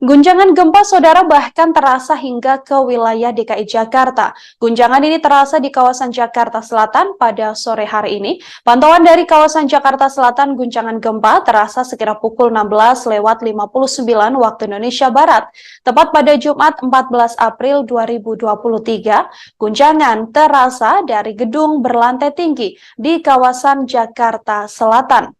Guncangan gempa saudara bahkan terasa hingga ke wilayah DKI Jakarta. Guncangan ini terasa di kawasan Jakarta Selatan pada sore hari ini. Pantauan dari kawasan Jakarta Selatan, guncangan gempa terasa sekira pukul 16:59 waktu Indonesia Barat. Tepat pada Jumat 14 April 2023, guncangan terasa dari gedung berlantai tinggi di kawasan Jakarta Selatan.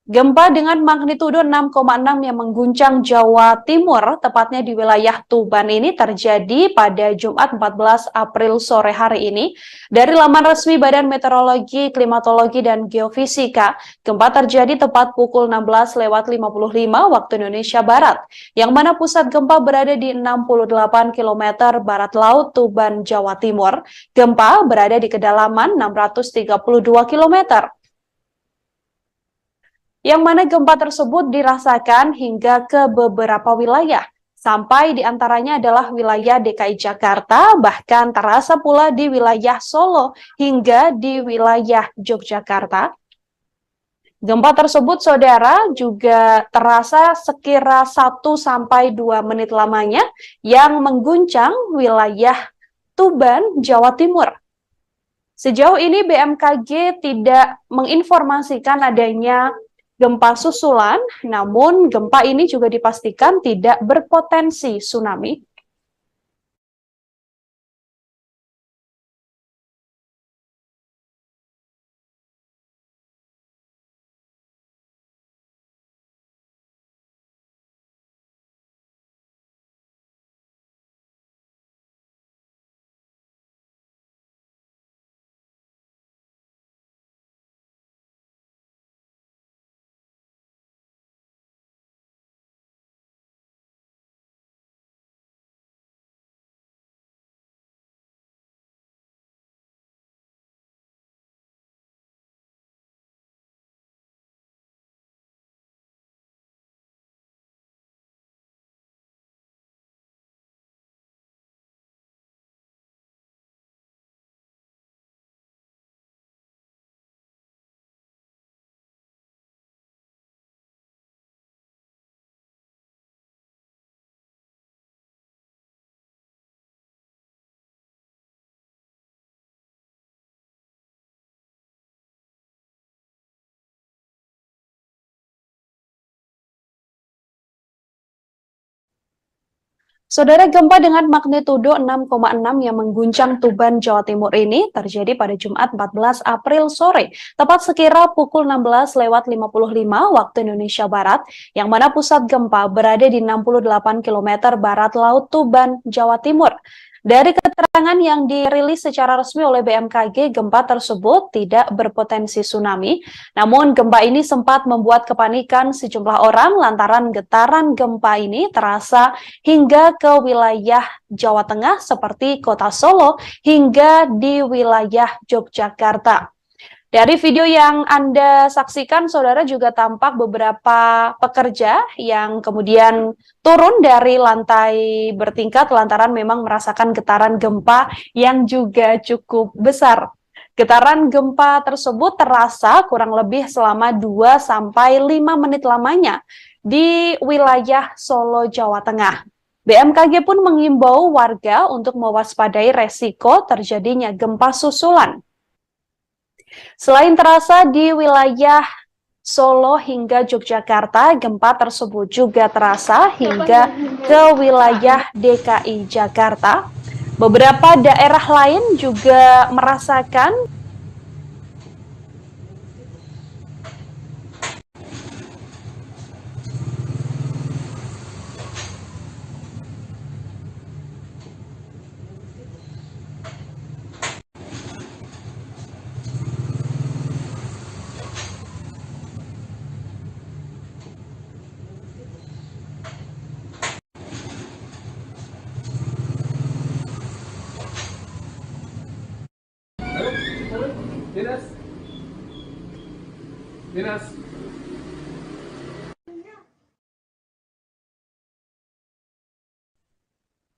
Gempa dengan magnitudo 6,6 yang mengguncang Jawa Timur, tepatnya di wilayah Tuban ini terjadi pada Jumat 14 April sore hari ini. Dari laman resmi Badan Meteorologi, Klimatologi, dan Geofisika, gempa terjadi tepat pukul 16:55 waktu Indonesia Barat, yang mana pusat gempa berada di 68 km barat laut Tuban, Jawa Timur. Gempa berada di kedalaman 632 km. Yang mana gempa tersebut dirasakan hingga ke beberapa wilayah, sampai diantaranya adalah wilayah DKI Jakarta, bahkan terasa pula di wilayah Solo hingga di wilayah Yogyakarta. Gempa tersebut, saudara, juga terasa sekira 1-2 menit lamanya yang mengguncang wilayah Tuban, Jawa Timur. Sejauh ini BMKG tidak menginformasikan adanya gempa susulan, namun gempa ini juga dipastikan tidak berpotensi tsunami. Saudara, gempa dengan magnitudo 6,6 yang mengguncang Tuban, Jawa Timur ini terjadi pada Jumat 14 April sore, tepat sekira pukul 16:55 waktu Indonesia Barat, yang mana pusat gempa berada di 68 km barat laut Tuban, Jawa Timur. Dari keterangan yang dirilis secara resmi oleh BMKG, gempa tersebut tidak berpotensi tsunami. Namun gempa ini sempat membuat kepanikan sejumlah orang lantaran getaran gempa ini terasa hingga ke wilayah Jawa Tengah seperti kota Solo hingga di wilayah Yogyakarta. Dari video yang Anda saksikan, saudara, juga tampak beberapa pekerja yang kemudian turun dari lantai bertingkat lantaran memang merasakan getaran gempa yang juga cukup besar. Getaran gempa tersebut terasa kurang lebih selama 2-5 menit lamanya di wilayah Solo, Jawa Tengah. BMKG pun mengimbau warga untuk mewaspadai resiko terjadinya gempa susulan. Selain terasa di wilayah Solo hingga Yogyakarta, gempa tersebut juga terasa hingga ke wilayah DKI Jakarta. Beberapa daerah lain juga merasakan Dinas.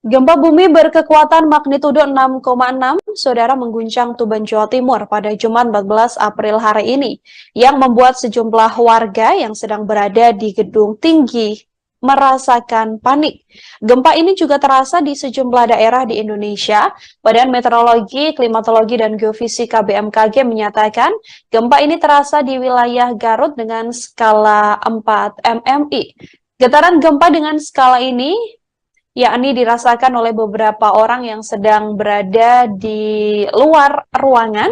gempa bumi berkekuatan magnitudo 6,6, saudara, mengguncang Tuban, Jawa Timur pada Jumat 14 April hari ini, yang membuat sejumlah warga yang sedang berada di gedung tinggi merasakan panik. Gempa ini juga terasa di sejumlah daerah di Indonesia. Badan Meteorologi, Klimatologi, dan Geofisika BMKG menyatakan gempa ini terasa di wilayah Garut dengan skala 4 MMI. Getaran gempa dengan skala ini yakni dirasakan oleh beberapa orang yang sedang berada di luar ruangan.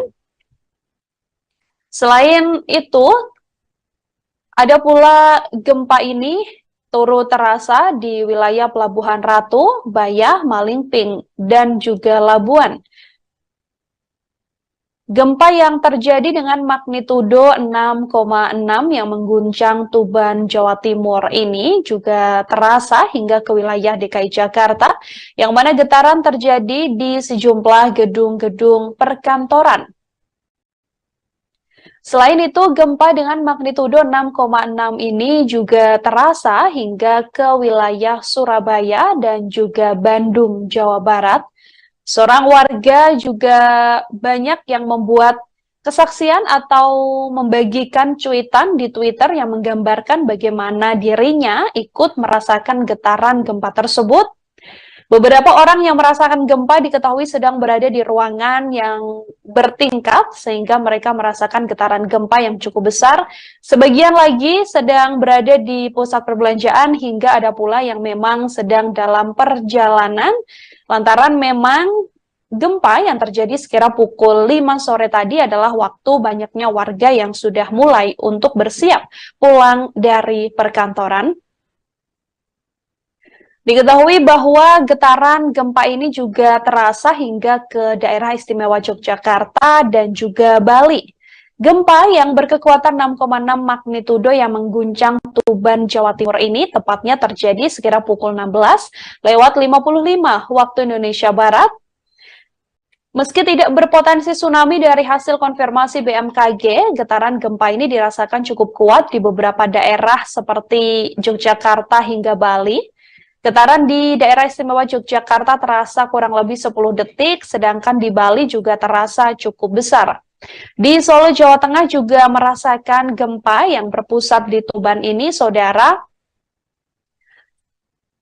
Selain itu, ada pula gempa ini turut terasa di wilayah Pelabuhan Ratu, Bayah, Malingping, dan juga Labuan. Gempa yang terjadi dengan magnitudo 6,6 yang mengguncang Tuban, Jawa Timur ini juga terasa hingga ke wilayah DKI Jakarta, yang mana getaran terjadi di sejumlah gedung-gedung perkantoran. Selain itu, gempa dengan magnitudo 6,6 ini juga terasa hingga ke wilayah Surabaya dan juga Bandung, Jawa Barat. Seorang warga juga banyak yang membuat kesaksian atau membagikan cuitan di Twitter yang menggambarkan bagaimana dirinya ikut merasakan getaran gempa tersebut. Beberapa orang yang merasakan gempa diketahui sedang berada di ruangan yang bertingkat sehingga mereka merasakan getaran gempa yang cukup besar. Sebagian lagi sedang berada di pusat perbelanjaan hingga ada pula yang memang sedang dalam perjalanan lantaran memang gempa yang terjadi sekira pukul 5 sore tadi adalah waktu banyaknya warga yang sudah mulai untuk bersiap pulang dari perkantoran. Diketahui bahwa getaran gempa ini juga terasa hingga ke daerah istimewa Yogyakarta dan juga Bali. Gempa yang berkekuatan 6,6 magnitudo yang mengguncang Tuban, Jawa Timur ini tepatnya terjadi sekira pukul 16:55 waktu Indonesia Barat. Meski tidak berpotensi tsunami dari hasil konfirmasi BMKG, getaran gempa ini dirasakan cukup kuat di beberapa daerah seperti Yogyakarta hingga Bali. Getaran di daerah istimewa Yogyakarta terasa kurang lebih 10 detik, sedangkan di Bali juga terasa cukup besar. Di Solo, Jawa Tengah juga merasakan gempa yang berpusat di Tuban ini, saudara.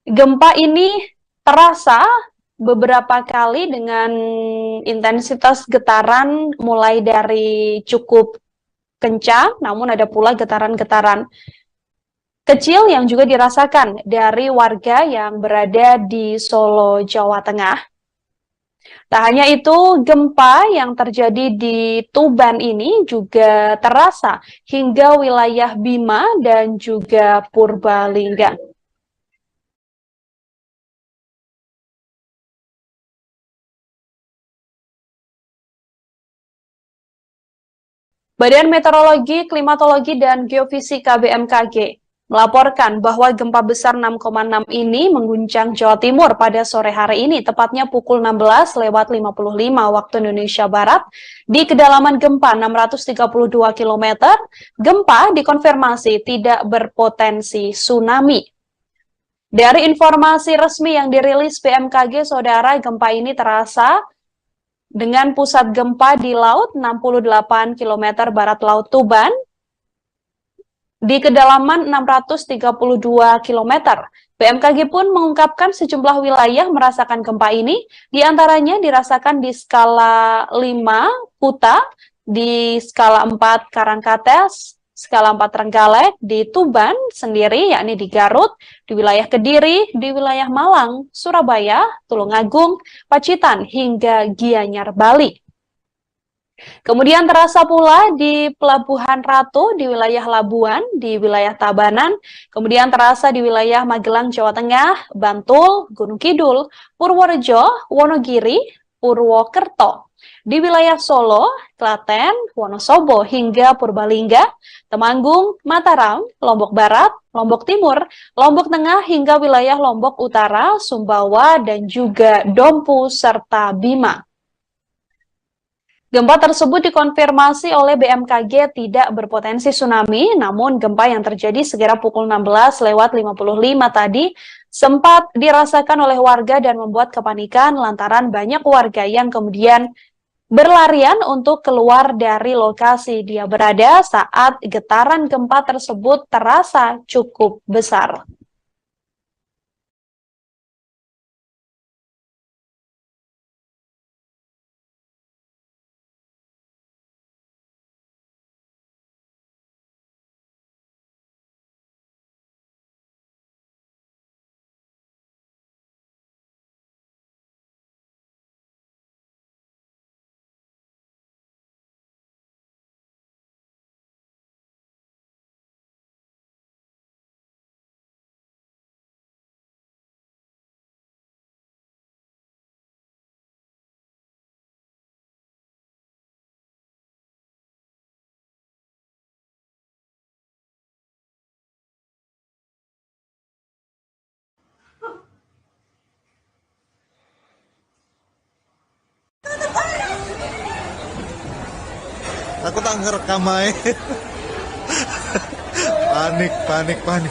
Gempa ini terasa beberapa kali dengan intensitas getaran mulai dari cukup kencang, namun ada pula getaran-getaran kecil yang juga dirasakan dari warga yang berada di Solo, Jawa Tengah. Tak hanya itu, gempa yang terjadi di Tuban ini juga terasa hingga wilayah Bima dan juga Purbalingga. Badan Meteorologi, Klimatologi, dan Geofisika BMKG melaporkan bahwa gempa besar 6,6 ini mengguncang Jawa Timur pada sore hari ini, tepatnya pukul 16:55 waktu Indonesia Barat, di kedalaman gempa 632 km. Gempa dikonfirmasi tidak berpotensi tsunami. Dari informasi resmi yang dirilis BMKG, saudara, gempa ini terasa dengan pusat gempa di laut 68 km barat Laut Tuban, di kedalaman 632 km. BMKG pun mengungkapkan sejumlah wilayah merasakan gempa ini, diantaranya dirasakan di skala 5 Kuta, di skala 4 Karangkates, skala 4 Trenggalek, di Tuban sendiri, yakni di Garut, di wilayah Kediri, di wilayah Malang, Surabaya, Tulungagung, Pacitan, hingga Gianyar, Bali. Kemudian terasa pula di Pelabuhan Ratu, di wilayah Labuan, di wilayah Tabanan, kemudian terasa di wilayah Magelang, Jawa Tengah, Bantul, Gunung Kidul, Purworejo, Wonogiri, Purwokerto, di wilayah Solo, Klaten, Wonosobo, hingga Purbalingga, Temanggung, Mataram, Lombok Barat, Lombok Timur, Lombok Tengah, hingga wilayah Lombok Utara, Sumbawa, dan juga Dompu, serta Bima. Gempa tersebut dikonfirmasi oleh BMKG tidak berpotensi tsunami, namun gempa yang terjadi sekira pukul 16:55 tadi sempat dirasakan oleh warga dan membuat kepanikan lantaran banyak warga yang kemudian berlarian untuk keluar dari lokasi dia berada saat getaran gempa tersebut terasa cukup besar. Aku tak ngerekam ae. Panik.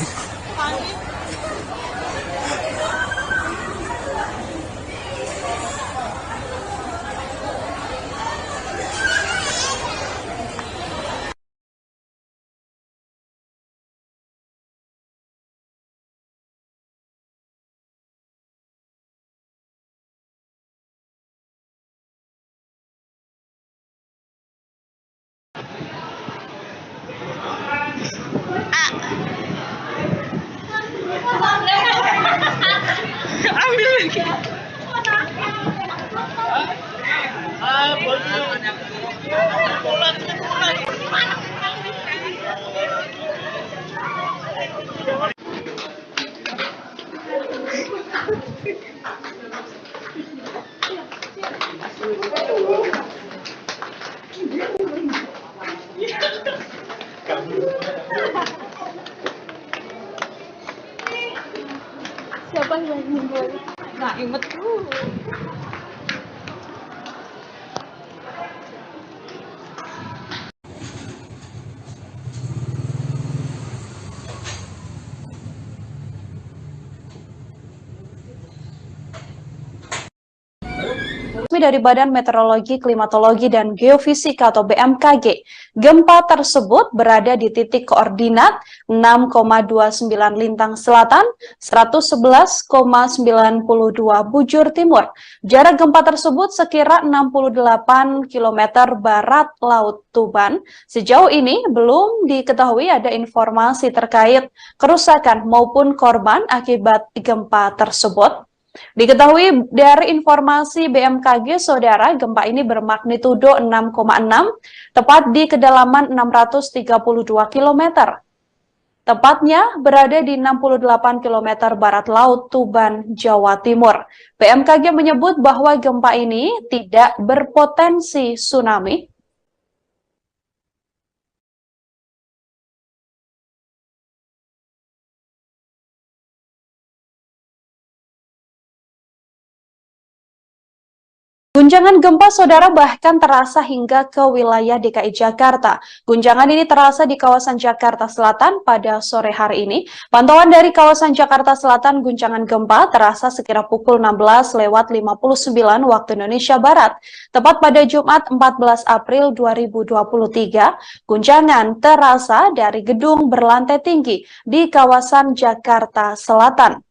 Siapa yang membuat? Nah, inget dulu. Dari Badan Meteorologi, Klimatologi, dan Geofisika atau BMKG, gempa tersebut berada di titik koordinat 6,29 Lintang Selatan, 111,92 bujur timur. Jarak gempa tersebut sekira 68 km barat Laut Tuban. Sejauh ini belum diketahui ada informasi terkait kerusakan maupun korban akibat gempa tersebut. Diketahui dari informasi BMKG, saudara, gempa ini bermagnitudo 6,6, tepat di kedalaman 632 km. Tepatnya berada di 68 km barat Laut Tuban, Jawa Timur. BMKG menyebut bahwa gempa ini tidak berpotensi tsunami. Guncangan gempa, saudara, bahkan terasa hingga ke wilayah DKI Jakarta. Guncangan ini terasa di kawasan Jakarta Selatan pada sore hari ini. Pantauan dari kawasan Jakarta Selatan, guncangan gempa terasa sekira pukul 16:59 waktu Indonesia Barat. Tepat pada Jumat 14 April 2023, guncangan terasa dari gedung berlantai tinggi di kawasan Jakarta Selatan.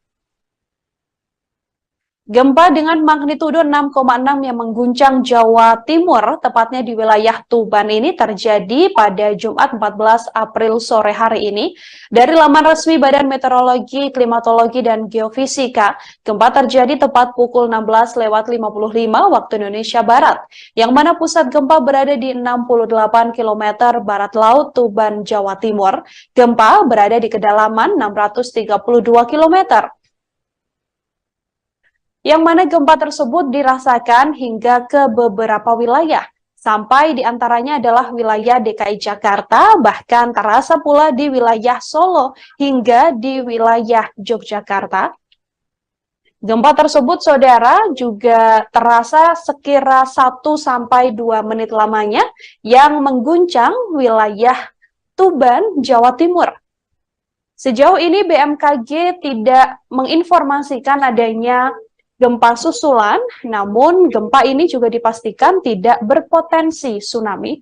Gempa dengan magnitudo 6,6 yang mengguncang Jawa Timur, tepatnya di wilayah Tuban ini terjadi pada Jumat 14 April sore hari ini. Dari laman resmi Badan Meteorologi, Klimatologi, dan Geofisika, gempa terjadi tepat pukul 16:55 waktu Indonesia Barat, yang mana pusat gempa berada di 68 km barat Laut Tuban, Jawa Timur. Gempa berada di kedalaman 632 km. Yang mana gempa tersebut dirasakan hingga ke beberapa wilayah, sampai diantaranya adalah wilayah DKI Jakarta, bahkan terasa pula di wilayah Solo hingga di wilayah Yogyakarta. Gempa tersebut, saudara, juga terasa sekira 1-2 menit lamanya yang mengguncang wilayah Tuban, Jawa Timur. Sejauh ini BMKG tidak menginformasikan adanya gempa susulan, namun gempa ini juga dipastikan tidak berpotensi tsunami.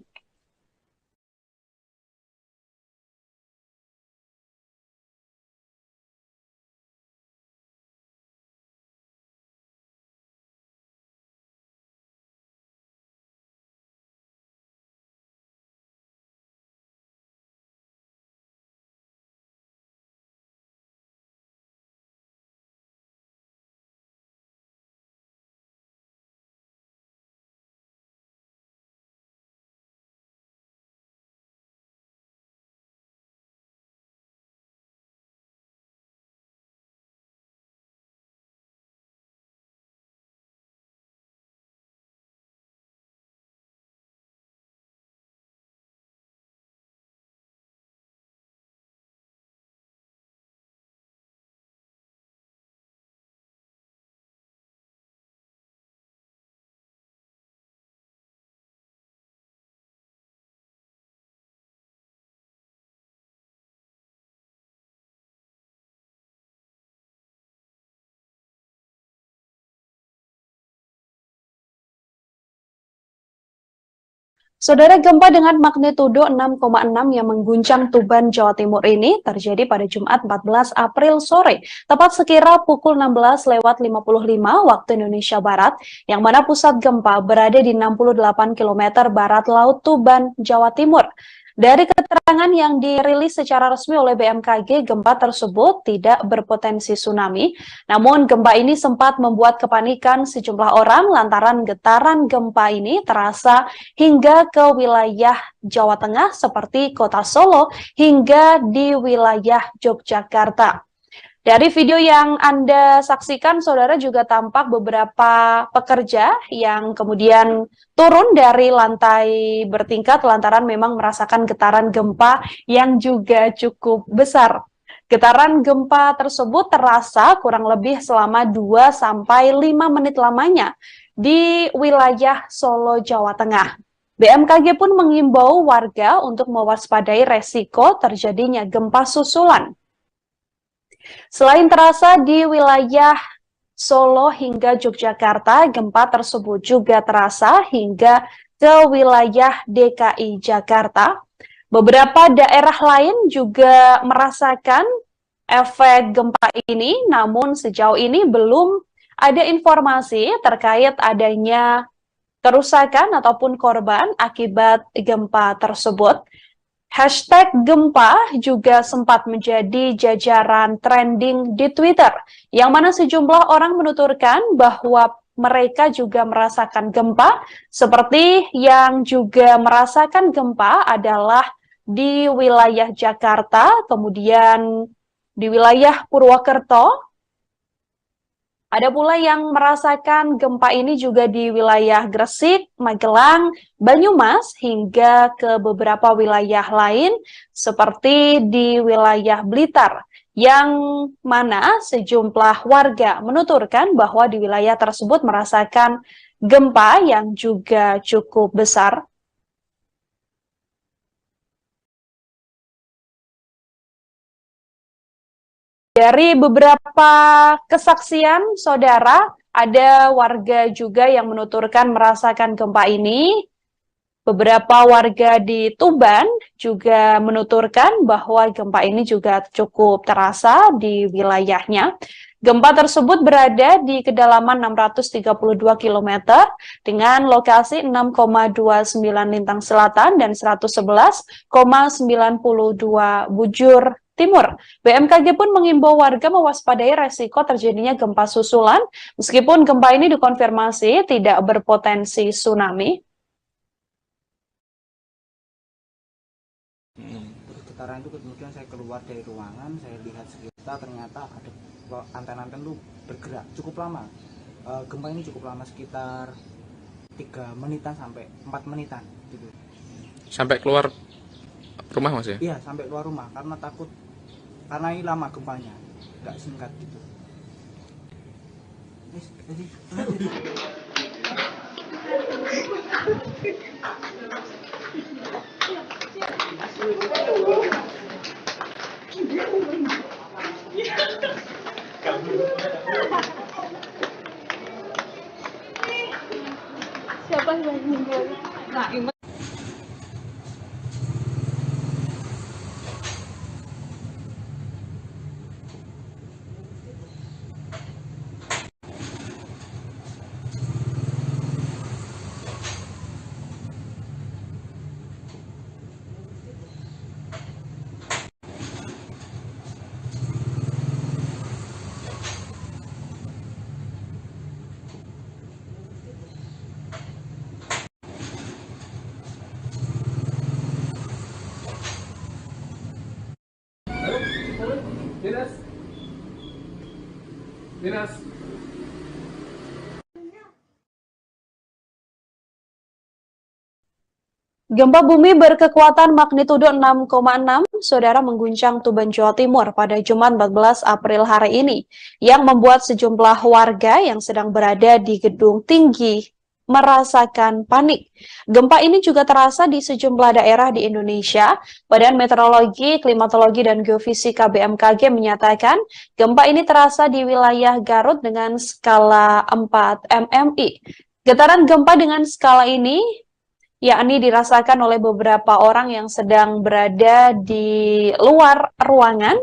Saudara, gempa dengan magnitudo 6,6 yang mengguncang Tuban, Jawa Timur ini terjadi pada Jumat 14 April sore, tepat sekira pukul 16:55 waktu Indonesia Barat, yang mana pusat gempa berada di 68 km barat laut Tuban, Jawa Timur. Dari keterangan yang dirilis secara resmi oleh BMKG, gempa tersebut tidak berpotensi tsunami. Namun gempa ini sempat membuat kepanikan sejumlah orang lantaran getaran gempa ini terasa hingga ke wilayah Jawa Tengah seperti kota Solo hingga di wilayah Yogyakarta. Dari video yang Anda saksikan, saudara, juga tampak beberapa pekerja yang kemudian turun dari lantai bertingkat lantaran memang merasakan getaran gempa yang juga cukup besar. Getaran gempa tersebut terasa kurang lebih selama 2-5 menit lamanya di wilayah Solo, Jawa Tengah. BMKG pun mengimbau warga untuk mewaspadai resiko terjadinya gempa susulan. Selain terasa di wilayah Solo hingga Yogyakarta, gempa tersebut juga terasa hingga ke wilayah DKI Jakarta. Beberapa daerah lain juga merasakan efek gempa ini, namun sejauh ini belum ada informasi terkait adanya kerusakan ataupun korban akibat gempa tersebut. Hashtag gempa juga sempat menjadi jajaran trending di Twitter, yang mana sejumlah orang menuturkan bahwa mereka juga merasakan gempa, seperti yang juga merasakan gempa adalah di wilayah Jakarta, kemudian di wilayah Purwokerto. Ada pula yang merasakan gempa ini juga di wilayah Gresik, Magelang, Banyumas, hingga ke beberapa wilayah lain seperti di wilayah Blitar, yang mana sejumlah warga menuturkan bahwa di wilayah tersebut merasakan gempa yang juga cukup besar. Dari beberapa kesaksian, saudara, ada warga juga yang menuturkan merasakan gempa ini. Beberapa warga di Tuban juga menuturkan bahwa gempa ini juga cukup terasa di wilayahnya. Gempa tersebut berada di kedalaman 632 km dengan lokasi 6,29 lintang selatan dan 111,92 bujur timur. BMKG pun mengimbau warga mewaspadai resiko terjadinya gempa susulan, meskipun gempa ini dikonfirmasi tidak berpotensi tsunami. Terus getaran itu kemudian saya keluar dari ruangan, saya lihat sekitar, ternyata ada anten-anten itu bergerak cukup lama. Gempa ini cukup lama, sekitar 3 menitan sampai 4 menitan gitu. Sampai keluar rumah, Mas, ya? Iya, sampai keluar rumah karena takut, karena ini lama gempanya, nggak singkat gitu. Siapa yang meninggal? Nah, ingat. Dinas. Dinas. Gempa bumi berkekuatan magnitudo 6,6, saudara, mengguncang Tuban, Jawa Timur pada Jumat 14 April hari ini, yang membuat sejumlah warga yang sedang berada di gedung tinggi merasakan panik. Gempa ini juga terasa di sejumlah daerah di Indonesia. Badan Meteorologi, Klimatologi, dan Geofisika BMKG menyatakan gempa ini terasa di wilayah Garut dengan skala 4 MMI. Getaran gempa dengan skala ini yakni dirasakan oleh beberapa orang yang sedang berada di luar ruangan.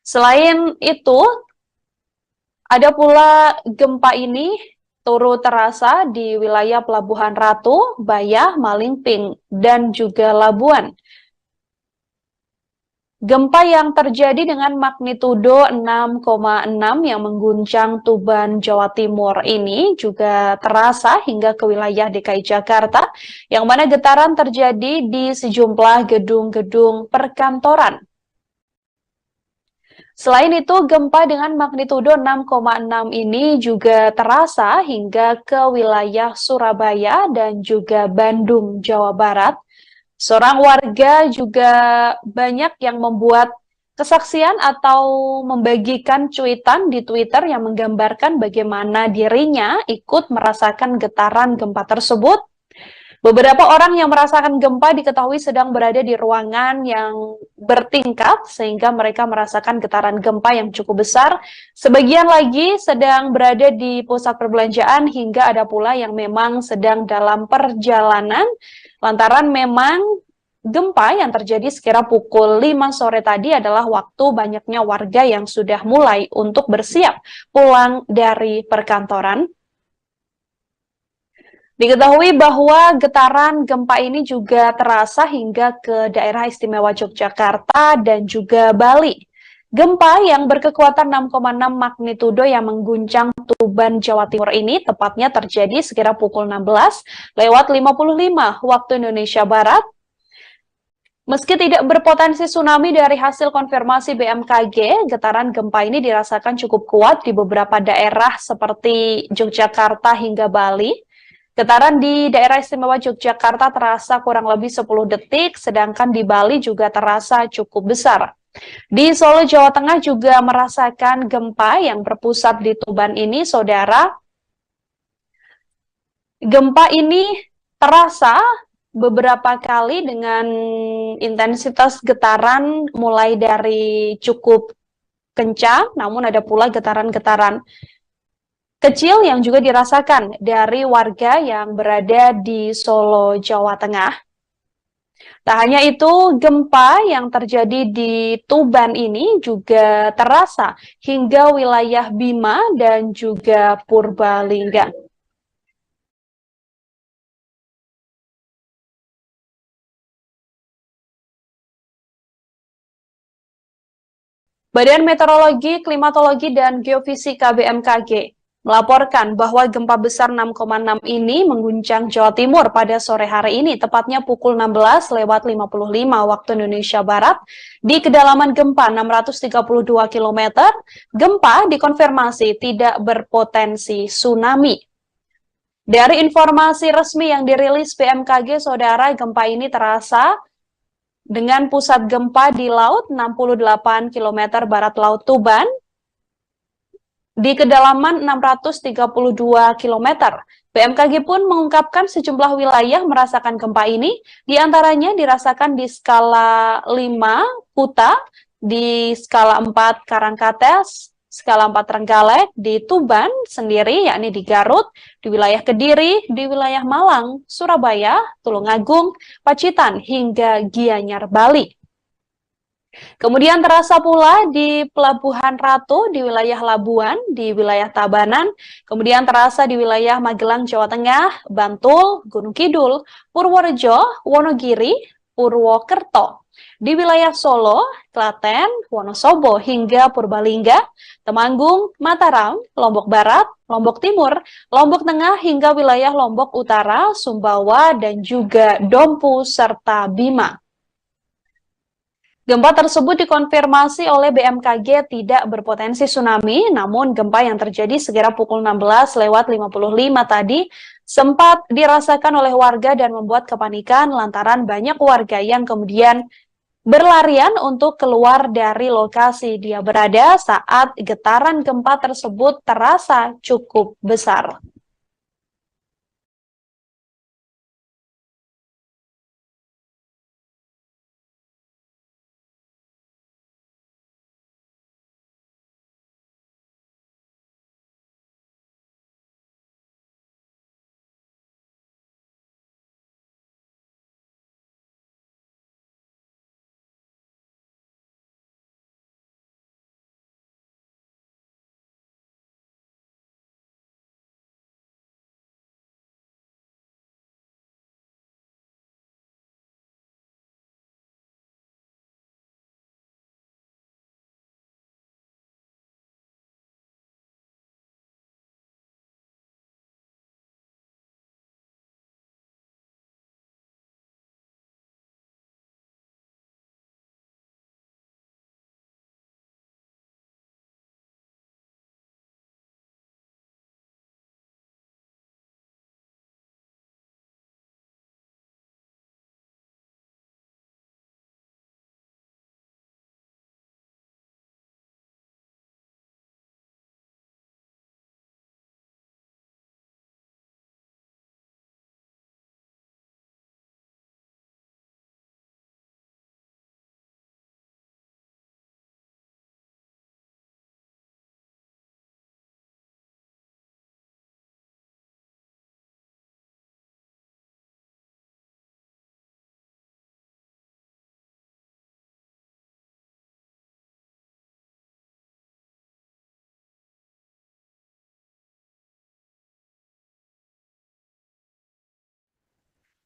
Selain itu, ada pula gempa ini turut terasa di wilayah Pelabuhan Ratu, Bayah, Malingping, dan juga Labuan. Gempa yang terjadi dengan magnitudo 6,6 yang mengguncang Tuban, Jawa Timur ini juga terasa hingga ke wilayah DKI Jakarta, yang mana getaran terjadi di sejumlah gedung-gedung perkantoran. Selain itu, gempa dengan magnitudo 6,6 ini juga terasa hingga ke wilayah Surabaya dan juga Bandung, Jawa Barat. Seorang warga juga banyak yang membuat kesaksian atau membagikan cuitan di Twitter yang menggambarkan bagaimana dirinya ikut merasakan getaran gempa tersebut. Beberapa orang yang merasakan gempa diketahui sedang berada di ruangan yang bertingkat sehingga mereka merasakan getaran gempa yang cukup besar. Sebagian lagi sedang berada di pusat perbelanjaan hingga ada pula yang memang sedang dalam perjalanan lantaran memang gempa yang terjadi sekira pukul 5 sore tadi adalah waktu banyaknya warga yang sudah mulai untuk bersiap pulang dari perkantoran. Diketahui bahwa getaran gempa ini juga terasa hingga ke daerah istimewa Yogyakarta dan juga Bali. Gempa yang berkekuatan 6,6 magnitudo yang mengguncang Tuban, Jawa Timur ini tepatnya terjadi sekira pukul 16:55 waktu Indonesia Barat. Meski tidak berpotensi tsunami dari hasil konfirmasi BMKG, getaran gempa ini dirasakan cukup kuat di beberapa daerah seperti Yogyakarta hingga Bali. Getaran di daerah istimewa Yogyakarta terasa kurang lebih 10 detik, sedangkan di Bali juga terasa cukup besar. Di Solo, Jawa Tengah juga merasakan gempa yang berpusat di Tuban ini, saudara. Gempa ini terasa beberapa kali dengan intensitas getaran mulai dari cukup kencang, namun ada pula getaran-getaran kecil yang juga dirasakan dari warga yang berada di Solo, Jawa Tengah. Tak hanya itu, gempa yang terjadi di Tuban ini juga terasa hingga wilayah Bima dan juga Purbalingga. Badan Meteorologi, Klimatologi, dan Geofisika BMKG melaporkan bahwa gempa besar 6,6 ini mengguncang Jawa Timur pada sore hari ini, tepatnya pukul 16:55 waktu Indonesia Barat. Di kedalaman gempa 632 km, gempa dikonfirmasi tidak berpotensi tsunami. Dari informasi resmi yang dirilis BMKG, saudara, gempa ini terasa dengan pusat gempa di laut 68 km barat laut Tuban, di kedalaman 632 km. BMKG pun mengungkapkan sejumlah wilayah merasakan gempa ini, diantaranya dirasakan di skala 5 Kuta, di skala 4 Karangkates, skala 4 Trenggalek, di Tuban sendiri, yakni di Garut, di wilayah Kediri, di wilayah Malang, Surabaya, Tulungagung, Pacitan, hingga Gianyar, Bali. Kemudian terasa pula di Pelabuhan Ratu, di wilayah Labuan, di wilayah Tabanan, kemudian terasa di wilayah Magelang, Jawa Tengah, Bantul, Gunung Kidul, Purworejo, Wonogiri, Purwokerto. Di wilayah Solo, Klaten, Wonosobo, hingga Purbalingga, Temanggung, Mataram, Lombok Barat, Lombok Timur, Lombok Tengah, hingga wilayah Lombok Utara, Sumbawa, dan juga Dompu, serta Bima. Gempa tersebut dikonfirmasi oleh BMKG tidak berpotensi tsunami, namun gempa yang terjadi sekira pukul 16:55 tadi sempat dirasakan oleh warga dan membuat kepanikan lantaran banyak warga yang kemudian berlarian untuk keluar dari lokasi dia berada saat getaran gempa tersebut terasa cukup besar.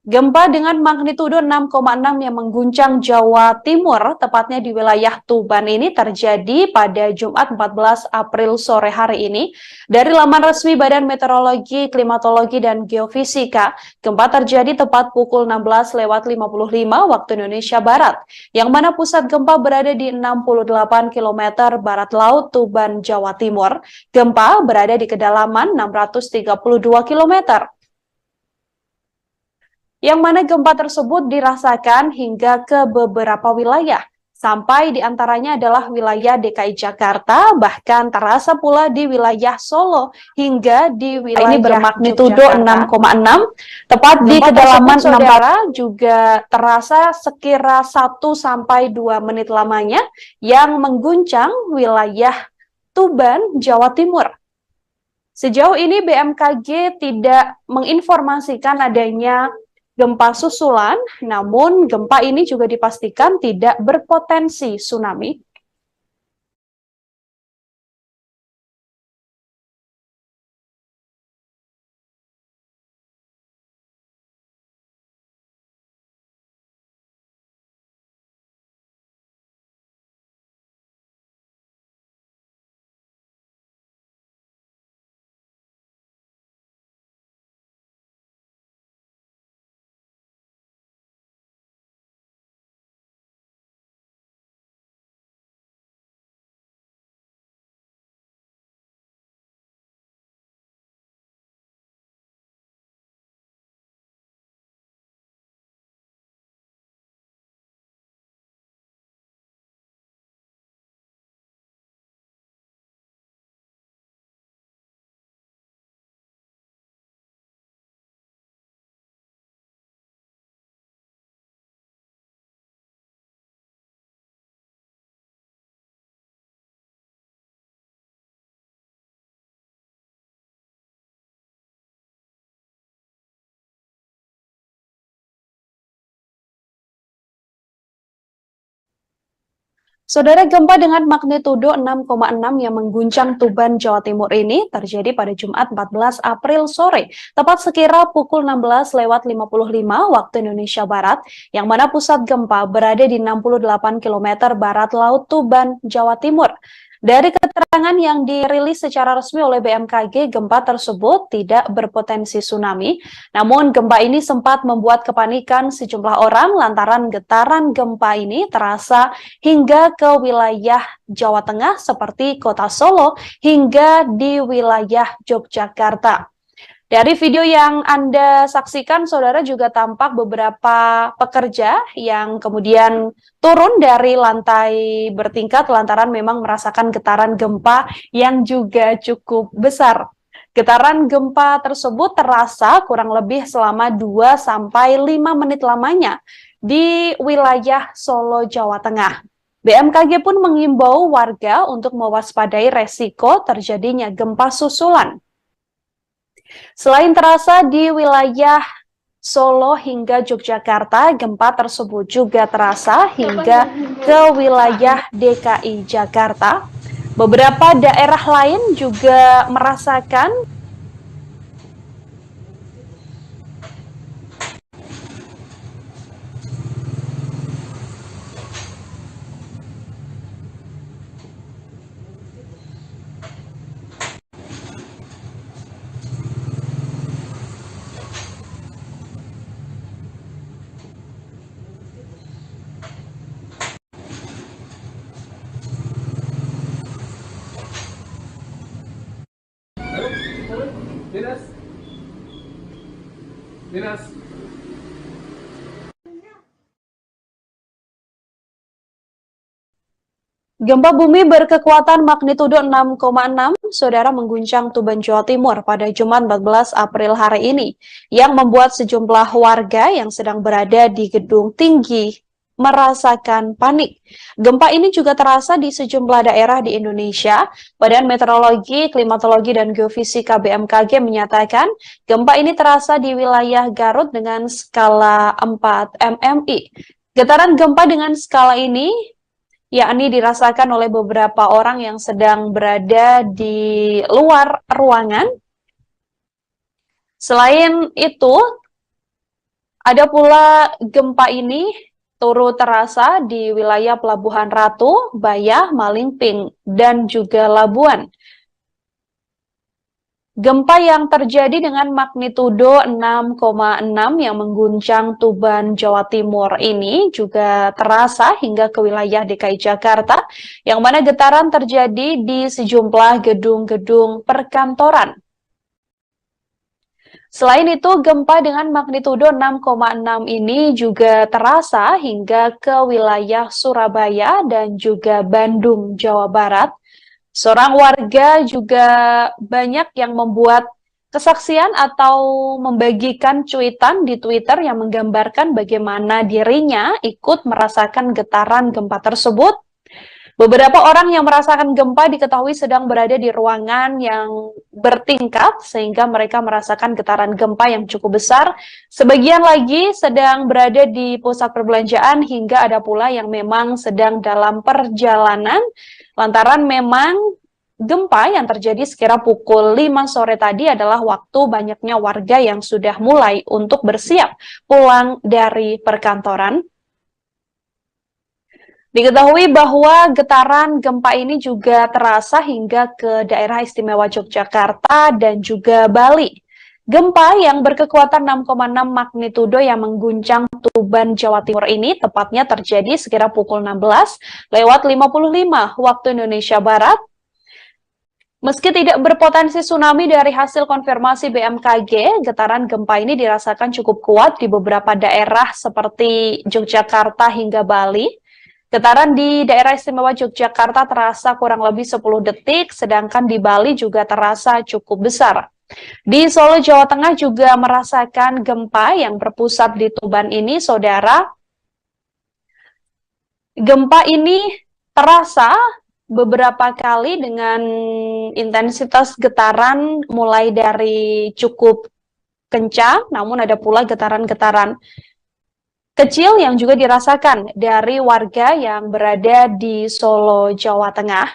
Gempa dengan magnitudo 6,6 yang mengguncang Jawa Timur, tepatnya di wilayah Tuban ini terjadi pada Jumat 14 April sore hari ini. Dari laman resmi Badan Meteorologi, Klimatologi, dan Geofisika, gempa terjadi tepat pukul 16:55 waktu Indonesia Barat, yang mana pusat gempa berada di 68 km barat laut Tuban, Jawa Timur. Gempa berada di kedalaman 632 km. Yang mana gempa tersebut dirasakan hingga ke beberapa wilayah, sampai diantaranya adalah wilayah DKI Jakarta, bahkan terasa pula di wilayah Solo, hingga di wilayah ini bermagnitudo 6,6, tepat di kedalaman 6 juga terasa sekira 1-2 menit lamanya, yang mengguncang wilayah Tuban, Jawa Timur. Sejauh ini BMKG tidak menginformasikan adanya gempa susulan, namun gempa ini juga dipastikan tidak berpotensi tsunami. Saudara, gempa dengan magnitudo 6,6 yang mengguncang Tuban, Jawa Timur ini terjadi pada Jumat 14 April sore, tepat sekira pukul 16:55 waktu Indonesia Barat, yang mana pusat gempa berada di 68 km barat laut Tuban, Jawa Timur. Dari keterangan yang dirilis secara resmi oleh BMKG, gempa tersebut tidak berpotensi tsunami. Namun gempa ini sempat membuat kepanikan sejumlah orang lantaran getaran gempa ini terasa hingga ke wilayah Jawa Tengah seperti kota Solo hingga di wilayah Yogyakarta. Dari video yang Anda saksikan, saudara, juga tampak beberapa pekerja yang kemudian turun dari lantai bertingkat lantaran memang merasakan getaran gempa yang juga cukup besar. Getaran gempa tersebut terasa kurang lebih selama 2-5 menit lamanya di wilayah Solo, Jawa Tengah. BMKG pun mengimbau warga untuk mewaspadai resiko terjadinya gempa susulan. Selain terasa di wilayah Solo hingga Yogyakarta, gempa tersebut juga terasa hingga ke wilayah DKI Jakarta. Beberapa daerah lain juga merasakan Dinas. gempa bumi berkekuatan magnitudo 6,6, saudara, mengguncang Tuban, Jawa Timur pada Jumat 14 April hari ini, yang membuat sejumlah warga yang sedang berada di gedung tinggi merasakan panik. Gempa ini juga terasa di sejumlah daerah di Indonesia. Badan Meteorologi, Klimatologi, dan Geofisika BMKG menyatakan gempa ini terasa di wilayah Garut dengan skala 4 MMI. Getaran gempa dengan skala ini yakni dirasakan oleh beberapa orang yang sedang berada di luar ruangan. Selain itu, Ada pula gempa ini turut terasa di wilayah Pelabuhan Ratu, Bayah, Malingping, dan juga Labuan. Gempa yang terjadi dengan magnitudo 6,6 yang mengguncang Tuban, Jawa Timur ini juga terasa hingga ke wilayah DKI Jakarta, yang mana getaran terjadi di sejumlah gedung-gedung perkantoran. Selain itu, gempa dengan magnitudo 6,6 ini juga terasa hingga ke wilayah Surabaya dan juga Bandung, Jawa Barat. Seorang warga juga banyak yang membuat kesaksian atau membagikan cuitan di Twitter yang menggambarkan bagaimana dirinya ikut merasakan getaran gempa tersebut. Beberapa orang yang merasakan gempa diketahui sedang berada di ruangan yang bertingkat sehingga mereka merasakan getaran gempa yang cukup besar. Sebagian lagi sedang berada di pusat perbelanjaan hingga ada pula yang memang sedang dalam perjalanan lantaran memang gempa yang terjadi sekira pukul 5 sore tadi adalah waktu banyaknya warga yang sudah mulai untuk bersiap pulang dari perkantoran. Diketahui bahwa getaran gempa ini juga terasa hingga ke daerah istimewa Yogyakarta dan juga Bali. Gempa yang berkekuatan 6,6 magnitudo yang mengguncang Tuban, Jawa Timur ini tepatnya terjadi sekira pukul 16:55 waktu Indonesia Barat. Meski tidak berpotensi tsunami dari hasil konfirmasi BMKG, getaran gempa ini dirasakan cukup kuat di beberapa daerah seperti Yogyakarta hingga Bali. Getaran di daerah istimewa Yogyakarta terasa kurang lebih 10 detik, sedangkan di Bali juga terasa cukup besar. Di Solo, Jawa Tengah juga merasakan gempa yang berpusat di Tuban ini, saudara. Gempa ini terasa beberapa kali dengan intensitas getaran mulai dari cukup kencang, namun ada pula getaran-getaran kecil yang juga dirasakan dari warga yang berada di Solo, Jawa Tengah.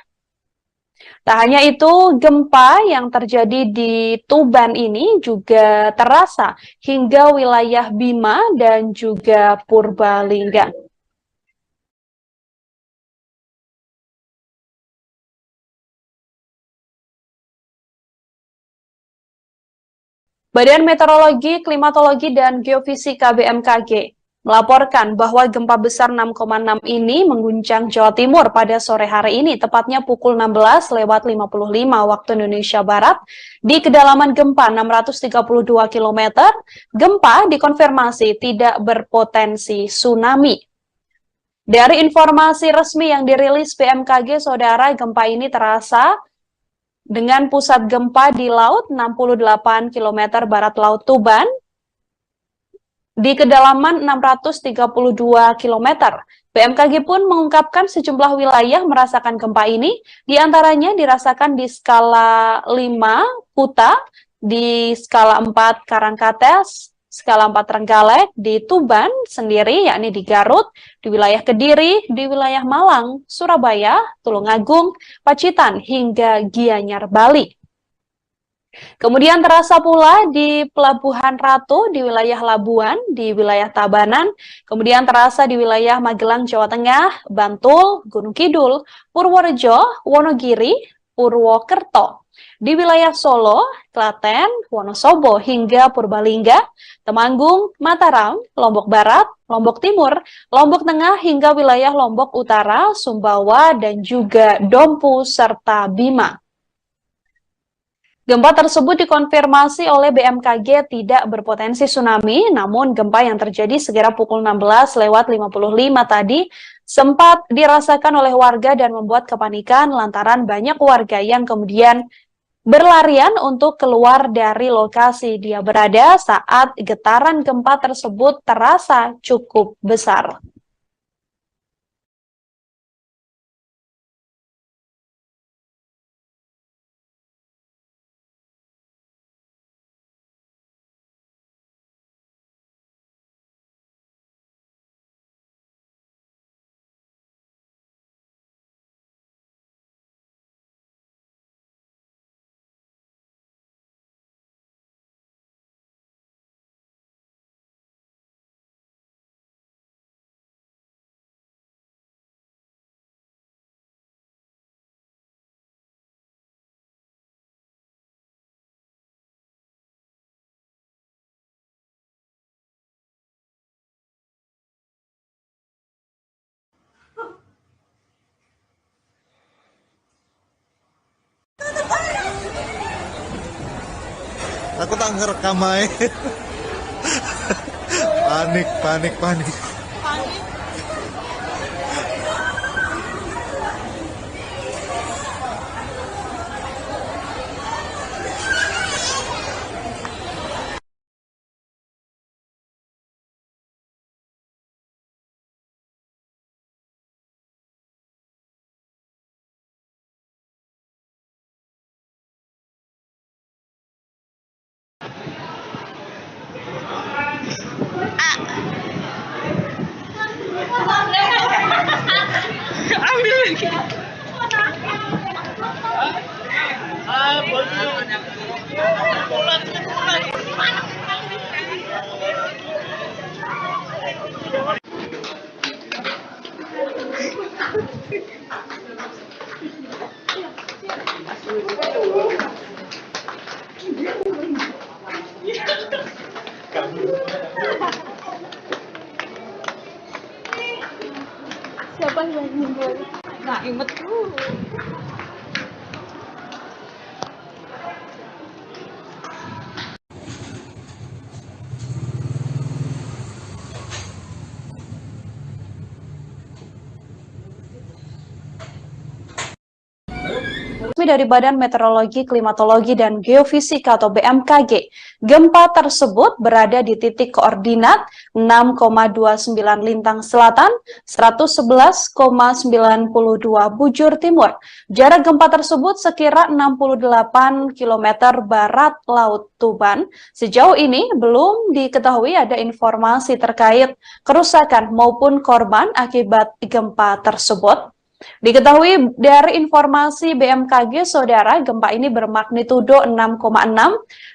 Tak hanya itu, gempa yang terjadi di Tuban ini juga terasa hingga wilayah Bima dan juga Purbalingga. Badan Meteorologi, Klimatologi, dan Geofisika BMKG melaporkan bahwa gempa besar 6,6 ini mengguncang Jawa Timur pada sore hari ini, tepatnya pukul 16:55 waktu Indonesia Barat. Di kedalaman gempa 632 km, gempa dikonfirmasi tidak berpotensi tsunami. Dari informasi resmi yang dirilis BMKG, saudara, gempa ini terasa dengan pusat gempa di laut 68 km barat Laut Tuban, di kedalaman 632 km. BMKG pun mengungkapkan sejumlah wilayah merasakan gempa ini, diantaranya dirasakan di skala 5 Kuta, di skala 4 Karangkates, skala 4 Trenggalek, di Tuban sendiri, yakni di Garut, di wilayah Kediri, di wilayah Malang, Surabaya, Tulungagung, Pacitan, hingga Gianyar, Bali. Kemudian terasa pula di Pelabuhan Ratu, di wilayah Labuan, di wilayah Tabanan, kemudian terasa di wilayah Magelang, Jawa Tengah, Bantul, Gunung Kidul, Purworejo, Wonogiri, Purwokerto. Di wilayah Solo, Klaten, Wonosobo, hingga Purbalingga, Temanggung, Mataram, Lombok Barat, Lombok Timur, Lombok Tengah, hingga wilayah Lombok Utara, Sumbawa, dan juga Dompu, serta Bima. Gempa tersebut dikonfirmasi oleh BMKG tidak berpotensi tsunami, namun gempa yang terjadi sekira pukul 16:55 tadi sempat dirasakan oleh warga dan membuat kepanikan lantaran banyak warga yang kemudian berlarian untuk keluar dari lokasi dia berada saat getaran gempa tersebut terasa cukup besar. Aku tak ngerekam aja. Panik, panik, panik. Ambil lagi. Siapa yang meninggal? Nah, inget tuh. Resmi dari Badan Meteorologi, Klimatologi, dan Geofisika atau BMKG, gempa tersebut berada di titik koordinat 6,29 Lintang Selatan, 111,92 Bujur Timur. Jarak gempa tersebut sekira 68 km barat Laut Tuban. Sejauh ini belum diketahui ada informasi terkait kerusakan maupun korban akibat gempa tersebut. Diketahui dari informasi BMKG, saudara, gempa ini bermagnitudo 6,6,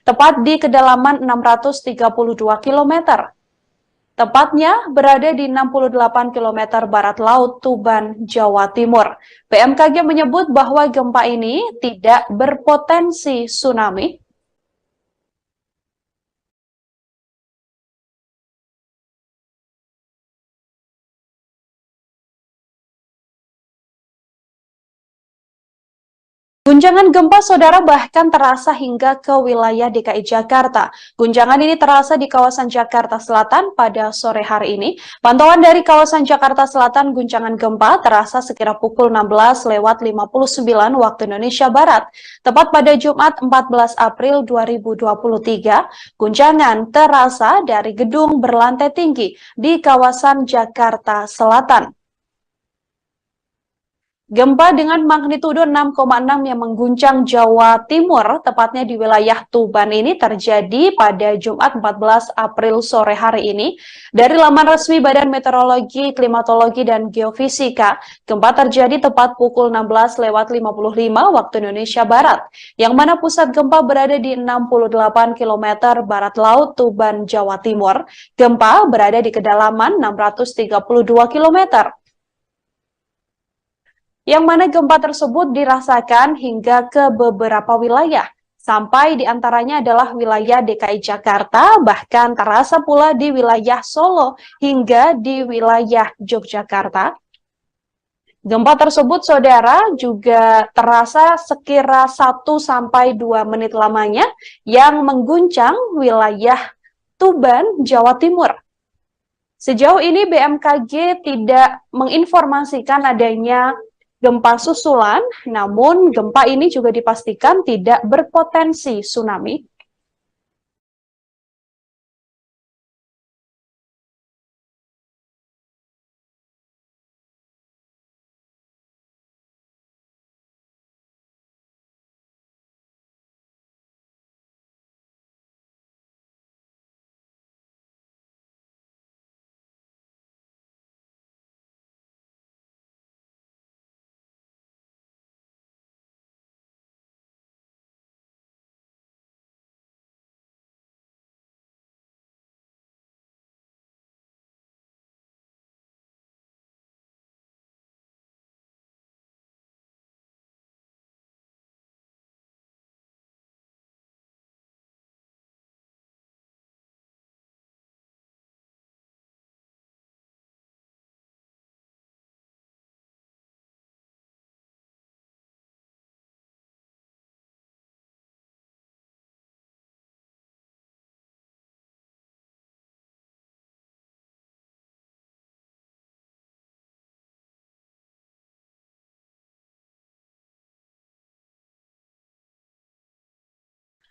tepat di kedalaman 632 km. Tepatnya berada di 68 km barat laut Tuban, Jawa Timur. BMKG menyebut bahwa gempa ini tidak berpotensi tsunami. Guncangan gempa, saudara, bahkan terasa hingga ke wilayah DKI Jakarta. Guncangan ini terasa di kawasan Jakarta Selatan pada sore hari ini. Pantauan dari kawasan Jakarta Selatan, guncangan gempa terasa sekira pukul 16:59 waktu Indonesia Barat. Tepat pada Jumat 14 April 2023, guncangan terasa dari gedung berlantai tinggi di kawasan Jakarta Selatan. Gempa dengan magnitudo 6,6 yang mengguncang Jawa Timur, tepatnya di wilayah Tuban ini terjadi pada Jumat 14 April sore hari ini. Dari laman resmi Badan Meteorologi, Klimatologi, dan Geofisika, gempa terjadi tepat pukul 16:55 waktu Indonesia Barat, yang mana pusat gempa berada di 68 km barat laut Tuban, Jawa Timur. Gempa berada di kedalaman 632 km. Yang mana gempa tersebut dirasakan hingga ke beberapa wilayah, sampai diantaranya adalah wilayah DKI Jakarta, bahkan terasa pula di wilayah Solo hingga di wilayah Yogyakarta. Gempa tersebut, saudara, juga terasa sekira 1-2 menit lamanya yang mengguncang wilayah Tuban, Jawa Timur. Sejauh ini BMKG tidak menginformasikan adanya gempa susulan, namun gempa ini juga dipastikan tidak berpotensi tsunami.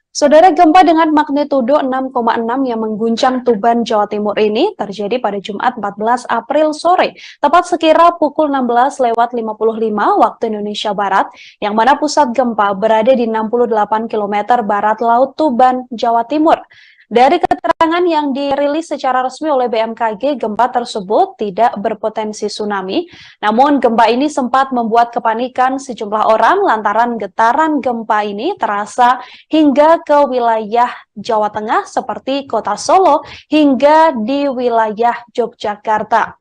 Saudara, gempa dengan magnitudo 6,6 yang mengguncang Tuban, Jawa Timur ini terjadi pada Jumat 14 April sore, tepat sekira pukul 16:55 waktu Indonesia Barat, yang mana pusat gempa berada di 68 km barat laut Tuban, Jawa Timur. Dari keterangan yang dirilis secara resmi oleh BMKG, gempa tersebut tidak berpotensi tsunami. Namun gempa ini sempat membuat kepanikan sejumlah orang lantaran getaran gempa ini terasa hingga ke wilayah Jawa Tengah seperti Kota Solo hingga di wilayah Yogyakarta.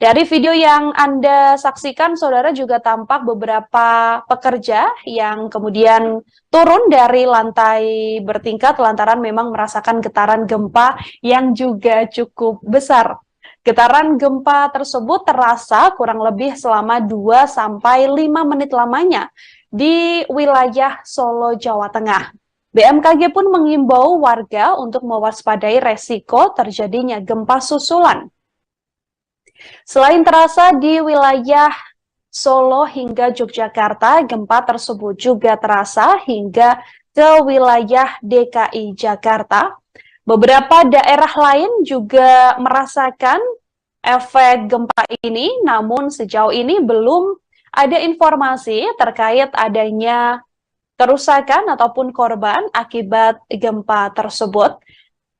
Dari video yang Anda saksikan, saudara, juga tampak beberapa pekerja yang kemudian turun dari lantai bertingkat lantaran memang merasakan getaran gempa yang juga cukup besar. Getaran gempa tersebut terasa kurang lebih selama 2-5 menit lamanya di wilayah Solo, Jawa Tengah. BMKG pun mengimbau warga untuk mewaspadai resiko terjadinya gempa susulan. Selain terasa di wilayah Solo hingga Yogyakarta, gempa tersebut juga terasa hingga ke wilayah DKI Jakarta. Beberapa daerah lain juga merasakan efek gempa ini, namun sejauh ini belum ada informasi terkait adanya kerusakan ataupun korban akibat gempa tersebut.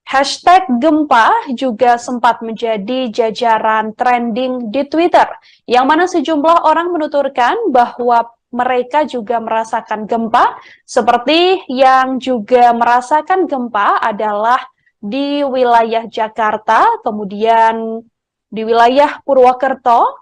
Hashtag gempa juga sempat menjadi jajaran trending di Twitter, yang mana sejumlah orang menuturkan bahwa mereka juga merasakan gempa, seperti yang juga merasakan gempa adalah di wilayah Jakarta, kemudian di wilayah Purwokerto.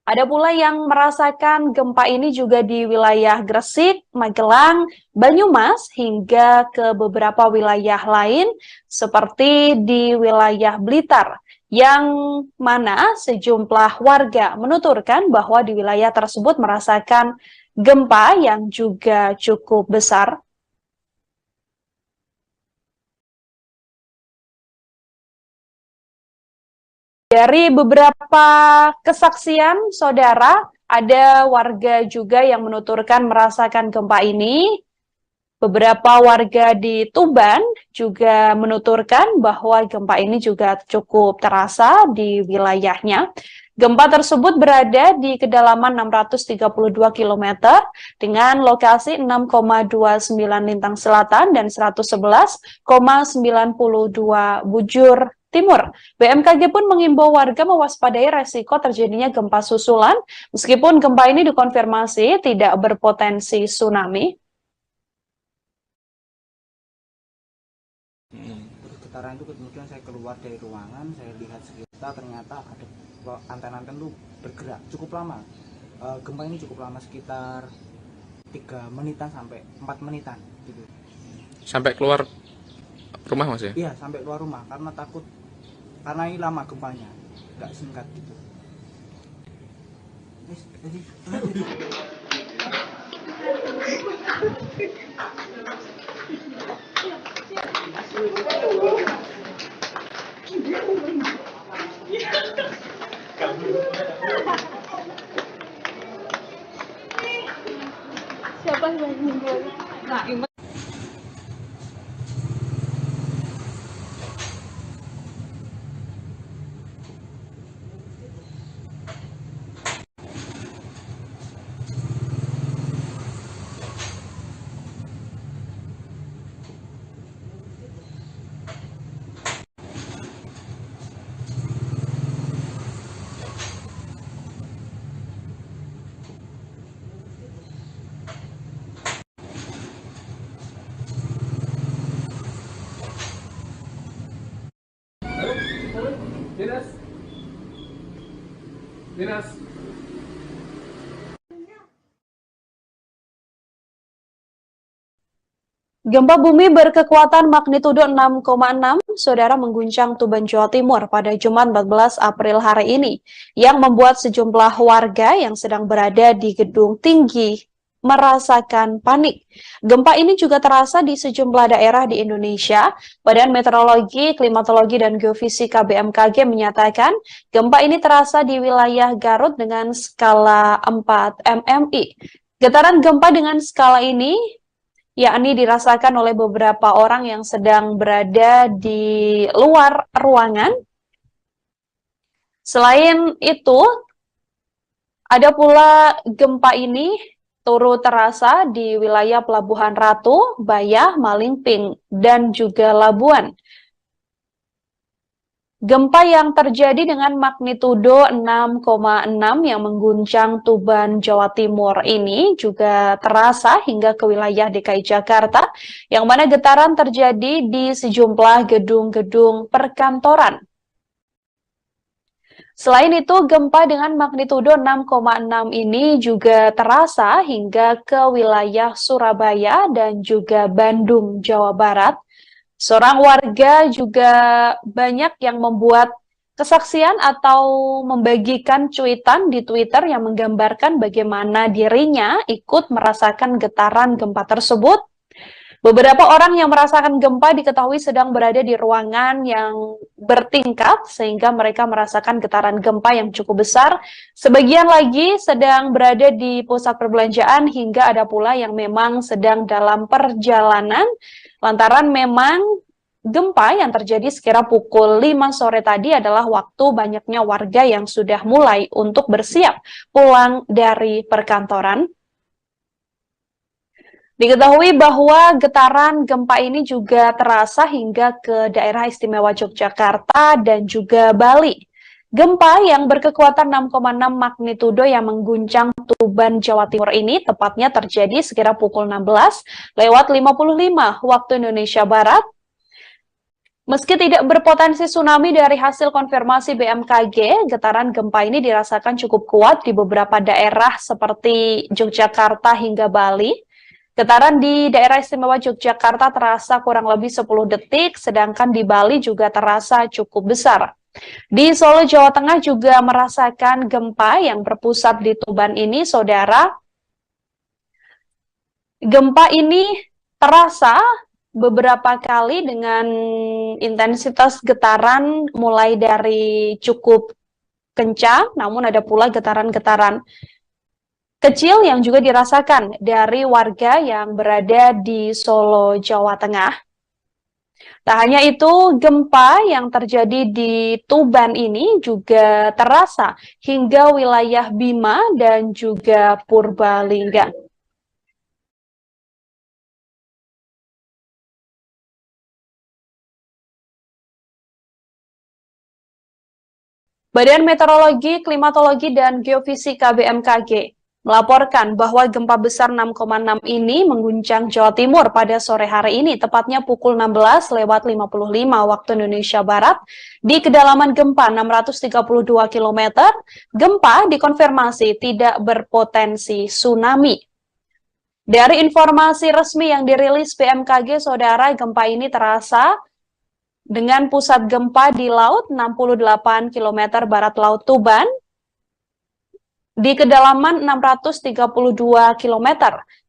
Ada pula yang merasakan gempa ini juga di wilayah Gresik, Magelang, Banyumas, hingga ke beberapa wilayah lain seperti di wilayah Blitar, yang mana sejumlah warga menuturkan bahwa di wilayah tersebut merasakan gempa yang juga cukup besar. Dari beberapa kesaksian, saudara, ada warga juga yang menuturkan merasakan gempa ini. Beberapa warga di Tuban juga menuturkan bahwa gempa ini juga cukup terasa di wilayahnya. Gempa tersebut berada di kedalaman 632 km dengan lokasi 6,29 lintang selatan dan 111,92 bujur timur. BMKG pun mengimbau warga mewaspadai resiko terjadinya gempa susulan, meskipun gempa ini dikonfirmasi tidak berpotensi tsunami. Getaran itu kemudian saya keluar dari ruangan, saya lihat sekitar, ternyata ada anten-anten itu bergerak cukup lama. Gempa ini cukup lama, sekitar 3 menitan sampai 4 menitan gitu. Sampai keluar rumah, Mas, ya? Iya, sampai keluar rumah karena takut, karena ini lama gempanya, nggak singkat gitu. Siapa yang meninggal? Nah, Dinas. Dinas. Gempa bumi berkekuatan magnitudo 6,6, saudara, mengguncang Tuban, Jawa Timur pada Jumat 14 April hari ini, yang membuat sejumlah warga yang sedang berada di gedung tinggi merasakan panik. Gempa ini juga terasa di sejumlah daerah di Indonesia. Badan Meteorologi, Klimatologi, dan Geofisika BMKG menyatakan gempa ini terasa di wilayah Garut dengan skala 4 mmi. Getaran gempa dengan skala ini yakni dirasakan oleh beberapa orang yang sedang berada di luar ruangan. Selain itu, ada pula gempa ini turut terasa di wilayah Pelabuhan Ratu, Bayah, Malingping, dan juga Labuan. Gempa yang terjadi dengan magnitudo 6,6 yang mengguncang Tuban, Jawa Timur ini juga terasa hingga ke wilayah DKI Jakarta, yang mana getaran terjadi di sejumlah gedung-gedung perkantoran. Selain itu, gempa dengan magnitudo 6,6 ini juga terasa hingga ke wilayah Surabaya dan juga Bandung, Jawa Barat. Seorang warga juga banyak yang membuat kesaksian atau membagikan cuitan di Twitter yang menggambarkan bagaimana dirinya ikut merasakan getaran gempa tersebut. Beberapa orang yang merasakan gempa diketahui sedang berada di ruangan yang bertingkat sehingga mereka merasakan getaran gempa yang cukup besar. Sebagian lagi sedang berada di pusat perbelanjaan hingga ada pula yang memang sedang dalam perjalanan lantaran memang gempa yang terjadi sekira pukul 5 sore tadi adalah waktu banyaknya warga yang sudah mulai untuk bersiap pulang dari perkantoran. Diketahui bahwa getaran gempa ini juga terasa hingga ke daerah istimewa Yogyakarta dan juga Bali. Gempa yang berkekuatan 6,6 magnitudo yang mengguncang Tuban, Jawa Timur ini tepatnya terjadi sekira pukul 16:55 waktu Indonesia Barat. Meski tidak berpotensi tsunami dari hasil konfirmasi BMKG, getaran gempa ini dirasakan cukup kuat di beberapa daerah seperti Yogyakarta hingga Bali. Getaran di daerah istimewa Yogyakarta terasa kurang lebih 10 detik, sedangkan di Bali juga terasa cukup besar. Di Solo, Jawa Tengah juga merasakan gempa yang berpusat di Tuban ini, saudara. Gempa ini terasa beberapa kali dengan intensitas getaran mulai dari cukup kencang, namun ada pula getaran-getaran kecil yang juga dirasakan dari warga yang berada di Solo, Jawa Tengah. Tak hanya itu, gempa yang terjadi di Tuban ini juga terasa hingga wilayah Bima dan juga Purbalingga. Badan Meteorologi, Klimatologi, dan Geofisika BMKG melaporkan bahwa gempa besar 6,6 ini mengguncang Jawa Timur pada sore hari ini, tepatnya pukul 16:55 waktu Indonesia Barat, di kedalaman gempa 632 km. Gempa dikonfirmasi tidak berpotensi tsunami. Dari informasi resmi yang dirilis BMKG, saudara, gempa ini terasa dengan pusat gempa di laut 68 km barat Laut Tuban, di kedalaman 632 km.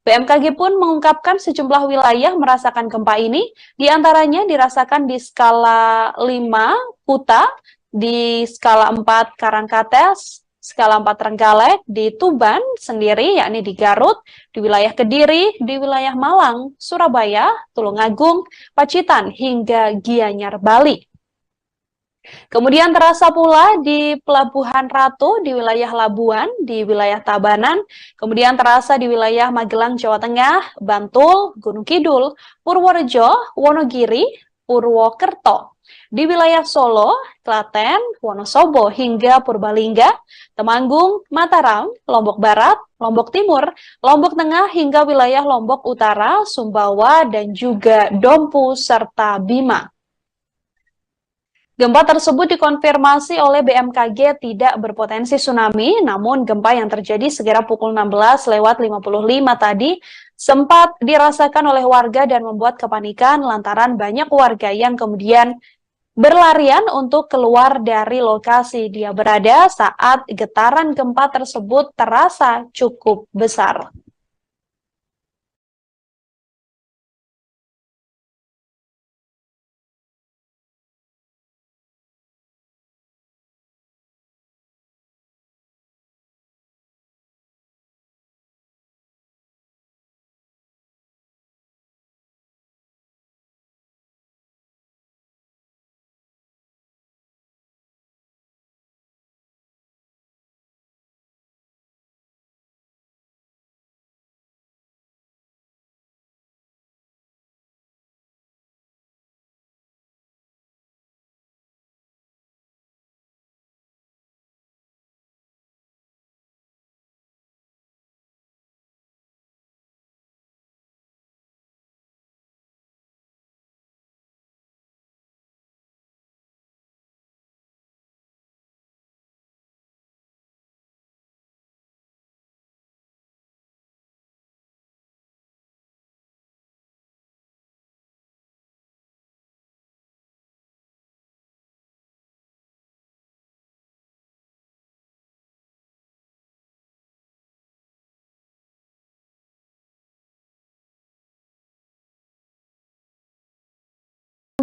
BMKG pun mengungkapkan sejumlah wilayah merasakan gempa ini, diantaranya dirasakan di skala 5 Kuta, di skala 4 Karangkates, skala 4 Trenggalek, di Tuban sendiri, yakni di Garut, di wilayah Kediri, di wilayah Malang, Surabaya, Tulungagung, Pacitan, hingga Gianyar, Bali. Kemudian terasa pula di Pelabuhan Ratu, di wilayah Labuan, di wilayah Tabanan, kemudian terasa di wilayah Magelang, Jawa Tengah, Bantul, Gunung Kidul, Purworejo, Wonogiri, Purwokerto, di wilayah Solo, Klaten, Wonosobo, hingga Purbalingga, Temanggung, Mataram, Lombok Barat, Lombok Timur, Lombok Tengah, hingga wilayah Lombok Utara, Sumbawa, dan juga Dompu, serta Bima. Gempa tersebut dikonfirmasi oleh BMKG tidak berpotensi tsunami, namun gempa yang terjadi sekira pukul 16:55 tadi sempat dirasakan oleh warga dan membuat kepanikan lantaran banyak warga yang kemudian berlarian untuk keluar dari lokasi dia berada saat getaran gempa tersebut terasa cukup besar.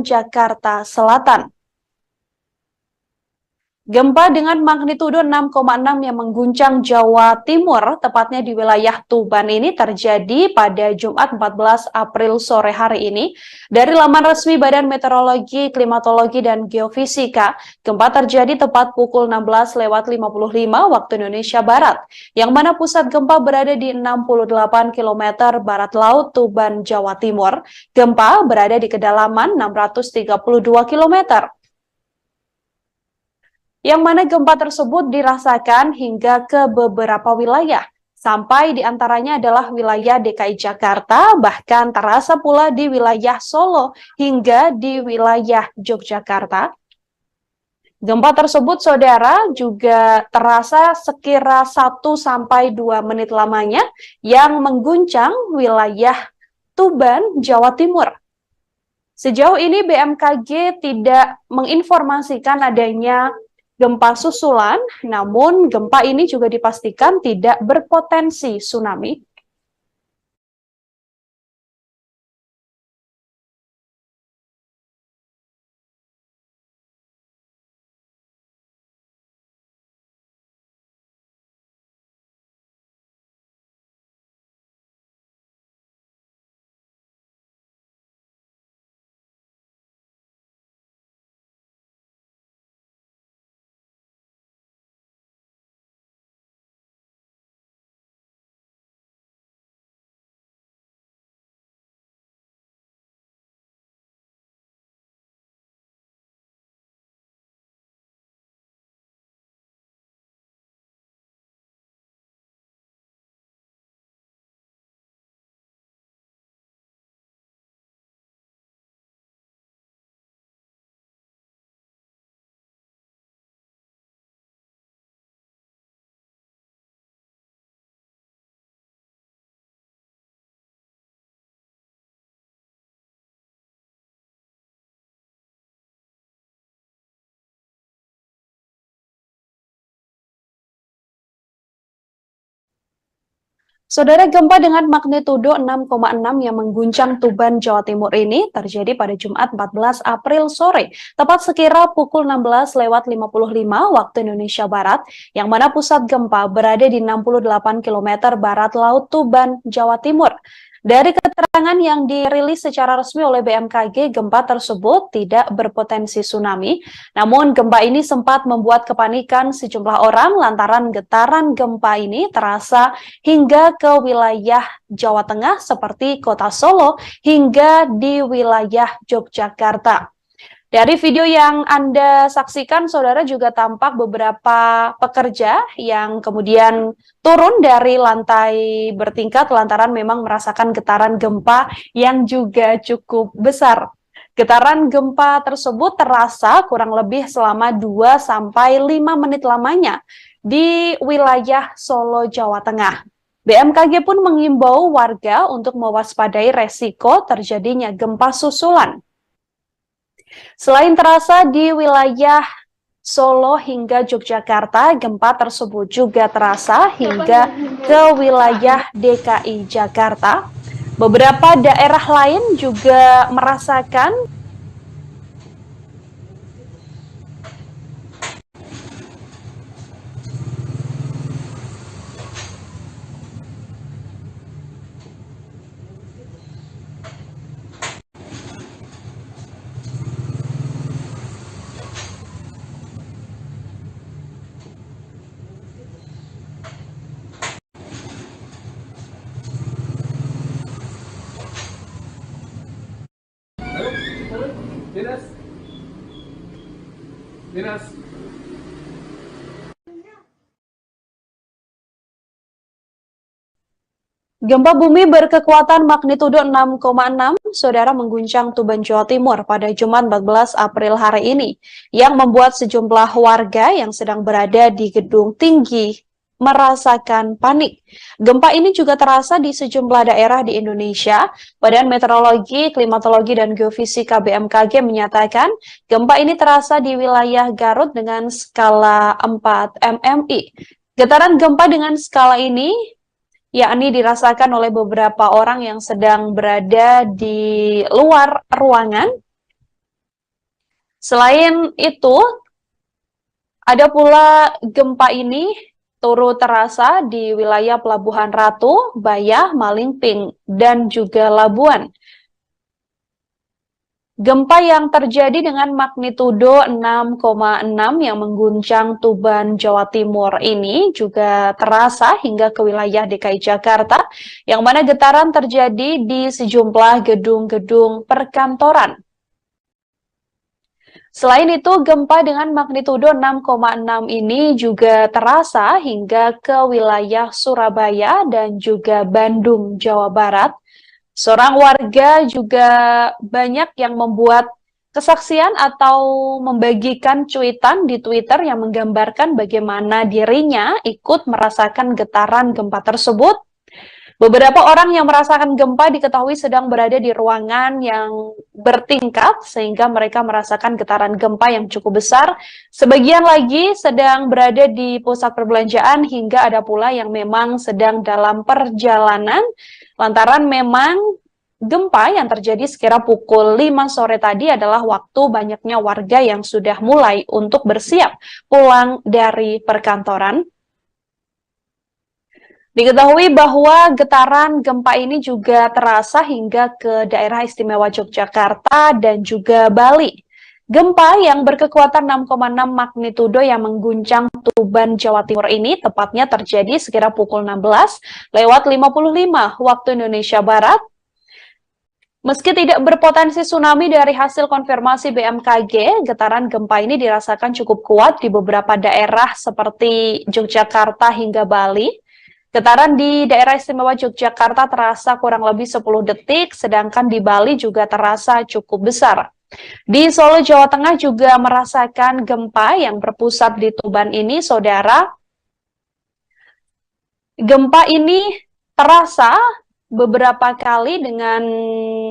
Jakarta Selatan. Gempa dengan magnitudo 6,6 yang mengguncang Jawa Timur, tepatnya di wilayah Tuban ini terjadi pada Jumat 14 April sore hari ini. Dari laman resmi Badan Meteorologi, Klimatologi, dan Geofisika, gempa terjadi tepat pukul 16:55 waktu Indonesia Barat, yang mana pusat gempa berada di 68 km barat laut Tuban, Jawa Timur. Gempa berada di kedalaman 632 km. Yang mana gempa tersebut dirasakan hingga ke beberapa wilayah, sampai diantaranya adalah wilayah DKI Jakarta, bahkan terasa pula di wilayah Solo hingga di wilayah Yogyakarta. Gempa tersebut, saudara, juga terasa sekira 1-2 menit lamanya yang mengguncang wilayah Tuban, Jawa Timur. Sejauh ini BMKG tidak menginformasikan adanya gempa susulan, namun gempa ini juga dipastikan tidak berpotensi tsunami. Saudara, gempa dengan magnitudo 6,6 yang mengguncang Tuban, Jawa Timur ini terjadi pada Jumat 14 April sore, tepat sekira pukul 16:55 waktu Indonesia Barat, yang mana pusat gempa berada di 68 km barat laut Tuban, Jawa Timur. Dari keterangan yang dirilis secara resmi oleh BMKG, gempa tersebut tidak berpotensi tsunami. Namun gempa ini sempat membuat kepanikan sejumlah orang lantaran getaran gempa ini terasa hingga ke wilayah Jawa Tengah seperti kota Solo hingga di wilayah Yogyakarta. Dari video yang Anda saksikan, saudara, juga tampak beberapa pekerja yang kemudian turun dari lantai bertingkat lantaran memang merasakan getaran gempa yang juga cukup besar. Getaran gempa tersebut terasa kurang lebih selama 2-5 menit lamanya di wilayah Solo, Jawa Tengah. BMKG pun mengimbau warga untuk mewaspadai resiko terjadinya gempa susulan. Selain terasa di wilayah Solo hingga Yogyakarta, gempa tersebut juga terasa hingga ke wilayah DKI Jakarta. Beberapa daerah lain juga merasakan Dinas. gempa bumi berkekuatan magnitudo 6,6, saudara, mengguncang Tuban, Jawa Timur pada Jumat 14 April hari ini, yang membuat sejumlah warga yang sedang berada di gedung tinggi merasakan panik. Gempa ini juga terasa di sejumlah daerah di Indonesia. Badan Meteorologi, Klimatologi, dan Geofisika BMKG menyatakan gempa ini terasa di wilayah Garut dengan skala 4 MMI. Getaran gempa dengan skala ini yakni dirasakan oleh beberapa orang yang sedang berada di luar ruangan Selain itu, ada pula gempa ini turut terasa di wilayah Pelabuhan Ratu, Bayah, Malingping, dan juga Labuan. Gempa yang terjadi dengan magnitudo 6,6 yang mengguncang Tuban, Jawa Timur ini juga terasa hingga ke wilayah DKI Jakarta, yang mana getaran terjadi di sejumlah gedung-gedung perkantoran. Selain itu, gempa dengan magnitudo 6,6 ini juga terasa hingga ke wilayah Surabaya dan juga Bandung, Jawa Barat. Seorang warga juga banyak yang membuat kesaksian atau membagikan cuitan di Twitter yang menggambarkan bagaimana dirinya ikut merasakan getaran gempa tersebut. Beberapa orang yang merasakan gempa diketahui sedang berada di ruangan yang bertingkat sehingga mereka merasakan getaran gempa yang cukup besar. Sebagian lagi sedang berada di pusat perbelanjaan hingga ada pula yang memang sedang dalam perjalanan lantaran memang gempa yang terjadi sekira pukul 5 sore tadi adalah waktu banyaknya warga yang sudah mulai untuk bersiap pulang dari perkantoran. Diketahui bahwa getaran gempa ini juga terasa hingga ke daerah istimewa Yogyakarta dan juga Bali. Gempa yang berkekuatan 6,6 magnitudo yang mengguncang Tuban, Jawa Timur ini tepatnya terjadi sekira pukul 16:55 waktu Indonesia Barat. Meski tidak berpotensi tsunami dari hasil konfirmasi BMKG, getaran gempa ini dirasakan cukup kuat di beberapa daerah seperti Yogyakarta hingga Bali. Getaran di daerah istimewa Yogyakarta terasa kurang lebih 10 detik, sedangkan di Bali juga terasa cukup besar. Di Solo, Jawa Tengah juga merasakan gempa yang berpusat di Tuban ini, saudara. Gempa ini terasa beberapa kali dengan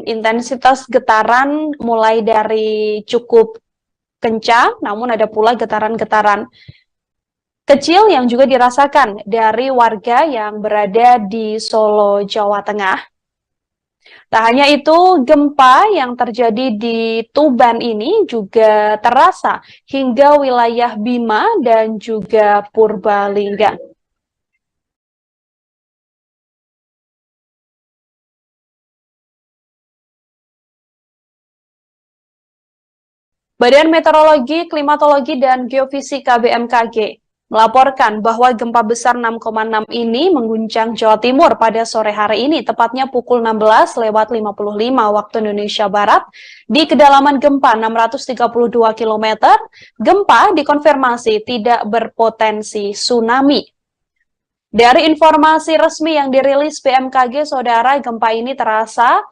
intensitas getaran mulai dari cukup kencang, namun ada pula getaran-getaran kecil yang juga dirasakan dari warga yang berada di Solo, Jawa Tengah. Tak hanya itu, gempa yang terjadi di Tuban ini juga terasa hingga wilayah Bima dan juga Purbalingga. Badan Meteorologi, Klimatologi, dan Geofisika BMKG melaporkan bahwa gempa besar 6,6 ini mengguncang Jawa Timur pada sore hari ini, tepatnya pukul 16:55 waktu Indonesia Barat, di kedalaman gempa 632 km. Gempa dikonfirmasi tidak berpotensi tsunami. Dari informasi resmi yang dirilis BMKG, saudara, gempa ini terasa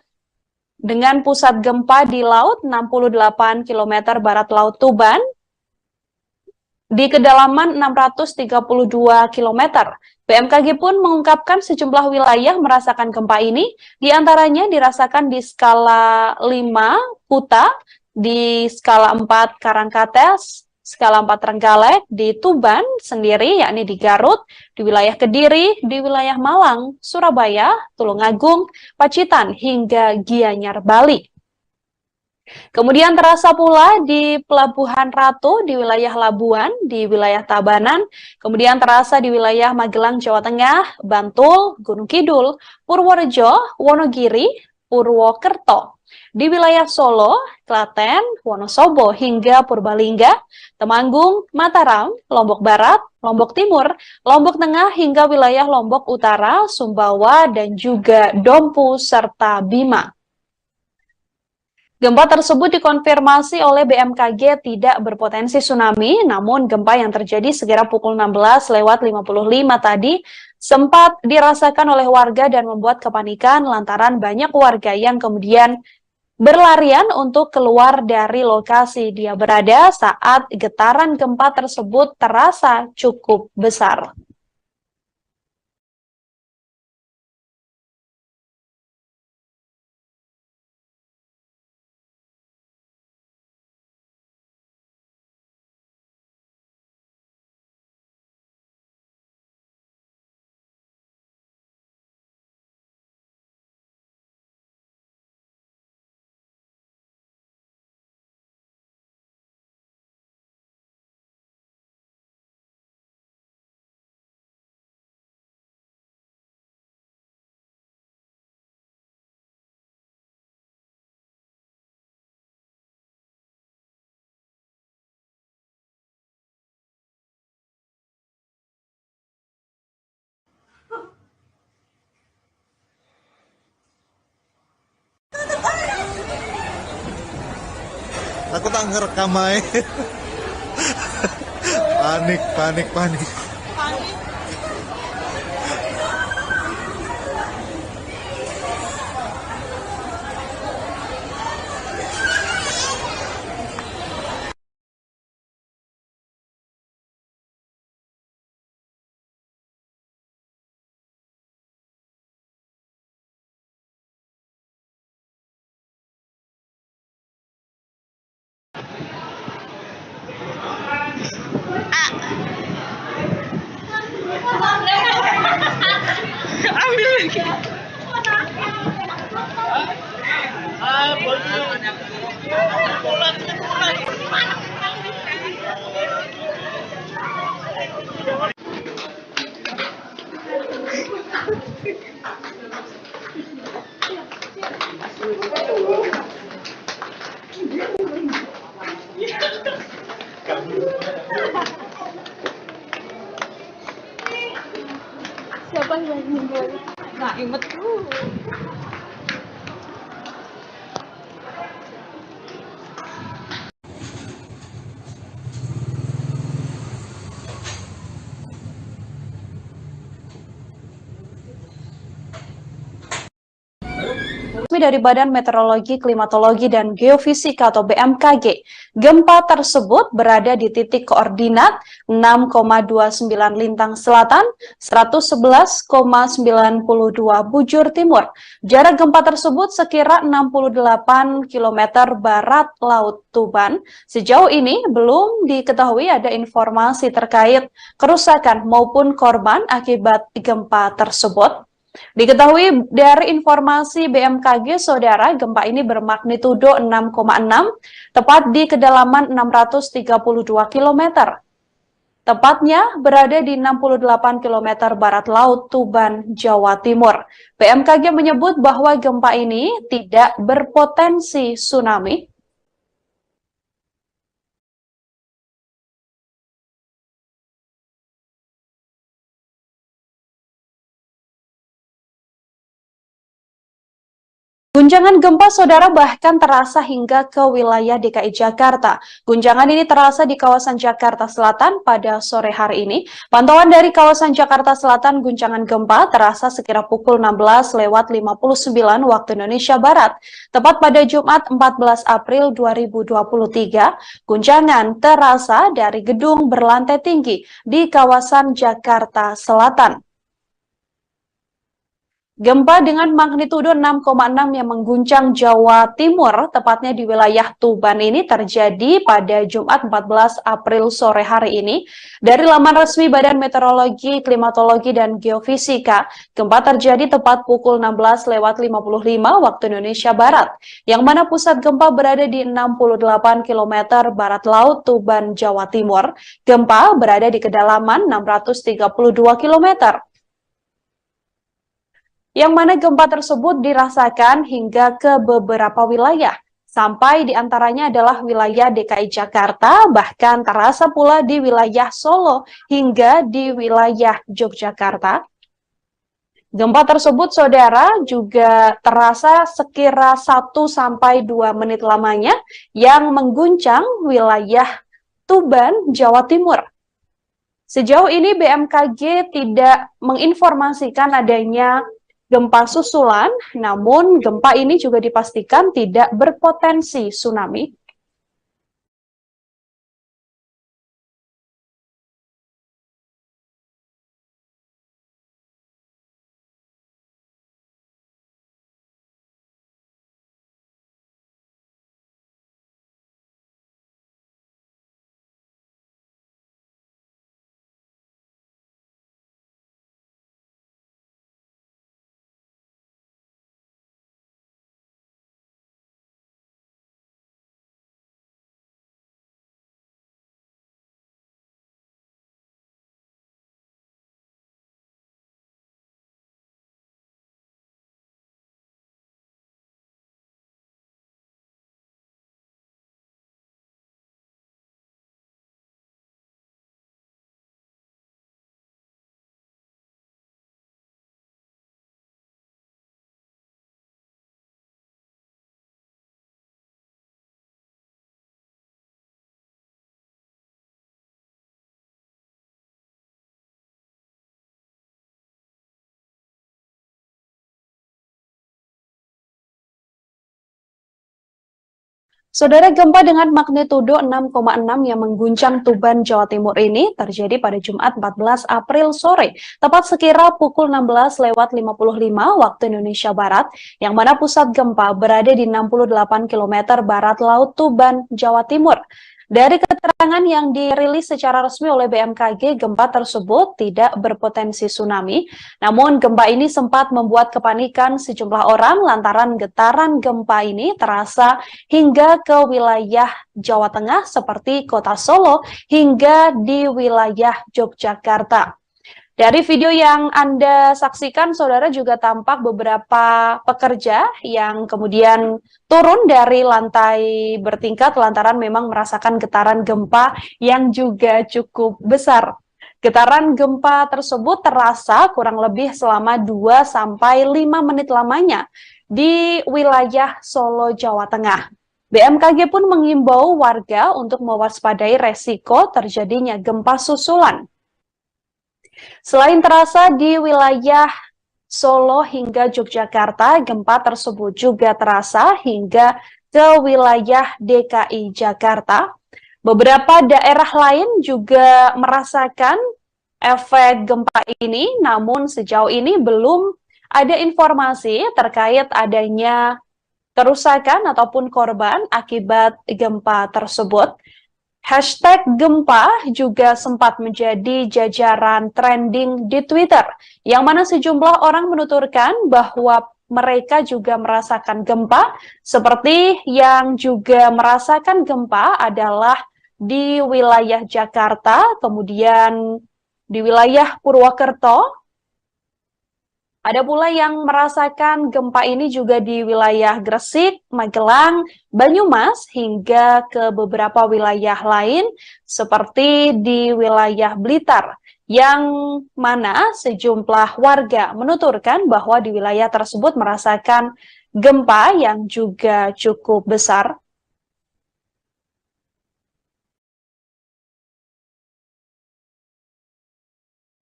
dengan pusat gempa di laut 68 km barat laut Tuban, di kedalaman 632 km. BMKG pun mengungkapkan sejumlah wilayah merasakan gempa ini, diantaranya dirasakan di skala 5 Kuta, di skala 4 Karangkates, skala 4 Trenggalek, di Tuban sendiri, yakni di Garut, di wilayah Kediri, di wilayah Malang, Surabaya, Tulungagung, Pacitan, hingga Gianyar, Bali. Kemudian terasa pula di Pelabuhan Ratu, di wilayah Labuan, di wilayah Tabanan, kemudian terasa di wilayah Magelang, Jawa Tengah, Bantul, Gunung Kidul, Purworejo, Wonogiri, Purwokerto, di wilayah Solo, Klaten, Wonosobo, hingga Purbalingga, Temanggung, Mataram, Lombok Barat, Lombok Timur, Lombok Tengah, hingga wilayah Lombok Utara, Sumbawa, dan juga Dompu, serta Bima. Gempa tersebut dikonfirmasi oleh BMKG tidak berpotensi tsunami, namun gempa yang terjadi sekira pukul 16:55 tadi sempat dirasakan oleh warga dan membuat kepanikan lantaran banyak warga yang kemudian berlarian untuk keluar dari lokasi dia berada saat getaran gempa tersebut terasa cukup besar. Aku tak ngerekam aja. Panik, panik, panik. Siapa yang meninggal? Nggak inget. Resmi dari Badan Meteorologi, Klimatologi, dan Geofisika atau BMKG, gempa tersebut berada di titik koordinat 6,29 lintang selatan, 111,92 bujur timur. Jarak gempa tersebut sekira 68 km barat Laut Tuban. Sejauh ini belum diketahui ada informasi terkait kerusakan maupun korban akibat gempa tersebut. Diketahui dari informasi BMKG, saudara, gempa ini bermagnitudo 6,6, tepat di kedalaman 632 km. Tepatnya berada di 68 km barat Laut Tuban, Jawa Timur. BMKG menyebut bahwa gempa ini tidak berpotensi tsunami. Guncangan gempa, saudara, bahkan terasa hingga ke wilayah DKI Jakarta. Guncangan ini terasa di kawasan Jakarta Selatan pada sore hari ini. Pantauan dari kawasan Jakarta Selatan, guncangan gempa terasa sekira pukul 16:59 waktu Indonesia Barat. Tepat pada Jumat 14 April 2023, guncangan terasa dari gedung berlantai tinggi di kawasan Jakarta Selatan. Gempa dengan magnitudo 6,6 yang mengguncang Jawa Timur, tepatnya di wilayah Tuban ini terjadi pada Jumat 14 April sore hari ini. Dari laman resmi Badan Meteorologi, Klimatologi, dan Geofisika, gempa terjadi tepat pukul 16:55 waktu Indonesia Barat, yang mana pusat gempa berada di 68 km barat Laut Tuban, Jawa Timur. Gempa berada di kedalaman 632 km. Yang mana gempa tersebut dirasakan hingga ke beberapa wilayah, sampai diantaranya adalah wilayah DKI Jakarta, bahkan terasa pula di wilayah Solo hingga di wilayah Yogyakarta. Gempa tersebut, saudara, juga terasa sekira 1-2 menit lamanya yang mengguncang wilayah Tuban, Jawa Timur. Sejauh ini BMKG tidak menginformasikan adanya gempa susulan, namun gempa ini juga dipastikan tidak berpotensi tsunami. Saudara, gempa dengan magnitudo 6,6 yang mengguncang Tuban, Jawa Timur ini terjadi pada Jumat 14 April sore, tepat sekira pukul 16:55 waktu Indonesia Barat, yang mana pusat gempa berada di 68 km barat laut Tuban, Jawa Timur. Dari keterangan yang dirilis secara resmi oleh BMKG, gempa tersebut tidak berpotensi tsunami. Namun gempa ini sempat membuat kepanikan sejumlah orang lantaran getaran gempa ini terasa hingga ke wilayah Jawa Tengah seperti Kota Solo hingga di wilayah Yogyakarta. Dari video yang Anda saksikan, saudara, juga tampak beberapa pekerja yang kemudian turun dari lantai bertingkat lantaran memang merasakan getaran gempa yang juga cukup besar. Getaran gempa tersebut terasa kurang lebih selama 2-5 menit lamanya di wilayah Solo, Jawa Tengah. BMKG pun mengimbau warga untuk mewaspadai resiko terjadinya gempa susulan. Selain terasa di wilayah Solo hingga Yogyakarta, gempa tersebut juga terasa hingga ke wilayah DKI Jakarta. Beberapa daerah lain juga merasakan efek gempa ini, namun sejauh ini belum ada informasi terkait adanya kerusakan ataupun korban akibat gempa tersebut. Hashtag gempa juga sempat menjadi jajaran trending di Twitter, yang mana sejumlah orang menuturkan bahwa mereka juga merasakan gempa, seperti yang juga merasakan gempa adalah di wilayah Jakarta, kemudian di wilayah Purwokerto. Ada pula yang merasakan gempa ini juga di wilayah Gresik, Magelang, Banyumas, hingga ke beberapa wilayah lain seperti di wilayah Blitar, yang mana sejumlah warga menuturkan bahwa di wilayah tersebut merasakan gempa yang juga cukup besar.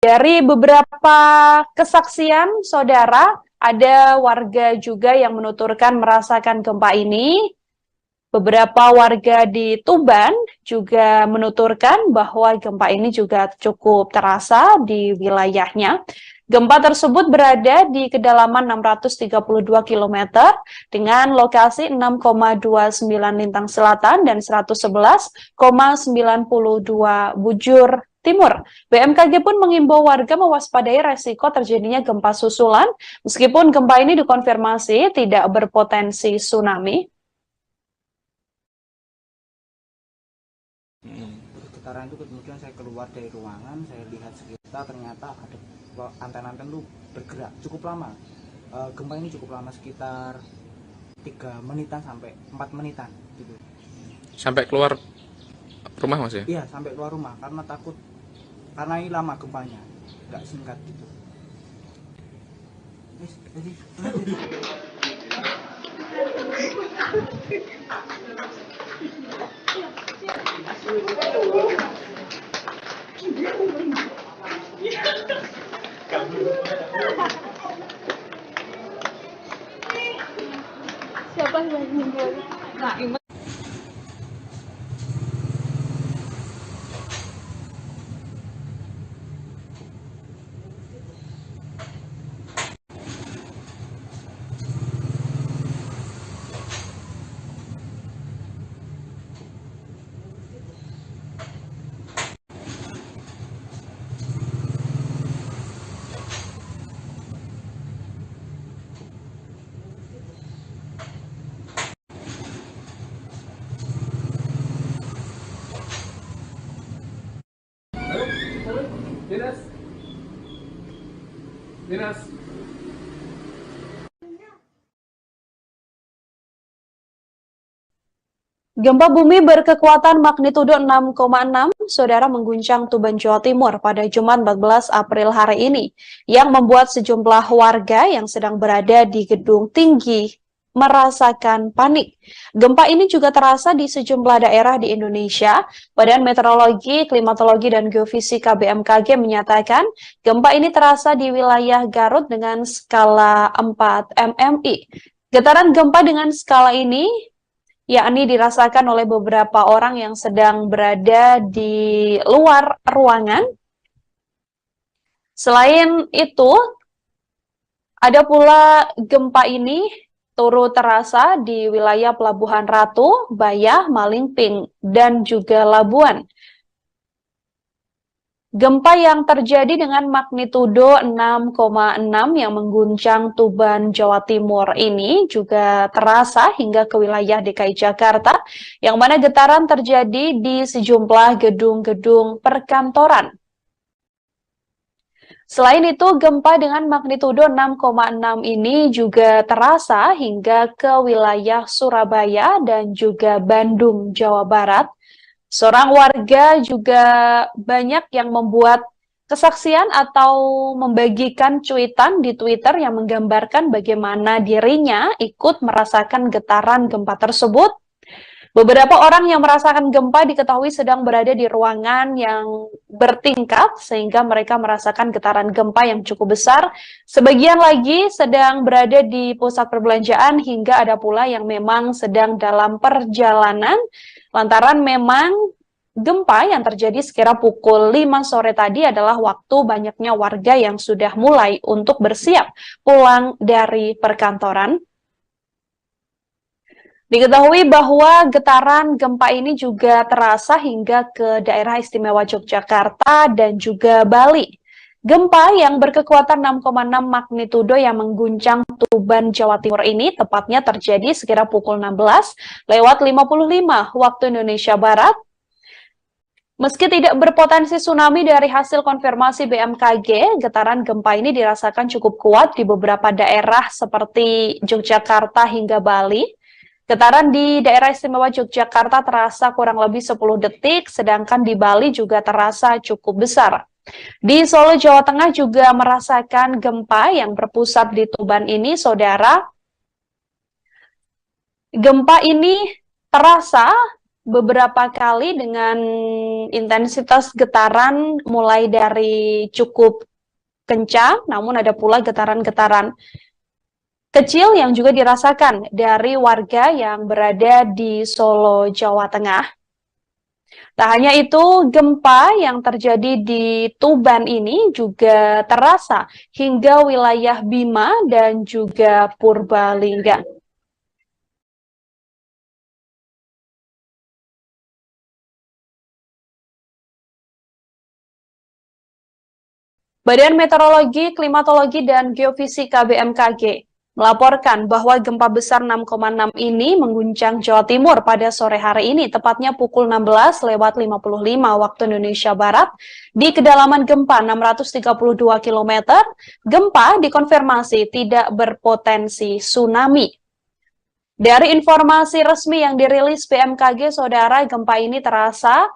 Dari beberapa kesaksian, saudara, ada warga juga yang menuturkan merasakan gempa ini. Beberapa warga di Tuban juga menuturkan bahwa gempa ini juga cukup terasa di wilayahnya. Gempa tersebut berada di kedalaman 632 km dengan lokasi 6,29 lintang selatan dan 111,92 bujur timur. BMKG pun mengimbau warga mewaspadai resiko terjadinya gempa susulan, meskipun gempa ini dikonfirmasi tidak berpotensi tsunami. Getaran itu kemudian saya keluar dari ruangan, saya lihat sekitar, ternyata ada anten-anten itu bergerak cukup lama. Gempa ini cukup lama, sekitar 3 menitan sampai 4 menitan gitu. Sampai keluar rumah Mas ya? Iya, sampai keluar rumah karena takut, karena ini lama gempanya, nggak singkat gitu. Siapa yang meninggal? Naim. Dinas. Gempa bumi berkekuatan magnitudo 6,6, saudara, mengguncang Tuban, Jawa Timur pada Jumat 14 April hari ini, yang membuat sejumlah warga yang sedang berada di gedung tinggi merasakan panik. Gempa ini juga terasa di sejumlah daerah di Indonesia. Badan Meteorologi, Klimatologi, dan Geofisika BMKG menyatakan gempa ini terasa di wilayah Garut dengan skala 4 mmi. Getaran gempa dengan skala ini yakni dirasakan oleh beberapa orang yang sedang berada di luar ruangan. Selain itu, ada pula gempa ini turut terasa di wilayah Pelabuhan Ratu, Bayah, Malingping, dan juga Labuan. Gempa yang terjadi dengan magnitudo 6,6 yang mengguncang Tuban, Jawa Timur ini juga terasa hingga ke wilayah DKI Jakarta, yang mana getaran terjadi di sejumlah gedung-gedung perkantoran. Selain itu, gempa dengan magnitudo 6,6 ini juga terasa hingga ke wilayah Surabaya dan juga Bandung, Jawa Barat. Seorang warga juga banyak yang membuat kesaksian atau membagikan cuitan di Twitter yang menggambarkan bagaimana dirinya ikut merasakan getaran gempa tersebut. Beberapa orang yang merasakan gempa diketahui sedang berada di ruangan yang bertingkat sehingga mereka merasakan getaran gempa yang cukup besar. Sebagian lagi sedang berada di pusat perbelanjaan hingga ada pula yang memang sedang dalam perjalanan lantaran memang gempa yang terjadi sekira pukul 5 sore tadi adalah waktu banyaknya warga yang sudah mulai untuk bersiap pulang dari perkantoran. Diketahui bahwa getaran gempa ini juga terasa hingga ke daerah istimewa Yogyakarta dan juga Bali. Gempa yang berkekuatan 6,6 magnitudo yang mengguncang Tuban, Jawa Timur ini tepatnya terjadi sekira pukul 16:55 waktu Indonesia Barat. Meski tidak berpotensi tsunami dari hasil konfirmasi BMKG, getaran gempa ini dirasakan cukup kuat di beberapa daerah seperti Yogyakarta hingga Bali. Getaran di daerah istimewa Yogyakarta terasa kurang lebih 10 detik, sedangkan di Bali juga terasa cukup besar. Di Solo, Jawa Tengah juga merasakan gempa yang berpusat di Tuban ini, saudara. Gempa ini terasa beberapa kali dengan intensitas getaran mulai dari cukup kencang, namun ada pula getaran-getaran kecil yang juga dirasakan dari warga yang berada di Solo, Jawa Tengah. Tak hanya itu, gempa yang terjadi di Tuban ini juga terasa hingga wilayah Bima dan juga Purbalingga. Badan Meteorologi, Klimatologi, dan Geofisika BMKG melaporkan bahwa gempa besar 6,6 ini mengguncang Jawa Timur pada sore hari ini, tepatnya pukul 16:55 waktu Indonesia Barat. Di kedalaman gempa 632 km, gempa dikonfirmasi tidak berpotensi tsunami. Dari informasi resmi yang dirilis BMKG, saudara, gempa ini terasa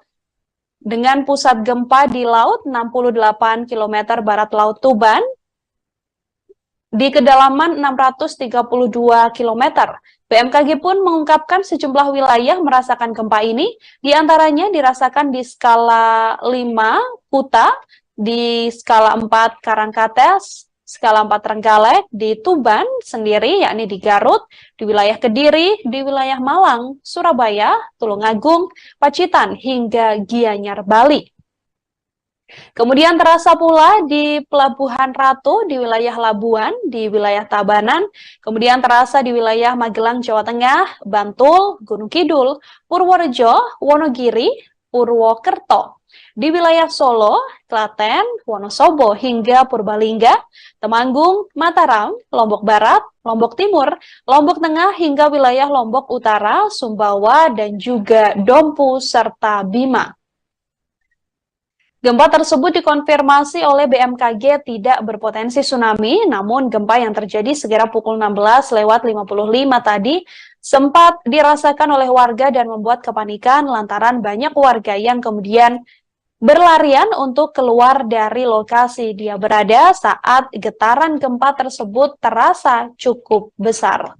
dengan pusat gempa di laut 68 km barat laut Tuban, di kedalaman 632 km. BMKG pun mengungkapkan sejumlah wilayah merasakan gempa ini, diantaranya dirasakan di skala 5 Kuta, di skala 4 Karangkates, skala 4 Trenggalek, di Tuban sendiri, yakni di Garut, di wilayah Kediri, di wilayah Malang, Surabaya, Tulungagung, Pacitan, hingga Gianyar, Bali. Kemudian terasa pula di Pelabuhan Ratu, di wilayah Labuan, di wilayah Tabanan, kemudian terasa di wilayah Magelang, Jawa Tengah, Bantul, Gunung Kidul, Purworejo, Wonogiri, Purwokerto. Di wilayah Solo, Klaten, Wonosobo, hingga Purbalingga, Temanggung, Mataram, Lombok Barat, Lombok Timur, Lombok Tengah, hingga wilayah Lombok Utara, Sumbawa, dan juga Dompu, serta Bima. Gempa tersebut dikonfirmasi oleh BMKG tidak berpotensi tsunami, namun gempa yang terjadi sekira pukul 16:55 tadi sempat dirasakan oleh warga dan membuat kepanikan lantaran banyak warga yang kemudian berlarian untuk keluar dari lokasi dia berada saat getaran gempa tersebut terasa cukup besar.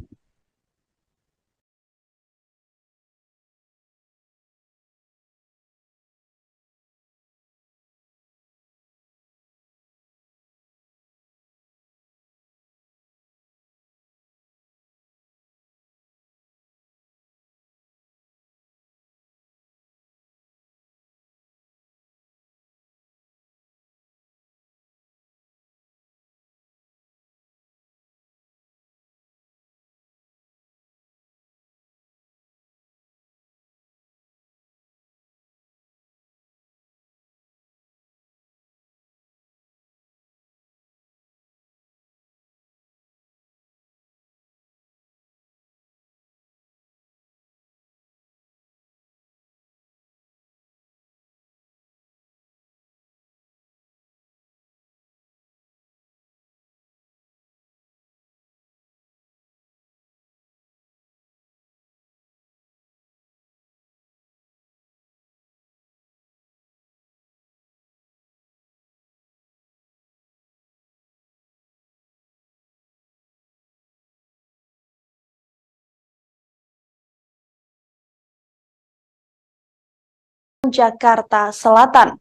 Jakarta Selatan.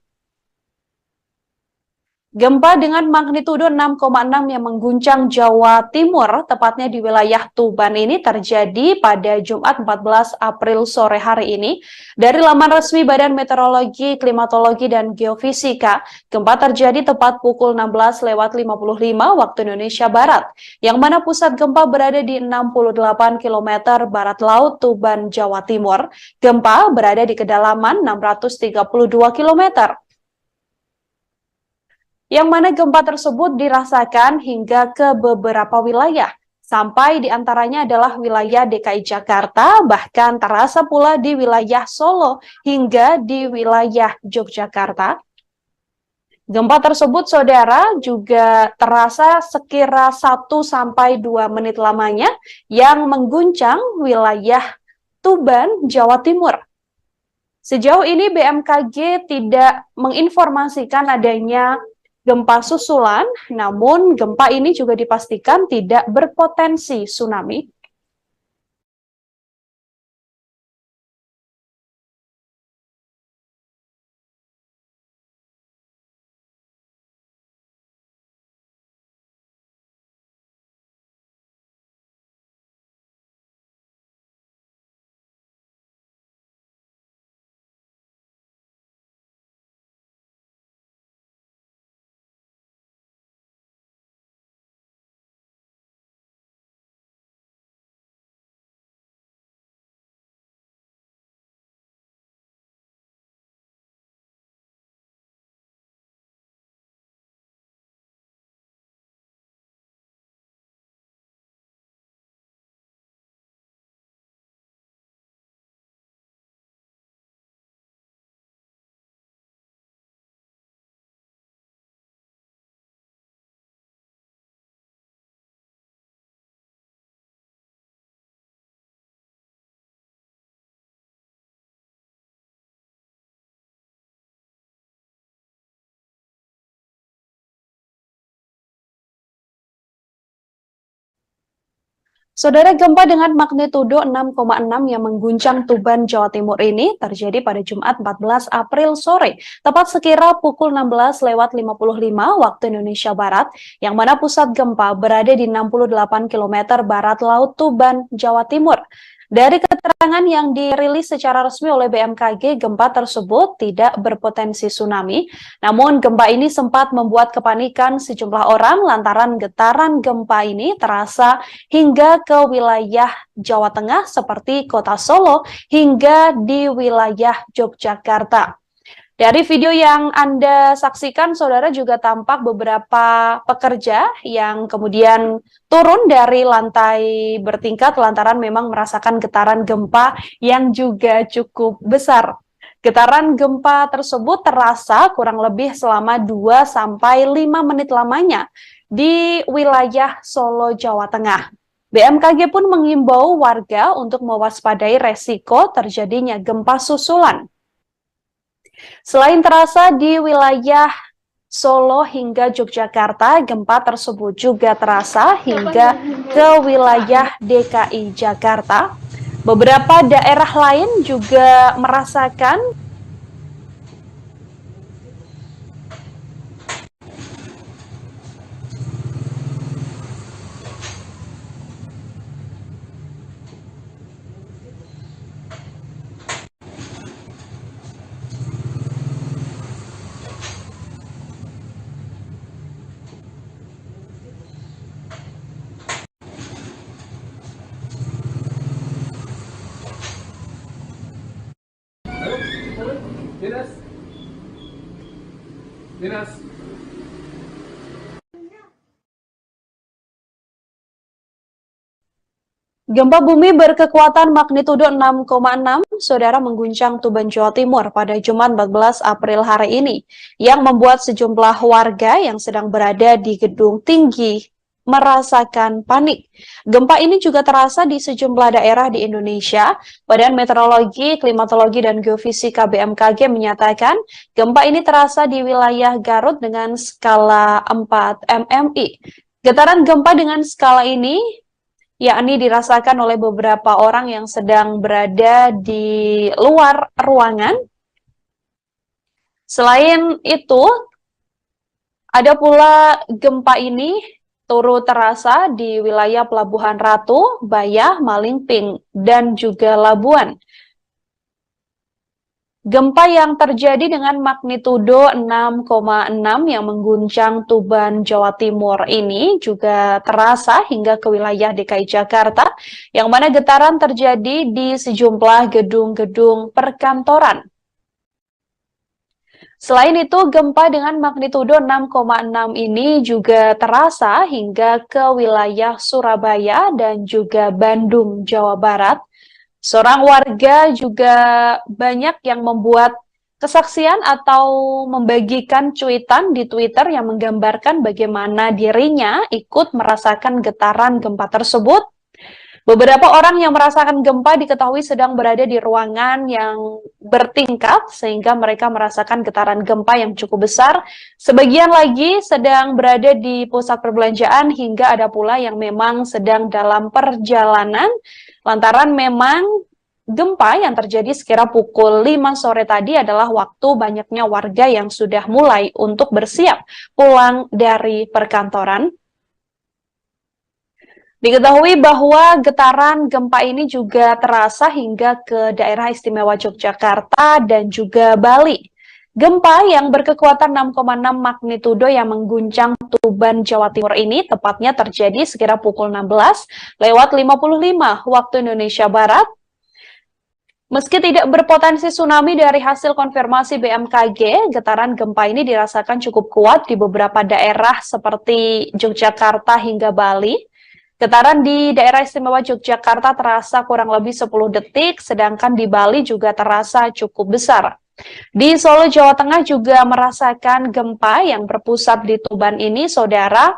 Gempa dengan magnitudo 6,6 yang mengguncang Jawa Timur, tepatnya di wilayah Tuban ini terjadi pada Jumat 14 April sore hari ini. Dari laman resmi Badan Meteorologi, Klimatologi, dan Geofisika, gempa terjadi tepat pukul 16:55 waktu Indonesia Barat, yang mana pusat gempa berada di 68 km barat laut Tuban, Jawa Timur. Gempa berada di kedalaman 632 km. Yang mana gempa tersebut dirasakan hingga ke beberapa wilayah, sampai diantaranya adalah wilayah DKI Jakarta, bahkan terasa pula di wilayah Solo hingga di wilayah Yogyakarta. Gempa tersebut, saudara, juga terasa sekira 1-2 menit lamanya yang mengguncang wilayah Tuban, Jawa Timur. Sejauh ini BMKG tidak menginformasikan adanya gempa susulan, namun gempa ini juga dipastikan tidak berpotensi tsunami. Saudara, gempa dengan magnitudo 6,6 yang mengguncang Tuban, Jawa Timur ini terjadi pada Jumat 14 April sore, tepat sekira pukul 16:55 waktu Indonesia Barat, yang mana pusat gempa berada di 68 km barat laut Tuban, Jawa Timur. Dari keterangan yang dirilis secara resmi oleh BMKG, gempa tersebut tidak berpotensi tsunami. Namun gempa ini sempat membuat kepanikan sejumlah orang lantaran getaran gempa ini terasa hingga ke wilayah Jawa Tengah seperti kota Solo hingga di wilayah Yogyakarta. Dari video yang Anda saksikan, saudara, juga tampak beberapa pekerja yang kemudian turun dari lantai bertingkat lantaran memang merasakan getaran gempa yang juga cukup besar. Getaran gempa tersebut terasa kurang lebih selama 2-5 menit lamanya di wilayah Solo, Jawa Tengah. BMKG pun mengimbau warga untuk mewaspadai resiko terjadinya gempa susulan. Selain terasa di wilayah Solo hingga Yogyakarta, gempa tersebut juga terasa hingga ke wilayah DKI Jakarta. Beberapa daerah lain juga merasakan Dinas. gempa bumi berkekuatan magnitudo 6,6, saudara, mengguncang Tuban, Jawa Timur pada Jumat 14 April hari ini, yang membuat sejumlah warga yang sedang berada di gedung tinggi merasakan panik. Gempa ini juga terasa di sejumlah daerah di Indonesia. Badan Meteorologi, Klimatologi, dan Geofisika BMKG menyatakan gempa ini terasa di wilayah Garut dengan skala 4 MMI. Getaran gempa dengan skala ini yakni dirasakan oleh beberapa orang yang sedang berada di luar ruangan Selain itu, ada pula gempa ini turut terasa di wilayah Pelabuhan Ratu, Bayah, Malingping, dan juga Labuan. Gempa yang terjadi dengan magnitudo 6,6 yang mengguncang Tuban, Jawa Timur ini juga terasa hingga ke wilayah DKI Jakarta, yang mana getaran terjadi di sejumlah gedung-gedung perkantoran. Selain itu, gempa dengan magnitudo 6,6 ini juga terasa hingga ke wilayah Surabaya dan juga Bandung, Jawa Barat. Seorang warga juga banyak yang membuat kesaksian atau membagikan cuitan di Twitter yang menggambarkan bagaimana dirinya ikut merasakan getaran gempa tersebut. Beberapa orang yang merasakan gempa diketahui sedang berada di ruangan yang bertingkat sehingga mereka merasakan getaran gempa yang cukup besar. Sebagian lagi sedang berada di pusat perbelanjaan hingga ada pula yang memang sedang dalam perjalanan lantaran memang gempa yang terjadi sekira pukul 5 sore tadi adalah waktu banyaknya warga yang sudah mulai untuk bersiap pulang dari perkantoran. Diketahui bahwa getaran gempa ini juga terasa hingga ke daerah istimewa Yogyakarta dan juga Bali. Gempa yang berkekuatan 6,6 magnitudo yang mengguncang Tuban, Jawa Timur ini tepatnya terjadi sekira pukul 16:55 waktu Indonesia Barat. Meski tidak berpotensi tsunami dari hasil konfirmasi BMKG, getaran gempa ini dirasakan cukup kuat di beberapa daerah seperti Yogyakarta hingga Bali. Getaran di daerah istimewa Yogyakarta terasa kurang lebih 10 detik, sedangkan di Bali juga terasa cukup besar. Di Solo, Jawa Tengah juga merasakan gempa yang berpusat di Tuban ini, saudara.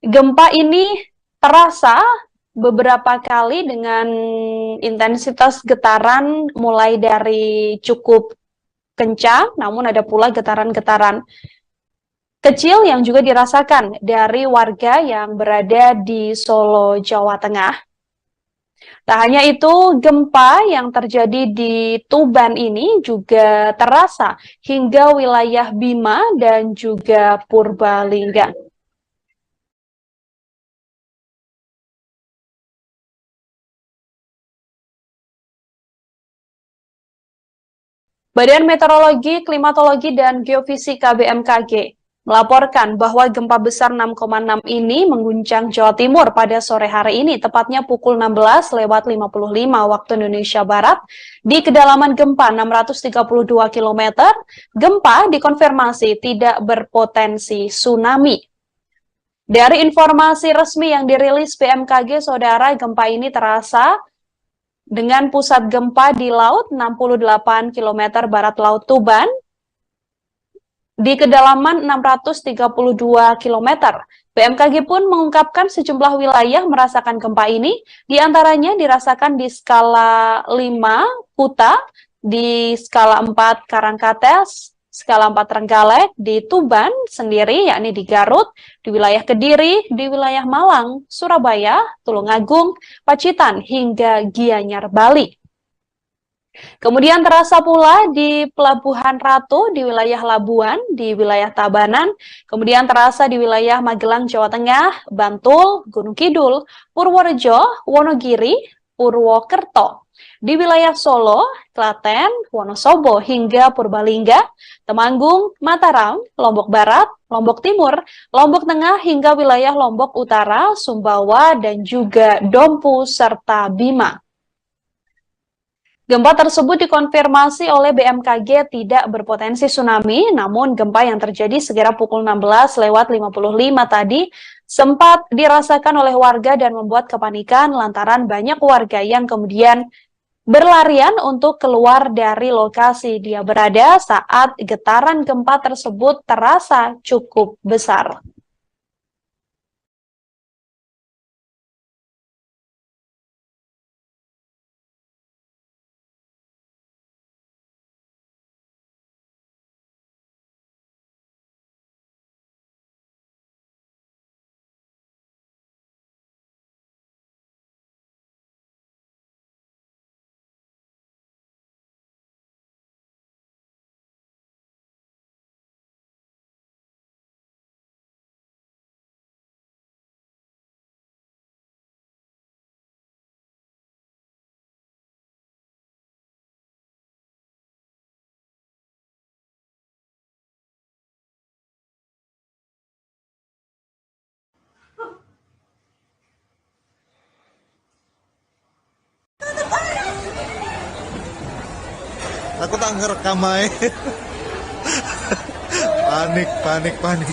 Gempa ini terasa beberapa kali dengan intensitas getaran mulai dari cukup kencang, namun ada pula getaran-getaran kecil yang juga dirasakan dari warga yang berada di Solo, Jawa Tengah. Tak hanya itu, gempa yang terjadi di Tuban ini juga terasa hingga wilayah Bima dan juga Purbalingga. Badan Meteorologi, Klimatologi, dan Geofisika BMKG melaporkan bahwa gempa besar 6,6 ini mengguncang Jawa Timur pada sore hari ini, tepatnya pukul 16:55 waktu Indonesia Barat, di kedalaman gempa 632 km. Gempa dikonfirmasi tidak berpotensi tsunami. Dari informasi resmi yang dirilis BMKG, saudara, gempa ini terasa dengan pusat gempa di laut 68 km barat laut Tuban, di kedalaman 632 km. BMKG pun mengungkapkan sejumlah wilayah merasakan gempa ini, diantaranya dirasakan di skala 5 Kuta, di skala 4 Karangkates, skala 4 Trenggalek, di Tuban sendiri, yakni di Garut, di wilayah Kediri, di wilayah Malang, Surabaya, Tulungagung, Pacitan, hingga Gianyar, Bali. Kemudian terasa pula di Pelabuhan Ratu, di wilayah Labuan, di wilayah Tabanan, kemudian terasa di wilayah Magelang, Jawa Tengah, Bantul, Gunung Kidul, Purworejo, Wonogiri, Purwokerto, di wilayah Solo, Klaten, Wonosobo, hingga Purbalingga, Temanggung, Mataram, Lombok Barat, Lombok Timur, Lombok Tengah, hingga wilayah Lombok Utara, Sumbawa, dan juga Dompu, serta Bima. Gempa tersebut dikonfirmasi oleh BMKG tidak berpotensi tsunami, namun gempa yang terjadi sekira pukul 16:55 tadi sempat dirasakan oleh warga dan membuat kepanikan lantaran banyak warga yang kemudian berlarian untuk keluar dari lokasi dia berada saat getaran gempa tersebut terasa cukup besar. Aku tak ngerekam aja. Panik, panik, panik.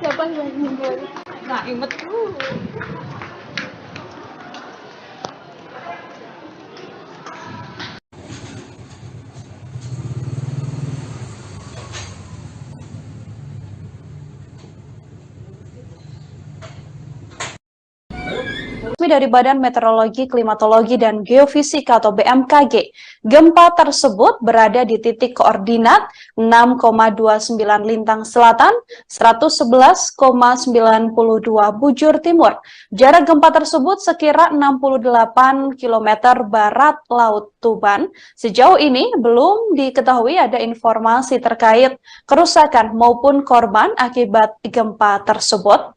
Siapa yang meninggal? Nah, inget dulu. Dari Badan Meteorologi, Klimatologi, dan Geofisika atau BMKG, gempa tersebut berada di titik koordinat 6,29 Lintang Selatan, 111,92 bujur timur. Jarak gempa tersebut sekira 68 km barat Laut Tuban. Sejauh ini belum diketahui ada informasi terkait kerusakan maupun korban akibat gempa tersebut.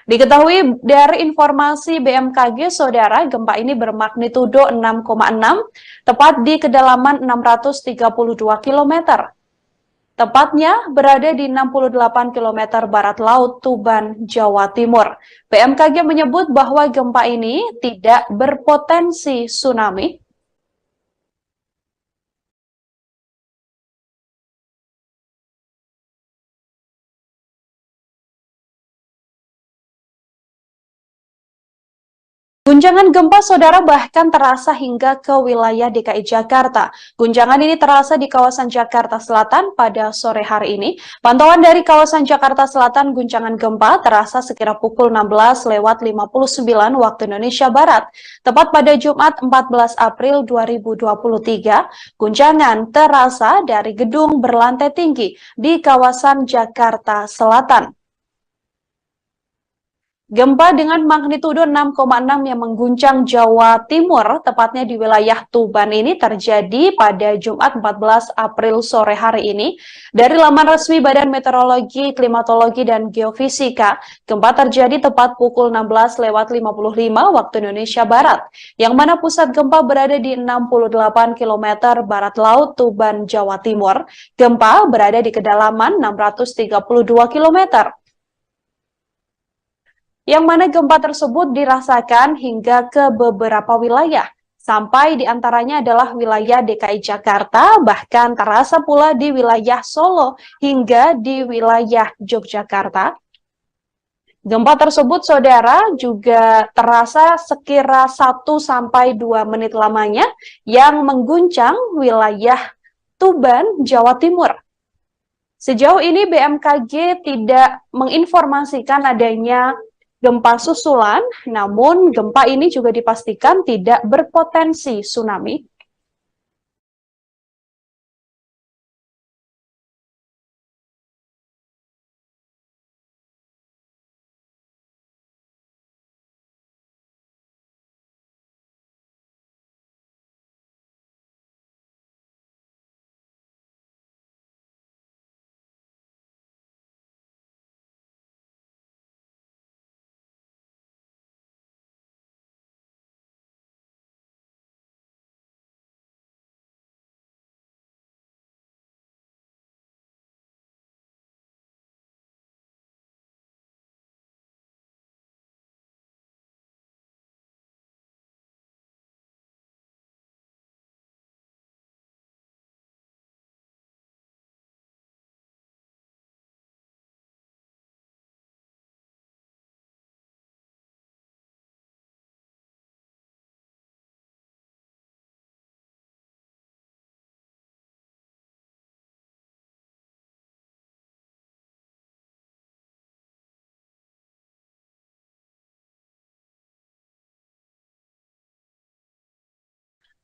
Diketahui dari informasi BMKG, saudara, gempa ini bermagnitudo 6,6, tepat di kedalaman 632 km. Tepatnya berada di 68 km barat Laut Tuban, Jawa Timur. BMKG menyebut bahwa gempa ini tidak berpotensi tsunami. Guncangan gempa, saudara, bahkan terasa hingga ke wilayah DKI Jakarta. Guncangan ini terasa di kawasan Jakarta Selatan pada sore hari ini. Pantauan dari kawasan Jakarta Selatan, guncangan gempa terasa sekira pukul 16:59 waktu Indonesia Barat. Tepat pada Jumat 14 April 2023, guncangan terasa dari gedung berlantai tinggi di kawasan Jakarta Selatan. Gempa dengan magnitudo 6,6 yang mengguncang Jawa Timur, tepatnya di wilayah Tuban ini terjadi pada Jumat 14 April sore hari ini. Dari laman resmi Badan Meteorologi, Klimatologi, dan Geofisika, gempa terjadi tepat pukul 16:55 waktu Indonesia Barat, yang mana pusat gempa berada di 68 km barat Laut Tuban, Jawa Timur. Gempa berada di kedalaman 632 km. Yang mana gempa tersebut dirasakan hingga ke beberapa wilayah, sampai diantaranya adalah wilayah DKI Jakarta, bahkan terasa pula di wilayah Solo hingga di wilayah Yogyakarta. Gempa tersebut, saudara, juga terasa sekira 1-2 menit lamanya yang mengguncang wilayah Tuban, Jawa Timur. Sejauh ini BMKG tidak menginformasikan adanya gempa susulan, namun gempa ini juga dipastikan tidak berpotensi tsunami.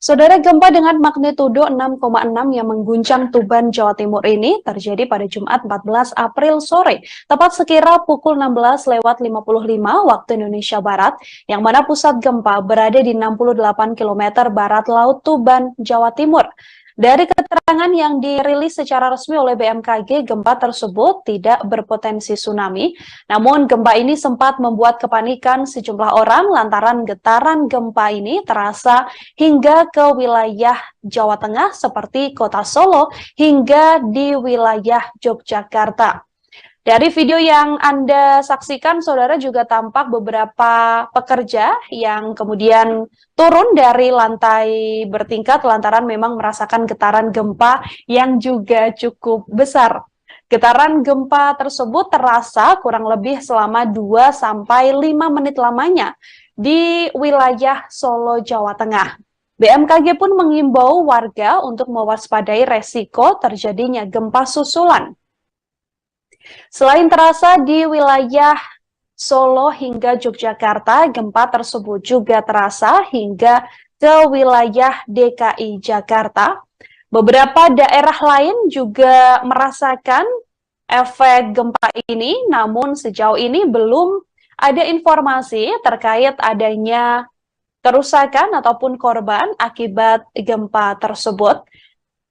Saudara, gempa dengan magnitudo 6,6 yang mengguncang Tuban, Jawa Timur ini terjadi pada Jumat 14 April sore, tepat sekira pukul 16:55 waktu Indonesia Barat, yang mana pusat gempa berada di 68 km barat laut Tuban, Jawa Timur. Dari keterangan yang dirilis secara resmi oleh BMKG, gempa tersebut tidak berpotensi tsunami. Namun gempa ini sempat membuat kepanikan sejumlah orang lantaran getaran gempa ini terasa hingga ke wilayah Jawa Tengah seperti kota Solo hingga di wilayah Yogyakarta. Dari video yang Anda saksikan, saudara, juga tampak beberapa pekerja yang kemudian turun dari lantai bertingkat lantaran memang merasakan getaran gempa yang juga cukup besar. Getaran gempa tersebut terasa kurang lebih selama 2-5 menit lamanya di wilayah Solo, Jawa Tengah. BMKG pun mengimbau warga untuk mewaspadai resiko terjadinya gempa susulan. Selain terasa di wilayah Solo hingga Yogyakarta, gempa tersebut juga terasa hingga ke wilayah DKI Jakarta. Beberapa daerah lain juga merasakan efek gempa ini, namun sejauh ini belum ada informasi terkait adanya kerusakan ataupun korban akibat gempa tersebut.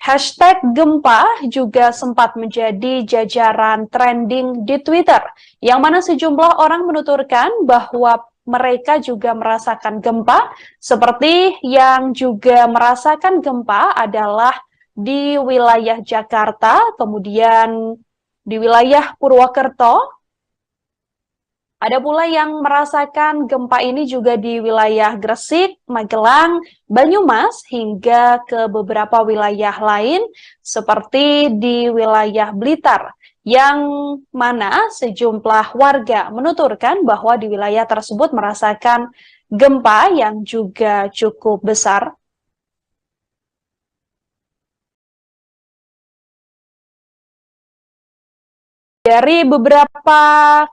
Hashtag gempa juga sempat menjadi jajaran trending di Twitter, yang mana sejumlah orang menuturkan bahwa mereka juga merasakan gempa, seperti yang juga merasakan gempa adalah di wilayah Jakarta, kemudian di wilayah Purwokerto. Ada pula yang merasakan gempa ini juga di wilayah Gresik, Magelang, Banyumas, hingga ke beberapa wilayah lain seperti di wilayah Blitar, yang mana sejumlah warga menuturkan bahwa di wilayah tersebut merasakan gempa yang juga cukup besar. Dari beberapa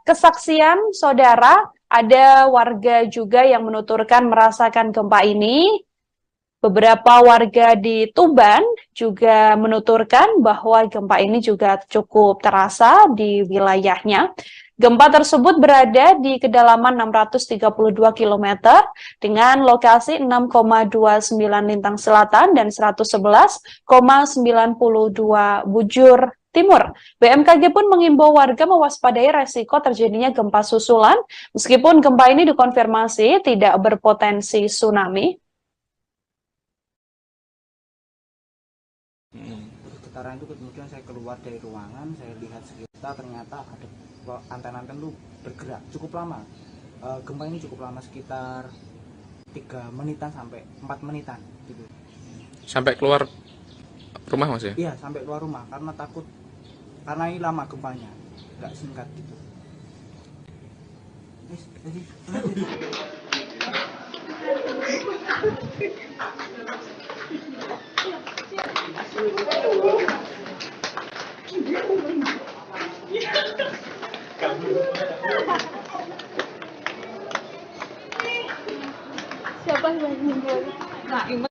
kesaksian, saudara, ada warga juga yang menuturkan merasakan gempa ini. Beberapa warga di Tuban juga menuturkan bahwa gempa ini juga cukup terasa di wilayahnya. Gempa tersebut berada di kedalaman 632 km dengan lokasi 6,29 lintang selatan dan 111,92 bujur timur. BMKG pun mengimbau warga mewaspadai resiko terjadinya gempa susulan, meskipun gempa ini dikonfirmasi tidak berpotensi tsunami. Getaran itu kemudian saya keluar dari ruangan, saya lihat sekitar, ternyata ada anten-anten itu bergerak cukup lama. Gempa ini cukup lama, sekitar 3 menitan sampai 4 menitan gitu. Sampai keluar rumah, Mas ya? Iya, sampai keluar rumah karena takut, karena ini lama gempanya, nggak singkat gitu. Siapa yang meninggal? Nah, ingat.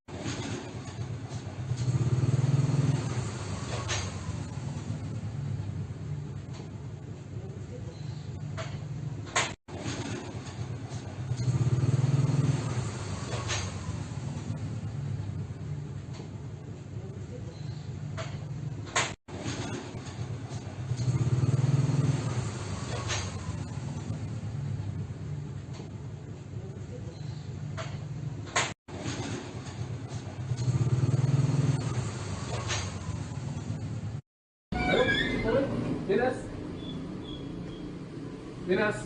Dinas.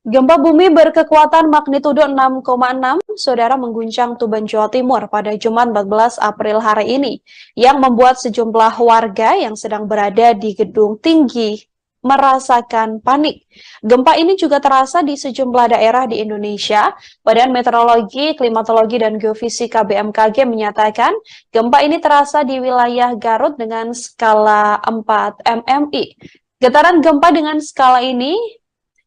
Gempa bumi berkekuatan magnitudo 6,6, saudara, mengguncang Tuban, Jawa Timur pada Jumat 14 April hari ini, yang membuat sejumlah warga yang sedang berada di gedung tinggi merasakan panik. Gempa ini juga terasa di sejumlah daerah di Indonesia. Badan Meteorologi, Klimatologi, dan Geofisika BMKG menyatakan gempa ini terasa di wilayah Garut dengan skala 4 mmi. Getaran gempa dengan skala ini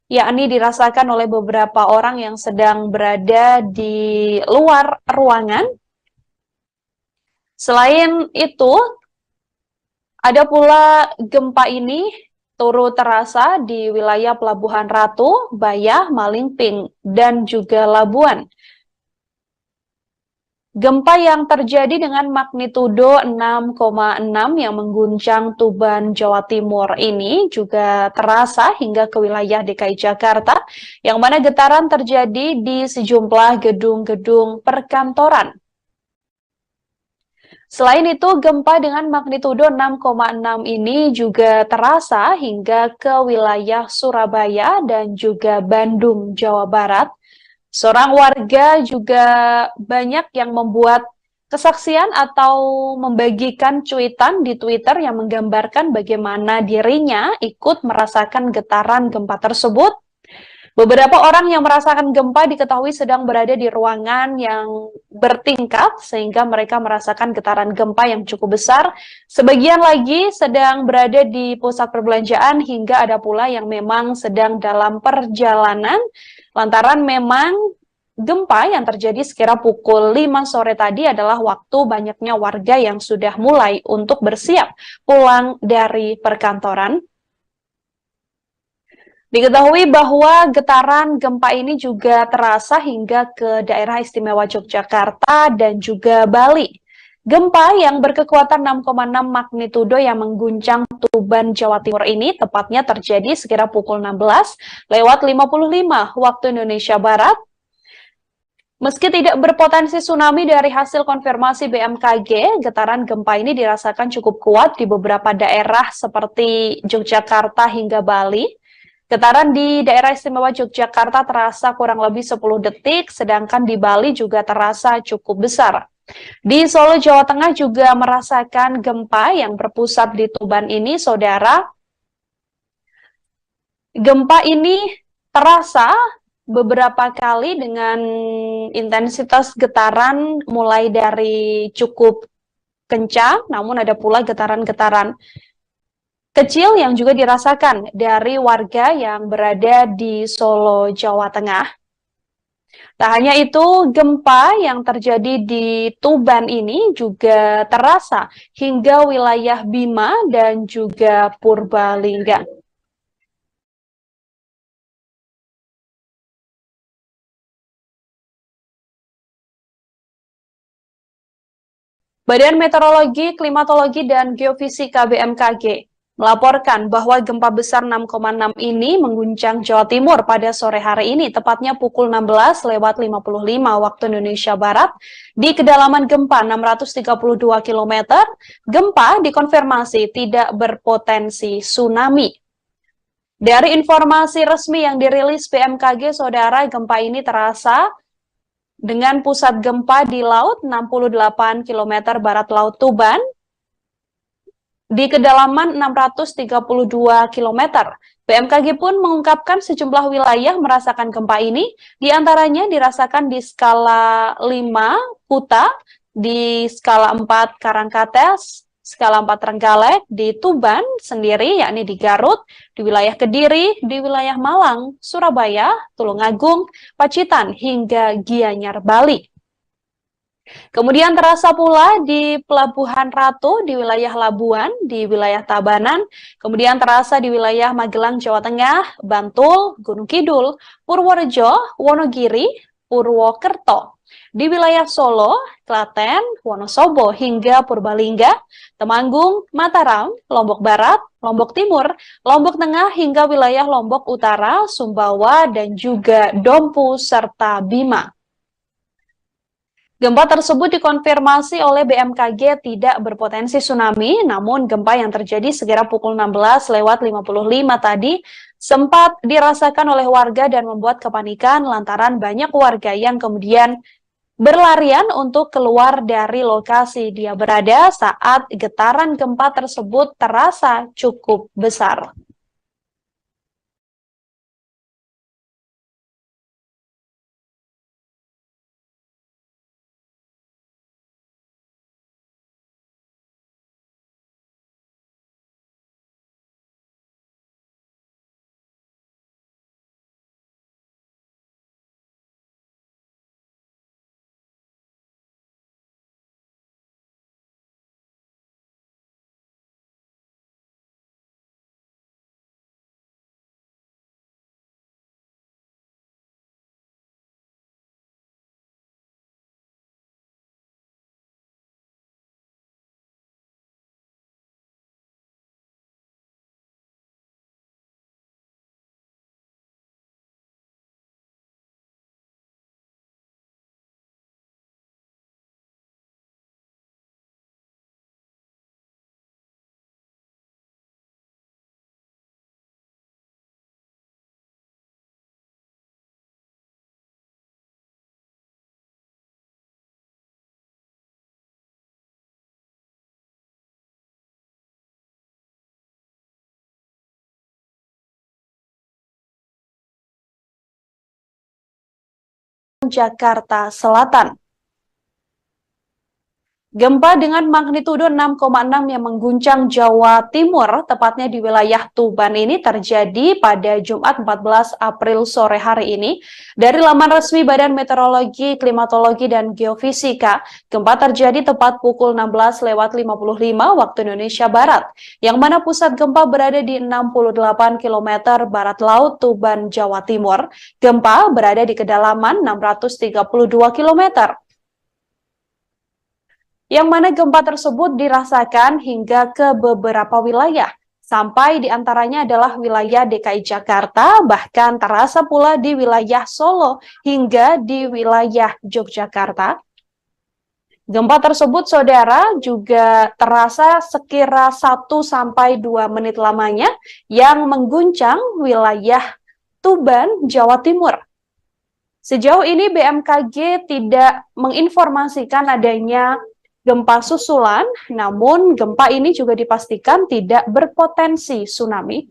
yakni dirasakan oleh beberapa orang yang sedang berada di luar ruangan. Selain itu, ada pula gempa ini turut terasa di wilayah Pelabuhan Ratu, Bayah, Malingping, dan juga Labuan. Gempa yang terjadi dengan magnitudo 6,6 yang mengguncang Tuban, Jawa Timur ini juga terasa hingga ke wilayah DKI Jakarta, yang mana getaran terjadi di sejumlah gedung-gedung perkantoran. Selain itu, gempa dengan magnitudo 6,6 ini juga terasa hingga ke wilayah Surabaya dan juga Bandung, Jawa Barat. Seorang warga juga banyak yang membuat kesaksian atau membagikan cuitan di Twitter yang menggambarkan bagaimana dirinya ikut merasakan getaran gempa tersebut. Beberapa orang yang merasakan gempa diketahui sedang berada di ruangan yang bertingkat sehingga mereka merasakan getaran gempa yang cukup besar. Sebagian lagi sedang berada di pusat perbelanjaan hingga ada pula yang memang sedang dalam perjalanan lantaran memang gempa yang terjadi sekira pukul 5 sore tadi adalah waktu banyaknya warga yang sudah mulai untuk bersiap pulang dari perkantoran. Diketahui bahwa getaran gempa ini juga terasa hingga ke daerah istimewa Yogyakarta dan juga Bali. Gempa yang berkekuatan 6,6 magnitudo yang mengguncang Tuban, Jawa Timur ini tepatnya terjadi sekira pukul 16:55 waktu Indonesia Barat. Meski tidak berpotensi tsunami dari hasil konfirmasi BMKG, getaran gempa ini dirasakan cukup kuat di beberapa daerah seperti Yogyakarta hingga Bali. Getaran di daerah istimewa Yogyakarta terasa kurang lebih 10 detik, sedangkan di Bali juga terasa cukup besar. Di Solo, Jawa Tengah juga merasakan gempa yang berpusat di Tuban ini, saudara. Gempa ini terasa beberapa kali dengan intensitas getaran mulai dari cukup kencang, namun ada pula getaran-getaran kecil yang juga dirasakan dari warga yang berada di Solo, Jawa Tengah. Tak hanya itu, gempa yang terjadi di Tuban ini juga terasa hingga wilayah Bima dan juga Purbalingga. Badan Meteorologi, Klimatologi, dan Geofisika BMKG melaporkan bahwa gempa besar 6,6 ini mengguncang Jawa Timur pada sore hari ini, tepatnya pukul 16:55 waktu Indonesia Barat. Di kedalaman gempa 632 km, gempa dikonfirmasi tidak berpotensi tsunami. Dari informasi resmi yang dirilis BMKG, saudara, gempa ini terasa dengan pusat gempa di laut 68 km barat laut Tuban, di kedalaman 632 km. BMKG pun mengungkapkan sejumlah wilayah merasakan gempa ini, diantaranya dirasakan di skala 5 Kuta, di skala 4 Karangkates, skala 4 Trenggalek, di Tuban sendiri, yakni di Garut, di wilayah Kediri, di wilayah Malang, Surabaya, Tulungagung, Pacitan, hingga Gianyar, Bali. Kemudian terasa pula di Pelabuhan Ratu, di wilayah Labuan, di wilayah Tabanan, kemudian terasa di wilayah Magelang, Jawa Tengah, Bantul, Gunung Kidul, Purworejo, Wonogiri, Purwokerto. Di wilayah Solo, Klaten, Wonosobo, hingga Purbalingga, Temanggung, Mataram, Lombok Barat, Lombok Timur, Lombok Tengah, hingga wilayah Lombok Utara, Sumbawa, dan juga Dompu, serta Bima. Gempa tersebut dikonfirmasi oleh BMKG tidak berpotensi tsunami, namun gempa yang terjadi sekira pukul 16:55 tadi sempat dirasakan oleh warga dan membuat kepanikan lantaran banyak warga yang kemudian berlarian untuk keluar dari lokasi dia berada saat getaran gempa tersebut terasa cukup besar. Jakarta Selatan. Gempa dengan magnitudo 6,6 yang mengguncang Jawa Timur, tepatnya di wilayah Tuban ini terjadi pada Jumat 14 April sore hari ini. Dari laman resmi Badan Meteorologi, Klimatologi, dan Geofisika, gempa terjadi tepat pukul 16.55 waktu Indonesia Barat, yang mana pusat gempa berada di 68 km barat laut Tuban, Jawa Timur. Gempa berada di kedalaman 632 km. Yang mana gempa tersebut dirasakan hingga ke beberapa wilayah, sampai diantaranya adalah wilayah DKI Jakarta, bahkan terasa pula di wilayah Solo hingga di wilayah Yogyakarta. Gempa tersebut, saudara, juga terasa sekira 1-2 menit lamanya yang mengguncang wilayah Tuban, Jawa Timur. Sejauh ini BMKG tidak menginformasikan adanya gempa susulan, namun gempa ini juga dipastikan tidak berpotensi tsunami.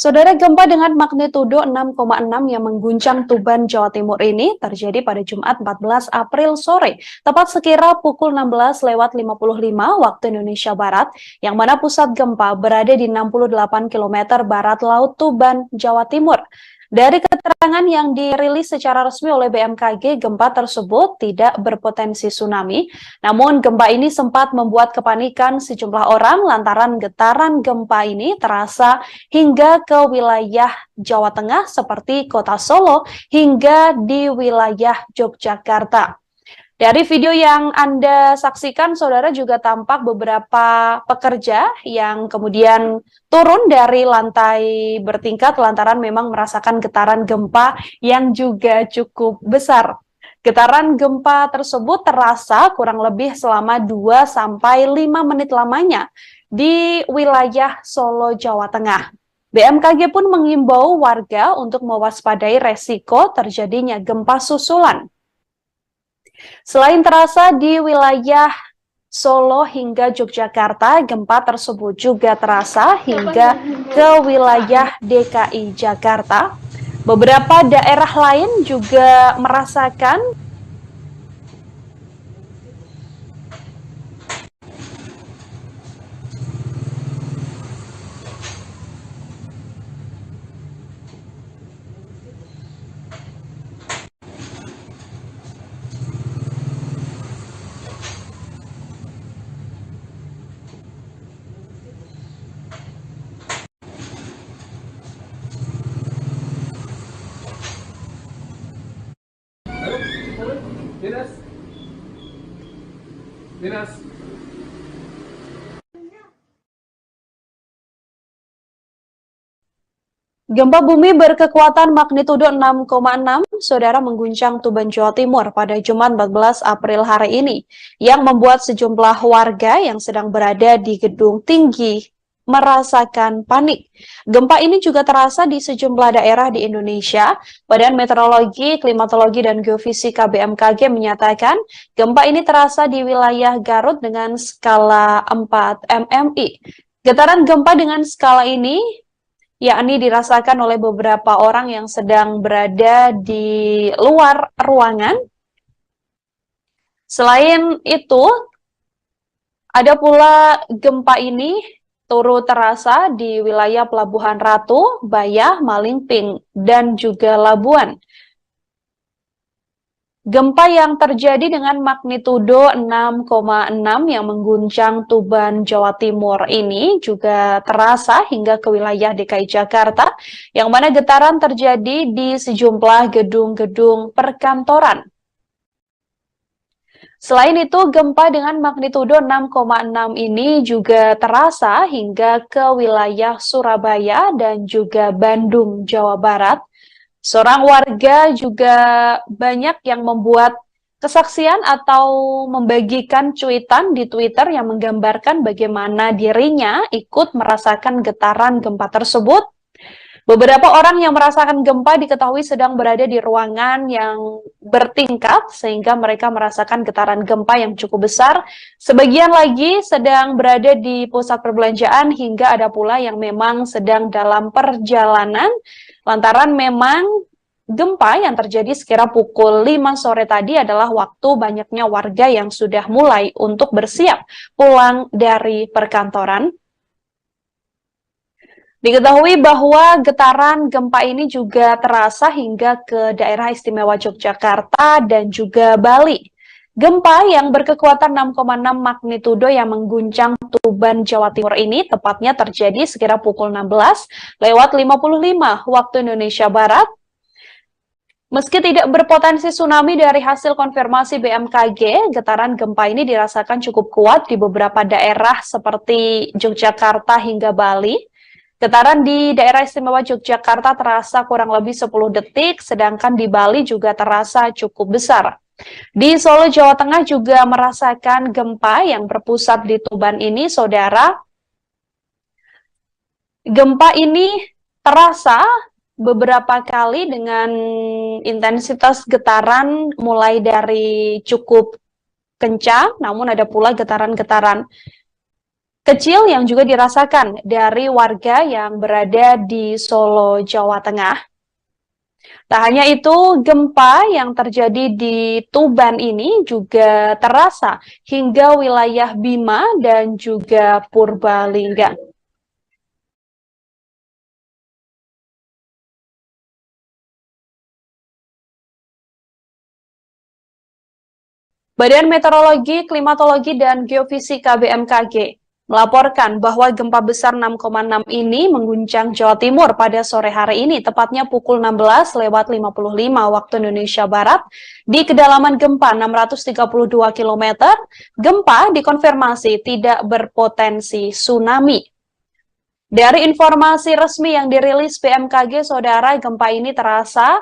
Saudara, gempa dengan magnitudo 6,6 yang mengguncang Tuban, Jawa Timur ini terjadi pada Jumat 14 April sore, tepat sekira pukul 16.55 waktu Indonesia Barat, yang mana pusat gempa berada di 68 km barat laut Tuban, Jawa Timur. Dari keterangan yang dirilis secara resmi oleh BMKG, gempa tersebut tidak berpotensi tsunami. Namun gempa ini sempat membuat kepanikan sejumlah orang lantaran getaran gempa ini terasa hingga ke wilayah Jawa Tengah seperti kota Solo hingga di wilayah Yogyakarta. Dari video yang Anda saksikan, saudara, juga tampak beberapa pekerja yang kemudian turun dari lantai bertingkat lantaran memang merasakan getaran gempa yang juga cukup besar. Getaran gempa tersebut terasa kurang lebih selama 2-5 menit lamanya di wilayah Solo, Jawa Tengah. BMKG pun mengimbau warga untuk mewaspadai resiko terjadinya gempa susulan. Selain terasa di wilayah Solo hingga Yogyakarta, gempa tersebut juga terasa hingga ke wilayah DKI Jakarta. Beberapa daerah lain juga merasakan Dinas. gempa bumi berkekuatan magnitudo 6,6, saudara, mengguncang Tuban, Jawa Timur pada Jumat 14 April hari ini, yang membuat sejumlah warga yang sedang berada di gedung tinggi merasakan panik. Gempa ini juga terasa di sejumlah daerah di Indonesia. Badan Meteorologi, Klimatologi, dan Geofisika BMKG menyatakan gempa ini terasa di wilayah Garut dengan skala 4 MMI. Getaran gempa dengan skala ini yakni dirasakan oleh beberapa orang yang sedang berada di luar ruangan Selain itu, ada pula gempa ini turut terasa di wilayah Pelabuhan Ratu, Bayah, Malingping, dan juga Labuan. Gempa yang terjadi dengan magnitudo 6,6 yang mengguncang Tuban, Jawa Timur ini juga terasa hingga ke wilayah DKI Jakarta, yang mana getaran terjadi di sejumlah gedung-gedung perkantoran. Selain itu, gempa dengan magnitudo 6,6 ini juga terasa hingga ke wilayah Surabaya dan juga Bandung, Jawa Barat. Seorang warga juga banyak yang membuat kesaksian atau membagikan cuitan di Twitter yang menggambarkan bagaimana dirinya ikut merasakan getaran gempa tersebut. Beberapa orang yang merasakan gempa diketahui sedang berada di ruangan yang bertingkat sehingga mereka merasakan getaran gempa yang cukup besar. Sebagian lagi sedang berada di pusat perbelanjaan hingga ada pula yang memang sedang dalam perjalanan lantaran memang gempa yang terjadi sekira pukul 5 sore tadi adalah waktu banyaknya warga yang sudah mulai untuk bersiap pulang dari perkantoran. Diketahui bahwa getaran gempa ini juga terasa hingga ke daerah istimewa Yogyakarta dan juga Bali. Gempa yang berkekuatan 6,6 magnitudo yang mengguncang Tuban, Jawa Timur ini tepatnya terjadi sekira pukul 16:55 waktu Indonesia Barat. Meski tidak berpotensi tsunami dari hasil konfirmasi BMKG, getaran gempa ini dirasakan cukup kuat di beberapa daerah seperti Yogyakarta hingga Bali. Getaran di daerah istimewa Yogyakarta terasa kurang lebih 10 detik, sedangkan di Bali juga terasa cukup besar. Di Solo, Jawa Tengah juga merasakan gempa yang berpusat di Tuban ini, saudara. Gempa ini terasa beberapa kali dengan intensitas getaran mulai dari cukup kencang, namun ada pula getaran-getaran kecil yang juga dirasakan dari warga yang berada di Solo, Jawa Tengah. Tak hanya itu, gempa yang terjadi di Tuban ini juga terasa hingga wilayah Bima dan juga Purbalingga. Badan Meteorologi, Klimatologi, dan Geofisika BMKG melaporkan bahwa gempa besar 6,6 ini mengguncang Jawa Timur pada sore hari ini, tepatnya pukul 16:55 waktu Indonesia Barat. Di kedalaman gempa 632 km, gempa dikonfirmasi tidak berpotensi tsunami. Dari informasi resmi yang dirilis BMKG, saudara, gempa ini terasa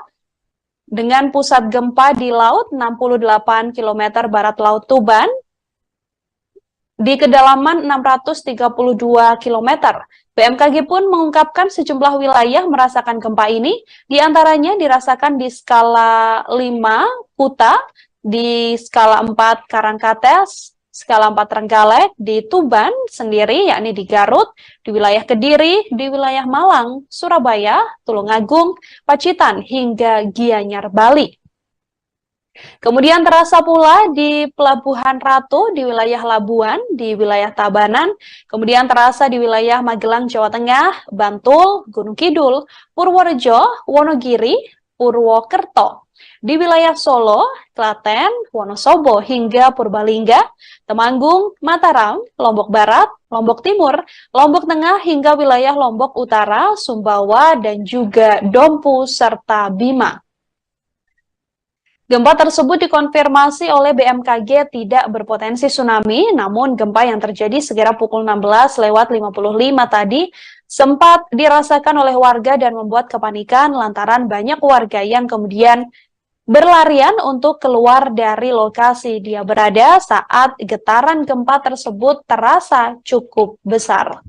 dengan pusat gempa di laut 68 km barat laut Tuban, di kedalaman 632 km. BMKG pun mengungkapkan sejumlah wilayah merasakan gempa ini, diantaranya dirasakan di skala 5 Kuta, di skala 4 Karangkates, skala 4 Trenggalek, di Tuban sendiri, yakni di Garut, di wilayah Kediri, di wilayah Malang, Surabaya, Tulungagung, Pacitan, hingga Gianyar, Bali. Kemudian terasa pula di Pelabuhan Ratu, di wilayah Labuan, di wilayah Tabanan, kemudian terasa di wilayah Magelang, Jawa Tengah, Bantul, Gunung Kidul, Purworejo, Wonogiri, Purwokerto. Di wilayah Solo, Klaten, Wonosobo, hingga Purbalingga, Temanggung, Mataram, Lombok Barat, Lombok Timur, Lombok Tengah, hingga wilayah Lombok Utara, Sumbawa, dan juga Dompu, serta Bima. Gempa tersebut dikonfirmasi oleh BMKG tidak berpotensi tsunami, namun gempa yang terjadi sekira pukul 16:55 tadi sempat dirasakan oleh warga dan membuat kepanikan lantaran banyak warga yang kemudian berlarian untuk keluar dari lokasi dia berada saat getaran gempa tersebut terasa cukup besar.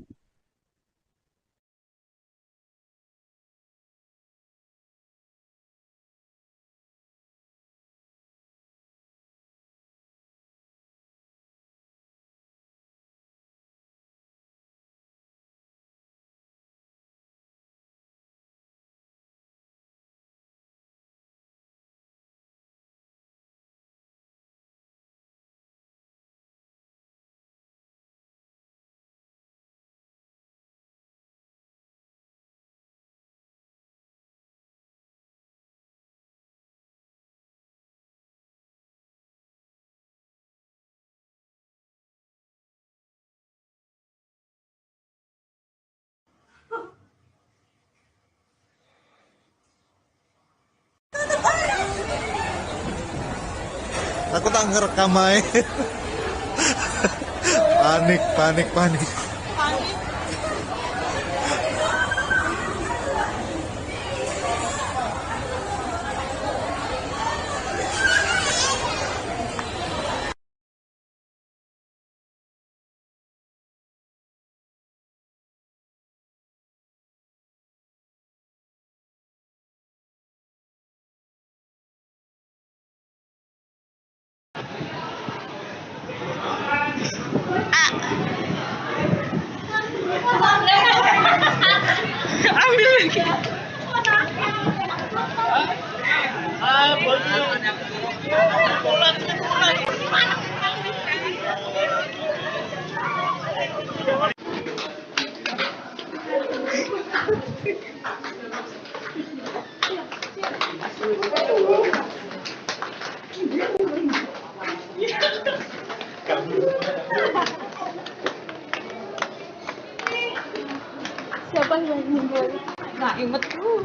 Aku tak ngerekam aja. Panik, panik, panik. Siapa yang menjual? Nah, inget tuh.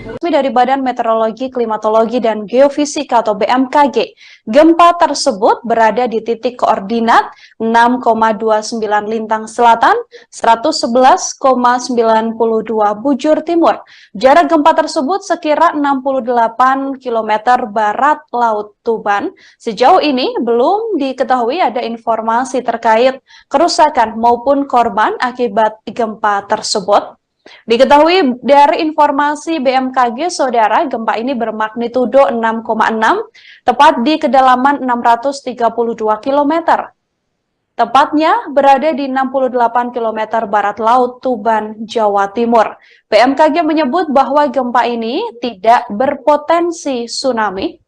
Resmi dari Badan Meteorologi, Klimatologi, dan Geofisika atau BMKG, gempa tersebut berada di titik koordinat 6,29 lintang selatan, 111,92 bujur timur. Jarak gempa tersebut sekira 68 km barat Laut Tuban. Sejauh ini belum diketahui ada informasi terkait kerusakan maupun korban akibat gempa tersebut. Diketahui dari informasi BMKG, saudara, gempa ini bermagnitudo 6,6, tepat di kedalaman 632 km. Tepatnya berada di 68 km barat Laut Tuban, Jawa Timur. BMKG menyebut bahwa gempa ini tidak berpotensi tsunami.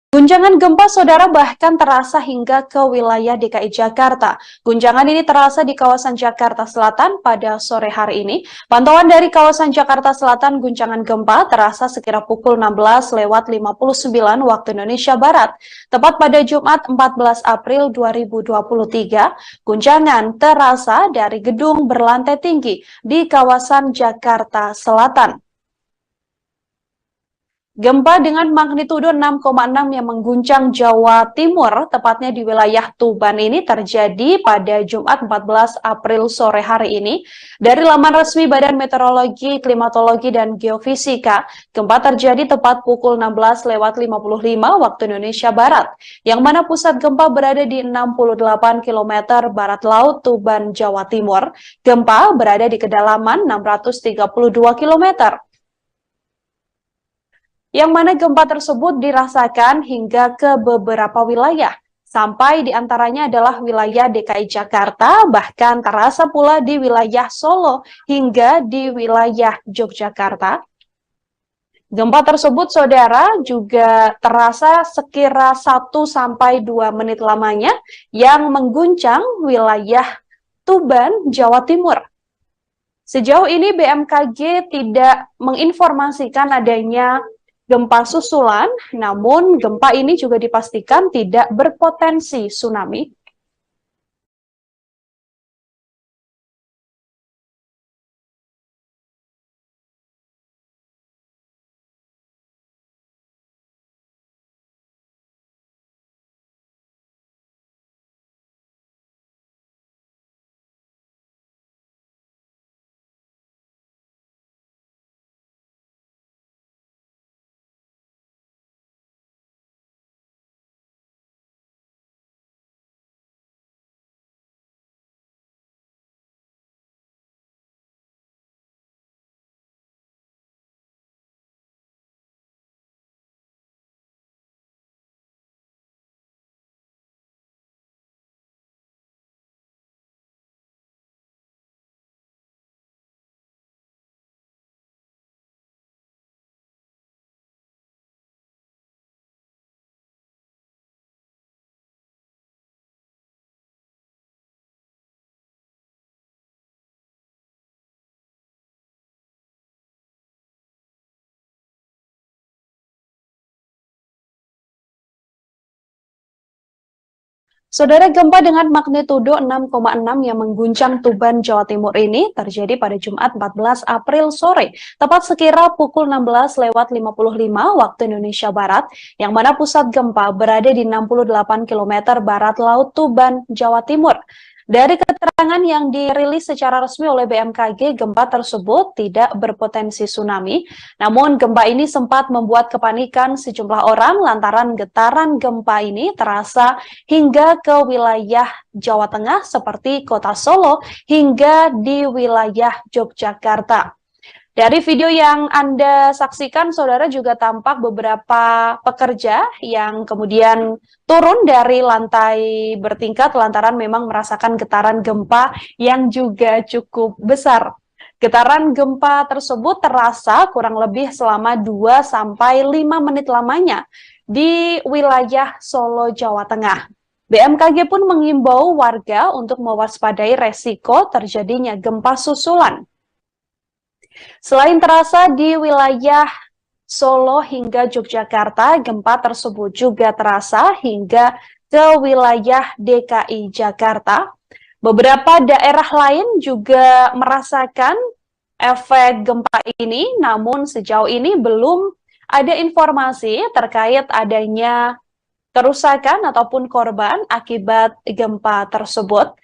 Guncangan gempa, saudara, bahkan terasa hingga ke wilayah DKI Jakarta. Guncangan ini terasa di kawasan Jakarta Selatan pada sore hari ini. Pantauan dari kawasan Jakarta Selatan, guncangan gempa terasa sekira pukul 16:59 waktu Indonesia Barat. Tepat pada Jumat 14 April 2023, guncangan terasa dari gedung berlantai tinggi di kawasan Jakarta Selatan. Gempa dengan magnitudo 6,6 yang mengguncang Jawa Timur, tepatnya di wilayah Tuban ini terjadi pada Jumat 14 April sore hari ini. Dari laman resmi Badan Meteorologi, Klimatologi, dan Geofisika, gempa terjadi tepat pukul 16:55 waktu Indonesia Barat, yang mana pusat gempa berada di 68 km barat Laut Tuban, Jawa Timur. Gempa berada di kedalaman 632 km. Yang mana gempa tersebut dirasakan hingga ke beberapa wilayah, sampai diantaranya adalah wilayah DKI Jakarta, bahkan terasa pula di wilayah Solo hingga di wilayah Yogyakarta. Gempa tersebut, saudara, juga terasa sekira 1-2 menit lamanya yang mengguncang wilayah Tuban, Jawa Timur. Sejauh ini BMKG tidak menginformasikan adanya gempa susulan, namun gempa ini juga dipastikan tidak berpotensi tsunami. Saudara, gempa dengan magnitudo 6,6 yang mengguncang Tuban, Jawa Timur ini terjadi pada Jumat 14 April sore, tepat sekira pukul 16:55 waktu Indonesia Barat, yang mana pusat gempa berada di 68 km barat laut Tuban, Jawa Timur. Dari keterangan yang dirilis secara resmi oleh BMKG, gempa tersebut tidak berpotensi tsunami. Namun gempa ini sempat membuat kepanikan sejumlah orang lantaran getaran gempa ini terasa hingga ke wilayah Jawa Tengah seperti Kota Solo hingga di wilayah Yogyakarta. Dari video yang Anda saksikan, saudara, juga tampak beberapa pekerja yang kemudian turun dari lantai bertingkat lantaran memang merasakan getaran gempa yang juga cukup besar. Getaran gempa tersebut terasa kurang lebih selama 2-5 menit lamanya di wilayah Solo, Jawa Tengah. BMKG pun mengimbau warga untuk mewaspadai resiko terjadinya gempa susulan. Selain terasa di wilayah Solo hingga Yogyakarta, gempa tersebut juga terasa hingga ke wilayah DKI Jakarta. Beberapa daerah lain juga merasakan efek gempa ini, namun sejauh ini belum ada informasi terkait adanya kerusakan ataupun korban akibat gempa tersebut.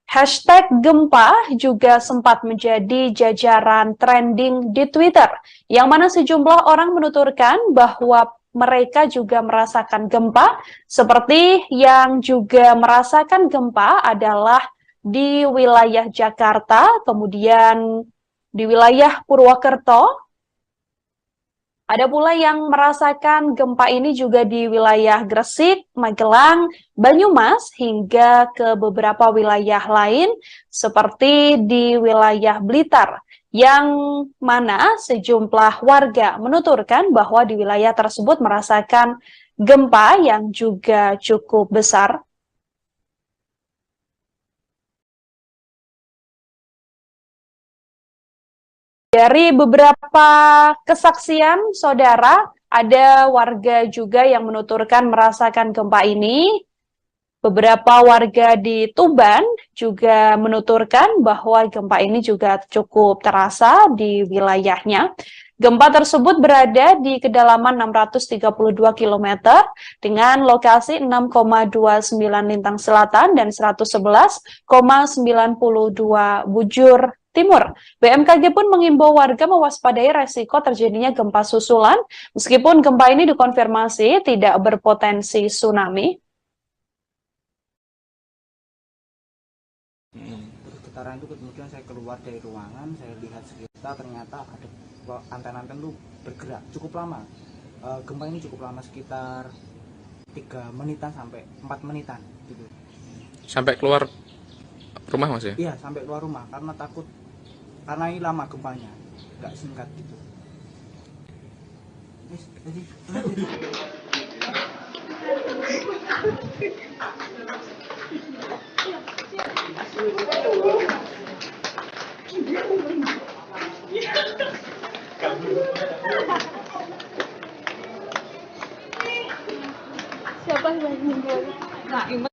Hashtag gempa juga sempat menjadi jajaran trending di Twitter, yang mana sejumlah orang menuturkan bahwa mereka juga merasakan gempa, seperti yang juga merasakan gempa adalah di wilayah Jakarta, kemudian di wilayah Purwokerto. Ada pula yang merasakan gempa ini juga di wilayah Gresik, Magelang, Banyumas, hingga ke beberapa wilayah lain seperti di wilayah Blitar, yang mana sejumlah warga menuturkan bahwa di wilayah tersebut merasakan gempa yang juga cukup besar. Dari beberapa kesaksian, saudara, ada warga juga yang menuturkan merasakan gempa ini. Beberapa warga di Tuban juga menuturkan bahwa gempa ini juga cukup terasa di wilayahnya. Gempa tersebut berada di kedalaman 632 km dengan lokasi 6,29 lintang selatan dan 111,92 bujur timur. BMKG pun mengimbau warga mewaspadai resiko terjadinya gempa susulan, meskipun gempa ini dikonfirmasi tidak berpotensi tsunami. Terus getaran itu kemudian saya keluar dari ruangan, saya lihat sekitar, ternyata ada anten-anten itu bergerak cukup lama. Gempa ini cukup lama, sekitar 3 menitan sampai 4 menitan gitu. Sampai keluar rumah, Mas, ya? Iya, sampai keluar rumah karena takut, karena ini lama gempanya, nggak singkat gitu. Siapa yang meninggal? Nah, ingat.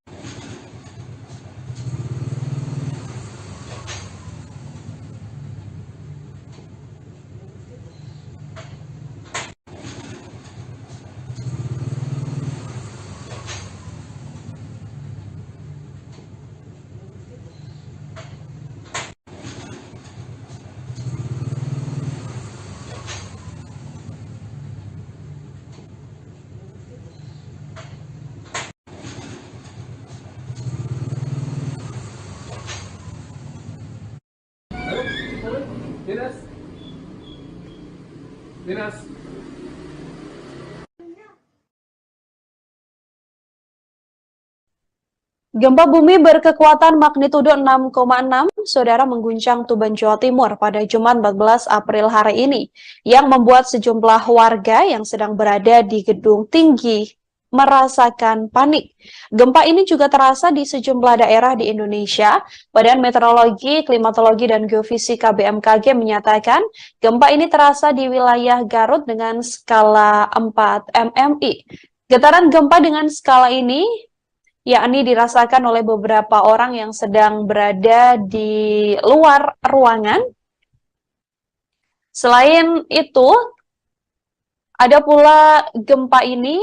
Dinas. Gempa bumi berkekuatan magnitudo 6,6, saudara, mengguncang Tuban, Jawa Timur pada Jumat 14 April hari ini, yang membuat sejumlah warga yang sedang berada di gedung tinggi merasakan panik. Gempa ini juga terasa di sejumlah daerah di Indonesia. Badan Meteorologi, Klimatologi, dan Geofisika BMKG menyatakan gempa ini terasa di wilayah Garut dengan skala 4 mmi. Getaran gempa dengan skala ini yakni dirasakan oleh beberapa orang yang sedang berada di luar ruangan. Selain itu, ada pula gempa ini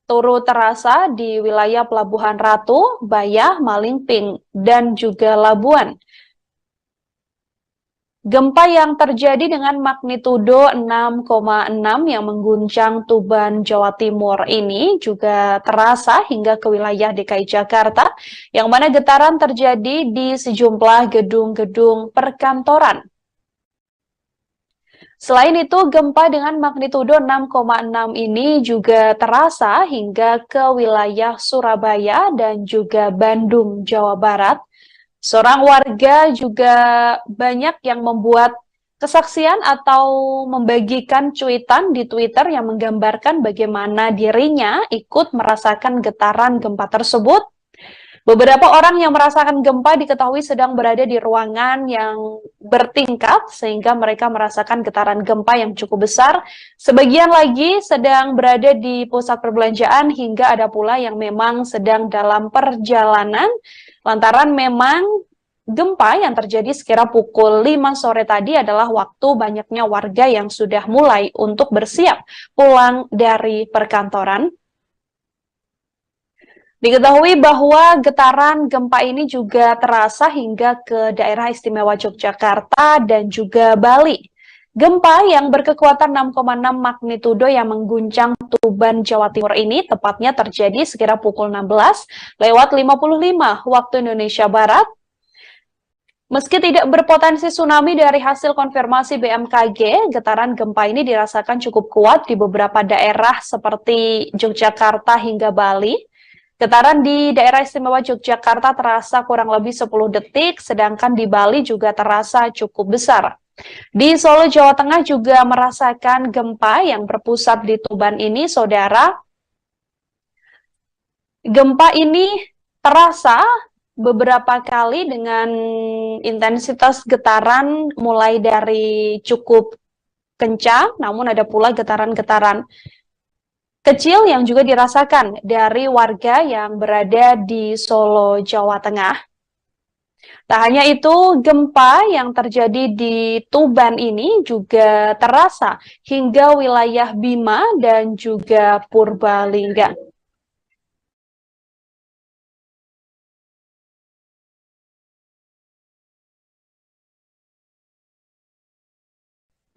turut terasa di wilayah Pelabuhan Ratu, Bayah, Malingping, dan juga Labuan. Gempa yang terjadi dengan magnitudo 6,6 yang mengguncang Tuban, Jawa Timur ini juga terasa hingga ke wilayah DKI Jakarta, yang mana getaran terjadi di sejumlah gedung-gedung perkantoran. Selain itu, gempa dengan magnitudo 6,6 ini juga terasa hingga ke wilayah Surabaya dan juga Bandung, Jawa Barat. Seorang warga juga banyak yang membuat kesaksian atau membagikan cuitan di Twitter yang menggambarkan bagaimana dirinya ikut merasakan getaran gempa tersebut. Beberapa orang yang merasakan gempa diketahui sedang berada di ruangan yang bertingkat sehingga mereka merasakan getaran gempa yang cukup besar. Sebagian lagi sedang berada di pusat perbelanjaan hingga ada pula yang memang sedang dalam perjalanan lantaran memang gempa yang terjadi sekira pukul 5 sore tadi adalah waktu banyaknya warga yang sudah mulai untuk bersiap pulang dari perkantoran. Diketahui bahwa getaran gempa ini juga terasa hingga ke daerah istimewa Yogyakarta dan juga Bali. Gempa yang berkekuatan 6,6 magnitudo yang mengguncang Tuban, Jawa Timur ini tepatnya terjadi sekira pukul 16:55 waktu Indonesia Barat. Meski tidak berpotensi tsunami dari hasil konfirmasi BMKG, getaran gempa ini dirasakan cukup kuat di beberapa daerah seperti Yogyakarta hingga Bali. Getaran di daerah istimewa Yogyakarta terasa kurang lebih 10 detik, sedangkan di Bali juga terasa cukup besar. Di Solo, Jawa Tengah juga merasakan gempa yang berpusat di Tuban ini, saudara. Gempa ini terasa beberapa kali dengan intensitas getaran mulai dari cukup kencang, namun ada pula getaran-getaran kecil yang juga dirasakan dari warga yang berada di Solo, Jawa Tengah. Tak hanya itu, gempa yang terjadi di Tuban ini juga terasa hingga wilayah Bima dan juga Purbalingga.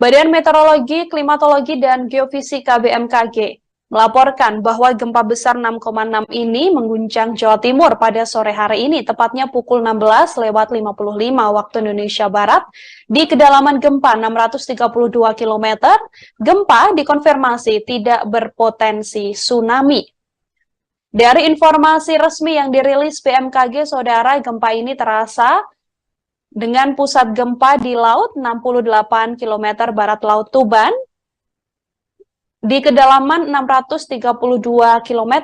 Badan Meteorologi, Klimatologi, dan Geofisika BMKG melaporkan bahwa gempa besar 6,6 ini mengguncang Jawa Timur pada sore hari ini, tepatnya pukul 16:55 waktu Indonesia Barat, di kedalaman gempa 632 km. Gempa dikonfirmasi tidak berpotensi tsunami. Dari informasi resmi yang dirilis BMKG, saudara, gempa ini terasa dengan pusat gempa di laut 68 km barat Laut Tuban, di kedalaman 632 km.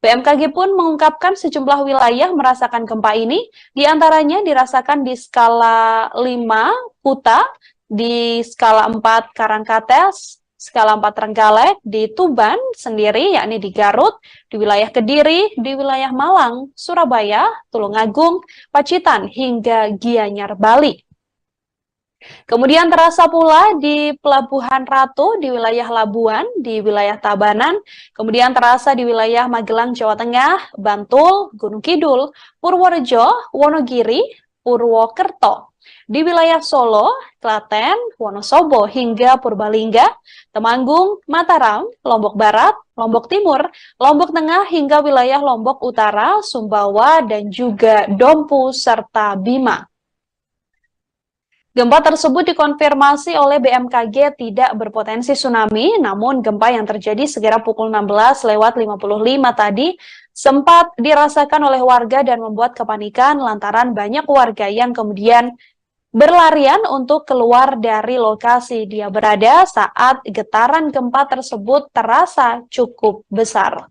BMKG pun mengungkapkan sejumlah wilayah merasakan gempa ini, diantaranya dirasakan di skala 5 Kuta, di skala 4 Karangkates, skala 4 Trenggalek, di Tuban sendiri, yakni di Garut, di wilayah Kediri, di wilayah Malang, Surabaya, Tulungagung, Pacitan, hingga Gianyar, Bali. Kemudian terasa pula di Pelabuhan Ratu, di wilayah Labuan, di wilayah Tabanan, kemudian terasa di wilayah Magelang, Jawa Tengah, Bantul, Gunung Kidul, Purworejo, Wonogiri, Purwokerto, di wilayah Solo, Klaten, Wonosobo, hingga Purbalingga, Temanggung, Mataram, Lombok Barat, Lombok Timur, Lombok Tengah, hingga wilayah Lombok Utara, Sumbawa, dan juga Dompu, serta Bima. Gempa tersebut dikonfirmasi oleh BMKG tidak berpotensi tsunami, namun gempa yang terjadi sekira pukul 16:55 tadi sempat dirasakan oleh warga dan membuat kepanikan lantaran banyak warga yang kemudian berlarian untuk keluar dari lokasi dia berada saat getaran gempa tersebut terasa cukup besar.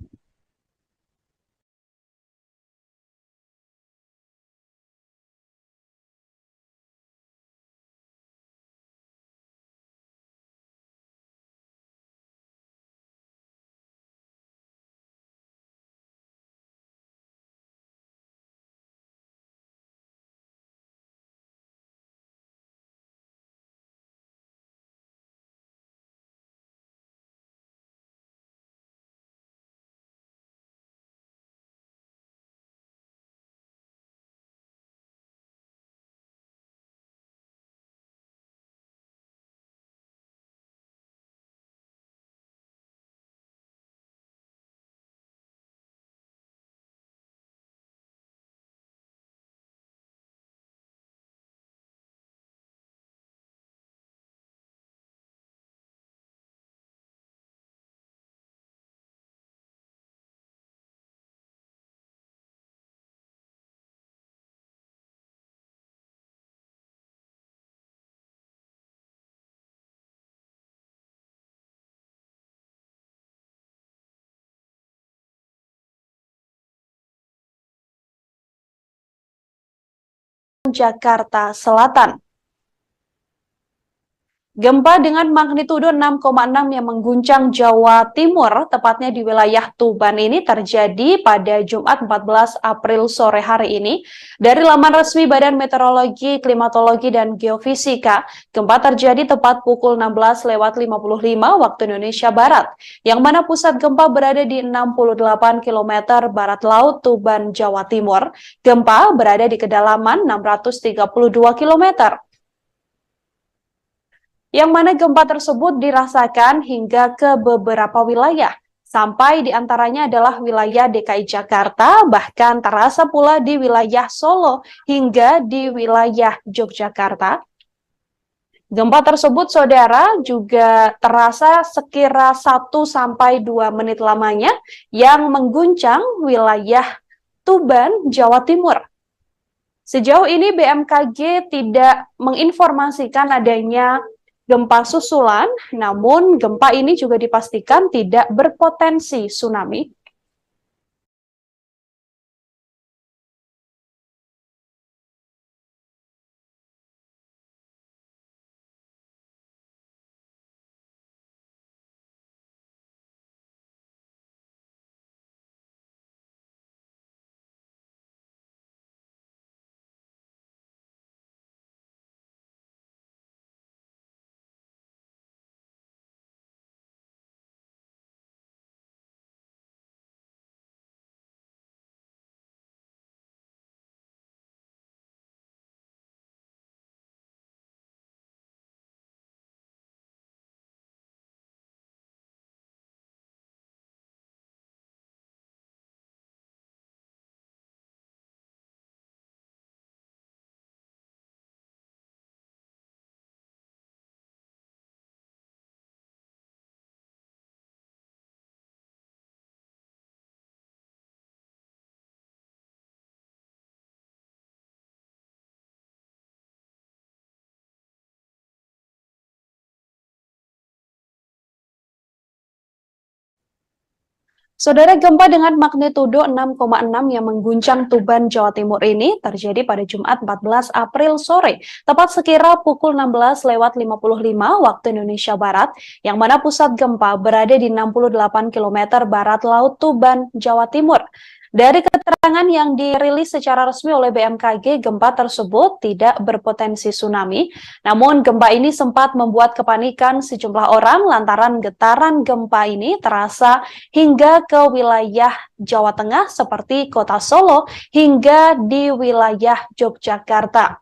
Jakarta Selatan. Gempa dengan magnitudo 6,6 yang mengguncang Jawa Timur, tepatnya di wilayah Tuban ini terjadi pada Jumat 14 April sore hari ini. Dari laman resmi Badan Meteorologi, Klimatologi, dan Geofisika, gempa terjadi tepat pukul 16:55 waktu Indonesia Barat, yang mana pusat gempa berada di 68 km barat laut Tuban, Jawa Timur. Gempa berada di kedalaman 632 km. Yang mana gempa tersebut dirasakan hingga ke beberapa wilayah, sampai diantaranya adalah wilayah DKI Jakarta, bahkan terasa pula di wilayah Solo hingga di wilayah Yogyakarta. Gempa tersebut, saudara, juga terasa sekira 1-2 menit lamanya yang mengguncang wilayah Tuban, Jawa Timur. Sejauh ini BMKG tidak menginformasikan adanya gempa susulan, namun gempa ini juga dipastikan tidak berpotensi tsunami. Saudara, gempa dengan magnitudo 6,6 yang mengguncang Tuban, Jawa Timur ini terjadi pada Jumat 14 April sore, tepat sekira pukul 16:55 waktu Indonesia Barat, yang mana pusat gempa berada di 68 km barat laut Tuban, Jawa Timur. Dari keterangan yang dirilis secara resmi oleh BMKG, gempa tersebut tidak berpotensi tsunami. Namun gempa ini sempat membuat kepanikan sejumlah orang lantaran getaran gempa ini terasa hingga ke wilayah Jawa Tengah seperti kota Solo hingga di wilayah Yogyakarta.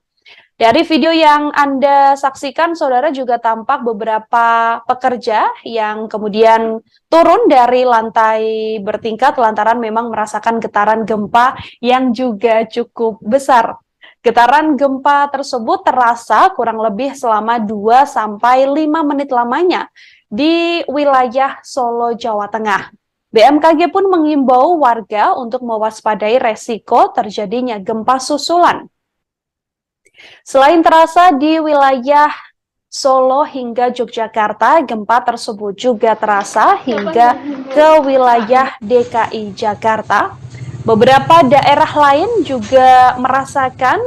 Dari video yang Anda saksikan, saudara, juga tampak beberapa pekerja yang kemudian turun dari lantai bertingkat lantaran memang merasakan getaran gempa yang juga cukup besar. Getaran gempa tersebut terasa kurang lebih selama 2-5 menit lamanya di wilayah Solo, Jawa Tengah. BMKG pun mengimbau warga untuk mewaspadai resiko terjadinya gempa susulan. Selain terasa di wilayah Solo hingga Yogyakarta, gempa tersebut juga terasa hingga ke wilayah DKI Jakarta. Beberapa daerah lain juga merasakan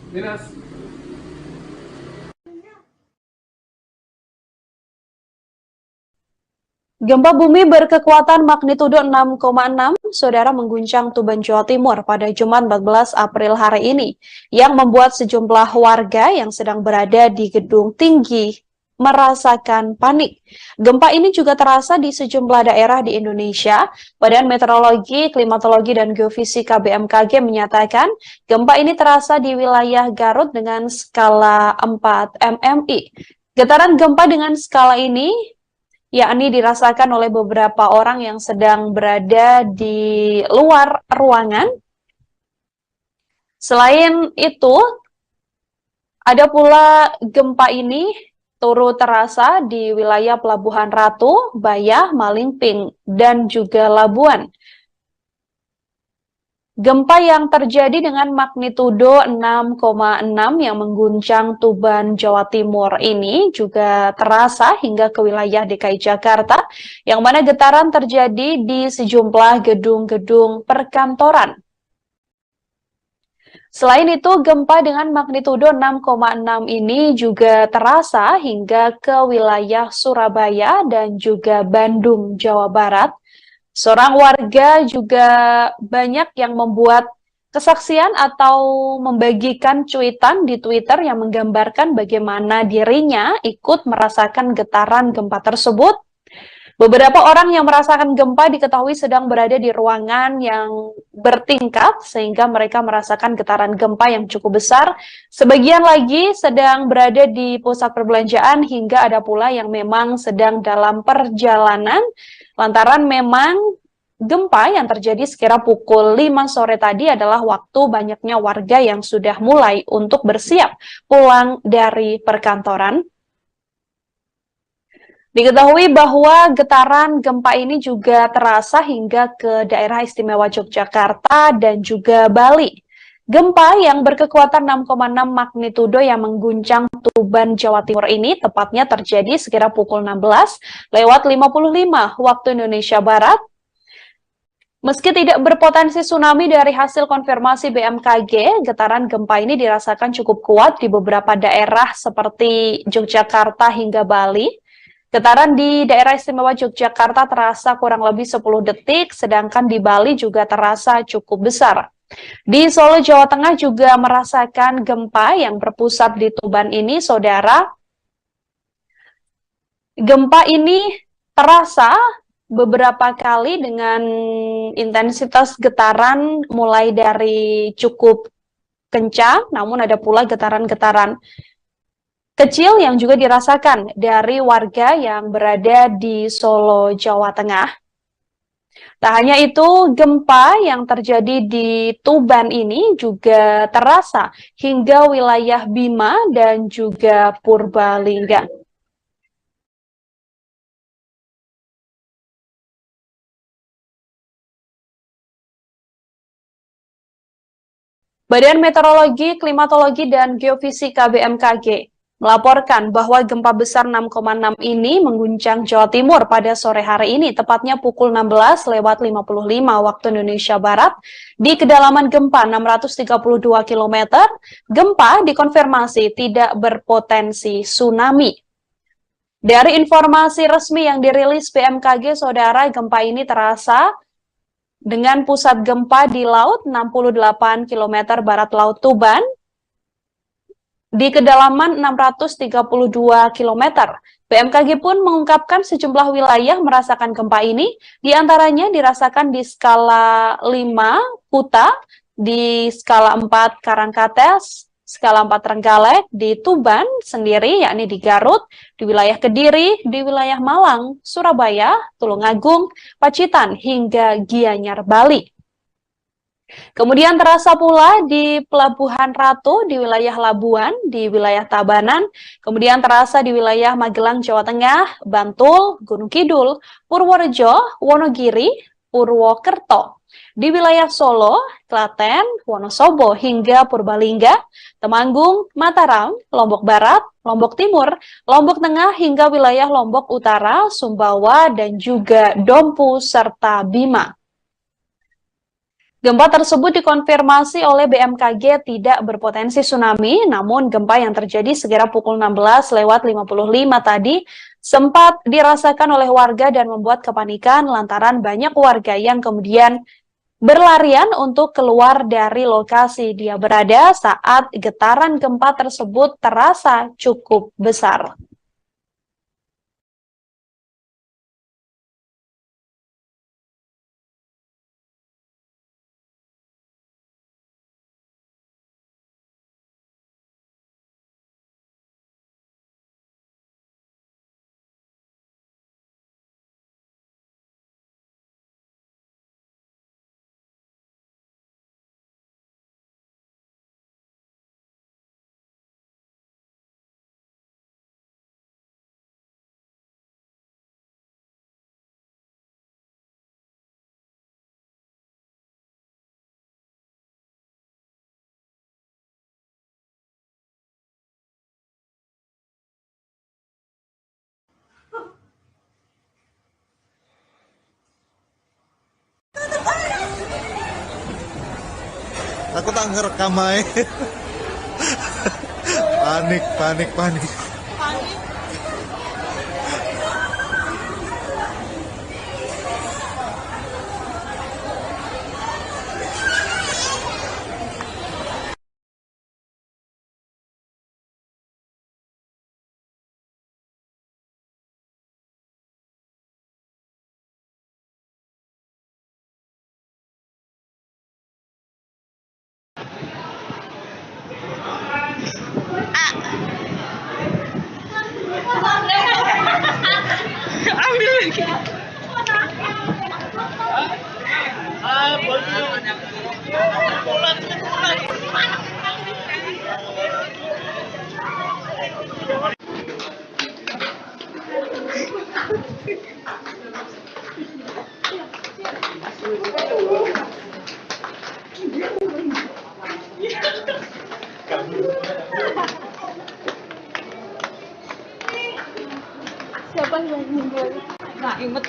Minas. gempa bumi berkekuatan magnitudo 6,6, saudara, mengguncang Tuban, Jawa Timur pada Jumat 14 April hari ini, yang membuat sejumlah warga yang sedang berada di gedung tinggi merasakan panik. Gempa ini juga terasa di sejumlah daerah di Indonesia. Badan Meteorologi, Klimatologi, dan Geofisika BMKG menyatakan gempa ini terasa di wilayah Garut dengan skala 4 MMI. Getaran gempa dengan skala ini yakni dirasakan oleh beberapa orang yang sedang berada di luar ruangan Selain itu, ada pula gempa ini turut terasa di wilayah Pelabuhan Ratu, Bayah, Malingping, dan juga Labuan. Gempa yang terjadi dengan magnitudo 6,6 yang mengguncang Tuban, Jawa Timur ini juga terasa hingga ke wilayah DKI Jakarta, yang mana getaran terjadi di sejumlah gedung-gedung perkantoran. Selain itu, gempa dengan magnitudo 6,6 ini juga terasa hingga ke wilayah Surabaya dan juga Bandung, Jawa Barat. Seorang warga juga banyak yang membuat kesaksian atau membagikan cuitan di Twitter yang menggambarkan bagaimana dirinya ikut merasakan getaran gempa tersebut. Beberapa orang yang merasakan gempa diketahui sedang berada di ruangan yang bertingkat sehingga mereka merasakan getaran gempa yang cukup besar. Sebagian lagi sedang berada di pusat perbelanjaan hingga ada pula yang memang sedang dalam perjalanan lantaran memang gempa yang terjadi sekira pukul 5 sore tadi adalah waktu banyaknya warga yang sudah mulai untuk bersiap pulang dari perkantoran. Diketahui bahwa getaran gempa ini juga terasa hingga ke daerah istimewa Yogyakarta dan juga Bali. Gempa yang berkekuatan 6,6 magnitudo yang mengguncang Tuban, Jawa Timur ini tepatnya terjadi sekira pukul 16:55 waktu Indonesia Barat. Meski tidak berpotensi tsunami dari hasil konfirmasi BMKG, getaran gempa ini dirasakan cukup kuat di beberapa daerah seperti Yogyakarta hingga Bali. Getaran di daerah istimewa Yogyakarta terasa kurang lebih 10 detik, sedangkan di Bali juga terasa cukup besar. Di Solo, Jawa Tengah juga merasakan gempa yang berpusat di Tuban ini, saudara. Gempa ini terasa beberapa kali dengan intensitas getaran mulai dari cukup kencang, namun ada pula getaran-getaran kecil yang juga dirasakan dari warga yang berada di Solo, Jawa Tengah. Tak hanya itu, gempa yang terjadi di Tuban ini juga terasa hingga wilayah Bima dan juga Purbalingga. Badan Meteorologi, Klimatologi, dan Geofisika BMKG melaporkan bahwa gempa besar 6,6 ini mengguncang Jawa Timur pada sore hari ini, tepatnya pukul 16:55 waktu Indonesia Barat, di kedalaman gempa 632 km. Gempa dikonfirmasi tidak berpotensi tsunami. Dari informasi resmi yang dirilis BMKG, saudara, gempa ini terasa dengan pusat gempa di laut 68 km barat laut Tuban, di kedalaman 632 km. BMKG pun mengungkapkan sejumlah wilayah merasakan gempa ini, diantaranya dirasakan di skala 5 Kuta, di skala 4 Karangkates, skala 4 Trenggalek, di Tuban sendiri, yakni di Garut, di wilayah Kediri, di wilayah Malang, Surabaya, Tulungagung, Pacitan, hingga Gianyar, Bali. Kemudian terasa pula di Pelabuhan Ratu, di wilayah Labuan, di wilayah Tabanan, kemudian terasa di wilayah Magelang, Jawa Tengah, Bantul, Gunung Kidul, Purworejo, Wonogiri, Purwokerto. Di wilayah Solo, Klaten, Wonosobo, hingga Purbalingga, Temanggung, Mataram, Lombok Barat, Lombok Timur, Lombok Tengah, hingga wilayah Lombok Utara, Sumbawa, dan juga Dompu, serta Bima. Gempa tersebut dikonfirmasi oleh BMKG tidak berpotensi tsunami, namun gempa yang terjadi sekira pukul 16:55 tadi sempat dirasakan oleh warga dan membuat kepanikan lantaran banyak warga yang kemudian berlarian untuk keluar dari lokasi dia berada saat getaran gempa tersebut terasa cukup besar. Aku tak ngerekam aja. Panik, panik, panik. Siapa yang meninggal? Nah, inget.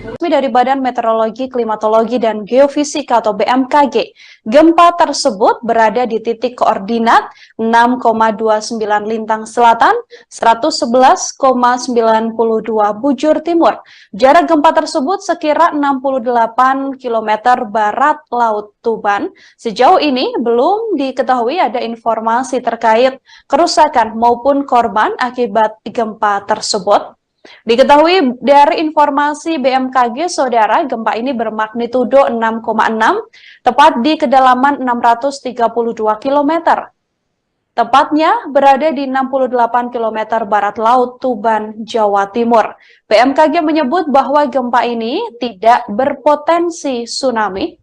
Resmi dari Badan Meteorologi, Klimatologi, dan Geofisika atau BMKG, gempa tersebut berada di titik koordinat 6,29 Lintang Selatan, 111,92 Bujur Timur. Jarak gempa tersebut sekira 68 km barat Laut Tuban. Sejauh ini belum diketahui ada informasi terkait kerusakan maupun korban akibat gempa tersebut. Diketahui dari informasi BMKG, saudara, gempa ini bermagnitudo 6,6, tepat di kedalaman 632 km. Tepatnya berada di 68 km barat laut Tuban, Jawa Timur. BMKG menyebut bahwa gempa ini tidak berpotensi tsunami.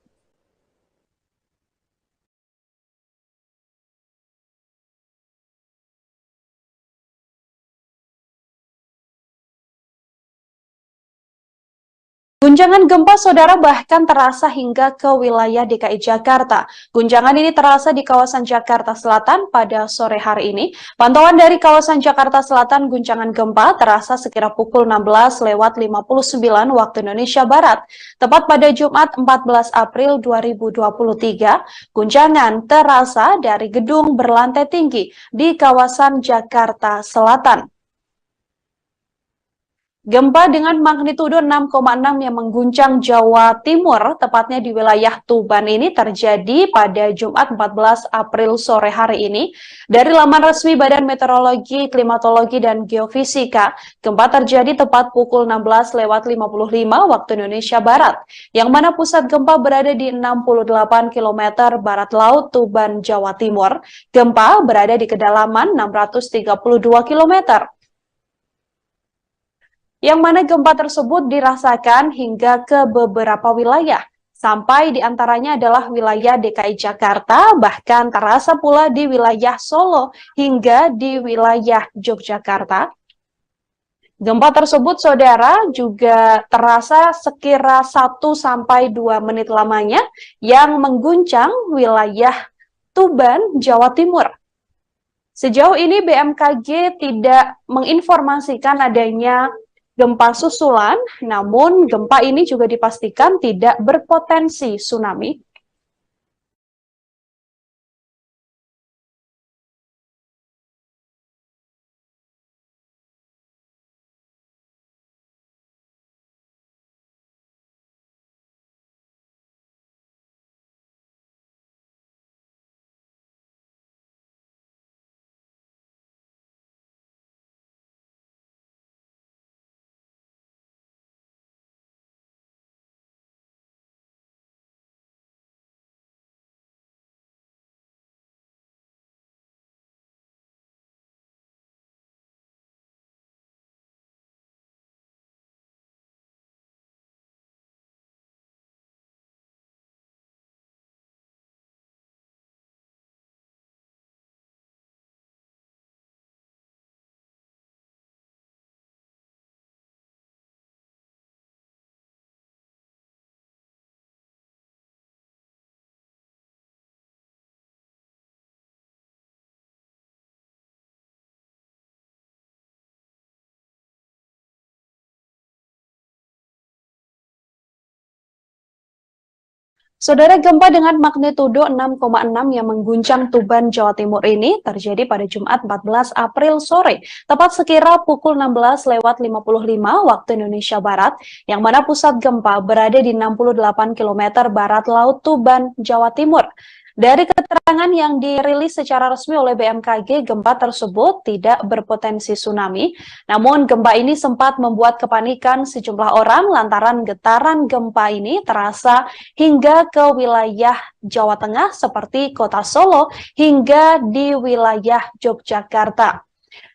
Guncangan gempa, saudara, bahkan terasa hingga ke wilayah DKI Jakarta. Guncangan ini terasa di kawasan Jakarta Selatan pada sore hari ini. Pantauan dari kawasan Jakarta Selatan, guncangan gempa terasa sekira pukul 16:59 waktu Indonesia Barat. Tepat pada Jumat 14 April 2023, guncangan terasa dari gedung berlantai tinggi di kawasan Jakarta Selatan. Gempa dengan magnitudo 6,6 yang mengguncang Jawa Timur, tepatnya di wilayah Tuban ini terjadi pada Jumat 14 April sore hari ini. Dari laman resmi Badan Meteorologi, Klimatologi, dan Geofisika, gempa terjadi tepat pukul 16:55 waktu Indonesia Barat, yang mana pusat gempa berada di 68 km barat laut Tuban, Jawa Timur. Gempa berada di kedalaman 632 km. Yang mana gempa tersebut dirasakan hingga ke beberapa wilayah, sampai diantaranya adalah wilayah DKI Jakarta, bahkan terasa pula di wilayah Solo hingga di wilayah Yogyakarta. Gempa tersebut, saudara, juga terasa sekira 1-2 menit lamanya yang mengguncang wilayah Tuban, Jawa Timur. Sejauh ini BMKG tidak menginformasikan adanya gempa susulan, namun gempa ini juga dipastikan tidak berpotensi tsunami. Saudara, gempa dengan magnitudo 6,6 yang mengguncang Tuban, Jawa Timur ini terjadi pada Jumat 14 April sore, tepat sekira pukul 16:55 waktu Indonesia Barat, yang mana pusat gempa berada di 68 km barat laut Tuban, Jawa Timur. Dari keterangan yang dirilis secara resmi oleh BMKG, gempa tersebut tidak berpotensi tsunami. Namun gempa ini sempat membuat kepanikan sejumlah orang lantaran getaran gempa ini terasa hingga ke wilayah Jawa Tengah seperti Kota Solo hingga di wilayah Yogyakarta.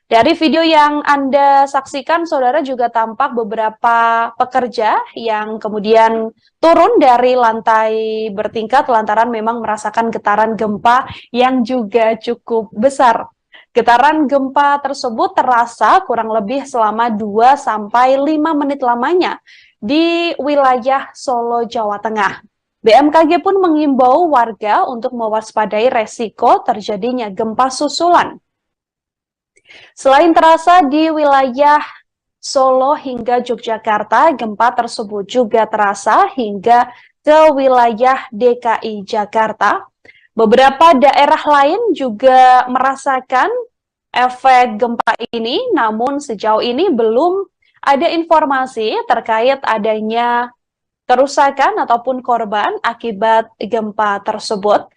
Dari video yang Anda saksikan, saudara, juga tampak beberapa pekerja yang kemudian turun dari lantai bertingkat lantaran memang merasakan getaran gempa yang juga cukup besar. Getaran gempa tersebut terasa kurang lebih selama 2-5 menit lamanya di wilayah Solo, Jawa Tengah. BMKG pun mengimbau warga untuk mewaspadai resiko terjadinya gempa susulan. Selain terasa di wilayah Solo hingga Yogyakarta, gempa tersebut juga terasa hingga ke wilayah DKI Jakarta. Beberapa daerah lain juga merasakan efek gempa ini, namun sejauh ini belum ada informasi terkait adanya kerusakan ataupun korban akibat gempa tersebut.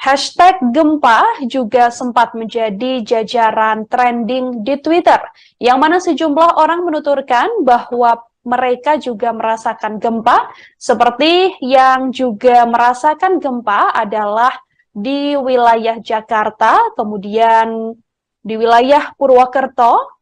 Hashtag gempa juga sempat menjadi jajaran trending di Twitter, yang mana sejumlah orang menuturkan bahwa mereka juga merasakan gempa, seperti yang juga merasakan gempa adalah di wilayah Jakarta, kemudian di wilayah Purwokerto.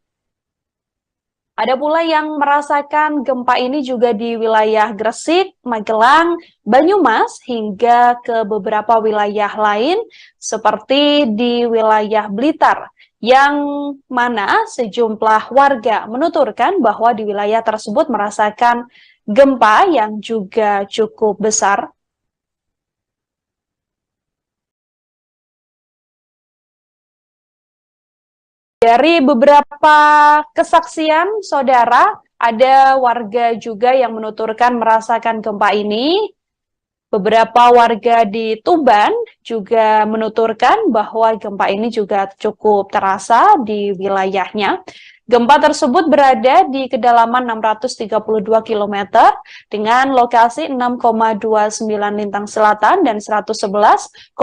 Ada pula yang merasakan gempa ini juga di wilayah Gresik, Magelang, Banyumas, hingga ke beberapa wilayah lain seperti di wilayah Blitar, yang mana sejumlah warga menuturkan bahwa di wilayah tersebut merasakan gempa yang juga cukup besar. Dari beberapa kesaksian, saudara, ada warga juga yang menuturkan merasakan gempa ini. Beberapa warga di Tuban juga menuturkan bahwa gempa ini juga cukup terasa di wilayahnya. Gempa tersebut berada di kedalaman 632 km dengan lokasi 6,29 lintang selatan dan 111,92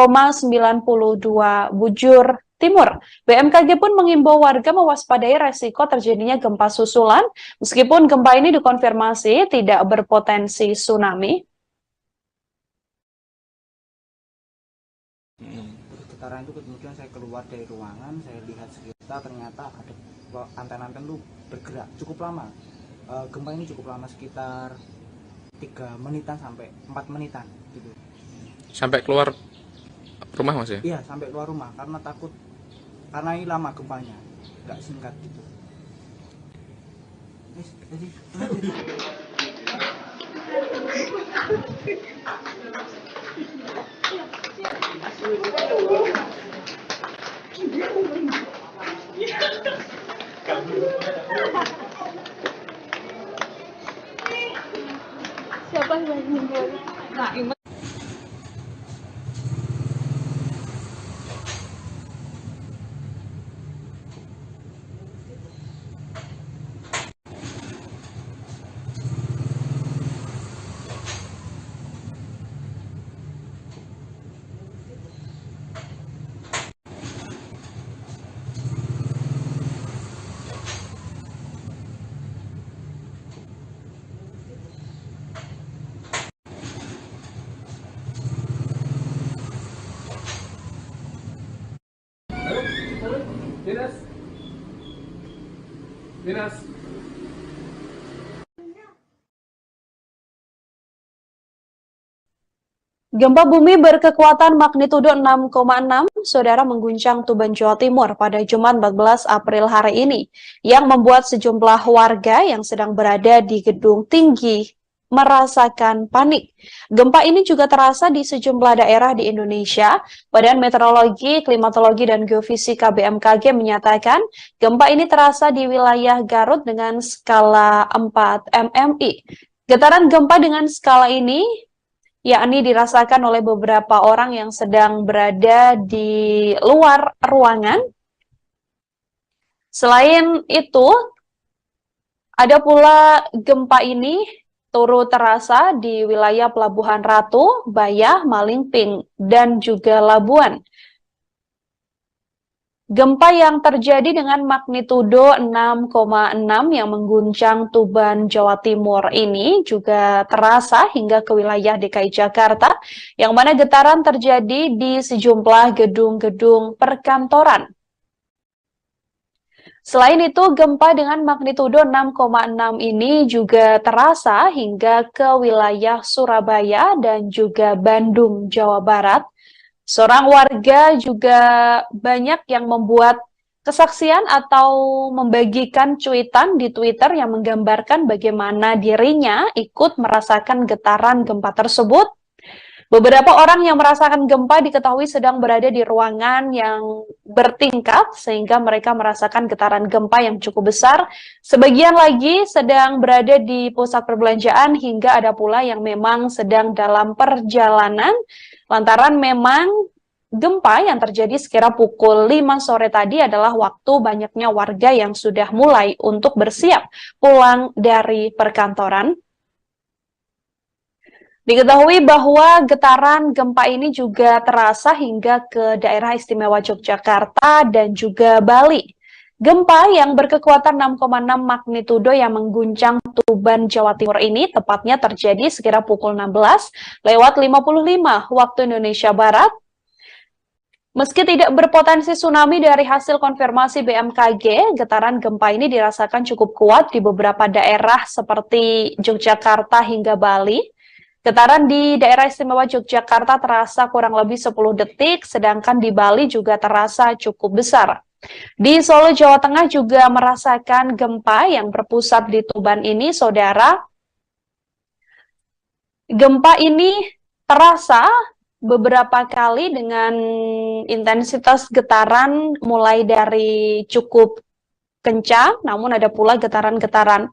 bujur timur. BMKG pun mengimbau warga mewaspadai resiko terjadinya gempa susulan, meskipun gempa ini dikonfirmasi tidak berpotensi tsunami. Getaran itu kemudian saya keluar dari ruangan, saya lihat sekitar, ternyata ada anten-anten itu bergerak cukup lama. Gempa ini cukup lama, sekitar 3 menitan sampai 4 menitan gitu. Sampai keluar rumah Mas ya? Iya, sampai keluar rumah karena takut, karena ini lama gempanya, nggak singkat gitu. Siapa yang meninggal? Nah, Dinas. Gempa bumi berkekuatan magnitudo 6,6, saudara, mengguncang Tuban, Jawa Timur pada Jumat 14 April hari ini, yang membuat sejumlah warga yang sedang berada di gedung tinggi merasakan panik. Gempa ini juga terasa di sejumlah daerah di Indonesia. Badan Meteorologi, Klimatologi, dan Geofisika BMKG menyatakan gempa ini terasa di wilayah Garut dengan skala 4 mmi. Getaran gempa dengan skala ini yakni dirasakan oleh beberapa orang yang sedang berada di luar ruangan. Selain itu, ada pula gempa ini turut terasa di wilayah Pelabuhan Ratu, Bayah, Malingping, dan juga Labuan. Gempa yang terjadi dengan magnitudo 6,6 yang mengguncang Tuban, Jawa Timur ini juga terasa hingga ke wilayah DKI Jakarta, yang mana getaran terjadi di sejumlah gedung-gedung perkantoran. Selain itu, gempa dengan magnitudo 6,6 ini juga terasa hingga ke wilayah Surabaya dan juga Bandung, Jawa Barat. Seorang warga juga banyak yang membuat kesaksian atau membagikan cuitan di Twitter yang menggambarkan bagaimana dirinya ikut merasakan getaran gempa tersebut. Beberapa orang yang merasakan gempa diketahui sedang berada di ruangan yang bertingkat sehingga mereka merasakan getaran gempa yang cukup besar. Sebagian lagi sedang berada di pusat perbelanjaan hingga ada pula yang memang sedang dalam perjalanan lantaran memang gempa yang terjadi sekira pukul 5 sore tadi adalah waktu banyaknya warga yang sudah mulai untuk bersiap pulang dari perkantoran. Diketahui bahwa getaran gempa ini juga terasa hingga ke daerah istimewa Yogyakarta dan juga Bali. Gempa yang berkekuatan 6,6 magnitudo yang mengguncang Tuban, Jawa Timur ini tepatnya terjadi sekira pukul 16:55 waktu Indonesia Barat. Meski tidak berpotensi tsunami dari hasil konfirmasi BMKG, getaran gempa ini dirasakan cukup kuat di beberapa daerah seperti Yogyakarta hingga Bali. Getaran di daerah istimewa Yogyakarta terasa kurang lebih 10 detik, sedangkan di Bali juga terasa cukup besar. Di Solo, Jawa Tengah juga merasakan gempa yang berpusat di Tuban ini, saudara. Gempa ini terasa beberapa kali dengan intensitas getaran mulai dari cukup kencang, namun ada pula getaran-getaran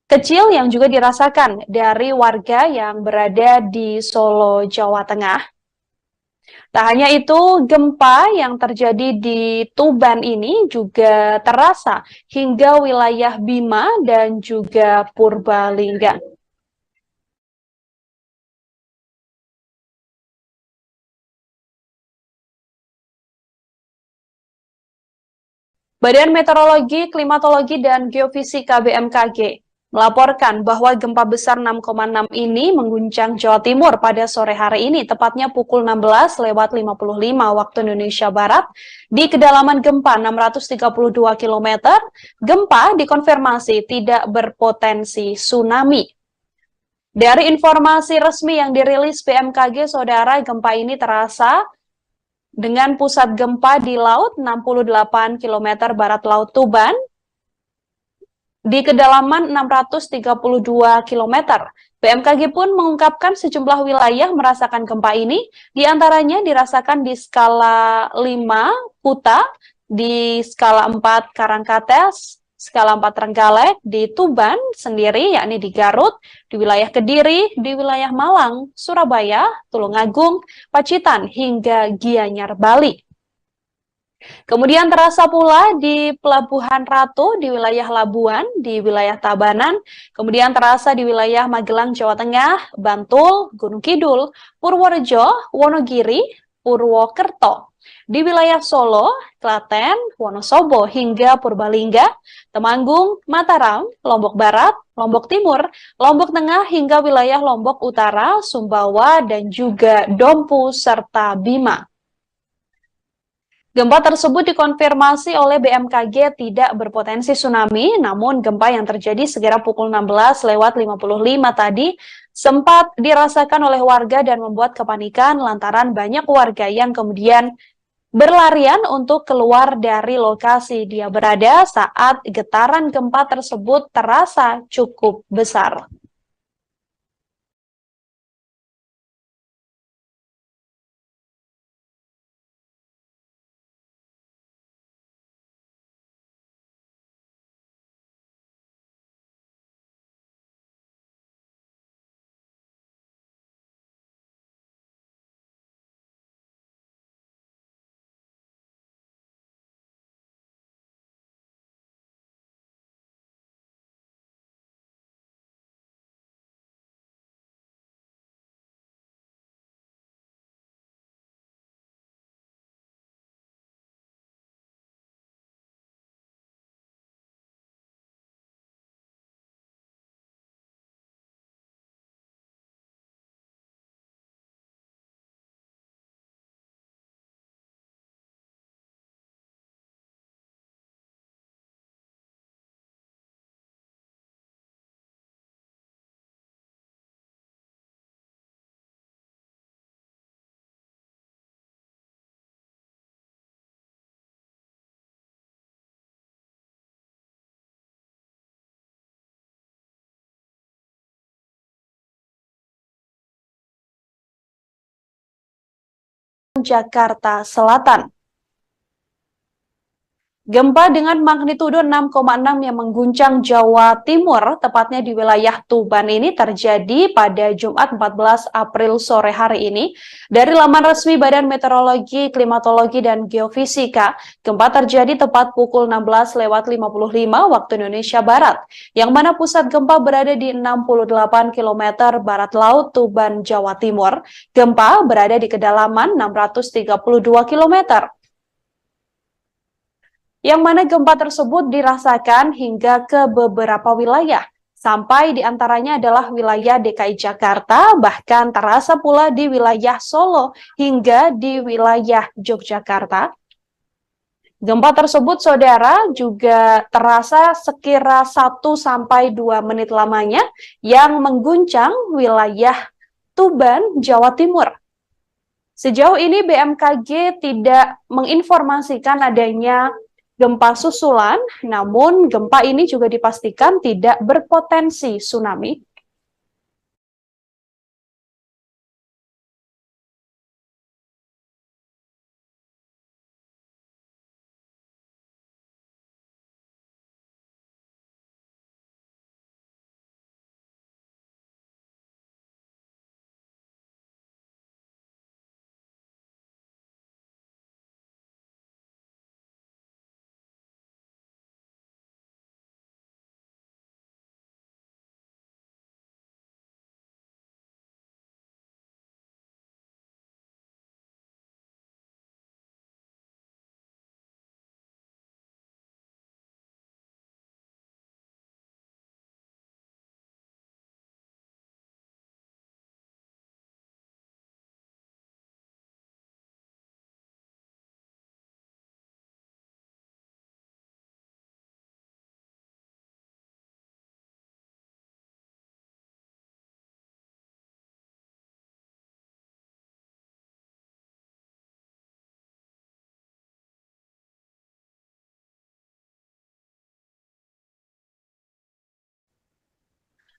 kecil yang juga dirasakan dari warga yang berada di Solo, Jawa Tengah. Tak hanya itu, gempa yang terjadi di Tuban ini juga terasa hingga wilayah Bima dan juga Purbalingga. Badan Meteorologi, Klimatologi, dan Geofisika BMKG melaporkan bahwa gempa besar 6,6 ini mengguncang Jawa Timur pada sore hari ini, tepatnya pukul 16:55 waktu Indonesia Barat. Di kedalaman gempa 632 km, gempa dikonfirmasi tidak berpotensi tsunami. Dari informasi resmi yang dirilis BMKG, saudara, gempa ini terasa dengan pusat gempa di laut 68 km barat Laut Tuban, di kedalaman 632 km. BMKG pun mengungkapkan sejumlah wilayah merasakan gempa ini, diantaranya dirasakan di skala 5 Kuta, di skala 4 Karangkates, skala 4 Trenggalek, di Tuban sendiri, yakni di Garut, di wilayah Kediri, di wilayah Malang, Surabaya, Tulungagung, Pacitan, hingga Gianyar, Bali. Kemudian terasa pula di Pelabuhan Ratu, di wilayah Labuan, di wilayah Tabanan, kemudian terasa di wilayah Magelang, Jawa Tengah, Bantul, Gunung Kidul, Purworejo, Wonogiri, Purwokerto. Di wilayah Solo, Klaten, Wonosobo, hingga Purbalingga, Temanggung, Mataram, Lombok Barat, Lombok Timur, Lombok Tengah, hingga wilayah Lombok Utara, Sumbawa, dan juga Dompu, serta Bima. Gempa tersebut dikonfirmasi oleh BMKG tidak berpotensi tsunami, namun gempa yang terjadi sekira pukul 16:55 tadi sempat dirasakan oleh warga dan membuat kepanikan lantaran banyak warga yang kemudian berlarian untuk keluar dari lokasi dia berada saat getaran gempa tersebut terasa cukup besar. Jakarta Selatan. Gempa dengan magnitudo 6,6 yang mengguncang Jawa Timur, tepatnya di wilayah Tuban ini terjadi pada Jumat 14 April sore hari ini. Dari laman resmi Badan Meteorologi, Klimatologi, dan Geofisika, gempa terjadi tepat pukul 16:55 waktu Indonesia Barat, yang mana pusat gempa berada di 68 km barat laut Tuban, Jawa Timur. Gempa berada di kedalaman 632 km. Yang mana gempa tersebut dirasakan hingga ke beberapa wilayah, sampai diantaranya adalah wilayah DKI Jakarta, bahkan terasa pula di wilayah Solo hingga di wilayah Yogyakarta. Gempa tersebut, saudara, juga terasa sekira 1-2 menit lamanya yang mengguncang wilayah Tuban, Jawa Timur. Sejauh ini BMKG tidak menginformasikan adanya gempa susulan, namun gempa ini juga dipastikan tidak berpotensi tsunami.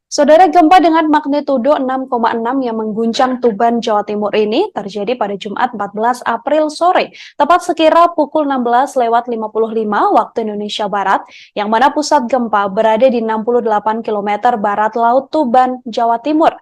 Saudara, gempa dengan magnitudo 6,6 yang mengguncang Tuban, Jawa Timur ini terjadi pada Jumat 14 April sore, tepat sekira pukul 16:55 waktu Indonesia Barat, yang mana pusat gempa berada di 68 km barat laut Tuban, Jawa Timur.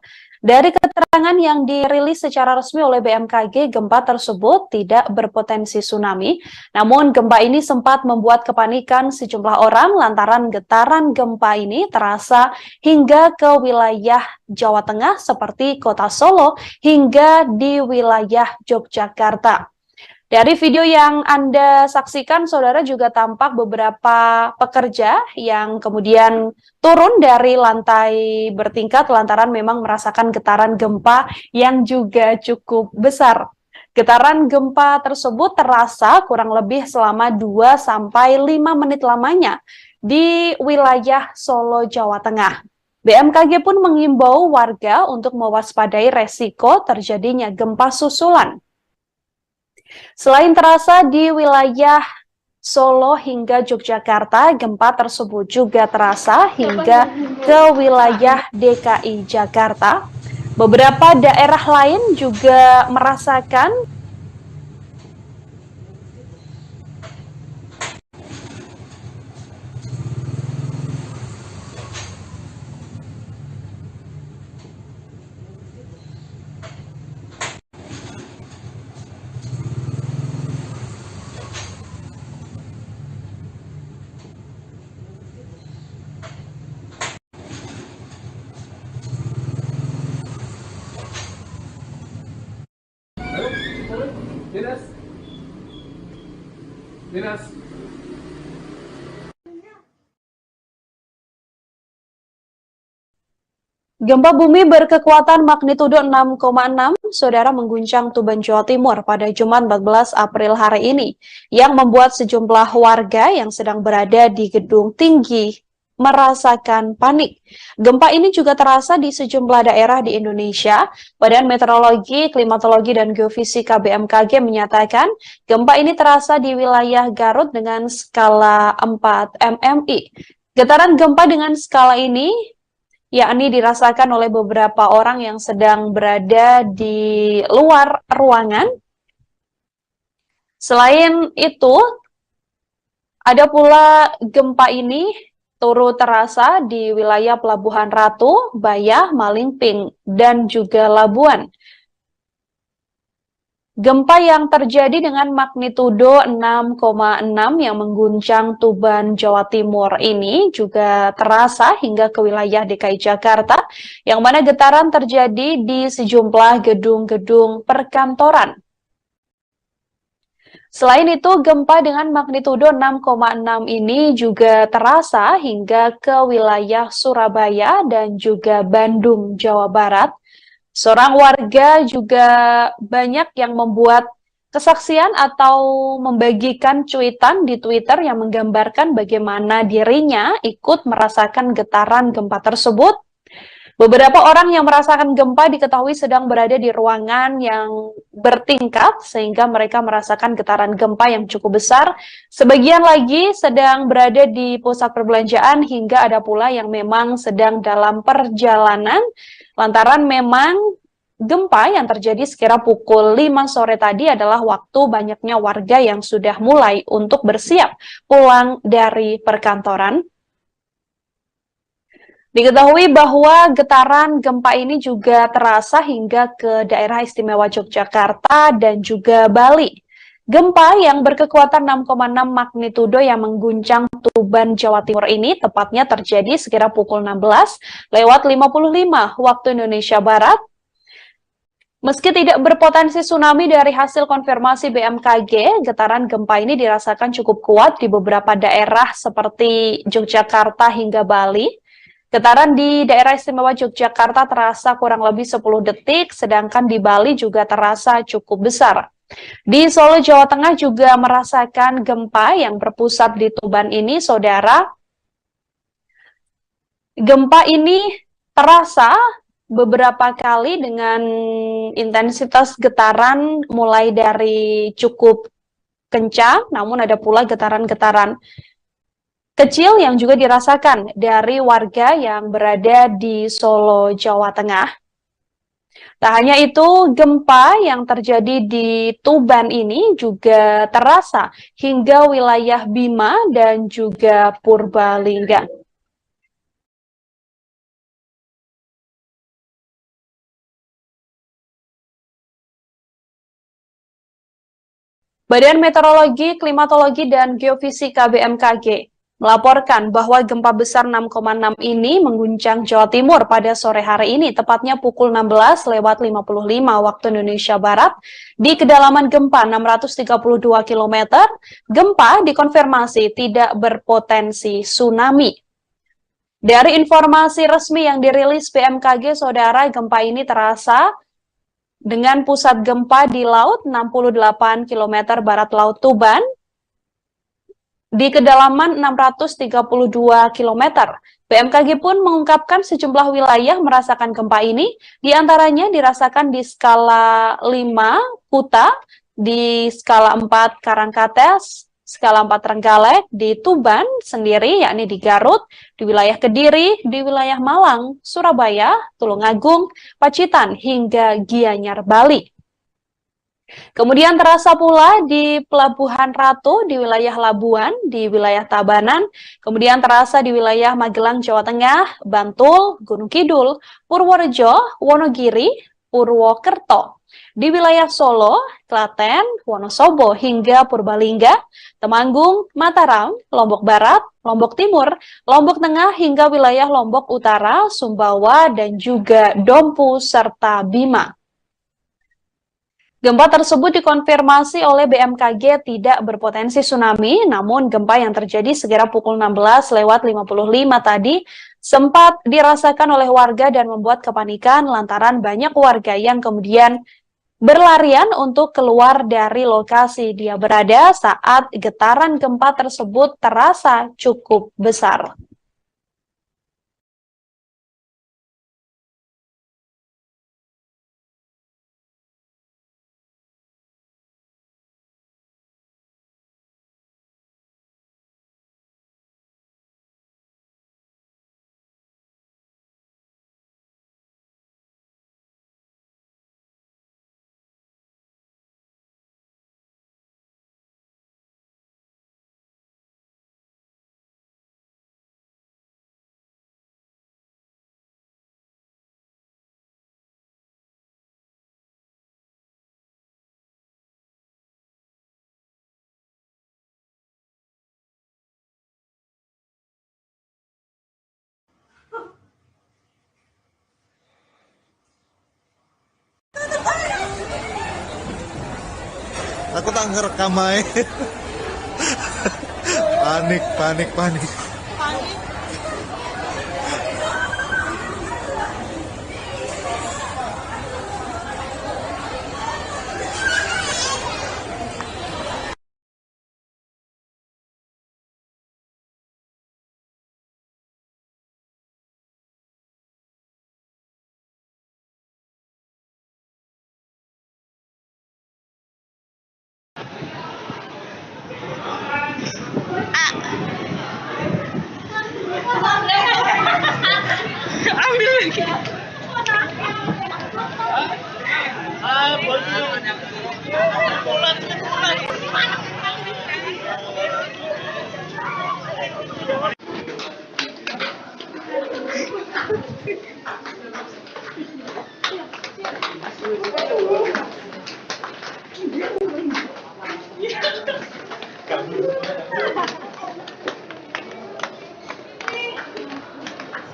Dari keterangan yang dirilis secara resmi oleh BMKG, gempa tersebut tidak berpotensi tsunami. Namun gempa ini sempat membuat kepanikan sejumlah orang lantaran getaran gempa ini terasa hingga ke wilayah Jawa Tengah seperti kota Solo hingga di wilayah Yogyakarta. Dari video yang Anda saksikan, saudara, juga tampak beberapa pekerja yang kemudian turun dari lantai bertingkat lantaran memang merasakan getaran gempa yang juga cukup besar. Getaran gempa tersebut terasa kurang lebih selama 2-5 menit lamanya di wilayah Solo, Jawa Tengah. BMKG pun mengimbau warga untuk mewaspadai resiko terjadinya gempa susulan. Selain terasa di wilayah Solo hingga Yogyakarta, gempa tersebut juga terasa hingga ke wilayah DKI Jakarta. Beberapa daerah lain juga merasakan Dinas. gempa bumi berkekuatan magnitudo 6,6, saudara, mengguncang Tuban, Jawa Timur pada Jumat 14 April hari ini, yang membuat sejumlah warga yang sedang berada di gedung tinggi merasakan panik. Gempa ini juga terasa di sejumlah daerah di Indonesia. Badan Meteorologi, Klimatologi, dan Geofisika BMKG menyatakan gempa ini terasa di wilayah Garut dengan skala 4 MMI. Getaran gempa dengan skala ini yakni dirasakan oleh beberapa orang yang sedang berada di luar ruangan Selain itu, ada pula gempa ini turut terasa di wilayah Pelabuhan Ratu, Bayah, Malingping, dan juga Labuan. Gempa yang terjadi dengan magnitudo 6,6 yang mengguncang Tuban, Jawa Timur ini juga terasa hingga ke wilayah DKI Jakarta, yang mana getaran terjadi di sejumlah gedung-gedung perkantoran. Selain itu, gempa dengan magnitudo 6,6 ini juga terasa hingga ke wilayah Surabaya dan juga Bandung, Jawa Barat. Seorang warga juga banyak yang membuat kesaksian atau membagikan cuitan di Twitter yang menggambarkan bagaimana dirinya ikut merasakan getaran gempa tersebut. Beberapa orang yang merasakan gempa diketahui sedang berada di ruangan yang bertingkat sehingga mereka merasakan getaran gempa yang cukup besar. Sebagian lagi sedang berada di pusat perbelanjaan hingga ada pula yang memang sedang dalam perjalanan lantaran memang gempa yang terjadi sekira pukul 5 sore tadi adalah waktu banyaknya warga yang sudah mulai untuk bersiap pulang dari perkantoran. Diketahui bahwa getaran gempa ini juga terasa hingga ke daerah istimewa Yogyakarta dan juga Bali. Gempa yang berkekuatan 6,6 magnitudo yang mengguncang Tuban, Jawa Timur ini tepatnya terjadi sekira pukul 16:55 waktu Indonesia Barat. Meski tidak berpotensi tsunami dari hasil konfirmasi BMKG, getaran gempa ini dirasakan cukup kuat di beberapa daerah seperti Yogyakarta hingga Bali. Getaran di daerah istimewa Yogyakarta terasa kurang lebih 10 detik, sedangkan di Bali juga terasa cukup besar. Di Solo, Jawa Tengah juga merasakan gempa yang berpusat di Tuban ini, saudara. Gempa ini terasa beberapa kali dengan intensitas getaran mulai dari cukup kencang, namun ada pula getaran-getaran kecil yang juga dirasakan dari warga yang berada di Solo, Jawa Tengah. Tak hanya itu, gempa yang terjadi di Tuban ini juga terasa hingga wilayah Bima dan juga Purbalingga. Badan Meteorologi, Klimatologi, dan Geofisika BMKG melaporkan bahwa gempa besar 6,6 ini mengguncang Jawa Timur pada sore hari ini, tepatnya pukul 16:55 waktu Indonesia Barat, di kedalaman gempa 632 km. Gempa dikonfirmasi tidak berpotensi tsunami. Dari informasi resmi yang dirilis BMKG, saudara, gempa ini terasa dengan pusat gempa di laut 68 km barat Laut Tuban, di kedalaman 632 km. BMKG pun mengungkapkan sejumlah wilayah merasakan gempa ini, diantaranya dirasakan di skala 5 Kuta, di skala 4 Karangkates, skala 4 Trenggalek, di Tuban sendiri, yakni di Garut, di wilayah Kediri, di wilayah Malang, Surabaya, Tulungagung, Pacitan, hingga Gianyar, Bali. Kemudian terasa pula di Pelabuhan Ratu, di wilayah Labuan, di wilayah Tabanan, kemudian terasa di wilayah Magelang, Jawa Tengah, Bantul, Gunung Kidul, Purworejo, Wonogiri, Purwokerto. Di wilayah Solo, Klaten, Wonosobo, hingga Purbalingga, Temanggung, Mataram, Lombok Barat, Lombok Timur, Lombok Tengah, hingga wilayah Lombok Utara, Sumbawa, dan juga Dompu, serta Bima. Gempa tersebut dikonfirmasi oleh BMKG tidak berpotensi tsunami, namun gempa yang terjadi sekira pukul 16:55 tadi sempat dirasakan oleh warga dan membuat kepanikan lantaran banyak warga yang kemudian berlarian untuk keluar dari lokasi dia berada saat getaran gempa tersebut terasa cukup besar. Aku tak ngerekam aja. Panik, panik, panik.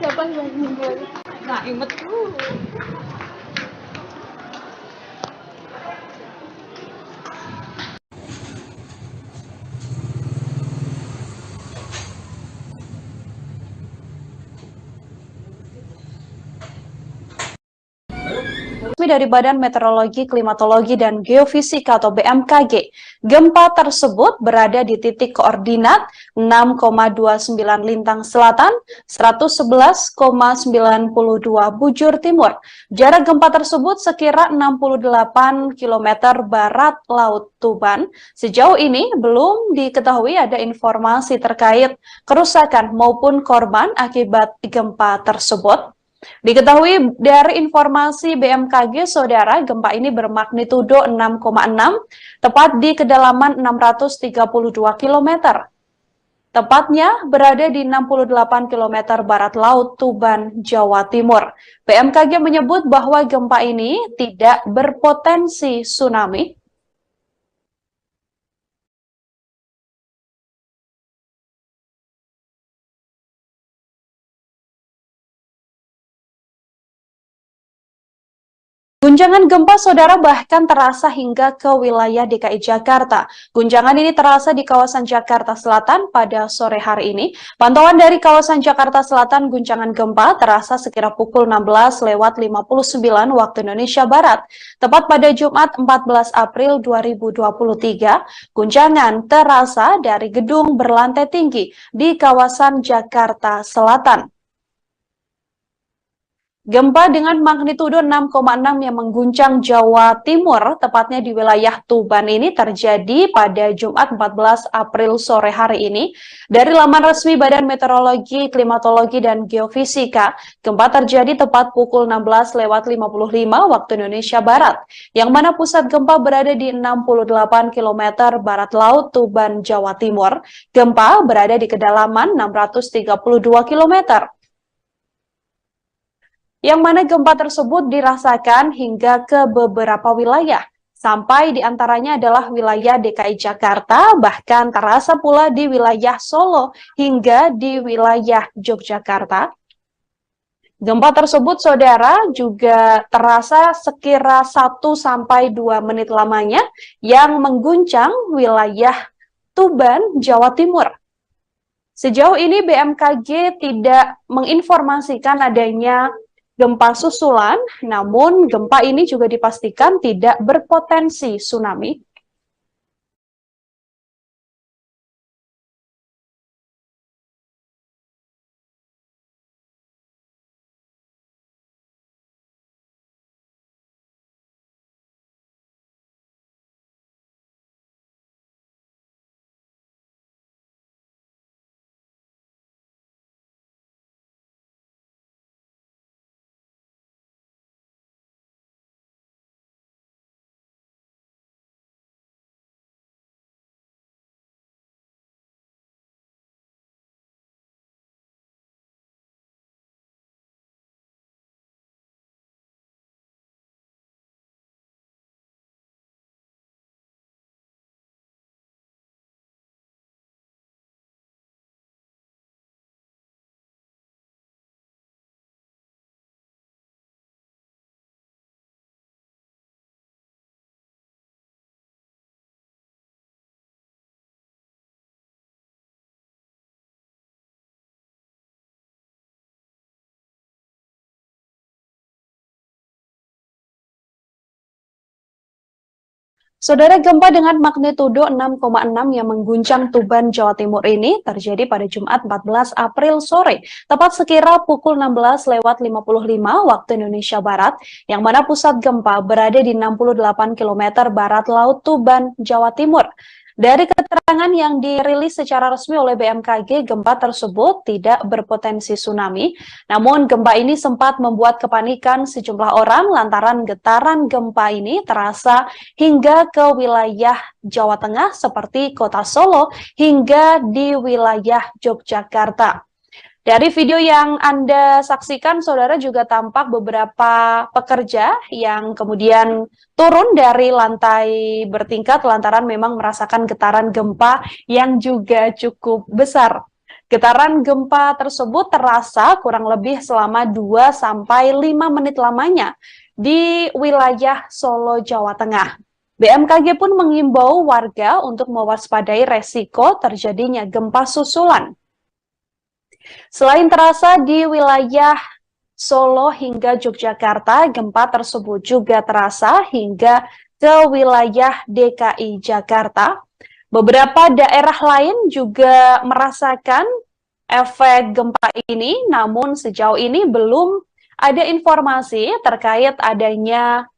Siapa yang meninggal? Nah, inget tuh. Dari Badan Meteorologi, Klimatologi, dan Geofisika atau BMKG, gempa tersebut berada di titik koordinat 6,29 Lintang Selatan, 111,92 Bujur Timur. Jarak gempa tersebut sekira 68 km barat Laut Tuban. Sejauh ini belum diketahui ada informasi terkait kerusakan maupun korban akibat gempa tersebut. Diketahui dari informasi BMKG, saudara, gempa ini bermagnitudo 6,6, tepat di kedalaman 632 km. Tepatnya berada di 68 km barat Laut Tuban, Jawa Timur. BMKG menyebut bahwa gempa ini tidak berpotensi tsunami. Guncangan gempa, saudara, bahkan terasa hingga ke wilayah DKI Jakarta. Guncangan ini terasa di kawasan Jakarta Selatan pada sore hari ini. Pantauan dari kawasan Jakarta Selatan, guncangan gempa terasa sekira pukul 16:59 waktu Indonesia Barat. Tepat pada Jumat 14 April 2023, guncangan terasa dari gedung berlantai tinggi di kawasan Jakarta Selatan. Gempa dengan magnitudo 6,6 yang mengguncang Jawa Timur, tepatnya di wilayah Tuban ini terjadi pada Jumat 14 April sore hari ini. Dari laman resmi Badan Meteorologi, Klimatologi, dan Geofisika, gempa terjadi tepat pukul 16:55 waktu Indonesia Barat, yang mana pusat gempa berada di 68 km barat Laut Tuban, Jawa Timur. Gempa berada di kedalaman 632 km. Yang mana gempa tersebut dirasakan hingga ke beberapa wilayah, sampai diantaranya adalah wilayah DKI Jakarta, bahkan terasa pula di wilayah Solo hingga di wilayah Yogyakarta. Gempa tersebut, saudara, juga terasa sekira 1-2 menit lamanya yang mengguncang wilayah Tuban, Jawa Timur. Sejauh ini BMKG tidak menginformasikan adanya gempa susulan, namun gempa ini juga dipastikan tidak berpotensi tsunami. Saudara, gempa dengan magnitudo 6,6 yang mengguncang Tuban, Jawa Timur ini terjadi pada Jumat 14 April sore, tepat sekira pukul 16:55 waktu Indonesia Barat, yang mana pusat gempa berada di 68 km barat laut Tuban, Jawa Timur. Dari keterangan yang dirilis secara resmi oleh BMKG, gempa tersebut tidak berpotensi tsunami. Namun gempa ini sempat membuat kepanikan sejumlah orang lantaran getaran gempa ini terasa hingga ke wilayah Jawa Tengah seperti Kota Solo hingga di wilayah Yogyakarta. Dari video yang Anda saksikan, saudara, juga tampak beberapa pekerja yang kemudian turun dari lantai bertingkat lantaran memang merasakan getaran gempa yang juga cukup besar. Getaran gempa tersebut terasa kurang lebih selama 2-5 menit lamanya di wilayah Solo, Jawa Tengah. BMKG pun mengimbau warga untuk mewaspadai resiko terjadinya gempa susulan. Selain terasa di wilayah Solo hingga Yogyakarta, gempa tersebut juga terasa hingga ke wilayah DKI Jakarta. Beberapa daerah lain juga merasakan efek gempa ini, namun sejauh ini belum ada informasi terkait adanya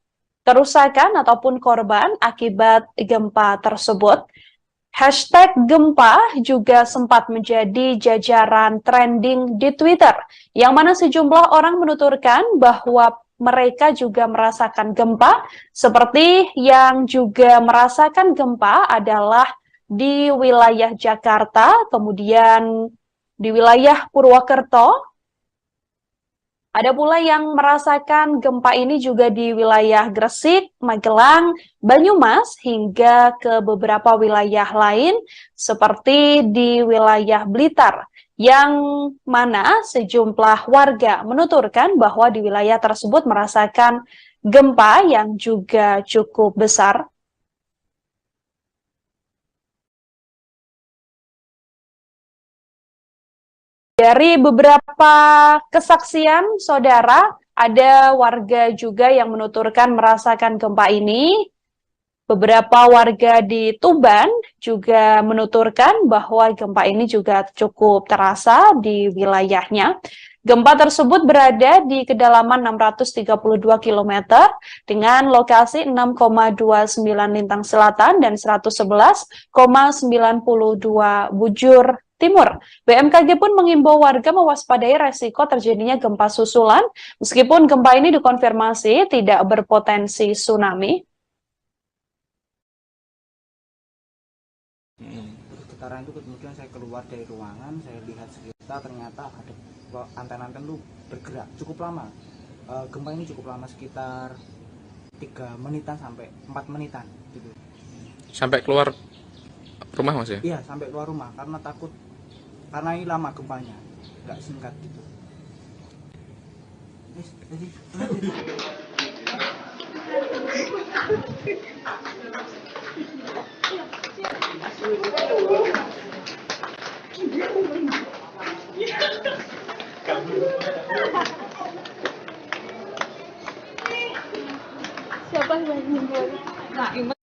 kerusakan ataupun korban akibat gempa tersebut. Hashtag gempa juga sempat menjadi jajaran trending di Twitter, yang mana sejumlah orang menuturkan bahwa mereka juga merasakan gempa, seperti yang juga merasakan gempa adalah di wilayah Jakarta, kemudian di wilayah Purwokerto. Ada pula yang merasakan gempa ini juga di wilayah Gresik, Magelang, Banyumas, hingga ke beberapa wilayah lain seperti di wilayah Blitar, yang mana sejumlah warga menuturkan bahwa di wilayah tersebut merasakan gempa yang juga cukup besar. Dari beberapa kesaksian, saudara, ada warga juga yang menuturkan merasakan gempa ini. Beberapa warga di Tuban juga menuturkan bahwa gempa ini juga cukup terasa di wilayahnya. Gempa tersebut berada di kedalaman 632 km dengan lokasi 6,29 lintang selatan dan 111,92 bujur timur. BMKG pun mengimbau warga mewaspadai resiko terjadinya gempa susulan, meskipun gempa ini dikonfirmasi tidak berpotensi tsunami. Getaran itu kemudian saya keluar dari ruangan, saya lihat sekitar, ternyata ada anten-anten itu bergerak cukup lama. Gempa ini cukup lama, sekitar 3 menitan sampai 4 menitan gitu. Sampai keluar rumah Mas ya? Iya, sampai keluar rumah karena takut, karena ini lama gempanya, nggak singkat gitu. Siapa yang meninggal? Nah, ingat.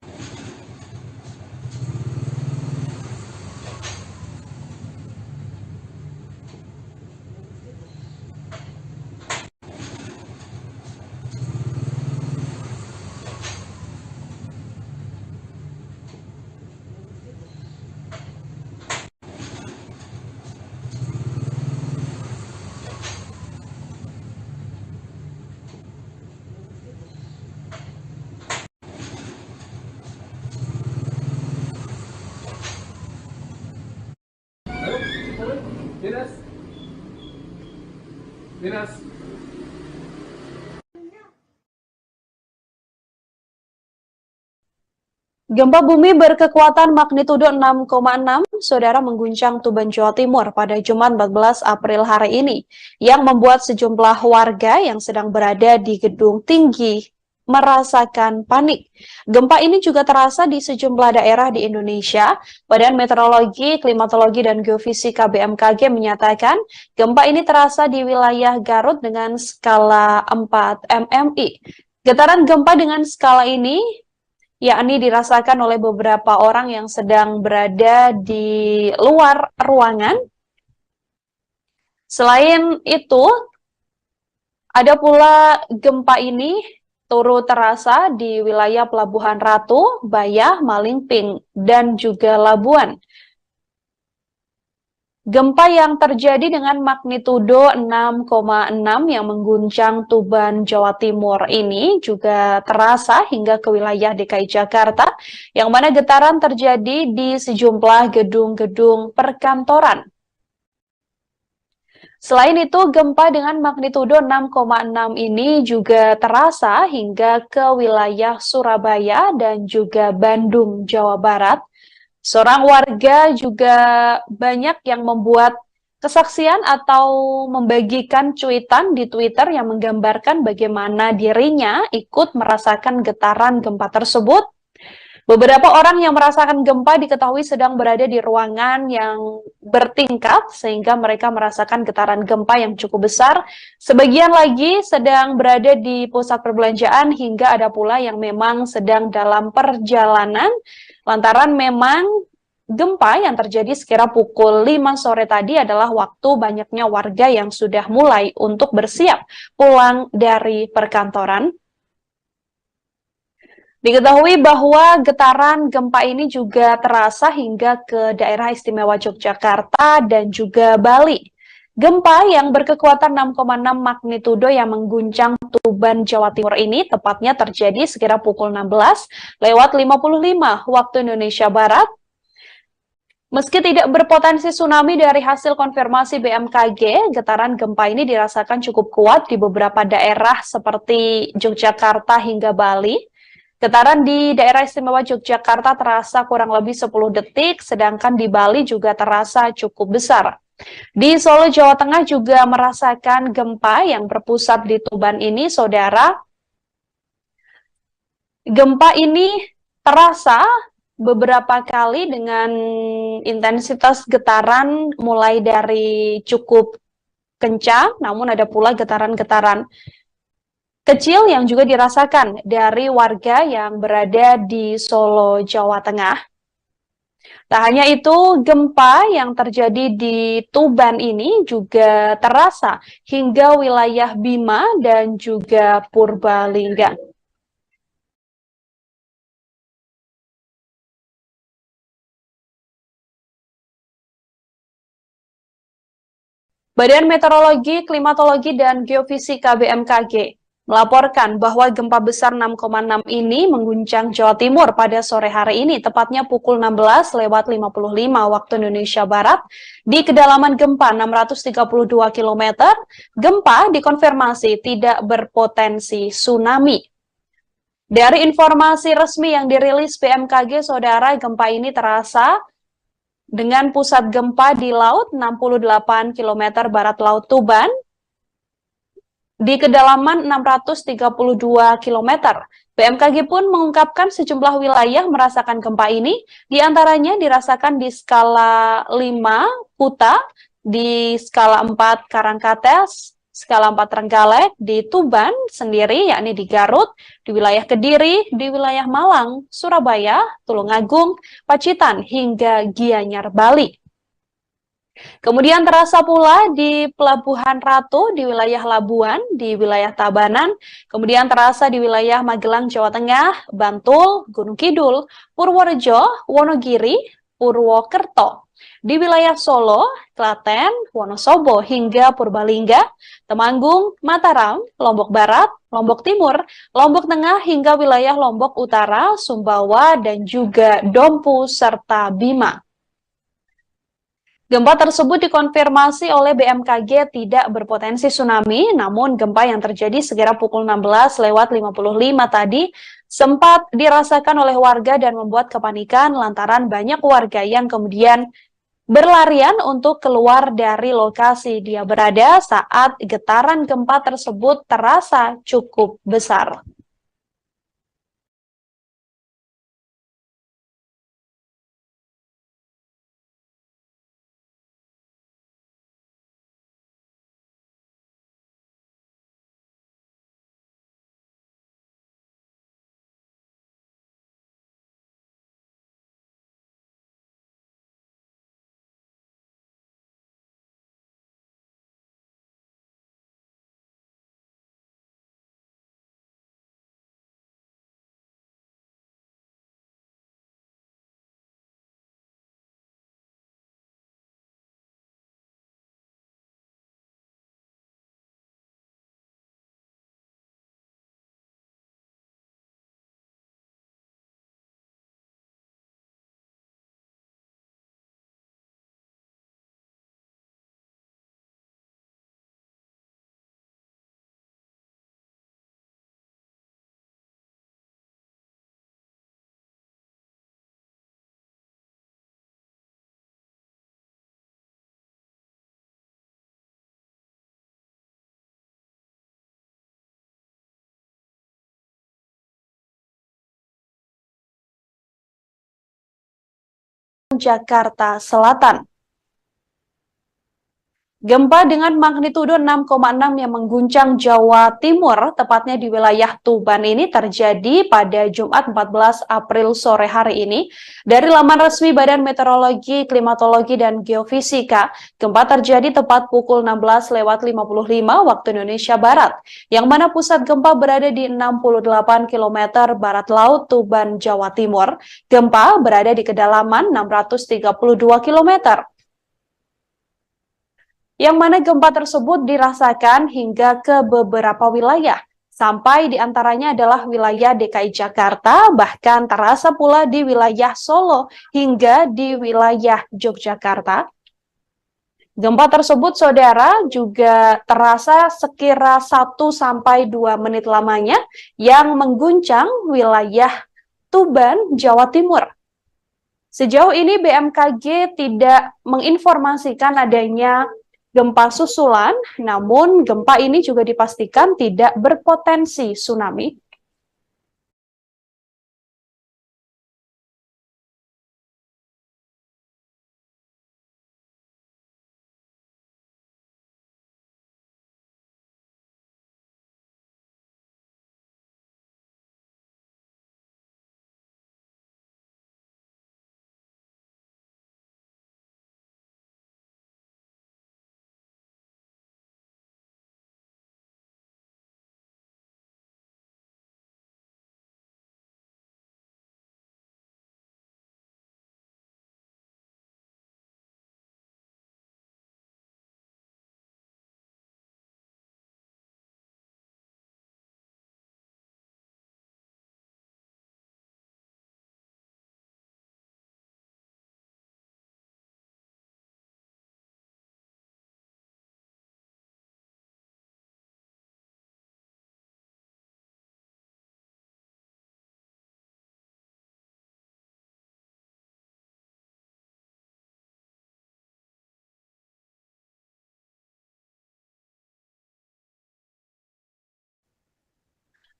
Dinas. Gempa bumi berkekuatan magnitudo 6,6, saudara, mengguncang Tuban, Jawa Timur pada Jumat 14 April hari ini, yang membuat sejumlah warga yang sedang berada di gedung tinggi merasakan panik. Gempa ini juga terasa di sejumlah daerah di Indonesia. Badan Meteorologi, Klimatologi, dan Geofisika BMKG menyatakan gempa ini terasa di wilayah Garut dengan skala 4 MMI. Getaran gempa dengan skala ini yakni dirasakan oleh beberapa orang yang sedang berada di luar ruangan. Selain itu, ada pula gempa ini turut terasa di wilayah Pelabuhan Ratu, Bayah, Malingping, dan juga Labuan. Gempa yang terjadi dengan magnitudo 6,6 yang mengguncang Tuban, Jawa Timur ini juga terasa hingga ke wilayah DKI Jakarta, yang mana getaran terjadi di sejumlah gedung-gedung perkantoran. Selain itu, gempa dengan magnitudo 6,6 ini juga terasa hingga ke wilayah Surabaya dan juga Bandung, Jawa Barat. Seorang warga juga banyak yang membuat kesaksian atau membagikan cuitan di Twitter yang menggambarkan bagaimana dirinya ikut merasakan getaran gempa tersebut. Beberapa orang yang merasakan gempa diketahui sedang berada di ruangan yang bertingkat sehingga mereka merasakan getaran gempa yang cukup besar. Sebagian lagi sedang berada di pusat perbelanjaan hingga ada pula yang memang sedang dalam perjalanan lantaran memang gempa yang terjadi sekira pukul 5 sore tadi adalah waktu banyaknya warga yang sudah mulai untuk bersiap pulang dari perkantoran. Diketahui bahwa getaran gempa ini juga terasa hingga ke daerah istimewa Yogyakarta dan juga Bali. Gempa yang berkekuatan 6,6 magnitudo yang mengguncang Tuban, Jawa Timur ini tepatnya terjadi sekira pukul 16:55 waktu Indonesia Barat. Meski tidak berpotensi tsunami dari hasil konfirmasi BMKG, getaran gempa ini dirasakan cukup kuat di beberapa daerah seperti Yogyakarta hingga Bali. Getaran di daerah istimewa Yogyakarta terasa kurang lebih 10 detik, sedangkan di Bali juga terasa cukup besar. Di Solo, Jawa Tengah juga merasakan gempa yang berpusat di Tuban ini, saudara. Gempa ini terasa beberapa kali dengan intensitas getaran mulai dari cukup kencang, namun ada pula getaran-getaran kecil yang juga dirasakan dari warga yang berada di Solo, Jawa Tengah. Tak hanya itu, gempa yang terjadi di Tuban ini juga terasa hingga wilayah Bima dan juga Purbalingga. Badan Meteorologi, Klimatologi, dan Geofisika BMKG melaporkan bahwa gempa besar 6,6 ini mengguncang Jawa Timur pada sore hari ini, tepatnya pukul 16:55 waktu Indonesia Barat. Di kedalaman gempa 632 km, gempa dikonfirmasi tidak berpotensi tsunami. Dari informasi resmi yang dirilis BMKG, saudara, gempa ini terasa dengan pusat gempa di laut 68 km barat laut Tuban, di kedalaman 632 km. BMKG pun mengungkapkan sejumlah wilayah merasakan gempa ini, diantaranya dirasakan di skala 5 Kuta, di skala 4 Karangkates, skala 4 Trenggalek, di Tuban sendiri, yakni di Garut, di wilayah Kediri, di wilayah Malang, Surabaya, Tulungagung, Pacitan, hingga Gianyar, Bali. Kemudian terasa pula di Pelabuhan Ratu, di wilayah Labuan, di wilayah Tabanan, kemudian terasa di wilayah Magelang, Jawa Tengah, Bantul, Gunung Kidul, Purworejo, Wonogiri, Purwokerto. Di wilayah Solo, Klaten, Wonosobo, hingga Purbalingga, Temanggung, Mataram, Lombok Barat, Lombok Timur, Lombok Tengah, hingga wilayah Lombok Utara, Sumbawa, dan juga Dompu, serta Bima. Gempa tersebut dikonfirmasi oleh BMKG tidak berpotensi tsunami, namun gempa yang terjadi sekira pukul 16:55 tadi sempat dirasakan oleh warga dan membuat kepanikan lantaran banyak warga yang kemudian berlarian untuk keluar dari lokasi dia berada saat getaran gempa tersebut terasa cukup besar. Jakarta Selatan. Gempa dengan magnitudo 6,6 yang mengguncang Jawa Timur, tepatnya di wilayah Tuban ini terjadi pada Jumat 14 April sore hari ini. Dari laman resmi Badan Meteorologi, Klimatologi, dan Geofisika, gempa terjadi tepat pukul 16:55 waktu Indonesia Barat, yang mana pusat gempa berada di 68 km barat laut Tuban, Jawa Timur. Gempa berada di kedalaman 632 km. Yang mana gempa tersebut dirasakan hingga ke beberapa wilayah, sampai diantaranya adalah wilayah DKI Jakarta, bahkan terasa pula di wilayah Solo hingga di wilayah Yogyakarta. Gempa tersebut, saudara, juga terasa sekira 1-2 menit lamanya yang mengguncang wilayah Tuban, Jawa Timur. Sejauh ini BMKG tidak menginformasikan adanya gempa susulan, namun gempa ini juga dipastikan tidak berpotensi tsunami.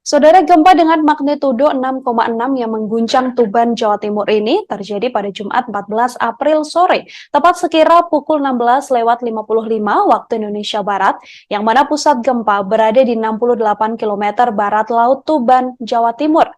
Saudara, gempa dengan magnitudo 6,6 yang mengguncang Tuban, Jawa Timur ini terjadi pada Jumat 14 April sore, tepat sekira pukul 16:55 waktu Indonesia Barat, yang mana pusat gempa berada di 68 km barat laut Tuban, Jawa Timur.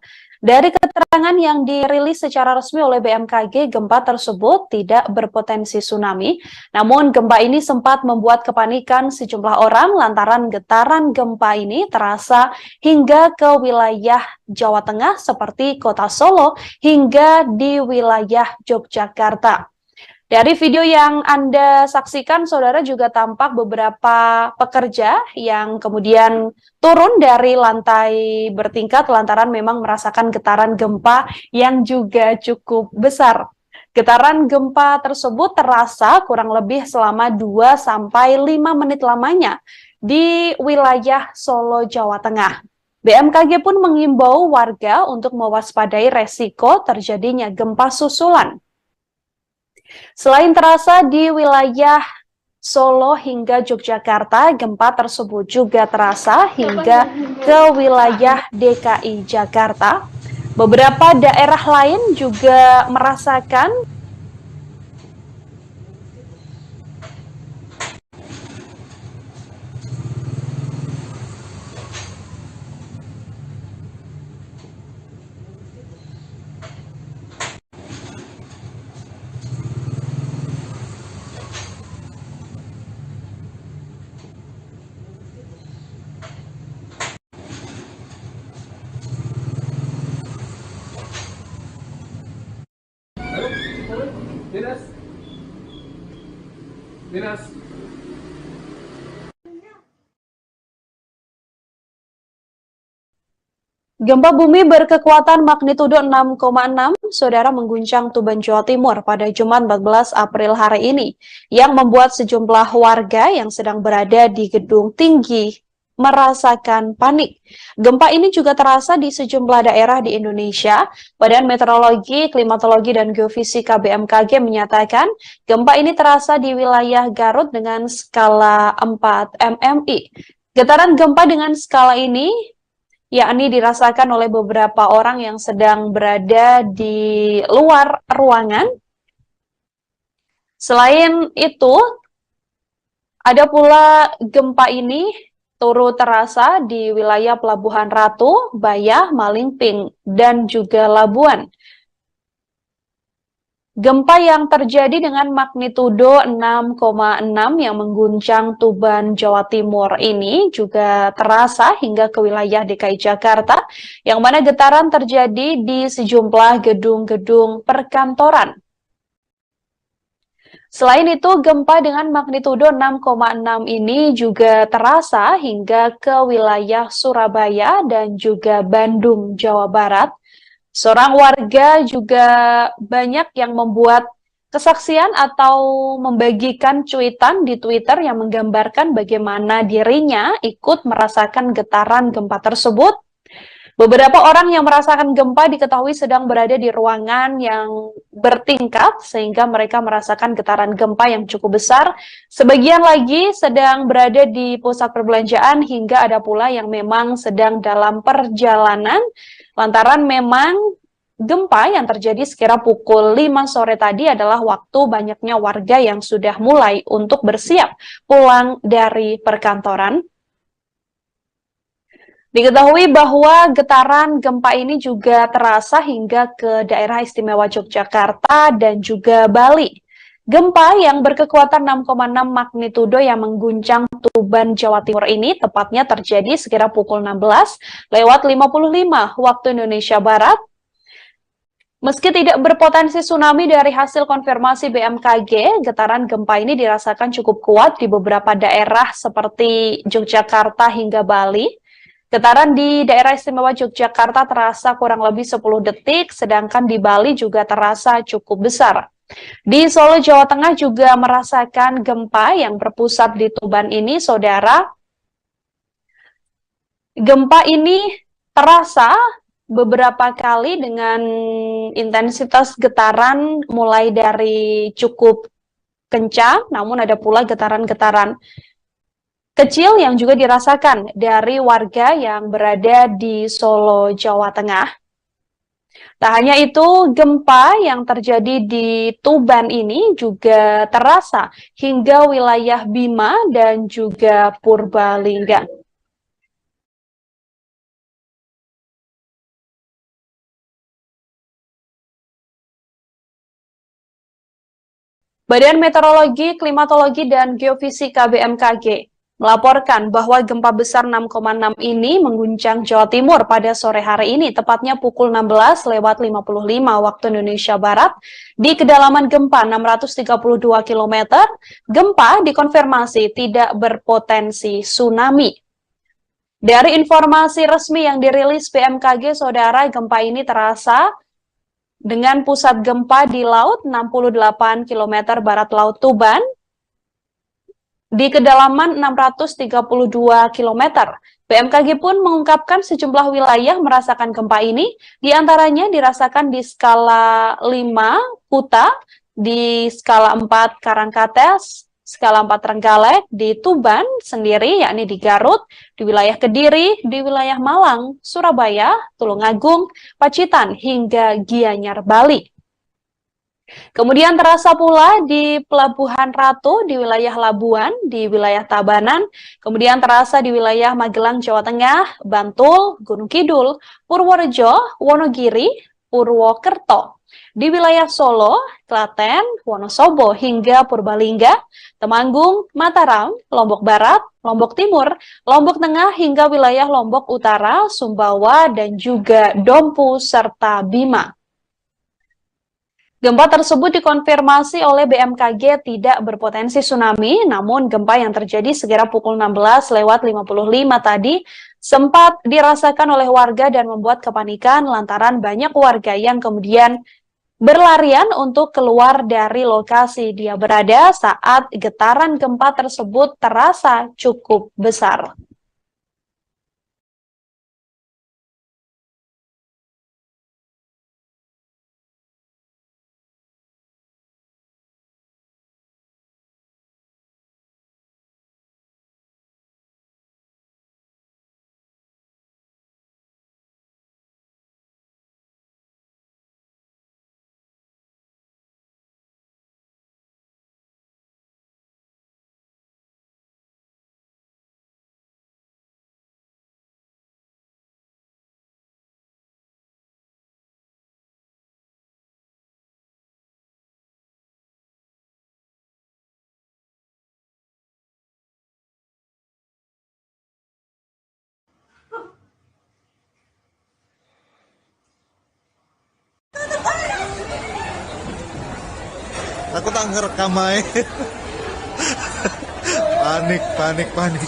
Dari keterangan yang dirilis secara resmi oleh BMKG, gempa tersebut tidak berpotensi tsunami. Namun gempa ini sempat membuat kepanikan sejumlah orang lantaran getaran gempa ini terasa hingga ke wilayah Jawa Tengah seperti kota Solo hingga di wilayah Yogyakarta. Dari video yang Anda saksikan, saudara, juga tampak beberapa pekerja yang kemudian turun dari lantai bertingkat lantaran memang merasakan getaran gempa yang juga cukup besar. Getaran gempa tersebut terasa kurang lebih selama 2-5 menit lamanya di wilayah Solo, Jawa Tengah. BMKG pun mengimbau warga untuk mewaspadai resiko terjadinya gempa susulan. Selain terasa di wilayah Solo hingga Yogyakarta, gempa tersebut juga terasa hingga ke wilayah DKI Jakarta. Beberapa daerah lain juga merasakan Dinas. gempa bumi berkekuatan magnitudo 6,6, saudara, mengguncang Tuban, Jawa Timur pada Jumat 14 April hari ini, yang membuat sejumlah warga yang sedang berada di gedung tinggi merasakan panik. Gempa ini juga terasa di sejumlah daerah di Indonesia. Badan Meteorologi, Klimatologi, dan Geofisika BMKG menyatakan gempa ini terasa di wilayah Garut dengan skala 4 MMI. Getaran gempa dengan skala ini yakni dirasakan oleh beberapa orang yang sedang berada di luar ruangan Selain itu, ada pula gempa ini turut terasa di wilayah Pelabuhan Ratu, Bayah, Malingping, dan juga Labuan. Gempa yang terjadi dengan magnitudo 6,6 yang mengguncang Tuban, Jawa Timur ini juga terasa hingga ke wilayah DKI Jakarta, yang mana getaran terjadi di sejumlah gedung-gedung perkantoran. Selain itu, gempa dengan magnitudo 6,6 ini juga terasa hingga ke wilayah Surabaya dan juga Bandung, Jawa Barat. Seorang warga juga banyak yang membuat kesaksian atau membagikan cuitan di Twitter yang menggambarkan bagaimana dirinya ikut merasakan getaran gempa tersebut. Beberapa orang yang merasakan gempa diketahui sedang berada di ruangan yang bertingkat sehingga mereka merasakan getaran gempa yang cukup besar. Sebagian lagi sedang berada di pusat perbelanjaan hingga ada pula yang memang sedang dalam perjalanan lantaran memang gempa yang terjadi sekira pukul 5 sore tadi adalah waktu banyaknya warga yang sudah mulai untuk bersiap pulang dari perkantoran. Diketahui bahwa getaran gempa ini juga terasa hingga ke daerah istimewa Yogyakarta dan juga Bali. Gempa yang berkekuatan 6,6 magnitudo yang mengguncang Tuban, Jawa Timur ini tepatnya terjadi sekira pukul 16:55 waktu Indonesia Barat. Meski tidak berpotensi tsunami dari hasil konfirmasi BMKG, getaran gempa ini dirasakan cukup kuat di beberapa daerah seperti Yogyakarta hingga Bali. Getaran di daerah istimewa Yogyakarta terasa kurang lebih 10 detik, sedangkan di Bali juga terasa cukup besar. Di Solo, Jawa Tengah juga merasakan gempa yang berpusat di Tuban ini, saudara. Gempa ini terasa beberapa kali dengan intensitas getaran mulai dari cukup kencang, namun ada pula getaran-getaran kecil yang juga dirasakan dari warga yang berada di Solo, Jawa Tengah. Tak hanya itu, gempa yang terjadi di Tuban ini juga terasa hingga wilayah Bima dan juga Purbalingga. Badan Meteorologi, Klimatologi, dan Geofisika BMKG melaporkan bahwa gempa besar 6,6 ini mengguncang Jawa Timur pada sore hari ini, tepatnya pukul 16:55 waktu Indonesia Barat. Di kedalaman gempa 632 km, gempa dikonfirmasi tidak berpotensi tsunami. Dari informasi resmi yang dirilis BMKG, saudara, gempa ini terasa dengan pusat gempa di laut 68 km barat Laut Tuban, di kedalaman 632 km. BMKG pun mengungkapkan sejumlah wilayah merasakan gempa ini, diantaranya dirasakan di skala 5 Kuta, di skala 4 Karangkates, skala 4 Trenggalek, di Tuban sendiri, yakni di Garut, di wilayah Kediri, di wilayah Malang, Surabaya, Tulungagung, Pacitan, hingga Gianyar, Bali. Kemudian terasa pula di Pelabuhan Ratu, di wilayah Labuan, di wilayah Tabanan, kemudian terasa di wilayah Magelang, Jawa Tengah, Bantul, Gunung Kidul, Purworejo, Wonogiri, Purwokerto. Di wilayah Solo, Klaten, Wonosobo, hingga Purbalingga, Temanggung, Mataram, Lombok Barat, Lombok Timur, Lombok Tengah, hingga wilayah Lombok Utara, Sumbawa, dan juga Dompu, serta Bima. Gempa tersebut dikonfirmasi oleh BMKG tidak berpotensi tsunami, namun gempa yang terjadi sekira pukul 16:55 tadi sempat dirasakan oleh warga dan membuat kepanikan lantaran banyak warga yang kemudian berlarian untuk keluar dari lokasi dia berada saat getaran gempa tersebut terasa cukup besar. Aku tak ngerekam ae. Panik, panik, panik.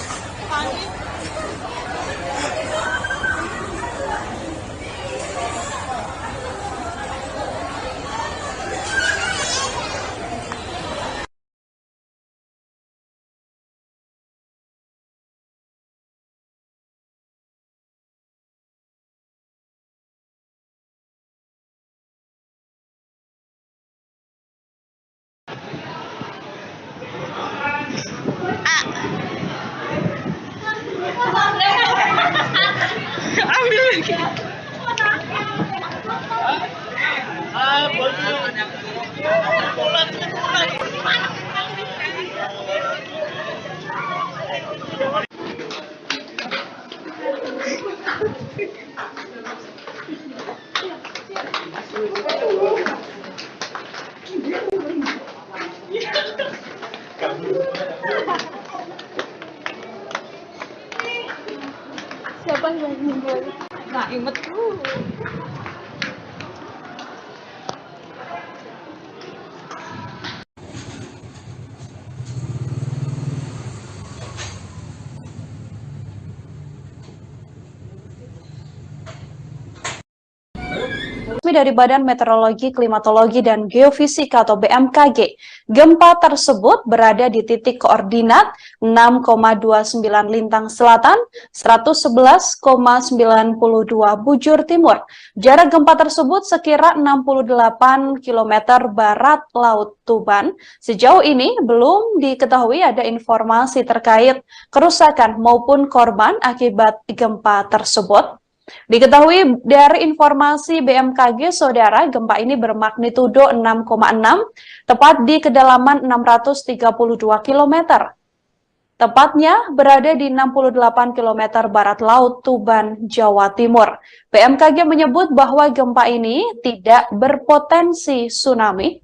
Siapa yang menjual? Nah, imet dulu. Resmi dari Badan Meteorologi, Klimatologi, dan Geofisika atau BMKG, gempa tersebut berada di titik koordinat 6,29 Lintang Selatan, 111,92 bujur timur. Jarak gempa tersebut sekira 68 km barat Laut Tuban. Sejauh ini belum diketahui ada informasi terkait kerusakan maupun korban akibat gempa tersebut. Diketahui dari informasi BMKG, saudara, gempa ini bermagnitudo 6,6, tepat di kedalaman 632 km. Tepatnya berada di 68 km barat Laut Tuban, Jawa Timur. BMKG menyebut bahwa gempa ini tidak berpotensi tsunami.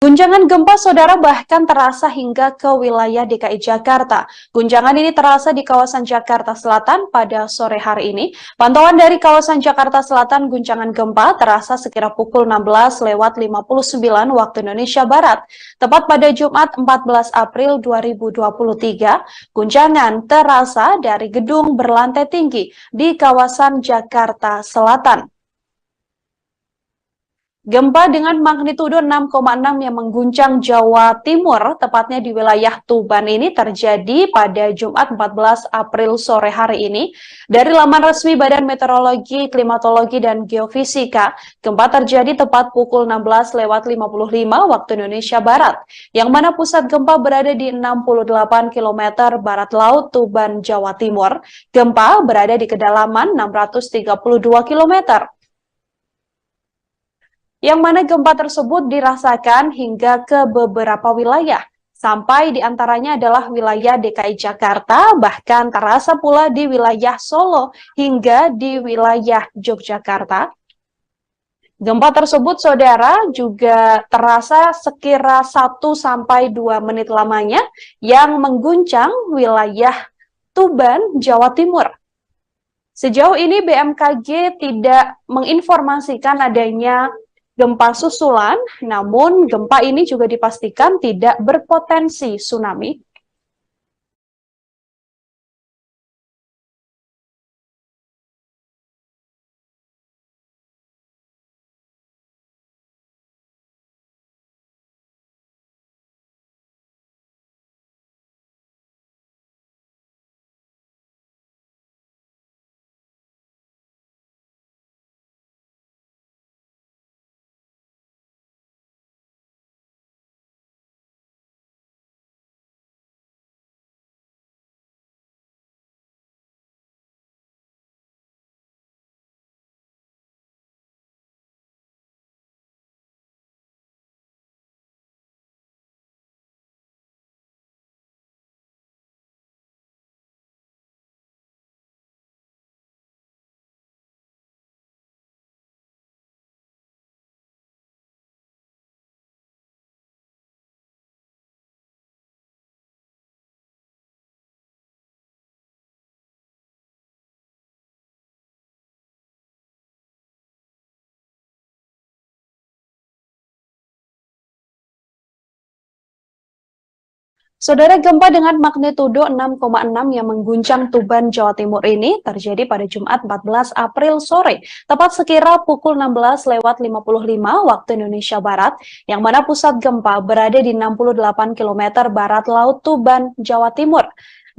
Guncangan gempa, saudara, bahkan terasa hingga ke wilayah DKI Jakarta. Guncangan ini terasa di kawasan Jakarta Selatan pada sore hari ini. Pantauan dari kawasan Jakarta Selatan, guncangan gempa terasa sekira pukul 16:59 waktu Indonesia Barat. Tepat pada Jumat 14 April 2023, guncangan terasa dari gedung berlantai tinggi di kawasan Jakarta Selatan. Gempa dengan magnitudo 6,6 yang mengguncang Jawa Timur, tepatnya di wilayah Tuban ini terjadi pada Jumat 14 April sore hari ini. Dari laman resmi Badan Meteorologi, Klimatologi, dan Geofisika, gempa terjadi tepat pukul 16:55 waktu Indonesia Barat, yang mana pusat gempa berada di 68 km barat Laut Tuban, Jawa Timur. Gempa berada di kedalaman 632 km. Yang mana gempa tersebut dirasakan hingga ke beberapa wilayah, sampai diantaranya adalah wilayah DKI Jakarta, bahkan terasa pula di wilayah Solo hingga di wilayah Yogyakarta. Gempa tersebut, saudara, juga terasa sekira 1-2 menit lamanya yang mengguncang wilayah Tuban, Jawa Timur. Sejauh ini BMKG tidak menginformasikan adanya gempa susulan, namun gempa ini juga dipastikan tidak berpotensi tsunami. Saudara, gempa dengan magnitudo 6,6 yang mengguncang Tuban, Jawa Timur ini terjadi pada Jumat 14 April sore, tepat sekira pukul 16:55 waktu Indonesia Barat, yang mana pusat gempa berada di 68 km barat laut Tuban, Jawa Timur.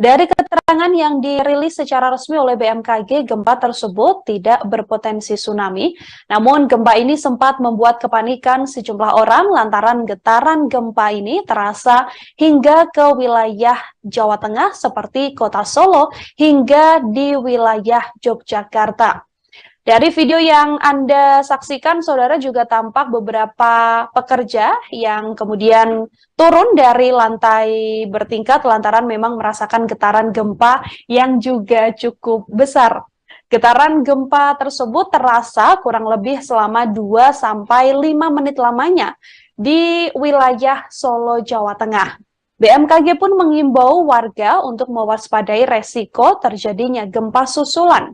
Dari keterangan yang dirilis secara resmi oleh BMKG, gempa tersebut tidak berpotensi tsunami. Namun gempa ini sempat membuat kepanikan sejumlah orang lantaran getaran gempa ini terasa hingga ke wilayah Jawa Tengah seperti Kota Solo hingga di wilayah Yogyakarta. Dari video yang Anda saksikan, saudara, juga tampak beberapa pekerja yang kemudian turun dari lantai bertingkat lantaran memang merasakan getaran gempa yang juga cukup besar. Getaran gempa tersebut terasa kurang lebih selama 2-5 menit lamanya di wilayah Solo, Jawa Tengah. BMKG pun mengimbau warga untuk mewaspadai resiko terjadinya gempa susulan.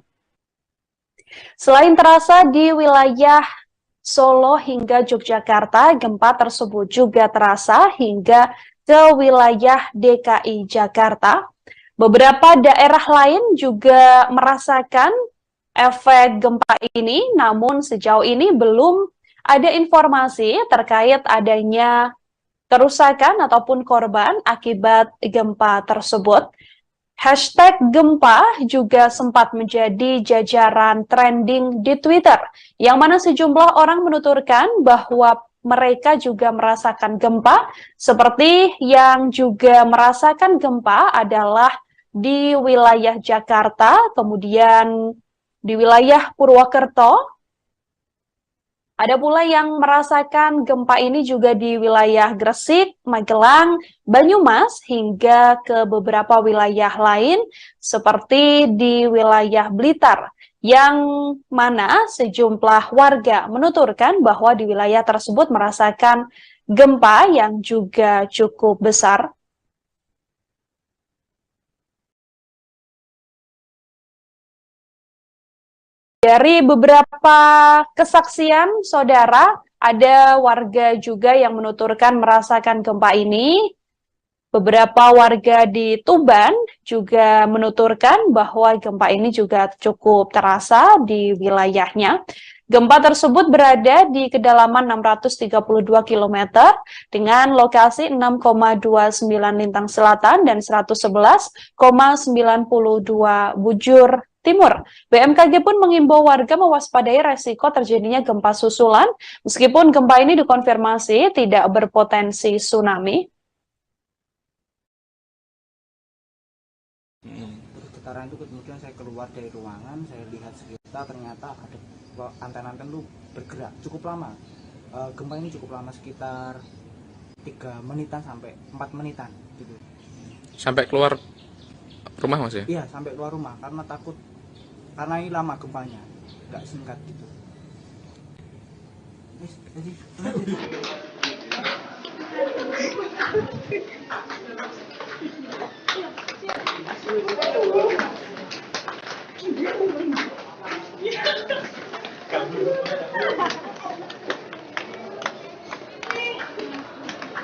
Selain terasa di wilayah Solo hingga Yogyakarta, gempa tersebut juga terasa hingga ke wilayah DKI Jakarta. Beberapa daerah lain juga merasakan efek gempa ini, namun sejauh ini belum ada informasi terkait adanya kerusakan ataupun korban akibat gempa tersebut. Hashtag gempa juga sempat menjadi jajaran trending di Twitter, yang mana sejumlah orang menuturkan bahwa mereka juga merasakan gempa, seperti yang juga merasakan gempa adalah di wilayah Jakarta, kemudian di wilayah Purwokerto. Ada pula yang merasakan gempa ini juga di wilayah Gresik, Magelang, Banyumas, hingga ke beberapa wilayah lain seperti di wilayah Blitar, yang mana sejumlah warga menuturkan bahwa di wilayah tersebut merasakan gempa yang juga cukup besar. Dari beberapa kesaksian, saudara, ada warga juga yang menuturkan merasakan gempa ini. Beberapa warga di Tuban juga menuturkan bahwa gempa ini juga cukup terasa di wilayahnya. Gempa tersebut berada di kedalaman 632 km dengan lokasi 6,29 lintang selatan dan 111,92 bujur timur. BMKG pun mengimbau warga mewaspadai resiko terjadinya gempa susulan, meskipun gempa ini dikonfirmasi tidak berpotensi tsunami. Terus getaran itu kemudian saya keluar dari ruangan, saya lihat sekitar, ternyata ada anten-anten itu bergerak cukup lama. Gempa ini cukup lama, sekitar 3 menitan sampai 4 menitan gitu. Sampai keluar rumah, Mas ya? Iya, sampai keluar rumah karena takut, karena ini lama gempanya, nggak singkat gitu.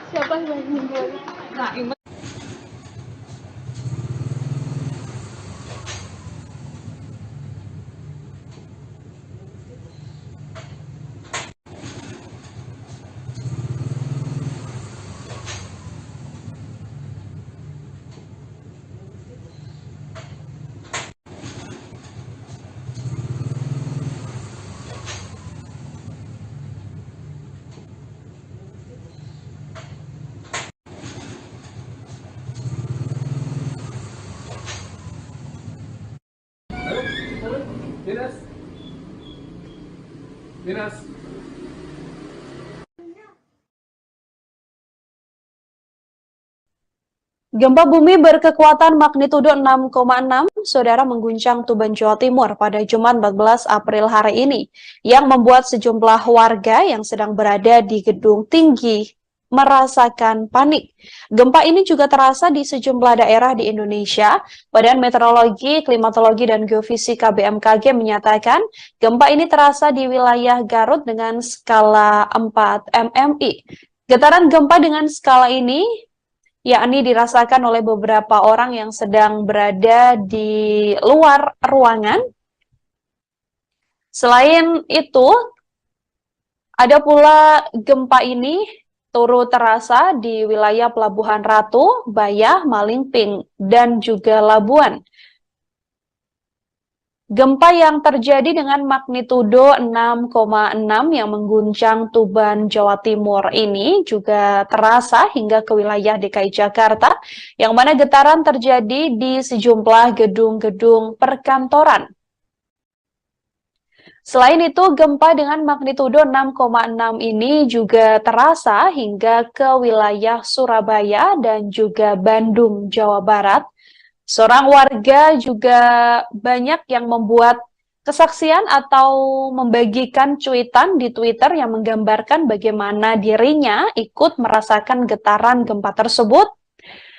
Siapa yang meninggal? Nggak inget. Minas. Gempa bumi berkekuatan magnitudo 6,6, saudara, mengguncang Tuban, Jawa Timur pada Jumat 14 April hari ini, yang membuat sejumlah warga yang sedang berada di gedung tinggi merasakan panik. Gempa ini juga terasa di sejumlah daerah di Indonesia. Badan Meteorologi, Klimatologi, dan Geofisika BMKG menyatakan gempa ini terasa di wilayah Garut dengan skala 4 MMI. Getaran gempa dengan skala ini yakni dirasakan oleh beberapa orang yang sedang berada di luar ruangan. Selain itu, ada pula gempa ini turut terasa di wilayah Pelabuhan Ratu, Bayah, Malingping, dan juga Labuan. Gempa yang terjadi dengan magnitudo 6,6 yang mengguncang Tuban, Jawa Timur ini juga terasa hingga ke wilayah DKI Jakarta, yang mana getaran terjadi di sejumlah gedung-gedung perkantoran. Selain itu, gempa dengan magnitudo 6,6 ini juga terasa hingga ke wilayah Surabaya dan juga Bandung, Jawa Barat. Seorang warga juga banyak yang membuat kesaksian atau membagikan cuitan di Twitter yang menggambarkan bagaimana dirinya ikut merasakan getaran gempa tersebut.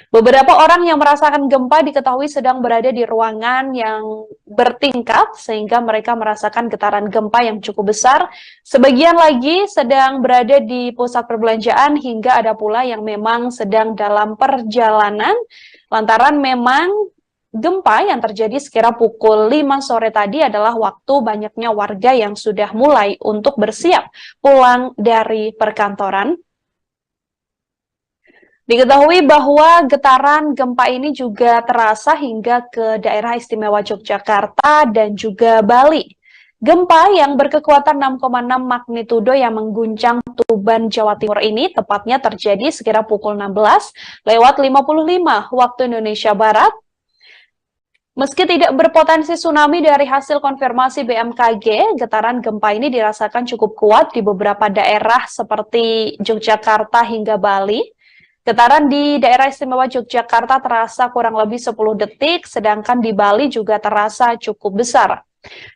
Beberapa orang yang merasakan gempa diketahui sedang berada di ruangan yang bertingkat sehingga mereka merasakan getaran gempa yang cukup besar. Sebagian lagi sedang berada di pusat perbelanjaan hingga ada pula yang memang sedang dalam perjalanan lantaran memang gempa yang terjadi sekira pukul 5 sore tadi adalah waktu banyaknya warga yang sudah mulai untuk bersiap pulang dari perkantoran. Diketahui bahwa getaran gempa ini juga terasa hingga ke daerah istimewa Yogyakarta dan juga Bali. Gempa yang berkekuatan 6,6 magnitudo yang mengguncang Tuban, Jawa Timur ini tepatnya terjadi sekira pukul 16:55 waktu Indonesia Barat. Meski tidak berpotensi tsunami dari hasil konfirmasi BMKG, getaran gempa ini dirasakan cukup kuat di beberapa daerah seperti Yogyakarta hingga Bali. Getaran di daerah istimewa Yogyakarta terasa kurang lebih 10 detik, sedangkan di Bali juga terasa cukup besar.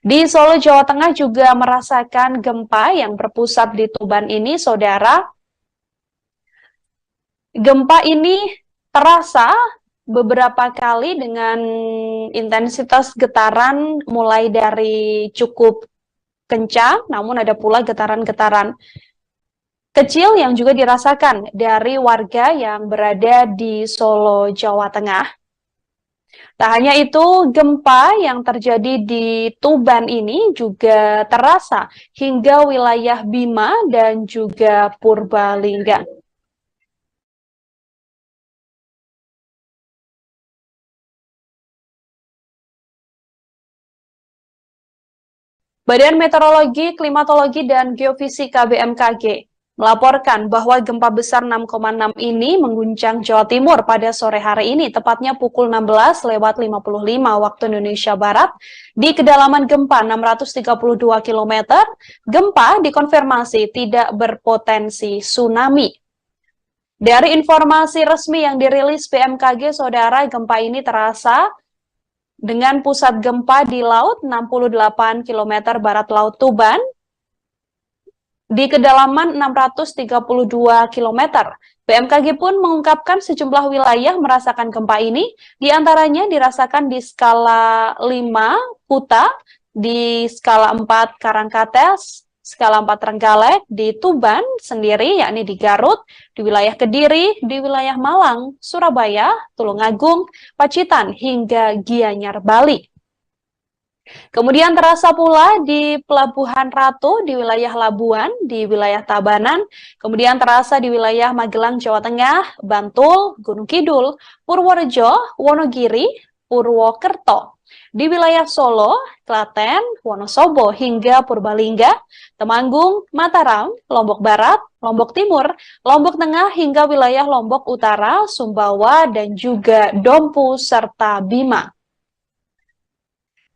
Di Solo, Jawa Tengah juga merasakan gempa yang berpusat di Tuban ini, saudara. Gempa ini terasa beberapa kali dengan intensitas getaran mulai dari cukup kencang, namun ada pula getaran-getaran kecil yang juga dirasakan dari warga yang berada di Solo, Jawa Tengah. Tak hanya itu, gempa yang terjadi di Tuban ini juga terasa hingga wilayah Bima dan juga Purbalingga. Badan Meteorologi, Klimatologi, dan Geofisika BMKG melaporkan bahwa gempa besar 6,6 ini mengguncang Jawa Timur pada sore hari ini, tepatnya pukul 16:55 waktu Indonesia Barat. Di kedalaman gempa 632 km, gempa dikonfirmasi tidak berpotensi tsunami. Dari informasi resmi yang dirilis BMKG, saudara, gempa ini terasa dengan pusat gempa di laut 68 km barat laut Tuban, di kedalaman 632 km. BMKG pun mengungkapkan sejumlah wilayah merasakan gempa ini, diantaranya dirasakan di skala 5 Kuta, di skala 4 Karangkates, skala 4 Trenggalek, di Tuban sendiri, yakni di Garut, di wilayah Kediri, di wilayah Malang, Surabaya, Tulungagung, Pacitan, hingga Gianyar, Bali. Kemudian terasa pula di Pelabuhan Ratu, di wilayah Labuan, di wilayah Tabanan, kemudian terasa di wilayah Magelang, Jawa Tengah, Bantul, Gunung Kidul, Purworejo, Wonogiri, Purwokerto, di wilayah Solo, Klaten, Wonosobo, hingga Purbalingga, Temanggung, Mataram, Lombok Barat, Lombok Timur, Lombok Tengah, hingga wilayah Lombok Utara, Sumbawa, dan juga Dompu, serta Bima.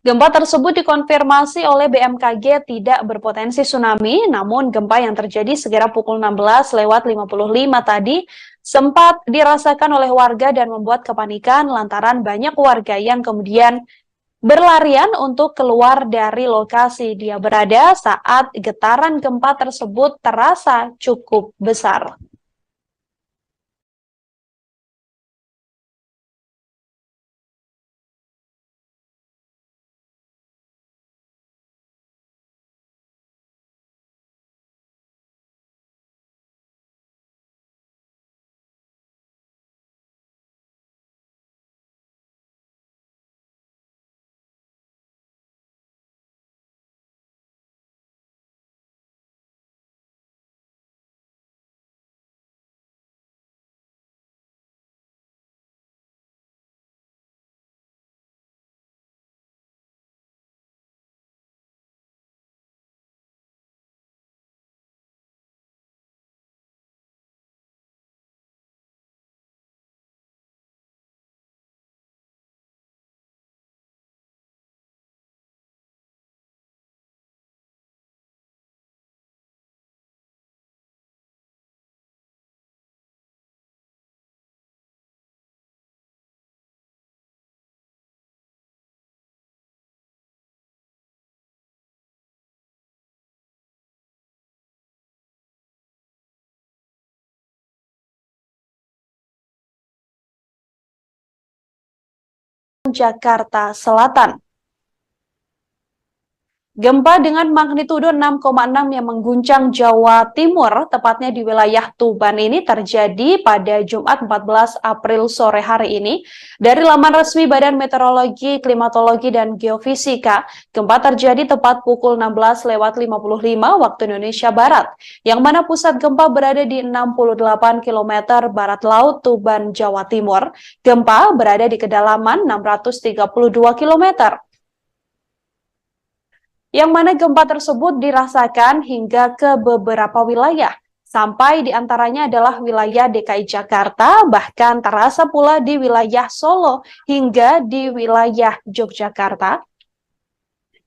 Gempa tersebut dikonfirmasi oleh BMKG tidak berpotensi tsunami, namun gempa yang terjadi sekira pukul 16:55 tadi sempat dirasakan oleh warga dan membuat kepanikan lantaran banyak warga yang kemudian berlarian untuk keluar dari lokasi dia berada saat getaran gempa tersebut terasa cukup besar. Jakarta Selatan. Gempa dengan magnitudo 6,6 yang mengguncang Jawa Timur, tepatnya di wilayah Tuban ini terjadi pada Jumat 14 April sore hari ini. Dari laman resmi Badan Meteorologi, Klimatologi, dan Geofisika, gempa terjadi tepat pukul 16.55 waktu Indonesia Barat, yang mana pusat gempa berada di 68 km barat laut Tuban, Jawa Timur. Gempa berada di kedalaman 632 km. Yang mana gempa tersebut dirasakan hingga ke beberapa wilayah, sampai diantaranya adalah wilayah DKI Jakarta, bahkan terasa pula di wilayah Solo hingga di wilayah Yogyakarta.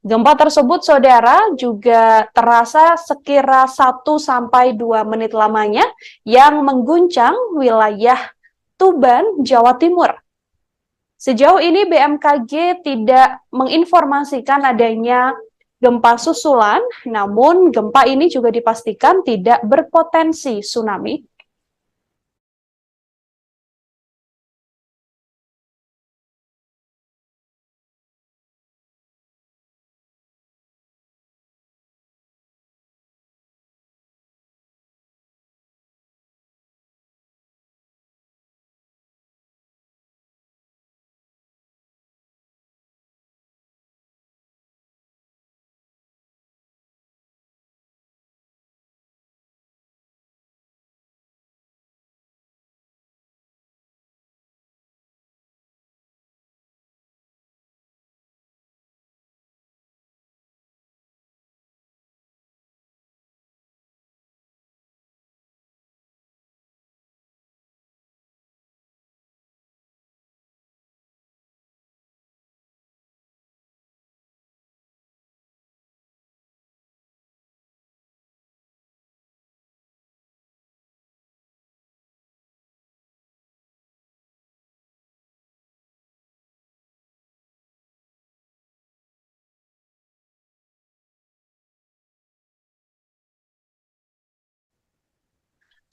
Gempa tersebut, saudara, juga terasa sekira 1-2 menit lamanya yang mengguncang wilayah Tuban, Jawa Timur. Sejauh ini BMKG tidak menginformasikan adanya gempa susulan, namun gempa ini juga dipastikan tidak berpotensi tsunami.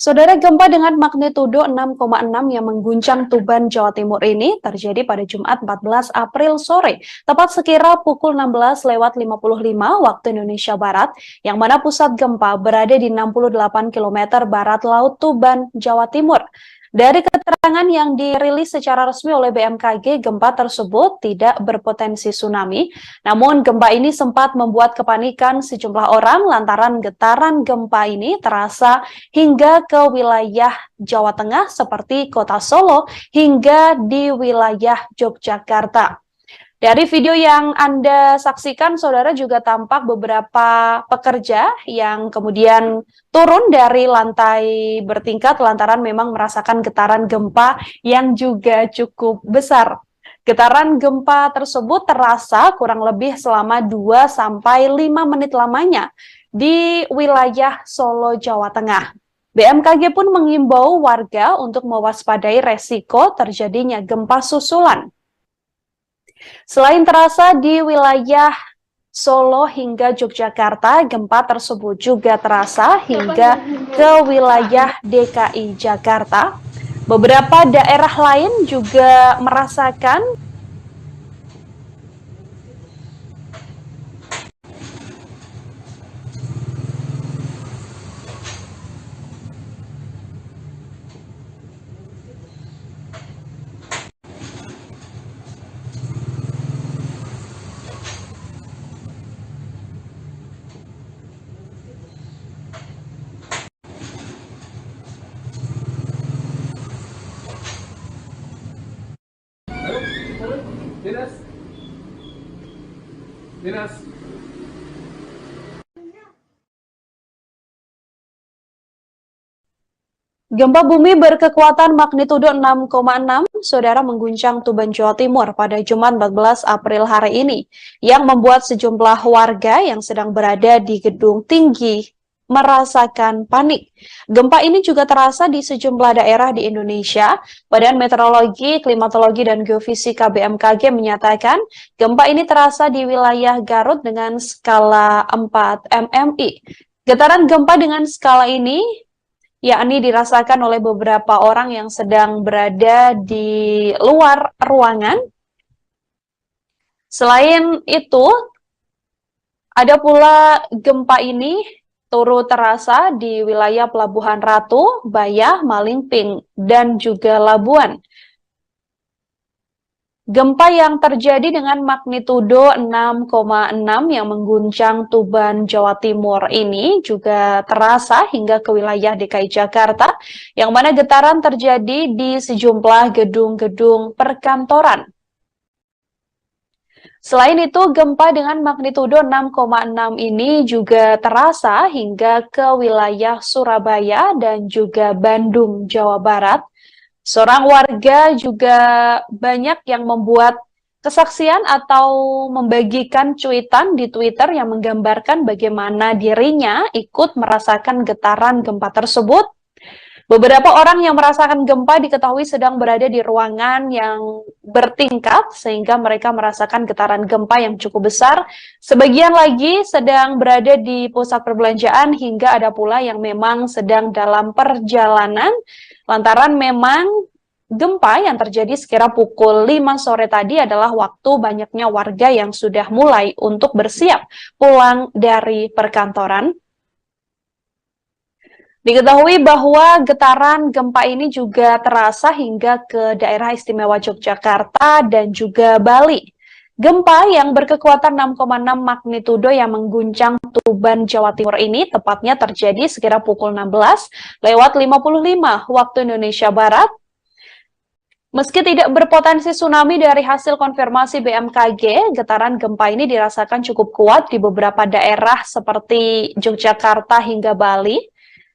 Saudara, gempa dengan magnitudo 6,6 yang mengguncang Tuban, Jawa Timur ini terjadi pada Jumat 14 April sore, tepat sekira pukul 16.55 waktu Indonesia Barat, yang mana pusat gempa berada di 68 km barat laut Tuban, Jawa Timur. Dari keterangan yang dirilis secara resmi oleh BMKG, gempa tersebut tidak berpotensi tsunami. Namun gempa ini sempat membuat kepanikan sejumlah orang lantaran getaran gempa ini terasa hingga ke wilayah Jawa Tengah seperti kota Solo hingga di wilayah Yogyakarta. Dari video yang Anda saksikan, saudara, juga tampak beberapa pekerja yang kemudian turun dari lantai bertingkat lantaran memang merasakan getaran gempa yang juga cukup besar. Getaran gempa tersebut terasa kurang lebih selama 2-5 menit lamanya di wilayah Solo, Jawa Tengah. BMKG pun mengimbau warga untuk mewaspadai resiko terjadinya gempa susulan. Selain terasa di wilayah Solo hingga Yogyakarta, gempa tersebut juga terasa hingga ke wilayah DKI Jakarta. Beberapa daerah lain juga merasakan Dinas. gempa bumi berkekuatan magnitudo 6,6, saudara, mengguncang Tuban, Jawa Timur pada Jumat 14 April hari ini, yang membuat sejumlah warga yang sedang berada di gedung tinggi merasakan panik. Gempa ini juga terasa di sejumlah daerah di Indonesia. Badan Meteorologi, Klimatologi, dan Geofisika BMKG menyatakan gempa ini terasa di wilayah Garut dengan skala 4 MMI. Getaran gempa dengan skala ini yakni dirasakan oleh beberapa orang yang sedang berada di luar ruangan Selain itu, ada pula gempa ini turut terasa di wilayah Pelabuhan Ratu, Bayah, Malingping, dan juga Labuan. Gempa yang terjadi dengan magnitudo 6,6 yang mengguncang Tuban, Jawa Timur ini juga terasa hingga ke wilayah DKI Jakarta, yang mana getaran terjadi di sejumlah gedung-gedung perkantoran. Selain itu, gempa dengan magnitudo 6,6 ini juga terasa hingga ke wilayah Surabaya dan juga Bandung, Jawa Barat. Seorang warga juga banyak yang membuat kesaksian atau membagikan cuitan di Twitter yang menggambarkan bagaimana dirinya ikut merasakan getaran gempa tersebut. Beberapa orang yang merasakan gempa diketahui sedang berada di ruangan yang bertingkat sehingga mereka merasakan getaran gempa yang cukup besar. Sebagian lagi sedang berada di pusat perbelanjaan hingga ada pula yang memang sedang dalam perjalanan lantaran memang gempa yang terjadi sekira pukul 5 sore tadi adalah waktu banyaknya warga yang sudah mulai untuk bersiap pulang dari perkantoran. Diketahui bahwa getaran gempa ini juga terasa hingga ke daerah istimewa Yogyakarta dan juga Bali. Gempa yang berkekuatan 6,6 magnitudo yang mengguncang Tuban, Jawa Timur ini tepatnya terjadi sekira pukul 16:55 waktu Indonesia Barat. Meski tidak berpotensi tsunami dari hasil konfirmasi BMKG, getaran gempa ini dirasakan cukup kuat di beberapa daerah seperti Yogyakarta hingga Bali.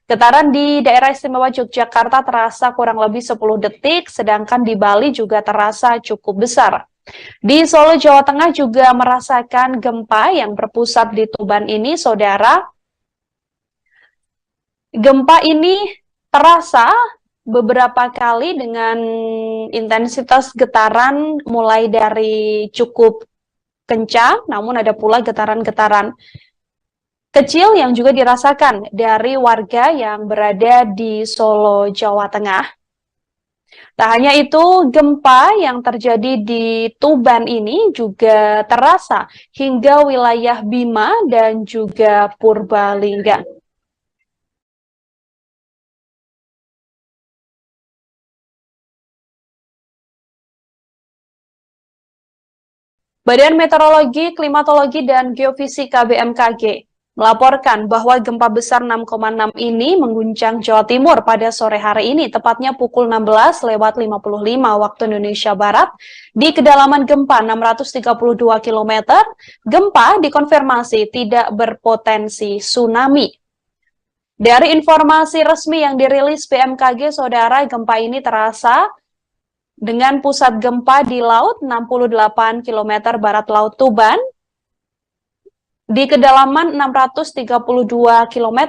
Getaran di daerah istimewa Yogyakarta terasa kurang lebih 10 detik, sedangkan di Bali juga terasa cukup besar. Di Solo, Jawa Tengah juga merasakan gempa yang berpusat di Tuban ini, saudara. Gempa ini terasa beberapa kali dengan intensitas getaran mulai dari cukup kencang, namun ada pula getaran-getaran kecil yang juga dirasakan dari warga yang berada di Solo, Jawa Tengah. Tak hanya itu, gempa yang terjadi di Tuban ini juga terasa hingga wilayah Bima dan juga Purbalingga. Badan Meteorologi, Klimatologi, dan Geofisika BMKG melaporkan bahwa gempa besar 6,6 ini mengguncang Jawa Timur pada sore hari ini, tepatnya pukul 16:55 waktu Indonesia Barat. Di kedalaman gempa 632 km, gempa dikonfirmasi tidak berpotensi tsunami. Dari informasi resmi yang dirilis BMKG, saudara, gempa ini terasa dengan pusat gempa di laut 68 km barat laut Tuban, di kedalaman 632 km.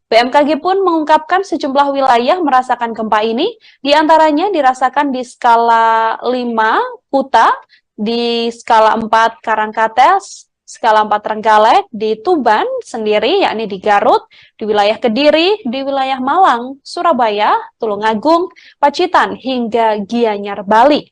BMKG pun mengungkapkan sejumlah wilayah merasakan gempa ini, diantaranya dirasakan di skala 5 Kuta, di skala 4 Karangkates, skala 4 Trenggalek, di Tuban sendiri, yakni di Garut, di wilayah Kediri, di wilayah Malang, Surabaya, Tulungagung, Pacitan, hingga Gianyar, Bali.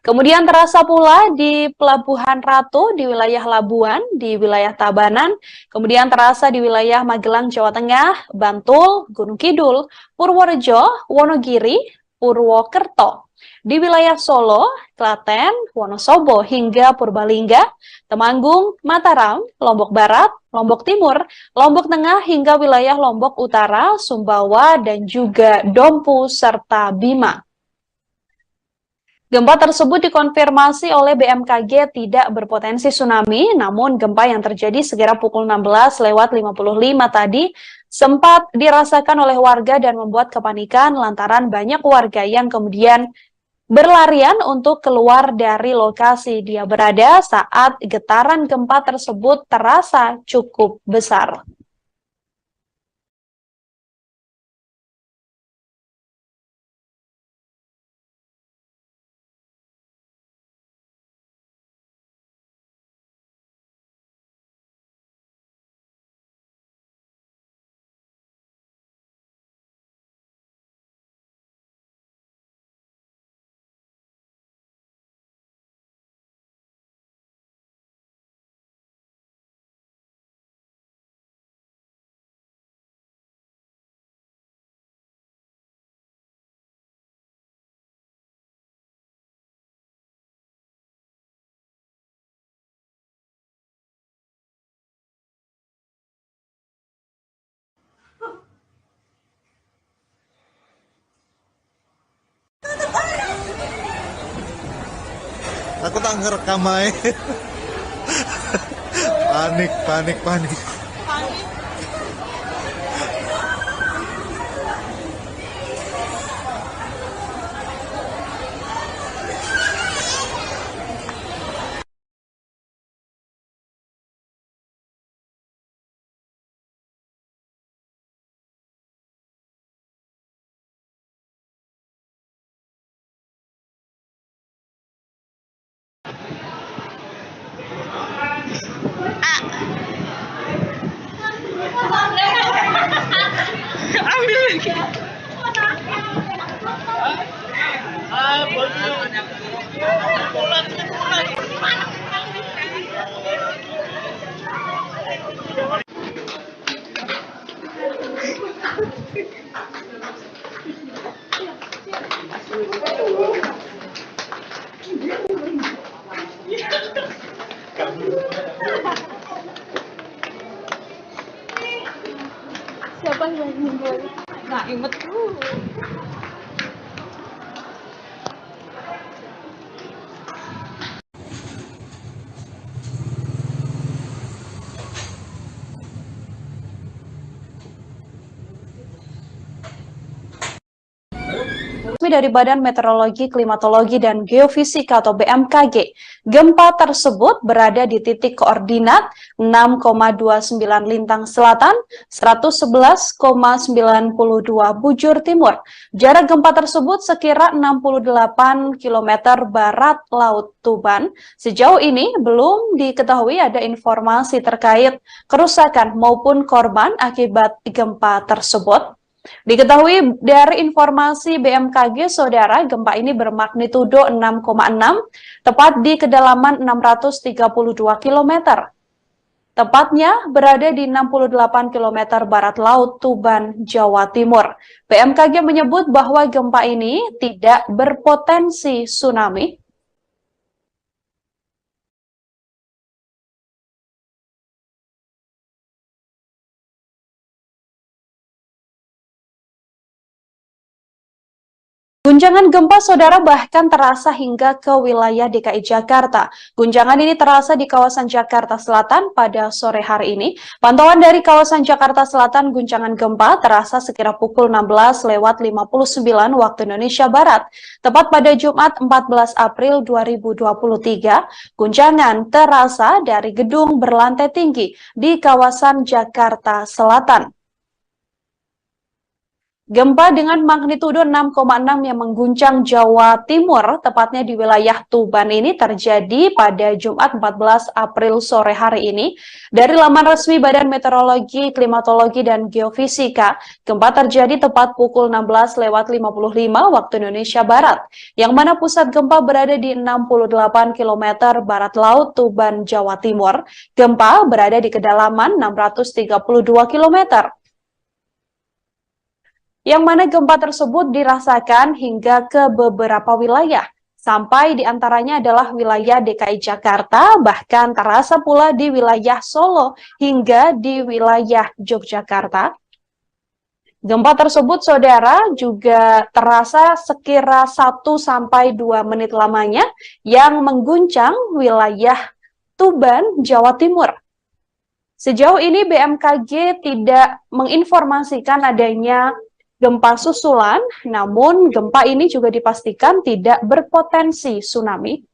Kemudian terasa pula di Pelabuhan Ratu, di wilayah Labuan, di wilayah Tabanan, kemudian terasa di wilayah Magelang, Jawa Tengah, Bantul, Gunung Kidul, Purworejo, Wonogiri, Purwokerto. Di wilayah Solo, Klaten, Wonosobo, hingga Purbalingga, Temanggung, Mataram, Lombok Barat, Lombok Timur, Lombok Tengah, hingga wilayah Lombok Utara, Sumbawa, dan juga Dompu, serta Bima. Gempa tersebut dikonfirmasi oleh BMKG tidak berpotensi tsunami, namun gempa yang terjadi sekira pukul 16:55 tadi sempat dirasakan oleh warga dan membuat kepanikan lantaran banyak warga yang kemudian berlarian untuk keluar dari lokasi dia berada saat getaran gempa tersebut terasa cukup besar. Aku tak ngerekam aja. Panik, panik, panik. Siapa yang meninggal? Nggak inget tuh. Resmi dari Badan Meteorologi, Klimatologi, dan Geofisika atau BMKG, gempa tersebut berada di titik koordinat 6,29 Lintang Selatan, 111,92 Bujur Timur. Jarak gempa tersebut sekira 68 km barat Laut Tuban. Sejauh ini belum diketahui ada informasi terkait kerusakan maupun korban akibat gempa tersebut. Diketahui dari informasi BMKG, saudara, gempa ini bermagnitudo 6,6, tepat di kedalaman 632 km. Tepatnya berada di 68 km barat Laut Tuban, Jawa Timur. BMKG menyebut bahwa gempa ini tidak berpotensi tsunami. Guncangan gempa, saudara, bahkan terasa hingga ke wilayah DKI Jakarta. Guncangan ini terasa di kawasan Jakarta Selatan pada sore hari ini. Pantauan dari kawasan Jakarta Selatan, guncangan gempa terasa sekira pukul 16:59 waktu Indonesia Barat. Tepat pada Jumat 14 April 2023, guncangan terasa dari gedung berlantai tinggi di kawasan Jakarta Selatan. Gempa dengan magnitudo 6,6 yang mengguncang Jawa Timur, tepatnya di wilayah Tuban ini terjadi pada Jumat 14 April sore hari ini. Dari laman resmi Badan Meteorologi, Klimatologi, dan Geofisika, gempa terjadi tepat pukul 16:55 waktu Indonesia Barat, yang mana pusat gempa berada di 68 km barat Laut Tuban, Jawa Timur. Gempa berada di kedalaman 632 km. Yang mana gempa tersebut dirasakan hingga ke beberapa wilayah, sampai diantaranya adalah wilayah DKI Jakarta, bahkan terasa pula di wilayah Solo hingga di wilayah Yogyakarta. Gempa tersebut, saudara, juga terasa sekira 1-2 menit lamanya yang mengguncang wilayah Tuban, Jawa Timur. Sejauh ini BMKG tidak menginformasikan adanya gempa susulan, namun gempa ini juga dipastikan tidak berpotensi tsunami.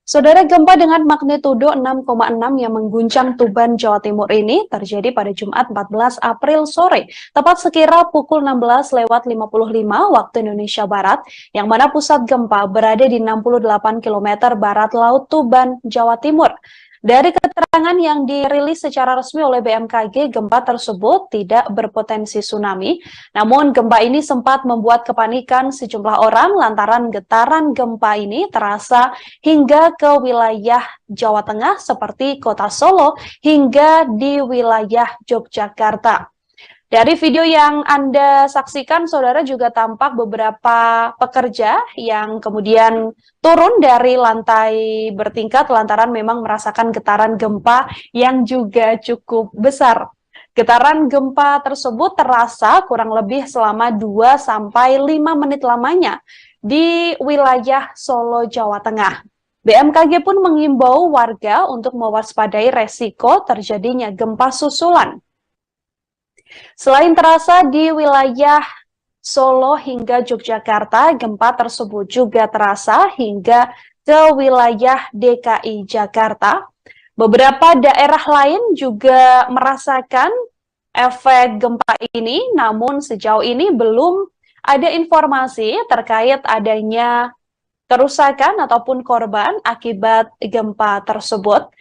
Saudara, gempa dengan magnitudo 6,6 yang mengguncang Tuban, Jawa Timur ini terjadi pada Jumat 14 April sore, tepat sekira pukul 16:55 waktu Indonesia Barat, yang mana pusat gempa berada di 68 km barat laut Tuban, Jawa Timur. Dari keterangan yang dirilis secara resmi oleh BMKG, gempa tersebut tidak berpotensi tsunami. Namun gempa ini sempat membuat kepanikan sejumlah orang lantaran getaran gempa ini terasa hingga ke wilayah Jawa Tengah seperti Kota Solo hingga di wilayah Yogyakarta. Dari video yang Anda saksikan, saudara, juga tampak beberapa pekerja yang kemudian turun dari lantai bertingkat lantaran memang merasakan getaran gempa yang juga cukup besar. Getaran gempa tersebut terasa kurang lebih selama 2-5 menit lamanya di wilayah Solo, Jawa Tengah. BMKG pun mengimbau warga untuk mewaspadai resiko terjadinya gempa susulan. Selain terasa di wilayah Solo hingga Yogyakarta, gempa tersebut juga terasa hingga ke wilayah DKI Jakarta. Beberapa daerah lain juga merasakan efek gempa ini, namun sejauh ini belum ada informasi terkait adanya kerusakan ataupun korban akibat gempa tersebut.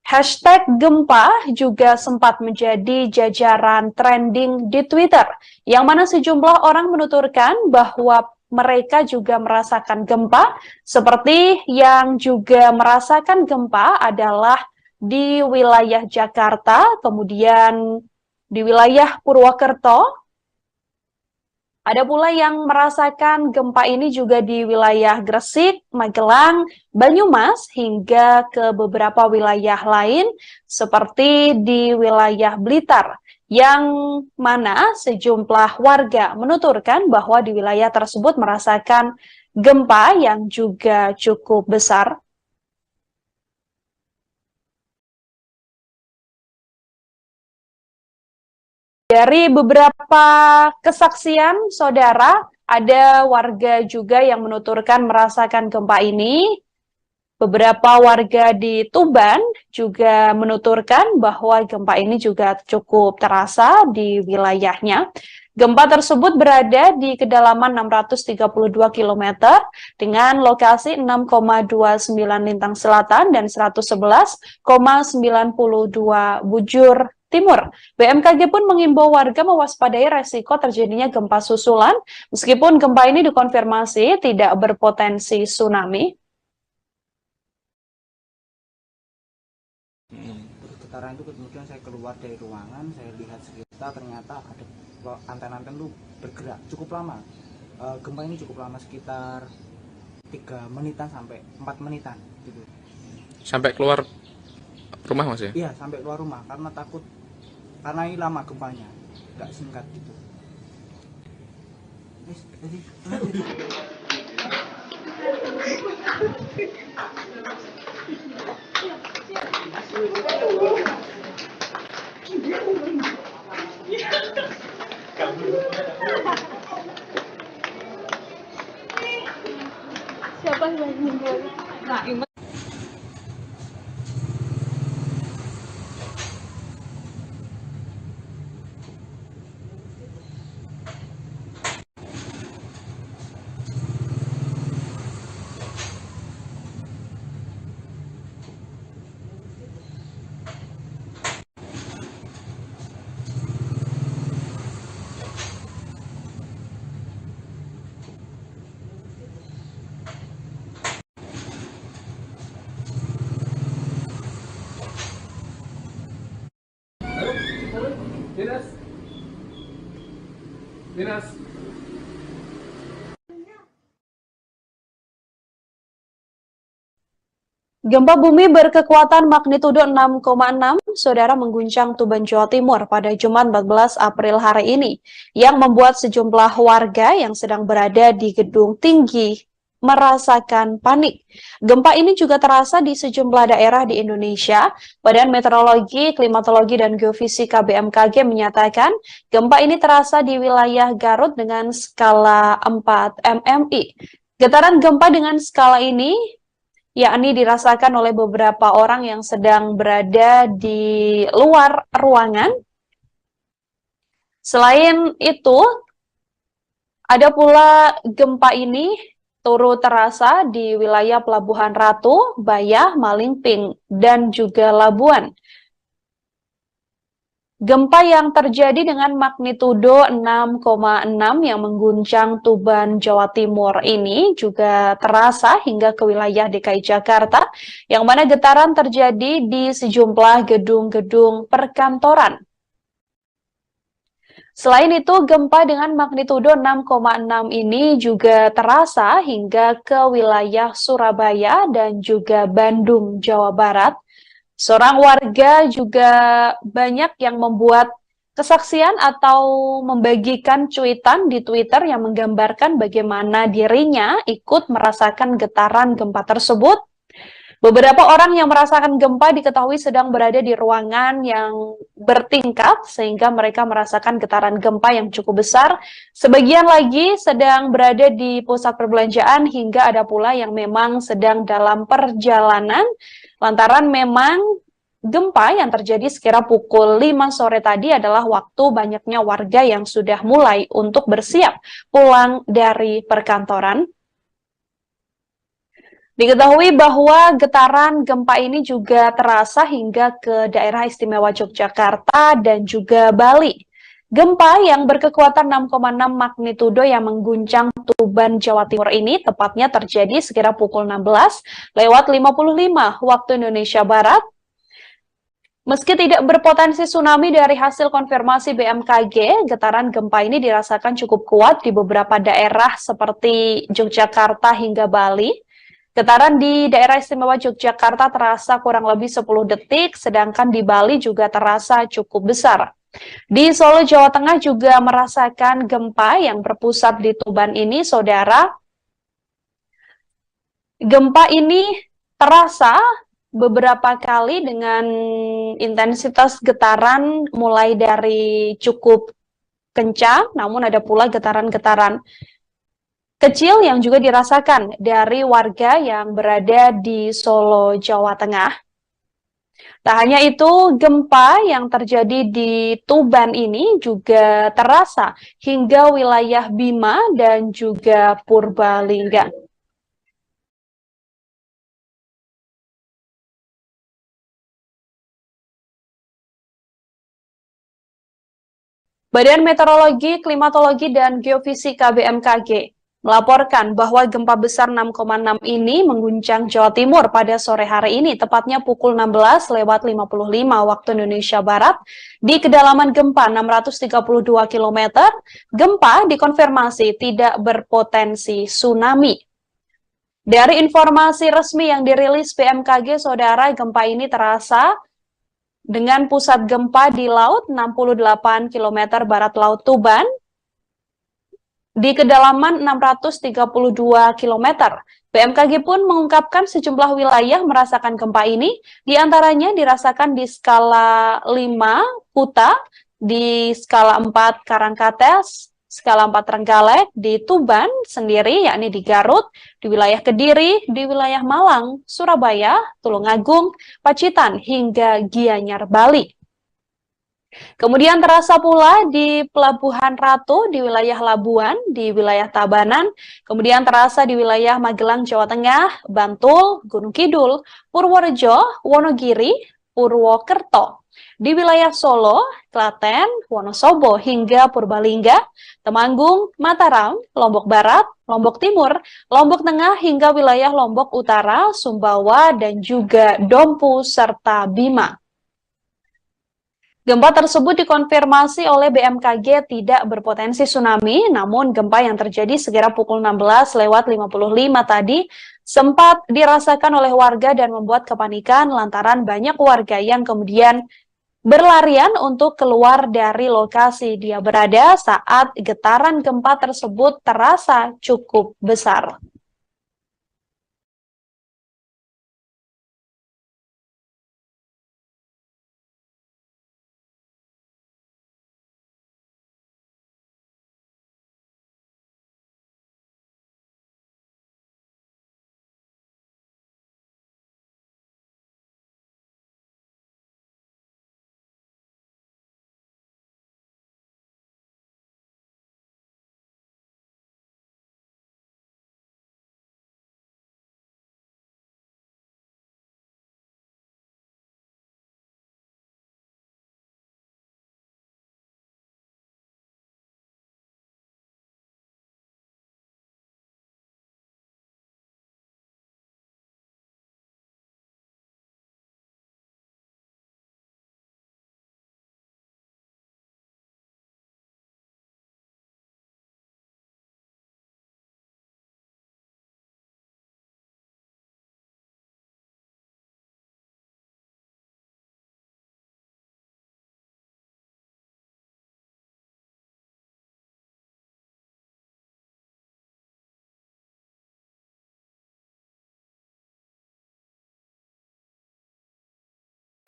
Hashtag gempa juga sempat menjadi jajaran trending di Twitter, yang mana sejumlah orang menuturkan bahwa mereka juga merasakan gempa, seperti yang juga merasakan gempa adalah di wilayah Jakarta, kemudian di wilayah Purwokerto. Ada pula yang merasakan gempa ini juga di wilayah Gresik, Magelang, Banyumas, hingga ke beberapa wilayah lain seperti di wilayah Blitar, yang mana sejumlah warga menuturkan bahwa di wilayah tersebut merasakan gempa yang juga cukup besar. Dari beberapa kesaksian, saudara, ada warga juga yang menuturkan merasakan gempa ini. Beberapa warga di Tuban juga menuturkan bahwa gempa ini juga cukup terasa di wilayahnya. Gempa tersebut berada di kedalaman 632 km dengan lokasi 6,29 lintang selatan dan 111,92 bujur timur. BMKG pun mengimbau warga mewaspadai resiko terjadinya gempa susulan, meskipun gempa ini dikonfirmasi tidak berpotensi tsunami. Terus getaran itu kemudian saya keluar dari ruangan, saya lihat sekitar, ternyata ada anten-anten itu bergerak cukup lama. Gempa ini cukup lama, sekitar 3 menitan sampai 4 menitan gitu. Sampai keluar rumah, Mas, ya? Iya, sampai keluar rumah karena takut, karena ini lama gempanya, nggak singkat gitu. Siapa yang meninggal? Nah, ingat. Dinas. Gempa bumi berkekuatan magnitudo 6,6, saudara, mengguncang Tuban, Jawa Timur pada Jumat 14 April hari ini, yang membuat sejumlah warga yang sedang berada di gedung tinggi merasakan panik. Gempa ini juga terasa di sejumlah daerah di Indonesia. Badan Meteorologi, Klimatologi, dan Geofisika BMKG menyatakan gempa ini terasa di wilayah Garut dengan skala 4 mmi. Getaran gempa dengan skala ini yakni dirasakan oleh beberapa orang yang sedang berada di luar ruangan. Selain itu, ada pula gempa ini turut terasa di wilayah Pelabuhan Ratu, Bayah, Malingping, dan juga Labuan. Gempa yang terjadi dengan magnitudo 6,6 yang mengguncang Tuban, Jawa Timur ini juga terasa hingga ke wilayah DKI Jakarta, yang mana getaran terjadi di sejumlah gedung-gedung perkantoran. Selain itu, gempa dengan magnitudo 6,6 ini juga terasa hingga ke wilayah Surabaya dan juga Bandung, Jawa Barat. Seorang warga juga banyak yang membuat kesaksian atau membagikan cuitan di Twitter yang menggambarkan bagaimana dirinya ikut merasakan getaran gempa tersebut. Beberapa orang yang merasakan gempa diketahui sedang berada di ruangan yang bertingkat sehingga mereka merasakan getaran gempa yang cukup besar. Sebagian lagi sedang berada di pusat perbelanjaan hingga ada pula yang memang sedang dalam perjalanan lantaran memang gempa yang terjadi sekira pukul 5 sore tadi adalah waktu banyaknya warga yang sudah mulai untuk bersiap pulang dari perkantoran. Diketahui bahwa getaran gempa ini juga terasa hingga ke daerah istimewa Yogyakarta dan juga Bali. Gempa yang berkekuatan 6,6 magnitudo yang mengguncang Tuban, Jawa Timur ini tepatnya terjadi sekira pukul 16:55 waktu Indonesia Barat. Meski tidak berpotensi tsunami dari hasil konfirmasi BMKG, getaran gempa ini dirasakan cukup kuat di beberapa daerah seperti Yogyakarta hingga Bali. Getaran di daerah istimewa Yogyakarta terasa kurang lebih 10 detik, sedangkan di Bali juga terasa cukup besar. Di Solo, Jawa Tengah juga merasakan gempa yang berpusat di Tuban ini, saudara. Gempa ini terasa beberapa kali dengan intensitas getaran mulai dari cukup kencang, namun ada pula getaran-getaran kecil yang juga dirasakan dari warga yang berada di Solo, Jawa Tengah. Tak hanya itu, gempa yang terjadi di Tuban ini juga terasa hingga wilayah Bima dan juga Purbalingga. Badan Meteorologi, Klimatologi, dan Geofisika BMKG melaporkan bahwa gempa besar 6,6 ini mengguncang Jawa Timur pada sore hari ini, tepatnya pukul 16:55 waktu Indonesia Barat, di kedalaman gempa 632 km. Gempa dikonfirmasi tidak berpotensi tsunami. Dari informasi resmi yang dirilis BMKG, saudara, gempa ini terasa dengan pusat gempa di laut 68 km barat Laut Tuban, di kedalaman 632 km. BMKG pun mengungkapkan sejumlah wilayah merasakan gempa ini, diantaranya dirasakan di skala 5 Kuta, di skala 4 Karangkates, skala 4 Trenggalek, di Tuban sendiri, yakni di Garut, di wilayah Kediri, di wilayah Malang, Surabaya, Tulungagung, Pacitan, hingga Gianyar, Bali. Kemudian terasa pula di Pelabuhan Ratu, di wilayah Labuan, di wilayah Tabanan, kemudian terasa di wilayah Magelang, Jawa Tengah, Bantul, Gunung Kidul, Purworejo, Wonogiri, Purwokerto, di wilayah Solo, Klaten, Wonosobo, hingga Purbalingga, Temanggung, Mataram, Lombok Barat, Lombok Timur, Lombok Tengah, hingga wilayah Lombok Utara, Sumbawa, dan juga Dompu, serta Bima. Gempa tersebut dikonfirmasi oleh BMKG tidak berpotensi tsunami, namun gempa yang terjadi sekira pukul 16:55 tadi sempat dirasakan oleh warga dan membuat kepanikan lantaran banyak warga yang kemudian berlarian untuk keluar dari lokasi dia berada saat getaran gempa tersebut terasa cukup besar.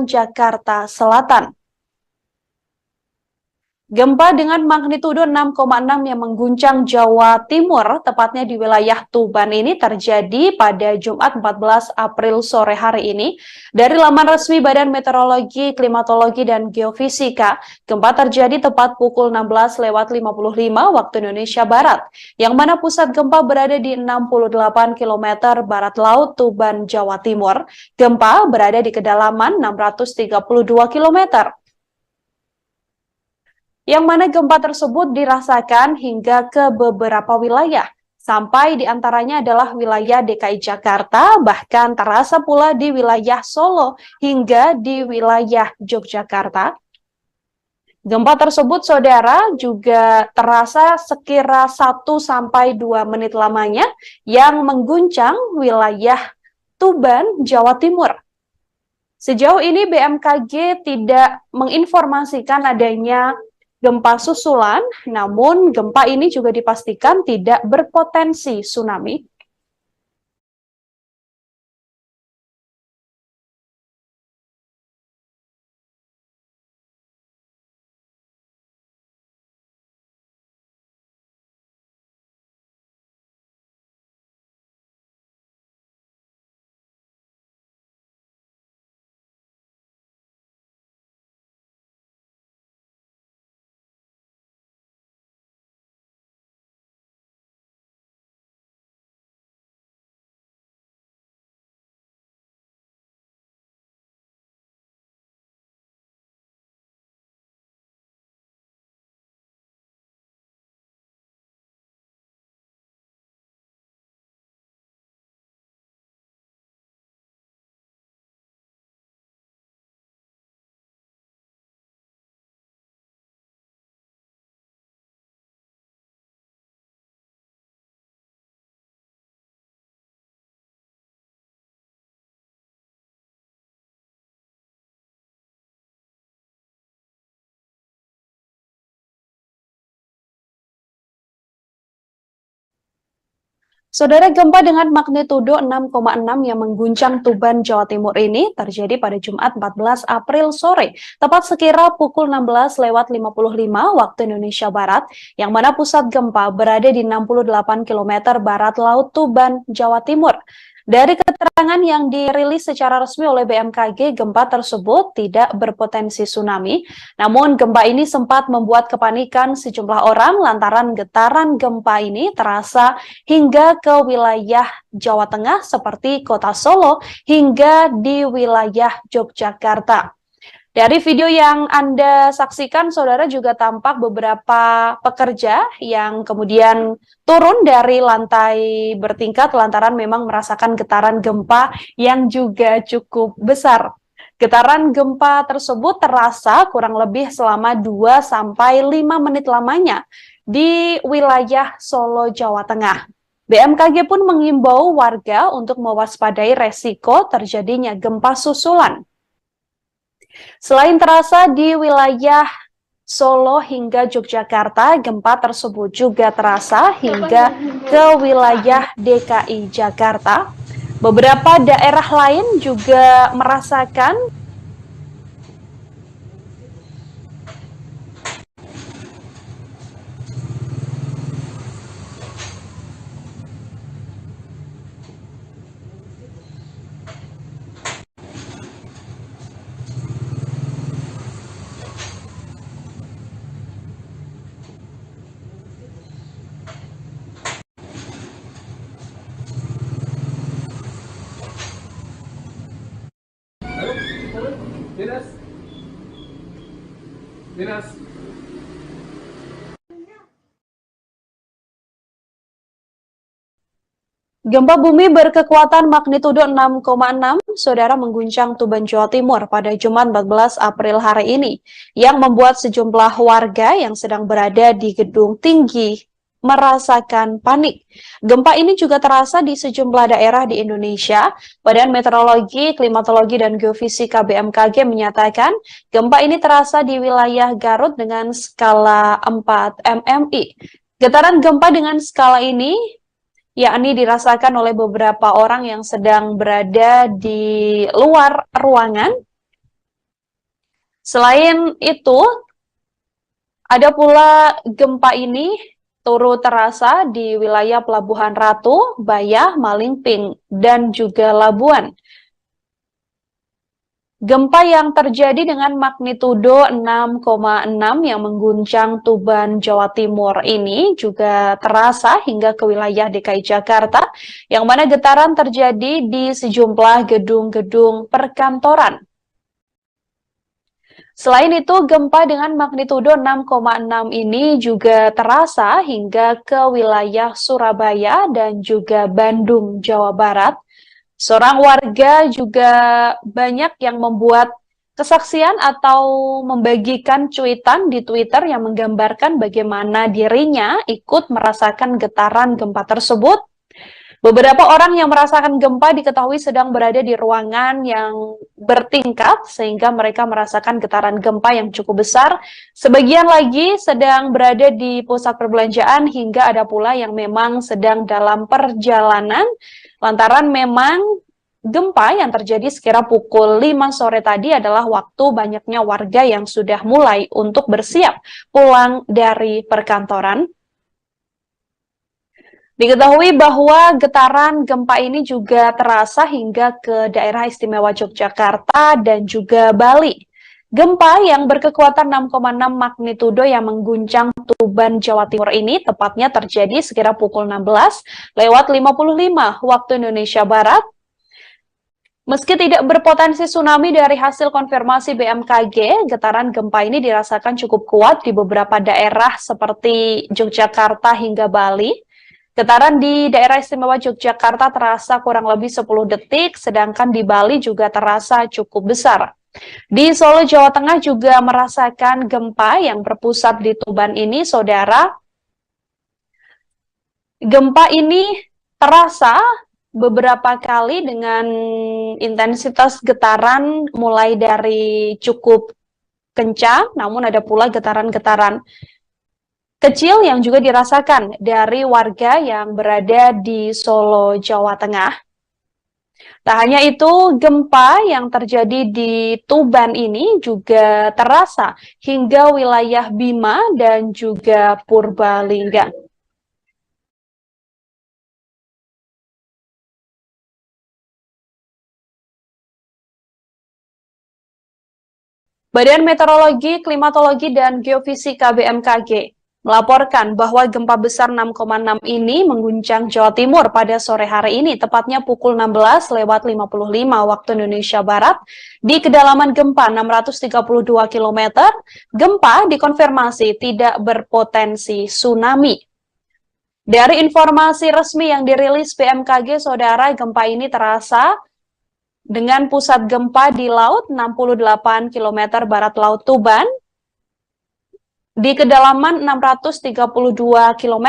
Jakarta Selatan. Gempa dengan magnitudo 6,6 yang mengguncang Jawa Timur, tepatnya di wilayah Tuban ini terjadi pada Jumat 14 April sore hari ini. Dari laman resmi Badan Meteorologi, Klimatologi, dan Geofisika, gempa terjadi tepat pukul 16:55 waktu Indonesia Barat, yang mana pusat gempa berada di 68 km barat laut Tuban, Jawa Timur. Gempa berada di kedalaman 632 km. Yang mana gempa tersebut dirasakan hingga ke beberapa wilayah, sampai diantaranya adalah wilayah DKI Jakarta, bahkan terasa pula di wilayah Solo hingga di wilayah Yogyakarta. Gempa tersebut, saudara, juga terasa sekira 1-2 menit lamanya yang mengguncang wilayah Tuban, Jawa Timur. Sejauh ini BMKG tidak menginformasikan adanya gempa susulan, namun gempa ini juga dipastikan tidak berpotensi tsunami. Saudara, gempa dengan magnitudo 6,6 yang mengguncang Tuban, Jawa Timur ini terjadi pada Jumat 14 April sore, tepat sekira pukul 16:55 waktu Indonesia Barat, yang mana pusat gempa berada di 68 km barat laut Tuban, Jawa Timur. Dari keterangan yang dirilis secara resmi oleh BMKG, gempa tersebut tidak berpotensi tsunami. Namun gempa ini sempat membuat kepanikan sejumlah orang lantaran getaran gempa ini terasa hingga ke wilayah Jawa Tengah seperti kota Solo hingga di wilayah Yogyakarta. Dari video yang Anda saksikan, saudara, juga tampak beberapa pekerja yang kemudian turun dari lantai bertingkat lantaran memang merasakan getaran gempa yang juga cukup besar. Getaran gempa tersebut terasa kurang lebih selama 2-5 menit lamanya di wilayah Solo, Jawa Tengah. BMKG pun mengimbau warga untuk mewaspadai resiko terjadinya gempa susulan. Selain terasa di wilayah Solo hingga Yogyakarta, gempa tersebut juga terasa hingga ke wilayah DKI Jakarta. Beberapa daerah lain juga merasakan Dinas. gempa bumi berkekuatan magnitudo 6,6, saudara, mengguncang Tuban, Jawa Timur pada Jumat 14 April hari ini, yang membuat sejumlah warga yang sedang berada di gedung tinggi merasakan panik. Gempa ini juga terasa di sejumlah daerah di Indonesia. Badan Meteorologi, Klimatologi, dan Geofisika BMKG menyatakan gempa ini terasa di wilayah Garut dengan skala 4 MMI. Getaran gempa dengan skala ini yakni dirasakan oleh beberapa orang yang sedang berada di luar ruangan Selain itu, ada pula gempa ini turut terasa di wilayah Pelabuhan Ratu, Bayah, Malingping, dan juga Labuan. Gempa yang terjadi dengan magnitudo 6,6 yang mengguncang Tuban, Jawa Timur ini juga terasa hingga ke wilayah DKI Jakarta, yang mana getaran terjadi di sejumlah gedung-gedung perkantoran. Selain itu, gempa dengan magnitudo 6,6 ini juga terasa hingga ke wilayah Surabaya dan juga Bandung, Jawa Barat. Seorang warga juga banyak yang membuat kesaksian atau membagikan cuitan di Twitter yang menggambarkan bagaimana dirinya ikut merasakan getaran gempa tersebut. Beberapa orang yang merasakan gempa diketahui sedang berada di ruangan yang bertingkat sehingga mereka merasakan getaran gempa yang cukup besar. Sebagian lagi sedang berada di pusat perbelanjaan hingga ada pula yang memang sedang dalam perjalanan lantaran memang gempa yang terjadi sekira pukul 5 sore tadi adalah waktu banyaknya warga yang sudah mulai untuk bersiap pulang dari perkantoran. Diketahui bahwa getaran gempa ini juga terasa hingga ke daerah istimewa Yogyakarta dan juga Bali. Gempa yang berkekuatan 6,6 magnitudo yang mengguncang Tuban, Jawa Timur ini tepatnya terjadi sekira pukul 16:55 waktu Indonesia Barat. Meski tidak berpotensi tsunami dari hasil konfirmasi BMKG, getaran gempa ini dirasakan cukup kuat di beberapa daerah seperti Yogyakarta hingga Bali. Getaran di daerah istimewa Yogyakarta terasa kurang lebih 10 detik, sedangkan di Bali juga terasa cukup besar. Di Solo, Jawa Tengah juga merasakan gempa yang berpusat di Tuban ini, saudara. Gempa ini terasa beberapa kali dengan intensitas getaran mulai dari cukup kencang, namun ada pula getaran-getaran kecil yang juga dirasakan dari warga yang berada di Solo, Jawa Tengah. Tak hanya itu, gempa yang terjadi di Tuban ini juga terasa hingga wilayah Bima dan juga Purbalingga. Badan Meteorologi, Klimatologi, dan Geofisika BMKG melaporkan bahwa gempa besar 6,6 ini mengguncang Jawa Timur pada sore hari ini, tepatnya pukul 16:55 waktu Indonesia Barat, di kedalaman gempa 632 km. Gempa dikonfirmasi tidak berpotensi tsunami. Dari informasi resmi yang dirilis BMKG, saudara, gempa ini terasa dengan pusat gempa di laut 68 km barat laut Tuban, di kedalaman 632 km.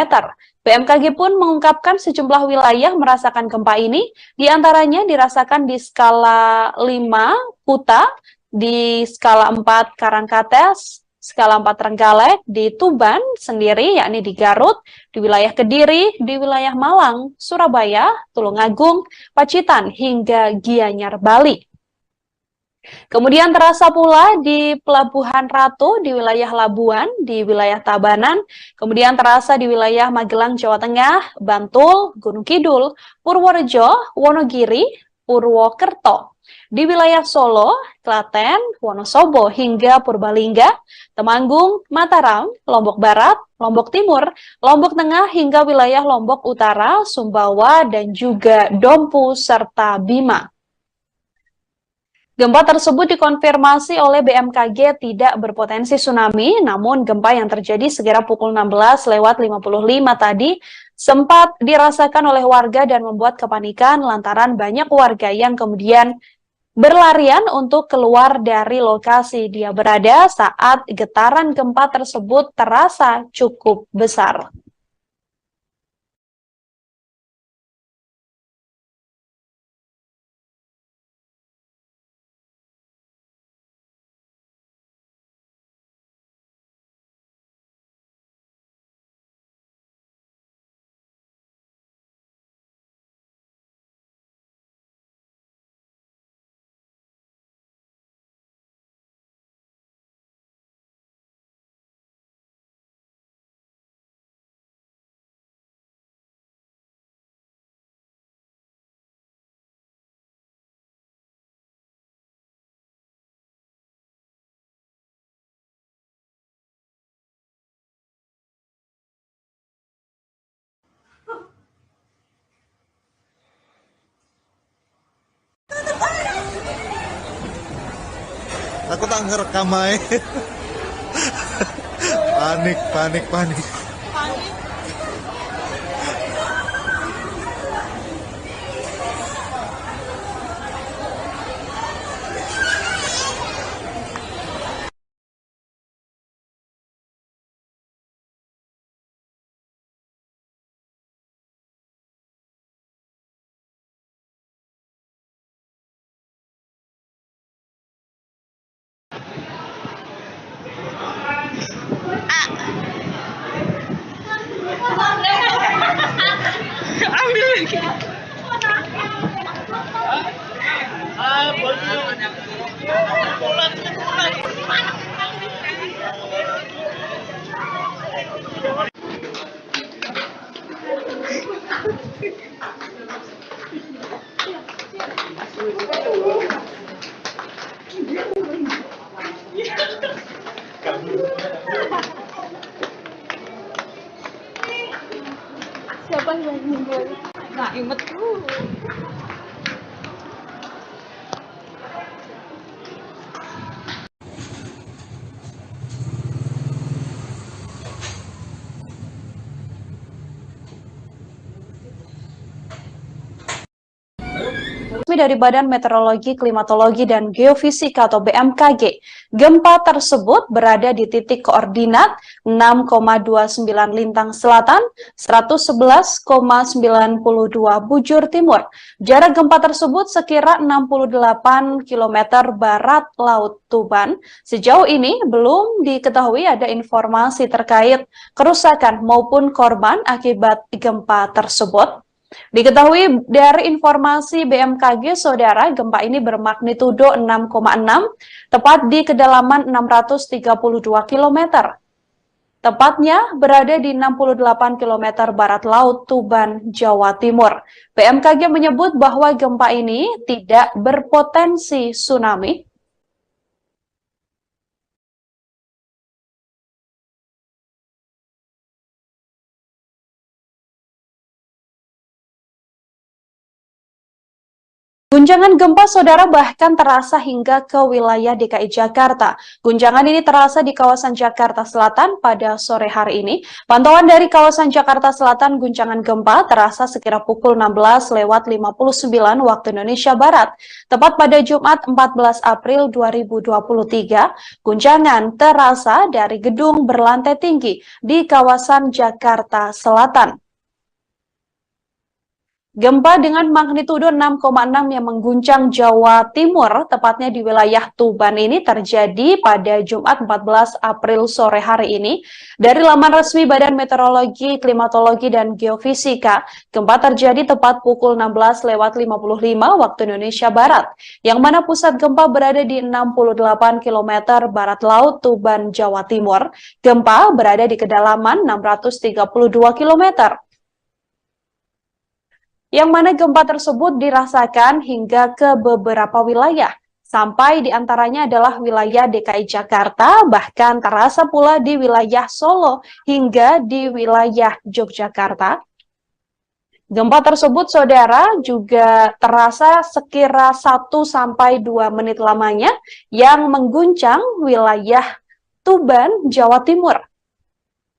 BMKG pun mengungkapkan sejumlah wilayah merasakan gempa ini, diantaranya dirasakan di skala 5 Kuta, di skala 4 Karangkates, skala 4 Trenggalek, di Tuban sendiri, yakni di Garut, di wilayah Kediri, di wilayah Malang, Surabaya, Tulungagung, Pacitan, hingga Gianyar, Bali. Kemudian terasa pula di Pelabuhan Ratu, di wilayah Labuan, di wilayah Tabanan, kemudian terasa di wilayah Magelang, Jawa Tengah, Bantul, Gunung Kidul, Purworejo, Wonogiri, Purwokerto. Di wilayah Solo, Klaten, Wonosobo, hingga Purbalingga, Temanggung, Mataram, Lombok Barat, Lombok Timur, Lombok Tengah, hingga wilayah Lombok Utara, Sumbawa, dan juga Dompu, serta Bima. Gempa tersebut dikonfirmasi oleh BMKG tidak berpotensi tsunami, namun gempa yang terjadi sekira pukul 16:55 tadi sempat dirasakan oleh warga dan membuat kepanikan lantaran banyak warga yang kemudian berlarian untuk keluar dari lokasi dia berada saat getaran gempa tersebut terasa cukup besar. Aku tak ngerekam aja. Panik. Siapa yang meninggal? Nah, imet. Resmi dari Badan Meteorologi, Klimatologi, dan Geofisika atau BMKG, gempa tersebut berada di titik koordinat 6,29 Lintang Selatan, 111,92 Bujur Timur. Jarak gempa tersebut sekira 68 km barat Laut Tuban. Sejauh ini belum diketahui ada informasi terkait kerusakan maupun korban akibat gempa tersebut. Diketahui dari informasi BMKG, saudara, gempa ini bermagnitudo 6,6, tepat di kedalaman 632 km. Tepatnya berada di 68 km barat laut Tuban, Jawa Timur. BMKG menyebut bahwa gempa ini tidak berpotensi tsunami. Guncangan gempa, saudara, bahkan terasa hingga ke wilayah DKI Jakarta. Guncangan ini terasa di kawasan Jakarta Selatan pada sore hari ini. Pantauan dari kawasan Jakarta Selatan, guncangan gempa terasa sekira pukul 16:59 waktu Indonesia Barat. Tepat pada Jumat 14 April 2023, guncangan terasa dari gedung berlantai tinggi di kawasan Jakarta Selatan. Gempa dengan magnitudo 6,6 yang mengguncang Jawa Timur, tepatnya di wilayah Tuban ini terjadi pada Jumat 14 April sore hari ini. Dari laman resmi Badan Meteorologi, Klimatologi, dan Geofisika, gempa terjadi tepat pukul 16:55 waktu Indonesia Barat, yang mana pusat gempa berada di 68 km barat laut Tuban, Jawa Timur. Gempa berada di kedalaman 632 km. Yang mana gempa tersebut dirasakan hingga ke beberapa wilayah, sampai diantaranya adalah wilayah DKI Jakarta, bahkan terasa pula di wilayah Solo hingga di wilayah Yogyakarta. Gempa tersebut, saudara, juga terasa sekira 1-2 menit lamanya yang mengguncang wilayah Tuban, Jawa Timur.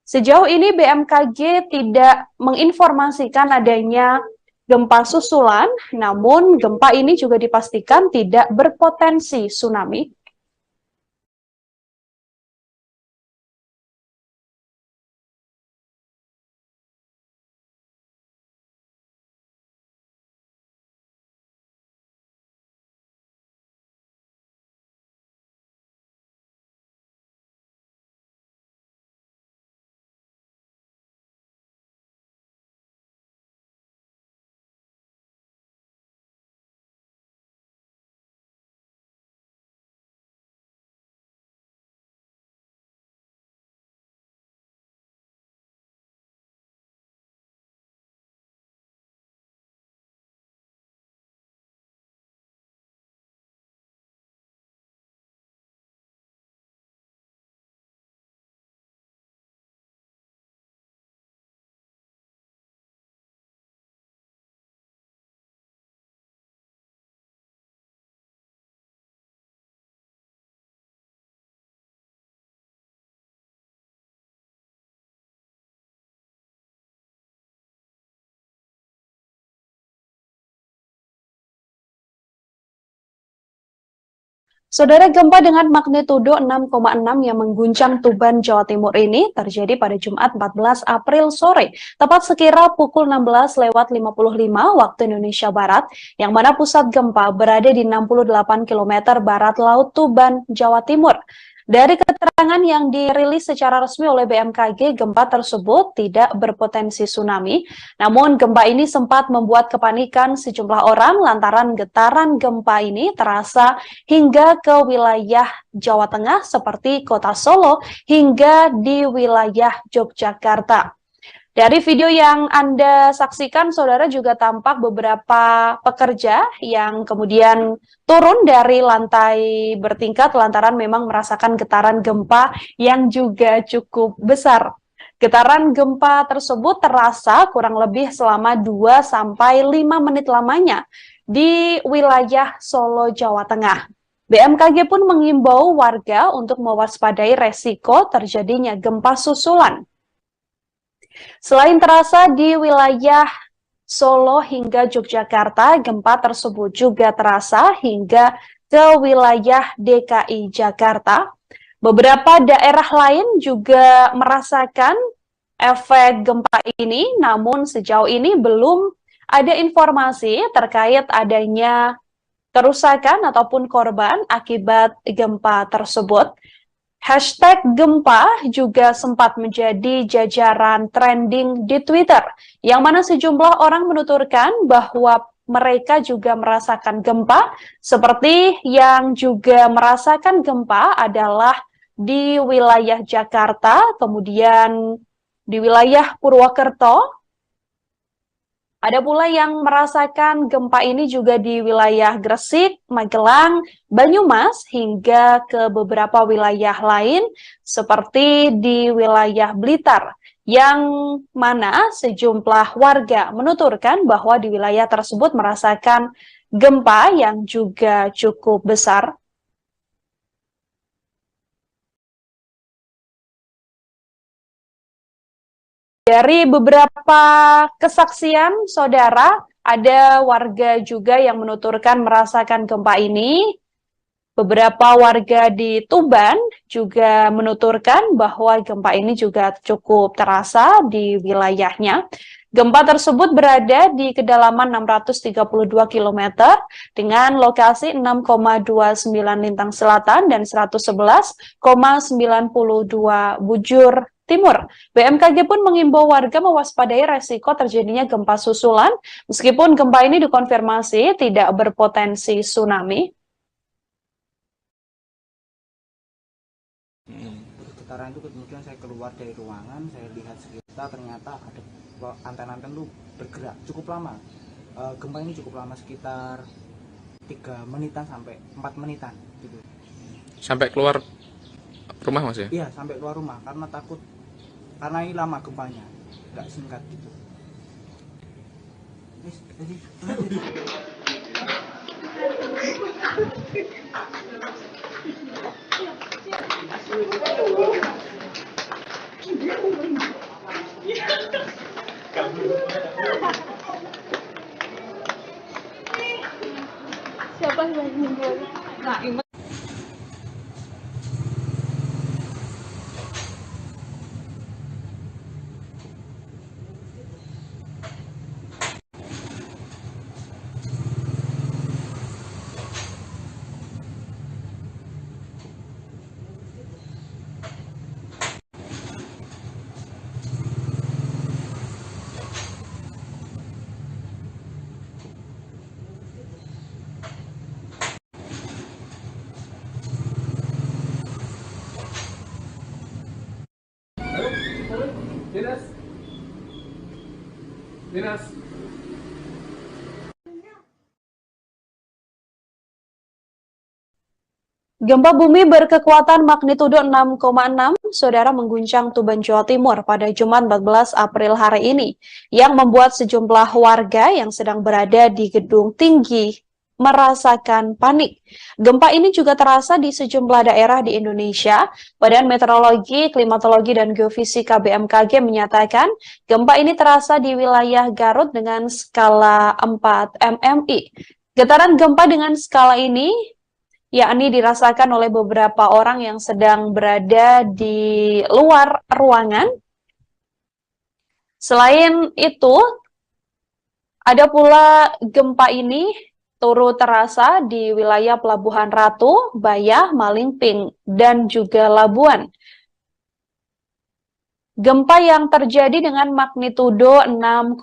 Sejauh ini BMKG tidak menginformasikan adanya gempa susulan, namun gempa ini juga dipastikan tidak berpotensi tsunami. Saudara, gempa dengan magnitudo 6,6 yang mengguncang Tuban, Jawa Timur ini terjadi pada Jumat 14 April sore, tepat sekira pukul 16:55 waktu Indonesia Barat, yang mana pusat gempa berada di 68 km barat laut Tuban, Jawa Timur. Dari keterangan yang dirilis secara resmi oleh BMKG, gempa tersebut tidak berpotensi tsunami. Namun gempa ini sempat membuat kepanikan sejumlah orang lantaran getaran gempa ini terasa hingga ke wilayah Jawa Tengah seperti Kota Solo hingga di wilayah Yogyakarta. Dari video yang Anda saksikan, saudara, juga tampak beberapa pekerja yang kemudian turun dari lantai bertingkat lantaran memang merasakan getaran gempa yang juga cukup besar. Getaran gempa tersebut terasa kurang lebih selama 2-5 menit lamanya di wilayah Solo, Jawa Tengah. BMKG pun mengimbau warga untuk mewaspadai resiko terjadinya gempa susulan. Selain terasa di wilayah Solo hingga Yogyakarta, gempa tersebut juga terasa hingga ke wilayah DKI Jakarta. Beberapa daerah lain juga merasakan efek gempa ini, namun sejauh ini belum ada informasi terkait adanya kerusakan ataupun korban akibat gempa tersebut. Hashtag gempa juga sempat menjadi jajaran trending di Twitter, yang mana sejumlah orang menuturkan bahwa mereka juga merasakan gempa, seperti yang juga merasakan gempa adalah di wilayah Jakarta, kemudian di wilayah Purwokerto. Ada pula yang merasakan gempa ini juga di wilayah Gresik, Magelang, Banyumas, hingga ke beberapa wilayah lain seperti di wilayah Blitar, yang mana sejumlah warga menuturkan bahwa di wilayah tersebut merasakan gempa yang juga cukup besar. Dari beberapa kesaksian, saudara, ada warga juga yang menuturkan merasakan gempa ini. Beberapa warga di Tuban juga menuturkan bahwa gempa ini juga cukup terasa di wilayahnya. Gempa tersebut berada di kedalaman 632 km dengan lokasi 6,29 lintang selatan dan 111,92 bujur timur. BMKG pun mengimbau warga mewaspadai resiko terjadinya gempa susulan, meskipun gempa ini dikonfirmasi tidak berpotensi tsunami. Getaran itu kemudian saya keluar dari ruangan, saya lihat sekitar, ternyata ada anten-anten itu bergerak cukup lama. Gempa ini cukup lama, sekitar 3 menitan sampai 4 menitan gitu. Sampai keluar rumah Mas ya? Iya, sampai keluar rumah karena takut, karena ini lama gempanya, nggak singkat gitu. Siapa yang meninggal? Nah, Dinas. Gempa bumi berkekuatan magnitudo 6,6, saudara, mengguncang Tuban, Jawa Timur pada Jumat 14 April hari ini, yang membuat sejumlah warga yang sedang berada di gedung tinggi merasakan panik. Gempa ini juga terasa di sejumlah daerah di Indonesia. Badan Meteorologi, Klimatologi, dan Geofisika BMKG menyatakan gempa ini terasa di wilayah Garut dengan skala 4 mmi. Getaran gempa dengan skala ini yakni dirasakan oleh beberapa orang yang sedang berada di luar ruangan. Selain itu, ada pula gempa ini turut terasa di wilayah Pelabuhan Ratu, Bayah, Malingping, dan juga Labuan. Gempa yang terjadi dengan magnitudo 6,6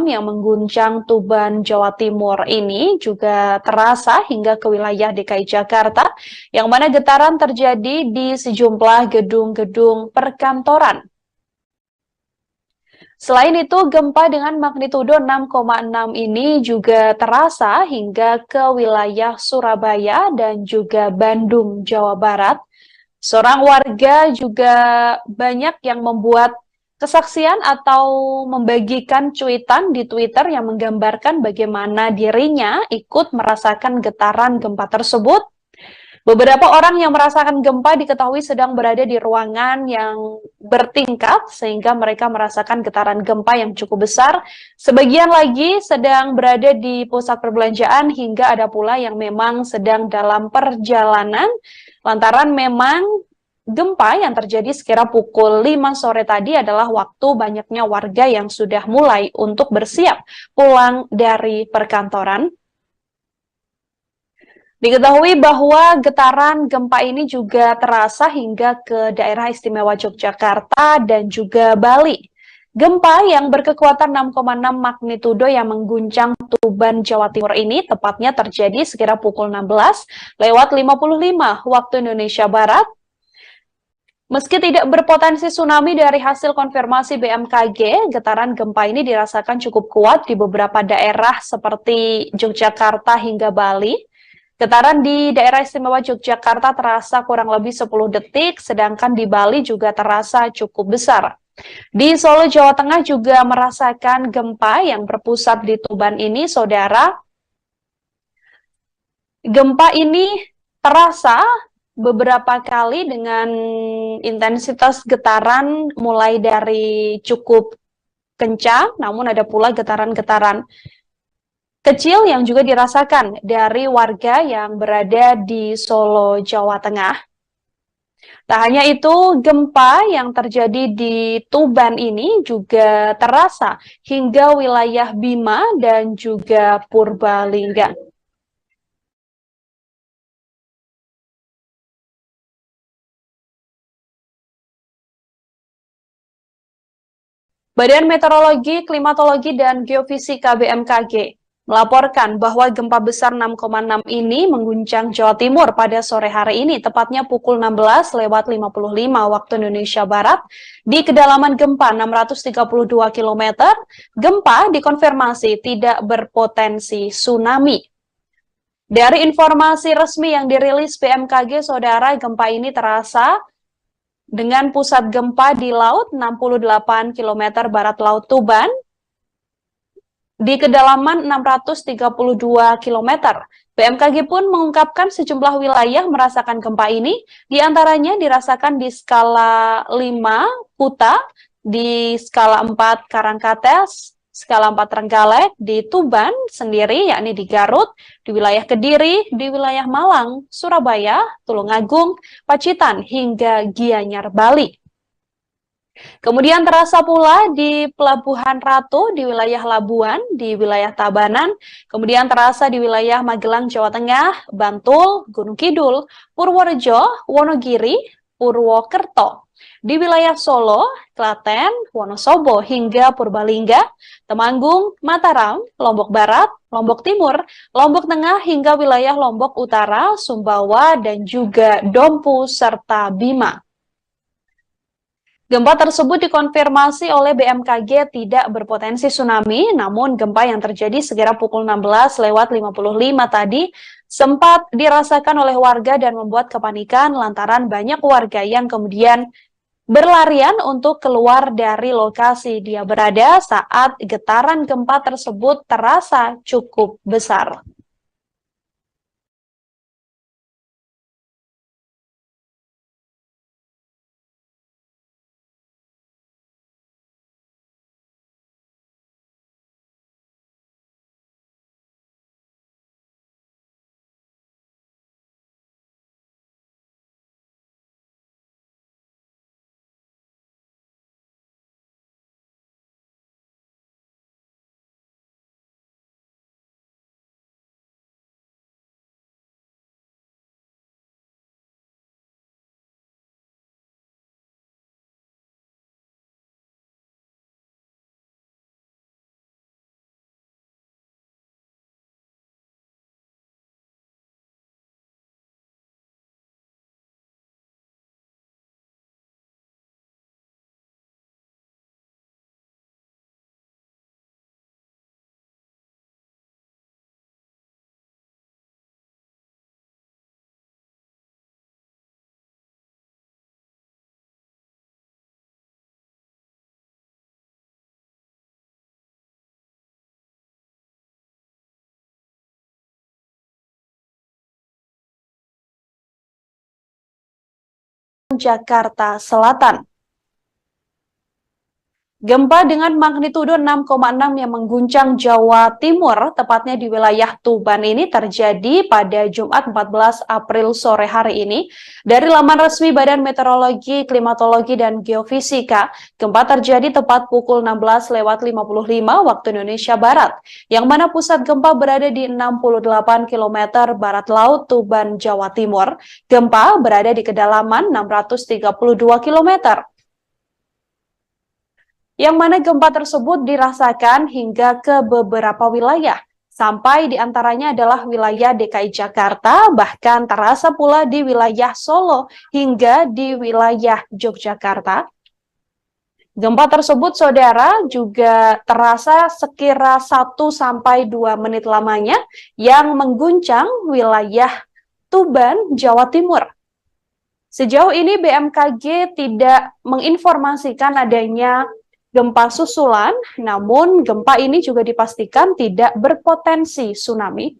yang mengguncang Tuban, Jawa Timur ini juga terasa hingga ke wilayah DKI Jakarta, yang mana getaran terjadi di sejumlah gedung-gedung perkantoran. Selain itu, gempa dengan magnitudo 6,6 ini juga terasa hingga ke wilayah Surabaya dan juga Bandung, Jawa Barat. Seorang warga juga banyak yang membuat kesaksian atau membagikan cuitan di Twitter yang menggambarkan bagaimana dirinya ikut merasakan getaran gempa tersebut. Beberapa orang yang merasakan gempa diketahui sedang berada di ruangan yang bertingkat sehingga mereka merasakan getaran gempa yang cukup besar. Sebagian lagi sedang berada di pusat perbelanjaan hingga ada pula yang memang sedang dalam perjalanan. Lantaran memang gempa yang terjadi sekira pukul 5 sore tadi adalah waktu banyaknya warga yang sudah mulai untuk bersiap pulang dari perkantoran. Diketahui bahwa getaran gempa ini juga terasa hingga ke daerah istimewa Yogyakarta dan juga Bali. Gempa yang berkekuatan 6,6 magnitudo yang mengguncang Tuban, Jawa Timur ini tepatnya terjadi sekira pukul 16:55 waktu Indonesia Barat. Meski tidak berpotensi tsunami dari hasil konfirmasi BMKG, getaran gempa ini dirasakan cukup kuat di beberapa daerah seperti Yogyakarta hingga Bali. Getaran di daerah istimewa Yogyakarta terasa kurang lebih 10 detik, sedangkan di Bali juga terasa cukup besar. Di Solo, Jawa Tengah juga merasakan gempa yang berpusat di Tuban ini, saudara. Gempa ini terasa beberapa kali dengan intensitas getaran mulai dari cukup kencang, namun ada pula getaran-getaran kecil yang juga dirasakan dari warga yang berada di Solo, Jawa Tengah. Tak hanya itu, gempa yang terjadi di Tuban ini juga terasa hingga wilayah Bima dan juga Purbalingga. Badan Meteorologi, Klimatologi, dan Geofisika BMKG melaporkan bahwa gempa besar 6,6 ini mengguncang Jawa Timur pada sore hari ini, tepatnya pukul 16:55 waktu Indonesia Barat. Di kedalaman gempa 632 km, gempa dikonfirmasi tidak berpotensi tsunami. Dari informasi resmi yang dirilis BMKG, saudara, gempa ini terasa dengan pusat gempa di laut 68 km barat Laut Tuban, di kedalaman 632 km. BMKG pun mengungkapkan sejumlah wilayah merasakan gempa ini, diantaranya dirasakan di skala 5 Kuta, di skala 4 Karangkates, skala 4 Trenggalek, di Tuban sendiri, yakni di Garut, di wilayah Kediri, di wilayah Malang, Surabaya, Tulungagung, Pacitan, hingga Gianyar, Bali. Kemudian terasa pula di Pelabuhan Ratu, di wilayah Labuan, di wilayah Tabanan, kemudian terasa di wilayah Magelang, Jawa Tengah, Bantul, Gunung Kidul, Purworejo, Wonogiri, Purwokerto, di wilayah Solo, Klaten, Wonosobo, hingga Purbalingga, Temanggung, Mataram, Lombok Barat, Lombok Timur, Lombok Tengah, hingga wilayah Lombok Utara, Sumbawa, dan juga Dompu, serta Bima. Gempa tersebut dikonfirmasi oleh BMKG tidak berpotensi tsunami, namun gempa yang terjadi sekira pukul 16:55 tadi sempat dirasakan oleh warga dan membuat kepanikan lantaran banyak warga yang kemudian berlarian untuk keluar dari lokasi dia berada saat getaran gempa tersebut terasa cukup besar. Jakarta Selatan. Gempa dengan magnitudo 6,6 yang mengguncang Jawa Timur, tepatnya di wilayah Tuban ini terjadi pada Jumat 14 April sore hari ini. Dari laman resmi Badan Meteorologi, Klimatologi, dan Geofisika, gempa terjadi tepat pukul 16:55 waktu Indonesia Barat, yang mana pusat gempa berada di 68 km barat laut Tuban, Jawa Timur. Gempa berada di kedalaman 632 km. Yang mana gempa tersebut dirasakan hingga ke beberapa wilayah, sampai diantaranya adalah wilayah DKI Jakarta, bahkan terasa pula di wilayah Solo hingga di wilayah Yogyakarta. Gempa tersebut, saudara, juga terasa sekira 1-2 menit lamanya yang mengguncang wilayah Tuban, Jawa Timur. Sejauh ini BMKG tidak menginformasikan adanya gempa susulan, namun gempa ini juga dipastikan tidak berpotensi tsunami.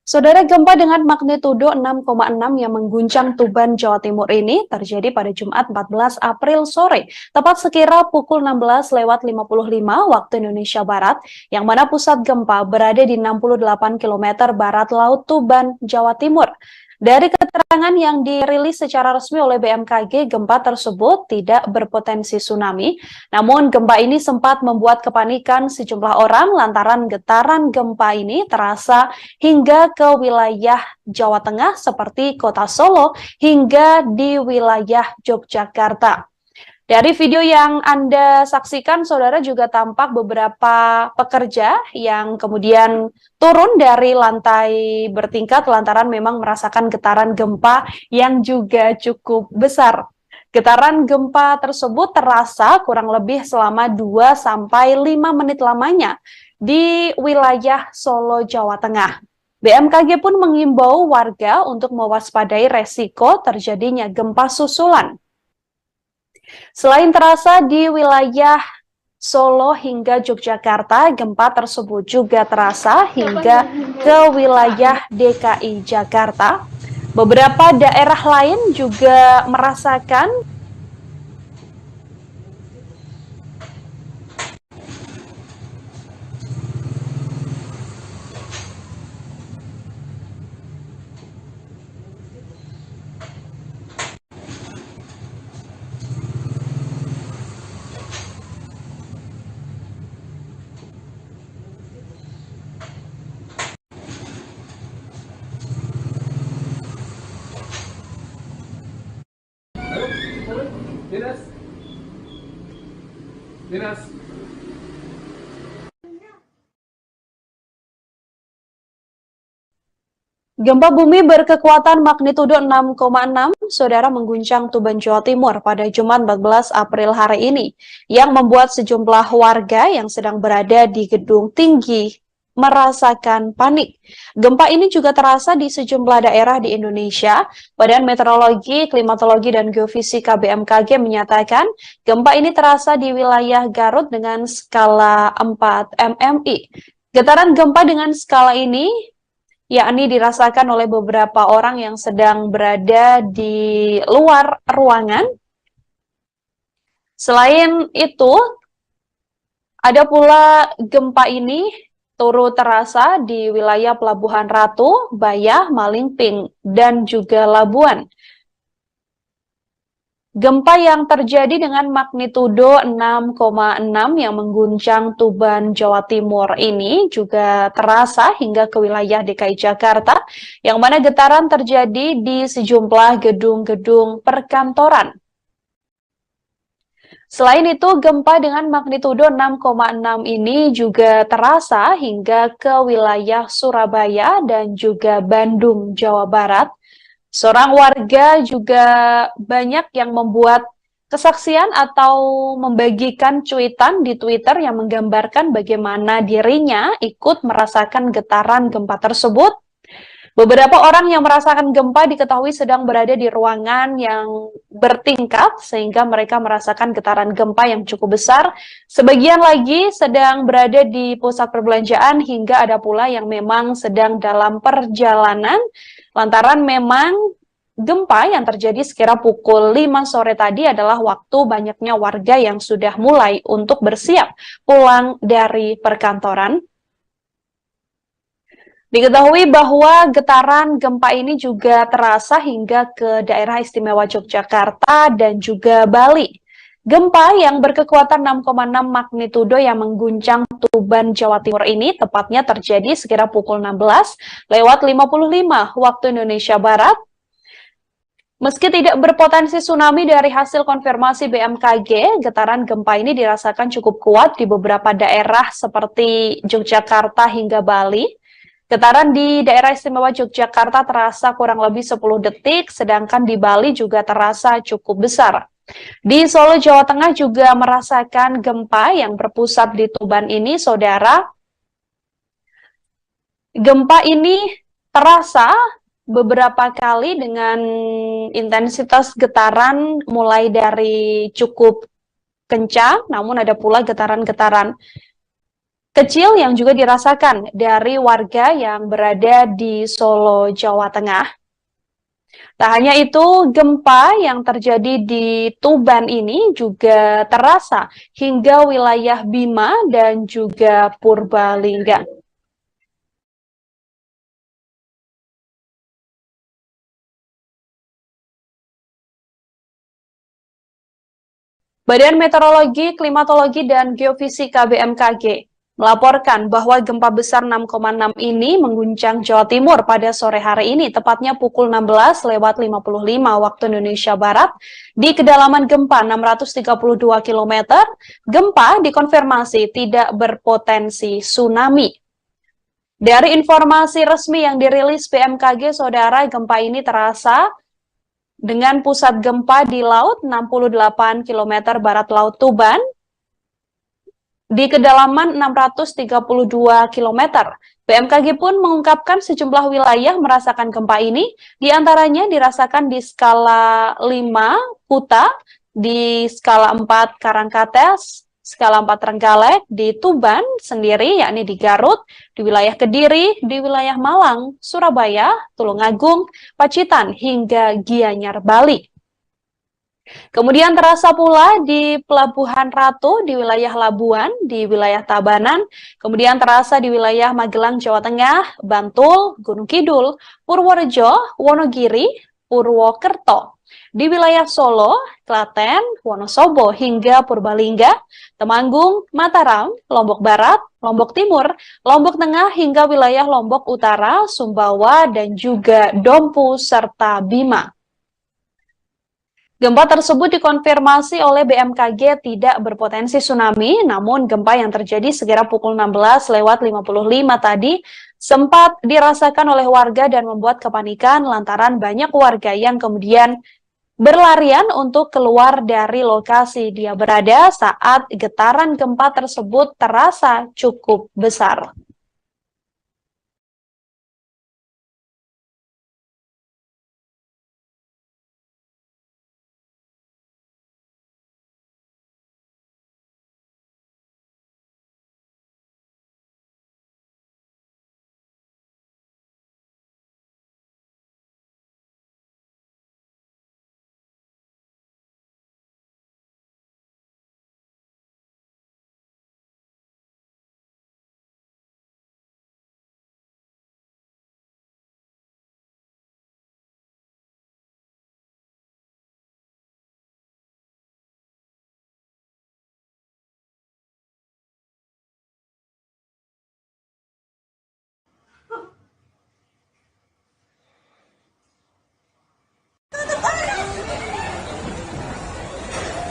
Saudara, gempa dengan magnitudo 6,6 yang mengguncang Tuban, Jawa Timur ini terjadi pada Jumat 14 April sore, tepat sekira pukul 16:55 waktu Indonesia Barat, yang mana pusat gempa berada di 68 km barat laut Tuban, Jawa Timur. Dari keterangan yang dirilis secara resmi oleh BMKG, gempa tersebut tidak berpotensi tsunami. Namun gempa ini sempat membuat kepanikan sejumlah orang lantaran getaran gempa ini terasa hingga ke wilayah Jawa Tengah seperti kota Solo hingga di wilayah Yogyakarta. Dari video yang Anda saksikan, saudara, juga tampak beberapa pekerja yang kemudian turun dari lantai bertingkat lantaran memang merasakan getaran gempa yang juga cukup besar. Getaran gempa tersebut terasa kurang lebih selama 2-5 menit lamanya di wilayah Solo, Jawa Tengah. BMKG pun mengimbau warga untuk mewaspadai resiko terjadinya gempa susulan. Selain terasa di wilayah Solo hingga Yogyakarta, gempa tersebut juga terasa hingga ke wilayah DKI Jakarta. Beberapa daerah lain juga merasakan Dinas. gempa bumi berkekuatan magnitudo 6,6, saudara, mengguncang Tuban, Jawa Timur pada Jumat 14 April hari ini, yang membuat sejumlah warga yang sedang berada di gedung tinggi merasakan panik. Gempa ini juga terasa di sejumlah daerah di Indonesia. Badan Meteorologi, Klimatologi, dan Geofisika BMKG menyatakan gempa ini terasa di wilayah Garut dengan skala 4 MMI. Getaran gempa dengan skala ini yakni dirasakan oleh beberapa orang yang sedang berada di luar ruangan Selain itu, ada pula gempa ini turut terasa di wilayah Pelabuhan Ratu, Bayah, Malingping, dan juga Labuan. Gempa yang terjadi dengan magnitudo 6,6 yang mengguncang Tuban, Jawa Timur ini juga terasa hingga ke wilayah DKI Jakarta, yang mana getaran terjadi di sejumlah gedung-gedung perkantoran. Selain itu, gempa dengan magnitudo 6,6 ini juga terasa hingga ke wilayah Surabaya dan juga Bandung, Jawa Barat. Seorang warga juga banyak yang membuat kesaksian atau membagikan cuitan di Twitter yang menggambarkan bagaimana dirinya ikut merasakan getaran gempa tersebut. Beberapa orang yang merasakan gempa diketahui sedang berada di ruangan yang bertingkat sehingga mereka merasakan getaran gempa yang cukup besar. Sebagian lagi sedang berada di pusat perbelanjaan hingga ada pula yang memang sedang dalam perjalanan lantaran memang gempa yang terjadi sekira pukul 5 sore tadi adalah waktu banyaknya warga yang sudah mulai untuk bersiap pulang dari perkantoran. Diketahui bahwa getaran gempa ini juga terasa hingga ke daerah istimewa Yogyakarta dan juga Bali. Gempa yang berkekuatan 6,6 magnitudo yang mengguncang Tuban, Jawa Timur ini tepatnya terjadi sekira pukul 16:55 waktu Indonesia Barat. Meski tidak berpotensi tsunami dari hasil konfirmasi BMKG, getaran gempa ini dirasakan cukup kuat di beberapa daerah seperti Yogyakarta hingga Bali. Getaran di daerah istimewa Yogyakarta terasa kurang lebih 10 detik, sedangkan di Bali juga terasa cukup besar. Di Solo, Jawa Tengah juga merasakan gempa yang berpusat di Tuban ini, saudara. Gempa ini terasa beberapa kali dengan intensitas getaran mulai dari cukup kencang, namun ada pula getaran-getaran kecil yang juga dirasakan dari warga yang berada di Solo, Jawa Tengah. Tak hanya itu, gempa yang terjadi di Tuban ini juga terasa hingga wilayah Bima dan juga Purbalingga. Badan Meteorologi, Klimatologi, dan Geofisika BMKG melaporkan bahwa gempa besar 6,6 ini mengguncang Jawa Timur pada sore hari ini, tepatnya pukul 16:55 waktu Indonesia Barat, di kedalaman gempa 632 km. Gempa dikonfirmasi tidak berpotensi tsunami. Dari informasi resmi yang dirilis BMKG, saudara, gempa ini terasa dengan pusat gempa di laut 68 km barat Laut Tuban, di kedalaman 632 km. BMKG pun mengungkapkan sejumlah wilayah merasakan gempa ini, diantaranya dirasakan di skala 5 Kuta, di skala 4 Karangkates, skala 4 Trenggalek, di Tuban sendiri, yakni di Garut, di wilayah Kediri, di wilayah Malang, Surabaya, Tulungagung, Pacitan, hingga Gianyar, Bali. Kemudian terasa pula di Pelabuhan Ratu, di wilayah Labuan, di wilayah Tabanan, kemudian terasa di wilayah Magelang, Jawa Tengah, Bantul, Gunung Kidul, Purworejo, Wonogiri, Purwokerto. Di wilayah Solo, Klaten, Wonosobo, hingga Purbalingga, Temanggung, Mataram, Lombok Barat, Lombok Timur, Lombok Tengah, hingga wilayah Lombok Utara, Sumbawa, dan juga Dompu, serta Bima. Gempa tersebut dikonfirmasi oleh BMKG tidak berpotensi tsunami, namun gempa yang terjadi sekira pukul 16:55 tadi sempat dirasakan oleh warga dan membuat kepanikan lantaran banyak warga yang kemudian berlarian untuk keluar dari lokasi dia berada saat getaran gempa tersebut terasa cukup besar.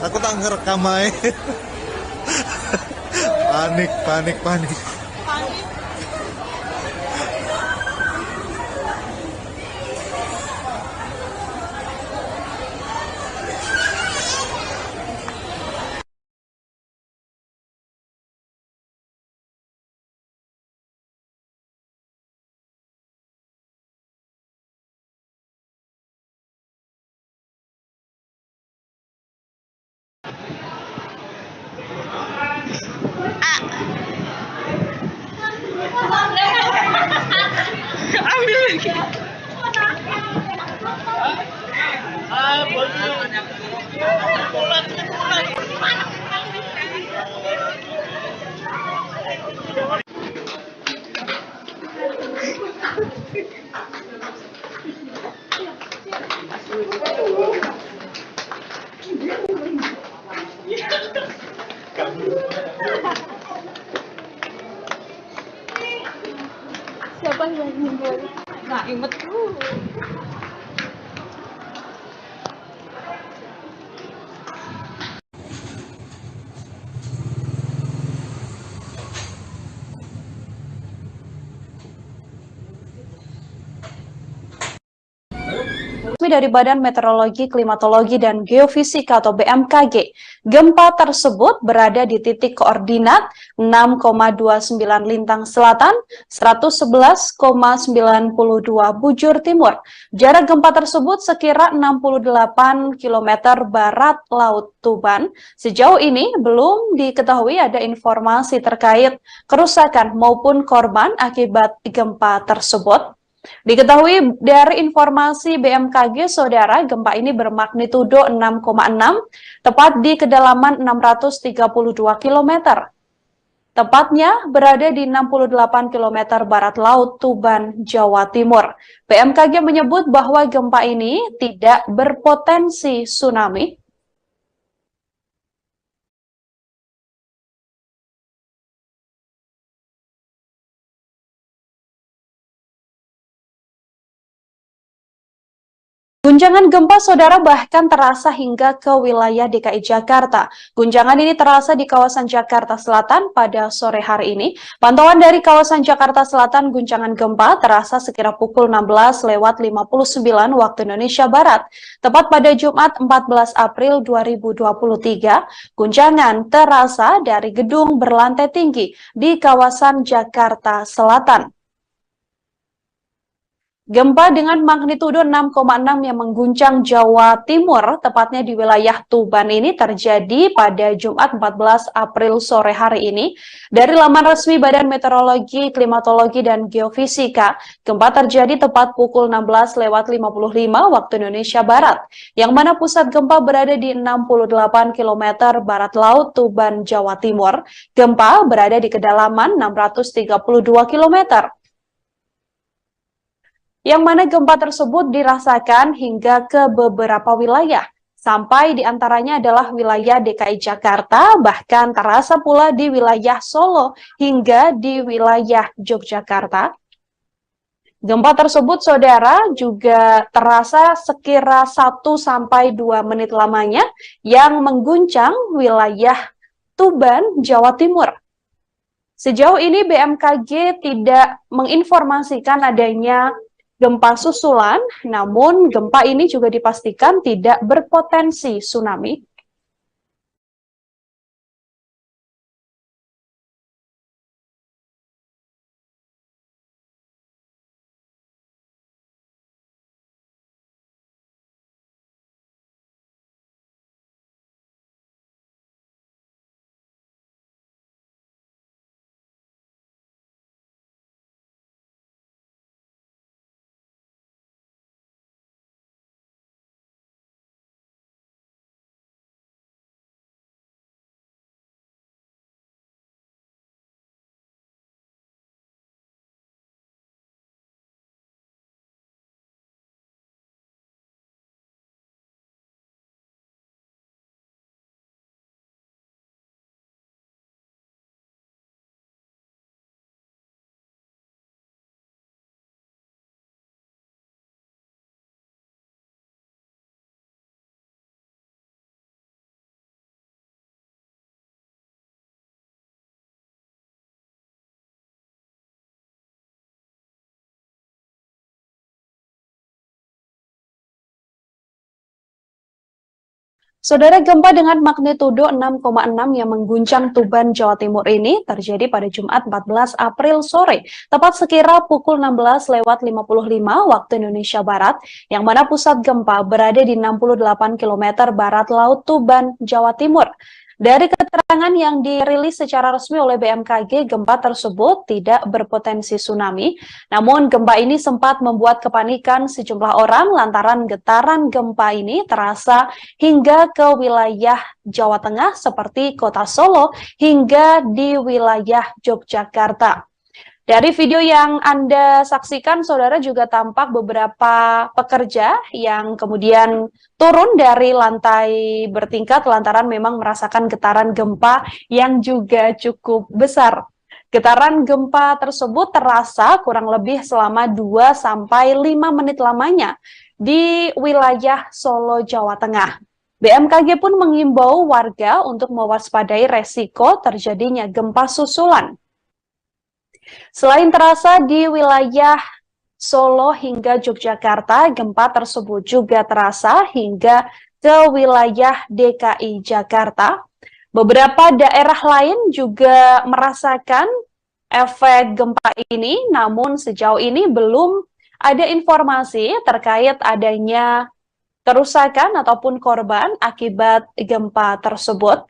Aku tak ngerekam aja. Panik, panik, panik. Siapa yang meninggal? Nah, inget tuh. Dari Badan Meteorologi, Klimatologi, dan Geofisika atau BMKG, gempa tersebut berada di titik koordinat 6,29 lintang selatan, 111,92 bujur timur. Jarak gempa tersebut sekira 68 km barat Laut Tuban. Sejauh ini belum diketahui ada informasi terkait kerusakan maupun korban akibat gempa tersebut. Diketahui dari informasi BMKG, saudara, gempa ini bermagnitudo 6,6, tepat di kedalaman 632 km. Tepatnya berada di 68 km barat Laut Tuban, Jawa Timur. BMKG menyebut bahwa gempa ini tidak berpotensi tsunami. Guncangan gempa, saudara, bahkan terasa hingga ke wilayah DKI Jakarta. Guncangan ini terasa di kawasan Jakarta Selatan pada sore hari ini. Pantauan dari kawasan Jakarta Selatan, guncangan gempa terasa sekira pukul 16:59 waktu Indonesia Barat. Tepat pada Jumat 14 April 2023, guncangan terasa dari gedung berlantai tinggi di kawasan Jakarta Selatan. Gempa dengan magnitudo 6,6 yang mengguncang Jawa Timur, tepatnya di wilayah Tuban ini terjadi pada Jumat 14 April sore hari ini. Dari laman resmi Badan Meteorologi, Klimatologi, dan Geofisika, gempa terjadi tepat pukul 16:55 waktu Indonesia Barat, yang mana pusat gempa berada di 68 km barat Laut Tuban, Jawa Timur. Gempa berada di kedalaman 632 km. Yang mana gempa tersebut dirasakan hingga ke beberapa wilayah, sampai diantaranya adalah wilayah DKI Jakarta, bahkan terasa pula di wilayah Solo hingga di wilayah Yogyakarta. Gempa tersebut, saudara, juga terasa sekira 1-2 menit lamanya yang mengguncang wilayah Tuban, Jawa Timur. Sejauh ini BMKG tidak menginformasikan adanya gempa susulan, namun gempa ini juga dipastikan tidak berpotensi tsunami. Saudara, gempa dengan magnitudo 6,6 yang mengguncang Tuban, Jawa Timur ini terjadi pada Jumat 14 April sore, tepat sekira pukul 16:55 waktu Indonesia Barat, yang mana pusat gempa berada di 68 km barat laut Tuban, Jawa Timur. Dari keterangan yang dirilis secara resmi oleh BMKG, gempa tersebut tidak berpotensi tsunami. Namun gempa ini sempat membuat kepanikan sejumlah orang lantaran getaran gempa ini terasa hingga ke wilayah Jawa Tengah seperti Kota Solo hingga di wilayah Yogyakarta. Dari video yang Anda saksikan, saudara, juga tampak beberapa pekerja yang kemudian turun dari lantai bertingkat lantaran memang merasakan getaran gempa yang juga cukup besar. Getaran gempa tersebut terasa kurang lebih selama 2-5 menit lamanya di wilayah Solo, Jawa Tengah. BMKG pun mengimbau warga untuk mewaspadai resiko terjadinya gempa susulan. Selain terasa di wilayah Solo hingga Yogyakarta, gempa tersebut juga terasa hingga ke wilayah DKI Jakarta. Beberapa daerah lain juga merasakan efek gempa ini, namun sejauh ini belum ada informasi terkait adanya kerusakan ataupun korban akibat gempa tersebut.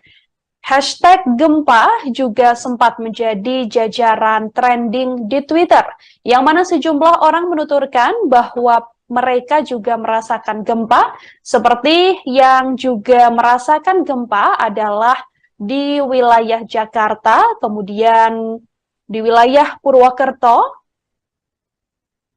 Hashtag gempa juga sempat menjadi jajaran trending di Twitter, yang mana sejumlah orang menuturkan bahwa mereka juga merasakan gempa, seperti yang juga merasakan gempa adalah di wilayah Jakarta, kemudian di wilayah Purwokerto.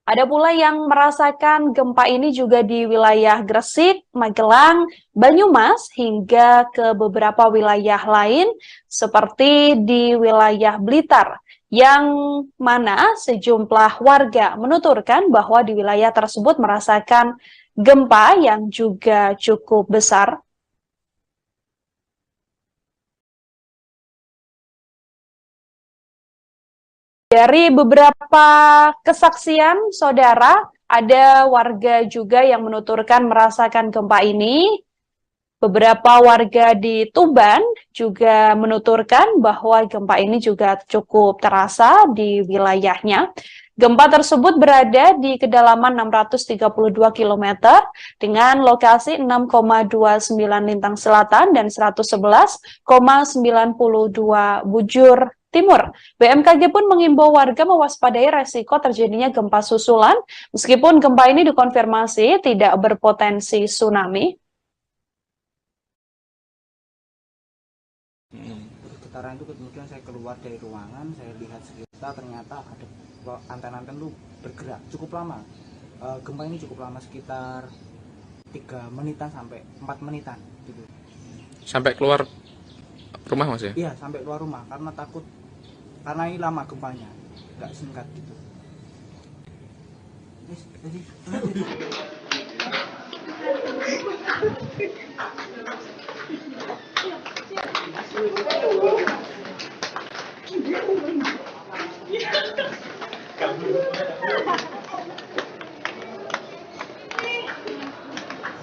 Ada pula yang merasakan gempa ini juga di wilayah Gresik, Magelang, Banyumas, hingga ke beberapa wilayah lain seperti di wilayah Blitar, yang mana sejumlah warga menuturkan bahwa di wilayah tersebut merasakan gempa yang juga cukup besar. Dari beberapa kesaksian, saudara, ada warga juga yang menuturkan merasakan gempa ini. Beberapa warga di Tuban juga menuturkan bahwa gempa ini juga cukup terasa di wilayahnya. Gempa tersebut berada di kedalaman 632 km dengan lokasi 6,29 lintang selatan dan 111,92 bujur timur. BMKG pun mengimbau warga mewaspadai resiko terjadinya gempa susulan, meskipun gempa ini dikonfirmasi tidak berpotensi tsunami. Getaran itu kemudian saya keluar dari ruangan, saya lihat sekitar, ternyata ada anten-anten itu bergerak cukup lama. Gempa ini cukup lama, sekitar 3 menitan sampai 4 menitan gitu. Sampai keluar rumah Mas ya? Iya, sampai keluar rumah karena takut, karena ini lama gempanya, nggak singkat gitu.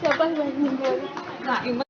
Siapa yang meninggal? Nah, ingat.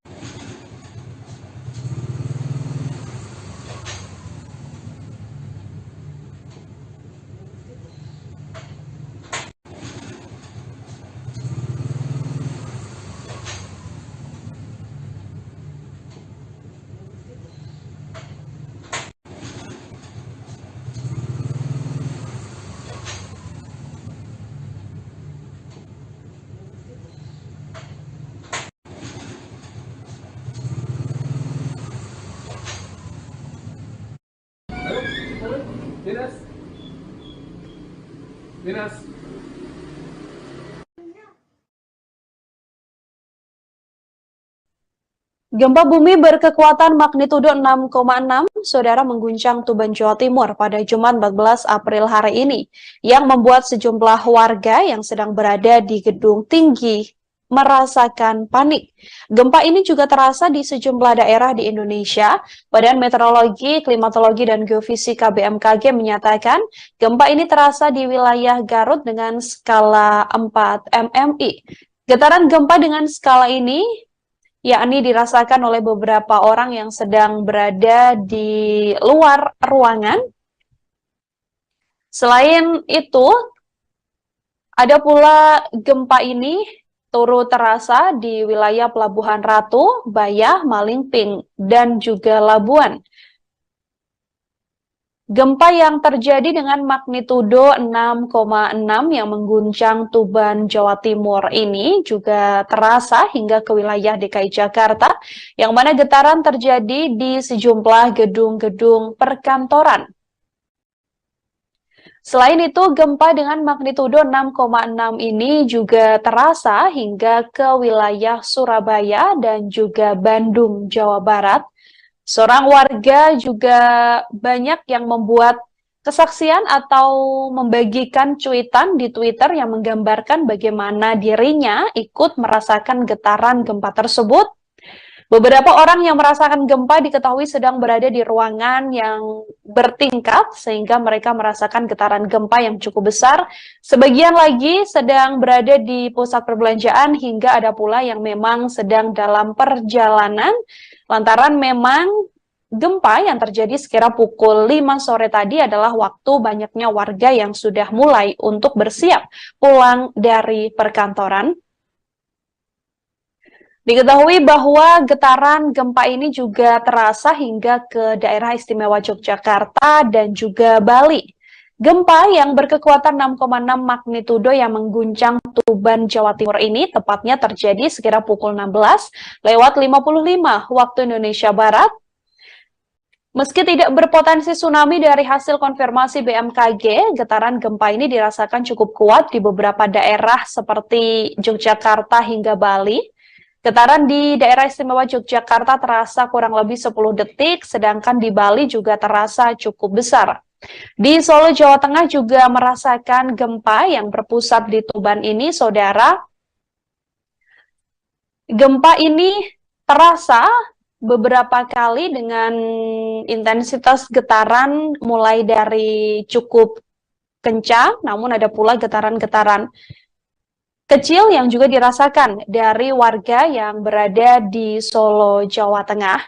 Dinas. Gempa bumi berkekuatan magnitudo 6,6, saudara, mengguncang Tuban, Jawa Timur pada Jumat 14 April hari ini, yang membuat sejumlah warga yang sedang berada di gedung tinggi merasakan panik. Gempa ini juga terasa di sejumlah daerah di Indonesia. Badan Meteorologi, Klimatologi, dan Geofisika BMKG menyatakan gempa ini terasa di wilayah Garut dengan skala 4 MMI. Getaran gempa dengan skala ini yakni dirasakan oleh beberapa orang yang sedang berada di luar ruangan. Selain itu, ada pula gempa ini turut terasa di wilayah Pelabuhan Ratu, Bayah, Malingping, dan juga Labuan. Gempa yang terjadi dengan magnitudo 6,6 yang mengguncang Tuban, Jawa Timur ini juga terasa hingga ke wilayah DKI Jakarta, yang mana getaran terjadi di sejumlah gedung-gedung perkantoran. Selain itu, gempa dengan magnitudo 6,6 ini juga terasa hingga ke wilayah Surabaya dan juga Bandung, Jawa Barat. Seorang warga juga banyak yang membuat kesaksian atau membagikan cuitan di Twitter yang menggambarkan bagaimana dirinya ikut merasakan getaran gempa tersebut. Beberapa orang yang merasakan gempa diketahui sedang berada di ruangan yang bertingkat sehingga mereka merasakan getaran gempa yang cukup besar. Sebagian lagi sedang berada di pusat perbelanjaan hingga ada pula yang memang sedang dalam perjalanan lantaran memang gempa yang terjadi sekira pukul 5 sore tadi adalah waktu banyaknya warga yang sudah mulai untuk bersiap pulang dari perkantoran. Diketahui bahwa getaran gempa ini juga terasa hingga ke daerah istimewa Yogyakarta dan juga Bali. Gempa yang berkekuatan 6,6 magnitudo yang mengguncang Tuban, Jawa Timur ini tepatnya terjadi sekira pukul 16:55 waktu Indonesia Barat. Meski tidak berpotensi tsunami dari hasil konfirmasi BMKG, getaran gempa ini dirasakan cukup kuat di beberapa daerah seperti Yogyakarta hingga Bali. Getaran di daerah istimewa Yogyakarta terasa kurang lebih 10 detik, sedangkan di Bali juga terasa cukup besar. Di Solo, Jawa Tengah juga merasakan gempa yang berpusat di Tuban ini, saudara. Gempa ini terasa beberapa kali dengan intensitas getaran mulai dari cukup kencang, namun ada pula getaran-getaran kecil yang juga dirasakan dari warga yang berada di Solo, Jawa Tengah.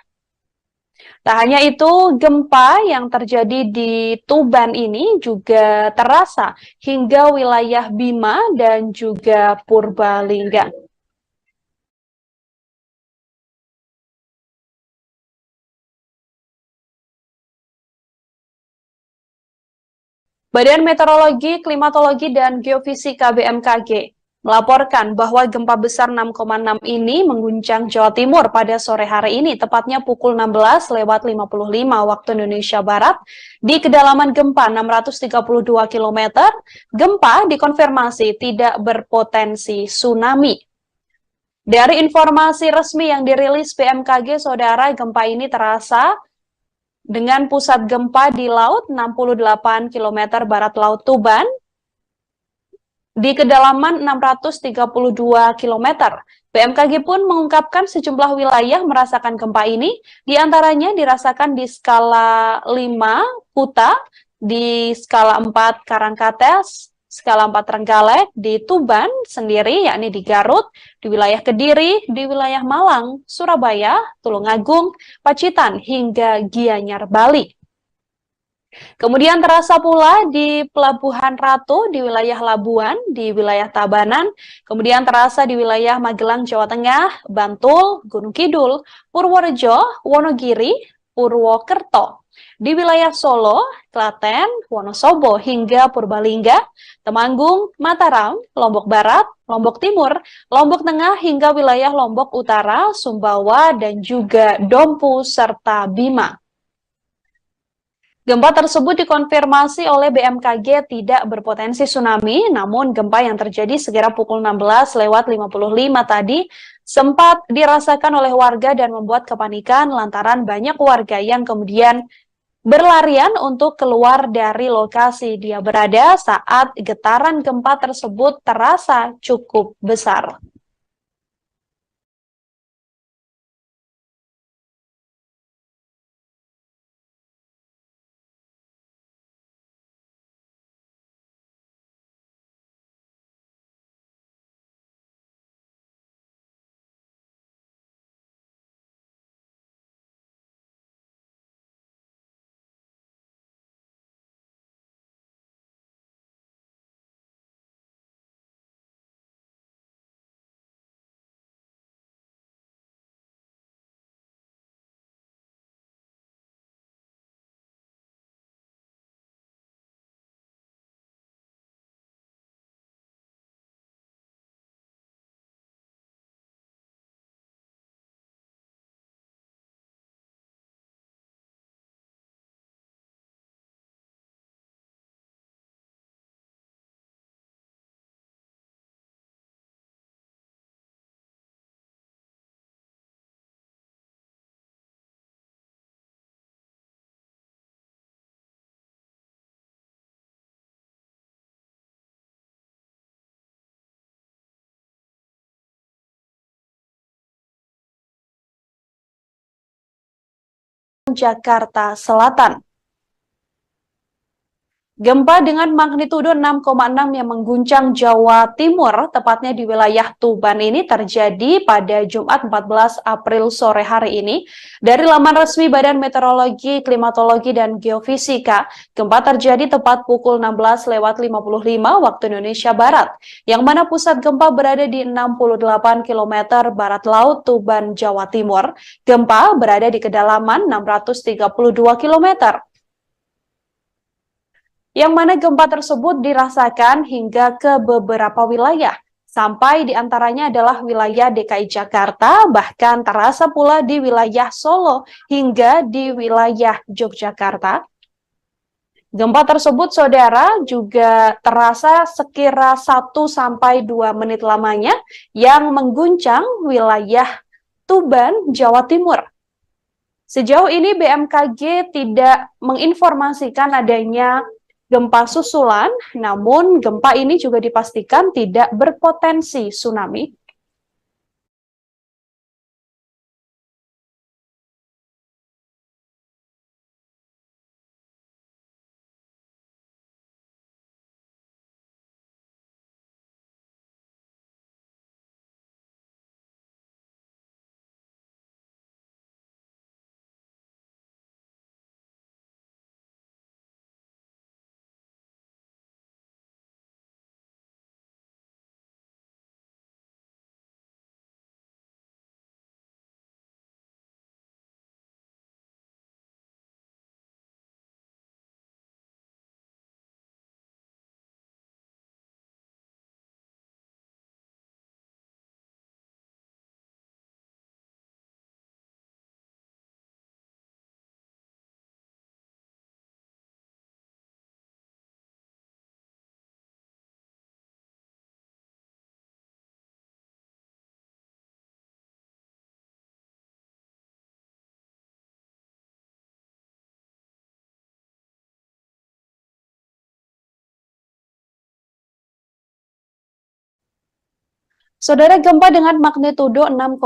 Tak hanya itu, gempa yang terjadi di Tuban ini juga terasa hingga wilayah Bima dan juga Purbalingga. Badan Meteorologi, Klimatologi, dan Geofisika BMKG melaporkan bahwa gempa besar 6,6 ini mengguncang Jawa Timur pada sore hari ini, tepatnya pukul 16:55 waktu Indonesia Barat. Di kedalaman gempa 632 km, gempa dikonfirmasi tidak berpotensi tsunami. Dari informasi resmi yang dirilis BMKG, saudara, gempa ini terasa dengan pusat gempa di laut 68 km barat laut Tuban, di kedalaman 632 km. BMKG pun mengungkapkan sejumlah wilayah merasakan gempa ini, diantaranya dirasakan di skala 5 Kuta, di skala 4 Karangkates, skala 4 Trenggalek, di Tuban sendiri, yakni di Garut, di wilayah Kediri, di wilayah Malang, Surabaya, Tulungagung, Pacitan, hingga Gianyar, Bali. Kemudian terasa pula di Pelabuhan Ratu, di wilayah Labuan, di wilayah Tabanan, kemudian terasa di wilayah Magelang, Jawa Tengah, Bantul, Gunung Kidul, Purworejo, Wonogiri, Purwokerto. Di wilayah Solo, Klaten, Wonosobo, hingga Purbalingga, Temanggung, Mataram, Lombok Barat, Lombok Timur, Lombok Tengah, hingga wilayah Lombok Utara, Sumbawa, dan juga Dompu, serta Bima. Gempa tersebut dikonfirmasi oleh BMKG tidak berpotensi tsunami, namun gempa yang terjadi sekira pukul 16:55 tadi sempat dirasakan oleh warga dan membuat kepanikan lantaran banyak warga yang kemudian berlarian untuk keluar dari lokasi dia berada saat getaran gempa tersebut terasa cukup besar. Jakarta Selatan. Gempa dengan magnitudo 6,6 yang mengguncang Jawa Timur, tepatnya di wilayah Tuban ini terjadi pada Jumat 14 April sore hari ini. Dari laman resmi Badan Meteorologi, Klimatologi, dan Geofisika, gempa terjadi tepat pukul 16.55 waktu Indonesia Barat, yang mana pusat gempa berada di 68 km barat laut Tuban, Jawa Timur. Gempa berada di kedalaman 632 km. Yang mana gempa tersebut dirasakan hingga ke beberapa wilayah, sampai diantaranya adalah wilayah DKI Jakarta, bahkan terasa pula di wilayah Solo hingga di wilayah Yogyakarta. Gempa tersebut, saudara, juga terasa sekira 1-2 menit lamanya yang mengguncang wilayah Tuban, Jawa Timur. Sejauh ini BMKG tidak menginformasikan adanya gempa susulan, namun gempa ini juga dipastikan tidak berpotensi tsunami. Saudara, gempa dengan magnitudo 6,6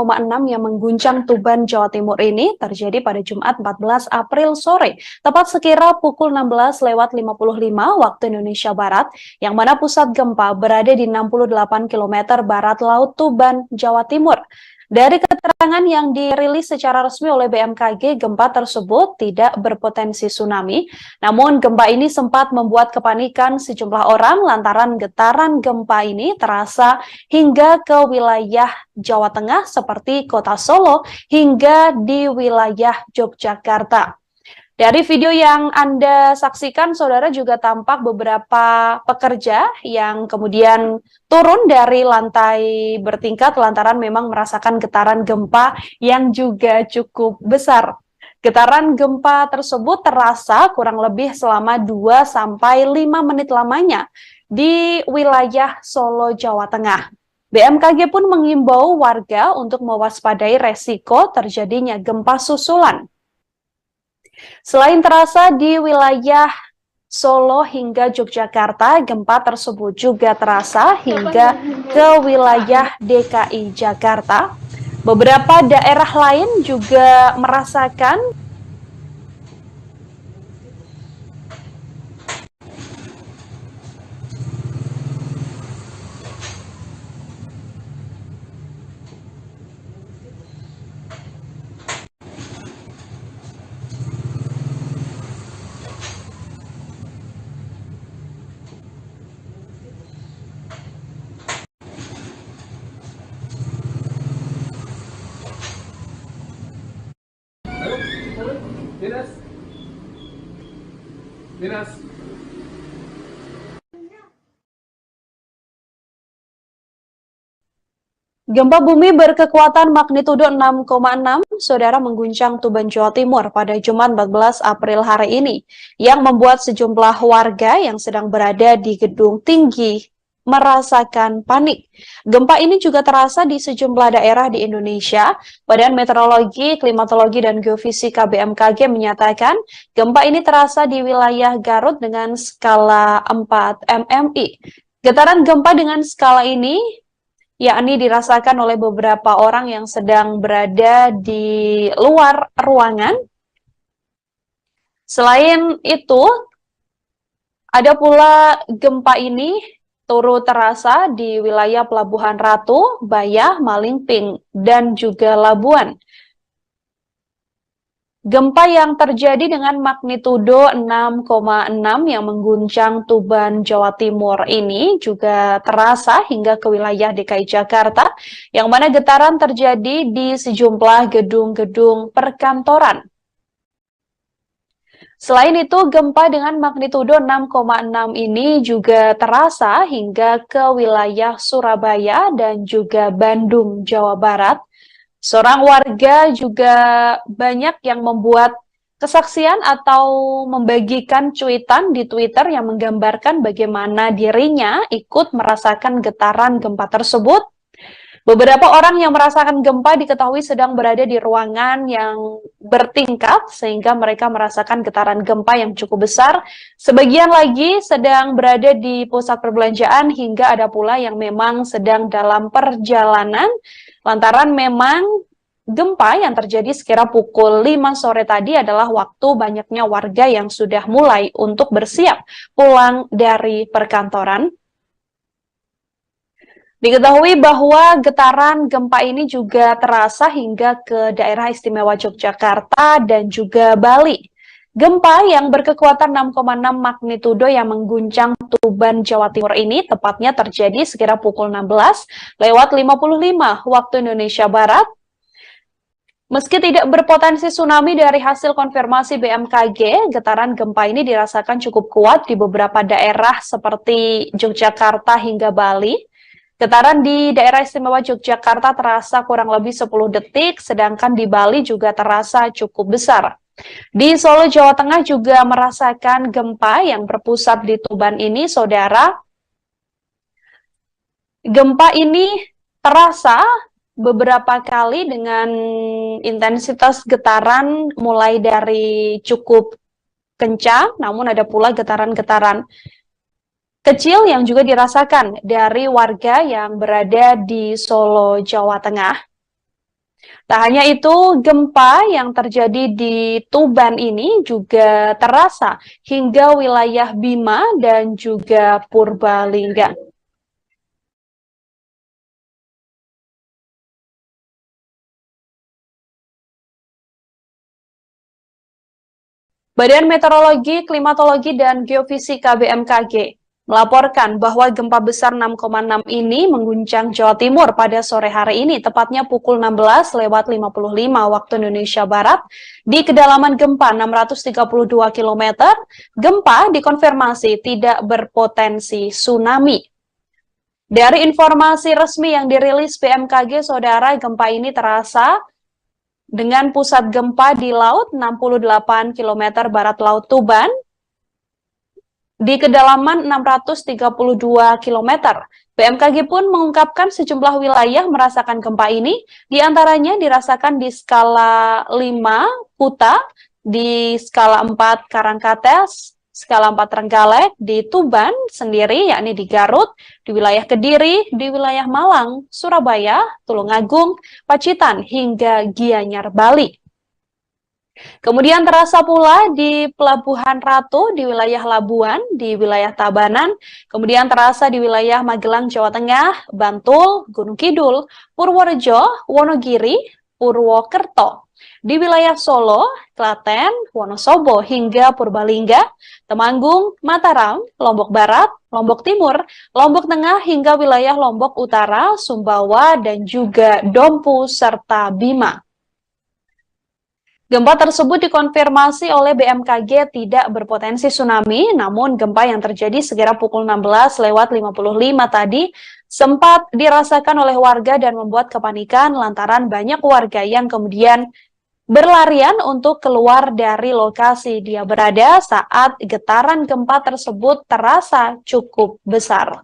yang mengguncang Tuban, Jawa Timur ini terjadi pada Jumat 14 April sore, tepat sekira pukul 16.55 waktu Indonesia Barat, yang mana pusat gempa berada di 68 km barat laut Tuban, Jawa Timur. Dari keterangan yang dirilis secara resmi oleh BMKG, gempa tersebut tidak berpotensi tsunami. Namun gempa ini sempat membuat kepanikan sejumlah orang lantaran getaran gempa ini terasa hingga ke wilayah Jawa Tengah seperti kota Solo hingga di wilayah Yogyakarta. Dari video yang Anda saksikan, saudara, juga tampak beberapa pekerja yang kemudian turun dari lantai bertingkat lantaran memang merasakan getaran gempa yang juga cukup besar. Getaran gempa tersebut terasa kurang lebih selama 2-5 menit lamanya di wilayah Solo, Jawa Tengah. BMKG pun mengimbau warga untuk mewaspadai resiko terjadinya gempa susulan. Selain terasa di wilayah Solo hingga Yogyakarta, gempa tersebut juga terasa hingga ke wilayah DKI Jakarta. Beberapa daerah lain juga merasakan Dinas. gempa bumi berkekuatan magnitudo 6,6, saudara, mengguncang Tuban, Jawa Timur pada Jumat 14 April hari ini, yang membuat sejumlah warga yang sedang berada di gedung tinggi merasakan panik. Gempa ini juga terasa di sejumlah daerah di Indonesia. Badan Meteorologi, Klimatologi, dan Geofisika BMKG menyatakan gempa ini terasa di wilayah Garut dengan skala 4 MMI. Getaran gempa dengan skala ini yakni dirasakan oleh beberapa orang yang sedang berada di luar ruangan Selain itu, ada pula gempa ini turut terasa di wilayah Pelabuhan Ratu, Bayah, Malingping, dan juga Labuan. Gempa yang terjadi dengan magnitudo 6,6 yang mengguncang Tuban, Jawa Timur ini juga terasa hingga ke wilayah DKI Jakarta, yang mana getaran terjadi di sejumlah gedung-gedung perkantoran. Selain itu, gempa dengan magnitudo 6,6 ini juga terasa hingga ke wilayah Surabaya dan juga Bandung, Jawa Barat. Seorang warga juga banyak yang membuat kesaksian atau membagikan cuitan di Twitter yang menggambarkan bagaimana dirinya ikut merasakan getaran gempa tersebut. Beberapa orang yang merasakan gempa diketahui sedang berada di ruangan yang bertingkat sehingga mereka merasakan getaran gempa yang cukup besar. Sebagian lagi sedang berada di pusat perbelanjaan hingga ada pula yang memang sedang dalam perjalanan lantaran memang gempa yang terjadi sekira pukul 5 sore tadi adalah waktu banyaknya warga yang sudah mulai untuk bersiap pulang dari perkantoran. Diketahui bahwa getaran gempa ini juga terasa hingga ke daerah istimewa Yogyakarta dan juga Bali. Gempa yang berkekuatan 6,6 magnitudo yang mengguncang Tuban, Jawa Timur ini tepatnya terjadi sekira pukul 16:55 waktu Indonesia Barat. Meski tidak berpotensi tsunami dari hasil konfirmasi BMKG, getaran gempa ini dirasakan cukup kuat di beberapa daerah seperti Yogyakarta hingga Bali. Getaran di daerah istimewa Yogyakarta terasa kurang lebih 10 detik, sedangkan di Bali juga terasa cukup besar. Di Solo, Jawa Tengah juga merasakan gempa yang berpusat di Tuban ini, saudara. Gempa ini terasa beberapa kali dengan intensitas getaran mulai dari cukup kencang, namun ada pula getaran-getaran kecil yang juga dirasakan dari warga yang berada di Solo, Jawa Tengah. Tak hanya itu, gempa yang terjadi di Tuban ini juga terasa hingga wilayah Bima dan juga Purbalingga. Badan Meteorologi, Klimatologi, dan Geofisika BMKG melaporkan bahwa gempa besar 6,6 ini mengguncang Jawa Timur pada sore hari ini, tepatnya pukul 16:55 waktu Indonesia Barat. Di kedalaman gempa 632 km, gempa dikonfirmasi tidak berpotensi tsunami. Dari informasi resmi yang dirilis BMKG, saudara, gempa ini terasa dengan pusat gempa di laut 68 km barat laut Tuban, di kedalaman 632 km. BMKG pun mengungkapkan sejumlah wilayah merasakan gempa ini, diantaranya dirasakan di skala 5 Kuta, di skala 4 Karangkates, skala 4 Trenggalek, di Tuban sendiri, yakni di Garut, di wilayah Kediri, di wilayah Malang, Surabaya, Tulungagung, Pacitan, hingga Gianyar, Bali. Kemudian terasa pula di Pelabuhan Ratu, di wilayah Labuan, di wilayah Tabanan, kemudian terasa di wilayah Magelang, Jawa Tengah, Bantul, Gunung Kidul, Purworejo, Wonogiri, Purwokerto. Di wilayah Solo, Klaten, Wonosobo, hingga Purbalingga, Temanggung, Mataram, Lombok Barat, Lombok Timur, Lombok Tengah, hingga wilayah Lombok Utara, Sumbawa, dan juga Dompu, serta Bima. Gempa tersebut dikonfirmasi oleh BMKG tidak berpotensi tsunami, namun gempa yang terjadi sekira pukul 16:55 tadi sempat dirasakan oleh warga dan membuat kepanikan lantaran banyak warga yang kemudian berlarian untuk keluar dari lokasi dia berada saat getaran gempa tersebut terasa cukup besar.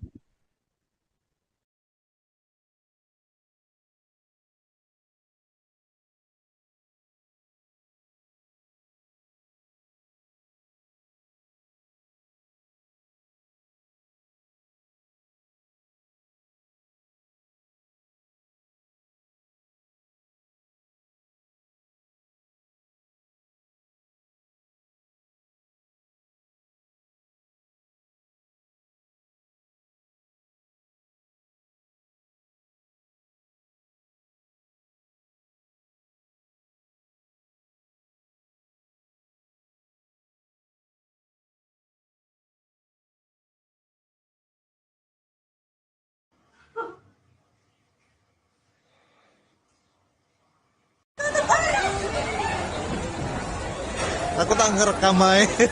Aku tak ngerekam aja.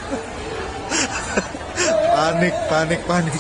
Panik, panik, panik.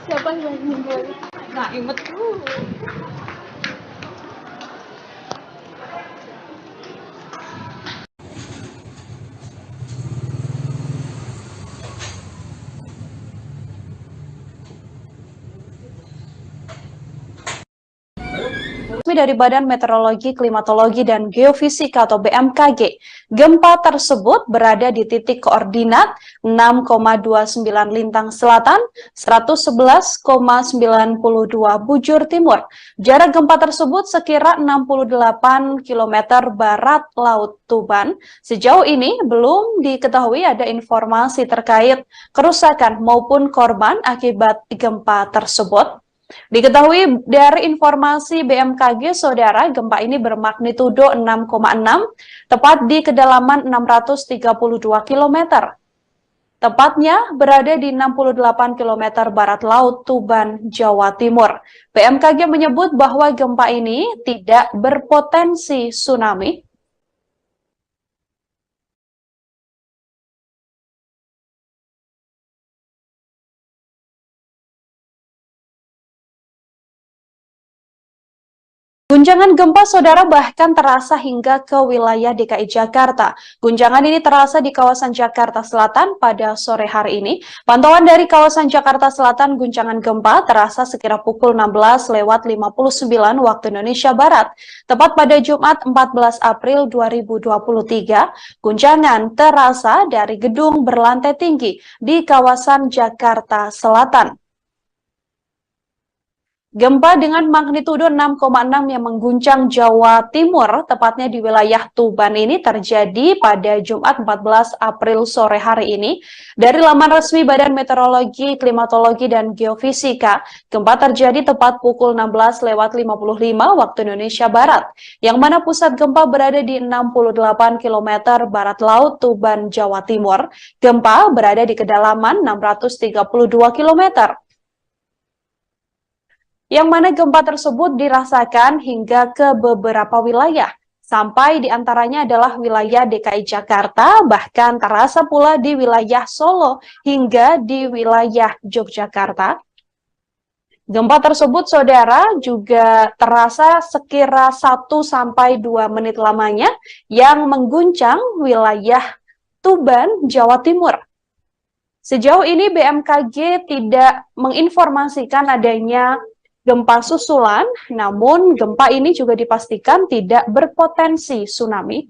Siapa yang meninggal? Nah, inget tuh. Dari Badan Meteorologi, Klimatologi, dan Geofisika atau BMKG. Gempa tersebut berada di titik koordinat 6,29 Lintang Selatan, 111,92 Bujur Timur. Jarak gempa tersebut sekira 68 km barat Laut Tuban. Sejauh ini belum diketahui ada informasi terkait kerusakan maupun korban akibat gempa tersebut. Diketahui dari informasi BMKG, saudara, gempa ini bermagnitudo 6,6, tepat di kedalaman 632 km. Tepatnya berada di 68 km barat laut Tuban, Jawa Timur. BMKG menyebut bahwa gempa ini tidak berpotensi tsunami. Guncangan gempa, saudara, bahkan terasa hingga ke wilayah DKI Jakarta. Guncangan ini terasa di kawasan Jakarta Selatan pada sore hari ini. Pantauan dari kawasan Jakarta Selatan, guncangan gempa terasa sekira pukul 16:59 waktu Indonesia Barat. Tepat pada Jumat 14 April 2023, guncangan terasa dari gedung berlantai tinggi di kawasan Jakarta Selatan. Gempa dengan magnitudo 6,6 yang mengguncang Jawa Timur, tepatnya di wilayah Tuban ini terjadi pada Jumat 14 April sore hari ini. Dari laman resmi Badan Meteorologi, Klimatologi, dan Geofisika, gempa terjadi tepat pukul 16:55 waktu Indonesia Barat, yang mana pusat gempa berada di 68 km barat laut Tuban, Jawa Timur. Gempa berada di kedalaman 632 km. Yang mana gempa tersebut dirasakan hingga ke beberapa wilayah, sampai diantaranya adalah wilayah DKI Jakarta, bahkan terasa pula di wilayah Solo hingga di wilayah Yogyakarta. Gempa tersebut, saudara, juga terasa sekira 1-2 menit lamanya yang mengguncang wilayah Tuban, Jawa Timur. Sejauh ini BMKG tidak menginformasikan adanya gempa susulan, namun gempa ini juga dipastikan tidak berpotensi tsunami.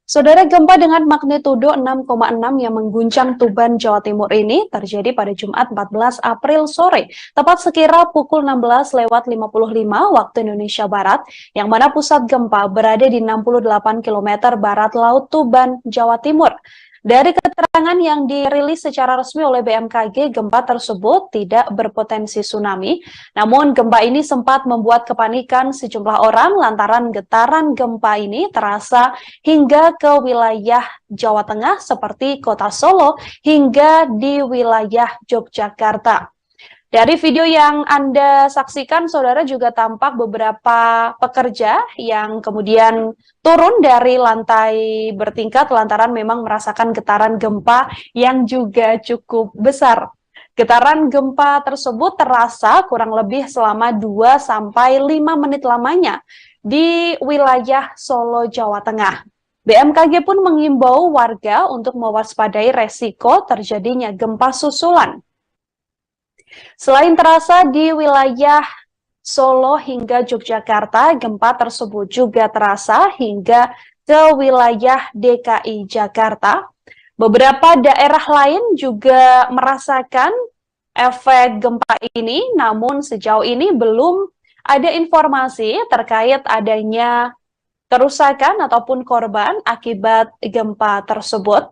Saudara, gempa dengan magnitudo 6,6 yang mengguncang Tuban, Jawa Timur ini terjadi pada Jumat 14 April sore, tepat sekira pukul 16:55 waktu Indonesia Barat, yang mana pusat gempa berada di 68 km barat laut Tuban, Jawa Timur. Dari keterangan yang dirilis secara resmi oleh BMKG, gempa tersebut tidak berpotensi tsunami. Namun gempa ini sempat membuat kepanikan sejumlah orang lantaran getaran gempa ini terasa hingga ke wilayah Jawa Tengah seperti kota Solo hingga di wilayah Yogyakarta. Dari video yang Anda saksikan, saudara, juga tampak beberapa pekerja yang kemudian turun dari lantai bertingkat lantaran memang merasakan getaran gempa yang juga cukup besar. Getaran gempa tersebut terasa kurang lebih selama 2-5 menit lamanya di wilayah Solo, Jawa Tengah. BMKG pun mengimbau warga untuk mewaspadai resiko terjadinya gempa susulan. Selain terasa di wilayah Solo hingga Yogyakarta, gempa tersebut juga terasa hingga ke wilayah DKI Jakarta. Beberapa daerah lain juga merasakan efek gempa ini, namun sejauh ini belum ada informasi terkait adanya kerusakan ataupun korban akibat gempa tersebut.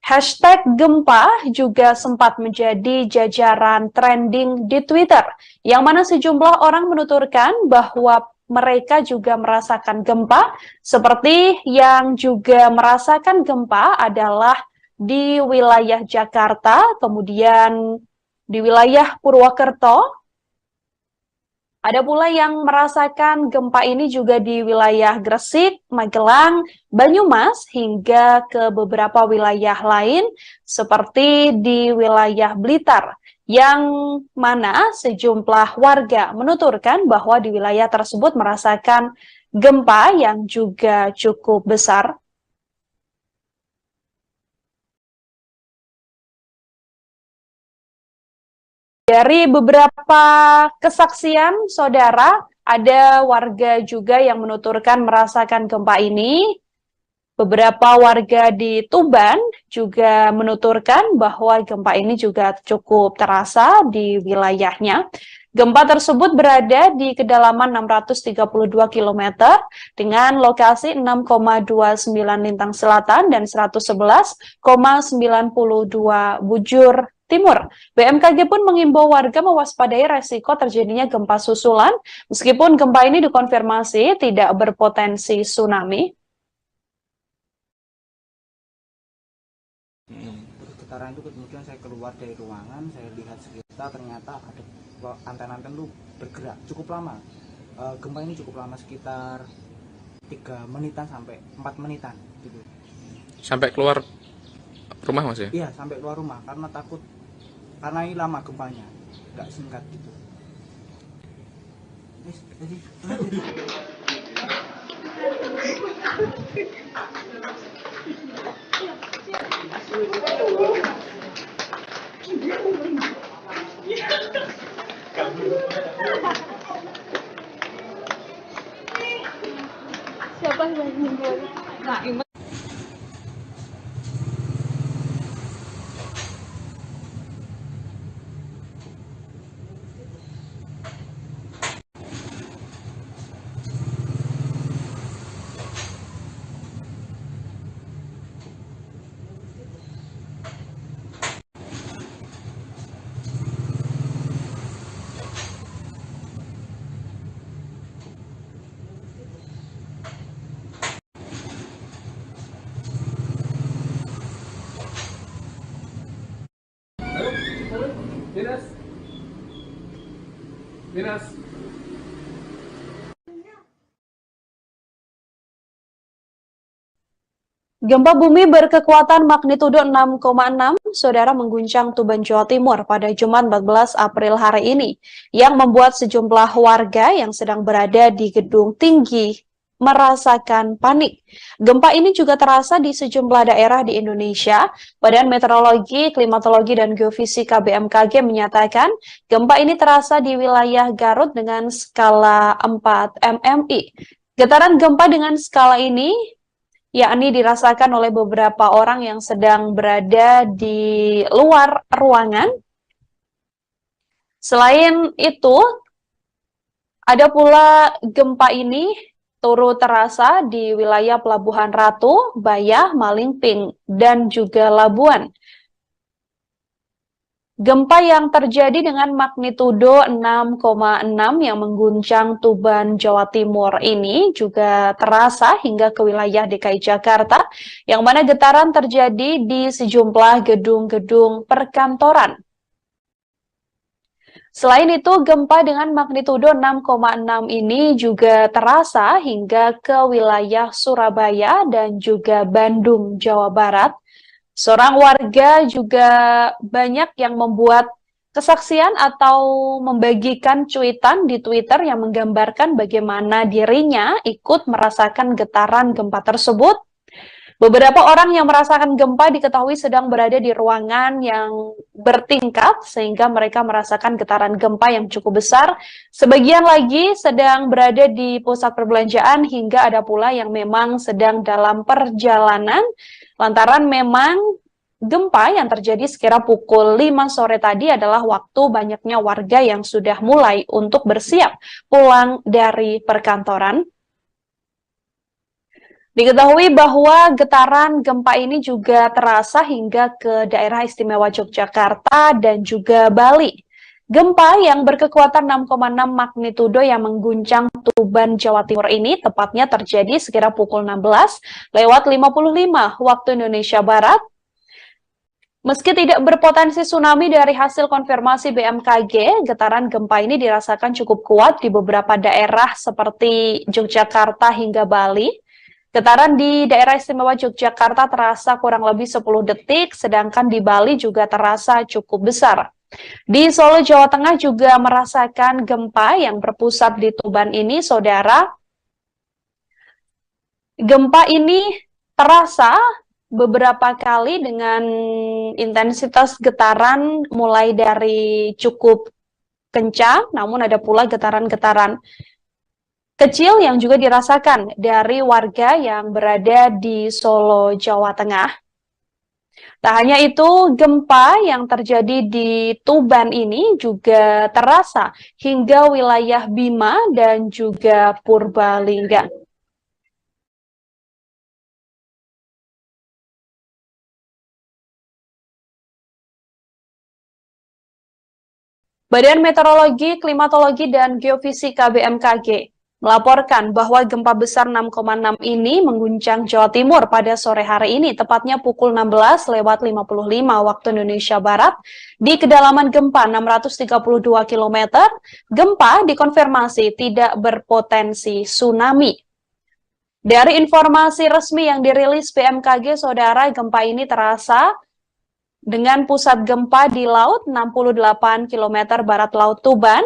Hashtag gempa juga sempat menjadi jajaran trending di Twitter, yang mana sejumlah orang menuturkan bahwa mereka juga merasakan gempa, seperti yang juga merasakan gempa adalah di wilayah Jakarta, kemudian di wilayah Purwokerto. Ada pula yang merasakan gempa ini juga di wilayah Gresik, Magelang, Banyumas, hingga ke beberapa wilayah lain seperti di wilayah Blitar, yang mana sejumlah warga menuturkan bahwa di wilayah tersebut merasakan gempa yang juga cukup besar. Dari beberapa kesaksian, saudara, ada warga juga yang menuturkan merasakan gempa ini. Beberapa warga di Tuban juga menuturkan bahwa gempa ini juga cukup terasa di wilayahnya. Gempa tersebut berada di kedalaman 632 km dengan lokasi 6,29 lintang selatan dan 111,92 bujur timur. BMKG pun mengimbau warga mewaspadai resiko terjadinya gempa susulan, meskipun gempa ini dikonfirmasi tidak berpotensi tsunami. Terus getaran itu kemudian saya keluar dari ruangan, saya lihat sekitar, ternyata ada anten-anten itu bergerak cukup lama. Gempa ini cukup lama, sekitar 3 menitan sampai 4 menitan gitu. Sampai keluar rumah, Mas ya? Iya, sampai keluar rumah karena takut, karena ini lama gempanya, nggak singkat gitu. Siapa yang meninggal? Nggak inget. Minas. Gempa bumi berkekuatan magnitudo 6,6, saudara, mengguncang Tuban, Jawa Timur pada Jumat 14 April hari ini, yang membuat sejumlah warga yang sedang berada di gedung tinggi merasakan panik. Gempa ini juga terasa di sejumlah daerah di Indonesia. Badan Meteorologi, Klimatologi, dan Geofisika BMKG menyatakan gempa ini terasa di wilayah Garut dengan skala 4 MMI. Getaran gempa dengan skala ini yakni dirasakan oleh beberapa orang yang sedang berada di luar ruangan. Selain itu, ada pula gempa ini turut terasa di wilayah Pelabuhan Ratu, Bayah, Malingping, dan juga Labuan. Gempa yang terjadi dengan magnitudo 6,6 yang mengguncang Tuban, Jawa Timur ini juga terasa hingga ke wilayah DKI Jakarta, yang mana getaran terjadi di sejumlah gedung-gedung perkantoran. Selain itu, gempa dengan magnitudo 6,6 ini juga terasa hingga ke wilayah Surabaya dan juga Bandung, Jawa Barat. Seorang warga juga banyak yang membuat kesaksian atau membagikan cuitan di Twitter yang menggambarkan bagaimana dirinya ikut merasakan getaran gempa tersebut. Beberapa orang yang merasakan gempa diketahui sedang berada di ruangan yang bertingkat sehingga mereka merasakan getaran gempa yang cukup besar. Sebagian lagi sedang berada di pusat perbelanjaan hingga ada pula yang memang sedang dalam perjalanan. Lantaran memang gempa yang terjadi sekira pukul 5 sore tadi adalah waktu banyaknya warga yang sudah mulai untuk bersiap pulang dari perkantoran. Diketahui bahwa getaran gempa ini juga terasa hingga ke daerah istimewa Yogyakarta dan juga Bali. Gempa yang berkekuatan 6,6 magnitudo yang mengguncang Tuban, Jawa Timur ini tepatnya terjadi sekira pukul 16:55 waktu Indonesia Barat. Meski tidak berpotensi tsunami dari hasil konfirmasi BMKG, getaran gempa ini dirasakan cukup kuat di beberapa daerah seperti Yogyakarta hingga Bali. Getaran di daerah istimewa Yogyakarta terasa kurang lebih 10 detik, sedangkan di Bali juga terasa cukup besar. Di Solo, Jawa Tengah juga merasakan gempa yang berpusat di Tuban ini, saudara. Gempa ini terasa beberapa kali dengan intensitas getaran mulai dari cukup kencang, namun ada pula getaran-getaran kecil yang juga dirasakan dari warga yang berada di Solo, Jawa Tengah. Tak hanya itu, gempa yang terjadi di Tuban ini juga terasa hingga wilayah Bima dan juga Purbalingga. Badan Meteorologi, Klimatologi, dan Geofisika BMKG melaporkan bahwa gempa besar 6,6 ini mengguncang Jawa Timur pada sore hari ini, tepatnya pukul 16:55 waktu Indonesia Barat, di kedalaman gempa 632 km. Gempa dikonfirmasi tidak berpotensi tsunami. Dari informasi resmi yang dirilis BMKG, saudara, gempa ini terasa dengan pusat gempa di laut 68 km barat laut Tuban,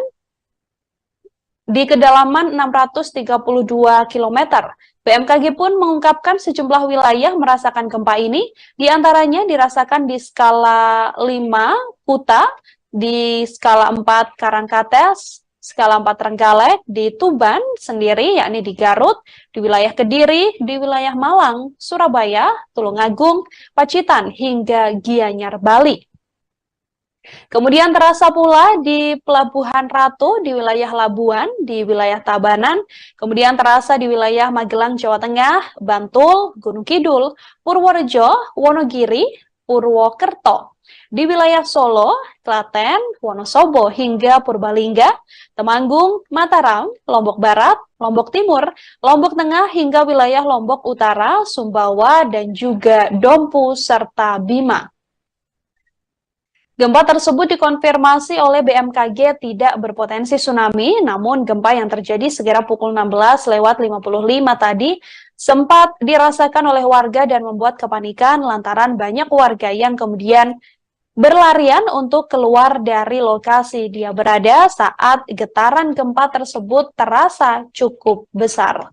di kedalaman 632 km. BMKG pun mengungkapkan sejumlah wilayah merasakan gempa ini, diantaranya dirasakan di skala 5 Kuta, di skala 4 Karangkates, skala 4 Trenggalek, di Tuban sendiri, yakni di Garut, di wilayah Kediri, di wilayah Malang, Surabaya, Tulungagung, Pacitan, hingga Gianyar, Bali. Kemudian terasa pula di Pelabuhan Ratu, di wilayah Labuan, di wilayah Tabanan, kemudian terasa di wilayah Magelang, Jawa Tengah, Bantul, Gunung Kidul, Purworejo, Wonogiri, Purwokerto, di wilayah Solo, Klaten, Wonosobo, hingga Purbalingga, Temanggung, Mataram, Lombok Barat, Lombok Timur, Lombok Tengah, hingga wilayah Lombok Utara, Sumbawa, dan juga Dompu, serta Bima. Gempa tersebut dikonfirmasi oleh BMKG tidak berpotensi tsunami, namun gempa yang terjadi sekira pukul 16:55 tadi sempat dirasakan oleh warga dan membuat kepanikan lantaran banyak warga yang kemudian berlarian untuk keluar dari lokasi dia berada saat getaran gempa tersebut terasa cukup besar.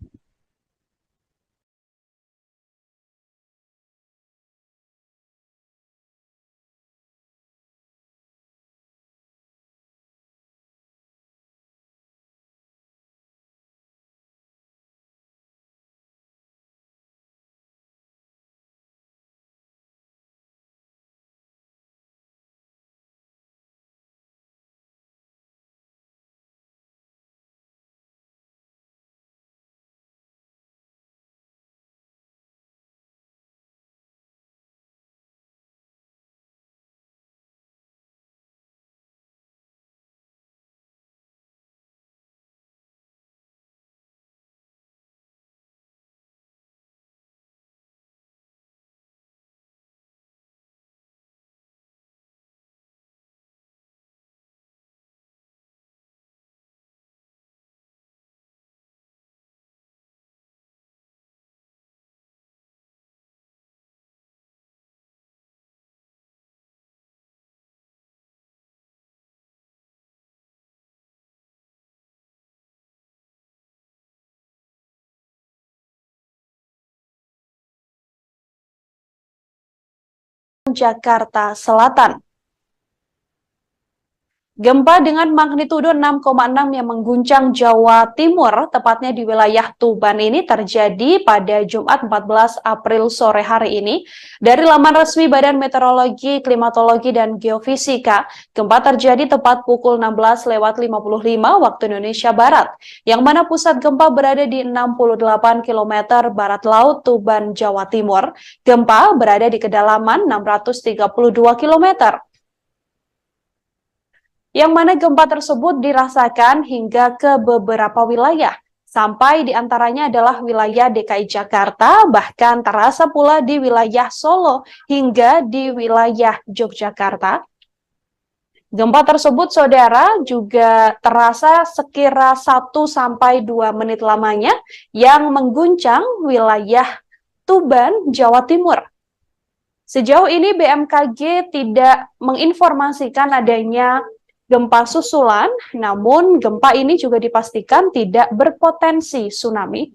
Jakarta Selatan. Gempa dengan magnitudo 6,6 yang mengguncang Jawa Timur, tepatnya di wilayah Tuban ini terjadi pada Jumat 14 April sore hari ini. Dari laman resmi Badan Meteorologi, Klimatologi, dan Geofisika, gempa terjadi tepat pukul 16.55 waktu Indonesia Barat, yang mana pusat gempa berada di 68 km barat laut Tuban, Jawa Timur. Gempa berada di kedalaman 632 km. Yang mana gempa tersebut dirasakan hingga ke beberapa wilayah, sampai diantaranya adalah wilayah DKI Jakarta, bahkan terasa pula di wilayah Solo hingga di wilayah Yogyakarta. Gempa tersebut, saudara, juga terasa sekira 1-2 menit lamanya yang mengguncang wilayah Tuban, Jawa Timur. Sejauh ini BMKG tidak menginformasikan adanya gempa susulan, namun gempa ini juga dipastikan tidak berpotensi tsunami.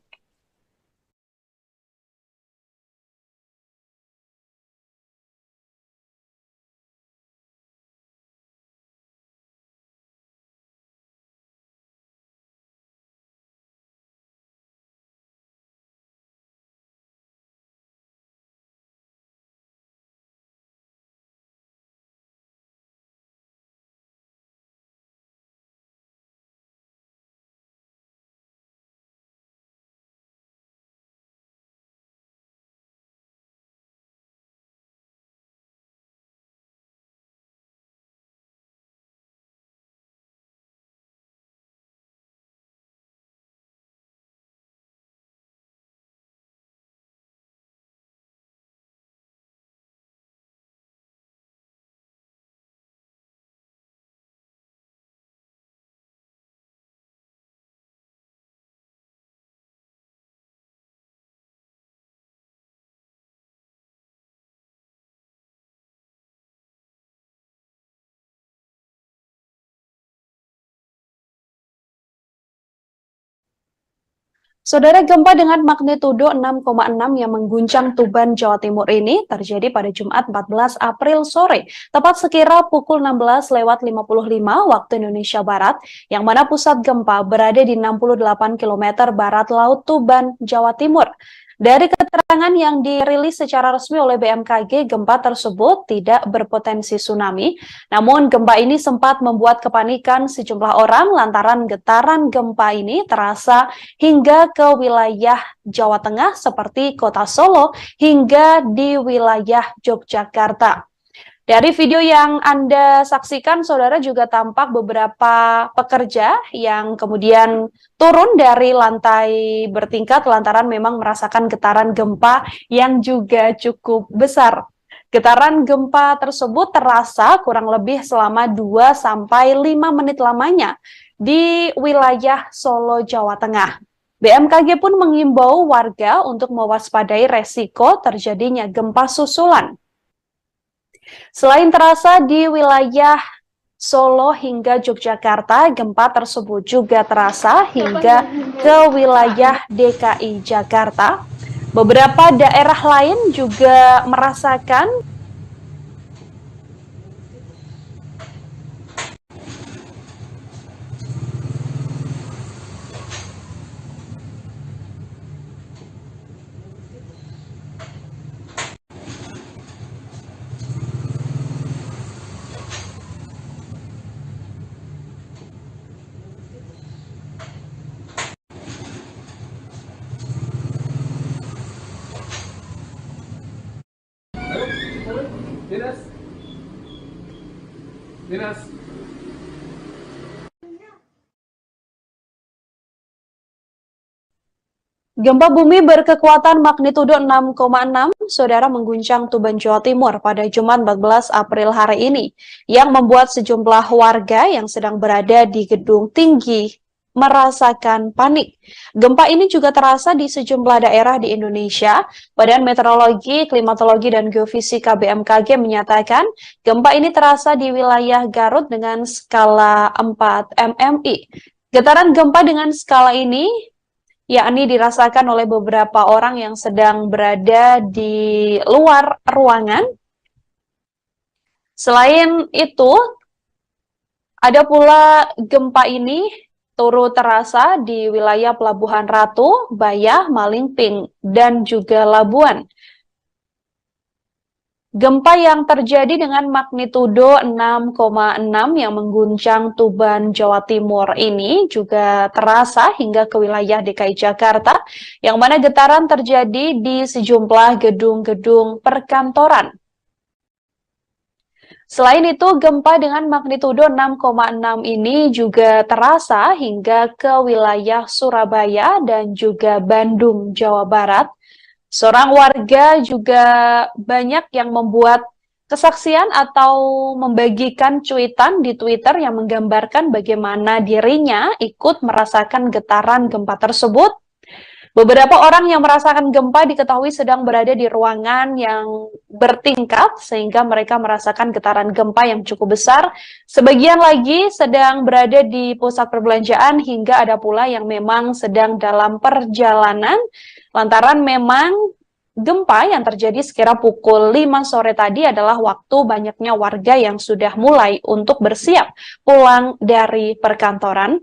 Saudara, gempa dengan magnitudo 6,6 yang mengguncang Tuban, Jawa Timur ini terjadi pada Jumat 14 April sore, tepat sekira pukul 16.55 waktu Indonesia Barat, yang mana pusat gempa berada di 68 km barat laut Tuban, Jawa Timur. Dari keterangan yang dirilis secara resmi oleh BMKG, gempa tersebut tidak berpotensi tsunami. Namun gempa ini sempat membuat kepanikan sejumlah orang lantaran getaran gempa ini terasa hingga ke wilayah Jawa Tengah seperti kota Solo hingga di wilayah Yogyakarta. Dari video yang Anda saksikan, saudara, juga tampak beberapa pekerja yang kemudian turun dari lantai bertingkat lantaran memang merasakan getaran gempa yang juga cukup besar. Getaran gempa tersebut terasa kurang lebih selama 2-5 menit lamanya di wilayah Solo, Jawa Tengah. BMKG pun mengimbau warga untuk mewaspadai resiko terjadinya gempa susulan. Selain terasa di wilayah Solo hingga Yogyakarta, gempa tersebut juga terasa hingga ke wilayah DKI Jakarta. Beberapa daerah lain juga merasakan Dinas. gempa bumi berkekuatan magnitudo 6,6, saudara, mengguncang Tuban, Jawa Timur pada Jumat 14 April hari ini, yang membuat sejumlah warga yang sedang berada di gedung tinggi merasakan panik. Gempa ini juga terasa di sejumlah daerah di Indonesia. Badan Meteorologi, Klimatologi, dan Geofisika BMKG menyatakan gempa ini terasa di wilayah Garut dengan skala 4 MMI. Getaran gempa dengan skala ini yakni dirasakan oleh beberapa orang yang sedang berada di luar ruangan Selain itu, ada pula gempa ini turut terasa di wilayah Pelabuhan Ratu, Bayah, Malingping, dan juga Labuan. Gempa yang terjadi dengan magnitudo 6,6 yang mengguncang Tuban, Jawa Timur ini juga terasa hingga ke wilayah DKI Jakarta, yang mana getaran terjadi di sejumlah gedung-gedung perkantoran. Selain itu, gempa dengan magnitudo 6,6 ini juga terasa hingga ke wilayah Surabaya dan juga Bandung, Jawa Barat. Seorang warga juga banyak yang membuat kesaksian atau membagikan cuitan di Twitter yang menggambarkan bagaimana dirinya ikut merasakan getaran gempa tersebut. Beberapa orang yang merasakan gempa diketahui sedang berada di ruangan yang bertingkat sehingga mereka merasakan getaran gempa yang cukup besar. Sebagian lagi sedang berada di pusat perbelanjaan hingga ada pula yang memang sedang dalam perjalanan lantaran memang gempa yang terjadi sekira pukul 5 sore tadi adalah waktu banyaknya warga yang sudah mulai untuk bersiap pulang dari perkantoran.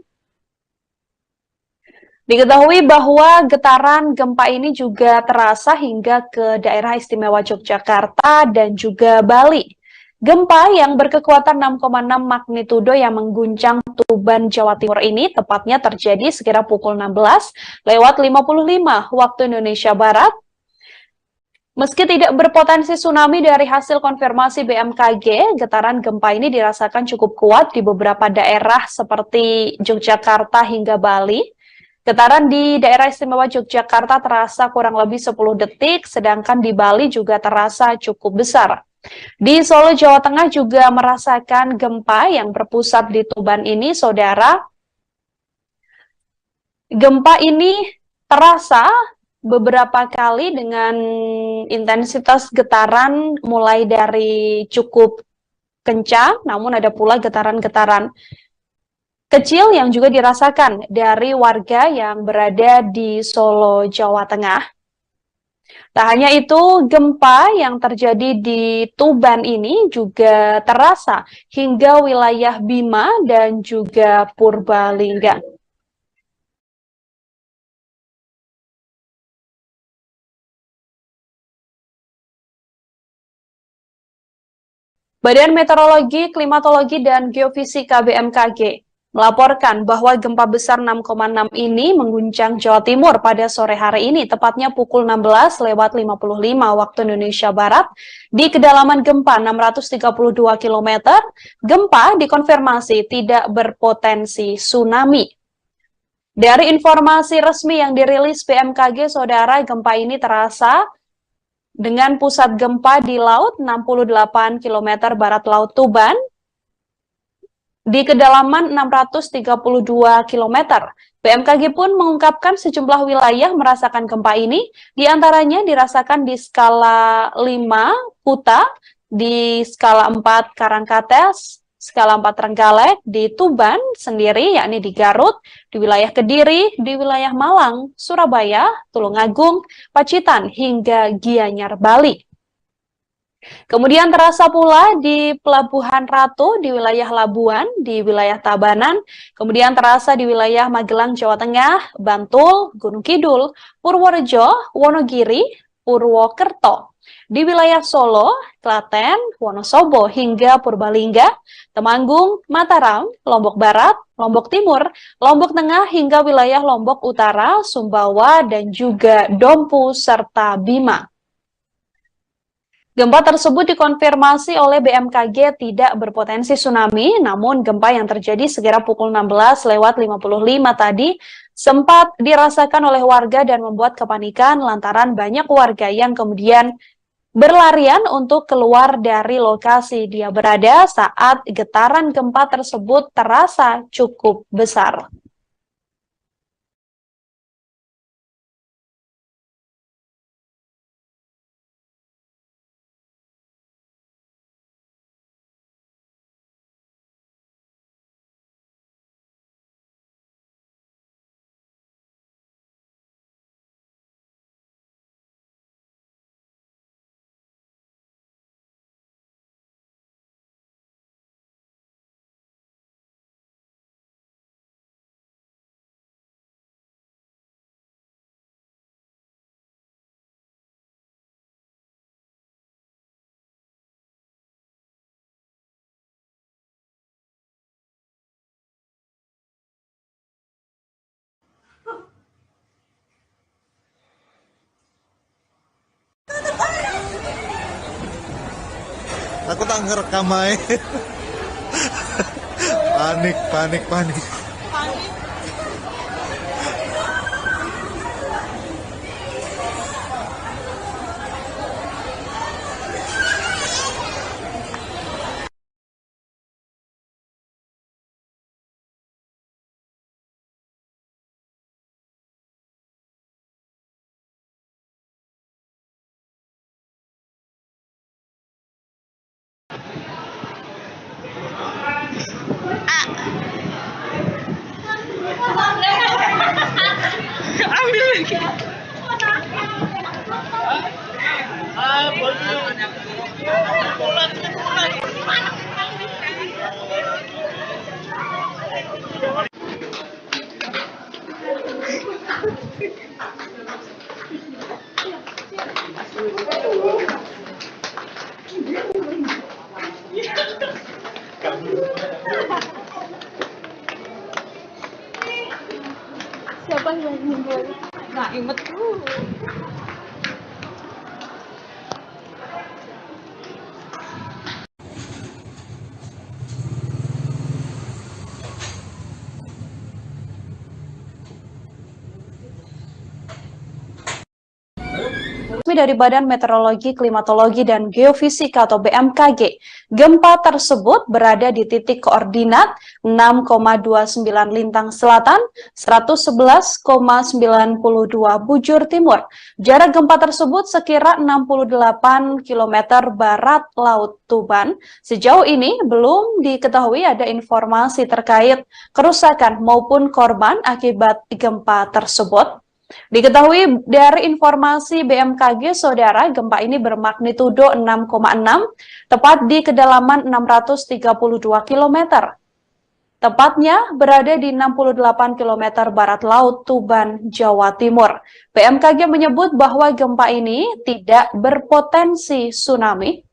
Diketahui bahwa getaran gempa ini juga terasa hingga ke daerah istimewa Yogyakarta dan juga Bali. Gempa yang berkekuatan 6,6 magnitudo yang mengguncang Tuban, Jawa Timur ini tepatnya terjadi sekira pukul 16:55 waktu Indonesia Barat. Meski tidak berpotensi tsunami dari hasil konfirmasi BMKG, getaran gempa ini dirasakan cukup kuat di beberapa daerah seperti Yogyakarta hingga Bali. Getaran di daerah istimewa Yogyakarta terasa kurang lebih 10 detik, sedangkan di Bali juga terasa cukup besar. Di Solo, Jawa Tengah juga merasakan gempa yang berpusat di Tuban ini, saudara. Gempa ini terasa beberapa kali dengan intensitas getaran mulai dari cukup kencang, namun ada pula getaran-getaran kecil yang juga dirasakan dari warga yang berada di Solo, Jawa Tengah. Tak hanya itu, gempa yang terjadi di Tuban ini juga terasa hingga wilayah Bima dan juga Purbalingga. Badan Meteorologi, Klimatologi, dan Geofisika BMKG melaporkan bahwa gempa besar 6,6 ini mengguncang Jawa Timur pada sore hari ini, tepatnya pukul 16:55 waktu Indonesia Barat, di kedalaman gempa 632 km. Gempa dikonfirmasi tidak berpotensi tsunami. Dari informasi resmi yang dirilis BMKG, saudara, gempa ini terasa dengan pusat gempa di laut 68 km barat laut Tuban, di kedalaman 632 km. BMKG pun mengungkapkan sejumlah wilayah merasakan gempa ini, diantaranya dirasakan di skala 5 Kuta, di skala 4 Karangkates, skala 4 Trenggalek, di Tuban sendiri, yakni di Garut, di wilayah Kediri, di wilayah Malang, Surabaya, Tulungagung, Pacitan, hingga Gianyar, Bali. Kemudian terasa pula di Pelabuhan Ratu, di wilayah Labuan, di wilayah Tabanan, kemudian terasa di wilayah Magelang, Jawa Tengah, Bantul, Gunung Kidul, Purworejo, Wonogiri, Purwokerto, di wilayah Solo, Klaten, Wonosobo, hingga Purbalingga, Temanggung, Mataram, Lombok Barat, Lombok Timur, Lombok Tengah, hingga wilayah Lombok Utara, Sumbawa, dan juga Dompu, serta Bima. Gempa tersebut dikonfirmasi oleh BMKG tidak berpotensi tsunami, namun gempa yang terjadi sekira pukul 16:55 tadi sempat dirasakan oleh warga dan membuat kepanikan lantaran banyak warga yang kemudian berlarian untuk keluar dari lokasi dia berada saat getaran gempa tersebut terasa cukup besar. Aku tak ngerekam aja. Panik, panik, panik. Siapa yang meninggal? Nggak inget. Resmi dari Badan Meteorologi, Klimatologi, dan Geofisika atau BMKG, gempa tersebut berada di titik koordinat 6,29 Lintang Selatan, 111,92 Bujur Timur. Jarak gempa tersebut sekira 68 km barat Laut Tuban. Sejauh ini belum diketahui ada informasi terkait kerusakan maupun korban akibat gempa tersebut. Diketahui dari informasi BMKG, saudara, gempa ini bermagnitudo 6,6, tepat di kedalaman 632 km. Tepatnya berada di 68 km barat laut Tuban, Jawa Timur. BMKG menyebut bahwa gempa ini tidak berpotensi tsunami.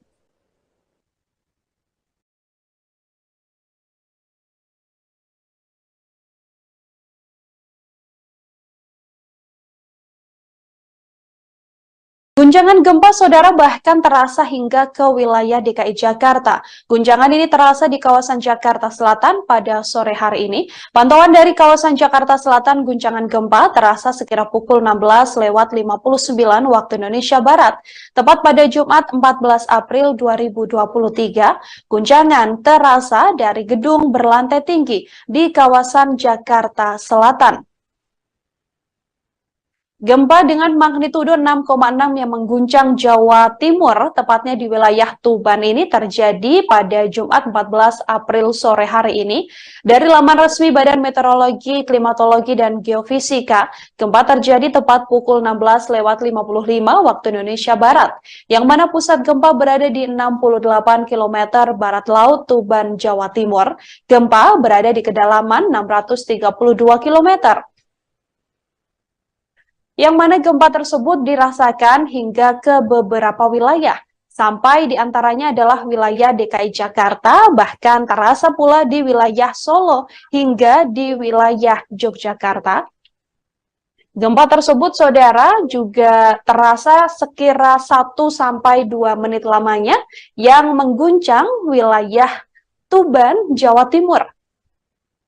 Guncangan gempa, saudara, bahkan terasa hingga ke wilayah DKI Jakarta. Guncangan ini terasa di kawasan Jakarta Selatan pada sore hari ini. Pantauan dari kawasan Jakarta Selatan, guncangan gempa terasa sekira pukul 16:59 waktu Indonesia Barat. Tepat pada Jumat 14 April 2023, guncangan terasa dari gedung berlantai tinggi di kawasan Jakarta Selatan. Gempa dengan magnitudo 6,6 yang mengguncang Jawa Timur, tepatnya di wilayah Tuban ini terjadi pada Jumat 14 April sore hari ini. Dari laman resmi Badan Meteorologi, Klimatologi, dan Geofisika, gempa terjadi tepat pukul 16:55 waktu Indonesia Barat, yang mana pusat gempa berada di 68 km barat laut Tuban, Jawa Timur. Gempa berada di kedalaman 632 km. Yang mana gempa tersebut dirasakan hingga ke beberapa wilayah, sampai diantaranya adalah wilayah DKI Jakarta, bahkan terasa pula di wilayah Solo hingga di wilayah Yogyakarta. Gempa tersebut, saudara, juga terasa sekira 1-2 menit lamanya yang mengguncang wilayah Tuban, Jawa Timur.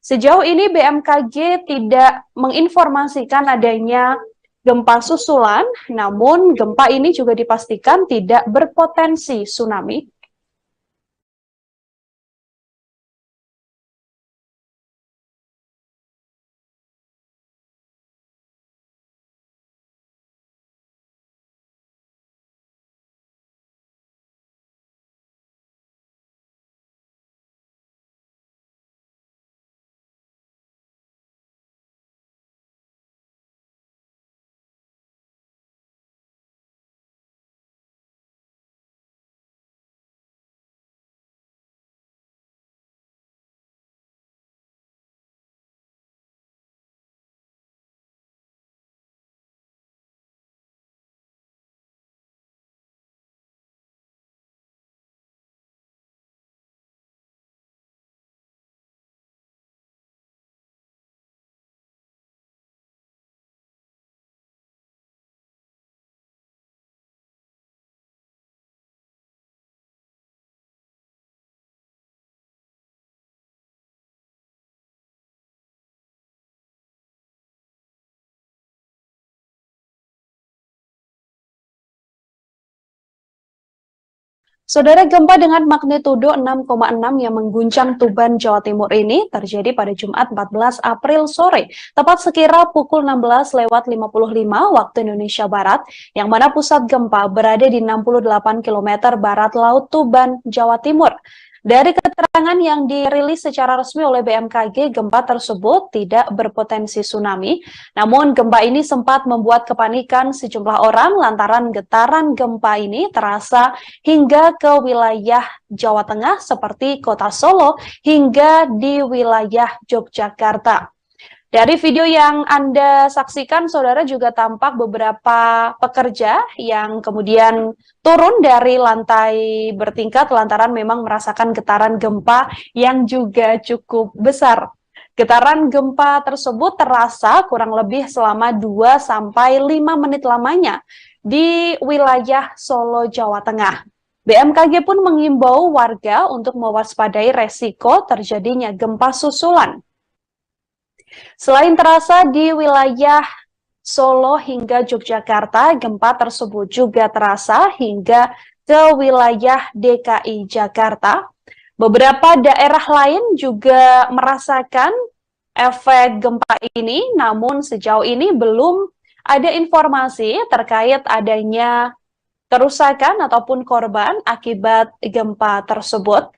Sejauh ini BMKG tidak menginformasikan adanya gempa susulan, namun gempa ini juga dipastikan tidak berpotensi tsunami. Saudara, gempa dengan magnitudo 6,6 yang mengguncang Tuban, Jawa Timur ini terjadi pada Jumat 14 April sore, tepat sekira pukul 16:55 waktu Indonesia Barat, yang mana pusat gempa berada di 68 km barat laut Tuban, Jawa Timur. Dari keterangan yang dirilis secara resmi oleh BMKG, gempa tersebut tidak berpotensi tsunami. Namun gempa ini sempat membuat kepanikan sejumlah orang lantaran getaran gempa ini terasa hingga ke wilayah Jawa Tengah seperti Kota Solo hingga di wilayah Yogyakarta. Dari video yang Anda saksikan, saudara, juga tampak beberapa pekerja yang kemudian turun dari lantai bertingkat lantaran memang merasakan getaran gempa yang juga cukup besar. Getaran gempa tersebut terasa kurang lebih selama 2-5 menit lamanya di wilayah Solo, Jawa Tengah. BMKG pun mengimbau warga untuk mewaspadai resiko terjadinya gempa susulan. Selain terasa di wilayah Solo hingga Yogyakarta, gempa tersebut juga terasa hingga ke wilayah DKI Jakarta. Beberapa daerah lain juga merasakan efek gempa ini, namun sejauh ini belum ada informasi terkait adanya kerusakan ataupun korban akibat gempa tersebut.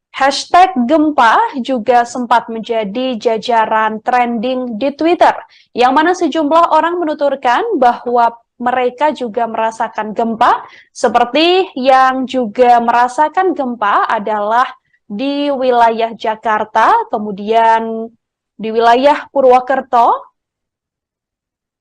Hashtag gempa juga sempat menjadi jajaran trending di Twitter, yang mana sejumlah orang menuturkan bahwa mereka juga merasakan gempa, seperti yang juga merasakan gempa adalah di wilayah Jakarta, kemudian di wilayah Purwokerto.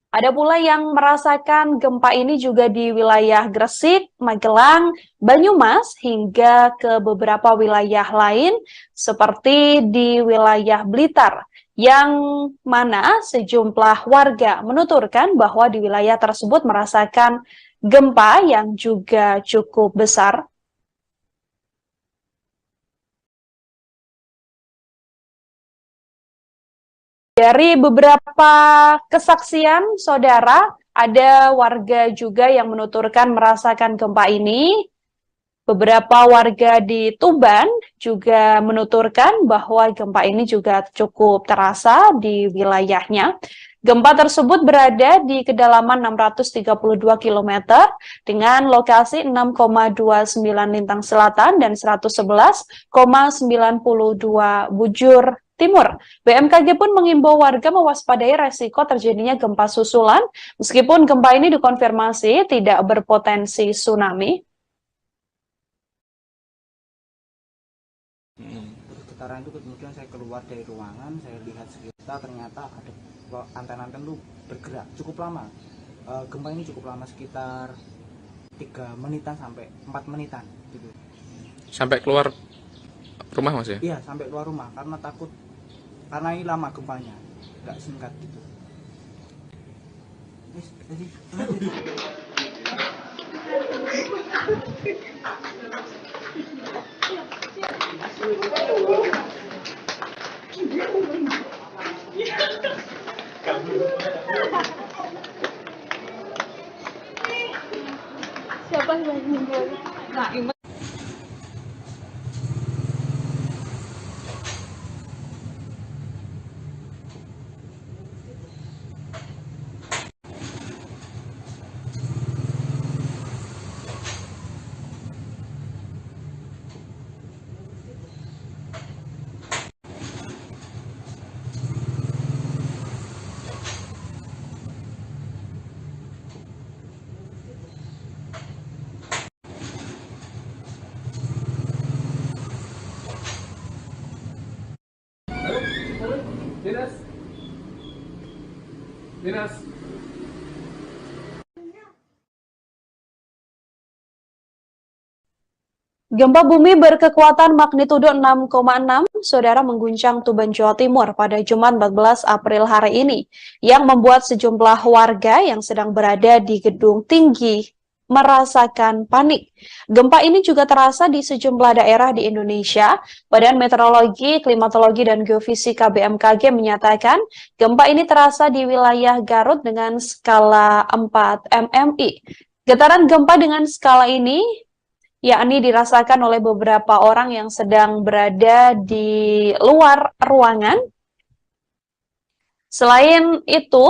Ada pula yang merasakan gempa ini juga di wilayah Gresik, Magelang, Banyumas, hingga ke beberapa wilayah lain seperti di wilayah Blitar, yang mana sejumlah warga menuturkan bahwa di wilayah tersebut merasakan gempa yang juga cukup besar. Dari beberapa kesaksian, saudara, ada warga juga yang menuturkan merasakan gempa ini. Beberapa warga di Tuban juga menuturkan bahwa gempa ini juga cukup terasa di wilayahnya. Gempa tersebut berada di kedalaman 632 km dengan lokasi 6,29 lintang selatan dan 111,92 bujur timur. BMKG pun mengimbau warga mewaspadai resiko terjadinya gempa susulan, meskipun gempa ini dikonfirmasi tidak berpotensi tsunami. Getaran itu kemudian saya keluar dari ruangan, saya lihat sekitar, ternyata ada anten-anten itu bergerak cukup lama. Gempa ini cukup lama, sekitar 3 menitan sampai 4 menitan gitu. Sampai keluar rumah Mas ya? Iya, sampai keluar rumah karena takut, karena ini lama gempanya, nggak singkat gitu. Siapa yang meninggal? Nah, Imet. Dinas. Gempa bumi berkekuatan magnitudo 6,6, saudara, mengguncang Tuban, Jawa Timur pada Jumat 14 April hari ini, yang membuat sejumlah warga yang sedang berada di gedung tinggi merasakan panik. Gempa ini juga terasa di sejumlah daerah di Indonesia. Badan Meteorologi, Klimatologi, dan Geofisika BMKG menyatakan gempa ini terasa di wilayah Garut dengan skala 4 mmi. Getaran gempa dengan skala ini yakni dirasakan oleh beberapa orang yang sedang berada di luar ruangan. Selain itu,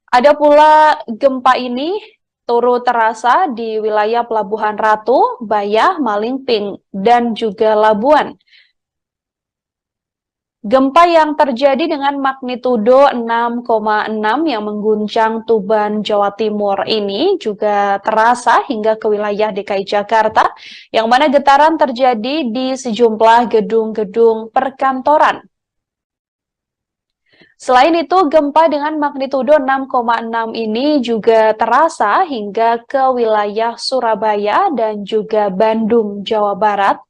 ada pula gempa ini turut terasa di wilayah Pelabuhan Ratu, Bayah, Malingping, dan juga Labuan. Gempa yang terjadi dengan magnitudo 6,6 yang mengguncang Tuban, Jawa Timur ini juga terasa hingga ke wilayah DKI Jakarta, yang mana getaran terjadi di sejumlah gedung-gedung perkantoran. Selain itu, gempa dengan magnitudo 6,6 ini juga terasa hingga ke wilayah Surabaya dan juga Bandung, Jawa Barat.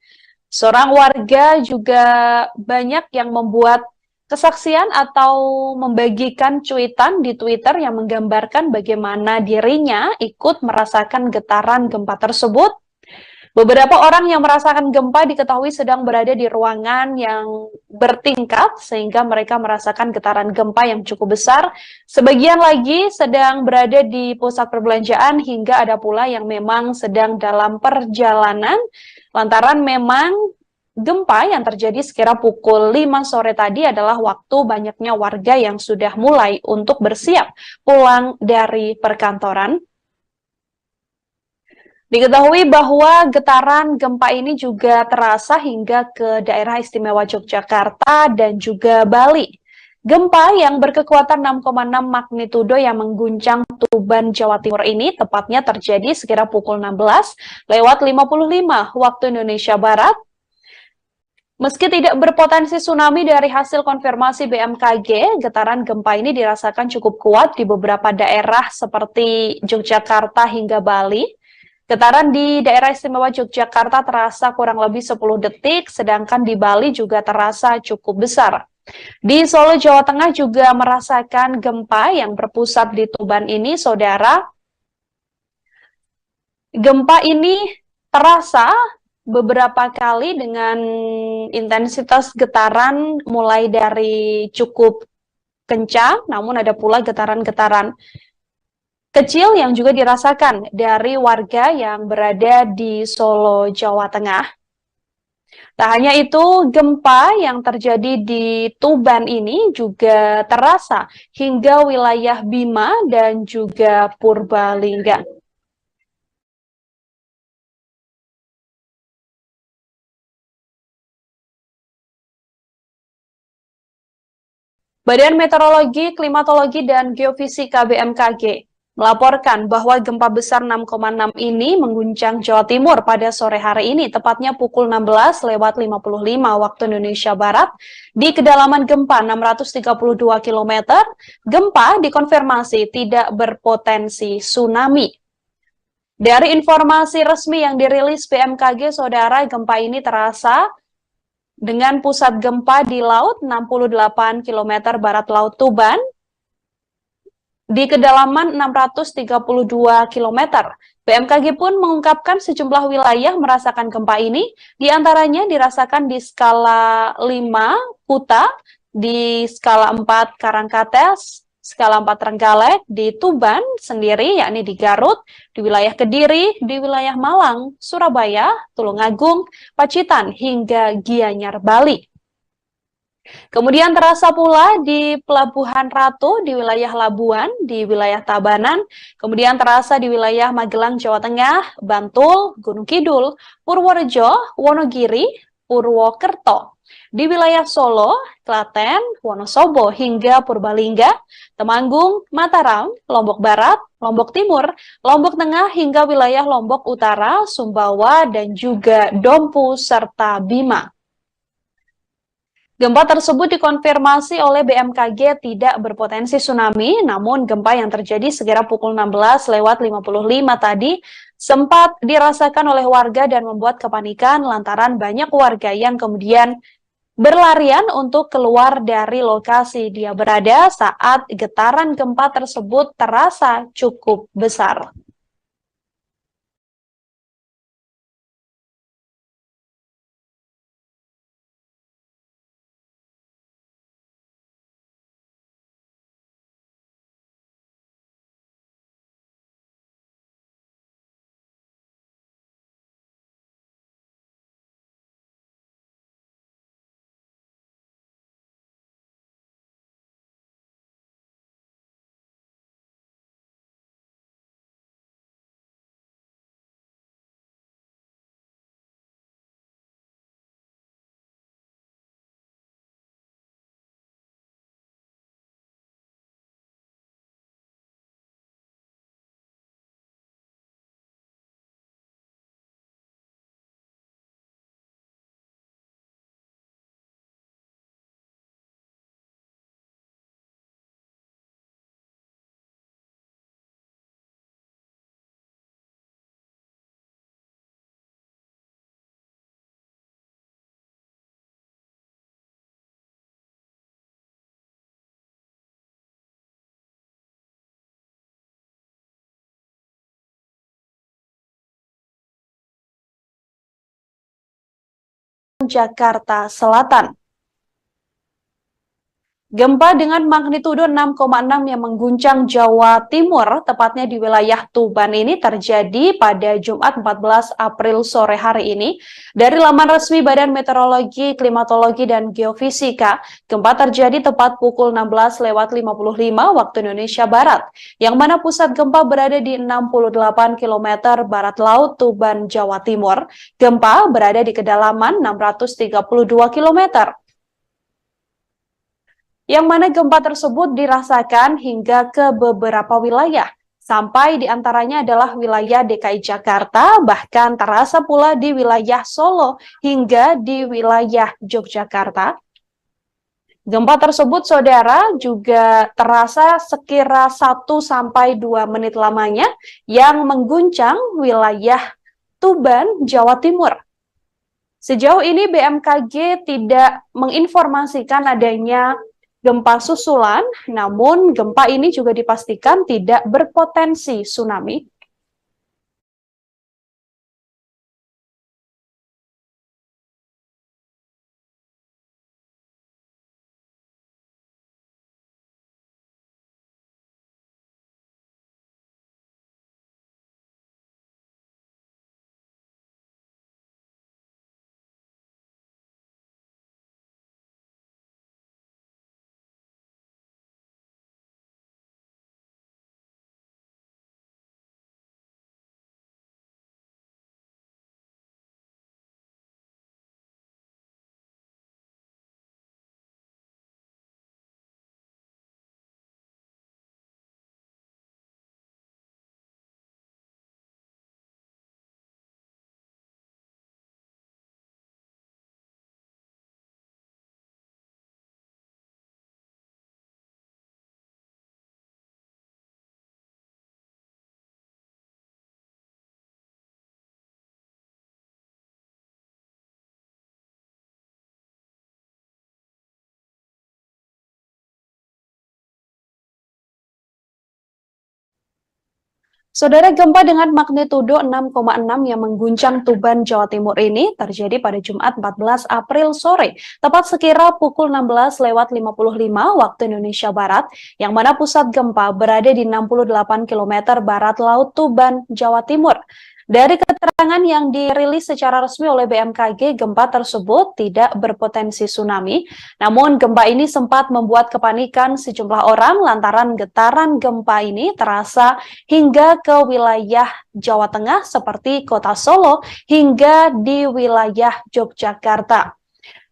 Seorang warga juga banyak yang membuat kesaksian atau membagikan cuitan di Twitter yang menggambarkan bagaimana dirinya ikut merasakan getaran gempa tersebut. Beberapa orang yang merasakan gempa diketahui sedang berada di ruangan yang bertingkat sehingga mereka merasakan getaran gempa yang cukup besar. Sebagian lagi sedang berada di pusat perbelanjaan hingga ada pula yang memang sedang dalam perjalanan lantaran memang gempa yang terjadi sekira pukul 5 sore tadi adalah waktu banyaknya warga yang sudah mulai untuk bersiap pulang dari perkantoran. Diketahui bahwa getaran gempa ini juga terasa hingga ke daerah istimewa Yogyakarta dan juga Bali. Gempa yang berkekuatan 6,6 magnitudo yang mengguncang Tuban, Jawa Timur ini tepatnya terjadi sekira pukul 16:55 waktu Indonesia Barat. Meski tidak berpotensi tsunami dari hasil konfirmasi BMKG, getaran gempa ini dirasakan cukup kuat di beberapa daerah seperti Yogyakarta hingga Bali. Getaran di daerah istimewa Yogyakarta terasa kurang lebih 10 detik, sedangkan di Bali juga terasa cukup besar. Di Solo, Jawa Tengah juga merasakan gempa yang berpusat di Tuban ini, saudara. Gempa ini terasa beberapa kali dengan intensitas getaran mulai dari cukup kencang, namun ada pula getaran-getaran kecil yang juga dirasakan dari warga yang berada di Solo, Jawa Tengah. Tak hanya itu, gempa yang terjadi di Tuban ini juga terasa hingga wilayah Bima dan juga Purbalingga. Badan Meteorologi, Klimatologi, dan Geofisika BMKG melaporkan bahwa gempa besar 6,6 ini mengguncang Jawa Timur pada sore hari ini, tepatnya pukul 16:55 waktu Indonesia Barat, di kedalaman gempa 632 km. Gempa dikonfirmasi tidak berpotensi tsunami. Dari informasi resmi yang dirilis BMKG, saudara, gempa ini terasa dengan pusat gempa di laut 68 km barat Laut Tuban, di kedalaman 632 km. BMKG pun mengungkapkan sejumlah wilayah merasakan gempa ini, diantaranya dirasakan di skala 5 Kuta, di skala 4 Karangkates, skala 4 Trenggalek, di Tuban sendiri, yakni di Garut, di wilayah Kediri, di wilayah Malang, Surabaya, Tulungagung, Pacitan, hingga Gianyar, Bali. Kemudian terasa pula di Pelabuhan Ratu, di wilayah Labuan, di wilayah Tabanan, kemudian terasa di wilayah Magelang, Jawa Tengah, Bantul, Gunung Kidul, Purworejo, Wonogiri, Purwokerto, di wilayah Solo, Klaten, Wonosobo, hingga Purbalingga, Temanggung, Mataram, Lombok Barat, Lombok Timur, Lombok Tengah, hingga wilayah Lombok Utara, Sumbawa, dan juga Dompu, serta Bima. Gempa tersebut dikonfirmasi oleh BMKG tidak berpotensi tsunami, namun gempa yang terjadi sekira pukul 16:55 tadi sempat dirasakan oleh warga dan membuat kepanikan lantaran banyak warga yang kemudian berlarian untuk keluar dari lokasi dia berada saat getaran gempa tersebut terasa cukup besar. Jakarta Selatan. Gempa dengan magnitudo 6,6 yang mengguncang Jawa Timur, tepatnya di wilayah Tuban ini terjadi pada Jumat 14 April sore hari ini. Dari laman resmi Badan Meteorologi, Klimatologi, dan Geofisika, gempa terjadi tepat pukul 16:55 waktu Indonesia Barat, yang mana pusat gempa berada di 68 km barat laut Tuban, Jawa Timur. Gempa berada di kedalaman 632 km. Yang mana gempa tersebut dirasakan hingga ke beberapa wilayah, sampai diantaranya adalah wilayah DKI Jakarta, bahkan terasa pula di wilayah Solo hingga di wilayah Yogyakarta. Gempa tersebut, saudara, juga terasa sekira 1-2 menit lamanya yang mengguncang wilayah Tuban, Jawa Timur. Sejauh ini BMKG tidak menginformasikan adanya gempa susulan, namun gempa ini juga dipastikan tidak berpotensi tsunami. Saudara, gempa dengan magnitudo 6,6 yang mengguncang Tuban, Jawa Timur ini terjadi pada Jumat 14 April sore, tepat sekira pukul 16:55 waktu Indonesia Barat, yang mana pusat gempa berada di 68 km barat laut Tuban, Jawa Timur. Dari keterangan yang dirilis secara resmi oleh BMKG, gempa tersebut tidak berpotensi tsunami. Namun gempa ini sempat membuat kepanikan sejumlah orang lantaran getaran gempa ini terasa hingga ke wilayah Jawa Tengah seperti kota Solo hingga di wilayah Yogyakarta.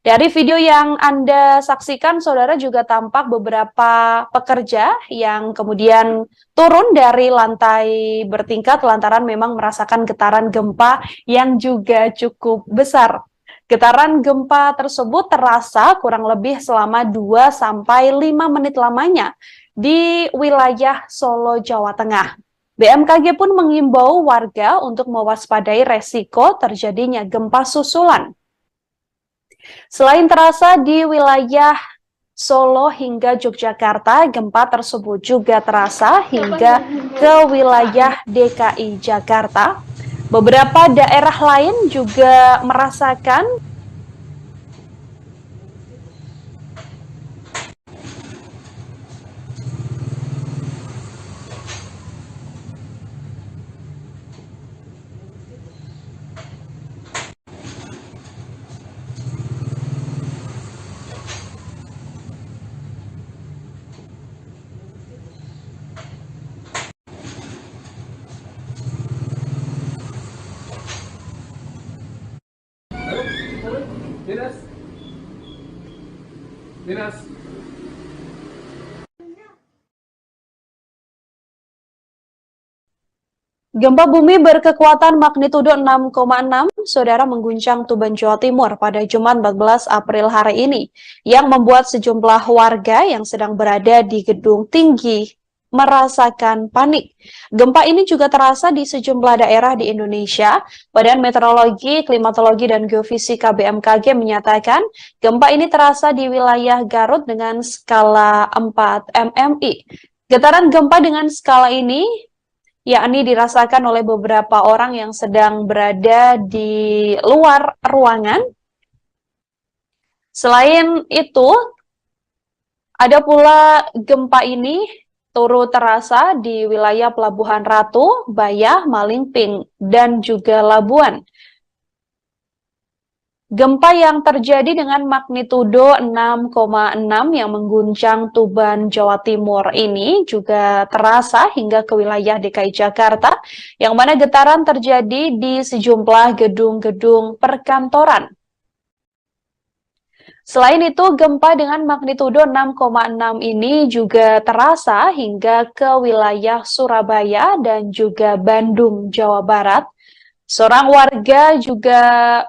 Dari video yang Anda saksikan, saudara, juga tampak beberapa pekerja yang kemudian turun dari lantai bertingkat lantaran memang merasakan getaran gempa yang juga cukup besar. Getaran gempa tersebut terasa kurang lebih selama 2-5 menit lamanya di wilayah Solo, Jawa Tengah. BMKG pun mengimbau warga untuk mewaspadai resiko terjadinya gempa susulan. Selain terasa di wilayah Solo hingga Yogyakarta, gempa tersebut juga terasa hingga ke wilayah DKI Jakarta. Beberapa daerah lain juga merasakan Dinas. gempa bumi berkekuatan magnitudo 6,6, saudara, mengguncang Tuban, Jawa Timur pada Jumat 14 April hari ini, yang membuat sejumlah warga yang sedang berada di gedung tinggi merasakan panik. Gempa ini juga terasa di sejumlah daerah di Indonesia. Badan Meteorologi, Klimatologi, dan Geofisika BMKG menyatakan gempa ini terasa di wilayah Garut dengan skala 4 MMI. Getaran gempa dengan skala ini yakni dirasakan oleh beberapa orang yang sedang berada di luar ruangan Selain itu, ada pula gempa ini turut terasa di wilayah Pelabuhan Ratu, Bayah, Malingping, dan juga Labuan. Gempa yang terjadi dengan magnitudo 6,6 yang mengguncang Tuban, Jawa Timur ini juga terasa hingga ke wilayah DKI Jakarta, yang mana getaran terjadi di sejumlah gedung-gedung perkantoran. Selain itu, gempa dengan magnitudo 6,6 ini juga terasa hingga ke wilayah Surabaya dan juga Bandung, Jawa Barat. Seorang warga juga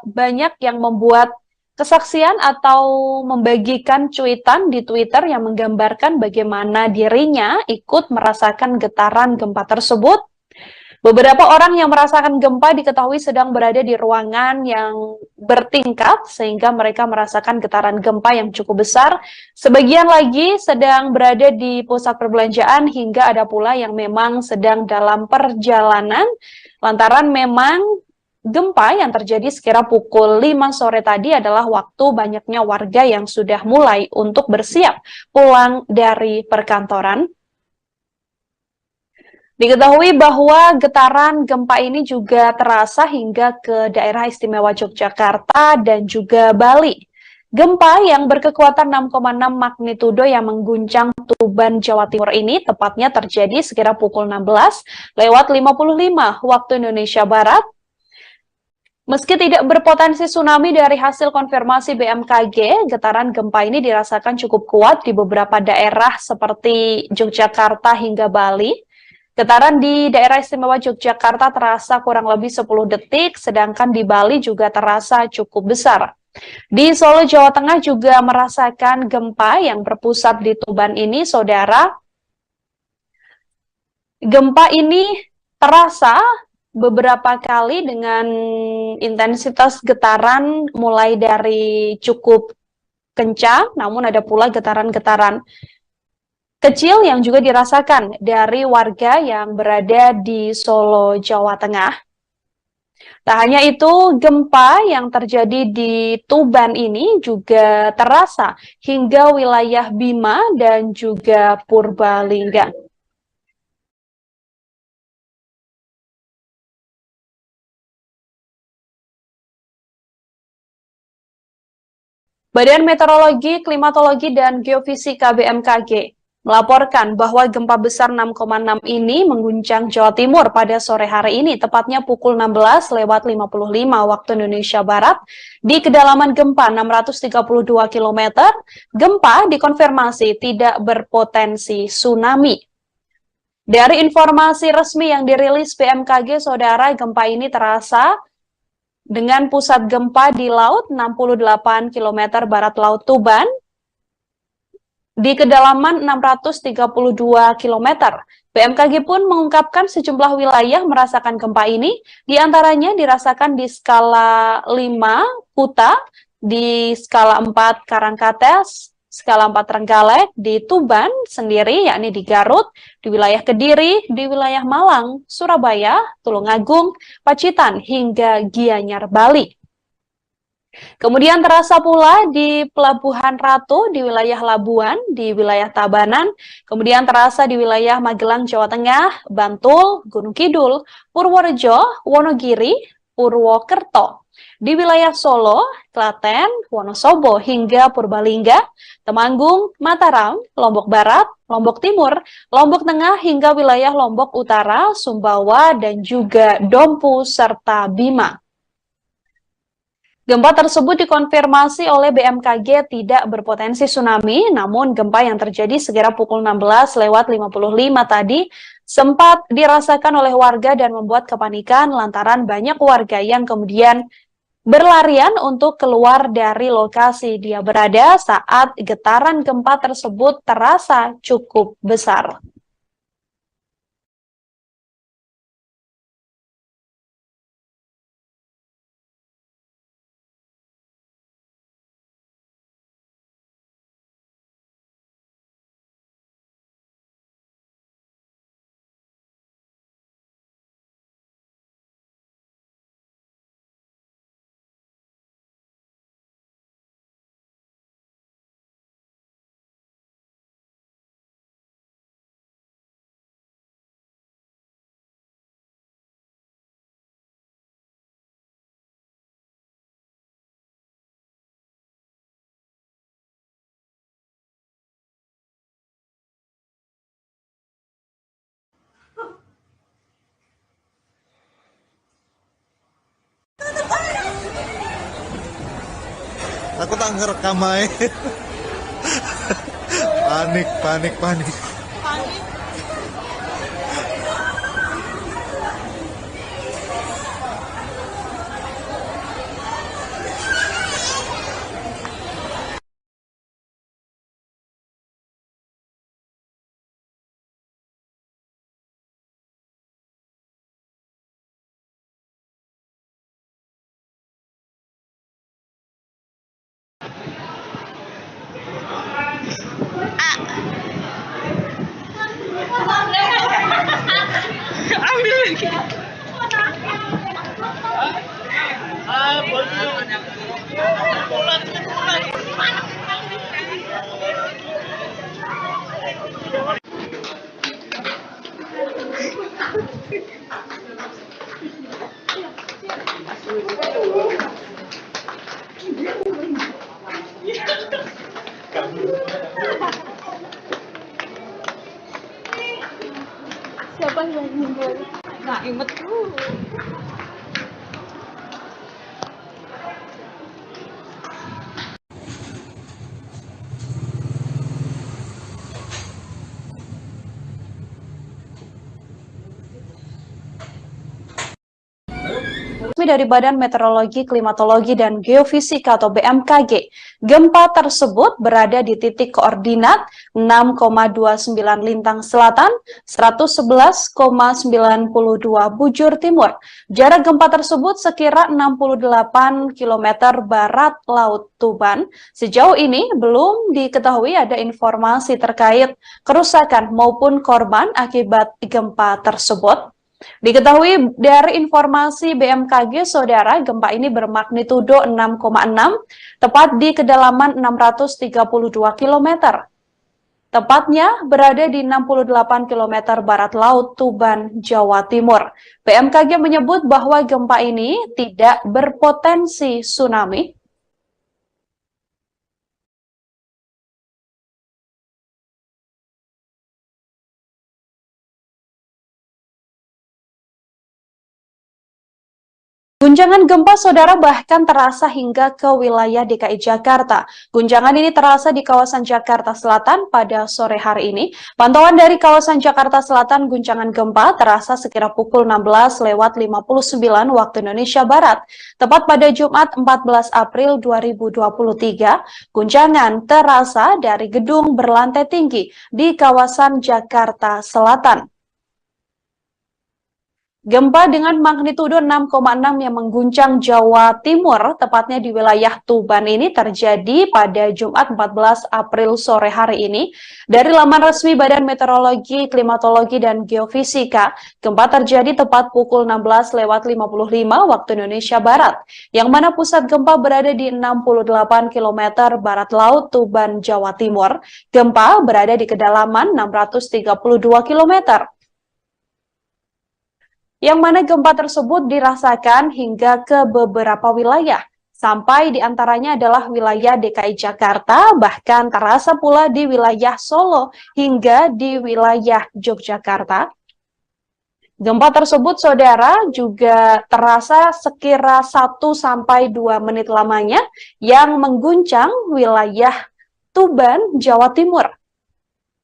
banyak yang membuat kesaksian atau membagikan cuitan di Twitter yang menggambarkan bagaimana dirinya ikut merasakan getaran gempa tersebut. Beberapa orang yang merasakan gempa diketahui sedang berada di ruangan yang bertingkat sehingga mereka merasakan getaran gempa yang cukup besar. Sebagian lagi sedang berada di pusat perbelanjaan hingga ada pula yang memang sedang dalam perjalanan lantaran memang gempa yang terjadi sekira pukul 5 sore tadi adalah waktu banyaknya warga yang sudah mulai untuk bersiap pulang dari perkantoran. Diketahui bahwa getaran gempa ini juga terasa hingga ke daerah istimewa Yogyakarta dan juga Bali. Gempa yang berkekuatan 6,6 magnitudo yang mengguncang Tuban, Jawa Timur ini tepatnya terjadi sekira pukul 16:55 waktu Indonesia Barat. Meski tidak berpotensi tsunami dari hasil konfirmasi BMKG, getaran gempa ini dirasakan cukup kuat di beberapa daerah seperti Yogyakarta hingga Bali. Getaran di daerah istimewa Yogyakarta terasa kurang lebih 10 detik, sedangkan di Bali juga terasa cukup besar. Di Solo, Jawa Tengah juga merasakan gempa yang berpusat di Tuban ini, saudara. Gempa ini terasa beberapa kali dengan intensitas getaran mulai dari cukup kencang, namun ada pula getaran-getaran kecil yang juga dirasakan dari warga yang berada di Solo, Jawa Tengah. Tak hanya itu, gempa yang terjadi di Tuban ini juga terasa hingga wilayah Bima dan juga Purbalingga. Badan Meteorologi, Klimatologi, dan Geofisika BMKG melaporkan bahwa gempa besar 6,6 ini mengguncang Jawa Timur pada sore hari ini, tepatnya pukul 16:55 waktu Indonesia Barat, di kedalaman gempa 632 km. Gempa dikonfirmasi tidak berpotensi tsunami. Dari informasi resmi yang dirilis BMKG, saudara, gempa ini terasa dengan pusat gempa di laut 68 km barat Laut Tuban, di kedalaman 632 km. BMKG pun mengungkapkan sejumlah wilayah merasakan gempa ini, diantaranya dirasakan di skala 5 Kuta, di skala 4 Karangkates, skala 4 Trenggalek, di Tuban sendiri, yakni di Garut, di wilayah Kediri, di wilayah Malang, Surabaya, Tulungagung, Pacitan, hingga Gianyar, Bali. Kemudian terasa pula di Pelabuhan Ratu, di wilayah Labuan, di wilayah Tabanan, kemudian terasa di wilayah Magelang, Jawa Tengah, Bantul, Gunung Kidul, Purworejo, Wonogiri, Purwokerto, di wilayah Solo, Klaten, Wonosobo, hingga Purbalingga, Temanggung, Mataram, Lombok Barat, Lombok Timur, Lombok Tengah, hingga wilayah Lombok Utara, Sumbawa, dan juga Dompu, serta Bima. Gempa tersebut dikonfirmasi oleh BMKG tidak berpotensi tsunami, namun gempa yang terjadi sekira pukul 16:55 tadi sempat dirasakan oleh warga dan membuat kepanikan lantaran banyak warga yang kemudian berlarian untuk keluar dari lokasi dia berada saat getaran gempa tersebut terasa cukup besar. Aku tak ngerekam aja. Panik, panik, panik. Siapa yang meninggal? Nggak inget. Dari Badan Meteorologi, Klimatologi, dan Geofisika atau BMKG. Gempa tersebut berada di titik koordinat 6,29 lintang selatan, 111,92 bujur timur. Jarak gempa tersebut sekira 68 km barat Laut Tuban. Sejauh ini belum diketahui ada informasi terkait kerusakan maupun korban akibat gempa tersebut. Diketahui dari informasi BMKG, saudara, gempa ini bermagnitudo 6,6, tepat di kedalaman 632 km. Tepatnya berada di 68 km barat Laut Tuban, Jawa Timur. BMKG menyebut bahwa gempa ini tidak berpotensi tsunami. Guncangan gempa, saudara, bahkan terasa hingga ke wilayah DKI Jakarta. Guncangan ini terasa di kawasan Jakarta Selatan pada sore hari ini. Pantauan dari kawasan Jakarta Selatan, guncangan gempa terasa sekira pukul 16:59 waktu Indonesia Barat. Tepat pada Jumat 14 April 2023, guncangan terasa dari gedung berlantai tinggi di kawasan Jakarta Selatan. Gempa dengan magnitudo 6,6 yang mengguncang Jawa Timur, tepatnya di wilayah Tuban ini terjadi pada Jumat 14 April sore hari ini. Dari laman resmi Badan Meteorologi, Klimatologi, dan Geofisika, gempa terjadi tepat pukul 16:55 waktu Indonesia Barat, yang mana pusat gempa berada di 68 km barat Laut Tuban, Jawa Timur. Gempa berada di kedalaman 632 km. Yang mana gempa tersebut dirasakan hingga ke beberapa wilayah, sampai diantaranya adalah wilayah DKI Jakarta, bahkan terasa pula di wilayah Solo hingga di wilayah Yogyakarta. Gempa tersebut, saudara, juga terasa sekira 1-2 menit lamanya yang mengguncang wilayah Tuban, Jawa Timur.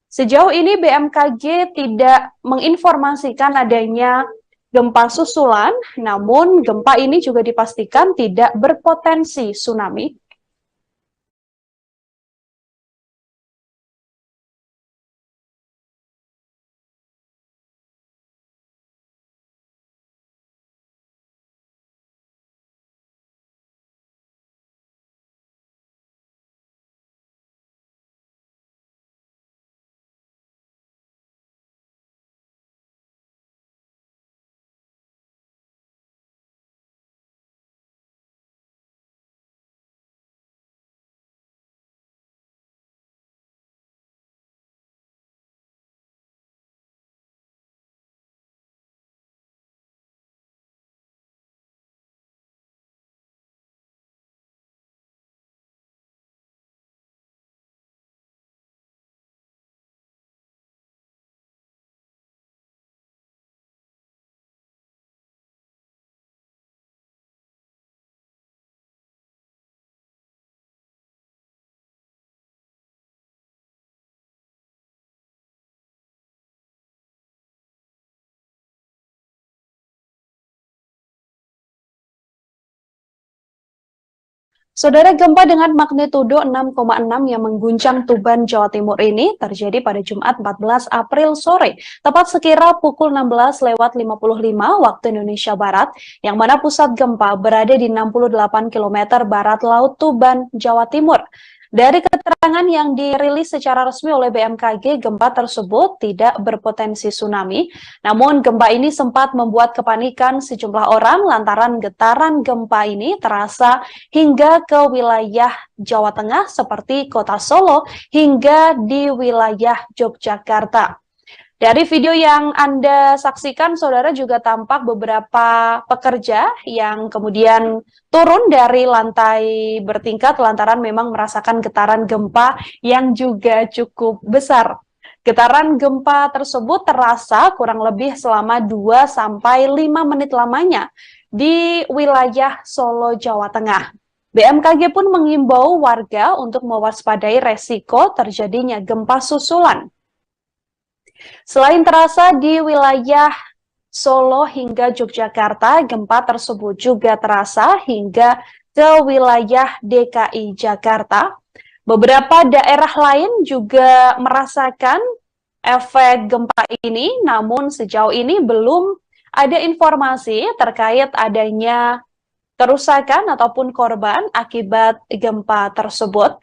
Sejauh ini BMKG tidak menginformasikan adanya gempa susulan, namun gempa ini juga dipastikan tidak berpotensi tsunami. Saudara, gempa dengan magnitudo 6,6 yang mengguncang Tuban, Jawa Timur ini terjadi pada Jumat 14 April sore, tepat sekira pukul 16:55 waktu Indonesia Barat, yang mana pusat gempa berada di 68 km barat laut Tuban, Jawa Timur. Dari keterangan yang dirilis secara resmi oleh BMKG, gempa tersebut tidak berpotensi tsunami. Namun gempa ini sempat membuat kepanikan sejumlah orang lantaran getaran gempa ini terasa hingga ke wilayah Jawa Tengah seperti Kota Solo hingga di wilayah Yogyakarta. Dari video yang Anda saksikan, saudara, juga tampak beberapa pekerja yang kemudian turun dari lantai bertingkat lantaran memang merasakan getaran gempa yang juga cukup besar. Getaran gempa tersebut terasa kurang lebih selama 2-5 menit lamanya di wilayah Solo, Jawa Tengah. BMKG pun mengimbau warga untuk mewaspadai resiko terjadinya gempa susulan. Selain terasa di wilayah Solo hingga Yogyakarta, gempa tersebut juga terasa hingga ke wilayah DKI Jakarta. Beberapa daerah lain juga merasakan efek gempa ini, namun sejauh ini belum ada informasi terkait adanya kerusakan ataupun korban akibat gempa tersebut.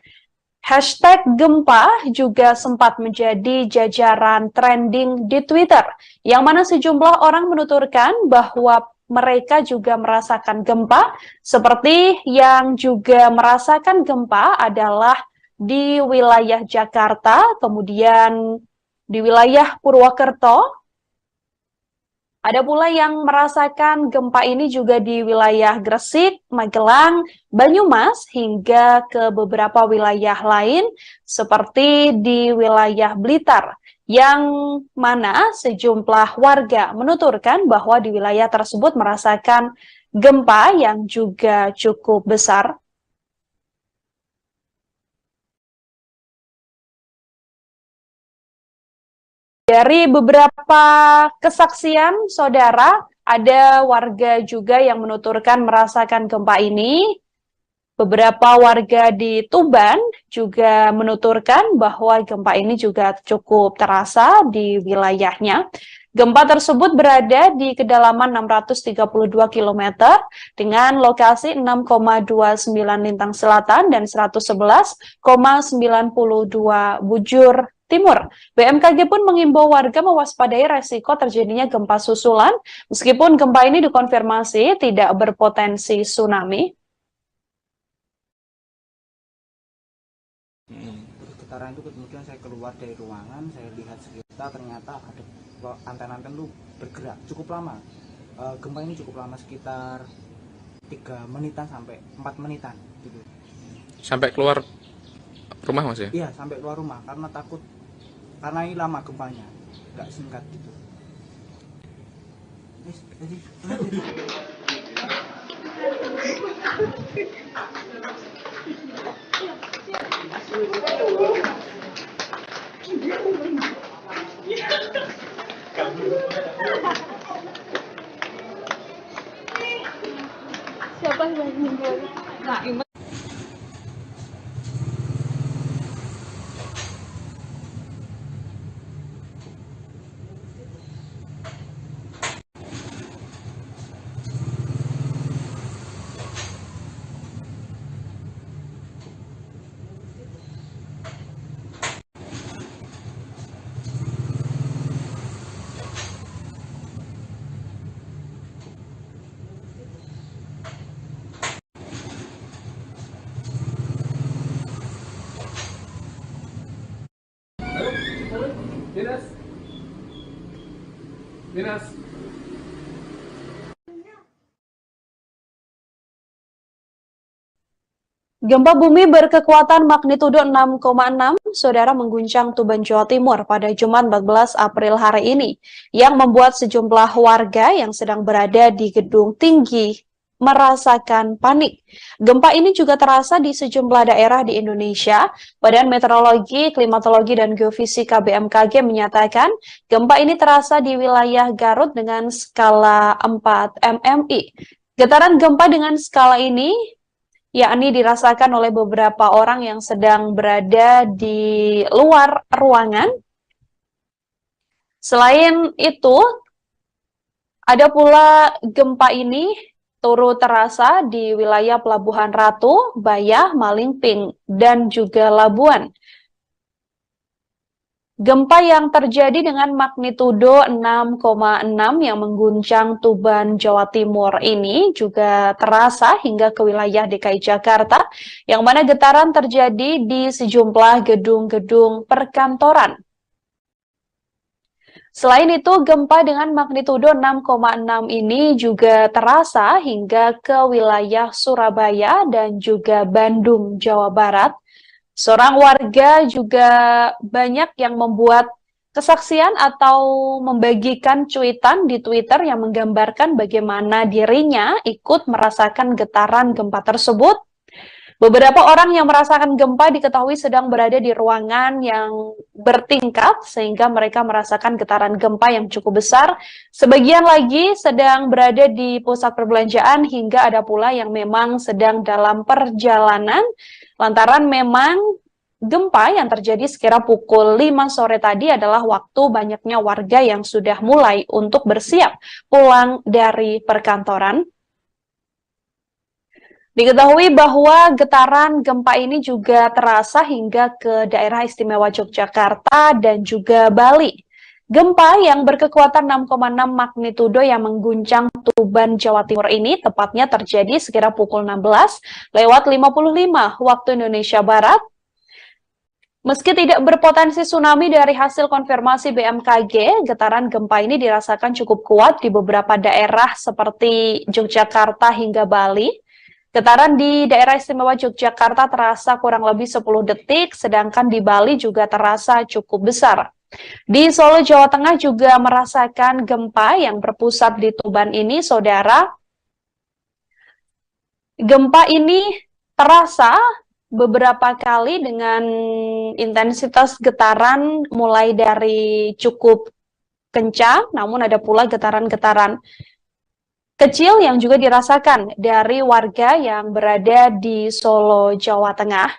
Hashtag gempa juga sempat menjadi jajaran trending di Twitter, yang mana sejumlah orang menuturkan bahwa mereka juga merasakan gempa, seperti yang juga merasakan gempa adalah di wilayah Jakarta, kemudian di wilayah Purwokerto. Ada pula yang merasakan gempa ini juga di wilayah Gresik, Magelang, Banyumas, hingga ke beberapa wilayah lain seperti di wilayah Blitar, yang mana sejumlah warga menuturkan bahwa di wilayah tersebut merasakan gempa yang juga cukup besar. Dari beberapa kesaksian, saudara, ada warga juga yang menuturkan merasakan gempa ini. Beberapa warga di Tuban juga menuturkan bahwa gempa ini juga cukup terasa di wilayahnya. Gempa tersebut berada di kedalaman 632 km dengan lokasi 6,29 lintang selatan dan 111,92 bujur timur. BMKG pun mengimbau warga mewaspadai resiko terjadinya gempa susulan, meskipun gempa ini dikonfirmasi tidak berpotensi tsunami. Getaran itu kemudian saya keluar dari ruangan, saya lihat sekitar, ternyata ada anten-anten itu bergerak cukup lama. Gempa ini cukup lama, sekitar 3 menitan sampai 4 menitan gitu. Sampai keluar rumah Mas ya? Iya, sampai keluar rumah karena takut, karena ini lama gempanya, nggak singkat gitu. Siapa yang meninggal? Naim. Dinas. Gempa bumi berkekuatan magnitudo 6,6, saudara, mengguncang Tuban, Jawa Timur pada Jumat 14 April hari ini, yang membuat sejumlah warga yang sedang berada di gedung tinggi merasakan panik. Gempa ini juga terasa di sejumlah daerah di Indonesia. Badan Meteorologi, Klimatologi, dan Geofisika BMKG menyatakan gempa ini terasa di wilayah Garut dengan skala 4 MMI. Getaran gempa dengan skala ini yakni dirasakan oleh beberapa orang yang sedang berada di luar ruangan. Selain itu, ada pula gempa ini turut terasa di wilayah Pelabuhan Ratu, Bayah, Malingping, dan juga Labuan. Gempa yang terjadi dengan magnitudo 6,6 yang mengguncang Tuban, Jawa Timur ini juga terasa hingga ke wilayah DKI Jakarta, yang mana getaran terjadi di sejumlah gedung-gedung perkantoran. Selain itu, gempa dengan magnitudo 6,6 ini juga terasa hingga ke wilayah Surabaya dan juga Bandung, Jawa Barat. Seorang warga juga banyak yang membuat kesaksian atau membagikan cuitan di Twitter yang menggambarkan bagaimana dirinya ikut merasakan getaran gempa tersebut. Beberapa orang yang merasakan gempa diketahui sedang berada di ruangan yang bertingkat sehingga mereka merasakan getaran gempa yang cukup besar. Sebagian lagi sedang berada di pusat perbelanjaan hingga ada pula yang memang sedang dalam perjalanan lantaran memang gempa yang terjadi sekira pukul 5 sore tadi adalah waktu banyaknya warga yang sudah mulai untuk bersiap pulang dari perkantoran. Diketahui bahwa getaran gempa ini juga terasa hingga ke daerah istimewa Yogyakarta dan juga Bali. Gempa yang berkekuatan 6,6 magnitudo yang mengguncang Tuban, Jawa Timur ini tepatnya terjadi sekira pukul 16:55 waktu Indonesia Barat. Meski tidak berpotensi tsunami dari hasil konfirmasi BMKG, getaran gempa ini dirasakan cukup kuat di beberapa daerah seperti Yogyakarta hingga Bali. Getaran di daerah istimewa Yogyakarta terasa kurang lebih 10 detik, sedangkan di Bali juga terasa cukup besar. Di Solo, Jawa Tengah juga merasakan gempa yang berpusat di Tuban ini, saudara. Gempa ini terasa beberapa kali dengan intensitas getaran mulai dari cukup kencang, namun ada pula getaran-getaran kecil yang juga dirasakan dari warga yang berada di Solo, Jawa Tengah.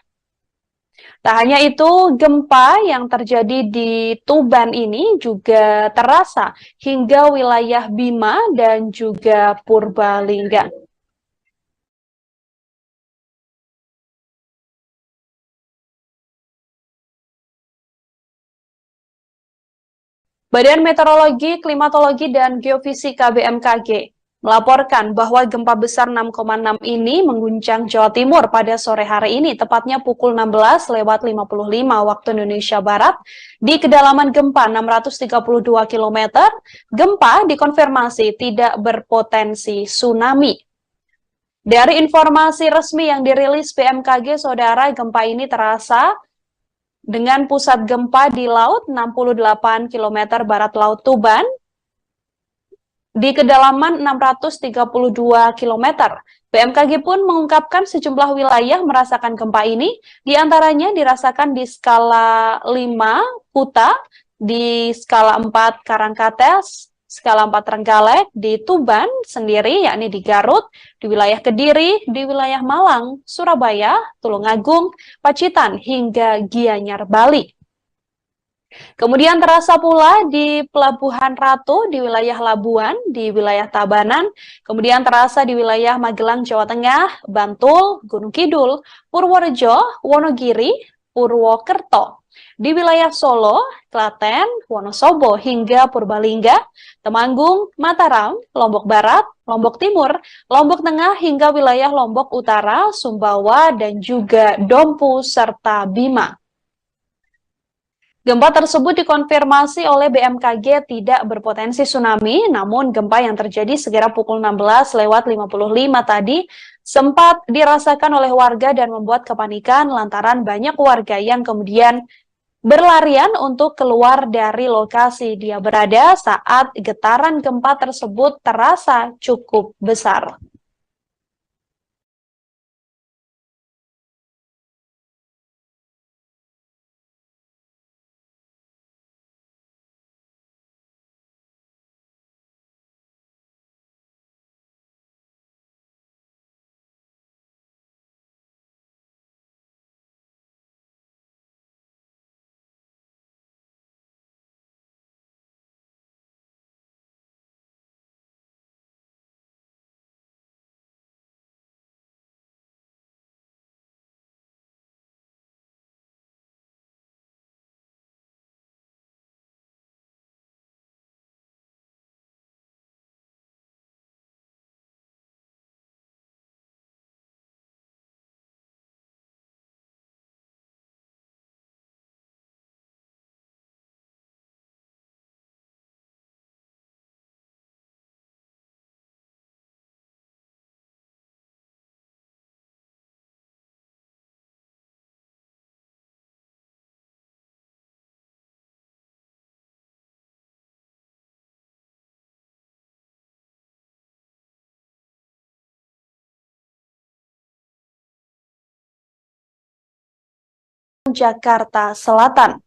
Tak hanya itu, gempa yang terjadi di Tuban ini juga terasa hingga wilayah Bima dan juga Purbalingga. Badan Meteorologi, Klimatologi, dan Geofisika BMKG melaporkan bahwa gempa besar 6,6 ini mengguncang Jawa Timur pada sore hari ini, tepatnya pukul 16:55 waktu Indonesia Barat. Di kedalaman gempa 632 km, gempa dikonfirmasi tidak berpotensi tsunami. Dari informasi resmi yang dirilis BMKG, saudara, gempa ini terasa dengan pusat gempa di laut 68 km barat laut Tuban, di kedalaman 632 km. BMKG pun mengungkapkan sejumlah wilayah merasakan gempa ini, diantaranya dirasakan di skala 5 Kuta, di skala 4 Karangkates, skala 4 Trenggalek, di Tuban sendiri, yakni di Garut, di wilayah Kediri, di wilayah Malang, Surabaya, Tulungagung, Pacitan, hingga Gianyar, Bali. Kemudian terasa pula di Pelabuhan Ratu, di wilayah Labuan, di wilayah Tabanan, kemudian terasa di wilayah Magelang, Jawa Tengah, Bantul, Gunung Kidul, Purworejo, Wonogiri, Purwokerto. Di wilayah Solo, Klaten, Wonosobo, hingga Purbalingga, Temanggung, Mataram, Lombok Barat, Lombok Timur, Lombok Tengah, hingga wilayah Lombok Utara, Sumbawa, dan juga Dompu, serta Bima. Gempa tersebut dikonfirmasi oleh BMKG tidak berpotensi tsunami, namun gempa yang terjadi sekira pukul 16:55 tadi sempat dirasakan oleh warga dan membuat kepanikan lantaran banyak warga yang kemudian berlarian untuk keluar dari lokasi dia berada saat getaran gempa tersebut terasa cukup besar. Jakarta Selatan.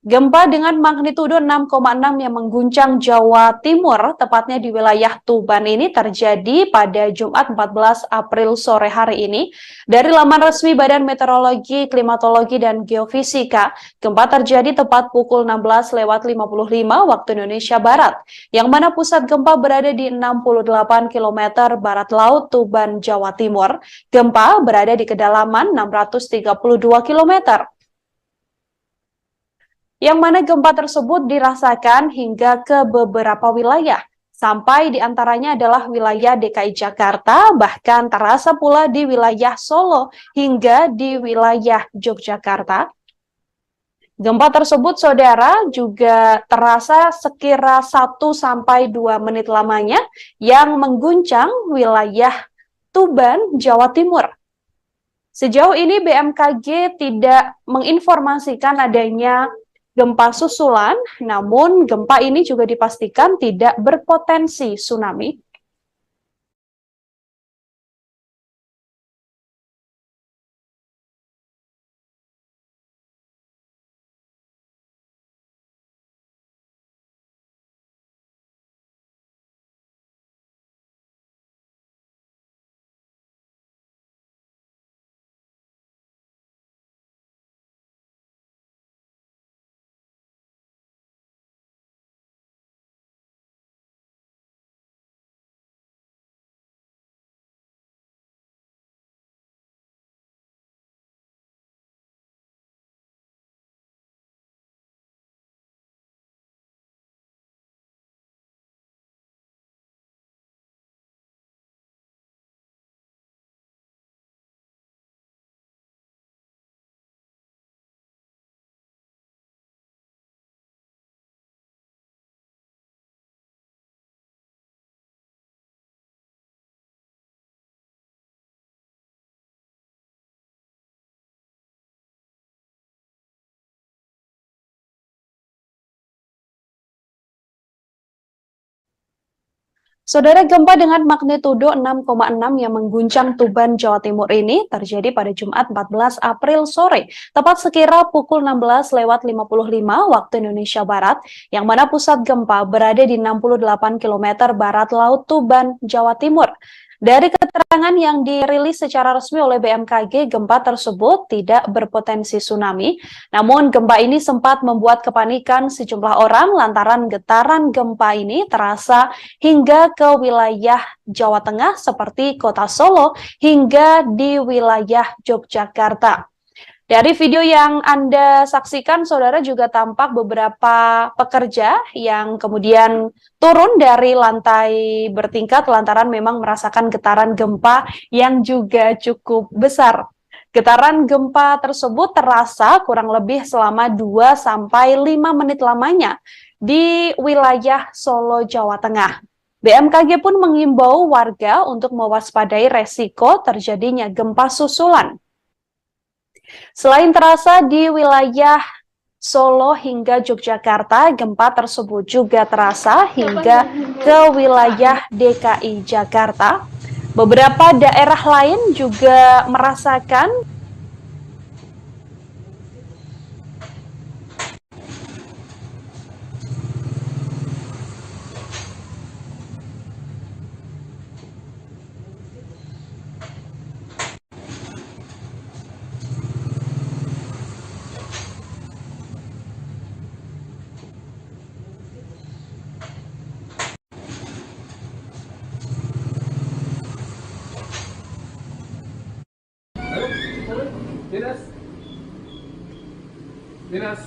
Gempa dengan magnitudo 6,6 yang mengguncang Jawa Timur, tepatnya di wilayah Tuban ini terjadi pada Jumat 14 April sore hari ini. Dari laman resmi Badan Meteorologi, Klimatologi, dan Geofisika, gempa terjadi tepat pukul 16:55 waktu Indonesia Barat, yang mana pusat gempa berada di 68 km barat laut Tuban, Jawa Timur. Gempa berada di kedalaman 632 km. Yang mana gempa tersebut dirasakan hingga ke beberapa wilayah, sampai diantaranya adalah wilayah DKI Jakarta, bahkan terasa pula di wilayah Solo hingga di wilayah Yogyakarta. Gempa tersebut, saudara, juga terasa sekira 1-2 menit lamanya yang mengguncang wilayah Tuban, Jawa Timur. Sejauh ini BMKG tidak menginformasikan adanya gempa susulan, namun gempa ini juga dipastikan tidak berpotensi tsunami. Saudara, gempa dengan magnitudo 6,6 yang mengguncang Tuban, Jawa Timur ini terjadi pada Jumat 14 April sore, tepat sekira pukul 16:55 waktu Indonesia Barat, yang mana pusat gempa berada di 68 km barat laut Tuban, Jawa Timur. Dari keterangan yang dirilis secara resmi oleh BMKG, gempa tersebut tidak berpotensi tsunami. Namun gempa ini sempat membuat kepanikan sejumlah orang lantaran getaran gempa ini terasa hingga ke wilayah Jawa Tengah seperti kota Solo hingga di wilayah Yogyakarta. Dari video yang Anda saksikan, saudara, juga tampak beberapa pekerja yang kemudian turun dari lantai bertingkat lantaran memang merasakan getaran gempa yang juga cukup besar. Getaran gempa tersebut terasa kurang lebih selama 2-5 menit lamanya di wilayah Solo, Jawa Tengah. BMKG pun mengimbau warga untuk mewaspadai resiko terjadinya gempa susulan. Selain terasa di wilayah Solo hingga Yogyakarta, gempa tersebut juga terasa hingga ke wilayah DKI Jakarta. Beberapa daerah lain juga merasakan Dinas.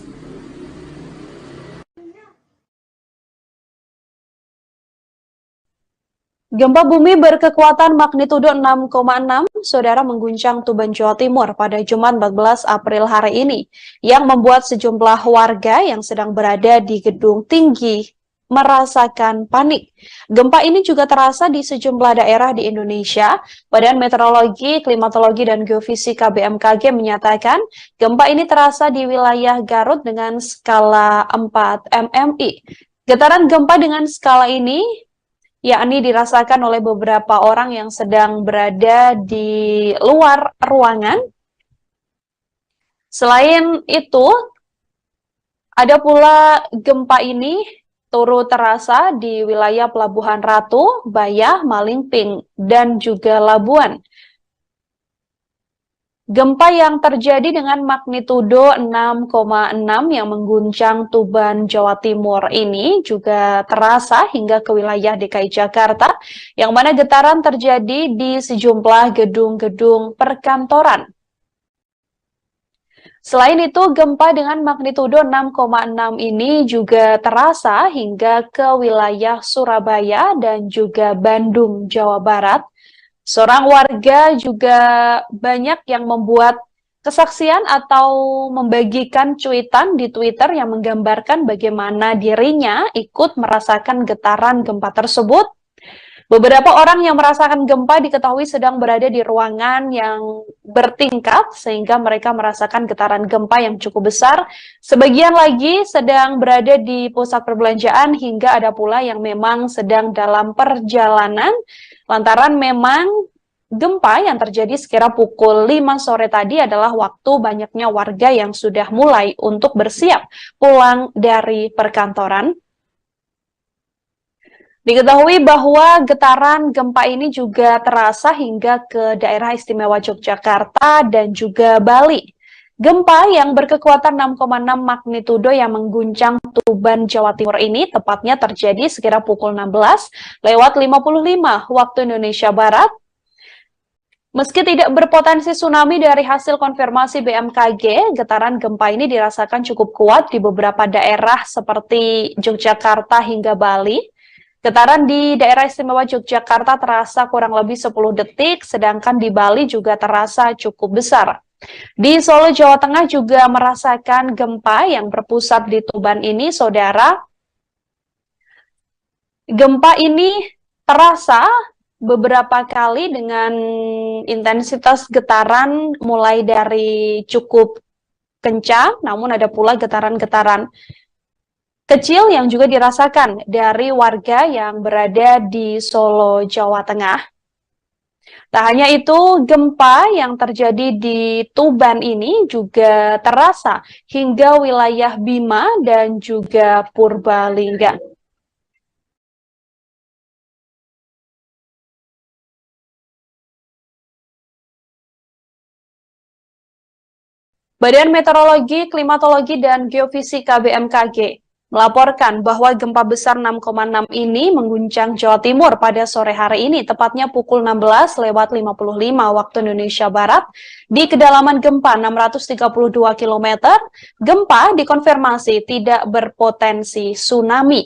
gempa bumi berkekuatan magnitudo 6,6, saudara, mengguncang Tuban, Jawa Timur pada Jumat 14 April hari ini, yang membuat sejumlah warga yang sedang berada di gedung tinggi merasakan panik. Gempa ini juga terasa di sejumlah daerah di Indonesia. Badan Meteorologi, Klimatologi, dan Geofisika BMKG menyatakan gempa ini terasa di wilayah Garut dengan skala 4 MMI. Getaran gempa dengan skala ini yakni dirasakan oleh beberapa orang yang sedang berada di luar ruangan Selain itu, ada pula gempa ini turut terasa di wilayah Pelabuhan Ratu, Bayah, Malingping, dan juga Labuan. Gempa yang terjadi dengan magnitudo 6,6 yang mengguncang Tuban, Jawa Timur ini juga terasa hingga ke wilayah DKI Jakarta, yang mana getaran terjadi di sejumlah gedung-gedung perkantoran. Selain itu, gempa dengan magnitudo 6,6 ini juga terasa hingga ke wilayah Surabaya dan juga Bandung, Jawa Barat. Seorang warga juga banyak yang membuat kesaksian atau membagikan cuitan di Twitter yang menggambarkan bagaimana dirinya ikut merasakan getaran gempa tersebut. Beberapa orang yang merasakan gempa diketahui sedang berada di ruangan yang bertingkat sehingga mereka merasakan getaran gempa yang cukup besar. Sebagian lagi sedang berada di pusat perbelanjaan hingga ada pula yang memang sedang dalam perjalanan lantaran memang gempa yang terjadi sekira pukul 5 sore tadi adalah waktu banyaknya warga yang sudah mulai untuk bersiap pulang dari perkantoran. Diketahui bahwa getaran gempa ini juga terasa hingga ke daerah istimewa Yogyakarta dan juga Bali. Gempa yang berkekuatan 6,6 magnitudo yang mengguncang Tuban, Jawa Timur ini tepatnya terjadi sekira pukul 16:55 waktu Indonesia Barat. Meski tidak berpotensi tsunami dari hasil konfirmasi BMKG, getaran gempa ini dirasakan cukup kuat di beberapa daerah seperti Yogyakarta hingga Bali. Getaran di daerah istimewa Yogyakarta terasa kurang lebih 10 detik, sedangkan di Bali juga terasa cukup besar. Di Solo, Jawa Tengah juga merasakan gempa yang berpusat di Tuban ini, saudara. Gempa ini terasa beberapa kali dengan intensitas getaran mulai dari cukup kencang, namun ada pula getaran-getaran kecil yang juga dirasakan dari warga yang berada di Solo, Jawa Tengah. Tak hanya itu, gempa yang terjadi di Tuban ini juga terasa hingga wilayah Bima dan juga Purbalingga. Badan Meteorologi, Klimatologi, dan Geofisika BMKG melaporkan bahwa gempa besar 6,6 ini mengguncang Jawa Timur pada sore hari ini, tepatnya pukul 16:55 waktu Indonesia Barat, di kedalaman gempa 632 km. Gempa dikonfirmasi tidak berpotensi tsunami.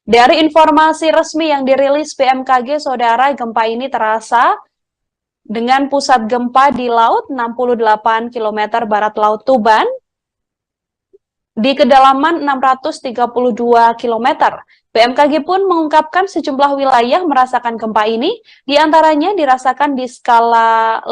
Dari informasi resmi yang dirilis BMKG, saudara, gempa ini terasa dengan pusat gempa di laut 68 km barat Laut Tuban, di kedalaman 632 km. BMKG pun mengungkapkan sejumlah wilayah merasakan gempa ini, diantaranya dirasakan di skala 5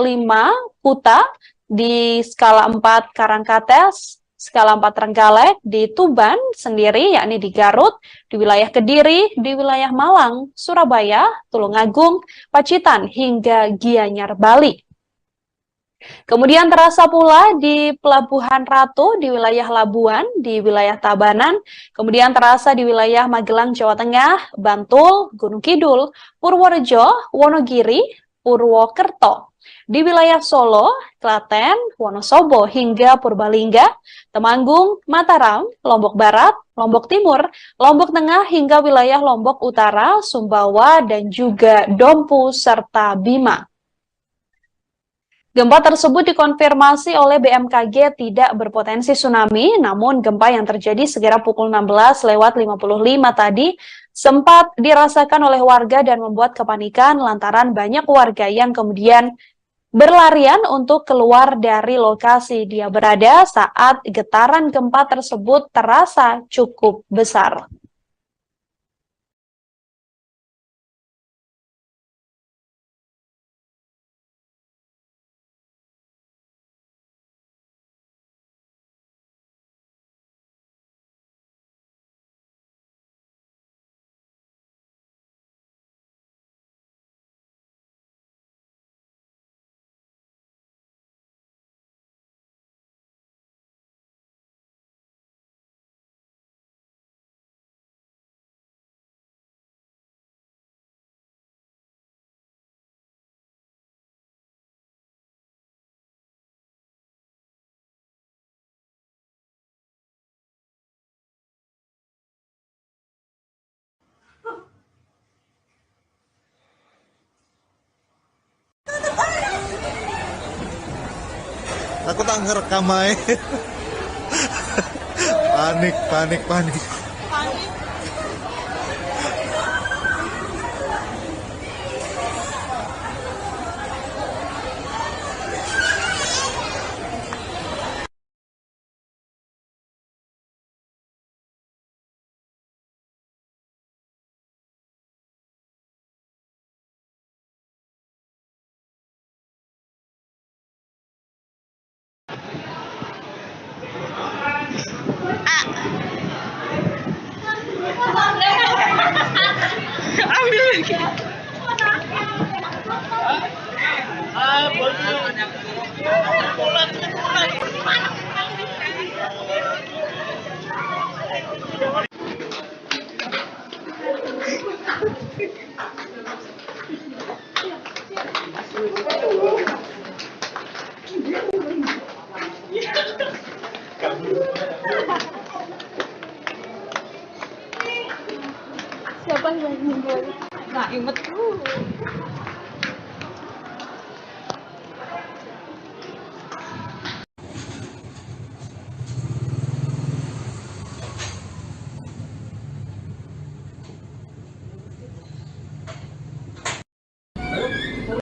Kuta, di skala 4 Karangkates, skala 4 Trenggalek, di Tuban sendiri, yakni di Garut, di wilayah Kediri, di wilayah Malang, Surabaya, Tulungagung, Pacitan, hingga Gianyar, Bali. Kemudian terasa pula di Pelabuhan Ratu, di wilayah Labuan, di wilayah Tabanan, kemudian terasa di wilayah Magelang, Jawa Tengah, Bantul, Gunung Kidul, Purworejo, Wonogiri, Purwokerto, di wilayah Solo, Klaten, Wonosobo, hingga Purbalingga, Temanggung, Mataram, Lombok Barat, Lombok Timur, Lombok Tengah, hingga wilayah Lombok Utara, Sumbawa, dan juga Dompu, serta Bima. Gempa tersebut dikonfirmasi oleh BMKG tidak berpotensi tsunami, namun gempa yang terjadi sekira pukul 16:55 tadi sempat dirasakan oleh warga dan membuat kepanikan lantaran banyak warga yang kemudian berlarian untuk keluar dari lokasi dia berada saat getaran gempa tersebut terasa cukup besar. Aku tak ngerekam aja. Panik, panik, panik. Siapa yang meninggal? Nggak inget tuh.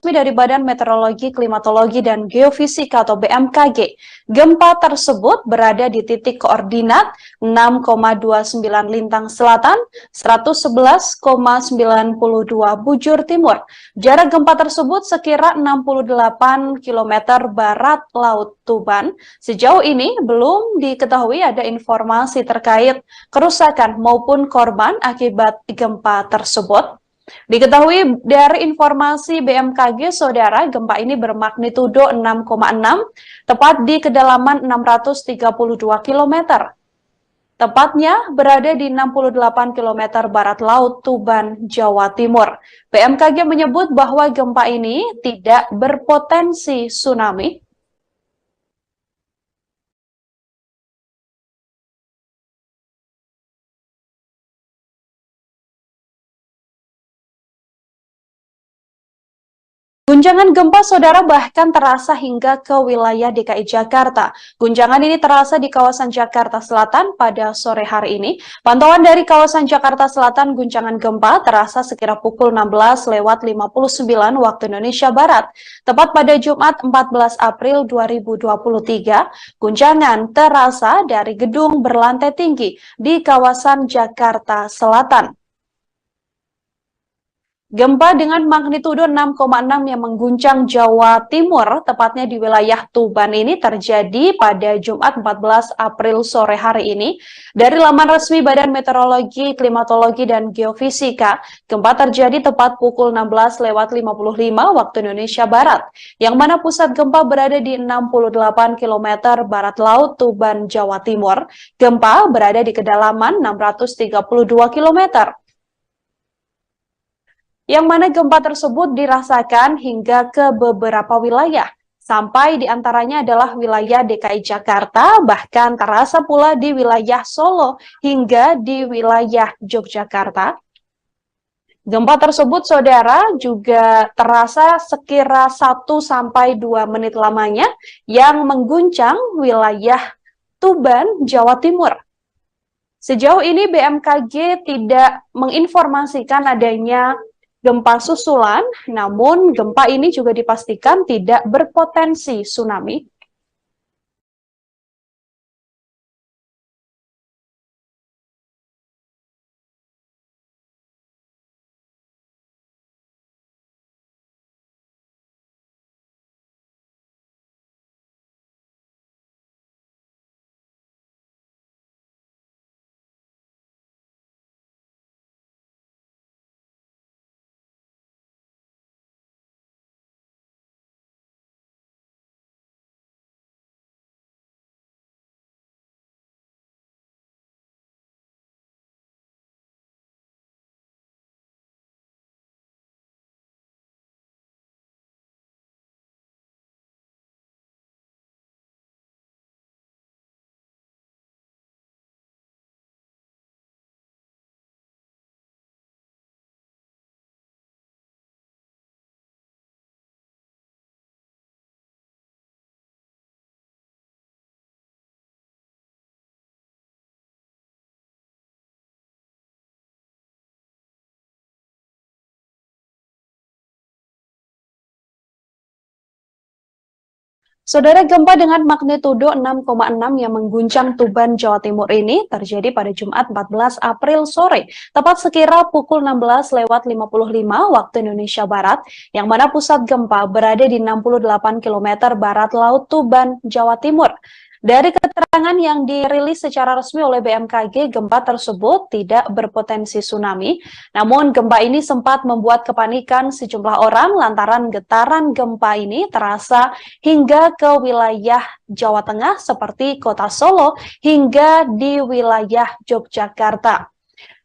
Dari Badan Meteorologi, Klimatologi, dan Geofisika atau BMKG, gempa tersebut berada di titik koordinat 6,29 Lintang Selatan, 111,92 bujur timur. Jarak gempa tersebut sekira 68 km barat Laut Tuban. Sejauh ini belum diketahui ada informasi terkait kerusakan maupun korban akibat gempa tersebut. Diketahui dari informasi BMKG, saudara, gempa ini bermagnitudo 6,6, tepat di kedalaman 632 km. Tepatnya berada di 68 km barat Laut Tuban, Jawa Timur. BMKG menyebut bahwa gempa ini tidak berpotensi tsunami. Guncangan gempa, saudara, bahkan terasa hingga ke wilayah DKI Jakarta. Guncangan ini terasa di kawasan Jakarta Selatan pada sore hari ini. Pantauan dari kawasan Jakarta Selatan, guncangan gempa terasa sekira pukul 16:59 waktu Indonesia Barat. Tepat pada Jumat 14 April 2023, guncangan terasa dari gedung berlantai tinggi di kawasan Jakarta Selatan. Gempa dengan magnitudo 6,6 yang mengguncang Jawa Timur, tepatnya di wilayah Tuban ini terjadi pada Jumat 14 April sore hari ini. Dari laman resmi Badan Meteorologi, Klimatologi, dan Geofisika, gempa terjadi tepat pukul 16:55 waktu Indonesia Barat, yang mana pusat gempa berada di 68 km barat Laut Tuban, Jawa Timur. Gempa berada di kedalaman 632 km. Yang mana gempa tersebut dirasakan hingga ke beberapa wilayah, sampai diantaranya adalah wilayah DKI Jakarta, bahkan terasa pula di wilayah Solo hingga di wilayah Yogyakarta. Gempa tersebut, saudara, juga terasa sekira 1-2 menit lamanya yang mengguncang wilayah Tuban, Jawa Timur. Sejauh ini BMKG tidak menginformasikan adanya gempa susulan, namun gempa ini juga dipastikan tidak berpotensi tsunami. Saudara, gempa dengan magnitudo 6,6 yang mengguncang Tuban, Jawa Timur ini terjadi pada Jumat 14 April sore, tepat sekira pukul 16:55 waktu Indonesia Barat, yang mana pusat gempa berada di 68 km barat laut Tuban, Jawa Timur. Dari keterangan yang dirilis secara resmi oleh BMKG, gempa tersebut tidak berpotensi tsunami. Namun gempa ini sempat membuat kepanikan sejumlah orang lantaran getaran gempa ini terasa hingga ke wilayah Jawa Tengah seperti Kota Solo hingga di wilayah Yogyakarta.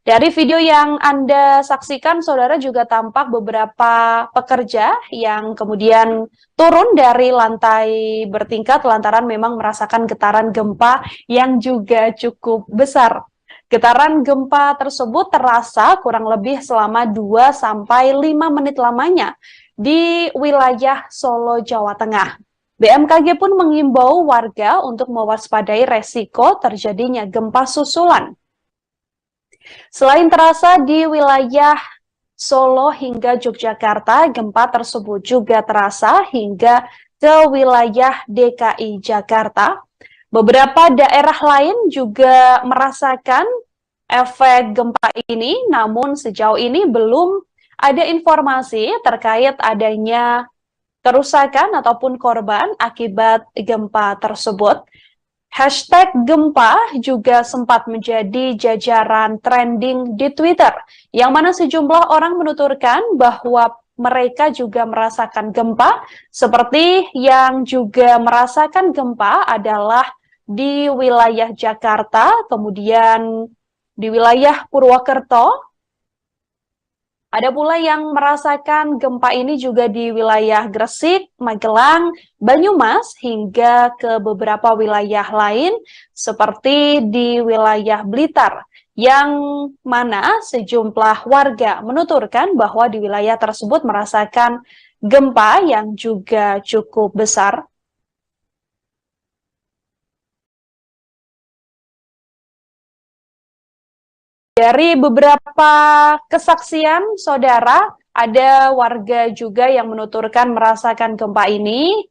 Dari video yang Anda saksikan, saudara, juga tampak beberapa pekerja yang kemudian turun dari lantai bertingkat lantaran memang merasakan getaran gempa yang juga cukup besar. Getaran gempa tersebut terasa kurang lebih selama 2-5 menit lamanya di wilayah Solo, Jawa Tengah. BMKG pun mengimbau warga untuk mewaspadai resiko terjadinya gempa susulan. Selain terasa di wilayah Solo hingga Yogyakarta, gempa tersebut juga terasa hingga ke wilayah DKI Jakarta. Beberapa daerah lain juga merasakan efek gempa ini, namun sejauh ini belum ada informasi terkait adanya kerusakan ataupun korban akibat gempa tersebut. Hashtag gempa juga sempat menjadi jajaran trending di Twitter, yang mana sejumlah orang menuturkan bahwa mereka juga merasakan gempa, seperti yang juga merasakan gempa adalah di wilayah Jakarta, kemudian di wilayah Purwokerto. Ada pula yang merasakan gempa ini juga di wilayah Gresik, Magelang, Banyumas, hingga ke beberapa wilayah lain seperti di wilayah Blitar, yang mana sejumlah warga menuturkan bahwa di wilayah tersebut merasakan gempa yang juga cukup besar. Dari beberapa kesaksian, saudara, ada warga juga yang menuturkan merasakan gempa ini.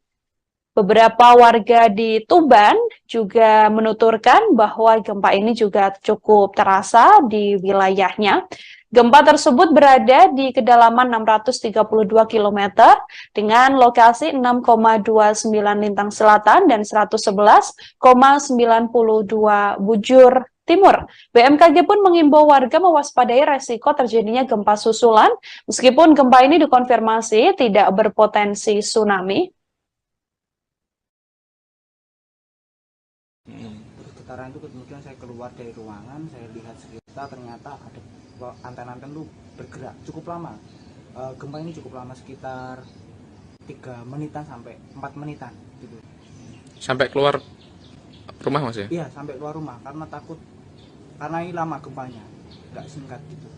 Beberapa warga di Tuban juga menuturkan bahwa gempa ini juga cukup terasa di wilayahnya. Gempa tersebut berada di kedalaman 632 km dengan lokasi 6,29 lintang selatan dan 111,92 bujur timur. BMKG pun mengimbau warga mewaspadai resiko terjadinya gempa susulan, meskipun gempa ini dikonfirmasi tidak berpotensi tsunami. Terus getaran itu kemudian saya keluar dari ruangan, saya lihat sekitar, ternyata ada anten-anten itu bergerak cukup lama. Gempa ini cukup lama, sekitar 3 menitan sampai 4 menitan gitu. Sampai keluar rumah, Mas ya? Iya, sampai keluar rumah karena takut, karena ini lama gempanya, nggak singkat gitu.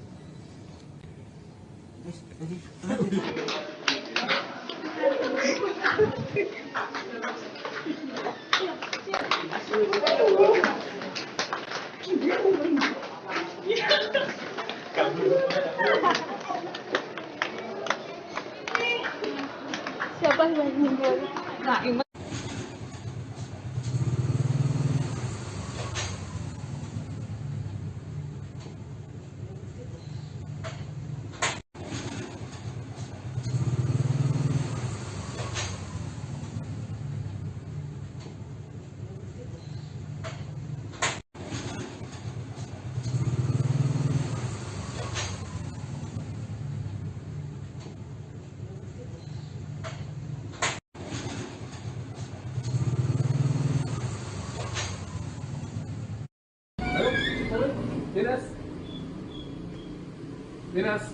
Siapa yang meninggal? Nah, ingat. Dinas.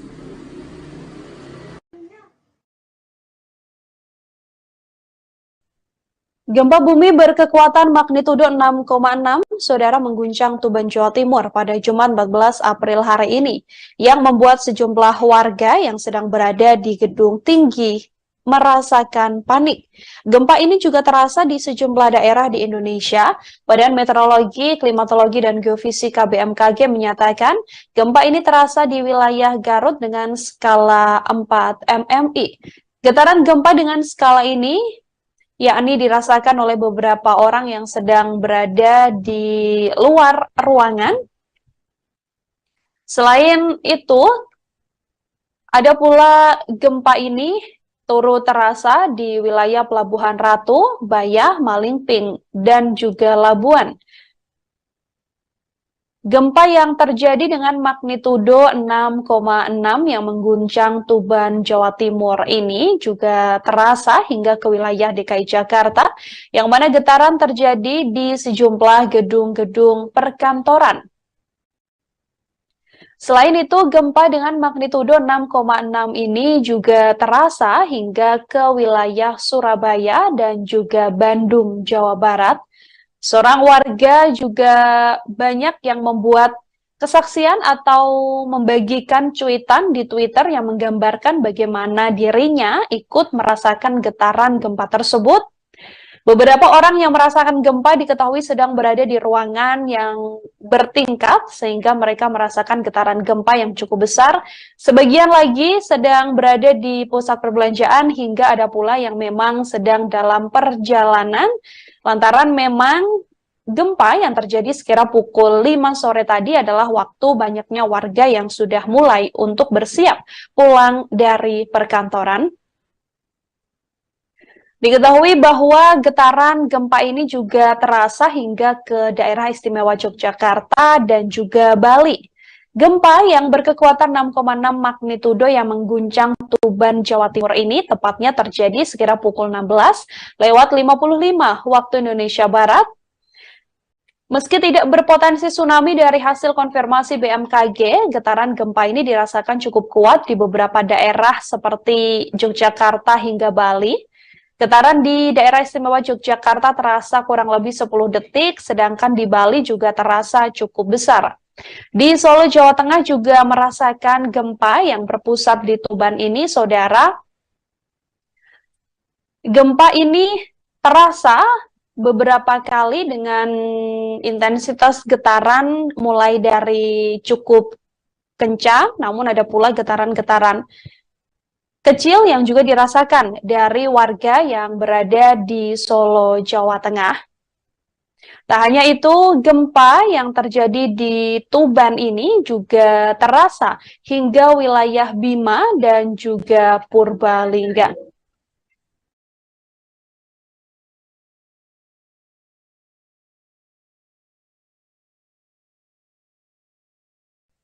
Gempa bumi berkekuatan magnitudo 6,6, saudara, mengguncang Tuban, Jawa Timur pada Jumat 14 April hari ini, yang membuat sejumlah warga yang sedang berada di gedung tinggi merasakan panik. Gempa ini juga terasa di sejumlah daerah di Indonesia. Badan Meteorologi, Klimatologi, dan Geofisika BMKG menyatakan gempa ini terasa di wilayah Garut dengan skala 4 MMI. Getaran gempa dengan skala ini yakni dirasakan oleh beberapa orang yang sedang berada di luar ruangan. Selain itu, ada pula gempa ini turut terasa di wilayah Pelabuhan Ratu, Bayah, Malingping, dan juga Labuan. Gempa yang terjadi dengan magnitudo 6,6 yang mengguncang Tuban, Jawa Timur ini juga terasa hingga ke wilayah DKI Jakarta, yang mana getaran terjadi di sejumlah gedung-gedung perkantoran. Selain itu, gempa dengan magnitudo 6,6 ini juga terasa hingga ke wilayah Surabaya dan juga Bandung, Jawa Barat. Seorang warga juga banyak yang membuat kesaksian atau membagikan cuitan di Twitter yang menggambarkan bagaimana dirinya ikut merasakan getaran gempa tersebut. Beberapa orang yang merasakan gempa diketahui sedang berada di ruangan yang bertingkat sehingga mereka merasakan getaran gempa yang cukup besar. Sebagian lagi sedang berada di pusat perbelanjaan hingga ada pula yang memang sedang dalam perjalanan lantaran memang gempa yang terjadi sekira pukul 5 sore tadi adalah waktu banyaknya warga yang sudah mulai untuk bersiap pulang dari perkantoran. Diketahui bahwa getaran gempa ini juga terasa hingga ke daerah istimewa Yogyakarta dan juga Bali. Gempa yang berkekuatan 6,6 magnitudo yang mengguncang Tuban, Jawa Timur ini tepatnya terjadi sekira pukul 16:55 waktu Indonesia Barat. Meski tidak berpotensi tsunami dari hasil konfirmasi BMKG, getaran gempa ini dirasakan cukup kuat di beberapa daerah seperti Yogyakarta hingga Bali. Getaran di daerah istimewa Yogyakarta terasa kurang lebih 10 detik, sedangkan di Bali juga terasa cukup besar. Di Solo, Jawa Tengah juga merasakan gempa yang berpusat di Tuban ini, saudara. Gempa ini terasa beberapa kali dengan intensitas getaran mulai dari cukup kencang, namun ada pula getaran-getaran kecil yang juga dirasakan dari warga yang berada di Solo, Jawa Tengah. Tak hanya itu, gempa yang terjadi di Tuban ini juga terasa hingga wilayah Bima dan juga Purbalingga.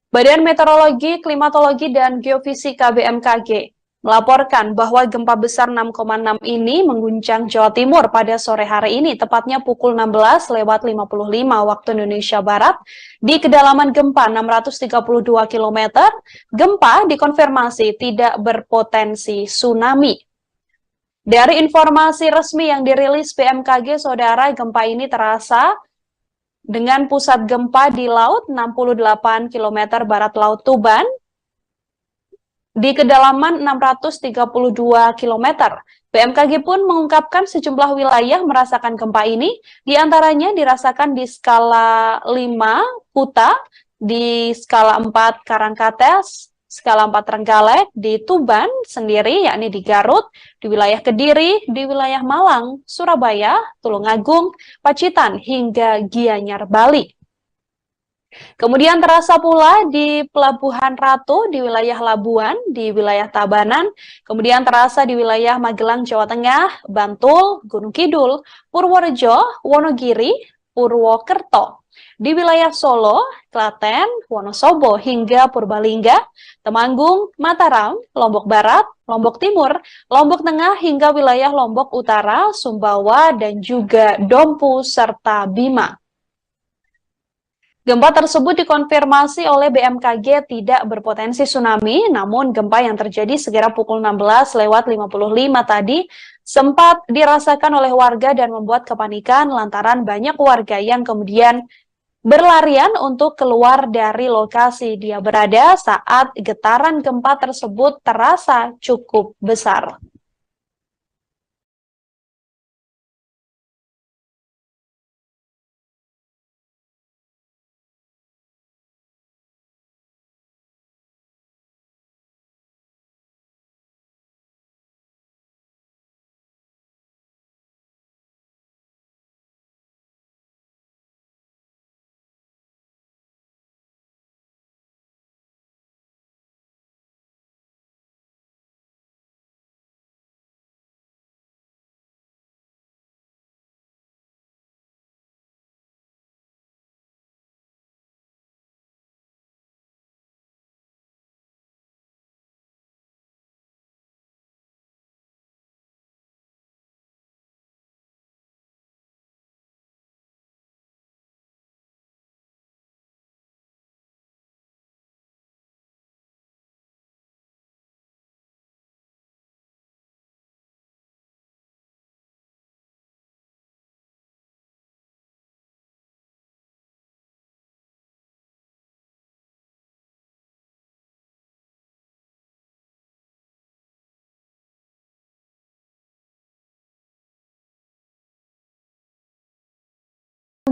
Badan Meteorologi, Klimatologi, dan Geofisika BMKG melaporkan bahwa gempa besar 6,6 ini mengguncang Jawa Timur pada sore hari ini, tepatnya pukul 16:55 waktu Indonesia Barat. Di kedalaman gempa 632 km, gempa dikonfirmasi tidak berpotensi tsunami. Dari informasi resmi yang dirilis BMKG, saudara, gempa ini terasa dengan pusat gempa di laut 68 km barat laut Tuban, di kedalaman 632 km. BMKG pun mengungkapkan sejumlah wilayah merasakan gempa ini, diantaranya dirasakan di skala 5 Kuta, di skala 4 Karangkates, skala 4 Trenggalek, di Tuban sendiri, yakni di Garut, di wilayah Kediri, di wilayah Malang, Surabaya, Tulungagung, Pacitan, hingga Gianyar, Bali. Kemudian terasa pula di Pelabuhan Ratu, di wilayah Labuan, di wilayah Tabanan, kemudian terasa di wilayah Magelang, Jawa Tengah, Bantul, Gunung Kidul, Purworejo, Wonogiri, Purwokerto. Di wilayah Solo, Klaten, Wonosobo, hingga Purbalingga, Temanggung, Mataram, Lombok Barat, Lombok Timur, Lombok Tengah, hingga wilayah Lombok Utara, Sumbawa, dan juga Dompu, serta Bima. Gempa tersebut dikonfirmasi oleh BMKG tidak berpotensi tsunami, namun gempa yang terjadi sekira pukul 16:55 tadi sempat dirasakan oleh warga dan membuat kepanikan lantaran banyak warga yang kemudian berlarian untuk keluar dari lokasi dia berada saat getaran gempa tersebut terasa cukup besar.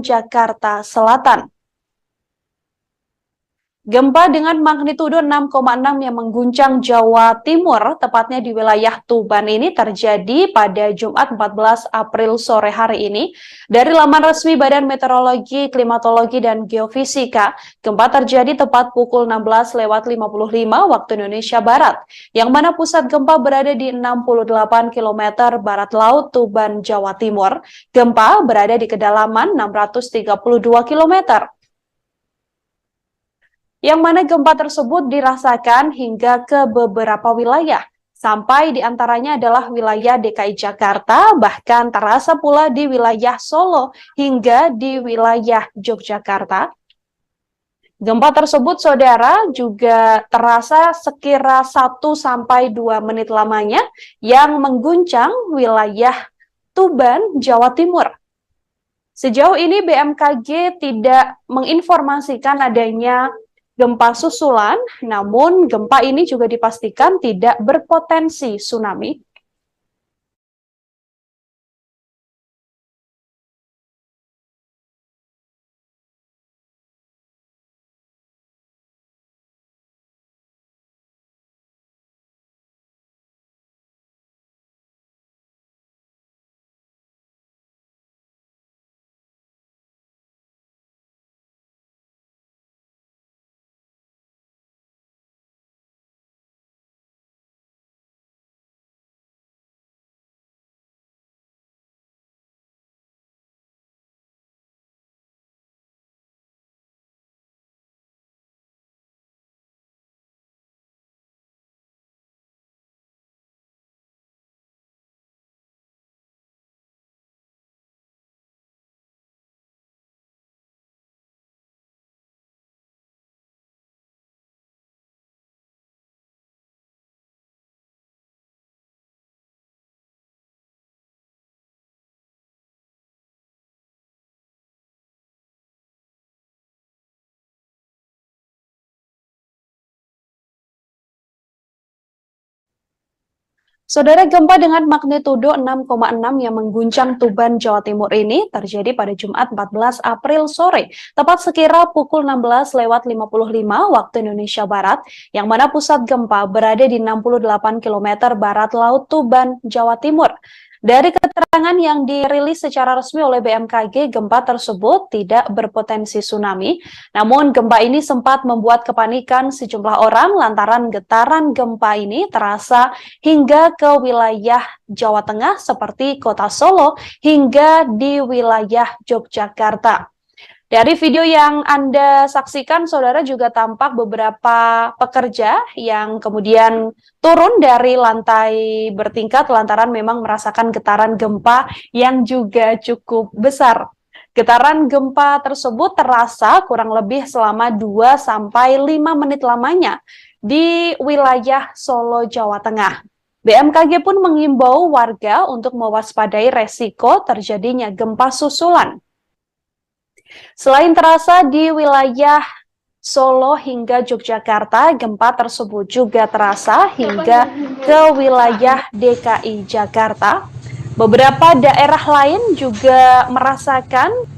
Jakarta Selatan. Gempa dengan magnitudo 6,6 yang mengguncang Jawa Timur, tepatnya di wilayah Tuban ini terjadi pada Jumat 14 April sore hari ini. Dari laman resmi Badan Meteorologi, Klimatologi, dan Geofisika, gempa terjadi tepat pukul 16.55 waktu Indonesia Barat, yang mana pusat gempa berada di 68 km barat laut Tuban, Jawa Timur. Gempa berada di kedalaman 632 km. Yang mana gempa tersebut dirasakan hingga ke beberapa wilayah, sampai diantaranya adalah wilayah DKI Jakarta, bahkan terasa pula di wilayah Solo hingga di wilayah Yogyakarta. Gempa tersebut, saudara, juga terasa sekira 1-2 menit lamanya yang mengguncang wilayah Tuban, Jawa Timur. Sejauh ini BMKG tidak menginformasikan adanya gempa susulan, namun gempa ini juga dipastikan tidak berpotensi tsunami. Saudara, gempa dengan magnitudo 6,6 yang mengguncang Tuban, Jawa Timur ini terjadi pada Jumat 14 April sore, tepat sekira pukul 16.55 waktu Indonesia Barat, yang mana pusat gempa berada di 68 km barat laut Tuban, Jawa Timur. Dari keterangan yang dirilis secara resmi oleh BMKG, gempa tersebut tidak berpotensi tsunami. Namun gempa ini sempat membuat kepanikan sejumlah orang lantaran getaran gempa ini terasa hingga ke wilayah Jawa Tengah seperti kota Solo hingga di wilayah Yogyakarta. Dari video yang Anda saksikan, saudara, juga tampak beberapa pekerja yang kemudian turun dari lantai bertingkat lantaran memang merasakan getaran gempa yang juga cukup besar. Getaran gempa tersebut terasa kurang lebih selama 2-5 menit lamanya di wilayah Solo, Jawa Tengah. BMKG pun mengimbau warga untuk mewaspadai resiko terjadinya gempa susulan. Selain terasa di wilayah Solo hingga Yogyakarta, gempa tersebut juga terasa hingga ke wilayah DKI Jakarta. Beberapa daerah lain juga merasakan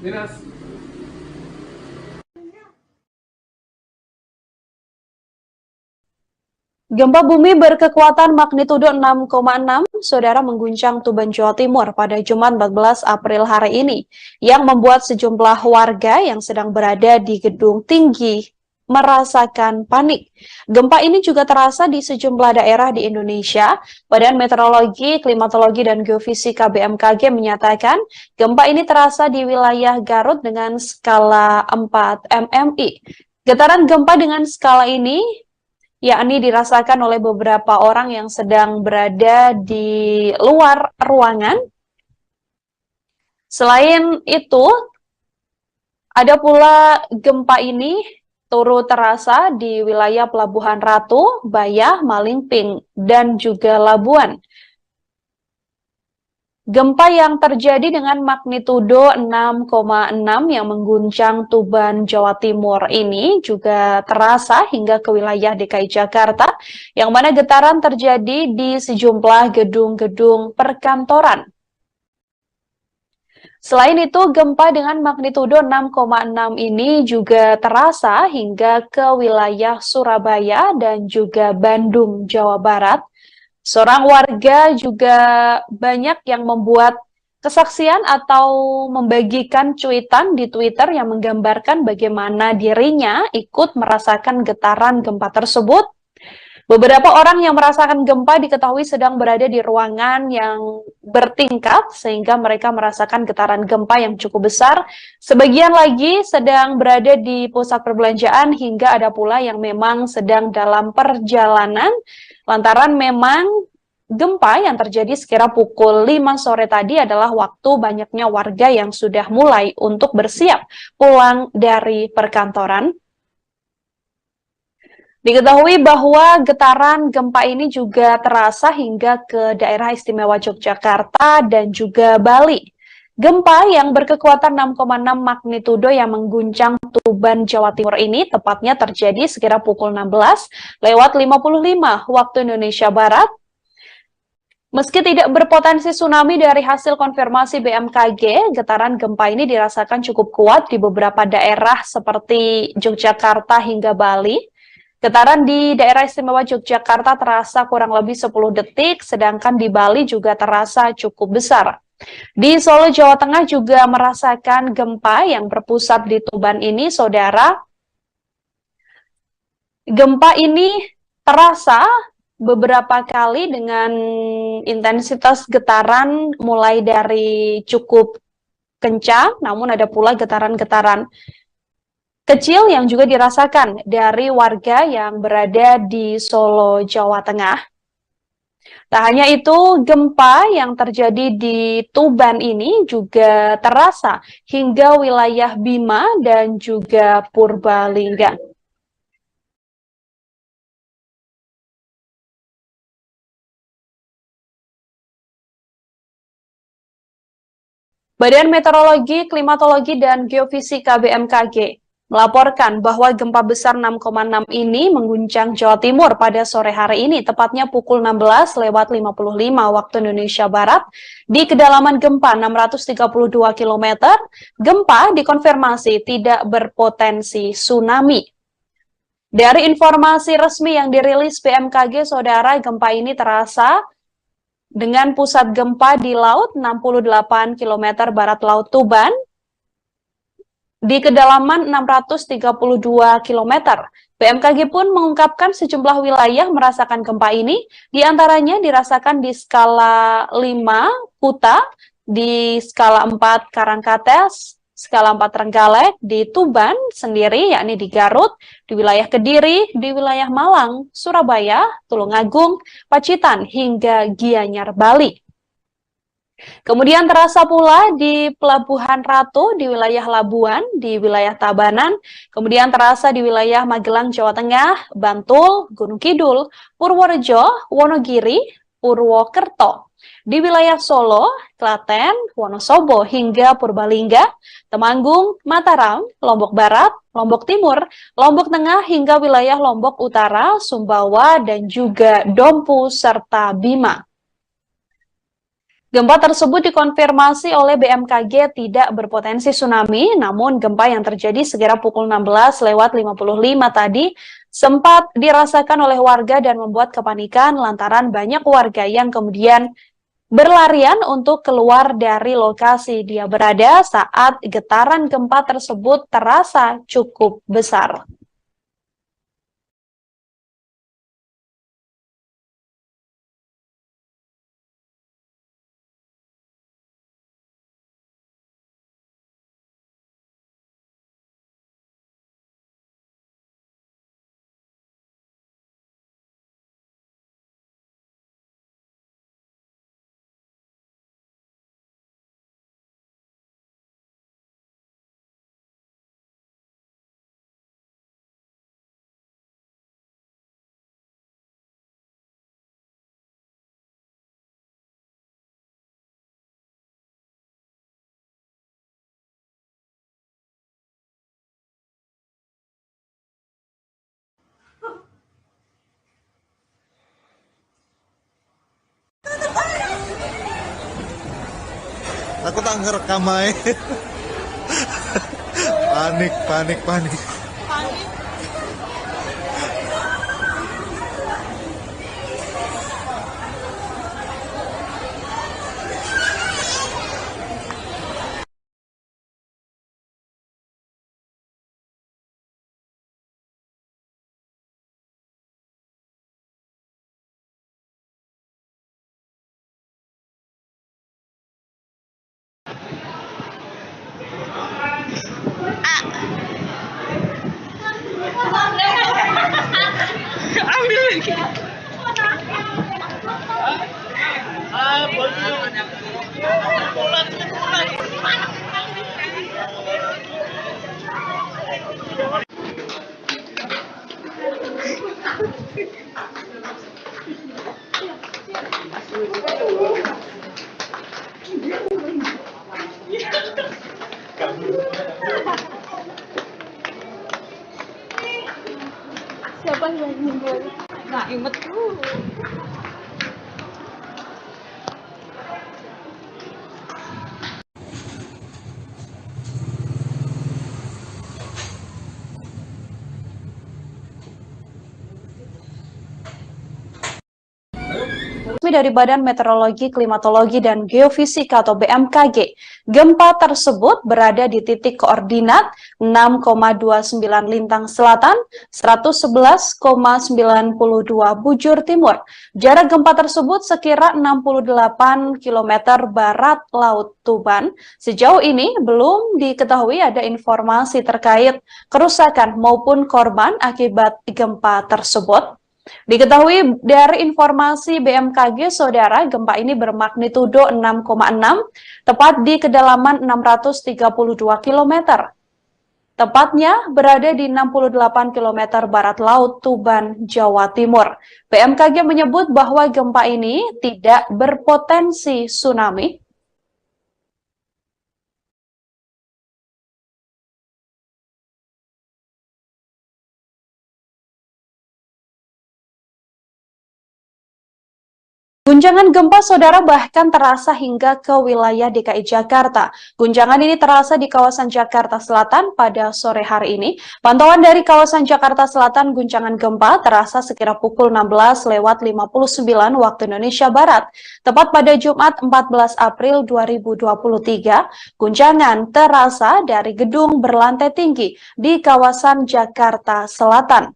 Dinas. gempa bumi berkekuatan magnitudo 6,6, saudara, mengguncang Tuban, Jawa Timur pada Jumat 14 April hari ini, yang membuat sejumlah warga yang sedang berada di gedung tinggi merasakan panik. Gempa ini juga terasa di sejumlah daerah di Indonesia. Badan Meteorologi, Klimatologi, dan Geofisika BMKG menyatakan gempa ini terasa di wilayah Garut dengan skala 4 MMI. Getaran gempa dengan skala ini yakni dirasakan oleh beberapa orang yang sedang berada di luar ruangan Selain itu, ada pula gempa ini turut terasa di wilayah Pelabuhan Ratu, Bayah, Malingping, dan juga Labuan. Gempa yang terjadi dengan magnitudo 6,6 yang mengguncang Tuban, Jawa Timur ini juga terasa hingga ke wilayah DKI Jakarta, yang mana getaran terjadi di sejumlah gedung-gedung perkantoran. Selain itu, gempa dengan magnitudo 6,6 ini juga terasa hingga ke wilayah Surabaya dan juga Bandung, Jawa Barat. Seorang warga juga banyak yang membuat kesaksian atau membagikan cuitan di Twitter yang menggambarkan bagaimana dirinya ikut merasakan getaran gempa tersebut. Beberapa orang yang merasakan gempa diketahui sedang berada di ruangan yang bertingkat sehingga mereka merasakan getaran gempa yang cukup besar. Sebagian lagi sedang berada di pusat perbelanjaan hingga ada pula yang memang sedang dalam perjalanan lantaran memang gempa yang terjadi sekira pukul 5 sore tadi adalah waktu banyaknya warga yang sudah mulai untuk bersiap pulang dari perkantoran. Diketahui bahwa getaran gempa ini juga terasa hingga ke daerah istimewa Yogyakarta dan juga Bali. Gempa yang berkekuatan 6,6 magnitudo yang mengguncang Tuban, Jawa Timur ini tepatnya terjadi sekira pukul 16:55 waktu Indonesia Barat. Meski tidak berpotensi tsunami dari hasil konfirmasi BMKG, getaran gempa ini dirasakan cukup kuat di beberapa daerah seperti Yogyakarta hingga Bali. Getaran di daerah istimewa Yogyakarta terasa kurang lebih 10 detik, sedangkan di Bali juga terasa cukup besar. Di Solo, Jawa Tengah juga merasakan gempa yang berpusat di Tuban ini, saudara. Gempa ini terasa beberapa kali dengan intensitas getaran mulai dari cukup kencang, namun ada pula getaran-getaran kecil yang juga dirasakan dari warga yang berada di Solo, Jawa Tengah. Tak hanya itu, gempa yang terjadi di Tuban ini juga terasa hingga wilayah Bima dan juga Purbalingga. Badan Meteorologi, Klimatologi, dan Geofisika BMKG melaporkan bahwa gempa besar 6,6 ini mengguncang Jawa Timur pada sore hari ini, tepatnya pukul 16:55 waktu Indonesia Barat. Di kedalaman gempa 632 km, gempa dikonfirmasi tidak berpotensi tsunami. Dari informasi resmi yang dirilis BMKG, saudara, gempa ini terasa dengan pusat gempa di laut 68 km barat laut Tuban, di kedalaman 632 km. BMKG pun mengungkapkan sejumlah wilayah merasakan gempa ini, diantaranya dirasakan di skala 5 Kuta, di skala 4 Karangkates, skala 4 Trenggalek, di Tuban sendiri, yakni di Garut, di wilayah Kediri, di wilayah Malang, Surabaya, Tulungagung, Pacitan, hingga Gianyar, Bali. Kemudian terasa pula di Pelabuhan Ratu, di wilayah Labuan, di wilayah Tabanan, kemudian terasa di wilayah Magelang, Jawa Tengah, Bantul, Gunung Kidul, Purworejo, Wonogiri, Purwokerto. Di wilayah Solo, Klaten, Wonosobo, hingga Purbalingga, Temanggung, Mataram, Lombok Barat, Lombok Timur, Lombok Tengah, hingga wilayah Lombok Utara, Sumbawa, dan juga Dompu, serta Bima. Gempa tersebut dikonfirmasi oleh BMKG tidak berpotensi tsunami, namun gempa yang terjadi sekira pukul 16:55 tadi sempat dirasakan oleh warga dan membuat kepanikan lantaran banyak warga yang kemudian berlarian untuk keluar dari lokasi dia berada saat getaran gempa tersebut terasa cukup besar. Aku tak ngerekam aja. Panik, panik, panik. Siapa yang meninggal? Nah, imet tuh. Dari Badan Meteorologi, Klimatologi, dan Geofisika atau BMKG. Gempa tersebut berada di titik koordinat 6,29 Lintang Selatan, 111,92 Bujur Timur. Jarak gempa tersebut sekira 68 km barat Laut Tuban. Sejauh ini belum diketahui ada informasi terkait kerusakan maupun korban akibat gempa tersebut. Diketahui dari informasi BMKG, saudara, gempa ini bermagnitudo 6,6, tepat di kedalaman 632 km. Tepatnya berada di 68 km barat laut Tuban, Jawa Timur. BMKG menyebut bahwa gempa ini tidak berpotensi tsunami. Guncangan gempa, saudara, bahkan terasa hingga ke wilayah DKI Jakarta. Guncangan ini terasa di kawasan Jakarta Selatan pada sore hari ini. Pantauan dari kawasan Jakarta Selatan, guncangan gempa terasa sekira pukul 16:59 waktu Indonesia Barat. Tepat pada Jumat 14 April 2023, guncangan terasa dari gedung berlantai tinggi di kawasan Jakarta Selatan.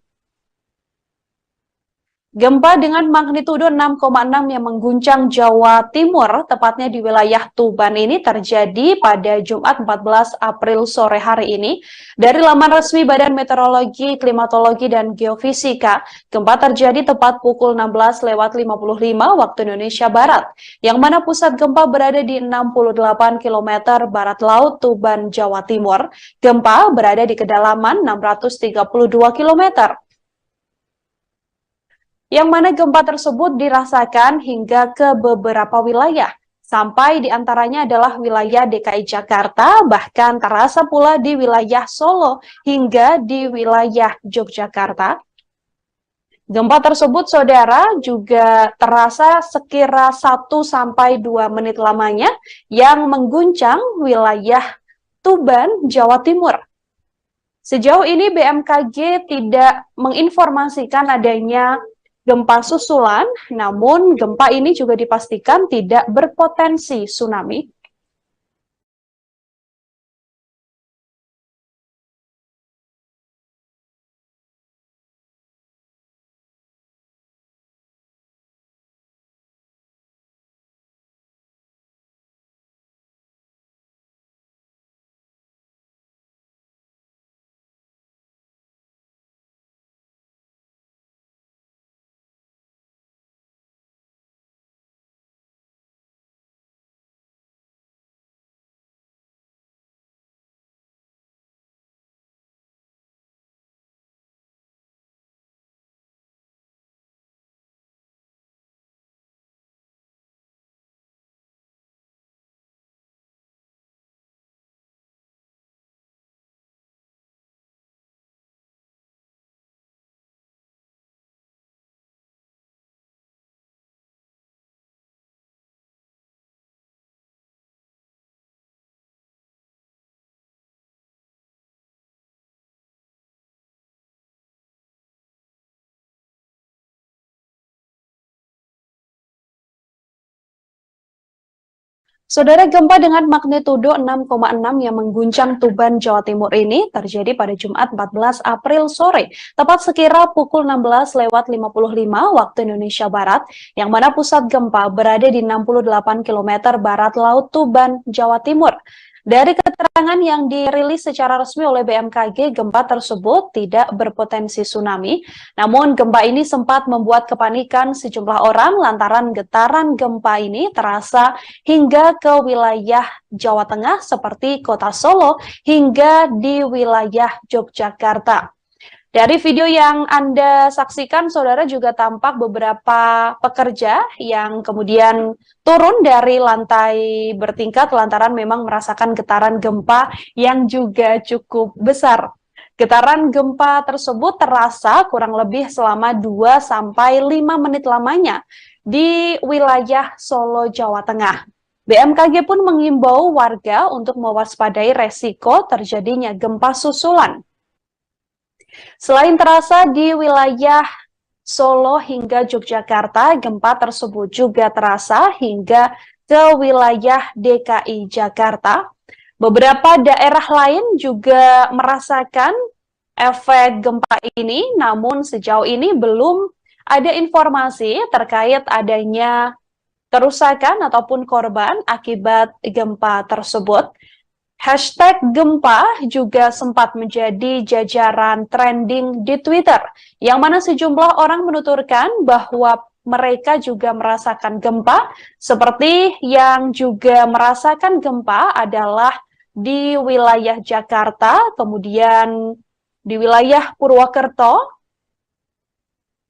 Gempa dengan magnitudo 6,6 yang mengguncang Jawa Timur, tepatnya di wilayah Tuban ini terjadi pada Jumat 14 April sore hari ini. Dari laman resmi Badan Meteorologi, Klimatologi, dan Geofisika, gempa terjadi tepat pukul 16:55 waktu Indonesia Barat, yang mana pusat gempa berada di 68 km barat laut Tuban, Jawa Timur. Gempa berada di kedalaman 632 km. Yang mana gempa tersebut dirasakan hingga ke beberapa wilayah, sampai diantaranya adalah wilayah DKI Jakarta, bahkan terasa pula di wilayah Solo hingga di wilayah Yogyakarta. Gempa tersebut, saudara, juga terasa sekira 1-2 menit lamanya yang mengguncang wilayah Tuban, Jawa Timur. Sejauh ini BMKG tidak menginformasikan adanya gempa susulan, namun gempa ini juga dipastikan tidak berpotensi tsunami. Saudara, gempa dengan magnitudo 6,6 yang mengguncang Tuban, Jawa Timur ini terjadi pada Jumat 14 April sore, tepat sekira pukul 16:55 waktu Indonesia Barat, yang mana pusat gempa berada di 68 km barat laut Tuban, Jawa Timur. Dari keterangan yang dirilis secara resmi oleh BMKG, gempa tersebut tidak berpotensi tsunami. Namun gempa ini sempat membuat kepanikan sejumlah orang lantaran getaran gempa ini terasa hingga ke wilayah Jawa Tengah seperti Kota Solo hingga di wilayah Yogyakarta. Dari video yang Anda saksikan, saudara, juga tampak beberapa pekerja yang kemudian turun dari lantai bertingkat lantaran memang merasakan getaran gempa yang juga cukup besar. Getaran gempa tersebut terasa kurang lebih selama 2-5 menit lamanya di wilayah Solo, Jawa Tengah. BMKG pun mengimbau warga untuk mewaspadai resiko terjadinya gempa susulan. Selain terasa di wilayah Solo hingga Yogyakarta, gempa tersebut juga terasa hingga ke wilayah DKI Jakarta. Beberapa daerah lain juga merasakan efek gempa ini, namun sejauh ini belum ada informasi terkait adanya kerusakan ataupun korban akibat gempa tersebut. Hashtag gempa juga sempat menjadi jajaran trending di Twitter, yang mana sejumlah orang menuturkan bahwa mereka juga merasakan gempa, seperti yang juga merasakan gempa adalah di wilayah Jakarta, kemudian di wilayah Purwokerto.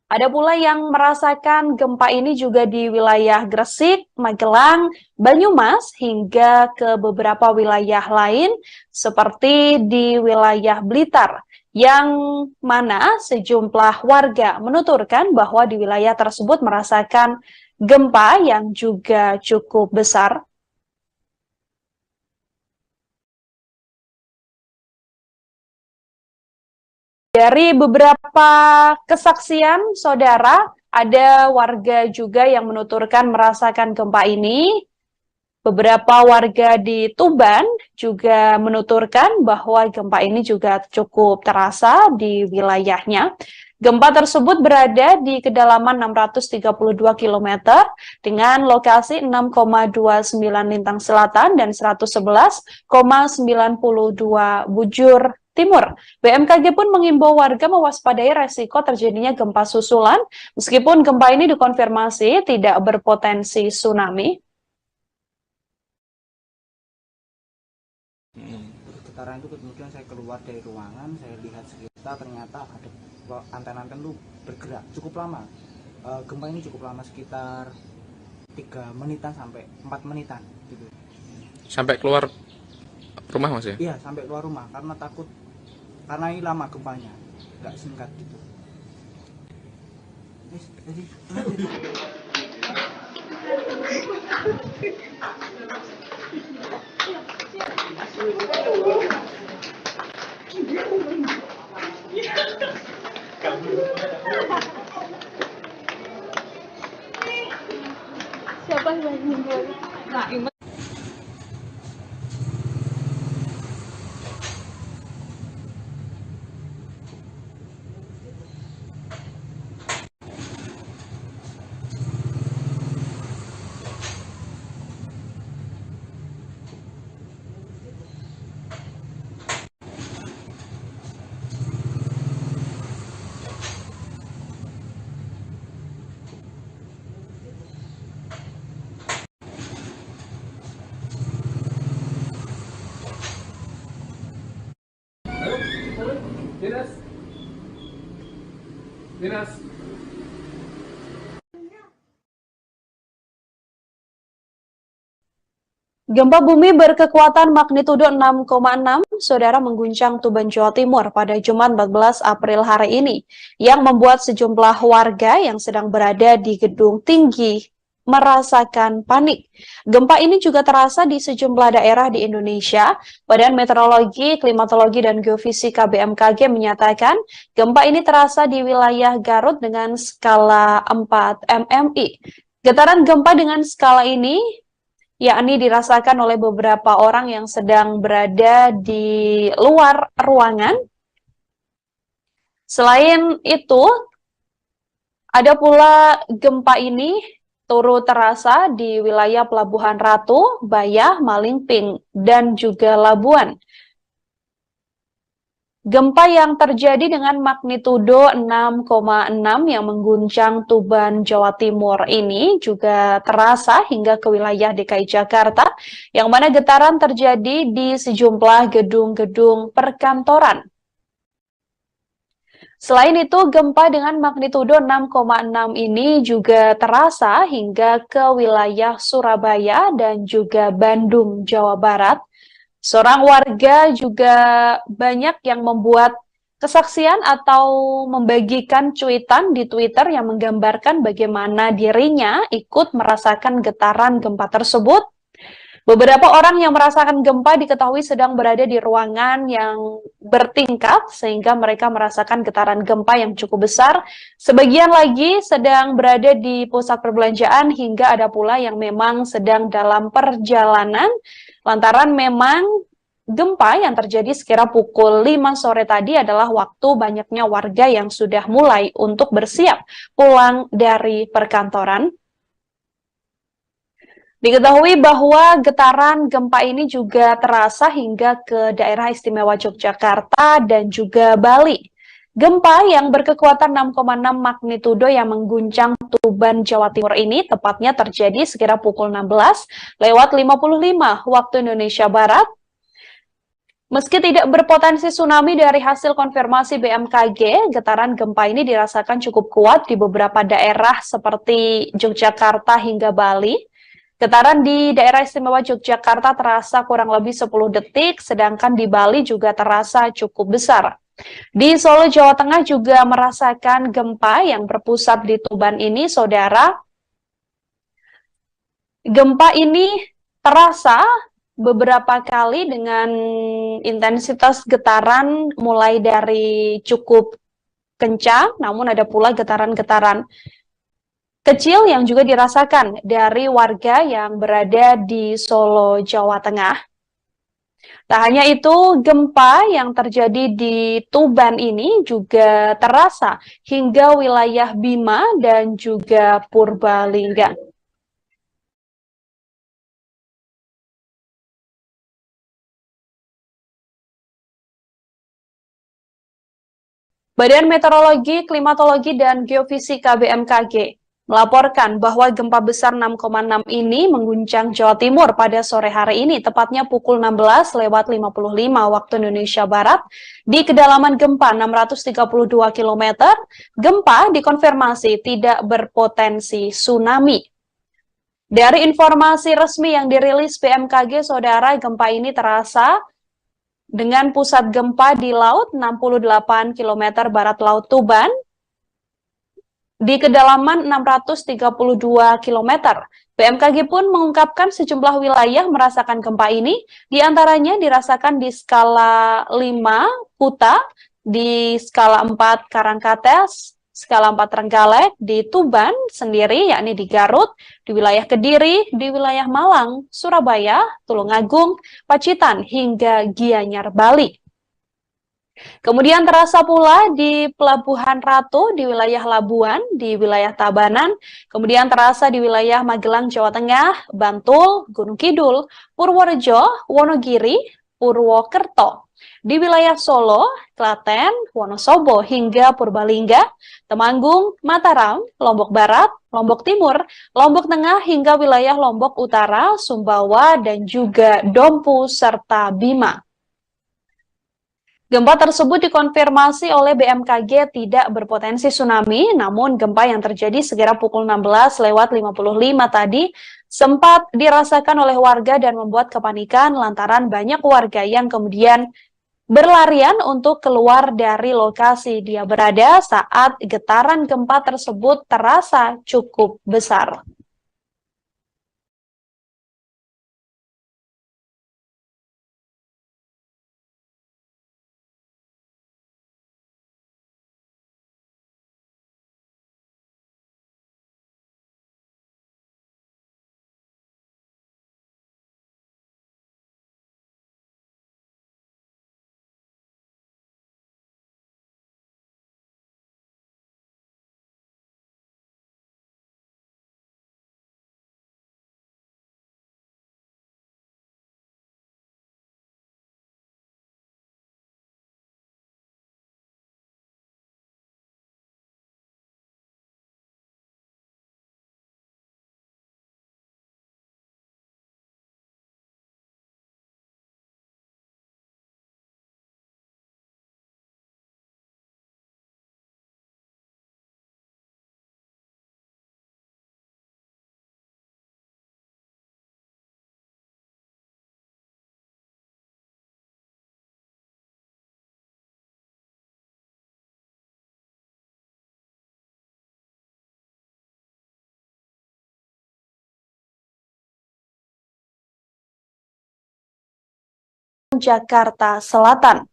Ada pula yang merasakan gempa ini juga di wilayah Gresik, Magelang, Banyumas, hingga ke beberapa wilayah lain seperti di wilayah Blitar, yang mana sejumlah warga menuturkan bahwa di wilayah tersebut merasakan gempa yang juga cukup besar. Dari beberapa kesaksian, saudara, ada warga juga yang menuturkan merasakan gempa ini. Beberapa warga di Tuban juga menuturkan bahwa gempa ini juga cukup terasa di wilayahnya. Gempa tersebut berada di kedalaman 632 km dengan lokasi 6,29 lintang selatan dan 111,92 bujur timur. BMKG pun mengimbau warga mewaspadai resiko terjadinya gempa susulan, meskipun gempa ini dikonfirmasi tidak berpotensi tsunami. Getaran itu kemudian saya keluar dari ruangan, saya lihat sekitar, ternyata ada anten-anten itu bergerak cukup lama. Gempa ini cukup lama, sekitar 3 menitan sampai 4 menitan gitu. Sampai keluar rumah, Mas, ya? Iya, sampai keluar rumah karena takut, karena ini lama gempanya, nggak singkat gitu. Siapa yang meninggal? Nah, ingat. Dinas. Gempa bumi berkekuatan magnitudo 6,6, saudara, mengguncang Tuban, Jawa Timur pada Jumat 14 April hari ini, yang membuat sejumlah warga yang sedang berada di gedung tinggi merasakan panik. Gempa ini juga terasa di sejumlah daerah di Indonesia. Badan Meteorologi, Klimatologi, dan Geofisika BMKG menyatakan gempa ini terasa di wilayah Garut dengan skala 4 mmi. Getaran gempa dengan skala ini yakni dirasakan oleh beberapa orang yang sedang berada di luar ruangan. Selain itu, ada pula gempa ini turut terasa di wilayah Pelabuhan Ratu, Bayah, Malingping, dan juga Labuan. Gempa yang terjadi dengan magnitudo 6,6 yang mengguncang Tuban, Jawa Timur ini juga terasa hingga ke wilayah DKI Jakarta, yang mana getaran terjadi di sejumlah gedung-gedung perkantoran. Selain itu, gempa dengan magnitudo 6,6 ini juga terasa hingga ke wilayah Surabaya dan juga Bandung, Jawa Barat. Seorang warga juga banyak yang membuat kesaksian atau membagikan cuitan di Twitter yang menggambarkan bagaimana dirinya ikut merasakan getaran gempa tersebut. Beberapa orang yang merasakan gempa diketahui sedang berada di ruangan yang bertingkat sehingga mereka merasakan getaran gempa yang cukup besar. Sebagian lagi sedang berada di pusat perbelanjaan hingga ada pula yang memang sedang dalam perjalanan lantaran memang gempa yang terjadi sekira pukul 5 sore tadi adalah waktu banyaknya warga yang sudah mulai untuk bersiap pulang dari perkantoran. Diketahui bahwa getaran gempa ini juga terasa hingga ke daerah istimewa Yogyakarta dan juga Bali. Gempa yang berkekuatan 6,6 magnitudo yang mengguncang Tuban, Jawa Timur ini tepatnya terjadi sekira pukul 16:55 waktu Indonesia Barat. Meski tidak berpotensi tsunami dari hasil konfirmasi BMKG, getaran gempa ini dirasakan cukup kuat di beberapa daerah seperti Yogyakarta hingga Bali. Getaran di daerah istimewa Yogyakarta terasa kurang lebih 10 detik, sedangkan di Bali juga terasa cukup besar. Di Solo, Jawa Tengah juga merasakan gempa yang berpusat di Tuban ini, saudara. Gempa ini terasa beberapa kali dengan intensitas getaran mulai dari cukup kencang, namun ada pula getaran-getaran kecil yang juga dirasakan dari warga yang berada di Solo, Jawa Tengah. Tak hanya itu, gempa yang terjadi di Tuban ini juga terasa hingga wilayah Bima dan juga Purbalingga. Badan Meteorologi, Klimatologi, dan Geofisika BMKG melaporkan bahwa gempa besar 6,6 ini mengguncang Jawa Timur pada sore hari ini, tepatnya pukul 16:55 waktu Indonesia Barat, di kedalaman gempa 632 km. Gempa dikonfirmasi tidak berpotensi tsunami. Dari informasi resmi yang dirilis BMKG, saudara, gempa ini terasa dengan pusat gempa di laut 68 km barat laut Tuban, di kedalaman 632 km. BMKG pun mengungkapkan sejumlah wilayah merasakan gempa ini, diantaranya dirasakan di skala 5 Kuta, di skala 4 Karangkates, skala 4 Trenggalek, di Tuban sendiri, yakni di Garut, di wilayah Kediri, di wilayah Malang, Surabaya, Tulungagung, Pacitan, hingga Gianyar, Bali. Kemudian terasa pula di Pelabuhan Ratu, di wilayah Labuan, di wilayah Tabanan, kemudian terasa di wilayah Magelang, Jawa Tengah, Bantul, Gunung Kidul, Purworejo, Wonogiri, Purwokerto, di wilayah Solo, Klaten, Wonosobo, hingga Purbalingga, Temanggung, Mataram, Lombok Barat, Lombok Timur, Lombok Tengah, hingga wilayah Lombok Utara, Sumbawa, dan juga Dompu, serta Bima. Gempa tersebut dikonfirmasi oleh BMKG tidak berpotensi tsunami, namun gempa yang terjadi sekira pukul 16:55 tadi sempat dirasakan oleh warga dan membuat kepanikan lantaran banyak warga yang kemudian berlarian untuk keluar dari lokasi dia berada saat getaran gempa tersebut terasa cukup besar. Jakarta Selatan.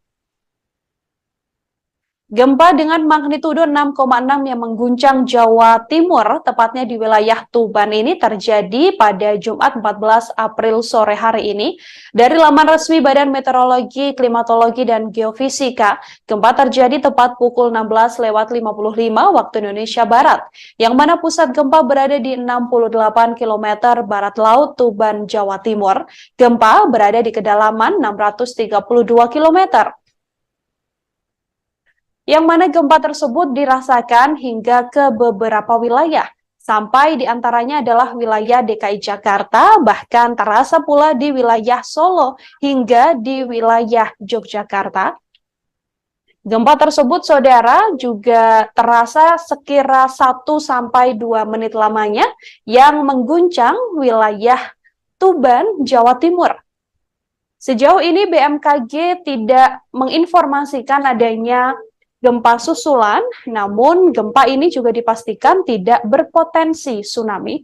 Gempa dengan magnitudo 6,6 yang mengguncang Jawa Timur, tepatnya di wilayah Tuban ini terjadi pada Jumat 14 April sore hari ini. Dari laman resmi Badan Meteorologi, Klimatologi, dan Geofisika, gempa terjadi tepat pukul 16:55 waktu Indonesia Barat, yang mana pusat gempa berada di 68 km barat laut Tuban, Jawa Timur. Gempa berada di kedalaman 632 km. Yang mana gempa tersebut dirasakan hingga ke beberapa wilayah, sampai diantaranya adalah wilayah DKI Jakarta, bahkan terasa pula di wilayah Solo hingga di wilayah Yogyakarta. Gempa tersebut, saudara, juga terasa sekira 1-2 menit lamanya yang mengguncang wilayah Tuban, Jawa Timur. Sejauh ini BMKG tidak menginformasikan adanya gempa susulan, namun gempa ini juga dipastikan tidak berpotensi tsunami.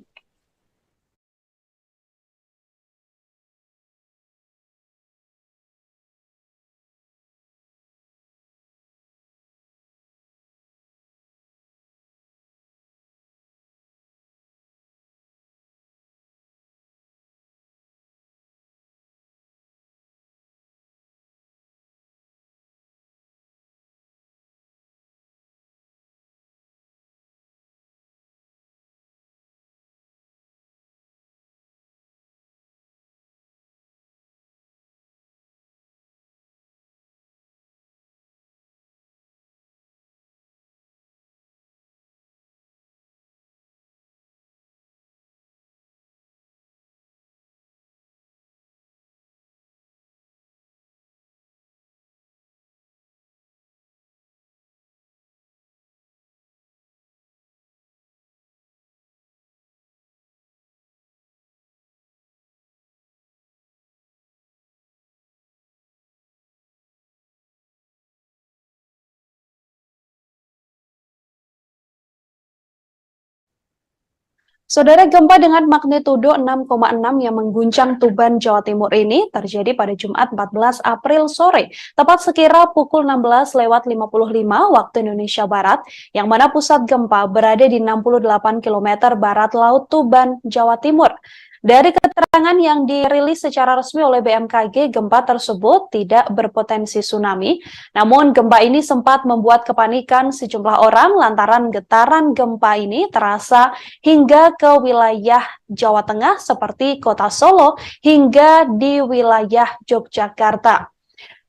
Saudara, gempa dengan magnitudo 6,6 yang mengguncang Tuban, Jawa Timur ini terjadi pada Jumat 14 April sore, tepat sekira pukul 16:55 waktu Indonesia Barat, yang mana pusat gempa berada di 68 km barat laut Tuban, Jawa Timur. Dari keterangan yang dirilis secara resmi oleh BMKG, gempa tersebut tidak berpotensi tsunami. Namun gempa ini sempat membuat kepanikan sejumlah orang lantaran getaran gempa ini terasa hingga ke wilayah Jawa Tengah seperti kota Solo hingga di wilayah Yogyakarta.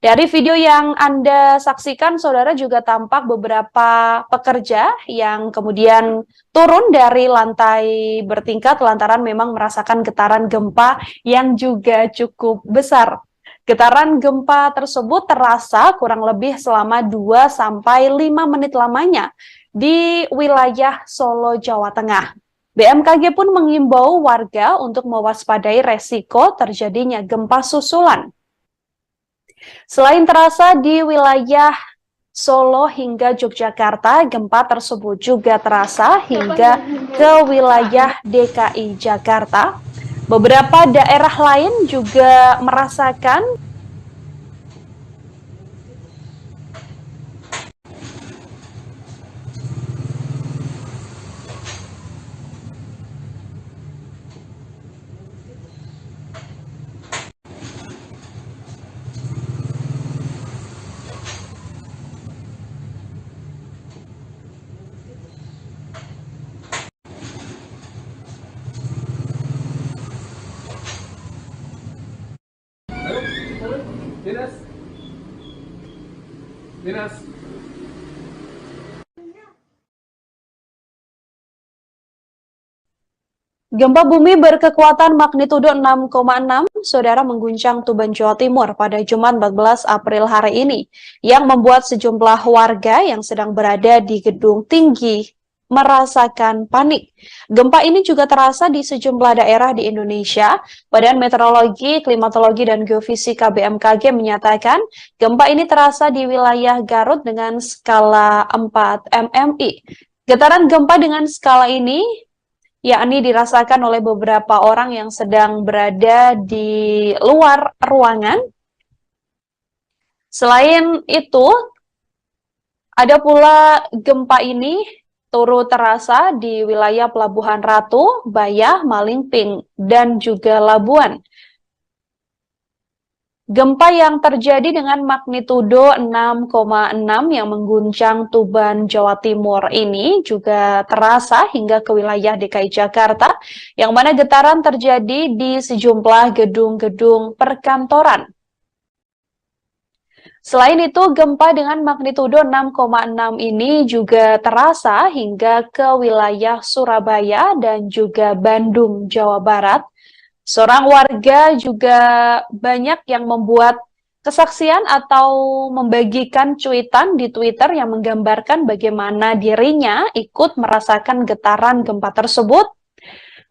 Dari video yang Anda saksikan, saudara, juga tampak beberapa pekerja yang kemudian turun dari lantai bertingkat lantaran memang merasakan getaran gempa yang juga cukup besar. Getaran gempa tersebut terasa kurang lebih selama 2-5 menit lamanya di wilayah Solo, Jawa Tengah. BMKG pun mengimbau warga untuk mewaspadai resiko terjadinya gempa susulan. Selain terasa di wilayah Solo hingga Yogyakarta, gempa tersebut juga terasa hingga ke wilayah DKI Jakarta. Beberapa daerah lain juga merasakan Dinas. gempa bumi berkekuatan magnitudo 6,6, saudara, mengguncang Tuban, Jawa Timur pada Jumat 14 April hari ini, yang membuat sejumlah warga yang sedang berada di gedung tinggi merasakan panik. Gempa ini juga terasa di sejumlah daerah di Indonesia. Badan Meteorologi, Klimatologi, dan Geofisika BMKG menyatakan gempa ini terasa di wilayah Garut dengan skala 4 MMI. Getaran gempa dengan skala ini yakni dirasakan oleh beberapa orang yang sedang berada di luar ruangan Selain itu, ada pula gempa ini turut terasa di wilayah Pelabuhan Ratu, Bayah, Malingping, dan juga Labuan. Gempa yang terjadi dengan magnitudo 6,6 yang mengguncang Tuban, Jawa Timur ini juga terasa hingga ke wilayah DKI Jakarta, yang mana getaran terjadi di sejumlah gedung-gedung perkantoran. Selain itu, gempa dengan magnitudo 6,6 ini juga terasa hingga ke wilayah Surabaya dan juga Bandung, Jawa Barat. Seorang warga juga banyak yang membuat kesaksian atau membagikan cuitan di Twitter yang menggambarkan bagaimana dirinya ikut merasakan getaran gempa tersebut.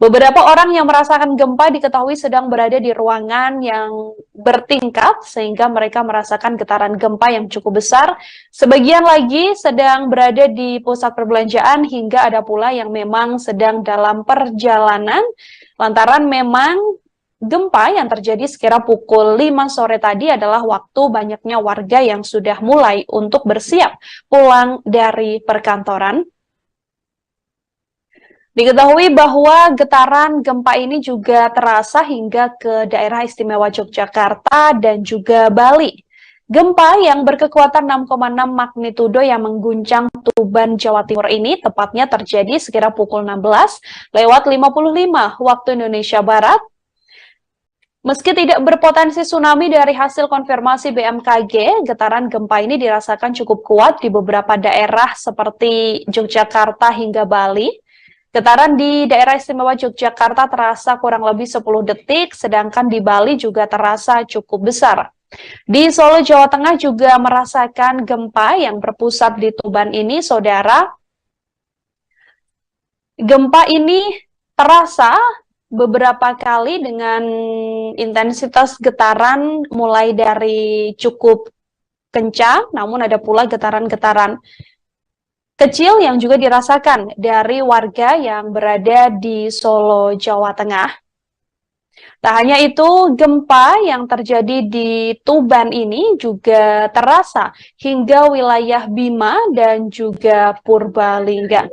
Beberapa orang yang merasakan gempa diketahui sedang berada di ruangan yang bertingkat sehingga mereka merasakan getaran gempa yang cukup besar. Sebagian lagi sedang berada di pusat perbelanjaan hingga ada pula yang memang sedang dalam perjalanan lantaran memang gempa yang terjadi sekira pukul 5 sore tadi adalah waktu banyaknya warga yang sudah mulai untuk bersiap pulang dari perkantoran. Diketahui bahwa getaran gempa ini juga terasa hingga ke daerah istimewa Yogyakarta dan juga Bali. Gempa yang berkekuatan 6,6 magnitudo yang mengguncang Tuban, Jawa Timur ini tepatnya terjadi sekira pukul 16:55 waktu Indonesia Barat. Meski tidak berpotensi tsunami dari hasil konfirmasi BMKG, getaran gempa ini dirasakan cukup kuat di beberapa daerah seperti Yogyakarta hingga Bali. Getaran di daerah istimewa Yogyakarta terasa kurang lebih 10 detik, sedangkan di Bali juga terasa cukup besar. Di Solo, Jawa Tengah juga merasakan gempa yang berpusat di Tuban ini, saudara. Gempa ini terasa beberapa kali dengan intensitas getaran mulai dari cukup kencang, namun ada pula getaran-getaran kecil yang juga dirasakan dari warga yang berada di Solo, Jawa Tengah. Tak hanya itu, gempa yang terjadi di Tuban ini juga terasa hingga wilayah Bima dan juga Purbalingga.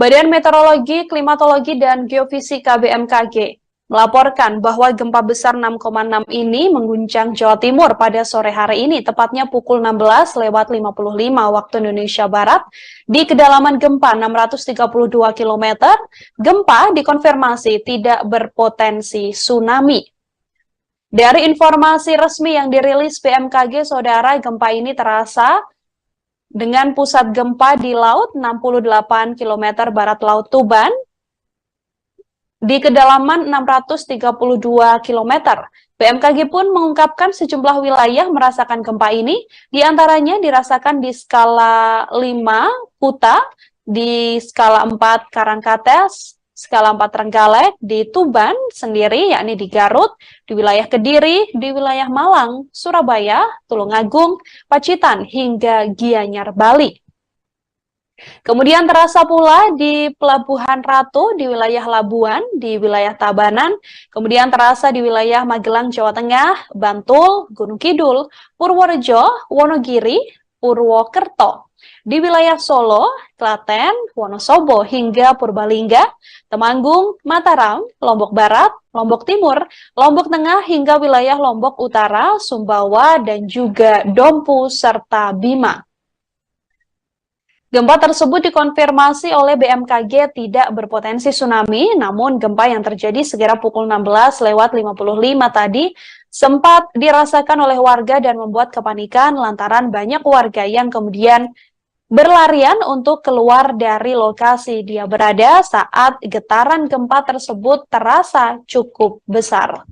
Badan Meteorologi, Klimatologi, dan Geofisika BMKG melaporkan bahwa gempa besar 6,6 ini mengguncang Jawa Timur pada sore hari ini, tepatnya pukul 16:55 waktu Indonesia Barat, di kedalaman gempa 632 km. Gempa dikonfirmasi tidak berpotensi tsunami. Dari informasi resmi yang dirilis BMKG, saudara, gempa ini terasa dengan pusat gempa di laut 68 km barat laut Tuban, di kedalaman 632 km. BMKG pun mengungkapkan sejumlah wilayah merasakan gempa ini, diantaranya dirasakan di skala 5 Kuta, di skala 4 Karangkates, skala 4 Trenggalek, di Tuban sendiri, yakni di Garut, di wilayah Kediri, di wilayah Malang, Surabaya, Tulungagung, Pacitan, hingga Gianyar, Bali. Kemudian terasa pula di Pelabuhan Ratu, di wilayah Labuan, di wilayah Tabanan, kemudian terasa di wilayah Magelang, Jawa Tengah, Bantul, Gunung Kidul, Purworejo, Wonogiri, Purwokerto, di wilayah Solo, Klaten, Wonosobo, hingga Purbalingga, Temanggung, Mataram, Lombok Barat, Lombok Timur, Lombok Tengah, hingga wilayah Lombok Utara, Sumbawa, dan juga Dompu, serta Bima. Gempa tersebut dikonfirmasi oleh BMKG tidak berpotensi tsunami, namun gempa yang terjadi sekira pukul 16:55 tadi sempat dirasakan oleh warga dan membuat kepanikan lantaran banyak warga yang kemudian berlarian untuk keluar dari lokasi dia berada saat getaran gempa tersebut terasa cukup besar.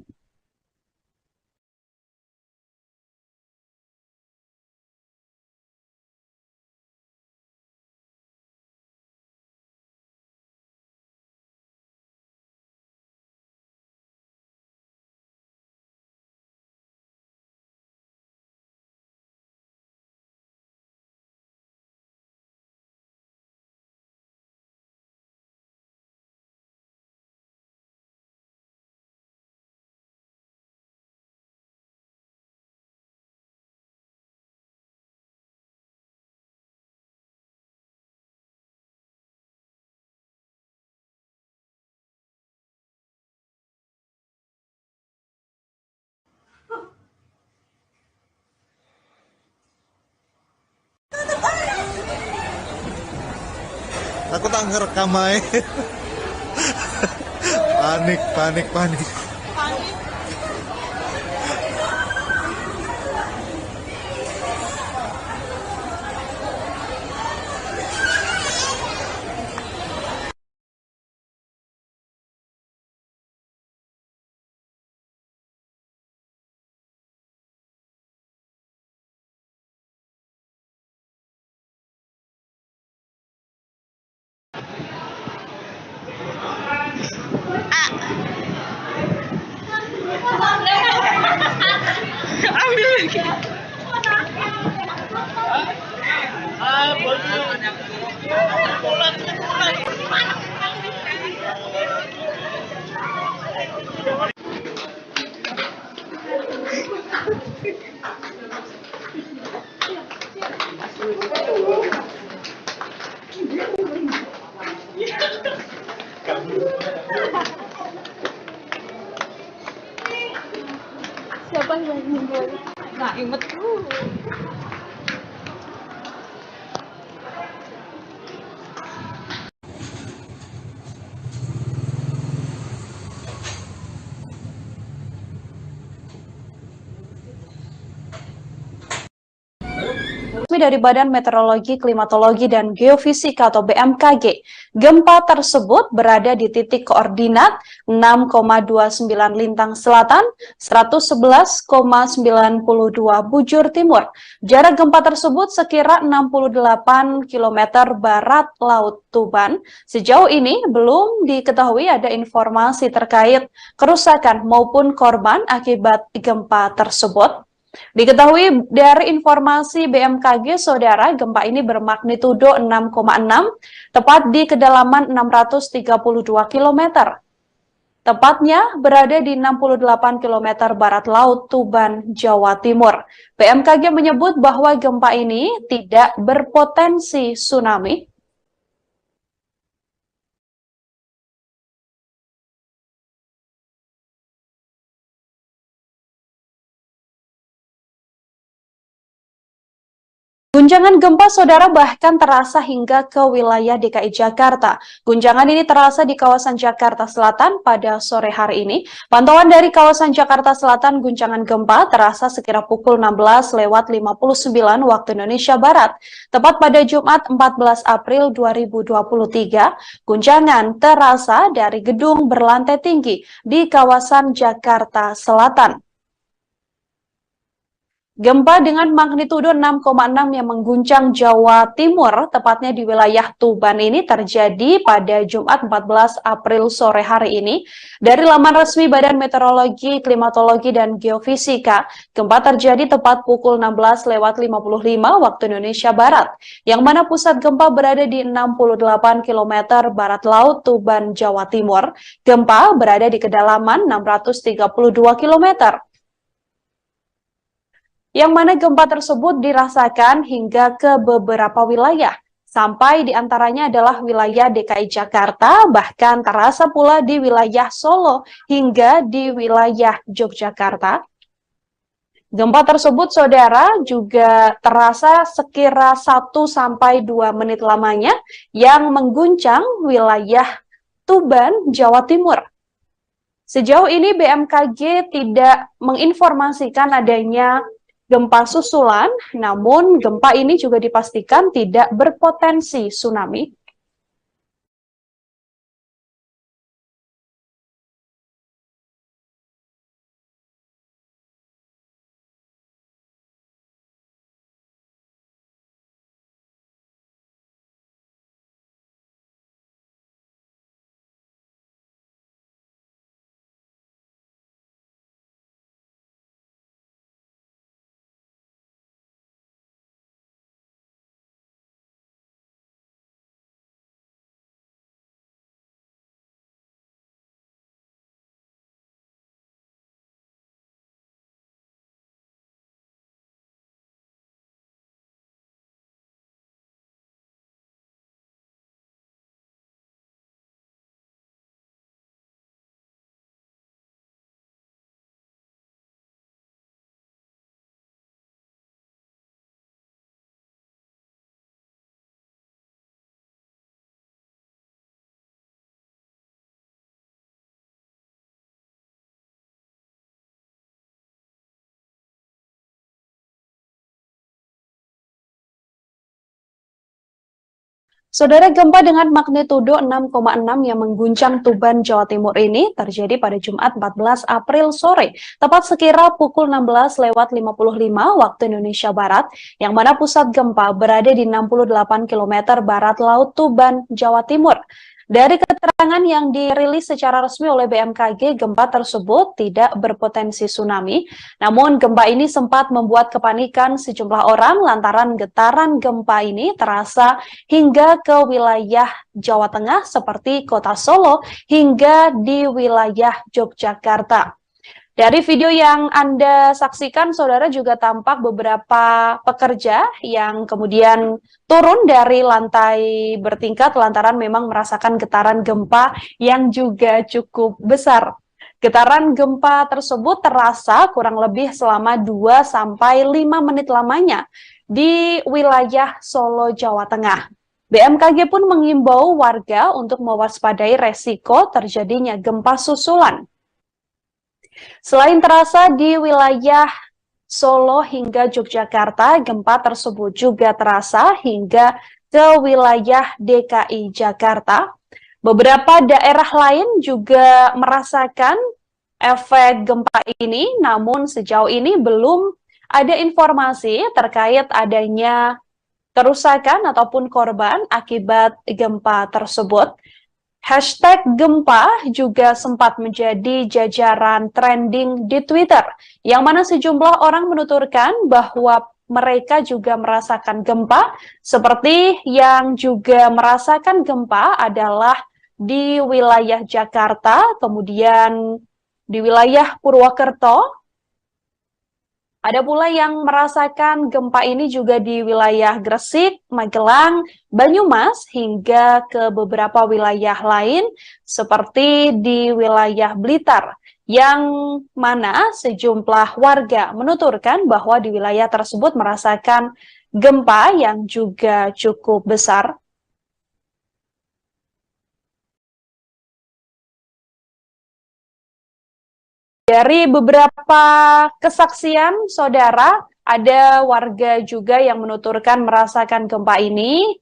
Aku tak ngerekam aja. Panik, panik, panik. Siapa yang meninggal? Nah, inget. Dari Badan Meteorologi, Klimatologi, dan Geofisika atau BMKG. Gempa tersebut berada di titik koordinat 6,29 Lintang Selatan, 111,92 Bujur Timur. Jarak gempa tersebut sekira 68 km barat Laut Tuban. Sejauh ini belum diketahui ada informasi terkait kerusakan maupun korban akibat gempa tersebut. Diketahui dari informasi BMKG, saudara, gempa ini bermagnitudo 6,6, tepat di kedalaman 632 km. Tepatnya berada di 68 km barat laut Tuban, Jawa Timur. BMKG menyebut bahwa gempa ini tidak berpotensi tsunami. Guncangan gempa, saudara, bahkan terasa hingga ke wilayah DKI Jakarta. Guncangan ini terasa di kawasan Jakarta Selatan pada sore hari ini. Pantauan dari kawasan Jakarta Selatan, guncangan gempa terasa sekira pukul 16:59 waktu Indonesia Barat. Tepat pada Jumat 14 April 2023, guncangan terasa dari gedung berlantai tinggi di kawasan Jakarta Selatan. Gempa dengan magnitudo 6,6 yang mengguncang Jawa Timur, tepatnya di wilayah Tuban ini terjadi pada Jumat 14 April sore hari ini. Dari laman resmi Badan Meteorologi, Klimatologi, dan Geofisika, gempa terjadi tepat pukul 16:55 waktu Indonesia Barat, yang mana pusat gempa berada di 68 km barat laut Tuban, Jawa Timur. Gempa berada di kedalaman 632 km. Yang mana gempa tersebut dirasakan hingga ke beberapa wilayah, sampai diantaranya adalah wilayah DKI Jakarta, bahkan terasa pula di wilayah Solo hingga di wilayah Yogyakarta. Gempa tersebut, saudara, juga terasa sekira 1-2 menit lamanya yang mengguncang wilayah Tuban, Jawa Timur. Sejauh ini BMKG tidak menginformasikan adanya gempa susulan, namun gempa ini juga dipastikan tidak berpotensi tsunami. Saudara, gempa dengan magnitudo 6,6 yang mengguncang Tuban, Jawa Timur ini terjadi pada Jumat 14 April sore, tepat sekira pukul 16:55 waktu Indonesia Barat, yang mana pusat gempa berada di 68 km barat laut Tuban, Jawa Timur. Dari keterangan yang dirilis secara resmi oleh BMKG, gempa tersebut tidak berpotensi tsunami. Namun gempa ini sempat membuat kepanikan sejumlah orang lantaran getaran gempa ini terasa hingga ke wilayah Jawa Tengah seperti Kota Solo hingga di wilayah Yogyakarta. Dari video yang Anda saksikan, saudara, juga tampak beberapa pekerja yang kemudian turun dari lantai bertingkat lantaran memang merasakan getaran gempa yang juga cukup besar. Getaran gempa tersebut terasa kurang lebih selama 2-5 menit lamanya di wilayah Solo, Jawa Tengah. BMKG pun mengimbau warga untuk mewaspadai resiko terjadinya gempa susulan. Selain terasa di wilayah Solo hingga Yogyakarta, gempa tersebut juga terasa hingga ke wilayah DKI Jakarta. Beberapa daerah lain juga merasakan efek gempa ini, namun sejauh ini belum ada informasi terkait adanya kerusakan ataupun korban akibat gempa tersebut. Hashtag gempa juga sempat menjadi jajaran trending di Twitter, yang mana sejumlah orang menuturkan bahwa mereka juga merasakan gempa, seperti yang juga merasakan gempa adalah di wilayah Jakarta, kemudian di wilayah Purwokerto. Ada pula yang merasakan gempa ini juga di wilayah Gresik, Magelang, Banyumas, hingga ke beberapa wilayah lain seperti di wilayah Blitar, yang mana sejumlah warga menuturkan bahwa di wilayah tersebut merasakan gempa yang juga cukup besar. Dari beberapa kesaksian, saudara, ada warga juga yang menuturkan merasakan gempa ini.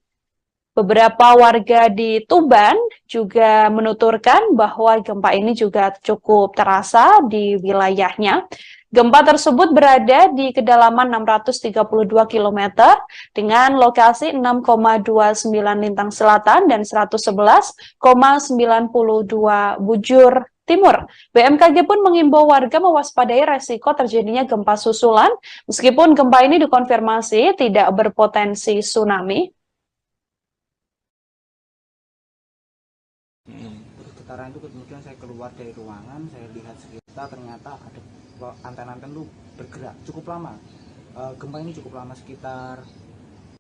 Beberapa warga di Tuban juga menuturkan bahwa gempa ini juga cukup terasa di wilayahnya. Gempa tersebut berada di kedalaman 632 km dengan lokasi 6,29 lintang selatan dan 111,92 bujur timur. BMKG pun mengimbau warga mewaspadai resiko terjadinya gempa susulan, meskipun gempa ini dikonfirmasi tidak berpotensi tsunami. Terus getaran itu kemudian saya keluar dari ruangan, saya lihat sekitar, ternyata ada anten-anten itu bergerak cukup lama. Gempa ini cukup lama, sekitar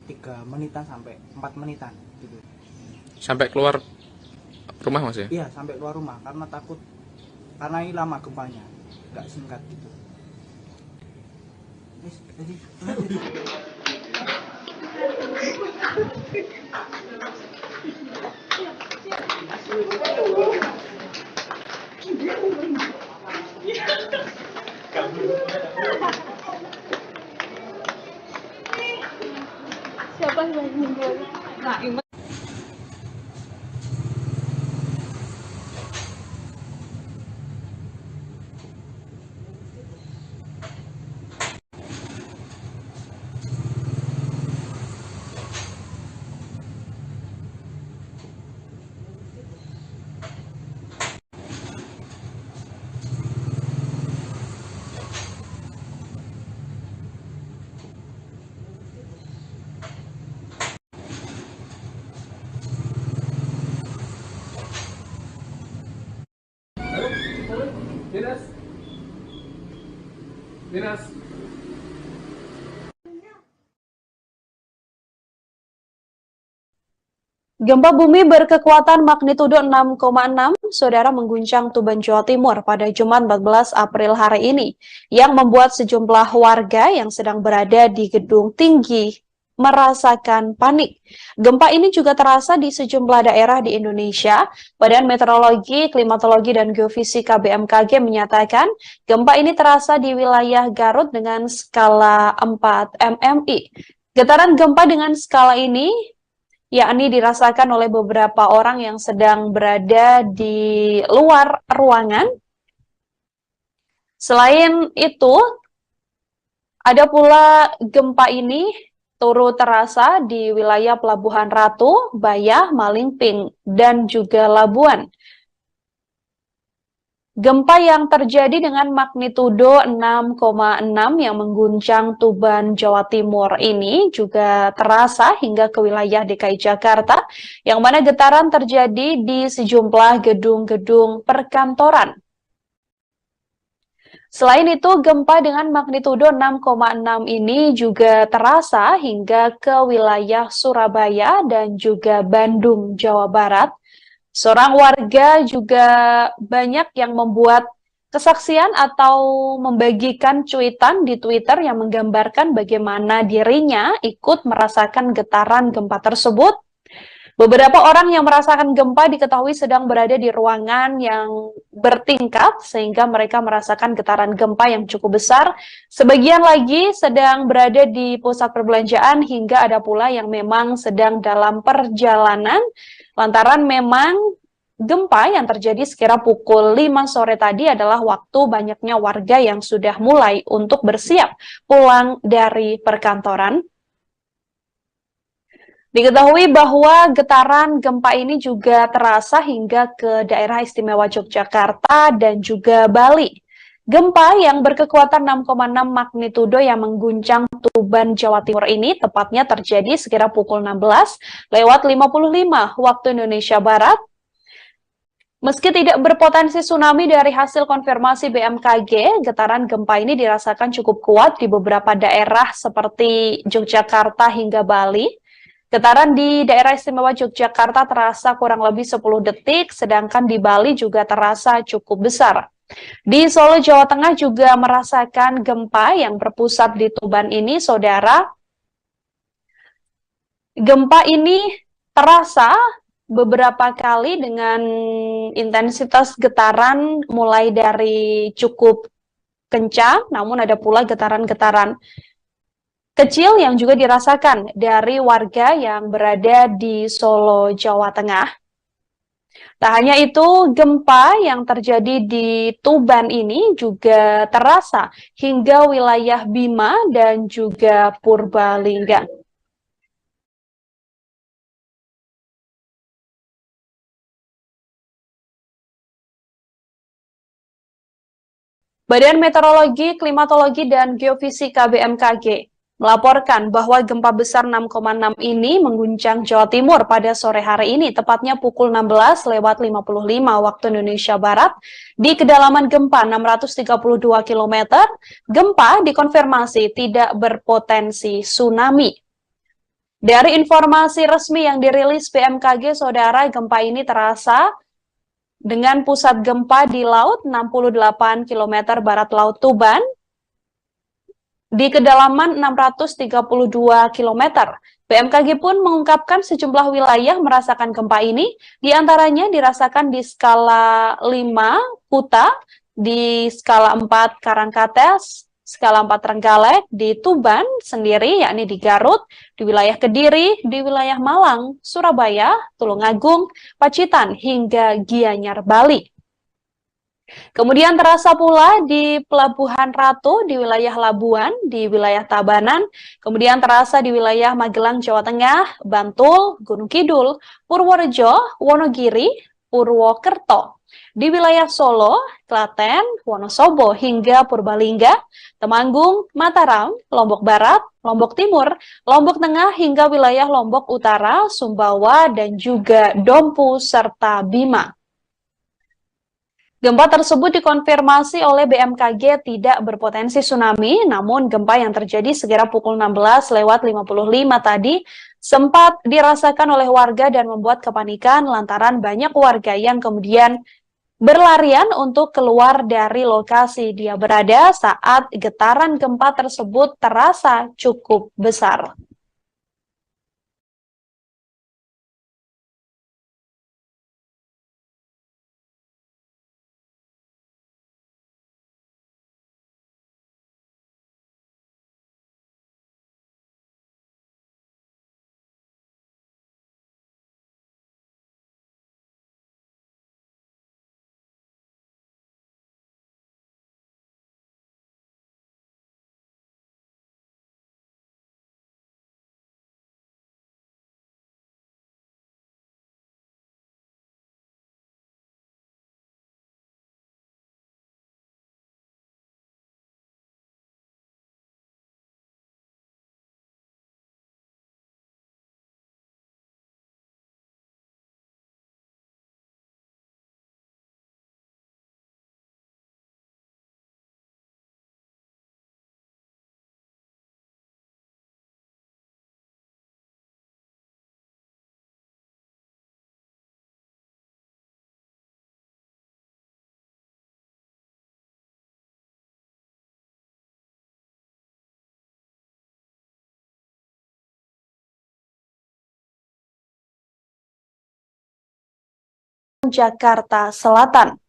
3 menitan sampai 4 menitan gitu. Sampai keluar rumah Mas ya? Iya, sampai keluar rumah karena takut, karena ini lama gempanya, nggak singkat gitu. Siapa yang meninggal? Naim. Dinas. Gempa bumi berkekuatan magnitudo 6,6, saudara, mengguncang Tuban, Jawa Timur pada Jumat 14 April hari ini, yang membuat sejumlah warga yang sedang berada di gedung tinggi merasakan panik. Gempa ini juga terasa di sejumlah daerah di Indonesia. Badan Meteorologi, Klimatologi, dan Geofisika BMKG menyatakan gempa ini terasa di wilayah Garut dengan skala 4 mmi. Getaran gempa dengan skala ini yakni dirasakan oleh beberapa orang yang sedang berada di luar ruangan. Selain itu, ada pula gempa ini turut terasa di wilayah Pelabuhan Ratu, Bayah, Malingping, dan juga Labuan. Gempa yang terjadi dengan magnitudo 6,6 yang mengguncang Tuban, Jawa Timur ini juga terasa hingga ke wilayah DKI Jakarta, yang mana getaran terjadi di sejumlah gedung-gedung perkantoran. Selain itu, gempa dengan magnitudo 6,6 ini juga terasa hingga ke wilayah Surabaya dan juga Bandung, Jawa Barat. Seorang warga juga banyak yang membuat kesaksian atau membagikan cuitan di Twitter yang menggambarkan bagaimana dirinya ikut merasakan getaran gempa tersebut. Beberapa orang yang merasakan gempa diketahui sedang berada di ruangan yang bertingkat sehingga mereka merasakan getaran gempa yang cukup besar. Sebagian lagi sedang berada di pusat perbelanjaan hingga ada pula yang memang sedang dalam perjalanan lantaran memang gempa yang terjadi sekira pukul 5 sore tadi adalah waktu banyaknya warga yang sudah mulai untuk bersiap pulang dari perkantoran. Diketahui bahwa getaran gempa ini juga terasa hingga ke daerah istimewa Yogyakarta dan juga Bali. Gempa yang berkekuatan 6,6 magnitudo yang mengguncang Tuban, Jawa Timur ini tepatnya terjadi sekira pukul 16:55 waktu Indonesia Barat. Meski tidak berpotensi tsunami dari hasil konfirmasi BMKG, getaran gempa ini dirasakan cukup kuat di beberapa daerah seperti Yogyakarta hingga Bali. Getaran di daerah istimewa Yogyakarta terasa kurang lebih 10 detik, sedangkan di Bali juga terasa cukup besar. Di Solo, Jawa Tengah juga merasakan gempa yang berpusat di Tuban ini, saudara. Gempa ini terasa beberapa kali dengan intensitas getaran mulai dari cukup kencang, namun ada pula getaran-getaran kecil yang juga dirasakan dari warga yang berada di Solo, Jawa Tengah. Tak hanya itu, gempa yang terjadi di Tuban ini juga terasa hingga wilayah Bima dan juga Purbalingga. Badan Meteorologi, Klimatologi, dan Geofisika BMKG melaporkan bahwa gempa besar 6,6 ini mengguncang Jawa Timur pada sore hari ini, tepatnya pukul 16:55 waktu Indonesia Barat. Di kedalaman gempa 632 km, gempa dikonfirmasi tidak berpotensi tsunami. Dari informasi resmi yang dirilis BMKG, saudara, gempa ini terasa dengan pusat gempa di laut 68 km barat Laut Tuban, di kedalaman 632 km. BMKG pun mengungkapkan sejumlah wilayah merasakan gempa ini, diantaranya dirasakan di skala 5 Kuta, di skala 4 Karangkates, skala 4 Trenggalek, di Tuban sendiri, yakni di Garut, di wilayah Kediri, di wilayah Malang, Surabaya, Tulungagung, Pacitan, hingga Gianyar, Bali. Kemudian terasa pula di Pelabuhan Ratu, di wilayah Labuan, di wilayah Tabanan, kemudian terasa di wilayah Magelang, Jawa Tengah, Bantul, Gunung Kidul, Purworejo, Wonogiri, Purwokerto. Di wilayah Solo, Klaten, Wonosobo, hingga Purbalingga, Temanggung, Mataram, Lombok Barat, Lombok Timur, Lombok Tengah, hingga wilayah Lombok Utara, Sumbawa, dan juga Dompu, serta Bima. Gempa tersebut dikonfirmasi oleh BMKG tidak berpotensi tsunami, namun gempa yang terjadi sekira pukul 16:55 tadi sempat dirasakan oleh warga dan membuat kepanikan lantaran banyak warga yang kemudian berlarian untuk keluar dari lokasi dia berada saat getaran gempa tersebut terasa cukup besar. Jakarta Selatan.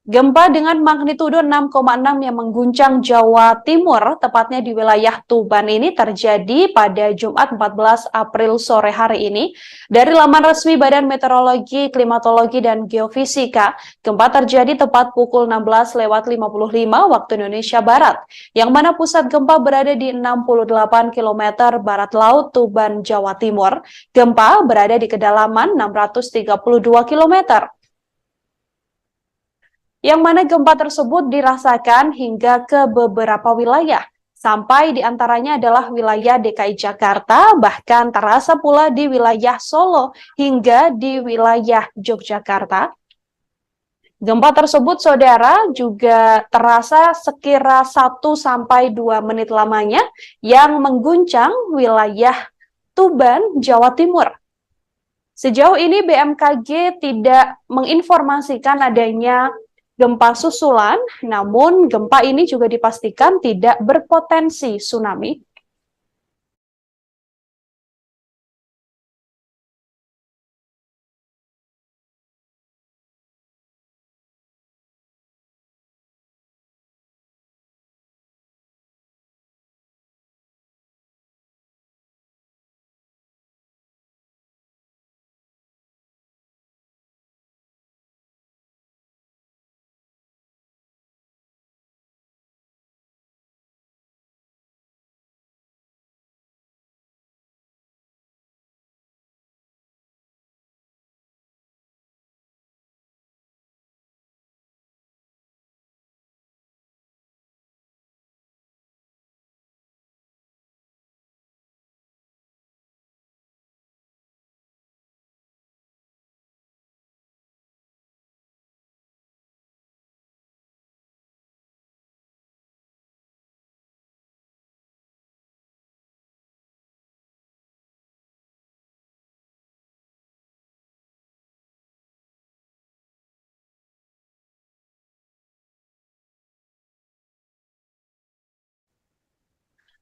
Gempa dengan magnitudo 6,6 yang mengguncang Jawa Timur, tepatnya di wilayah Tuban ini terjadi pada Jumat 14 April sore hari ini. Dari laman resmi Badan Meteorologi, Klimatologi, dan Geofisika, gempa terjadi tepat pukul 16:55 waktu Indonesia Barat, yang mana pusat gempa berada di 68 km barat laut Tuban, Jawa Timur. Gempa berada di kedalaman 632 km. Yang mana gempa tersebut dirasakan hingga ke beberapa wilayah, sampai diantaranya adalah wilayah DKI Jakarta, bahkan terasa pula di wilayah Solo hingga di wilayah Yogyakarta. Gempa tersebut, saudara, juga terasa sekira 1-2 menit lamanya yang mengguncang wilayah Tuban, Jawa Timur. Sejauh ini BMKG tidak menginformasikan adanya gempa susulan, namun gempa ini juga dipastikan tidak berpotensi tsunami.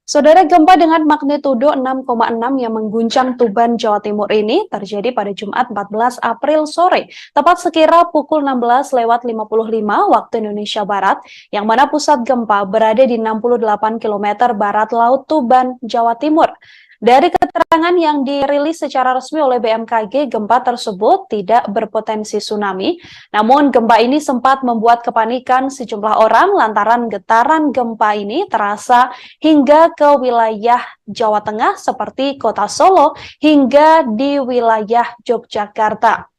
Saudara, gempa dengan magnitudo 6,6 yang mengguncang Tuban, Jawa Timur ini terjadi pada Jumat 14 April sore, tepat sekira pukul 16:55 waktu Indonesia Barat, yang mana pusat gempa berada di 68 km barat laut Tuban, Jawa Timur. Dari keterangan yang dirilis secara resmi oleh BMKG, gempa tersebut tidak berpotensi tsunami. Namun gempa ini sempat membuat kepanikan sejumlah orang lantaran getaran gempa ini terasa hingga ke wilayah Jawa Tengah seperti kota Solo hingga di wilayah Yogyakarta.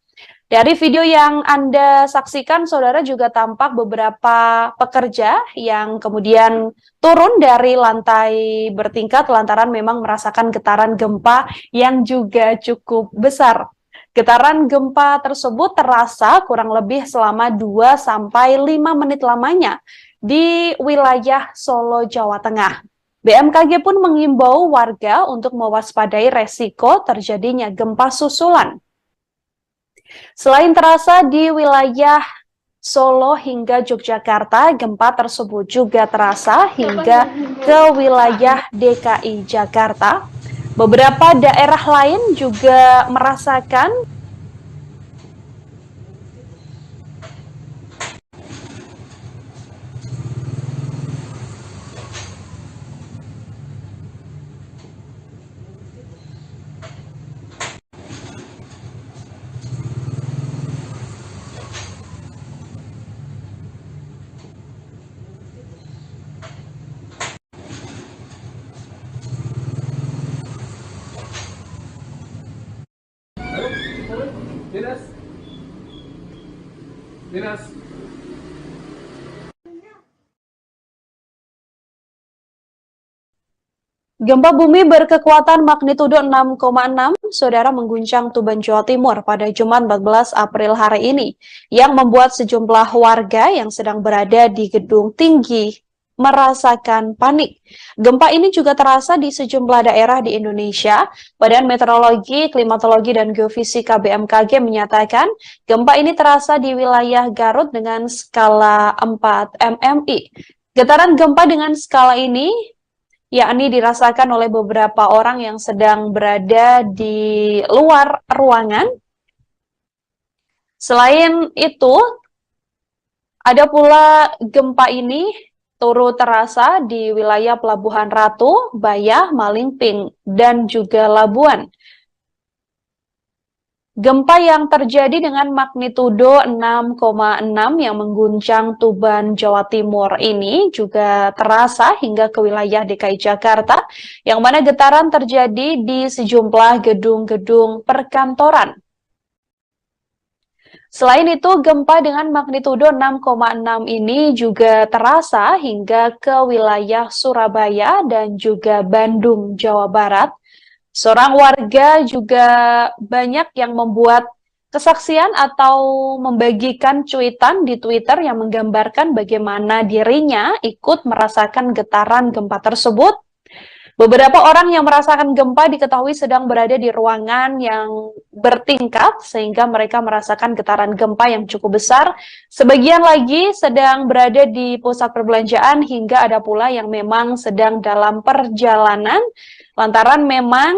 Dari video yang Anda saksikan, saudara, juga tampak beberapa pekerja yang kemudian turun dari lantai bertingkat lantaran memang merasakan getaran gempa yang juga cukup besar. Getaran gempa tersebut terasa kurang lebih selama 2-5 menit lamanya di wilayah Solo, Jawa Tengah. BMKG pun mengimbau warga untuk mewaspadai resiko terjadinya gempa susulan. Selain terasa di wilayah Solo hingga Yogyakarta, gempa tersebut juga terasa hingga ke wilayah DKI Jakarta. Beberapa daerah lain juga merasakan Dinas. gempa bumi berkekuatan magnitudo 6,6, saudara, mengguncang Tuban, Jawa Timur pada Jumat 14 April hari ini, yang membuat sejumlah warga yang sedang berada di gedung tinggi merasakan panik. Gempa ini juga terasa di sejumlah daerah di Indonesia. Badan Meteorologi, Klimatologi, dan Geofisika BMKG menyatakan gempa ini terasa di wilayah Garut dengan skala 4 MMI. Getaran gempa dengan skala ini yakni dirasakan oleh beberapa orang yang sedang berada di luar ruangan Selain itu, ada pula gempa ini turut terasa di wilayah Pelabuhan Ratu, Bayah, Malingping, dan juga Labuan. Gempa yang terjadi dengan magnitudo 6,6 yang mengguncang Tuban, Jawa Timur ini juga terasa hingga ke wilayah DKI Jakarta, yang mana getaran terjadi di sejumlah gedung-gedung perkantoran. Selain itu, gempa dengan magnitudo 6,6 ini juga terasa hingga ke wilayah Surabaya dan juga Bandung, Jawa Barat. Seorang warga juga banyak yang membuat kesaksian atau membagikan cuitan di Twitter yang menggambarkan bagaimana dirinya ikut merasakan getaran gempa tersebut. Beberapa orang yang merasakan gempa diketahui sedang berada di ruangan yang bertingkat sehingga mereka merasakan getaran gempa yang cukup besar. Sebagian lagi sedang berada di pusat perbelanjaan hingga ada pula yang memang sedang dalam perjalanan. Lantaran memang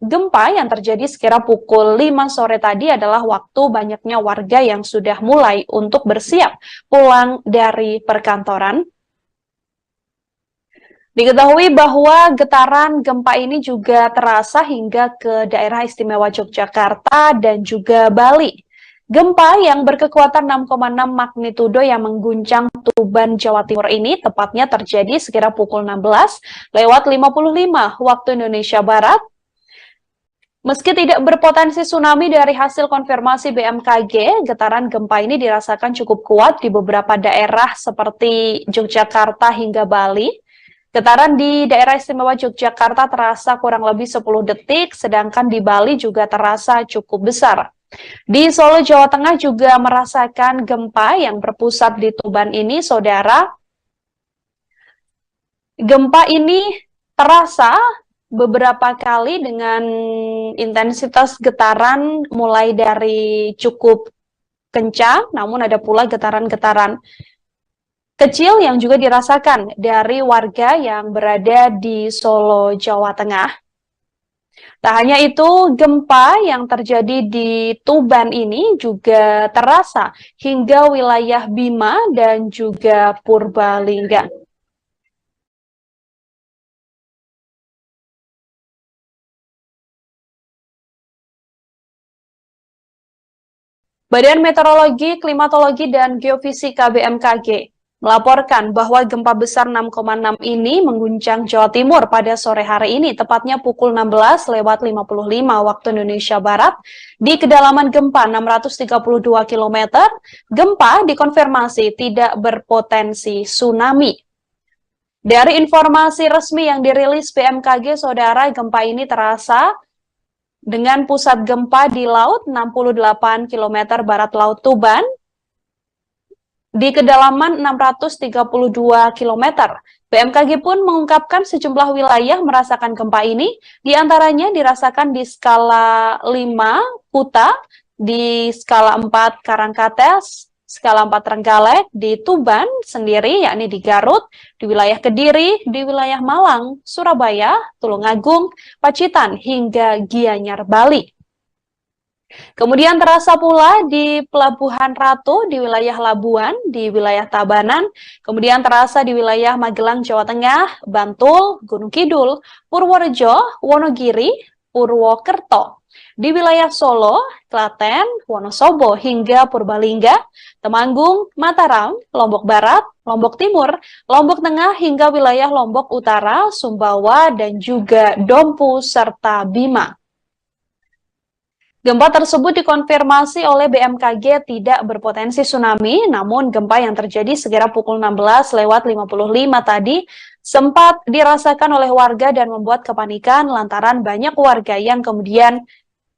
gempa yang terjadi sekira pukul 5 sore tadi adalah waktu banyaknya warga yang sudah mulai untuk bersiap pulang dari perkantoran. Diketahui bahwa getaran gempa ini juga terasa hingga ke daerah istimewa Yogyakarta dan juga Bali. Gempa yang berkekuatan 6,6 magnitudo yang mengguncang Tuban, Jawa Timur ini tepatnya terjadi sekira pukul 16:55 waktu Indonesia Barat. Meski tidak berpotensi tsunami dari hasil konfirmasi BMKG, getaran gempa ini dirasakan cukup kuat di beberapa daerah seperti Yogyakarta hingga Bali. Getaran di daerah istimewa Yogyakarta terasa kurang lebih 10 detik, sedangkan di Bali juga terasa cukup besar. Di Solo, Jawa Tengah juga merasakan gempa yang berpusat di Tuban ini, saudara. Gempa ini terasa beberapa kali dengan intensitas getaran mulai dari cukup kencang, namun ada pula getaran-getaran kecil yang juga dirasakan dari warga yang berada di Solo, Jawa Tengah. Tak hanya itu, gempa yang terjadi di Tuban ini juga terasa hingga wilayah Bima dan juga Purbalingga. Badan Meteorologi, Klimatologi, dan Geofisika BMKG melaporkan bahwa gempa besar 6,6 ini mengguncang Jawa Timur pada sore hari ini, tepatnya pukul 16:55 waktu Indonesia Barat, di kedalaman gempa 632 km. Gempa dikonfirmasi tidak berpotensi tsunami. Dari informasi resmi yang dirilis BMKG, saudara, gempa ini terasa dengan pusat gempa di laut 68 km barat Laut Tuban, di kedalaman 632 km. BMKG pun mengungkapkan sejumlah wilayah merasakan gempa ini, diantaranya dirasakan di skala 5 Kuta, di skala 4 Karangkates, skala 4 Trenggalek, di Tuban sendiri, yakni di Garut, di wilayah Kediri, di wilayah Malang, Surabaya, Tulungagung, Pacitan, hingga Gianyar, Bali. Kemudian terasa pula di Pelabuhan Ratu, di wilayah Labuan, di wilayah Tabanan, kemudian terasa di wilayah Magelang, Jawa Tengah, Bantul, Gunung Kidul, Purworejo, Wonogiri, Purwokerto, di wilayah Solo, Klaten, Wonosobo, hingga Purbalingga, Temanggung, Mataram, Lombok Barat, Lombok Timur, Lombok Tengah, hingga wilayah Lombok Utara, Sumbawa, dan juga Dompu, serta Bima. Gempa tersebut dikonfirmasi oleh BMKG tidak berpotensi tsunami, namun gempa yang terjadi sekira pukul 16:55 tadi sempat dirasakan oleh warga dan membuat kepanikan lantaran banyak warga yang kemudian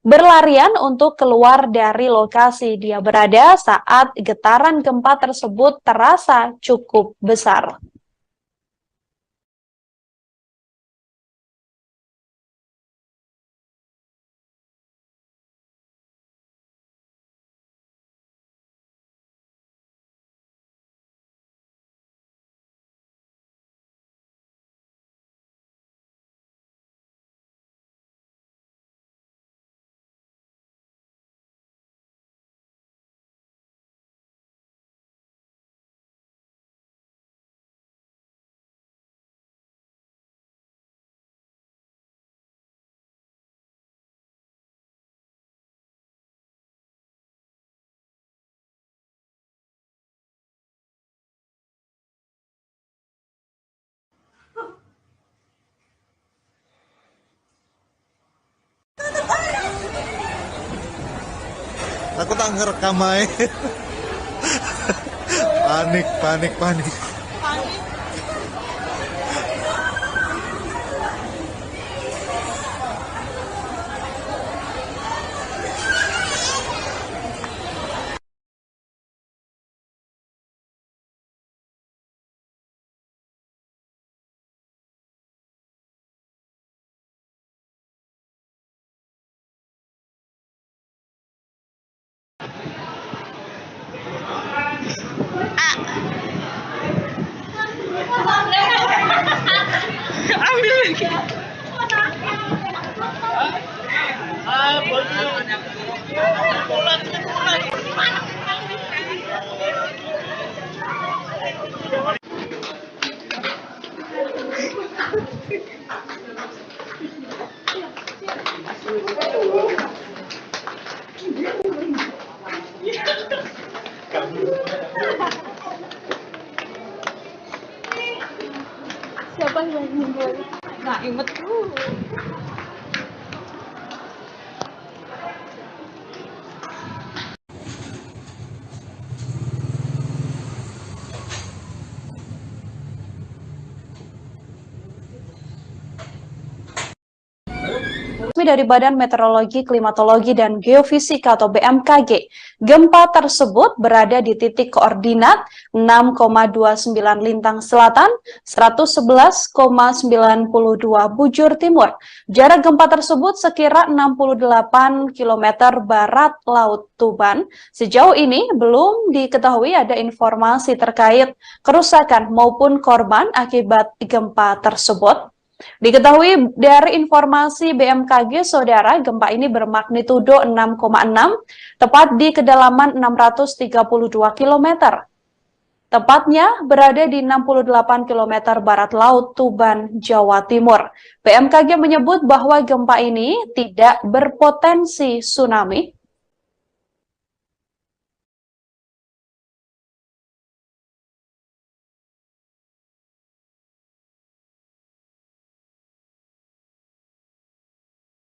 berlarian untuk keluar dari lokasi dia berada saat getaran gempa tersebut terasa cukup besar. Aku tak ngerekam aja. Panik, panik, panik. Siapa yang meninggal? Nah, inget dulu. Dari Badan Meteorologi, Klimatologi, dan Geofisika atau BMKG, gempa tersebut berada di titik koordinat 6,29 Lintang Selatan, 111,92 bujur timur. Jarak gempa tersebut sekira 68 km barat Laut Tuban. Sejauh ini belum diketahui ada informasi terkait kerusakan maupun korban akibat gempa tersebut. Diketahui dari informasi BMKG, saudara, gempa ini bermagnitudo 6,6, tepat di kedalaman 632 km. Tepatnya berada di 68 km barat Laut Tuban, Jawa Timur. BMKG menyebut bahwa gempa ini tidak berpotensi tsunami.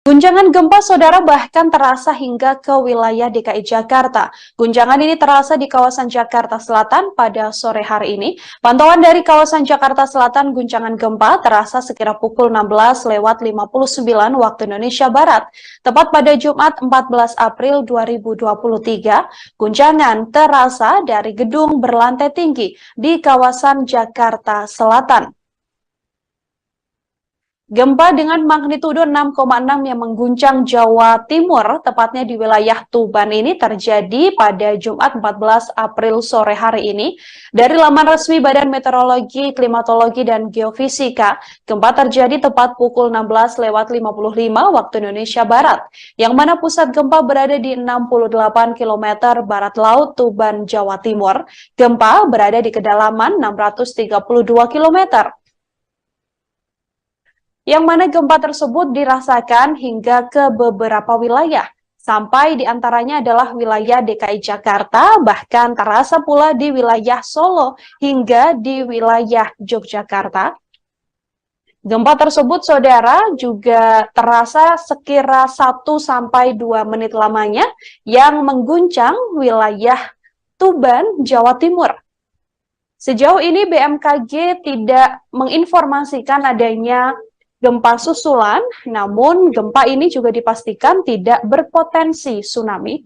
Guncangan gempa, saudara, bahkan terasa hingga ke wilayah DKI Jakarta. Guncangan ini terasa di kawasan Jakarta Selatan pada sore hari ini. Pantauan dari kawasan Jakarta Selatan, guncangan gempa terasa sekira pukul 16:59 waktu Indonesia Barat. Tepat pada Jumat 14 April 2023, guncangan terasa dari gedung berlantai tinggi di kawasan Jakarta Selatan. Gempa dengan magnitudo 6,6 yang mengguncang Jawa Timur, tepatnya di wilayah Tuban ini terjadi pada Jumat 14 April sore hari ini. Dari laman resmi Badan Meteorologi, Klimatologi, dan Geofisika, gempa terjadi tepat pukul 16:55 waktu Indonesia Barat, yang mana pusat gempa berada di 68 km barat Laut Tuban, Jawa Timur. Gempa berada di kedalaman 632 km. Yang mana gempa tersebut dirasakan hingga ke beberapa wilayah, sampai diantaranya adalah wilayah DKI Jakarta, bahkan terasa pula di wilayah Solo hingga di wilayah Yogyakarta. Gempa tersebut, saudara, juga terasa sekira 1-2 menit lamanya yang mengguncang wilayah Tuban, Jawa Timur. Sejauh ini BMKG tidak menginformasikan adanya gempa susulan, namun gempa ini juga dipastikan tidak berpotensi tsunami.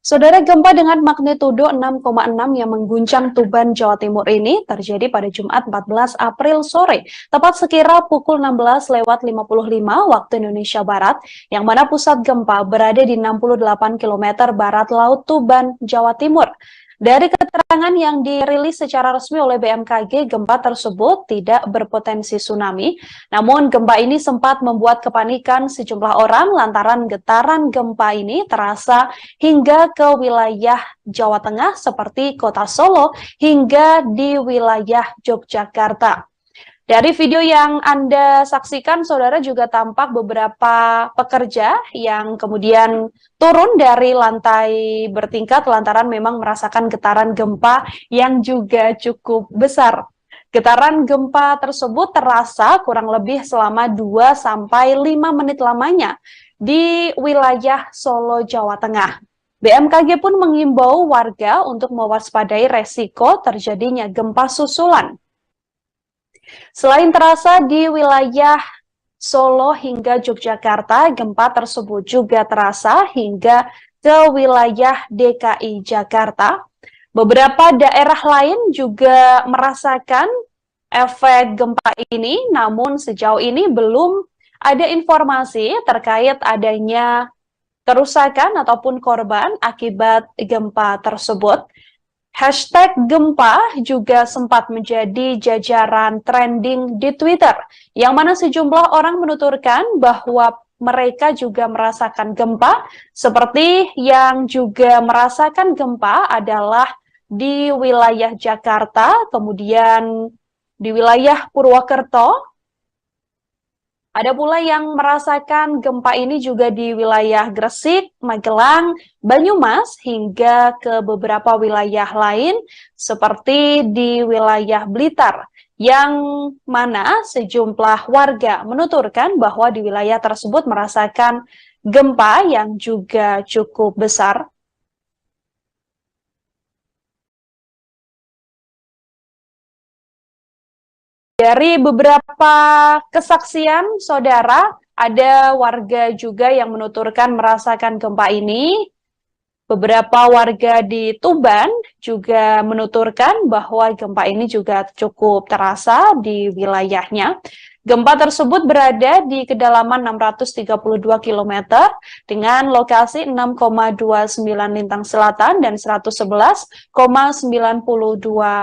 Saudara, gempa dengan magnitudo 6,6 yang mengguncang Tuban, Jawa Timur ini terjadi pada Jumat 14 April sore, tepat sekira pukul 16:55 waktu Indonesia Barat, yang mana pusat gempa berada di 68 km barat laut Tuban, Jawa Timur. Dari keterangan yang dirilis secara resmi oleh BMKG, gempa tersebut tidak berpotensi tsunami. Namun gempa ini sempat membuat kepanikan sejumlah orang lantaran getaran gempa ini terasa hingga ke wilayah Jawa Tengah seperti Kota Solo hingga di wilayah Yogyakarta. Dari video yang Anda saksikan, saudara, juga tampak beberapa pekerja yang kemudian turun dari lantai bertingkat lantaran memang merasakan getaran gempa yang juga cukup besar. Getaran gempa tersebut terasa kurang lebih selama 2-5 menit lamanya di wilayah Solo, Jawa Tengah. BMKG pun mengimbau warga untuk mewaspadai resiko terjadinya gempa susulan. Selain terasa di wilayah Solo hingga Yogyakarta, gempa tersebut juga terasa hingga ke wilayah DKI Jakarta. Beberapa daerah lain juga merasakan efek gempa ini, namun sejauh ini belum ada informasi terkait adanya kerusakan ataupun korban akibat gempa tersebut. Hashtag gempa juga sempat menjadi jajaran trending di Twitter, yang mana sejumlah orang menuturkan bahwa mereka juga merasakan gempa, seperti yang juga merasakan gempa adalah di wilayah Jakarta, kemudian di wilayah Purwokerto. Ada pula yang merasakan gempa ini juga di wilayah Gresik, Magelang, Banyumas, hingga ke beberapa wilayah lain seperti di wilayah Blitar, yang mana sejumlah warga menuturkan bahwa di wilayah tersebut merasakan gempa yang juga cukup besar. Dari beberapa kesaksian, saudara, ada warga juga yang menuturkan merasakan gempa ini. Beberapa warga di Tuban juga menuturkan bahwa gempa ini juga cukup terasa di wilayahnya. Gempa tersebut berada di kedalaman 632 km dengan lokasi 6,29 lintang selatan dan 111,92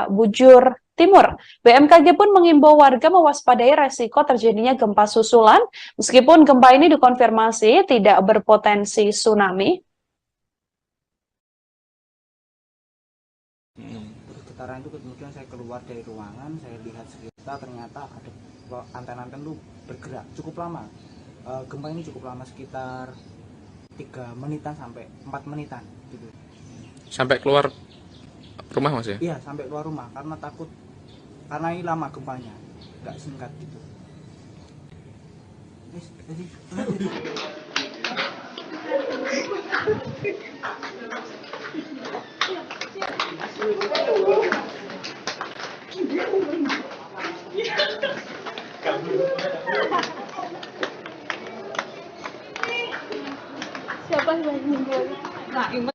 bujur timur. BMKG pun mengimbau warga mewaspadai resiko terjadinya gempa susulan, meskipun gempa ini dikonfirmasi tidak berpotensi tsunami. Terus getaran itu kemudian saya keluar dari ruangan, saya lihat sekitar, ternyata ada anten-anten itu bergerak cukup lama. Gempa ini cukup lama, sekitar 3 menitan sampai 4 menitan gitu. Sampai keluar rumah Mas ya? Iya, sampai keluar rumah karena takut, karena ini lama gempanya, nggak singkat gitu. Siapa yang meninggal? Nah, ingat.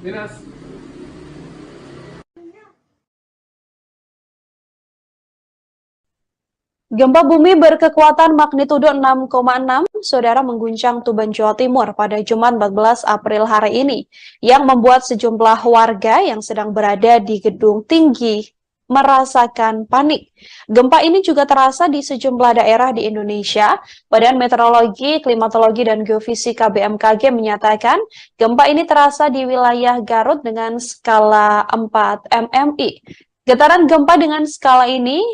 Dinas. Gempa bumi berkekuatan magnitudo 6,6, saudara, mengguncang Tuban, Jawa Timur pada Jumat 14 April hari ini, yang membuat sejumlah warga yang sedang berada di gedung tinggi merasakan panik. Gempa ini juga terasa di sejumlah daerah di Indonesia. Badan Meteorologi, Klimatologi, dan Geofisika BMKG menyatakan gempa ini terasa di wilayah Garut dengan skala 4 MMI. Getaran gempa dengan skala ini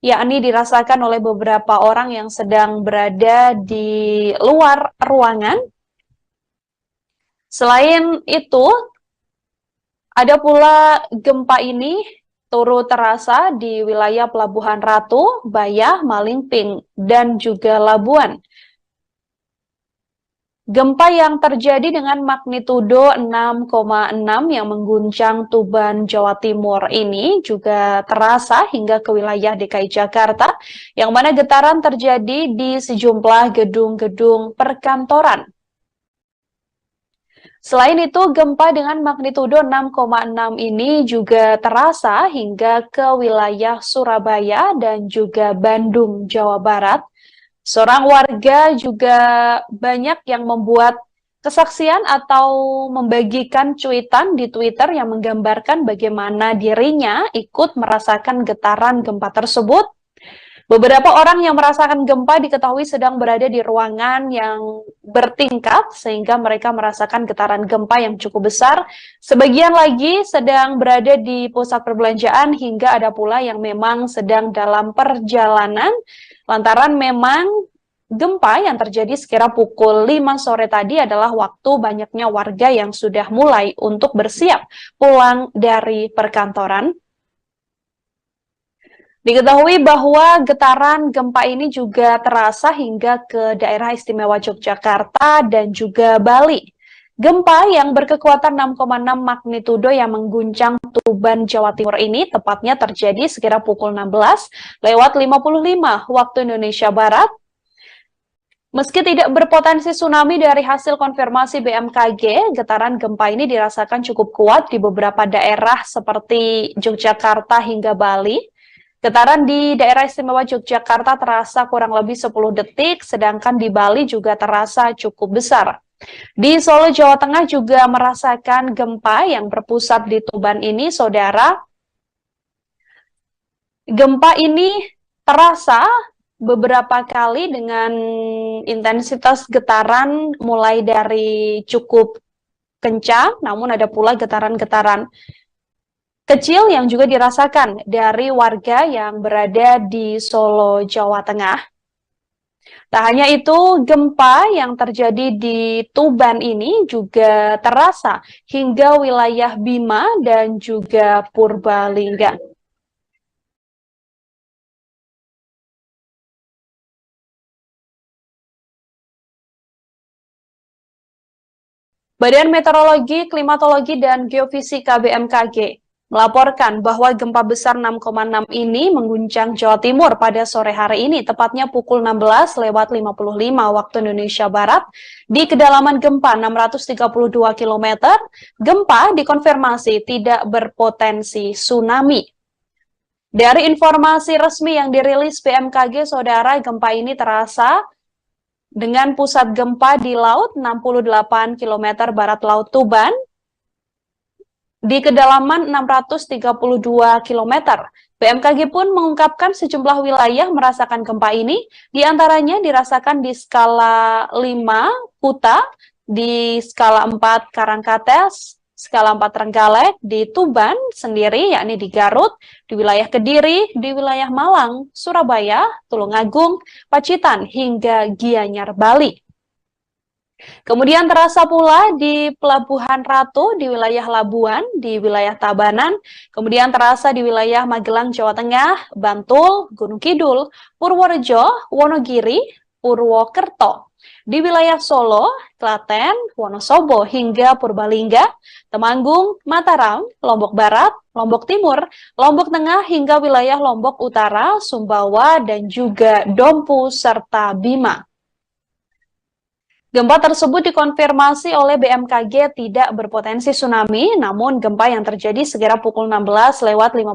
yakni dirasakan oleh beberapa orang yang sedang berada di luar ruangan. Selain itu, ada pula gempa ini turut terasa di wilayah Pelabuhan Ratu, Bayah, Malingping, dan juga Labuan. Gempa yang terjadi dengan magnitudo 6,6 yang mengguncang Tuban, Jawa Timur ini juga terasa hingga ke wilayah DKI Jakarta, yang mana getaran terjadi di sejumlah gedung-gedung perkantoran. Selain itu, gempa dengan magnitudo 6,6 ini juga terasa hingga ke wilayah Surabaya dan juga Bandung, Jawa Barat. Seorang warga juga banyak yang membuat kesaksian atau membagikan cuitan di Twitter yang menggambarkan bagaimana dirinya ikut merasakan getaran gempa tersebut. Beberapa orang yang merasakan gempa diketahui sedang berada di ruangan yang bertingkat sehingga mereka merasakan getaran gempa yang cukup besar. Sebagian lagi sedang berada di pusat perbelanjaan hingga ada pula yang memang sedang dalam perjalanan lantaran memang gempa yang terjadi sekira pukul 5 sore tadi adalah waktu banyaknya warga yang sudah mulai untuk bersiap pulang dari perkantoran. Diketahui bahwa getaran gempa ini juga terasa hingga ke daerah istimewa Yogyakarta dan juga Bali. Gempa yang berkekuatan 6,6 magnitudo yang mengguncang Tuban, Jawa Timur ini tepatnya terjadi sekira pukul 16:55 waktu Indonesia Barat. Meski tidak berpotensi tsunami dari hasil konfirmasi BMKG, getaran gempa ini dirasakan cukup kuat di beberapa daerah seperti Yogyakarta hingga Bali. Getaran di daerah istimewa Yogyakarta terasa kurang lebih 10 detik, sedangkan di Bali juga terasa cukup besar. Di Solo, Jawa Tengah juga merasakan gempa yang berpusat di Tuban ini, saudara. Gempa ini terasa beberapa kali dengan intensitas getaran mulai dari cukup kencang, namun ada pula getaran-getaran kecil yang juga dirasakan dari warga yang berada di Solo, Jawa Tengah. Tak hanya itu, gempa yang terjadi di Tuban ini juga terasa hingga wilayah Bima dan juga Purbalingga. Badan Meteorologi, Klimatologi, dan Geofisika BMKG melaporkan bahwa gempa besar 6,6 ini mengguncang Jawa Timur pada sore hari ini, tepatnya pukul 16:55 waktu Indonesia Barat. Di kedalaman gempa 632 km, gempa dikonfirmasi tidak berpotensi tsunami. Dari informasi resmi yang dirilis BMKG, saudara, gempa ini terasa dengan pusat gempa di laut 68 km barat laut Tuban, di kedalaman 632 km. BMKG pun mengungkapkan sejumlah wilayah merasakan gempa ini, diantaranya dirasakan di skala 5 Kuta, di skala 4 Karangkates, skala 4 Trenggalek, di Tuban sendiri, yakni di Garut, di wilayah Kediri, di wilayah Malang, Surabaya, Tulungagung, Pacitan, hingga Gianyar, Bali. Kemudian terasa pula di Pelabuhan Ratu, di wilayah Labuan, di wilayah Tabanan, kemudian terasa di wilayah Magelang, Jawa Tengah, Bantul, Gunung Kidul, Purworejo, Wonogiri, Purwokerto. Di wilayah Solo, Klaten, Wonosobo, hingga Purbalingga, Temanggung, Mataram, Lombok Barat, Lombok Timur, Lombok Tengah, hingga wilayah Lombok Utara, Sumbawa, dan juga Dompu, serta Bima. Gempa tersebut dikonfirmasi oleh BMKG tidak berpotensi tsunami, namun gempa yang terjadi sekira pukul 16:55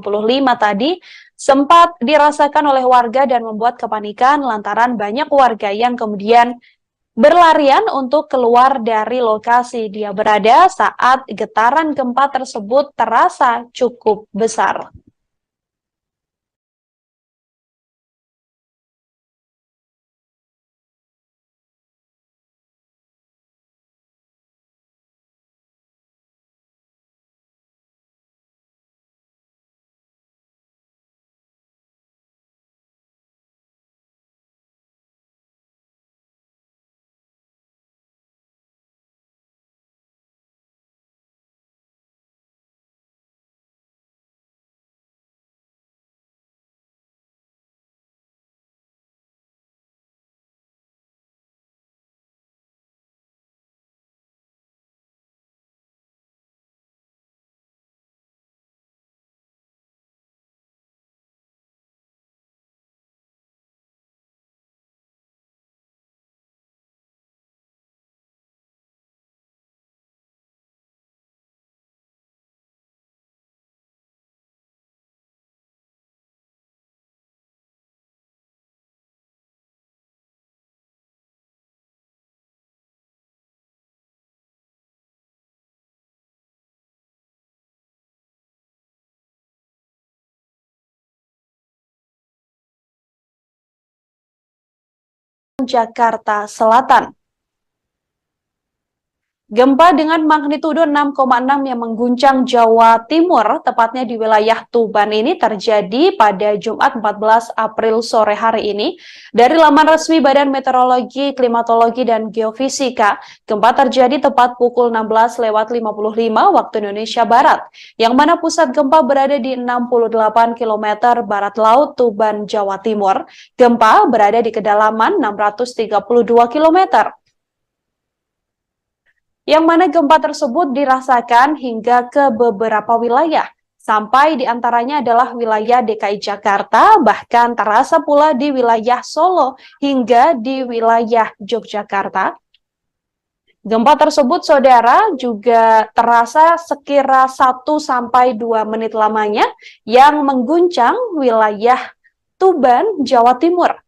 tadi sempat dirasakan oleh warga dan membuat kepanikan lantaran banyak warga yang kemudian berlarian untuk keluar dari lokasi dia berada saat getaran gempa tersebut terasa cukup besar. Jakarta Selatan. Gempa dengan magnitudo 6,6 yang mengguncang Jawa Timur, tepatnya di wilayah Tuban ini terjadi pada Jumat 14 April sore hari ini. Dari laman resmi Badan Meteorologi, Klimatologi, dan Geofisika, gempa terjadi tepat pukul 16.55 waktu Indonesia Barat, yang mana pusat gempa berada di 68 km barat laut Tuban, Jawa Timur. Gempa berada di kedalaman 632 km. Yang mana gempa tersebut dirasakan hingga ke beberapa wilayah, sampai diantaranya adalah wilayah DKI Jakarta, bahkan terasa pula di wilayah Solo hingga di wilayah Yogyakarta. Gempa tersebut, saudara, juga terasa sekira 1-2 menit lamanya yang mengguncang wilayah Tuban, Jawa Timur.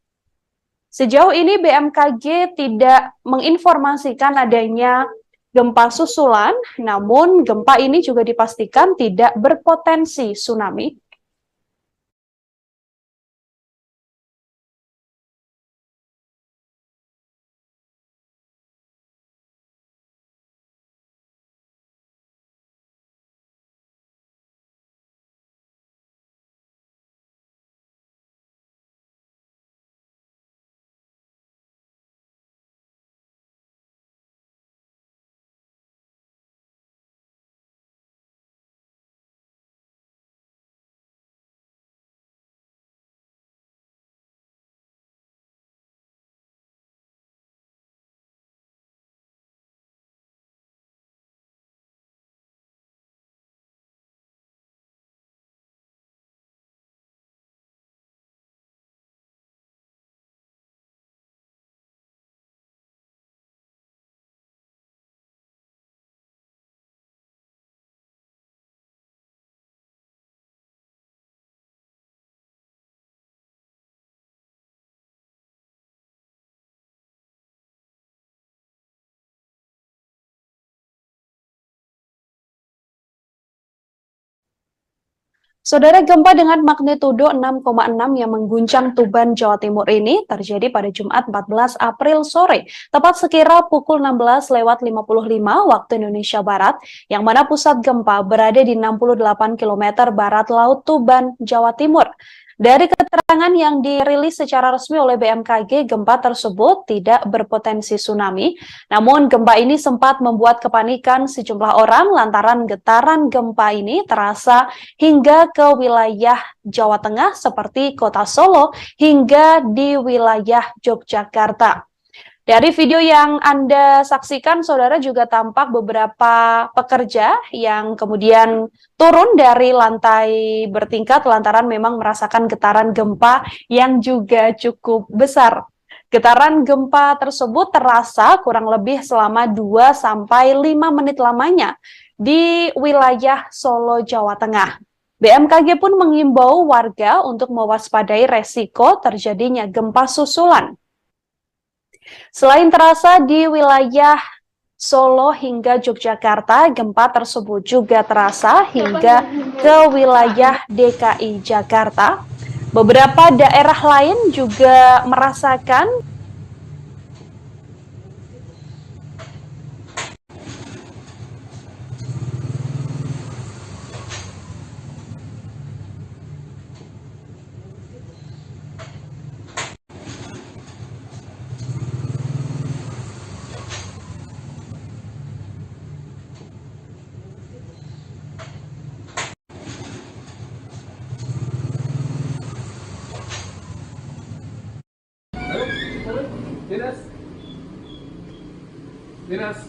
Sejauh ini BMKG tidak menginformasikan adanya gempa susulan, namun gempa ini juga dipastikan tidak berpotensi tsunami. Saudara, gempa dengan magnitudo 6,6 yang mengguncang Tuban, Jawa Timur ini terjadi pada Jumat 14 April sore, tepat sekira pukul 16.55 waktu Indonesia Barat, yang mana pusat gempa berada di 68 km barat laut Tuban, Jawa Timur. Dari keterangan yang dirilis secara resmi oleh BMKG, gempa tersebut tidak berpotensi tsunami. Namun gempa ini sempat membuat kepanikan sejumlah orang lantaran getaran gempa ini terasa hingga ke wilayah Jawa Tengah seperti kota Solo hingga di wilayah Yogyakarta. Dari video yang Anda saksikan, saudara, juga tampak beberapa pekerja yang kemudian turun dari lantai bertingkat lantaran memang merasakan getaran gempa yang juga cukup besar. Getaran gempa tersebut terasa kurang lebih selama 2-5 menit lamanya di wilayah Solo, Jawa Tengah. BMKG pun mengimbau warga untuk mewaspadai resiko terjadinya gempa susulan. Selain terasa di wilayah Solo hingga Yogyakarta, gempa tersebut juga terasa hingga ke wilayah DKI Jakarta. Beberapa daerah lain juga merasakan Dinas.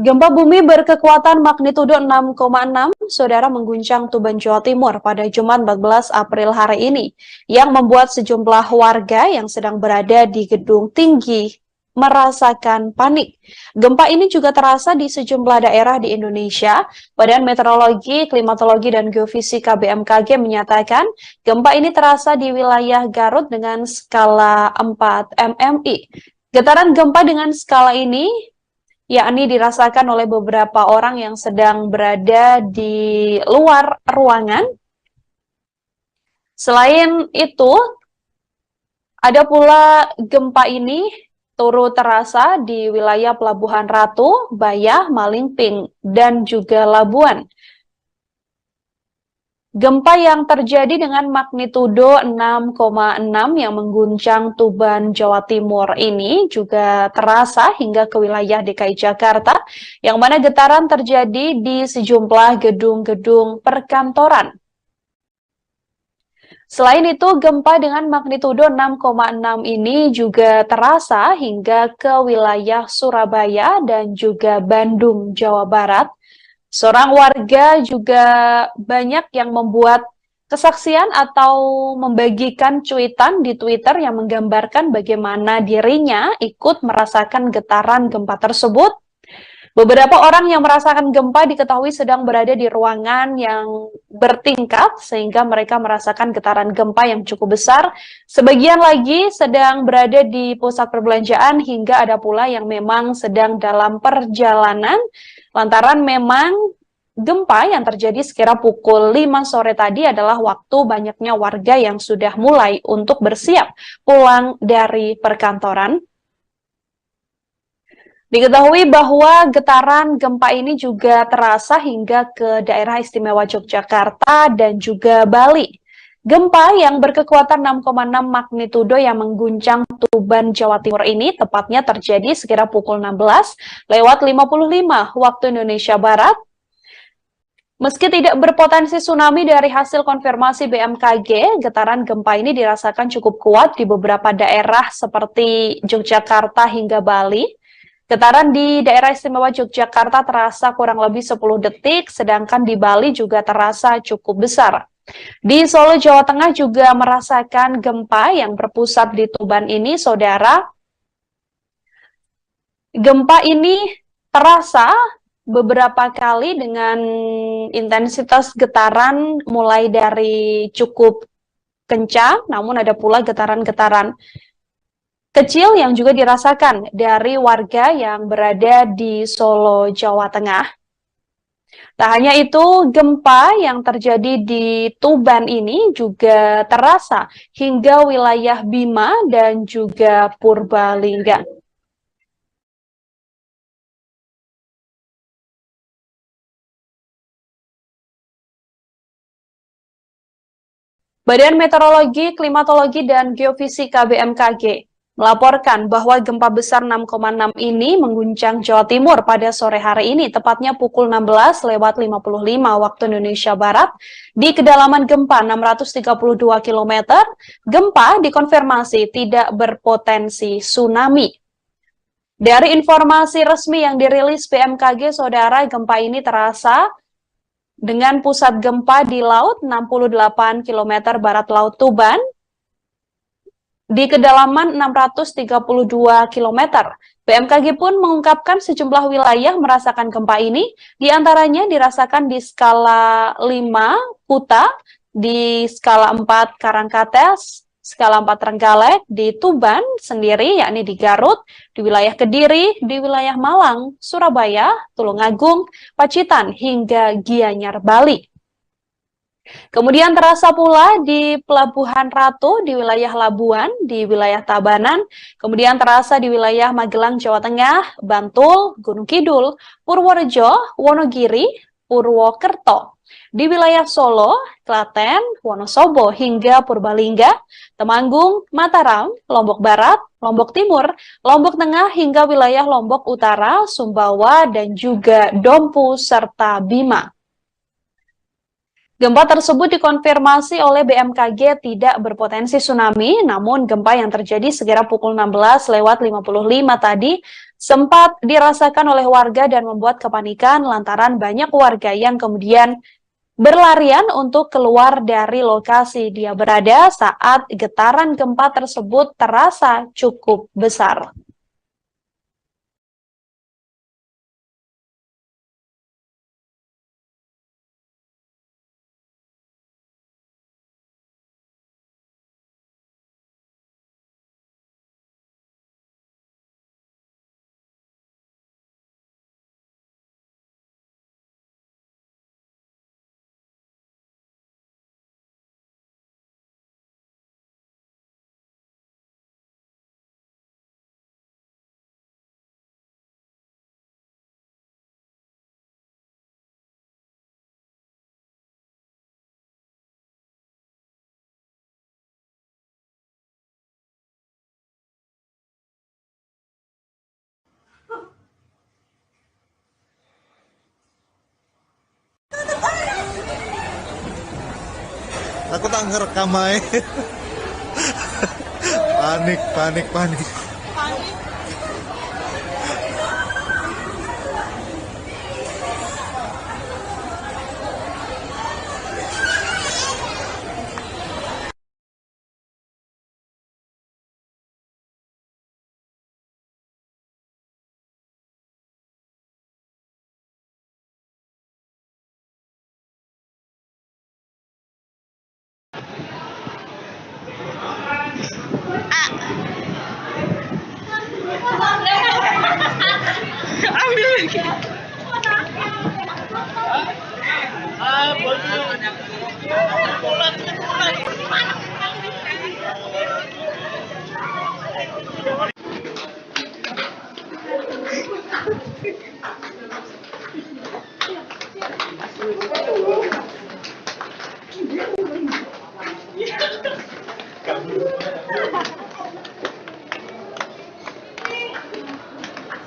gempa bumi berkekuatan magnitudo 6,6, saudara, mengguncang Tuban, Jawa Timur pada Jumat 14 April hari ini, yang membuat sejumlah warga yang sedang berada di gedung tinggi merasakan panik. Gempa ini juga terasa di sejumlah daerah di Indonesia. Badan Meteorologi, Klimatologi, dan Geofisika BMKG menyatakan gempa ini terasa di wilayah Garut dengan skala 4 MMI. Getaran gempa dengan skala ini yakni dirasakan oleh beberapa orang yang sedang berada di luar ruangan Selain itu, ada pula gempa ini turut terasa di wilayah Pelabuhan Ratu, Bayah, Malingping, dan juga Labuan. Gempa yang terjadi dengan magnitudo 6,6 yang mengguncang Tuban, Jawa Timur ini juga terasa hingga ke wilayah DKI Jakarta, yang mana getaran terjadi di sejumlah gedung-gedung perkantoran. Selain itu, gempa dengan magnitudo 6,6 ini juga terasa hingga ke wilayah Surabaya dan juga Bandung, Jawa Barat. Seorang warga juga banyak yang membuat kesaksian atau membagikan cuitan di Twitter yang menggambarkan bagaimana dirinya ikut merasakan getaran gempa tersebut. Beberapa orang yang merasakan gempa diketahui sedang berada di ruangan yang bertingkat sehingga mereka merasakan getaran gempa yang cukup besar. Sebagian lagi sedang berada di pusat perbelanjaan hingga ada pula yang memang sedang dalam perjalanan lantaran memang gempa yang terjadi sekira pukul 5 sore tadi adalah waktu banyaknya warga yang sudah mulai untuk bersiap pulang dari perkantoran. Diketahui bahwa getaran gempa ini juga terasa hingga ke daerah istimewa Yogyakarta dan juga Bali. Gempa yang berkekuatan 6,6 magnitudo yang mengguncang Tuban, Jawa Timur ini tepatnya terjadi sekira pukul 16:55 waktu Indonesia Barat. Meski tidak berpotensi tsunami dari hasil konfirmasi BMKG, getaran gempa ini dirasakan cukup kuat di beberapa daerah seperti Yogyakarta hingga Bali. Getaran di daerah istimewa Yogyakarta terasa kurang lebih 10 detik, sedangkan di Bali juga terasa cukup besar. Di Solo, Jawa Tengah juga merasakan gempa yang berpusat di Tuban ini, saudara. Gempa ini terasa beberapa kali dengan intensitas getaran mulai dari cukup kencang, namun ada pula getaran-getaran kecil yang juga dirasakan dari warga yang berada di Solo, Jawa Tengah. Tak hanya itu, gempa yang terjadi di Tuban ini juga terasa hingga wilayah Bima dan juga Purbalingga. Badan Meteorologi, Klimatologi, dan Geofisika BMKG melaporkan bahwa gempa besar 6,6 ini mengguncang Jawa Timur pada sore hari ini, tepatnya pukul 16:55 waktu Indonesia Barat. Di kedalaman gempa 632 km, gempa dikonfirmasi tidak berpotensi tsunami. Dari informasi resmi yang dirilis BMKG, saudara, gempa ini terasa dengan pusat gempa di laut 68 km barat laut Tuban, di kedalaman 632 km. BMKG pun mengungkapkan sejumlah wilayah merasakan gempa ini, diantaranya dirasakan di skala 5 Kuta, di skala 4 Karangkates, skala 4 Trenggalek, di Tuban sendiri, yakni di Garut, di wilayah Kediri, di wilayah Malang, Surabaya, Tulungagung, Pacitan, hingga Gianyar, Bali. Kemudian terasa pula di Pelabuhan Ratu, di wilayah Labuan, di wilayah Tabanan, kemudian terasa di wilayah Magelang, Jawa Tengah, Bantul, Gunung Kidul, Purworejo, Wonogiri, Purwokerto. Di wilayah Solo, Klaten, Wonosobo, hingga Purbalingga, Temanggung, Mataram, Lombok Barat, Lombok Timur, Lombok Tengah, hingga wilayah Lombok Utara, Sumbawa, dan juga Dompu, serta Bima. Gempa tersebut dikonfirmasi oleh BMKG tidak berpotensi tsunami, namun gempa yang terjadi sekira pukul 16:55 tadi sempat dirasakan oleh warga dan membuat kepanikan lantaran banyak warga yang kemudian berlarian untuk keluar dari lokasi dia berada saat getaran gempa tersebut terasa cukup besar. Aku tak ngerekam aja. Panik, panik, panik.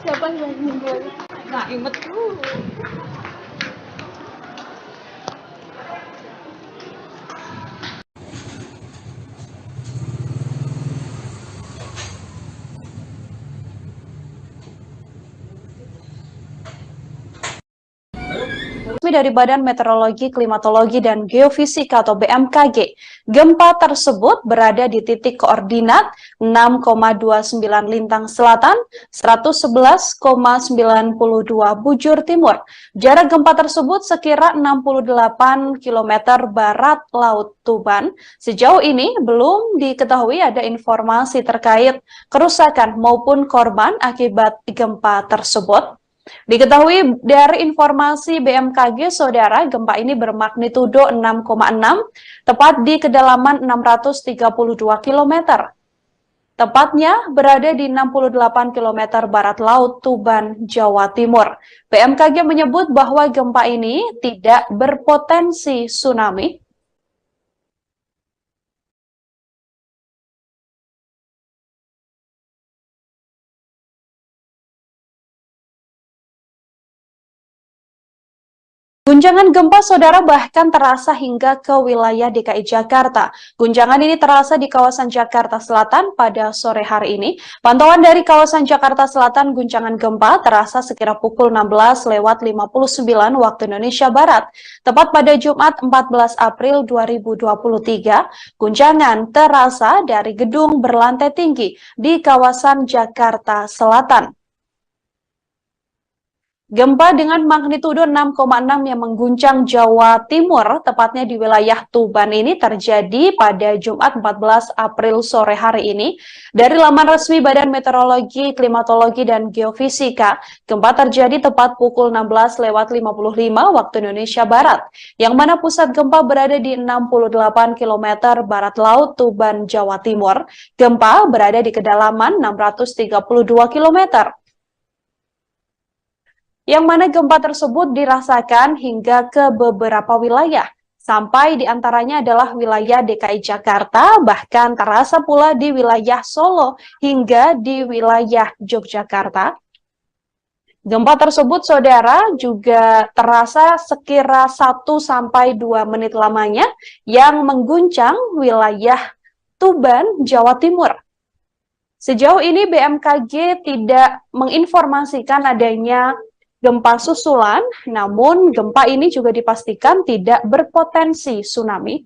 Siapa yang meninggal? Nah, inget dulu. Dari Badan Meteorologi, Klimatologi, dan Geofisika atau BMKG. Gempa tersebut berada di titik koordinat 6,29 Lintang Selatan, 111,92 Bujur Timur. Jarak gempa tersebut sekira 68 km barat Laut Tuban. Sejauh ini belum diketahui ada informasi terkait kerusakan maupun korban akibat gempa tersebut. Diketahui dari informasi BMKG, Saudara, gempa ini bermagnitudo 6,6, tepat di kedalaman 632 km. Tepatnya berada di 68 km barat laut Tuban, Jawa Timur. BMKG menyebut bahwa gempa ini tidak berpotensi tsunami. Guncangan gempa, Saudara, bahkan terasa hingga ke wilayah DKI Jakarta. Guncangan ini terasa di kawasan Jakarta Selatan pada sore hari ini. Pantauan dari kawasan Jakarta Selatan, guncangan gempa terasa sekira pukul 16:59 waktu Indonesia Barat. Tepat pada Jumat 14 April 2023, guncangan terasa dari gedung berlantai tinggi di kawasan Jakarta Selatan. Gempa dengan magnitudo 6,6 yang mengguncang Jawa Timur, tepatnya di wilayah Tuban ini terjadi pada Jumat 14 April sore hari ini. Dari laman resmi Badan Meteorologi, Klimatologi, dan Geofisika, gempa terjadi tepat pukul 16:55 waktu Indonesia Barat, yang mana pusat gempa berada di 68 km barat laut Tuban, Jawa Timur. Gempa berada di kedalaman 632 km. Yang mana gempa tersebut dirasakan hingga ke beberapa wilayah, sampai diantaranya adalah wilayah DKI Jakarta, bahkan terasa pula di wilayah Solo hingga di wilayah Yogyakarta. Gempa tersebut, Saudara, juga terasa sekira 1-2 menit lamanya yang mengguncang wilayah Tuban, Jawa Timur. Sejauh ini BMKG tidak menginformasikan adanya gempa susulan, namun gempa ini juga dipastikan tidak berpotensi tsunami.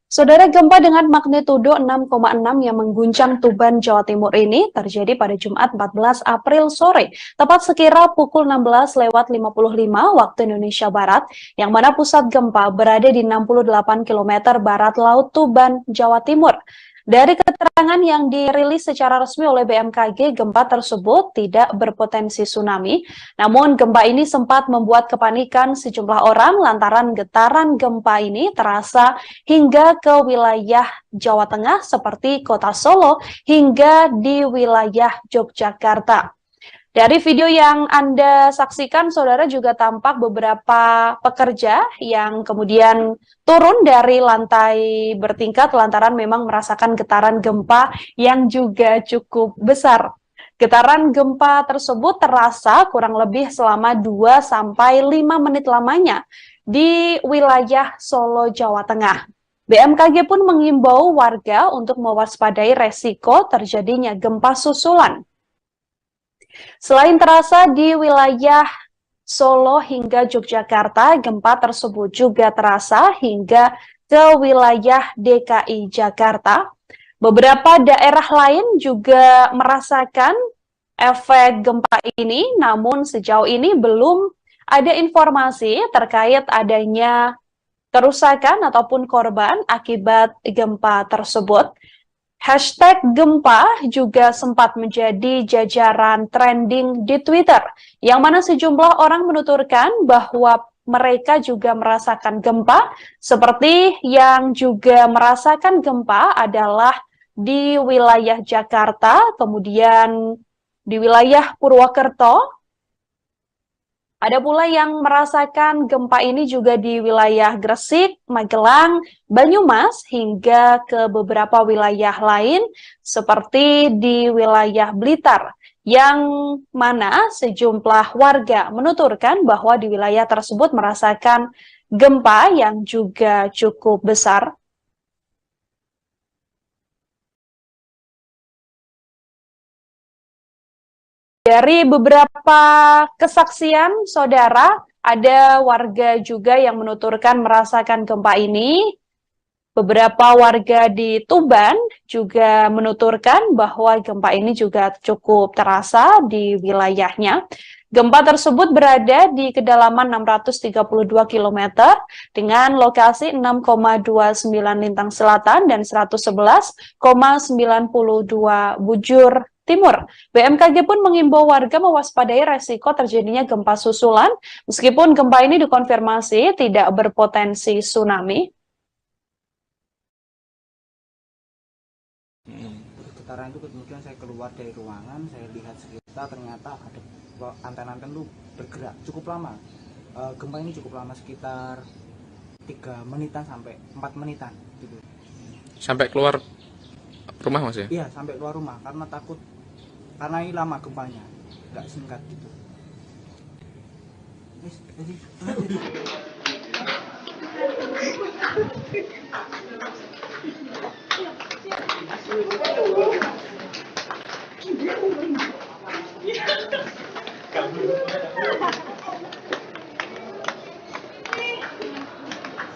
Saudara, gempa dengan magnitudo 6,6 yang mengguncang Tuban, Jawa Timur ini terjadi pada Jumat 14 April sore, tepat sekira pukul 16:55 waktu Indonesia Barat, yang mana pusat gempa berada di 68 km barat laut Tuban, Jawa Timur. Dari keterangan yang dirilis secara resmi oleh BMKG, gempa tersebut tidak berpotensi tsunami. Namun gempa ini sempat membuat kepanikan sejumlah orang lantaran getaran gempa ini terasa hingga ke wilayah Jawa Tengah seperti Kota Solo hingga di wilayah Yogyakarta. Dari video yang Anda saksikan, saudara, juga tampak beberapa pekerja yang kemudian turun dari lantai bertingkat lantaran memang merasakan getaran gempa yang juga cukup besar. Getaran gempa tersebut terasa kurang lebih selama 2-5 menit lamanya di wilayah Solo, Jawa Tengah. BMKG pun mengimbau warga untuk mewaspadai resiko terjadinya gempa susulan. Selain terasa di wilayah Solo hingga Yogyakarta, gempa tersebut juga terasa hingga ke wilayah DKI Jakarta. Beberapa daerah lain juga merasakan efek gempa ini, namun sejauh ini belum ada informasi terkait adanya kerusakan ataupun korban akibat gempa tersebut. Hashtag gempa juga sempat menjadi jajaran trending di Twitter, yang mana sejumlah orang menuturkan bahwa mereka juga merasakan gempa, seperti yang juga merasakan gempa adalah di wilayah Jakarta, kemudian di wilayah Purwokerto. Ada pula yang merasakan gempa ini juga di wilayah Gresik, Magelang, Banyumas, hingga ke beberapa wilayah lain seperti di wilayah Blitar, yang mana sejumlah warga menuturkan bahwa di wilayah tersebut merasakan gempa yang juga cukup besar. Dari beberapa kesaksian, saudara, ada warga juga yang menuturkan merasakan gempa ini. Beberapa warga di Tuban juga menuturkan bahwa gempa ini juga cukup terasa di wilayahnya. Gempa tersebut berada di kedalaman 632 km dengan lokasi 6,29 lintang selatan dan 111,92 bujur timur. BMKG pun mengimbau warga mewaspadai resiko terjadinya gempa susulan, meskipun gempa ini dikonfirmasi tidak berpotensi tsunami. Getaran itu kemudian saya keluar dari ruangan, saya lihat sekitar, ternyata ada anten-anten itu bergerak cukup lama. Gempa ini cukup lama, sekitar 3 menitan sampai 4 menitan gitu. Sampai keluar rumah, Mas ya? Iya, sampai keluar rumah karena takut, karena ini lama gempanya, nggak singkat gitu.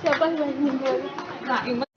Siapa yang meninggal? Nggak inget.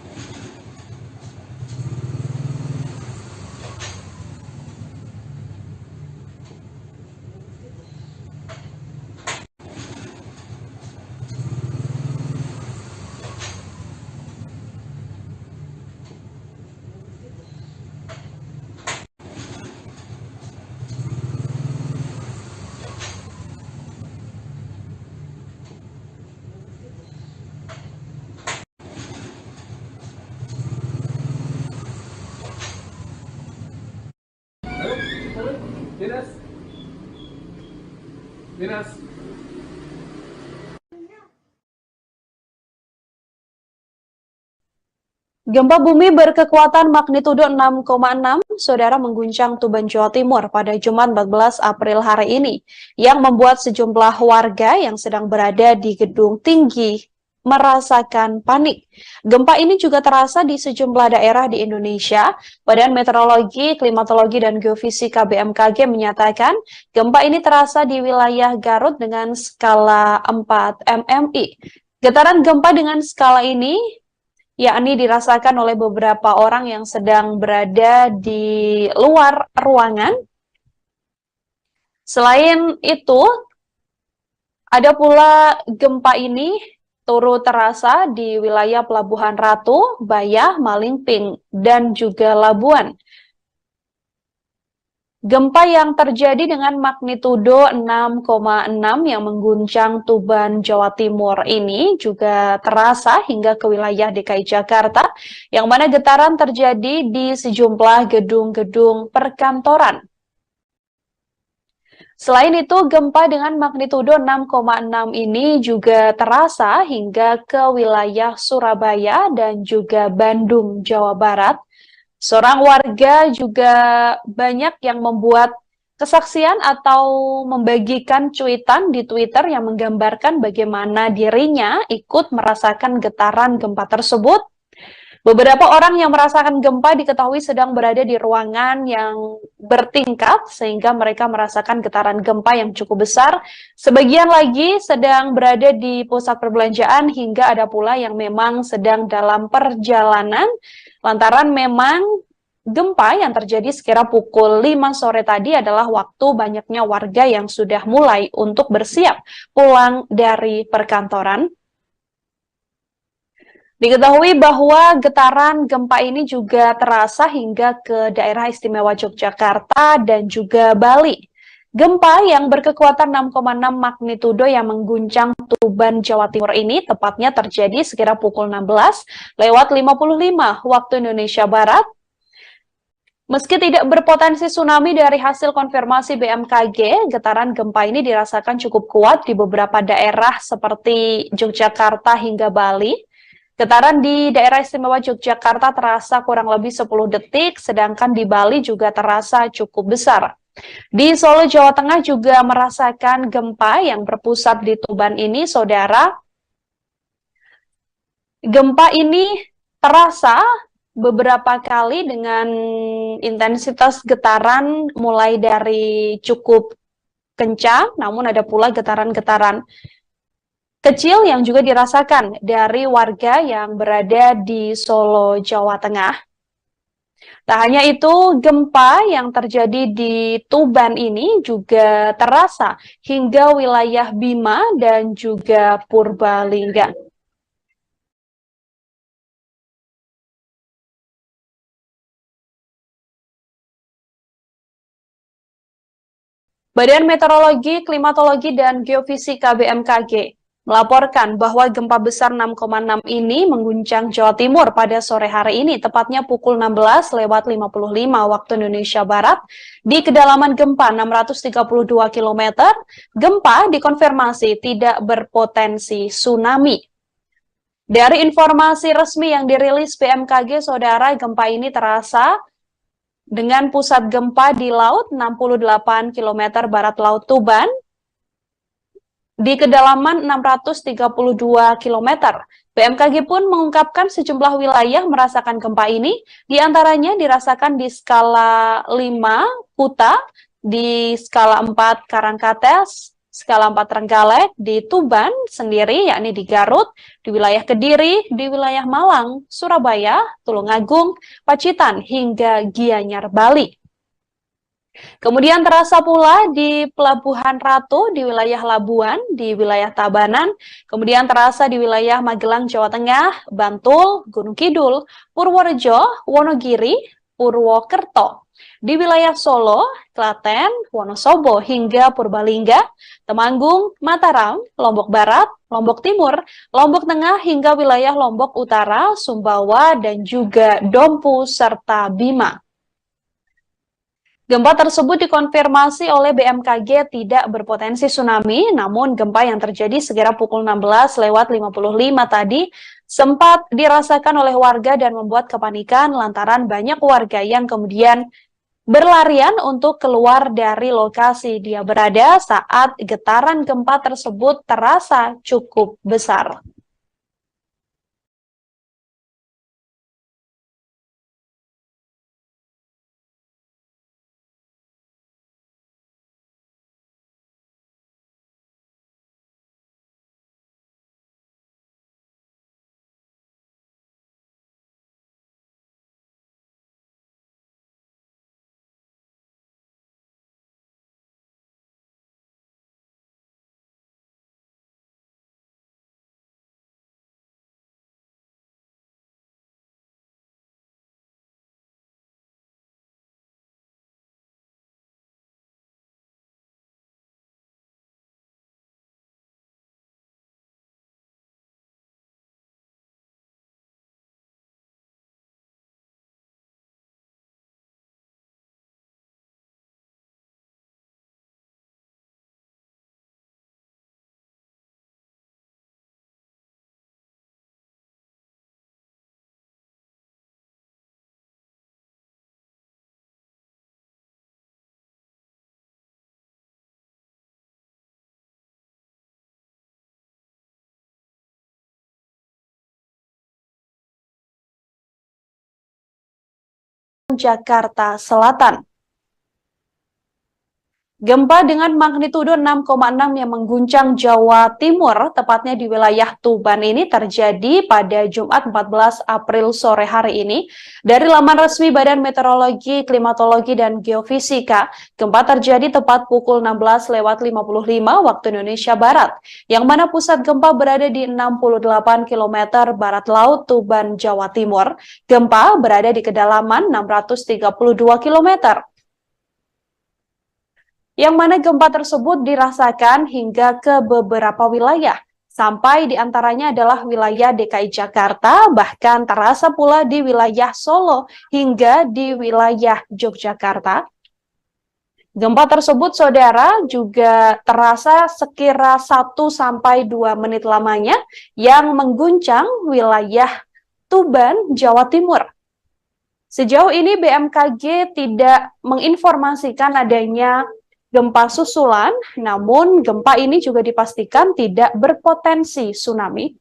Minas. Gempa bumi berkekuatan magnitudo 6,6, saudara, mengguncang Tuban, Jawa Timur pada Jumat 14 April hari ini, yang membuat sejumlah warga yang sedang berada di gedung tinggi merasakan panik. Gempa ini juga terasa di sejumlah daerah di Indonesia. Badan Meteorologi, Klimatologi, dan Geofisika BMKG menyatakan gempa ini terasa di wilayah Garut dengan skala 4 MMI. Getaran gempa dengan skala ini yakni dirasakan oleh beberapa orang yang sedang berada di luar ruangan. Selain itu, ada pula gempa ini turut terasa di wilayah Pelabuhan Ratu, Bayah, Malingping, dan juga Labuan. Gempa yang terjadi dengan magnitudo 6,6 yang mengguncang Tuban, Jawa Timur ini juga terasa hingga ke wilayah DKI Jakarta, yang mana getaran terjadi di sejumlah gedung-gedung perkantoran. Selain itu, gempa dengan magnitudo 6,6 ini juga terasa hingga ke wilayah Surabaya dan juga Bandung, Jawa Barat. Seorang warga juga banyak yang membuat kesaksian atau membagikan cuitan di Twitter yang menggambarkan bagaimana dirinya ikut merasakan getaran gempa tersebut. Beberapa orang yang merasakan gempa diketahui sedang berada di ruangan yang bertingkat sehingga mereka merasakan getaran gempa yang cukup besar. Sebagian lagi sedang berada di pusat perbelanjaan hingga ada pula yang memang sedang dalam perjalanan lantaran memang gempa yang terjadi sekira pukul 5 sore tadi adalah waktu banyaknya warga yang sudah mulai untuk bersiap pulang dari perkantoran. Diketahui bahwa getaran gempa ini juga terasa hingga ke daerah istimewa Yogyakarta dan juga Bali. Gempa yang berkekuatan 6,6 magnitudo yang mengguncang Tuban, Jawa Timur ini tepatnya terjadi sekira pukul 16:55 waktu Indonesia Barat. Meski tidak berpotensi tsunami dari hasil konfirmasi BMKG, getaran gempa ini dirasakan cukup kuat di beberapa daerah seperti Yogyakarta hingga Bali. Getaran di daerah istimewa Yogyakarta terasa kurang lebih 10 detik, sedangkan di Bali juga terasa cukup besar. Di Solo, Jawa Tengah juga merasakan gempa yang berpusat di Tuban ini, saudara. Gempa ini terasa beberapa kali dengan intensitas getaran mulai dari cukup kencang, namun ada pula getaran-getaran kecil yang juga dirasakan dari warga yang berada di Solo, Jawa Tengah. Tak hanya itu, gempa yang terjadi di Tuban ini juga terasa hingga wilayah Bima dan juga Purbalingga. Badan Meteorologi, Klimatologi, dan Geofisika BMKG melaporkan bahwa gempa besar 6,6 ini mengguncang Jawa Timur pada sore hari ini, tepatnya pukul 16:55 waktu Indonesia Barat, di kedalaman gempa 632 km. Gempa dikonfirmasi tidak berpotensi tsunami. Dari informasi resmi yang dirilis BMKG, saudara, gempa ini terasa dengan pusat gempa di laut 68 km barat laut Tuban, di kedalaman 632 km. BMKG pun mengungkapkan sejumlah wilayah merasakan gempa ini, diantaranya dirasakan di skala 5 Kuta, di skala 4 Karangkates, skala 4 Trenggalek, di Tuban sendiri, yakni di Garut, di wilayah Kediri, di wilayah Malang, Surabaya, Tulungagung, Pacitan, hingga Gianyar, Bali. Kemudian terasa pula di Pelabuhan Ratu, di wilayah Labuan, di wilayah Tabanan, kemudian terasa di wilayah Magelang, Jawa Tengah, Bantul, Gunung Kidul, Purworejo, Wonogiri, Purwokerto, di wilayah Solo, Klaten, Wonosobo, hingga Purbalingga, Temanggung, Mataram, Lombok Barat, Lombok Timur, Lombok Tengah, hingga wilayah Lombok Utara, Sumbawa, dan juga Dompu, serta Bima. Gempa tersebut dikonfirmasi oleh BMKG tidak berpotensi tsunami, namun gempa yang terjadi sekira pukul 16:55 tadi sempat dirasakan oleh warga dan membuat kepanikan lantaran banyak warga yang kemudian berlarian untuk keluar dari lokasi dia berada saat getaran gempa tersebut terasa cukup besar. Jakarta Selatan. Gempa dengan magnitudo 6,6 yang mengguncang Jawa Timur, tepatnya di wilayah Tuban ini terjadi pada Jumat 14 April sore hari ini. Dari laman resmi Badan Meteorologi, Klimatologi, dan Geofisika, gempa terjadi tepat pukul 16.55 waktu Indonesia Barat, yang mana pusat gempa berada di 68 km barat laut Tuban, Jawa Timur. Gempa berada di kedalaman 632 km. Yang mana gempa tersebut dirasakan hingga ke beberapa wilayah, sampai diantaranya adalah wilayah DKI Jakarta, bahkan terasa pula di wilayah Solo hingga di wilayah Yogyakarta. Gempa tersebut, saudara, juga terasa sekira 1-2 menit lamanya yang mengguncang wilayah Tuban, Jawa Timur. Sejauh ini BMKG tidak menginformasikan adanya gempa susulan, namun gempa ini juga dipastikan tidak berpotensi tsunami.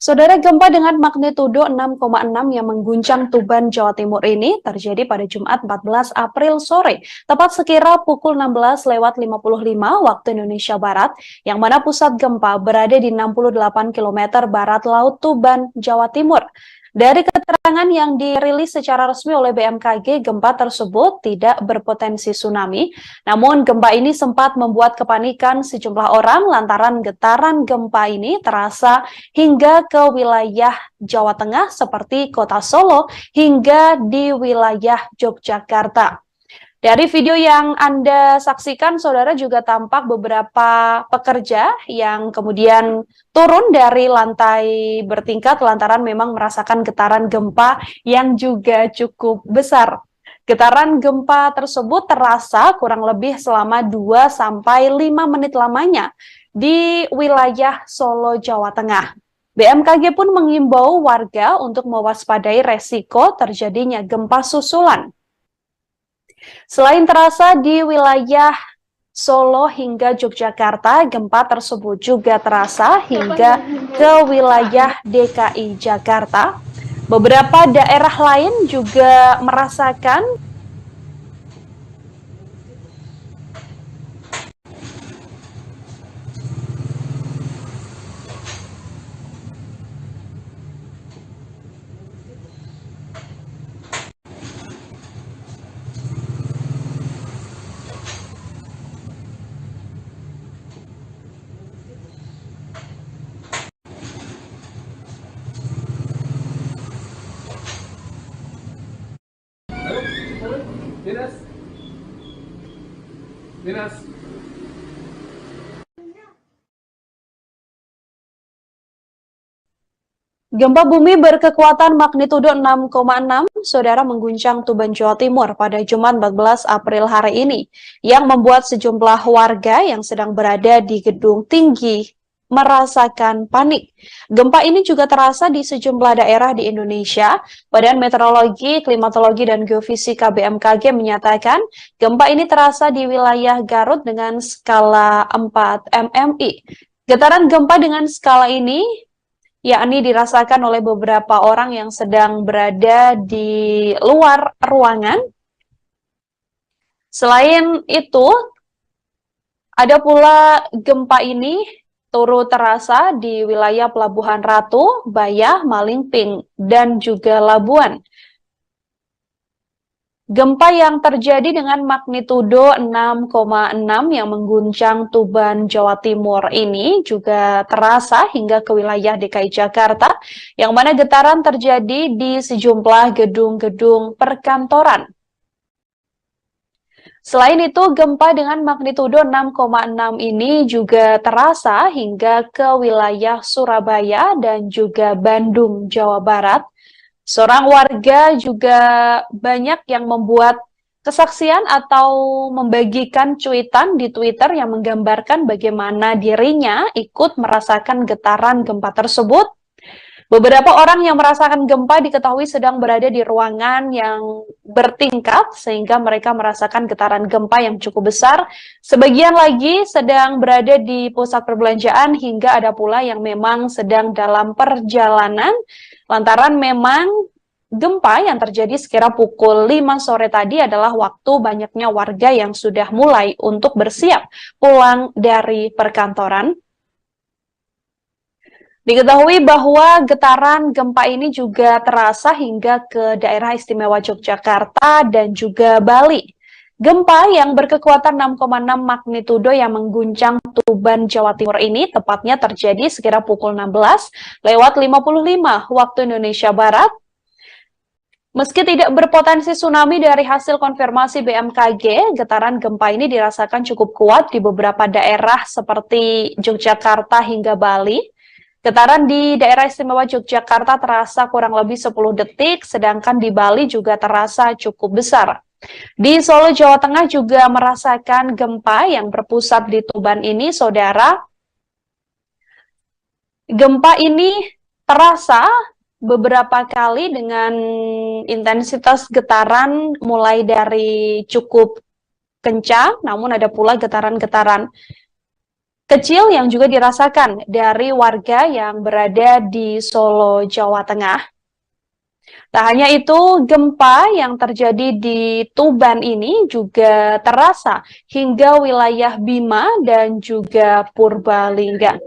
Saudara, gempa dengan magnitudo 6,6 yang mengguncang Tuban, Jawa Timur ini terjadi pada Jumat 14 April sore, tepat sekira pukul 16.55 waktu Indonesia Barat, yang mana pusat gempa berada di 68 km barat laut Tuban, Jawa Timur. Dari keterangan yang dirilis secara resmi oleh BMKG, gempa tersebut tidak berpotensi tsunami. Namun gempa ini sempat membuat kepanikan sejumlah orang lantaran getaran gempa ini terasa hingga ke wilayah Jawa Tengah seperti kota Solo hingga di wilayah Yogyakarta. Dari video yang Anda saksikan, saudara, juga tampak beberapa pekerja yang kemudian turun dari lantai bertingkat lantaran memang merasakan getaran gempa yang juga cukup besar. Getaran gempa tersebut terasa kurang lebih selama 2-5 menit lamanya di wilayah Solo, Jawa Tengah. BMKG pun mengimbau warga untuk mewaspadai resiko terjadinya gempa susulan. Selain terasa di wilayah Solo hingga Yogyakarta, gempa tersebut juga terasa hingga ke wilayah DKI Jakarta. Beberapa daerah lain juga merasakan Dinas. gempa bumi berkekuatan magnitudo 6,6, saudara, mengguncang Tuban, Jawa Timur pada Jumat 14 April hari ini, yang membuat sejumlah warga yang sedang berada di gedung tinggi merasakan panik. Gempa ini juga terasa di sejumlah daerah di Indonesia. Badan Meteorologi, Klimatologi, dan Geofisika BMKG menyatakan gempa ini terasa di wilayah Garut dengan skala 4 MMI. Getaran gempa dengan skala ini yakni dirasakan oleh beberapa orang yang sedang berada di luar ruangan Selain itu, ada pula gempa ini turut terasa di wilayah Pelabuhan Ratu, Bayah, Malingping, dan juga Labuan. Gempa yang terjadi dengan magnitudo 6,6 yang mengguncang Tuban, Jawa Timur ini juga terasa hingga ke wilayah DKI Jakarta, yang mana getaran terjadi di sejumlah gedung-gedung perkantoran. Selain itu, gempa dengan magnitudo 6,6 ini juga terasa hingga ke wilayah Surabaya dan juga Bandung, Jawa Barat. Seorang warga juga banyak yang membuat kesaksian atau membagikan cuitan di Twitter yang menggambarkan bagaimana dirinya ikut merasakan getaran gempa tersebut. Beberapa orang yang merasakan gempa diketahui sedang berada di ruangan yang bertingkat sehingga mereka merasakan getaran gempa yang cukup besar. Sebagian lagi sedang berada di pusat perbelanjaan hingga ada pula yang memang sedang dalam perjalanan lantaran memang gempa yang terjadi sekira pukul 5 sore tadi adalah waktu banyaknya warga yang sudah mulai untuk bersiap pulang dari perkantoran. Diketahui bahwa getaran gempa ini juga terasa hingga ke daerah istimewa Yogyakarta dan juga Bali. Gempa yang berkekuatan 6,6 magnitudo yang mengguncang Tuban, Jawa Timur ini tepatnya terjadi sekira pukul 16:55 waktu Indonesia Barat. Meski tidak berpotensi tsunami dari hasil konfirmasi BMKG, getaran gempa ini dirasakan cukup kuat di beberapa daerah seperti Yogyakarta hingga Bali. Getaran di daerah istimewa Yogyakarta terasa kurang lebih 10 detik, sedangkan di Bali juga terasa cukup besar. Di Solo, Jawa Tengah juga merasakan gempa yang berpusat di Tuban ini, saudara. Gempa ini terasa beberapa kali dengan intensitas getaran mulai dari cukup kencang, namun ada pula getaran-getaran kecil yang juga dirasakan dari warga yang berada di Solo, Jawa Tengah. Tak hanya itu, gempa yang terjadi di Tuban ini juga terasa hingga wilayah Bima dan juga Purbalingga.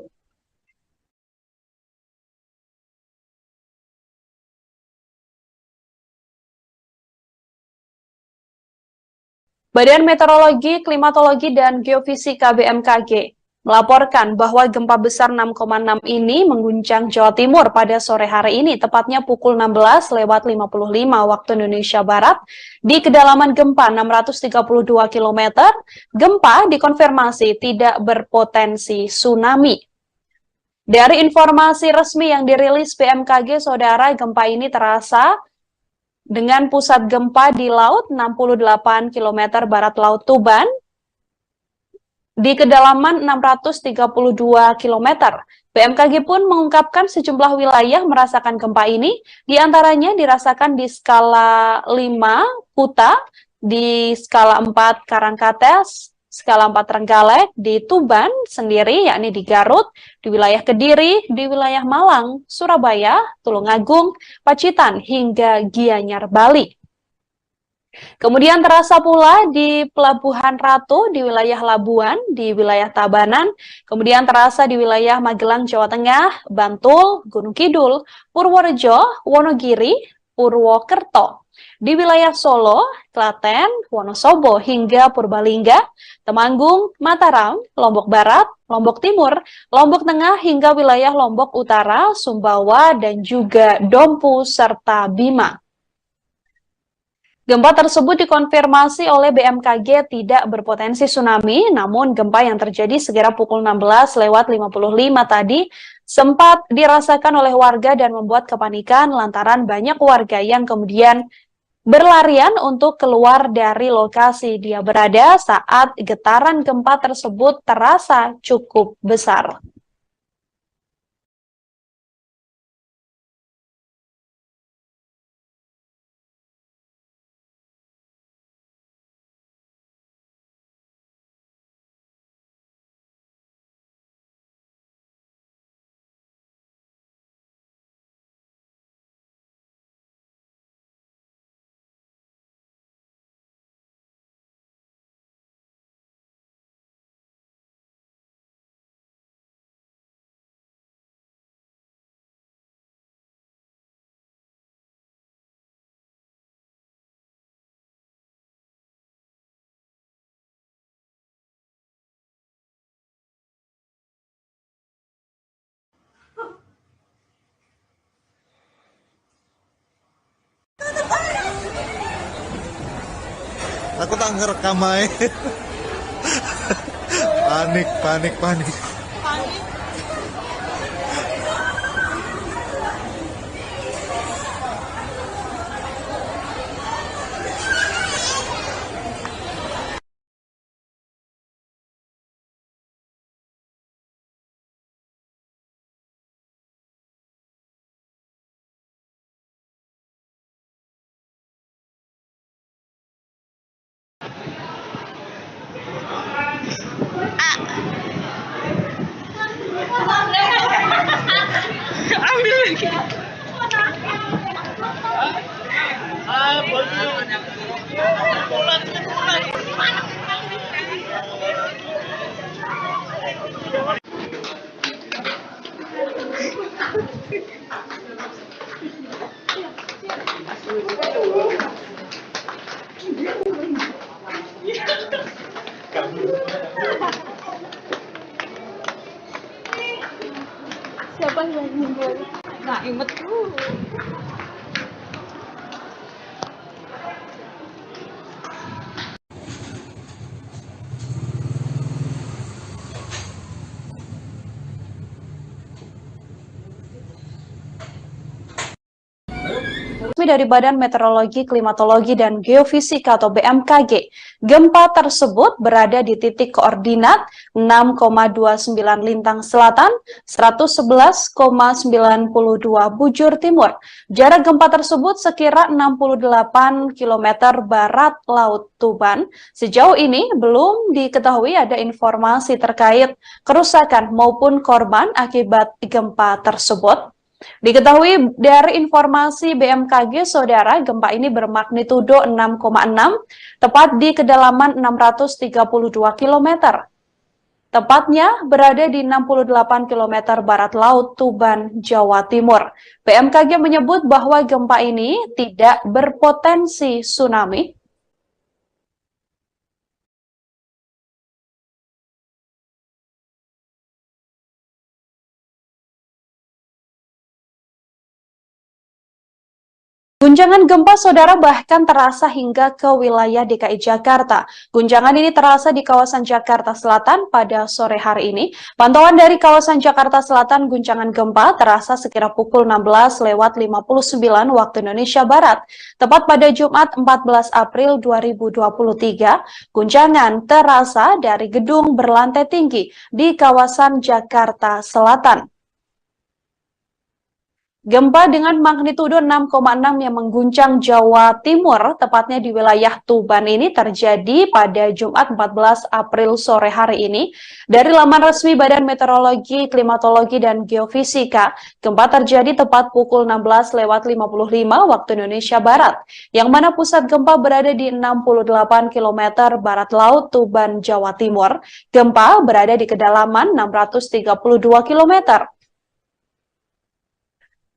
Badan Meteorologi, Klimatologi, dan Geofisika BMKG melaporkan bahwa gempa besar 6,6 ini mengguncang Jawa Timur pada sore hari ini, tepatnya pukul 16:55 waktu Indonesia Barat, di kedalaman gempa 632 km. Gempa dikonfirmasi tidak berpotensi tsunami. Dari informasi resmi yang dirilis BMKG, saudara, gempa ini terasa dengan pusat gempa di laut 68 km barat laut Tuban, di kedalaman 632 km. BMKG pun mengungkapkan sejumlah wilayah merasakan gempa ini, diantaranya dirasakan di skala 5 Kuta, di skala 4 Karangkates, skala 4 Trenggalek, di Tuban sendiri, yakni di Garut, di wilayah Kediri, di wilayah Malang, Surabaya, Tulungagung, Pacitan, hingga Gianyar, Bali. Kemudian terasa pula di Pelabuhan Ratu, di wilayah Labuan, di wilayah Tabanan, kemudian terasa di wilayah Magelang, Jawa Tengah, Bantul, Gunung Kidul, Purworejo, Wonogiri, Purwokerto, di wilayah Solo, Klaten, Wonosobo, hingga Purbalingga, Temanggung, Mataram, Lombok Barat, Lombok Timur, Lombok Tengah, hingga wilayah Lombok Utara, Sumbawa, dan juga Dompu, serta Bima. Gempa tersebut dikonfirmasi oleh BMKG tidak berpotensi tsunami, namun gempa yang terjadi sekira pukul 16:55 tadi sempat dirasakan oleh warga dan membuat kepanikan lantaran banyak warga yang kemudian berlarian untuk keluar dari lokasi dia berada saat getaran gempa tersebut terasa cukup besar. Aku tak ngerekam aja. Panik, panik, panik. Siapa yang meninggal? Nah, inget tuh. Resmi dari Badan Meteorologi, Klimatologi, dan Geofisika atau BMKG, gempa tersebut berada di titik koordinat 6,29 Lintang Selatan, 111,92 Bujur Timur. Jarak gempa tersebut sekira 68 km barat Laut Tuban. Sejauh ini belum diketahui ada informasi terkait kerusakan maupun korban akibat gempa tersebut. Diketahui dari informasi BMKG, saudara, gempa ini bermagnitudo 6,6, tepat di kedalaman 632 km. Tepatnya berada di 68 km barat laut Tuban, Jawa Timur. BMKG menyebut bahwa gempa ini tidak berpotensi tsunami. Guncangan gempa, saudara, bahkan terasa hingga ke wilayah DKI Jakarta. Guncangan ini terasa di kawasan Jakarta Selatan pada sore hari ini. Pantauan dari kawasan Jakarta Selatan, guncangan gempa terasa sekira pukul 16:59 waktu Indonesia Barat. Tepat pada Jumat 14 April 2023, guncangan terasa dari gedung berlantai tinggi di kawasan Jakarta Selatan. Gempa dengan magnitudo 6,6 yang mengguncang Jawa Timur, tepatnya di wilayah Tuban ini terjadi pada Jumat 14 April sore hari ini. Dari laman resmi Badan Meteorologi, Klimatologi, dan Geofisika, gempa terjadi tepat pukul 16:55 waktu Indonesia Barat, yang mana pusat gempa berada di 68 km barat laut Tuban, Jawa Timur. Gempa berada di kedalaman 632 km.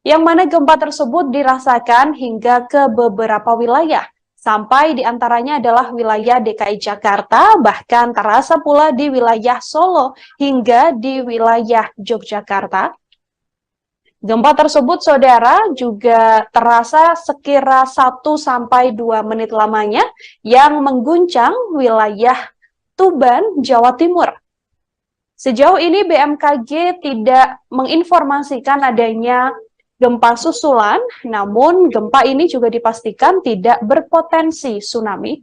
Yang mana gempa tersebut dirasakan hingga ke beberapa wilayah, sampai diantaranya adalah wilayah DKI Jakarta, bahkan terasa pula di wilayah Solo hingga di wilayah Yogyakarta. Gempa tersebut, saudara, juga terasa sekira 1-2 menit lamanya yang mengguncang wilayah Tuban, Jawa Timur. Sejauh ini BMKG tidak menginformasikan adanya gempa susulan, namun gempa ini juga dipastikan tidak berpotensi tsunami.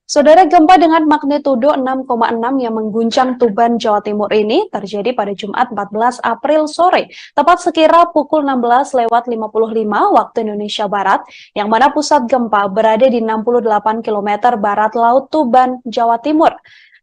Saudara, gempa dengan magnitudo 6,6 yang mengguncang Tuban, Jawa Timur ini terjadi pada Jumat 14 April sore, tepat sekira pukul 16:55 waktu Indonesia Barat, yang mana pusat gempa berada di 68 km barat laut Tuban, Jawa Timur.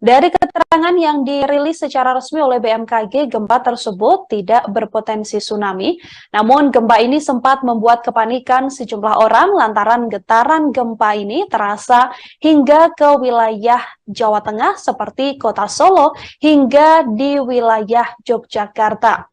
Dari keterangan yang dirilis secara resmi oleh BMKG, gempa tersebut tidak berpotensi tsunami. Namun gempa ini sempat membuat kepanikan sejumlah orang lantaran getaran gempa ini terasa hingga ke wilayah Jawa Tengah seperti Kota Solo hingga di wilayah Yogyakarta.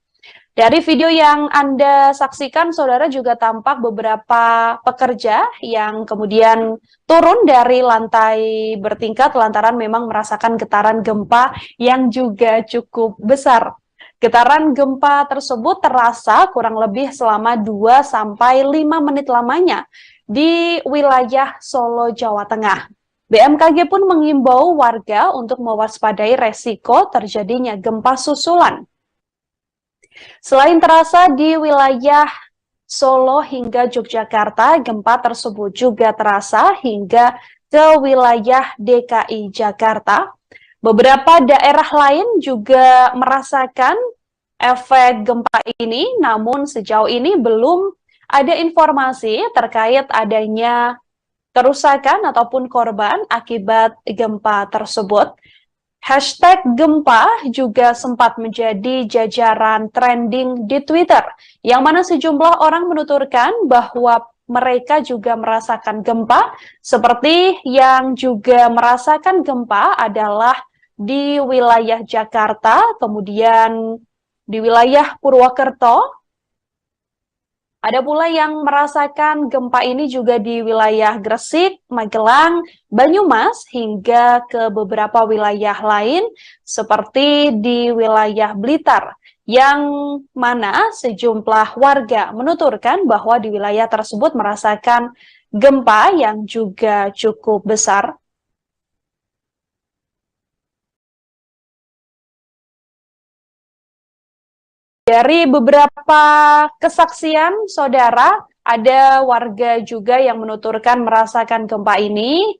Dari video yang Anda saksikan, saudara, juga tampak beberapa pekerja yang kemudian turun dari lantai bertingkat lantaran memang merasakan getaran gempa yang juga cukup besar. Getaran gempa tersebut terasa kurang lebih selama 2-5 menit lamanya di wilayah Solo, Jawa Tengah. BMKG pun mengimbau warga untuk mewaspadai resiko terjadinya gempa susulan. Selain terasa di wilayah Solo hingga Yogyakarta, gempa tersebut juga terasa hingga ke wilayah DKI Jakarta. Beberapa daerah lain juga merasakan efek gempa ini, namun sejauh ini belum ada informasi terkait adanya kerusakan ataupun korban akibat gempa tersebut. Hashtag gempa juga sempat menjadi jajaran trending di Twitter, yang mana sejumlah orang menuturkan bahwa mereka juga merasakan gempa, seperti yang juga merasakan gempa adalah di wilayah Jakarta, kemudian di wilayah Purwokerto. Ada pula yang merasakan gempa ini juga di wilayah Gresik, Magelang, Banyumas, hingga ke beberapa wilayah lain seperti di wilayah Blitar, yang mana sejumlah warga menuturkan bahwa di wilayah tersebut merasakan gempa yang juga cukup besar. Dari beberapa kesaksian, saudara, ada warga juga yang menuturkan merasakan gempa ini.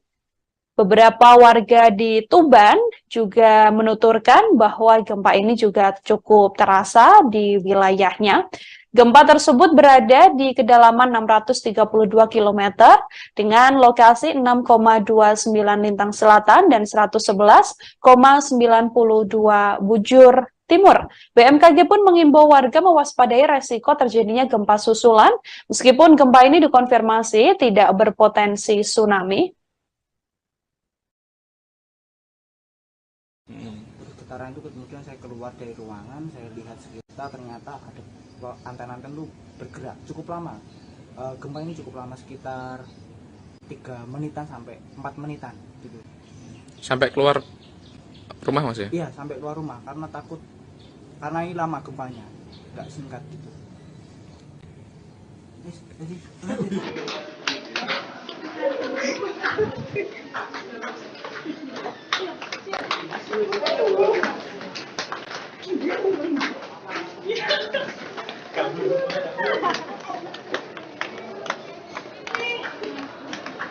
Beberapa warga di Tuban juga menuturkan bahwa gempa ini juga cukup terasa di wilayahnya. Gempa tersebut berada di kedalaman 632 km dengan lokasi 6,29 lintang selatan dan 111,92 bujur timur. BMKG pun mengimbau warga mewaspadai resiko terjadinya gempa susulan, meskipun gempa ini dikonfirmasi tidak berpotensi tsunami. Getaran itu kemudian saya keluar dari ruangan, saya lihat sekitar, ternyata ada anten-anten itu bergerak cukup lama. Gempa ini cukup lama, sekitar 3 menitan sampai 4 menitan gitu. Sampai keluar rumah Mas ya? Iya, sampai keluar rumah karena takut, karena ini lama gempanya, nggak singkat gitu.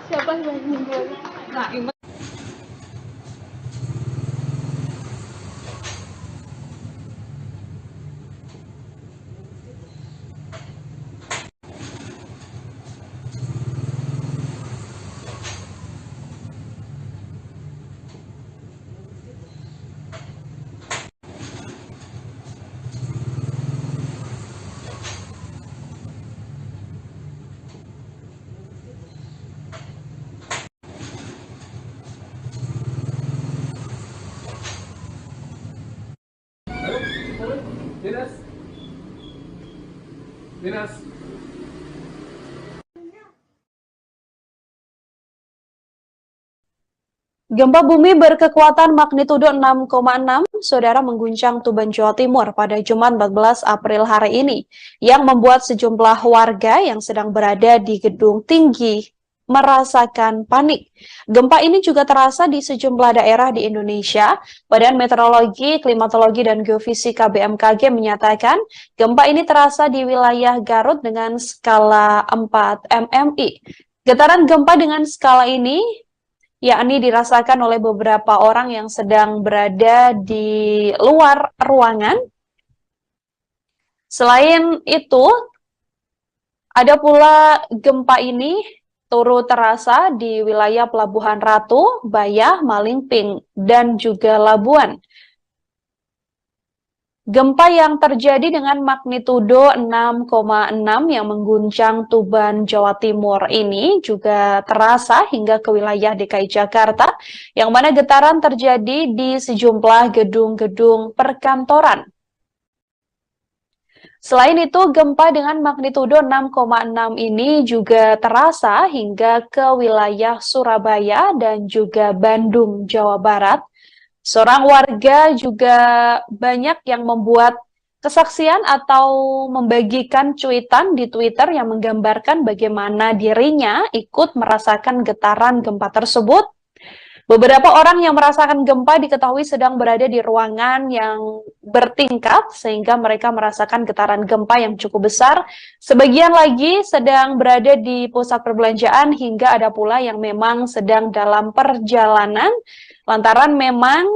Siapa yang meninggal? Nah, Dinas. Gempa bumi berkekuatan magnitudo 6,6, saudara, mengguncang Tuban, Jawa Timur pada Jumat 14 April hari ini, yang membuat sejumlah warga yang sedang berada di gedung tinggi merasakan panik. Gempa ini juga terasa di sejumlah daerah di Indonesia. Badan Meteorologi, Klimatologi, dan Geofisika BMKG menyatakan gempa ini terasa di wilayah Garut dengan skala 4 mmi. Getaran gempa dengan skala ini yakni dirasakan oleh beberapa orang yang sedang berada di luar ruangan. Selain itu, ada pula gempa ini turut terasa di wilayah Pelabuhan Ratu, Bayah, Malingping, dan juga Labuan. Gempa yang terjadi dengan magnitudo 6,6 yang mengguncang Tuban, Jawa Timur ini juga terasa hingga ke wilayah DKI Jakarta, yang mana getaran terjadi di sejumlah gedung-gedung perkantoran. Selain itu, gempa dengan magnitudo 6,6 ini juga terasa hingga ke wilayah Surabaya dan juga Bandung, Jawa Barat. Seorang warga juga banyak yang membuat kesaksian atau membagikan cuitan di Twitter yang menggambarkan bagaimana dirinya ikut merasakan getaran gempa tersebut. Beberapa orang yang merasakan gempa diketahui sedang berada di ruangan yang bertingkat sehingga mereka merasakan getaran gempa yang cukup besar. Sebagian lagi sedang berada di pusat perbelanjaan hingga ada pula yang memang sedang dalam perjalanan. Lantaran memang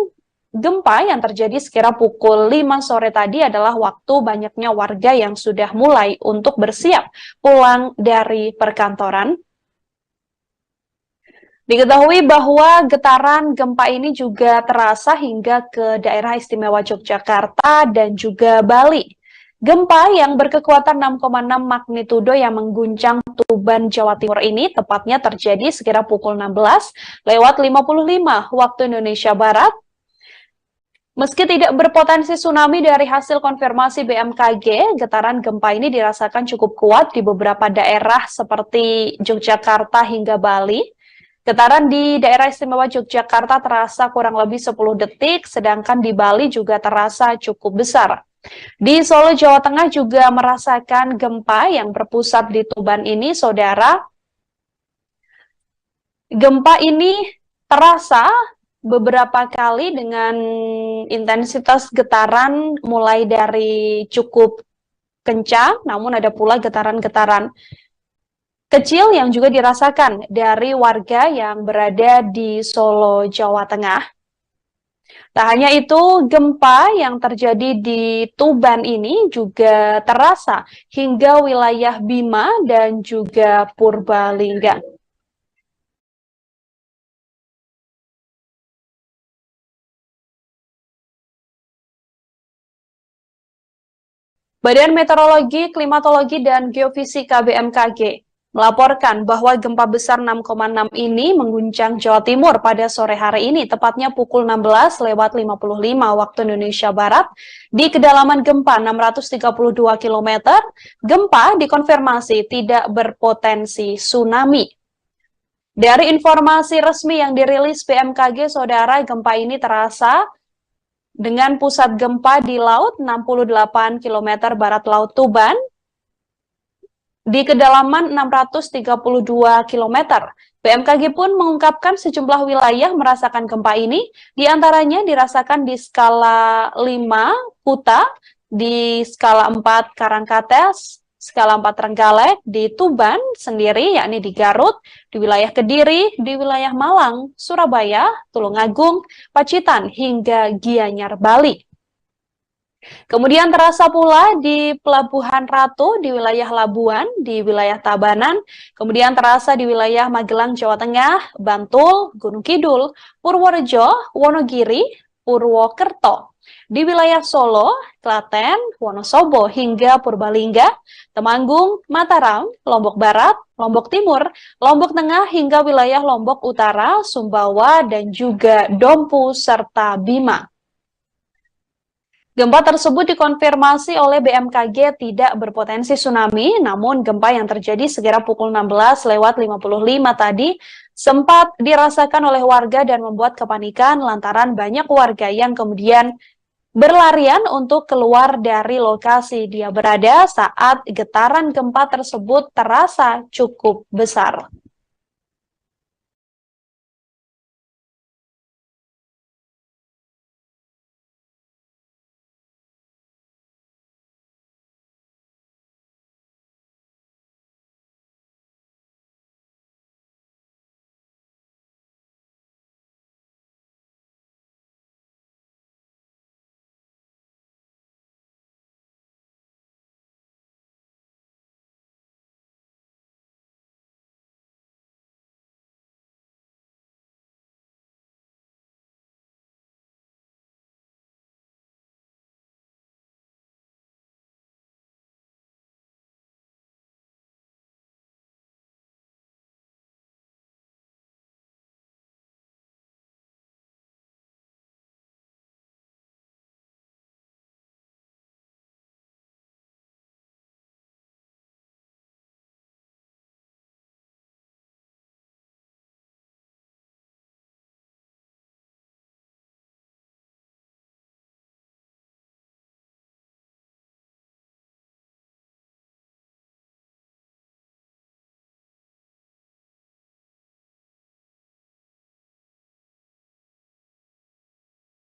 gempa yang terjadi sekira pukul 5 sore tadi adalah waktu banyaknya warga yang sudah mulai untuk bersiap pulang dari perkantoran. Diketahui bahwa getaran gempa ini juga terasa hingga ke daerah istimewa Yogyakarta dan juga Bali. Gempa yang berkekuatan 6,6 magnitudo yang mengguncang Tuban, Jawa Timur ini tepatnya terjadi sekira pukul 16:55 waktu Indonesia Barat. Meski tidak berpotensi tsunami dari hasil konfirmasi BMKG, getaran gempa ini dirasakan cukup kuat di beberapa daerah seperti Yogyakarta hingga Bali. Getaran di daerah istimewa Yogyakarta terasa kurang lebih 10 detik, sedangkan di Bali juga terasa cukup besar. Di Solo, Jawa Tengah juga merasakan gempa yang berpusat di Tuban ini, saudara. Gempa ini terasa beberapa kali dengan intensitas getaran mulai dari cukup kencang, namun ada pula getaran-getaran kecil yang juga dirasakan dari warga yang berada di Solo, Jawa Tengah. Tak hanya itu, gempa yang terjadi di Tuban ini juga terasa hingga wilayah Bima dan juga Purbalingga. Badan Meteorologi, Klimatologi, dan Geofisika BMKG melaporkan bahwa gempa besar 6,6 ini mengguncang Jawa Timur pada sore hari ini, tepatnya pukul 16:55 waktu Indonesia Barat, di kedalaman gempa 632 km. Gempa dikonfirmasi tidak berpotensi tsunami. Dari informasi resmi yang dirilis BMKG, saudara, gempa ini terasa dengan pusat gempa di laut 68 km barat Laut Tuban, di kedalaman 632 km. BMKG pun mengungkapkan sejumlah wilayah merasakan gempa ini, diantaranya dirasakan di skala 5 Kuta, di skala 4 Karangkates, skala 4 Trenggalek, di Tuban sendiri, yakni di Garut, di wilayah Kediri, di wilayah Malang, Surabaya, Tulungagung, Pacitan, hingga Gianyar, Bali. Kemudian terasa pula di Pelabuhan Ratu, di wilayah Labuan, di wilayah Tabanan, kemudian terasa di wilayah Magelang, Jawa Tengah, Bantul, Gunung Kidul, Purworejo, Wonogiri, Purwokerto, di wilayah Solo, Klaten, Wonosobo, hingga Purbalingga, Temanggung, Mataram, Lombok Barat, Lombok Timur, Lombok Tengah, hingga wilayah Lombok Utara, Sumbawa, dan juga Dompu, serta Bima. Gempa tersebut dikonfirmasi oleh BMKG tidak berpotensi tsunami, namun gempa yang terjadi sekira pukul 16:55 tadi sempat dirasakan oleh warga dan membuat kepanikan lantaran banyak warga yang kemudian berlarian untuk keluar dari lokasi dia berada saat getaran gempa tersebut terasa cukup besar.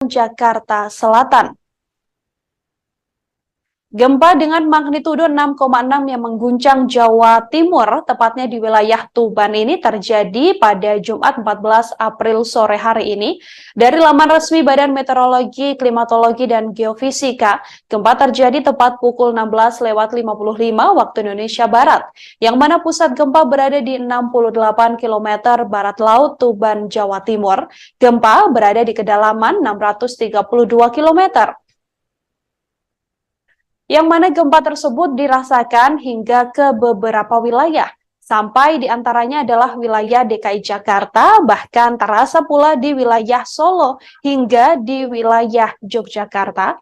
Jakarta Selatan. Gempa dengan magnitudo 6,6 yang mengguncang Jawa Timur, tepatnya di wilayah Tuban ini terjadi pada Jumat 14 April sore hari ini. Dari laman resmi Badan Meteorologi, Klimatologi, dan Geofisika, gempa terjadi tepat pukul 16:55 waktu Indonesia Barat, yang mana pusat gempa berada di 68 km barat laut Tuban, Jawa Timur. Gempa berada di kedalaman 632 km. Yang mana gempa tersebut dirasakan hingga ke beberapa wilayah, sampai diantaranya adalah wilayah DKI Jakarta, bahkan terasa pula di wilayah Solo hingga di wilayah Yogyakarta.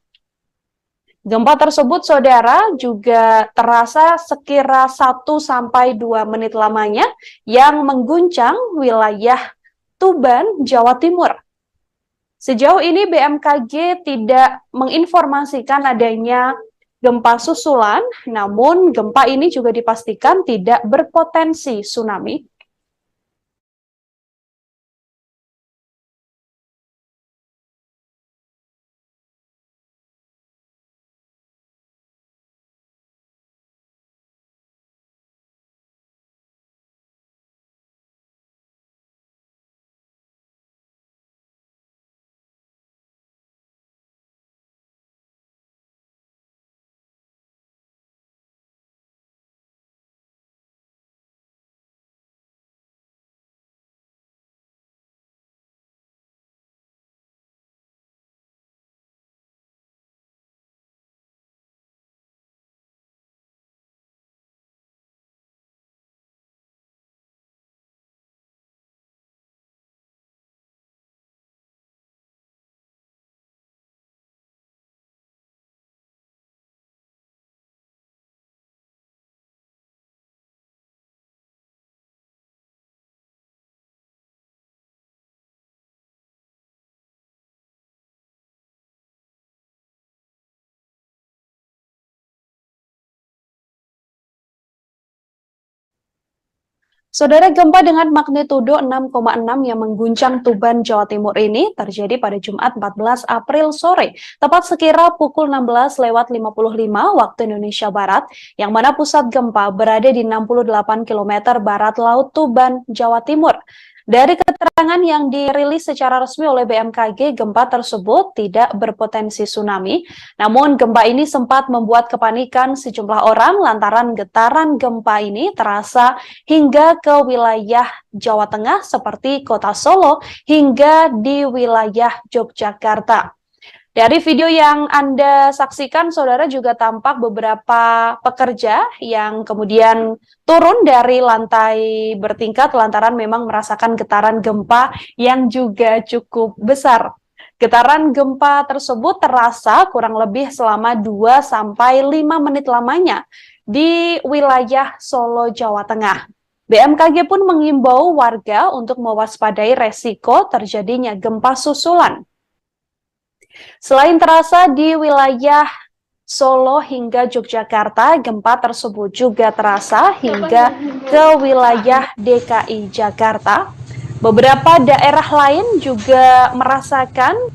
Gempa tersebut, saudara, juga terasa sekira 1-2 menit lamanya yang mengguncang wilayah Tuban, Jawa Timur. Sejauh ini BMKG tidak menginformasikan adanya gempa susulan, namun gempa ini juga dipastikan tidak berpotensi tsunami. Saudara, gempa dengan magnitudo 6,6 yang mengguncang Tuban, Jawa Timur ini terjadi pada Jumat 14 April sore, tepat sekira pukul 16:55 waktu Indonesia Barat, yang mana pusat gempa berada di 68 km barat laut Tuban, Jawa Timur. Dari keterangan yang dirilis secara resmi oleh BMKG, gempa tersebut tidak berpotensi tsunami. Namun gempa ini sempat membuat kepanikan sejumlah orang lantaran getaran gempa ini terasa hingga ke wilayah Jawa Tengah seperti kota Solo hingga di wilayah Yogyakarta. Dari video yang Anda saksikan, saudara, juga tampak beberapa pekerja yang kemudian turun dari lantai bertingkat lantaran memang merasakan getaran gempa yang juga cukup besar. Getaran gempa tersebut terasa kurang lebih selama 2-5 menit lamanya di wilayah Solo, Jawa Tengah. BMKG pun mengimbau warga untuk mewaspadai resiko terjadinya gempa susulan. Selain terasa di wilayah Solo hingga Yogyakarta, gempa tersebut juga terasa hingga ke wilayah DKI Jakarta. Beberapa daerah lain juga merasakan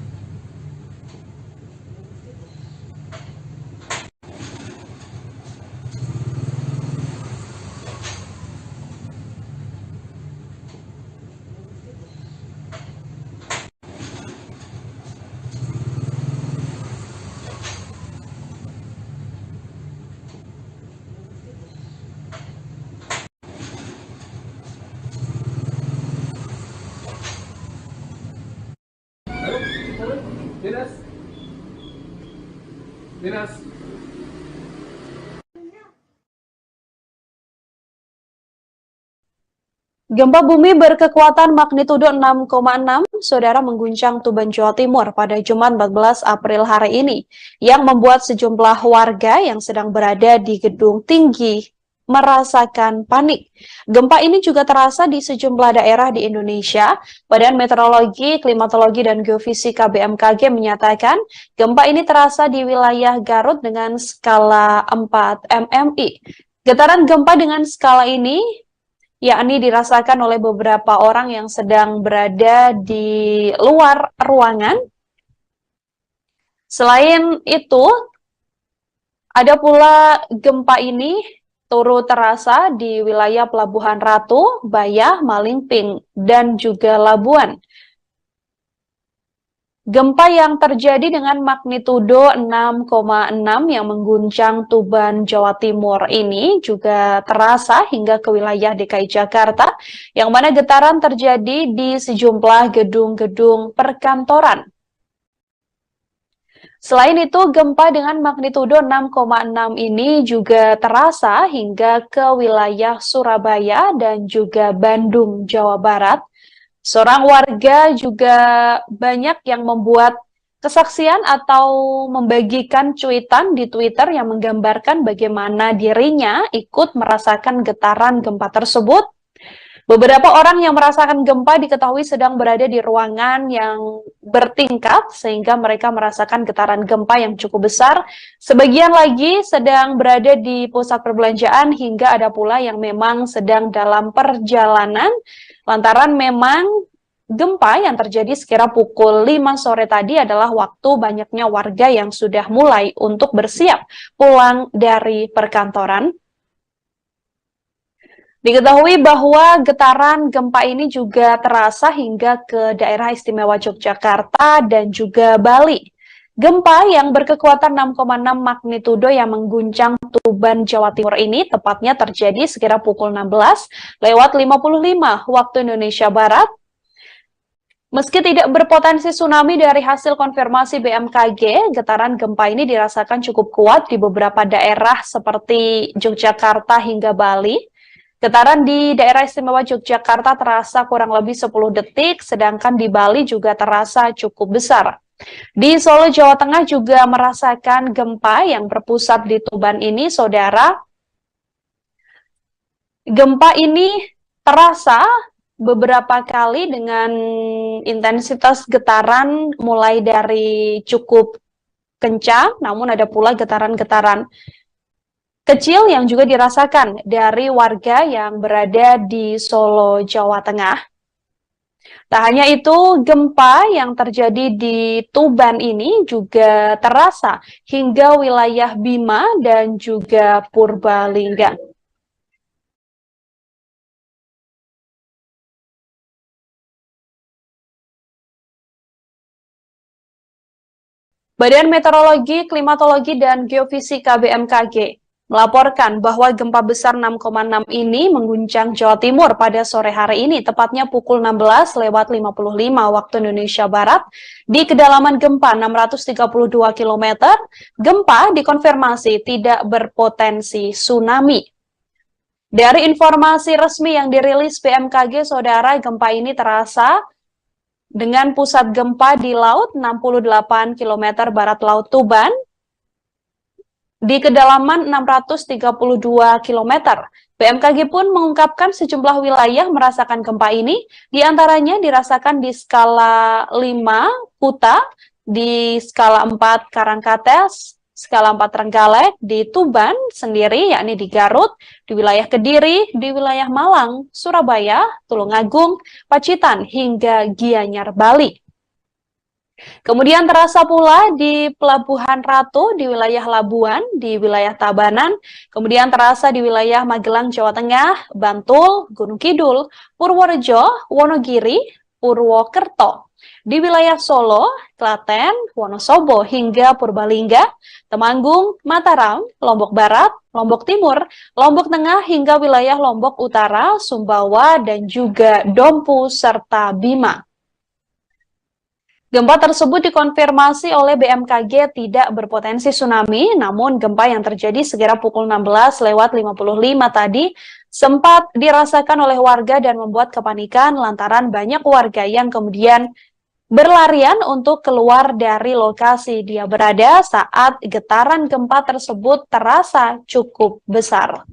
Dinas. gempa bumi berkekuatan magnitudo 6,6, saudara, mengguncang Tuban, Jawa Timur pada Jumat 14 April hari ini, yang membuat sejumlah warga yang sedang berada di gedung tinggi merasakan panik. Gempa ini juga terasa di sejumlah daerah di Indonesia. Badan Meteorologi, Klimatologi, dan Geofisika BMKG menyatakan gempa ini terasa di wilayah Garut dengan skala 4 MMI. Getaran gempa dengan skala ini yakni dirasakan oleh beberapa orang yang sedang berada di luar ruangan Selain itu, ada pula gempa ini turut terasa di wilayah Pelabuhan Ratu, Bayah, Malingping, dan juga Labuan. Gempa yang terjadi dengan magnitudo 6,6 yang mengguncang Tuban, Jawa Timur ini juga terasa hingga ke wilayah DKI Jakarta, yang mana getaran terjadi di sejumlah gedung-gedung perkantoran. Selain itu, gempa dengan magnitudo 6,6 ini juga terasa hingga ke wilayah Surabaya dan juga Bandung, Jawa Barat. Seorang warga juga banyak yang membuat kesaksian atau membagikan cuitan di Twitter yang menggambarkan bagaimana dirinya ikut merasakan getaran gempa tersebut. Beberapa orang yang merasakan gempa diketahui sedang berada di ruangan yang bertingkat sehingga mereka merasakan getaran gempa yang cukup besar. Sebagian lagi sedang berada di pusat perbelanjaan hingga ada pula yang memang sedang dalam perjalanan lantaran memang gempa yang terjadi sekira pukul 5 sore tadi adalah waktu banyaknya warga yang sudah mulai untuk bersiap pulang dari perkantoran. Diketahui bahwa getaran gempa ini juga terasa hingga ke daerah istimewa Yogyakarta dan juga Bali. Gempa yang berkekuatan 6,6 magnitudo yang mengguncang Tuban, Jawa Timur ini tepatnya terjadi sekira pukul 16:55 waktu Indonesia Barat. Meski tidak berpotensi tsunami dari hasil konfirmasi BMKG, getaran gempa ini dirasakan cukup kuat di beberapa daerah seperti Yogyakarta hingga Bali. Getaran di daerah istimewa Yogyakarta terasa kurang lebih 10 detik, sedangkan di Bali juga terasa cukup besar. Di Solo, Jawa Tengah juga merasakan gempa yang berpusat di Tuban ini, saudara. Gempa ini terasa beberapa kali dengan intensitas getaran mulai dari cukup kencang, namun ada pula getaran-getaran kecil yang juga dirasakan dari warga yang berada di Solo, Jawa Tengah. Tak hanya itu, gempa yang terjadi di Tuban ini juga terasa hingga wilayah Bima dan juga Purbalingga. Badan Meteorologi, Klimatologi, dan Geofisika BMKG melaporkan bahwa gempa besar 6,6 ini mengguncang Jawa Timur pada sore hari ini, tepatnya pukul 16:55 waktu Indonesia Barat, di kedalaman gempa 632 km. Gempa dikonfirmasi tidak berpotensi tsunami. Dari informasi resmi yang dirilis BMKG, saudara, gempa ini terasa dengan pusat gempa di laut 68 km barat laut Tuban, di kedalaman 632 km. BMKG pun mengungkapkan sejumlah wilayah merasakan gempa ini, diantaranya dirasakan di skala 5 Kuta, di skala 4 Karangkates, skala 4 Trenggalek, di Tuban sendiri, yakni di Garut, di wilayah Kediri, di wilayah Malang, Surabaya, Tulungagung, Pacitan, hingga Gianyar, Bali. Kemudian terasa pula di Pelabuhan Ratu, di wilayah Labuan, di wilayah Tabanan, kemudian terasa di wilayah Magelang, Jawa Tengah, Bantul, Gunung Kidul, Purworejo, Wonogiri, Purwokerto, di wilayah Solo, Klaten, Wonosobo, hingga Purbalingga, Temanggung, Mataram, Lombok Barat, Lombok Timur, Lombok Tengah, hingga wilayah Lombok Utara, Sumbawa, dan juga Dompu, serta Bima. Gempa tersebut dikonfirmasi oleh BMKG tidak berpotensi tsunami, namun gempa yang terjadi sekira pukul 16:55 tadi sempat dirasakan oleh warga dan membuat kepanikan lantaran banyak warga yang kemudian berlarian untuk keluar dari lokasi dia berada saat getaran gempa tersebut terasa cukup besar.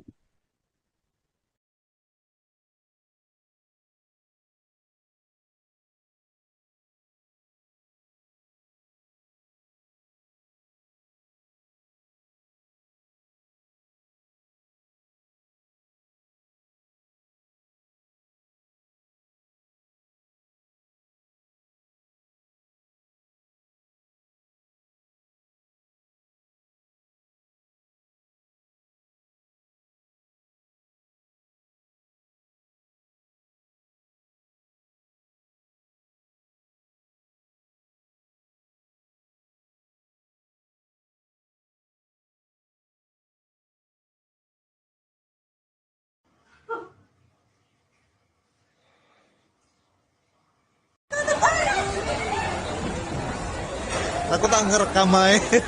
Aku tak ngerekam aja.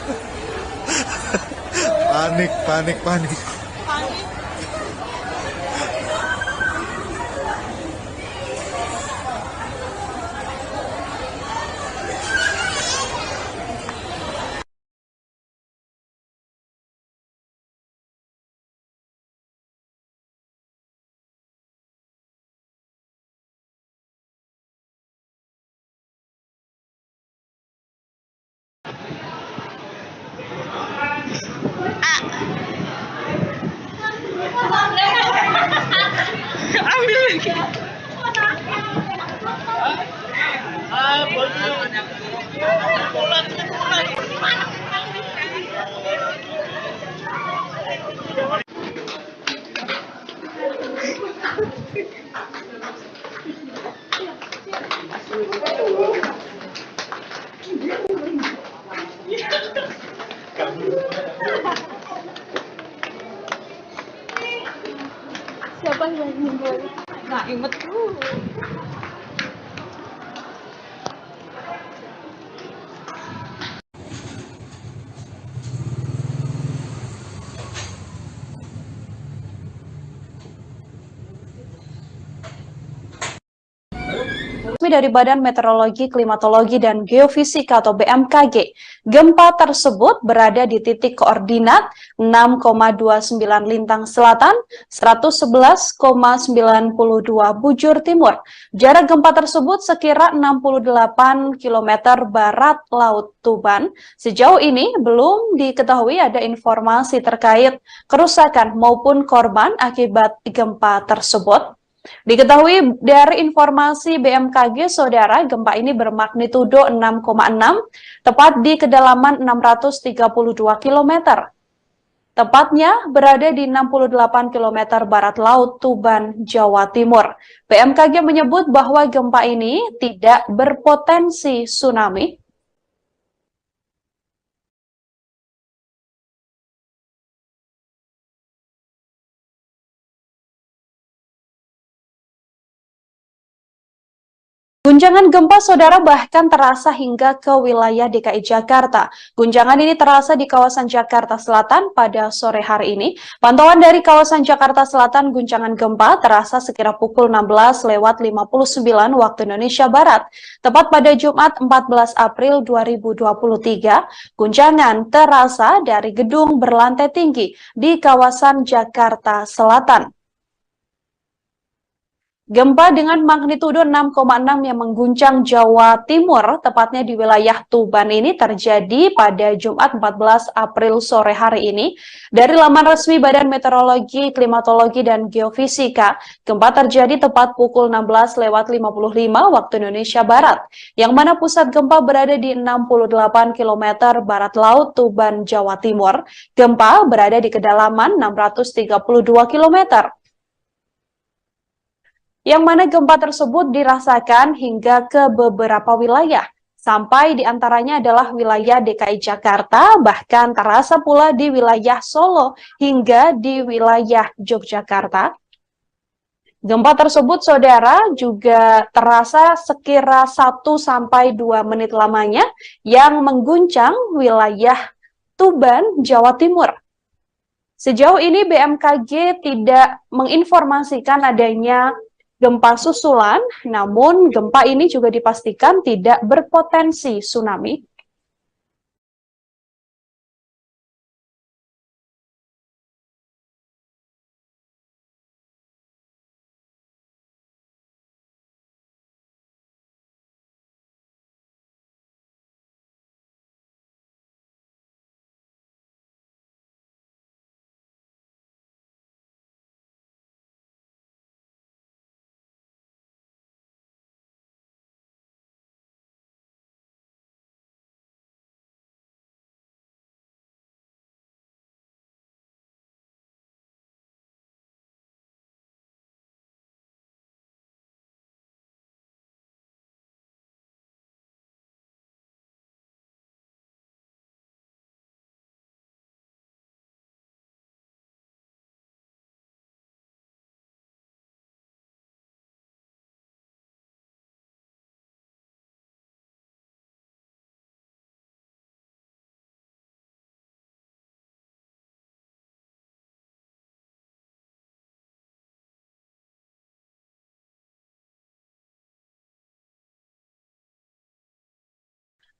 Panik, panik, panik. Siapa yang meninggal? Nah, inget dulu. Resmi dari Badan Meteorologi, Klimatologi, dan Geofisika atau BMKG, gempa tersebut berada di titik koordinat 6,29 Lintang Selatan, 111,92 Bujur Timur. Jarak gempa tersebut sekira 68 km barat Laut Tuban. Sejauh ini belum diketahui ada informasi terkait kerusakan maupun korban akibat gempa tersebut. Diketahui dari informasi BMKG, saudara, gempa ini bermagnitudo 6,6, tepat di kedalaman 632 km. Tepatnya berada di 68 km barat Laut Tuban, Jawa Timur. BMKG menyebut bahwa gempa ini tidak berpotensi tsunami. Guncangan gempa, saudara, bahkan terasa hingga ke wilayah DKI Jakarta. Guncangan ini terasa di kawasan Jakarta Selatan pada sore hari ini. Pantauan dari kawasan Jakarta Selatan, guncangan gempa terasa sekira pukul 16:59 waktu Indonesia Barat. Tepat pada Jumat 14 April 2023, guncangan terasa dari gedung berlantai tinggi di kawasan Jakarta Selatan. Gempa dengan magnitudo 6,6 yang mengguncang Jawa Timur, tepatnya di wilayah Tuban ini terjadi pada Jumat 14 April sore hari ini. Dari laman resmi Badan Meteorologi, Klimatologi, dan Geofisika, gempa terjadi tepat pukul 16:55 waktu Indonesia Barat, yang mana pusat gempa berada di 68 km barat Laut Tuban, Jawa Timur. Gempa berada di kedalaman 632 km. Yang mana gempa tersebut dirasakan hingga ke beberapa wilayah, sampai diantaranya adalah wilayah DKI Jakarta, bahkan terasa pula di wilayah Solo hingga di wilayah Yogyakarta. Gempa tersebut, saudara, juga terasa sekira 1-2 menit lamanya yang mengguncang wilayah Tuban, Jawa Timur. Sejauh ini BMKG tidak menginformasikan adanya gempa susulan, namun gempa ini juga dipastikan tidak berpotensi tsunami.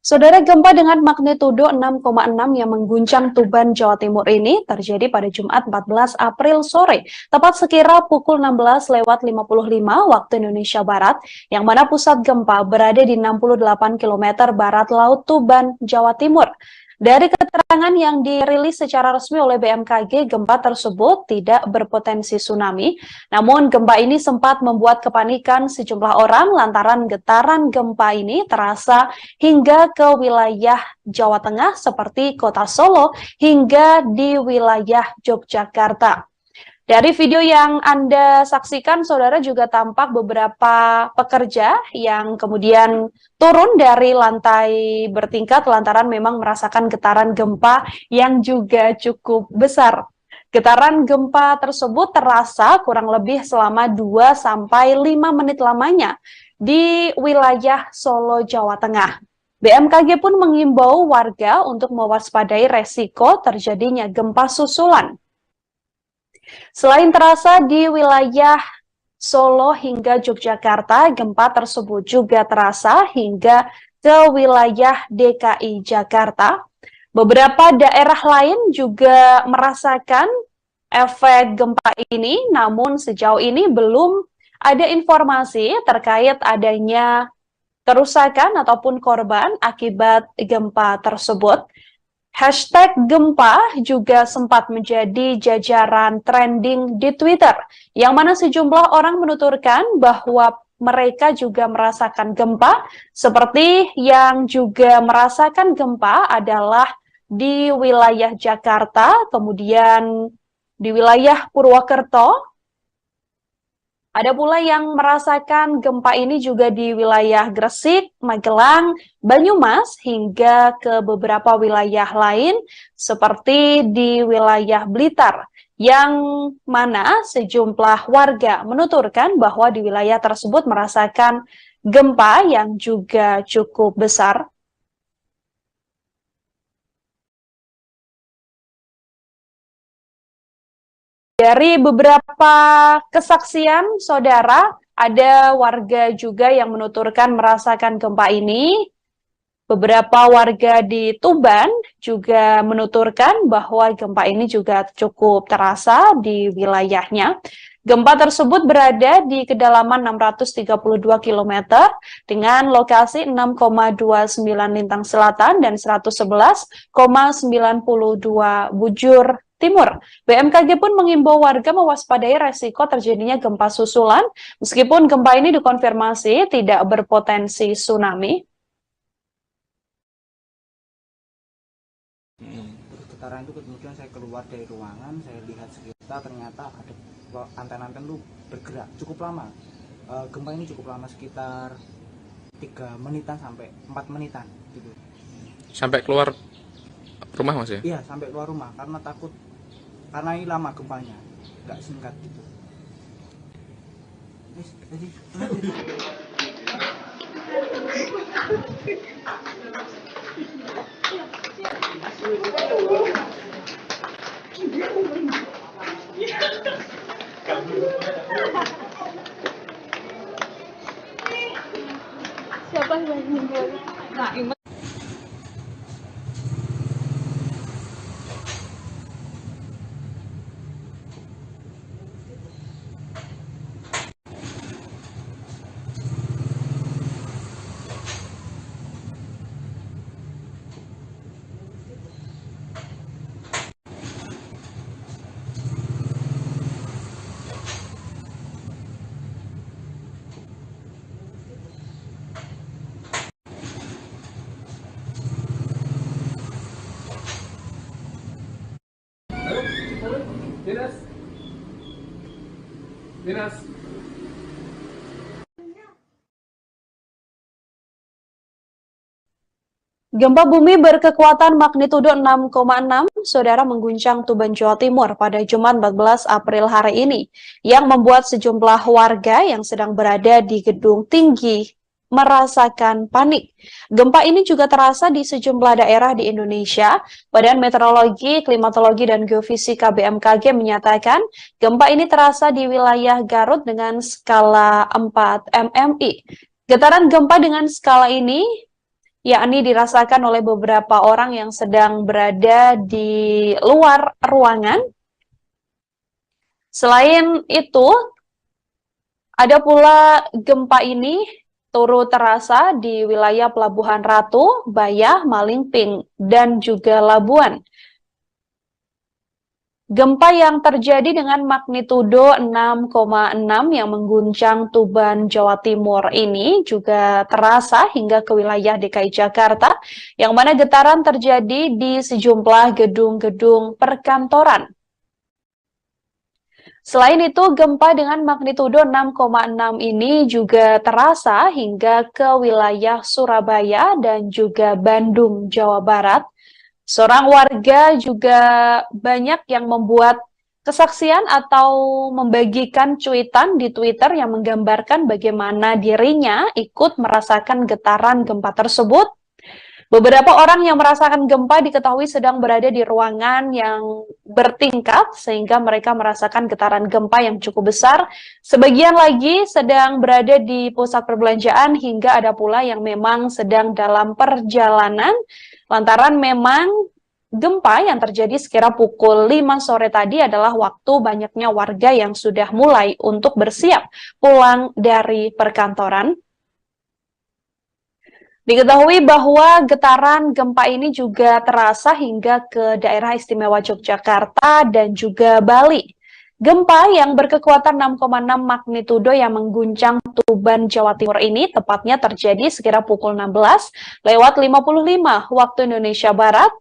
Saudara, gempa dengan magnitudo 6,6 yang mengguncang Tuban, Jawa Timur ini terjadi pada Jumat 14 April sore, tepat sekira pukul 16:55 waktu Indonesia Barat, yang mana pusat gempa berada di 68 km barat laut Tuban, Jawa Timur. Dari keterangan yang dirilis secara resmi oleh BMKG, gempa tersebut tidak berpotensi tsunami. Namun gempa ini sempat membuat kepanikan sejumlah orang lantaran getaran gempa ini terasa hingga ke wilayah Jawa Tengah seperti Kota Solo hingga di wilayah Yogyakarta. Dari video yang Anda saksikan, saudara, juga tampak beberapa pekerja yang kemudian turun dari lantai bertingkat lantaran memang merasakan getaran gempa yang juga cukup besar. Getaran gempa tersebut terasa kurang lebih selama 2-5 menit lamanya di wilayah Solo, Jawa Tengah. BMKG pun mengimbau warga untuk mewaspadai resiko terjadinya gempa susulan. Selain terasa di wilayah Solo hingga Yogyakarta, gempa tersebut juga terasa hingga ke wilayah DKI Jakarta. Beberapa daerah lain juga merasakan efek gempa ini, namun sejauh ini belum ada informasi terkait adanya kerusakan ataupun korban akibat gempa tersebut. Hashtag gempa juga sempat menjadi jajaran trending di Twitter, yang mana sejumlah orang menuturkan bahwa mereka juga merasakan gempa, seperti yang juga merasakan gempa adalah di wilayah Jakarta, kemudian di wilayah Purwokerto. Ada pula yang merasakan gempa ini juga di wilayah Gresik, Magelang, Banyumas, hingga ke beberapa wilayah lain seperti di wilayah Blitar, yang mana sejumlah warga menuturkan bahwa di wilayah tersebut merasakan gempa yang juga cukup besar. Dari beberapa kesaksian, saudara, ada warga juga yang menuturkan merasakan gempa ini. Beberapa warga di Tuban juga menuturkan bahwa gempa ini juga cukup terasa di wilayahnya. Gempa tersebut berada di kedalaman 632 km dengan lokasi 6,29 lintang selatan dan 111,92 bujur timur. BMKG pun mengimbau warga mewaspadai resiko terjadinya gempa susulan, meskipun gempa ini dikonfirmasi tidak berpotensi tsunami. Terus getaran itu kemudian saya keluar dari ruangan, saya lihat sekitar, ternyata ada anten-anten itu bergerak cukup lama. Gempa ini cukup lama, sekitar 3 menitan sampai 4 menitan gitu. Sampai keluar rumah Mas ya? Iya, sampai keluar rumah karena takut, karena ini lama gempanya, nggak singkat gitu. Siapa yang meninggal? Nah, Dinas. Gempa bumi berkekuatan magnitudo 6,6, saudara, mengguncang Tuban, Jawa Timur pada Jumat 14 April hari ini, yang membuat sejumlah warga yang sedang berada di gedung tinggi merasakan panik. Gempa ini juga terasa di sejumlah daerah di Indonesia. Badan Meteorologi, Klimatologi, dan Geofisika BMKG menyatakan gempa ini terasa di wilayah Garut dengan skala 4 mmi. Getaran gempa dengan skala ini yakni dirasakan oleh beberapa orang yang sedang berada di luar ruangan. Selain itu, ada pula gempa ini turut terasa di wilayah Pelabuhan Ratu, Bayah, Malingping, dan juga Labuan. Gempa yang terjadi dengan magnitudo 6,6 yang mengguncang Tuban, Jawa Timur ini juga terasa hingga ke wilayah DKI Jakarta, yang mana getaran terjadi di sejumlah gedung-gedung perkantoran. Selain itu, gempa dengan magnitudo 6,6 ini juga terasa hingga ke wilayah Surabaya dan juga Bandung, Jawa Barat. Seorang warga juga banyak yang membuat kesaksian atau membagikan cuitan di Twitter yang menggambarkan bagaimana dirinya ikut merasakan getaran gempa tersebut. Beberapa orang yang merasakan gempa diketahui sedang berada di ruangan yang bertingkat sehingga mereka merasakan getaran gempa yang cukup besar. Sebagian lagi sedang berada di pusat perbelanjaan hingga ada pula yang memang sedang dalam perjalanan lantaran memang gempa yang terjadi sekira pukul 5 sore tadi adalah waktu banyaknya warga yang sudah mulai untuk bersiap pulang dari perkantoran. Diketahui bahwa getaran gempa ini juga terasa hingga ke daerah istimewa Yogyakarta dan juga Bali. Gempa yang berkekuatan 6,6 magnitudo yang mengguncang Tuban, Jawa Timur ini tepatnya terjadi sekira pukul 16:55 waktu Indonesia Barat.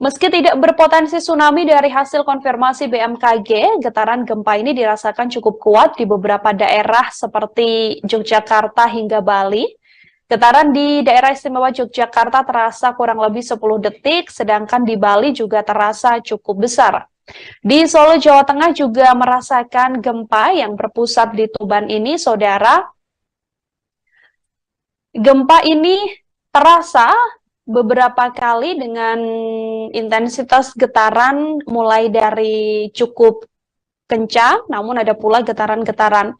Meski tidak berpotensi tsunami dari hasil konfirmasi BMKG, getaran gempa ini dirasakan cukup kuat di beberapa daerah seperti Yogyakarta hingga Bali. Getaran di daerah istimewa Yogyakarta terasa kurang lebih 10 detik, sedangkan di Bali juga terasa cukup besar. Di Solo, Jawa Tengah juga merasakan gempa yang berpusat di Tuban ini, saudara. Gempa ini terasa beberapa kali dengan intensitas getaran mulai dari cukup kencang, namun ada pula getaran-getaran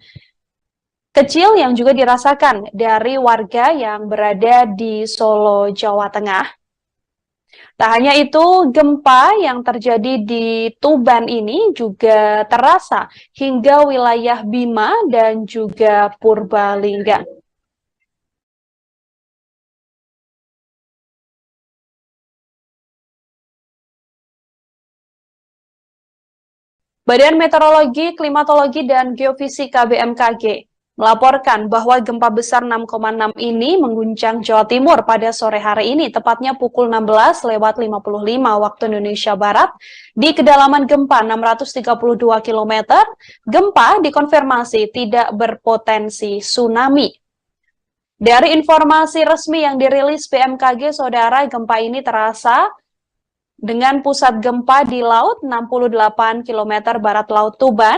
kecil yang juga dirasakan dari warga yang berada di Solo, Jawa Tengah. Tak hanya itu, gempa yang terjadi di Tuban ini juga terasa hingga wilayah Bima dan juga Purbalingga. Badan Meteorologi, Klimatologi, dan Geofisika BMKG melaporkan bahwa gempa besar 6,6 ini mengguncang Jawa Timur pada sore hari ini, tepatnya pukul 16:55 waktu Indonesia Barat. Di kedalaman gempa 632 km, gempa dikonfirmasi tidak berpotensi tsunami. Dari informasi resmi yang dirilis BMKG, saudara, gempa ini terasa dengan pusat gempa di laut 68 km barat laut Tuban,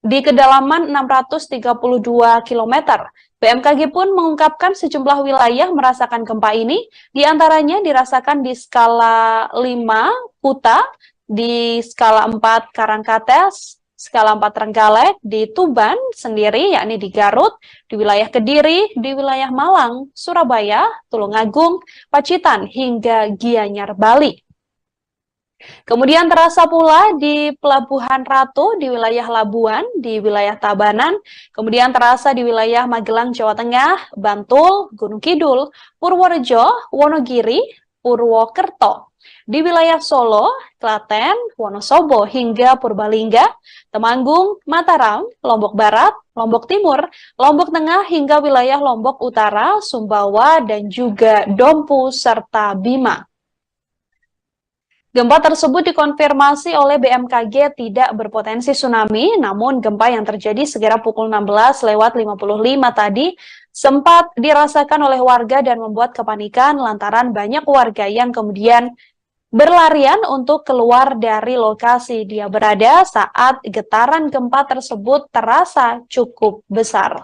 di kedalaman 632 km. BMKG pun mengungkapkan sejumlah wilayah merasakan gempa ini, diantaranya dirasakan di skala 5 Kuta, di skala 4 Karangkates, skala 4 Trenggalek, di Tuban sendiri, yakni di Garut, di wilayah Kediri, di wilayah Malang, Surabaya, Tulungagung, Pacitan, hingga Gianyar, Bali. Kemudian terasa pula di Pelabuhan Ratu, di wilayah Labuan, di wilayah Tabanan, kemudian terasa di wilayah Magelang, Jawa Tengah, Bantul, Gunung Kidul, Purworejo, Wonogiri, Purwokerto. Di wilayah Solo, Klaten, Wonosobo, hingga Purbalingga, Temanggung, Mataram, Lombok Barat, Lombok Timur, Lombok Tengah, hingga wilayah Lombok Utara, Sumbawa, dan juga Dompu, serta Bima. Gempa tersebut dikonfirmasi oleh BMKG tidak berpotensi tsunami, namun gempa yang terjadi sekira pukul 16:55 tadi sempat dirasakan oleh warga dan membuat kepanikan lantaran banyak warga yang kemudian berlarian untuk keluar dari lokasi dia berada saat getaran gempa tersebut terasa cukup besar.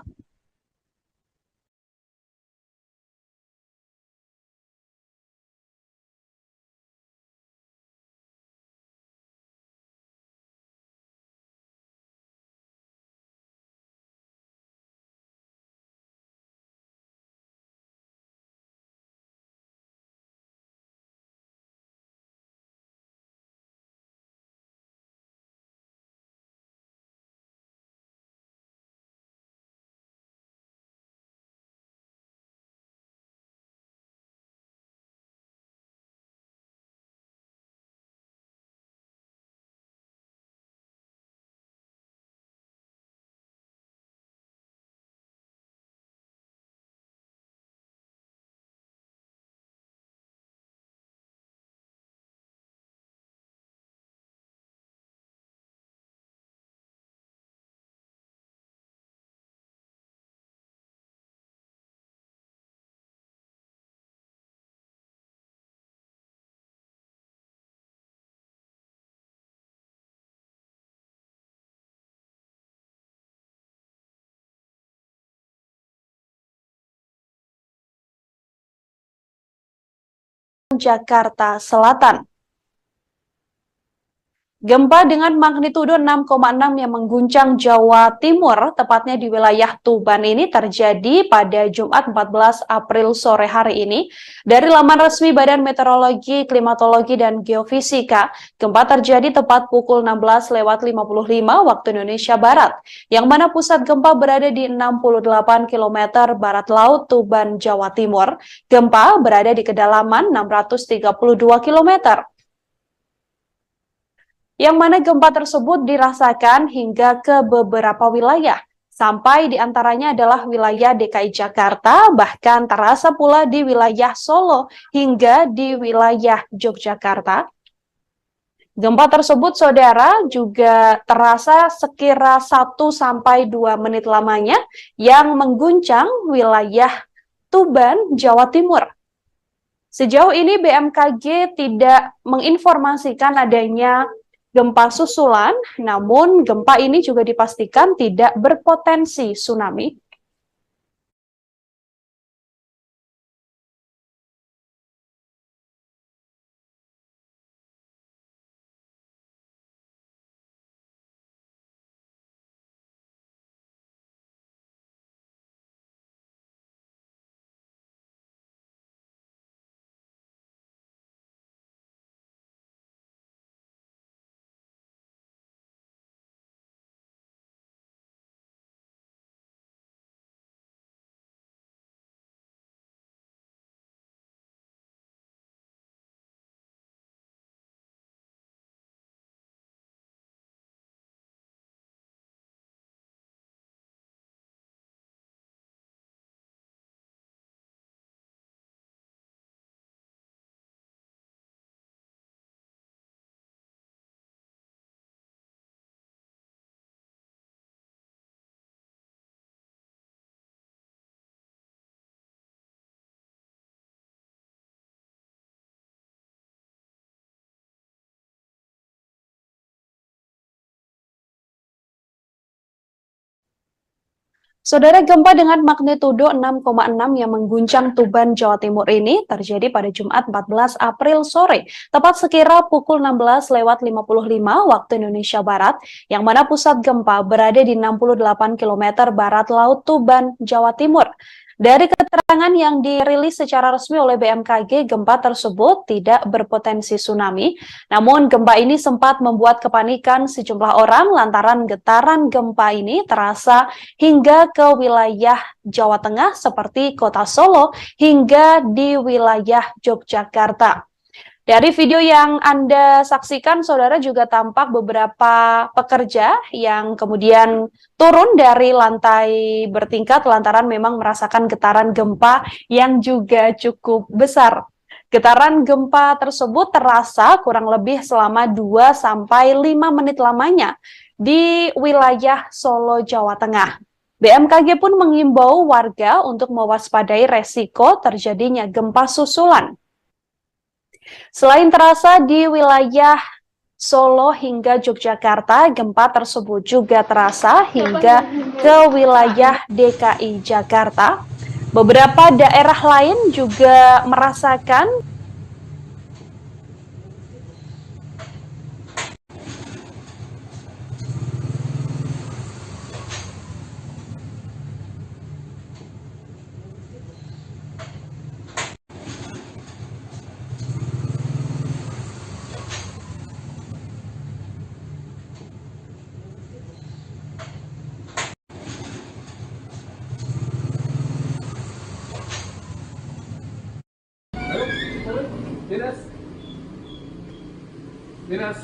Jakarta Selatan. Gempa dengan magnitudo 6,6 yang mengguncang Jawa Timur, tepatnya di wilayah Tuban ini terjadi pada Jumat 14 April sore hari ini. Dari laman resmi Badan Meteorologi, Klimatologi, dan Geofisika, gempa terjadi tepat pukul 16:55 waktu Indonesia Barat, yang mana pusat gempa berada di 68 km barat laut Tuban, Jawa Timur. Gempa berada di kedalaman 632 km. Yang mana gempa tersebut dirasakan hingga ke beberapa wilayah, sampai diantaranya adalah wilayah DKI Jakarta, bahkan terasa pula di wilayah Solo hingga di wilayah Yogyakarta. Gempa tersebut, saudara, juga terasa sekira 1-2 menit lamanya yang mengguncang wilayah Tuban, Jawa Timur. Sejauh ini BMKG tidak menginformasikan adanya gempa susulan, namun gempa ini juga dipastikan tidak berpotensi tsunami. Saudara, gempa dengan magnitudo 6,6 yang mengguncang Tuban, Jawa Timur ini terjadi pada Jumat 14 April sore, tepat sekira pukul 16:55 waktu Indonesia Barat, yang mana pusat gempa berada di 68 km barat laut Tuban, Jawa Timur. Dari keterangan yang dirilis secara resmi oleh BMKG, gempa tersebut tidak berpotensi tsunami. Namun gempa ini sempat membuat kepanikan sejumlah orang lantaran getaran gempa ini terasa hingga ke wilayah Jawa Tengah seperti kota Solo hingga di wilayah Yogyakarta. Dari video yang Anda saksikan, saudara, juga tampak beberapa pekerja yang kemudian turun dari lantai bertingkat lantaran memang merasakan getaran gempa yang juga cukup besar. Getaran gempa tersebut terasa kurang lebih selama 2-5 menit lamanya di wilayah Solo, Jawa Tengah. BMKG pun mengimbau warga untuk mewaspadai resiko terjadinya gempa susulan. Selain terasa di wilayah Solo hingga Yogyakarta, gempa tersebut juga terasa hingga ke wilayah DKI Jakarta. Beberapa daerah lain juga merasakan Dinas.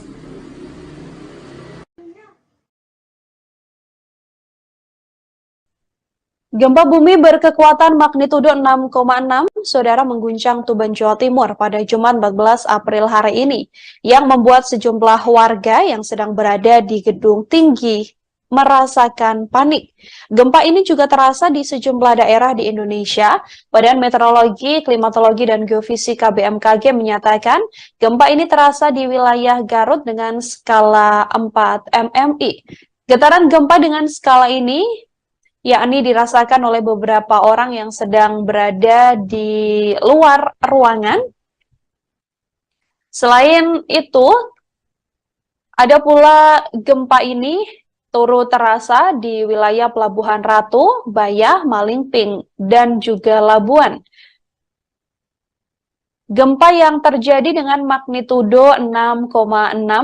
gempa bumi berkekuatan magnitudo 6,6, saudara, mengguncang Tuban, Jawa Timur pada Jumat 14 April hari ini, yang membuat sejumlah warga yang sedang berada di gedung tinggi merasakan panik. Gempa ini juga terasa di sejumlah daerah di Indonesia. Badan Meteorologi, Klimatologi, dan Geofisika BMKG menyatakan gempa ini terasa di wilayah Garut dengan skala 4 MMI. Getaran gempa dengan skala ini yakni dirasakan oleh beberapa orang yang sedang berada di luar ruangan Selain itu, ada pula gempa ini turut terasa di wilayah Pelabuhan Ratu, Bayah, Malingping, dan juga Labuan. Gempa yang terjadi dengan magnitudo 6,6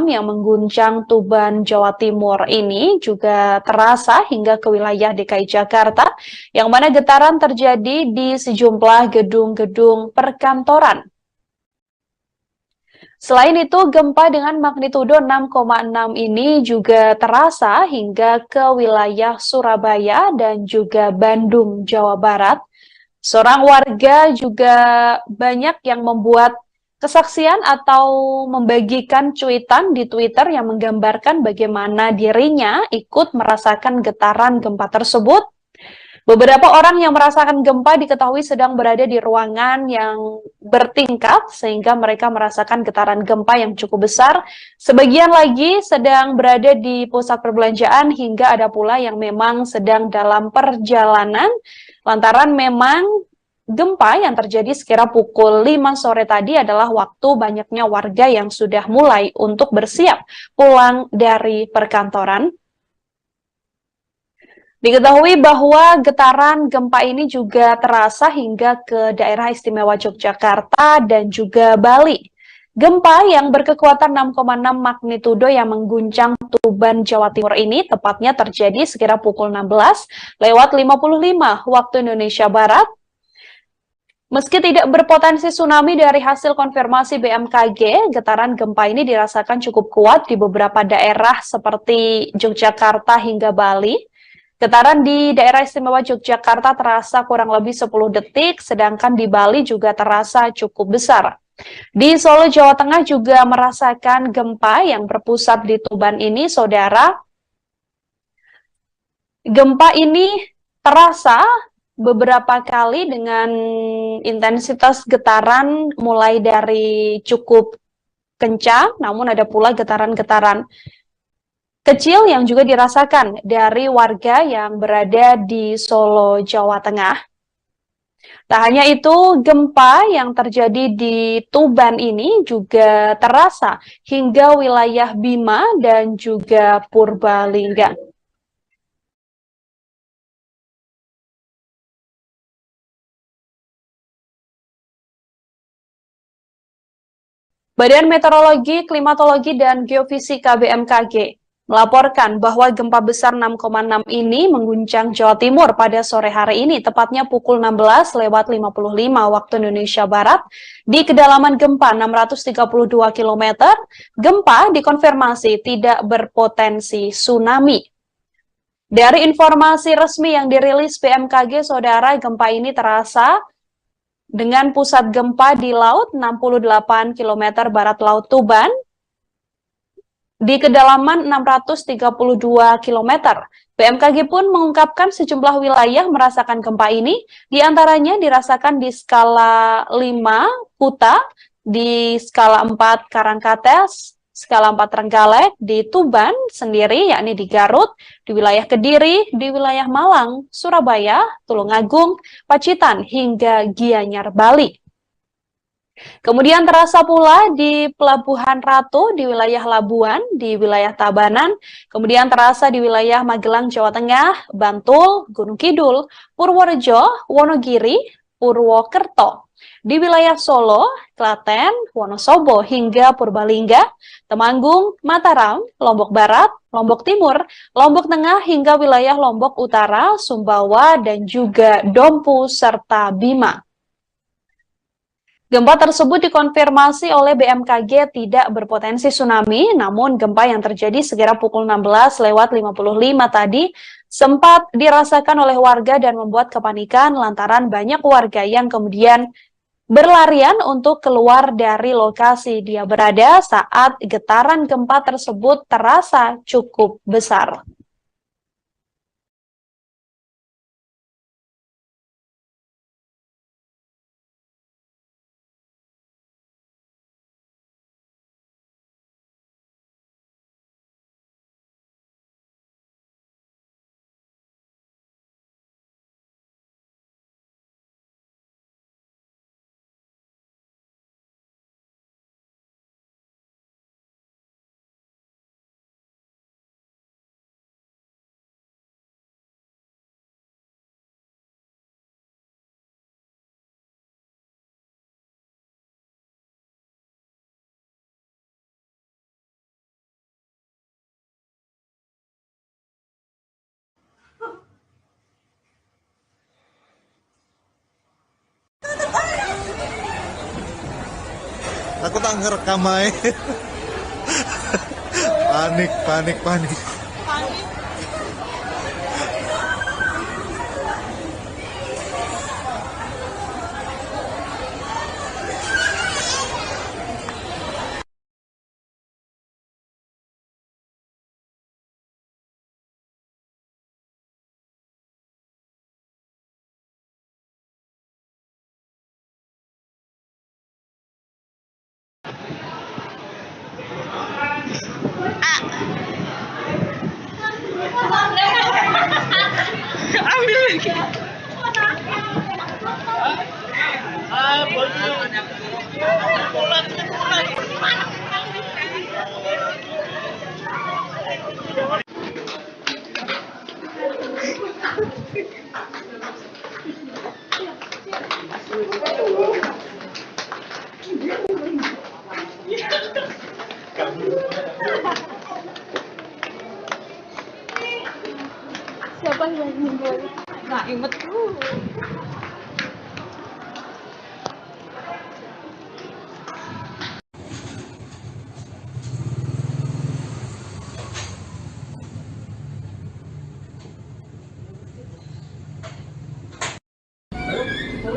yang mengguncang Tuban, Jawa Timur ini juga terasa hingga ke wilayah DKI Jakarta, yang mana getaran terjadi di sejumlah gedung-gedung perkantoran. Selain itu, gempa dengan magnitudo 6,6 ini juga terasa hingga ke wilayah Surabaya dan juga Bandung, Jawa Barat. Seorang warga juga banyak yang membuat kesaksian atau membagikan cuitan di Twitter yang menggambarkan bagaimana dirinya ikut merasakan getaran gempa tersebut. Beberapa orang yang merasakan gempa diketahui sedang berada di ruangan yang bertingkat sehingga mereka merasakan getaran gempa yang cukup besar. Sebagian lagi sedang berada di pusat perbelanjaan hingga ada pula yang memang sedang dalam perjalanan lantaran memang gempa yang terjadi sekira pukul 5 sore tadi adalah waktu banyaknya warga yang sudah mulai untuk bersiap pulang dari perkantoran. Diketahui bahwa getaran gempa ini juga terasa hingga ke daerah istimewa Yogyakarta dan juga Bali. Gempa yang berkekuatan 6,6 magnitudo yang mengguncang Tuban, Jawa Timur ini tepatnya terjadi sekira pukul 16:55 waktu Indonesia Barat. Meski tidak berpotensi tsunami dari hasil konfirmasi BMKG, getaran gempa ini dirasakan cukup kuat di beberapa daerah seperti Yogyakarta hingga Bali. Getaran di daerah istimewa Yogyakarta terasa kurang lebih 10 detik, sedangkan di Bali juga terasa cukup besar. Di Solo, Jawa Tengah juga merasakan gempa yang berpusat di Tuban ini, saudara. Gempa ini terasa beberapa kali dengan intensitas getaran mulai dari cukup kencang, namun ada pula getaran-getaran kecil yang juga dirasakan dari warga yang berada di Solo, Jawa Tengah. Tak hanya itu, gempa yang terjadi di Tuban ini juga terasa hingga wilayah Bima dan juga Purbalingga. Badan Meteorologi, Klimatologi, dan Geofisika BMKG melaporkan bahwa gempa besar 6,6 ini mengguncang Jawa Timur pada sore hari ini, tepatnya pukul 16:55 waktu Indonesia Barat, di kedalaman gempa 632 km. Gempa dikonfirmasi tidak berpotensi tsunami. Dari informasi resmi yang dirilis BMKG, saudara, gempa ini terasa dengan pusat gempa di laut 68 km barat Laut Tuban, di kedalaman 632 km. BMKG pun mengungkapkan sejumlah wilayah merasakan gempa ini, diantaranya dirasakan di skala 5 Kuta, di skala 4 Karangkates, skala 4 Trenggalek, di Tuban sendiri, yakni di Garut, di wilayah Kediri, di wilayah Malang, Surabaya, Tulungagung, Pacitan, hingga Gianyar, Bali. Kemudian terasa pula di Pelabuhan Ratu, di wilayah Labuan, di wilayah Tabanan, kemudian terasa di wilayah Magelang, Jawa Tengah, Bantul, Gunung Kidul, Purworejo, Wonogiri, Purwokerto. Di wilayah Solo, Klaten, Wonosobo, hingga Purbalingga, Temanggung, Mataram, Lombok Barat, Lombok Timur, Lombok Tengah, hingga wilayah Lombok Utara, Sumbawa, dan juga Dompu, serta Bima. Gempa tersebut dikonfirmasi oleh BMKG tidak berpotensi tsunami, namun gempa yang terjadi sekira pukul 16:55 tadi sempat dirasakan oleh warga dan membuat kepanikan lantaran banyak warga yang kemudian berlarian untuk keluar dari lokasi dia berada saat getaran gempa tersebut terasa cukup besar. Aku tak ngerekam aja. Panik, panik, panik. Siapa yang meninggal? Nah, inget dulu.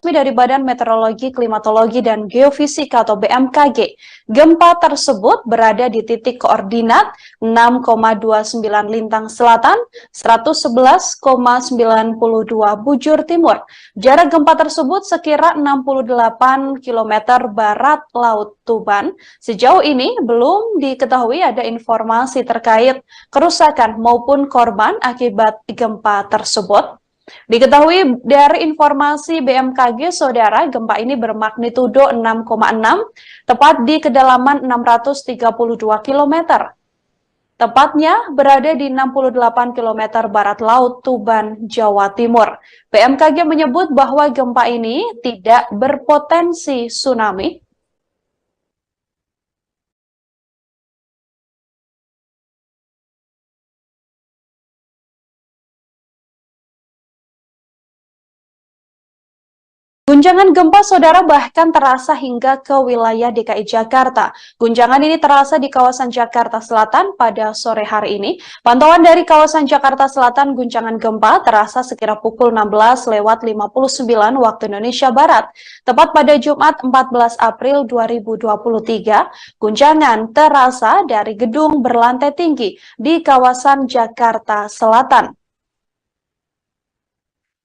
Dari Badan Meteorologi, Klimatologi, dan Geofisika atau BMKG, gempa tersebut berada di titik koordinat 6,29 Lintang Selatan, 111,92 bujur timur. Jarak gempa tersebut sekira 68 km barat Laut Tuban. Sejauh ini belum diketahui ada informasi terkait kerusakan maupun korban akibat gempa tersebut. Diketahui dari informasi BMKG, saudara, gempa ini bermagnitudo 6,6, tepat di kedalaman 632 km. Tepatnya berada di 68 km barat Laut Tuban, Jawa Timur. BMKG menyebut bahwa gempa ini tidak berpotensi tsunami. Guncangan gempa, saudara, bahkan terasa hingga ke wilayah DKI Jakarta. Guncangan ini terasa di kawasan Jakarta Selatan pada sore hari ini. Pantauan dari kawasan Jakarta Selatan, guncangan gempa terasa sekira pukul 16:59 waktu Indonesia Barat. Tepat pada Jumat 14 April 2023, guncangan terasa dari gedung berlantai tinggi di kawasan Jakarta Selatan.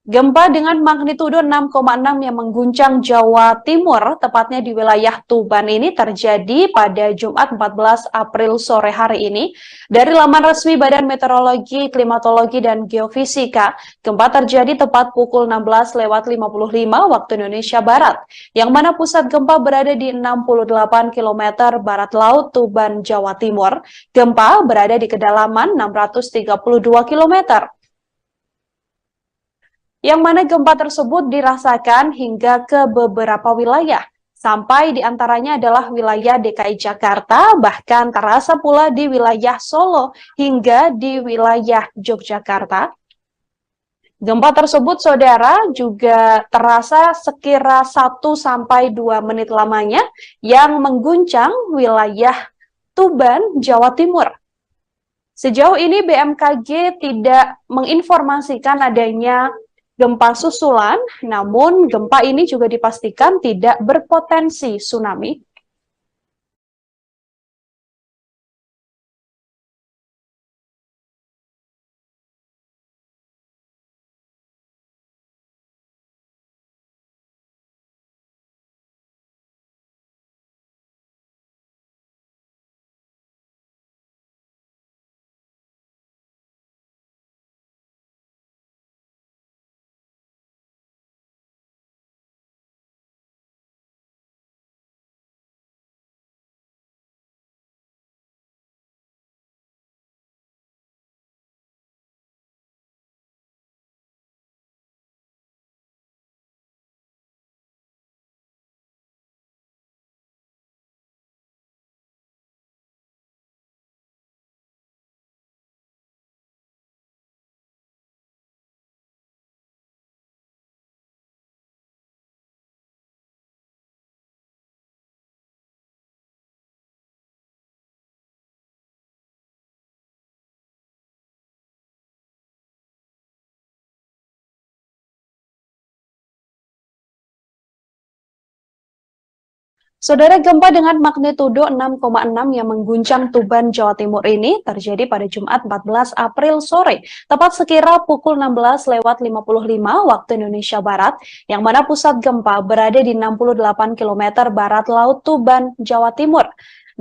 Gempa dengan magnitudo 6,6 yang mengguncang Jawa Timur, tepatnya di wilayah Tuban ini terjadi pada Jumat 14 April sore hari ini. Dari laman resmi Badan Meteorologi, Klimatologi, dan Geofisika, gempa terjadi tepat pukul 16:55 waktu Indonesia Barat, yang mana pusat gempa berada di 68 km barat Laut Tuban, Jawa Timur. Gempa berada di kedalaman 632 km. Yang mana gempa tersebut dirasakan hingga ke beberapa wilayah, sampai diantaranya adalah wilayah DKI Jakarta, bahkan terasa pula di wilayah Solo hingga di wilayah Yogyakarta. Gempa tersebut, saudara, juga terasa sekira 1-2 menit lamanya yang mengguncang wilayah Tuban, Jawa Timur. Sejauh ini BMKG tidak menginformasikan adanya gempa susulan, namun gempa ini juga dipastikan tidak berpotensi tsunami. Saudara, gempa dengan magnitudo 6,6 yang mengguncang Tuban, Jawa Timur ini terjadi pada Jumat 14 April sore, tepat sekira pukul 16:55 waktu Indonesia Barat, yang mana pusat gempa berada di 68 km barat laut Tuban, Jawa Timur.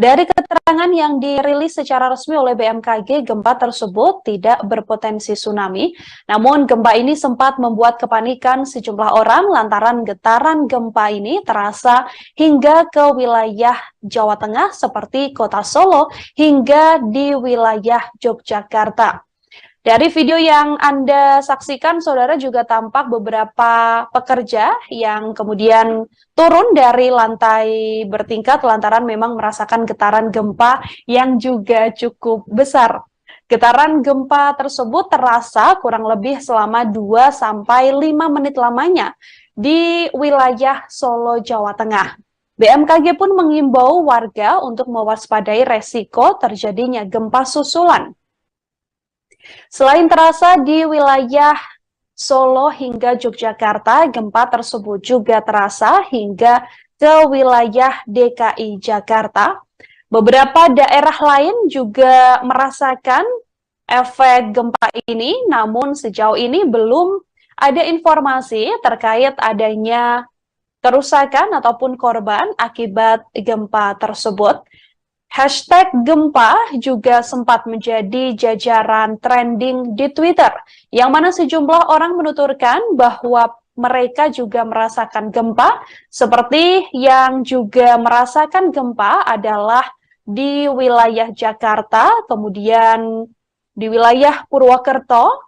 Dari keterangan yang dirilis secara resmi oleh BMKG, gempa tersebut tidak berpotensi tsunami. Namun gempa ini sempat membuat kepanikan sejumlah orang lantaran getaran gempa ini terasa hingga ke wilayah Jawa Tengah seperti Kota Solo hingga di wilayah Yogyakarta. Dari video yang Anda saksikan, saudara, juga tampak beberapa pekerja yang kemudian turun dari lantai bertingkat lantaran memang merasakan getaran gempa yang juga cukup besar. Getaran gempa tersebut terasa kurang lebih selama 2-5 menit lamanya di wilayah Solo, Jawa Tengah. BMKG pun mengimbau warga untuk mewaspadai resiko terjadinya gempa susulan. Selain terasa di wilayah Solo hingga Yogyakarta, gempa tersebut juga terasa hingga ke wilayah DKI Jakarta. Beberapa daerah lain juga merasakan efek gempa ini, namun sejauh ini belum ada informasi terkait adanya kerusakan ataupun korban akibat gempa tersebut. Hashtag gempa juga sempat menjadi jajaran trending di Twitter, yang mana sejumlah orang menuturkan bahwa mereka juga merasakan gempa, seperti yang juga merasakan gempa adalah di wilayah Jakarta, kemudian di wilayah Purwokerto.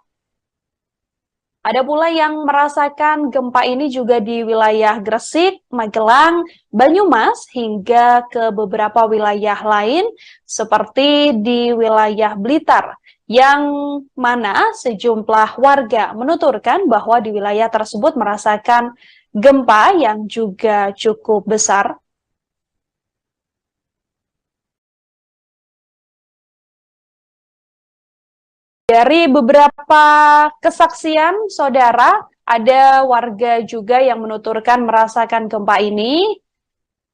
Ada pula yang merasakan gempa ini juga di wilayah Gresik, Magelang, Banyumas, hingga ke beberapa wilayah lain seperti di wilayah Blitar, yang mana sejumlah warga menuturkan bahwa di wilayah tersebut merasakan gempa yang juga cukup besar. Dari beberapa kesaksian, saudara, ada warga juga yang menuturkan merasakan gempa ini.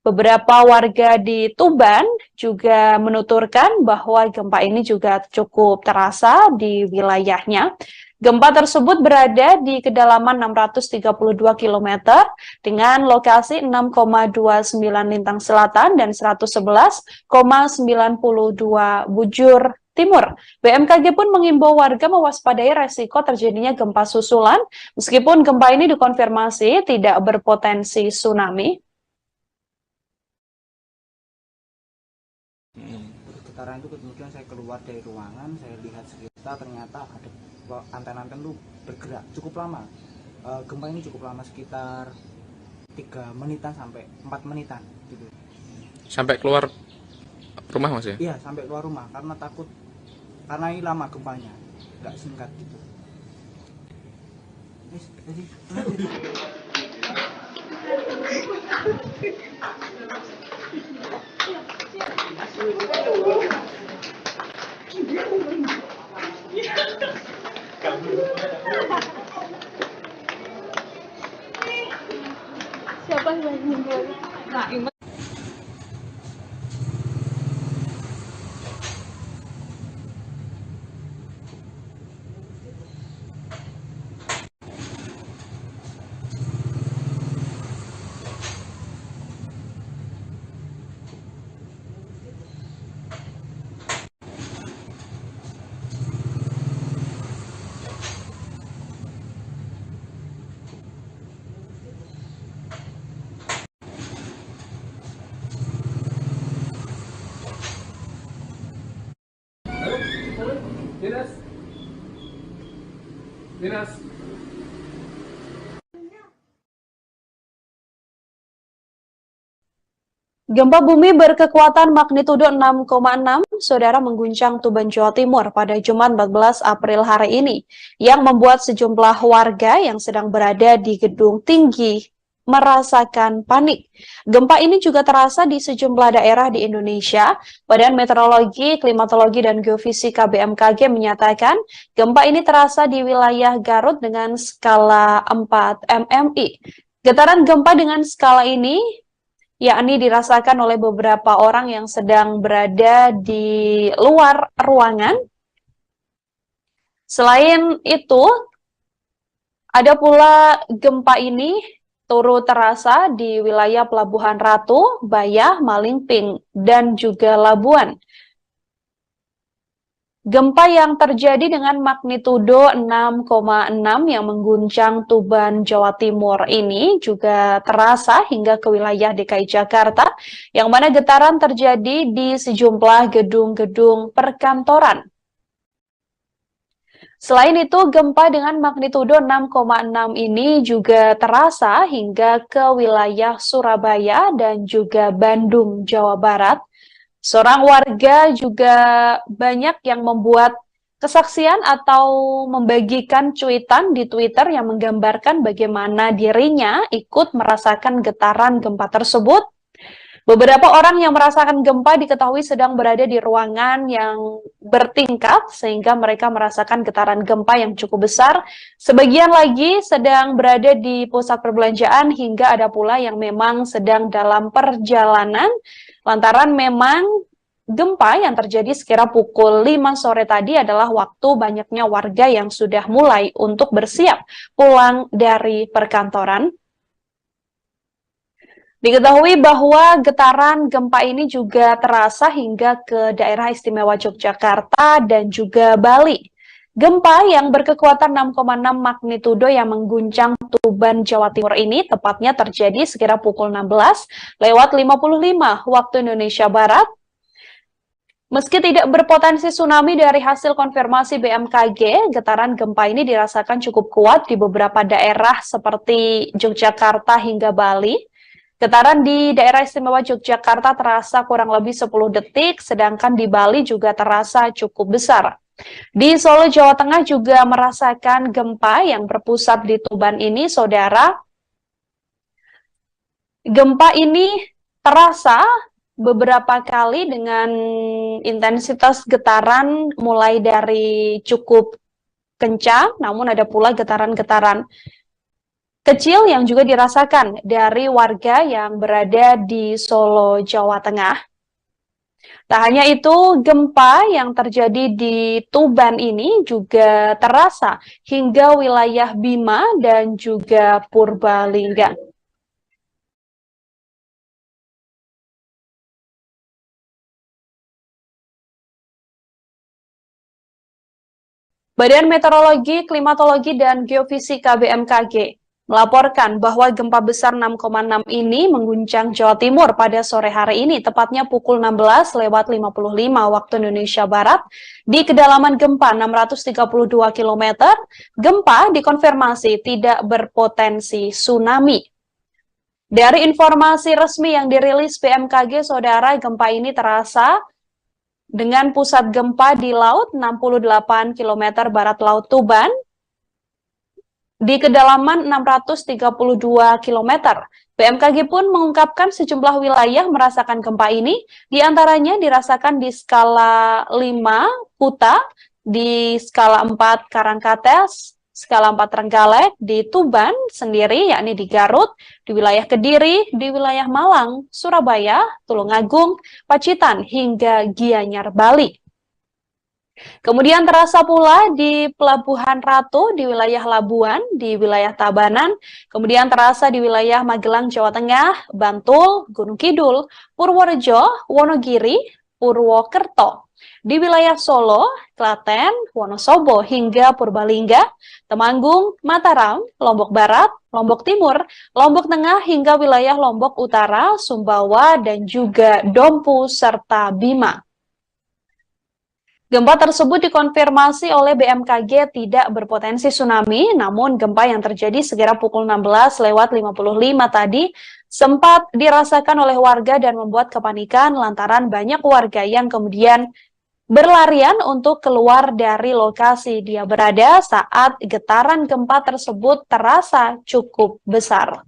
Beberapa warga di Tuban juga menuturkan bahwa gempa ini juga cukup terasa di wilayahnya. Gempa tersebut berada di kedalaman 632 km dengan lokasi 6,29 lintang selatan dan 111,92 bujur timur. BMKG pun mengimbau warga mewaspadai resiko terjadinya gempa susulan, meskipun gempa ini dikonfirmasi tidak berpotensi tsunami. Getaran itu kemudian saya keluar dari ruangan, saya lihat sekitar, ternyata ada anten-anten itu bergerak cukup lama. Gempa ini cukup lama, sekitar 3 menitan sampai 4 menitan gitu. Sampai keluar rumah, Mas, ya? Iya, sampai keluar rumah karena takut, karena ini lama gempanya, nggak singkat gitu. Siapa yang meninggal? Nah, ingat. Dinas. Gempa bumi berkekuatan magnitudo 6,6, saudara, mengguncang Tuban, Jawa Timur pada Jumat 14 April hari ini, yang membuat sejumlah warga yang sedang berada di gedung tinggi merasakan panik. Gempa ini juga terasa di sejumlah daerah di Indonesia. Badan Meteorologi, Klimatologi, dan Geofisika BMKG menyatakan gempa ini terasa di wilayah Garut dengan skala 4 MMI. Getaran gempa dengan skala ini yakni dirasakan oleh beberapa orang yang sedang berada di luar ruangan. Selain itu, ada pula gempa ini turut terasa di wilayah Pelabuhan Ratu, Bayah, Malingping, dan juga Labuan. Gempa yang terjadi dengan magnitudo 6,6 yang mengguncang Tuban, Jawa Timur ini juga terasa hingga ke wilayah DKI Jakarta, yang mana getaran terjadi di sejumlah gedung-gedung perkantoran. Selain itu, gempa dengan magnitudo 6,6 ini juga terasa hingga ke wilayah Surabaya dan juga Bandung, Jawa Barat. Seorang warga juga banyak yang membuat kesaksian atau membagikan cuitan di Twitter yang menggambarkan bagaimana dirinya ikut merasakan getaran gempa tersebut. Beberapa orang yang merasakan gempa diketahui sedang berada di ruangan yang bertingkat sehingga mereka merasakan getaran gempa yang cukup besar. Sebagian lagi sedang berada di pusat perbelanjaan hingga ada pula yang memang sedang dalam perjalanan lantaran memang gempa yang terjadi sekira pukul 5 sore tadi adalah waktu banyaknya warga yang sudah mulai untuk bersiap pulang dari perkantoran. Diketahui bahwa getaran gempa ini juga terasa hingga ke daerah istimewa Yogyakarta dan juga Bali. Gempa yang berkekuatan 6,6 magnitudo yang mengguncang Tuban, Jawa Timur ini tepatnya terjadi sekira pukul 16:55 waktu Indonesia Barat. Meski tidak berpotensi tsunami dari hasil konfirmasi BMKG, getaran gempa ini dirasakan cukup kuat di beberapa daerah seperti Yogyakarta hingga Bali. Getaran di daerah istimewa Yogyakarta terasa kurang lebih 10 detik, sedangkan di Bali juga terasa cukup besar. Di Solo, Jawa Tengah juga merasakan gempa yang berpusat di Tuban ini, saudara. Gempa ini terasa beberapa kali dengan intensitas getaran mulai dari cukup kencang, namun ada pula getaran-getaran kecil yang juga dirasakan dari warga yang berada di Solo, Jawa Tengah. Tak hanya itu, gempa yang terjadi di Tuban ini juga terasa hingga wilayah Bima dan juga Purbalingga. Badan Meteorologi, Klimatologi, dan Geofisika BMKG melaporkan bahwa gempa besar 6,6 ini mengguncang Jawa Timur pada sore hari ini, tepatnya pukul 16:55 waktu Indonesia Barat. Di kedalaman gempa 632 km, gempa dikonfirmasi tidak berpotensi tsunami. Dari informasi resmi yang dirilis BMKG, saudara, gempa ini terasa dengan pusat gempa di laut 68 km barat laut Tuban, di kedalaman 632 km. BMKG pun mengungkapkan sejumlah wilayah merasakan gempa ini, diantaranya dirasakan di skala 5 Kuta, di skala 4 Karangkates, skala 4 Trenggalek, di Tuban sendiri, yakni di Garut, di wilayah Kediri, di wilayah Malang, Surabaya, Tulungagung, Pacitan, hingga Gianyar, Bali. Kemudian terasa pula di Pelabuhan Ratu, di wilayah Labuan, di wilayah Tabanan, kemudian terasa di wilayah Magelang, Jawa Tengah, Bantul, Gunung Kidul, Purworejo, Wonogiri, Purwokerto. Di wilayah Solo, Klaten, Wonosobo, hingga Purbalingga, Temanggung, Mataram, Lombok Barat, Lombok Timur, Lombok Tengah, hingga wilayah Lombok Utara, Sumbawa, dan juga Dompu, serta Bima. Gempa tersebut dikonfirmasi oleh BMKG tidak berpotensi tsunami, namun gempa yang terjadi sekira pukul 16:55 tadi sempat dirasakan oleh warga dan membuat kepanikan lantaran banyak warga yang kemudian berlarian untuk keluar dari lokasi dia berada saat getaran gempa tersebut terasa cukup besar.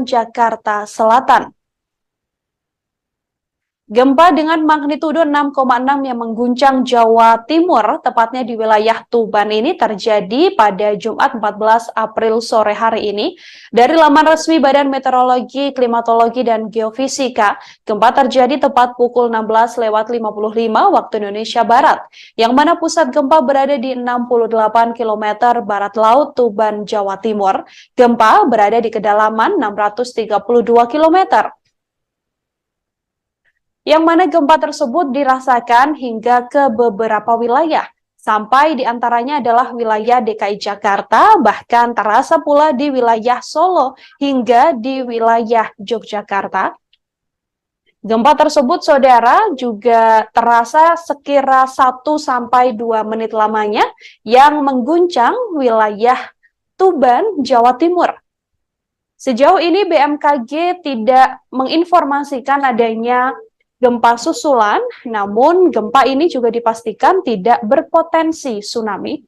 Jakarta Selatan. Gempa dengan magnitudo 6,6 yang mengguncang Jawa Timur, tepatnya di wilayah Tuban ini terjadi pada Jumat 14 April sore hari ini. Dari laman resmi Badan Meteorologi, Klimatologi, dan Geofisika, gempa terjadi tepat pukul 16.55 waktu Indonesia Barat, yang mana pusat gempa berada di 68 km barat laut Tuban, Jawa Timur. Gempa berada di kedalaman 632 km. Yang mana gempa tersebut dirasakan hingga ke beberapa wilayah, sampai diantaranya adalah wilayah DKI Jakarta, bahkan terasa pula di wilayah Solo hingga di wilayah Yogyakarta. Gempa tersebut, saudara, juga terasa sekira 1-2 menit lamanya yang mengguncang wilayah Tuban, Jawa Timur. Sejauh ini BMKG tidak menginformasikan adanya gempa susulan, namun gempa ini juga dipastikan tidak berpotensi tsunami.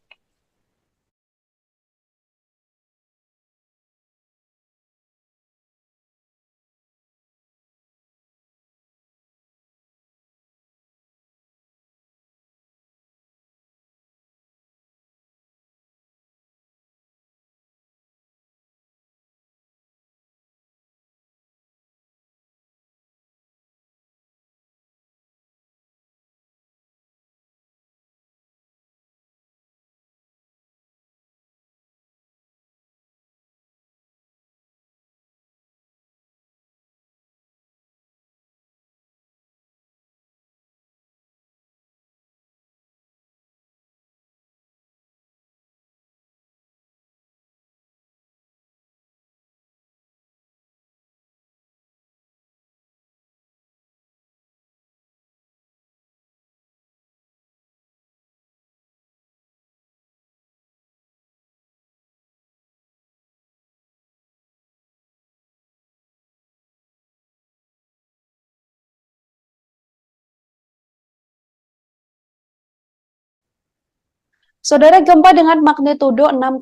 Saudara, gempa dengan magnitudo 6,6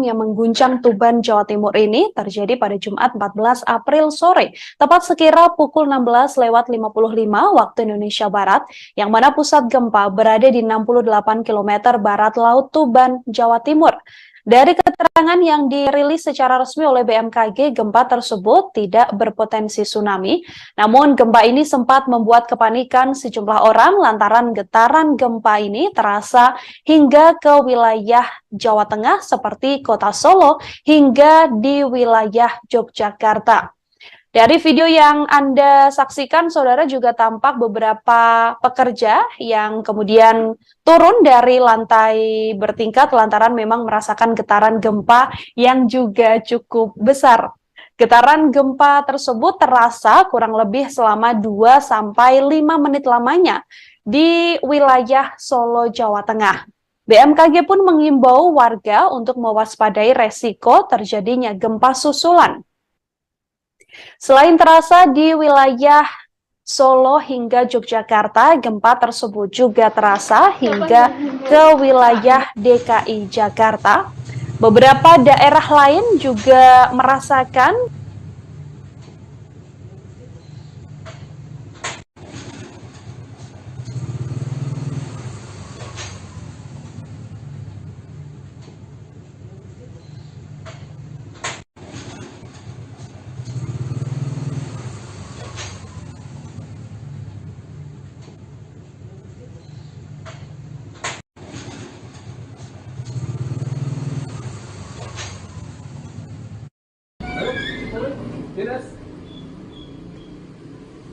yang mengguncang Tuban, Jawa Timur ini terjadi pada Jumat 14 April sore, tepat sekira pukul 16.55 waktu Indonesia Barat, yang mana pusat gempa berada di 68 km barat laut Tuban, Jawa Timur. Dari keterangan yang dirilis secara resmi oleh BMKG, gempa tersebut tidak berpotensi tsunami. Namun gempa ini sempat membuat kepanikan sejumlah orang lantaran getaran gempa ini terasa hingga ke wilayah Jawa Tengah seperti kota Solo hingga di wilayah Yogyakarta. Dari video yang Anda saksikan, saudara, juga tampak beberapa pekerja yang kemudian turun dari lantai bertingkat lantaran memang merasakan getaran gempa yang juga cukup besar. Getaran gempa tersebut terasa kurang lebih selama 2-5 menit lamanya di wilayah Solo, Jawa Tengah. BMKG pun mengimbau warga untuk mewaspadai resiko terjadinya gempa susulan. Selain terasa di wilayah Solo hingga Yogyakarta, gempa tersebut juga terasa hingga ke wilayah DKI Jakarta. Beberapa daerah lain juga merasakan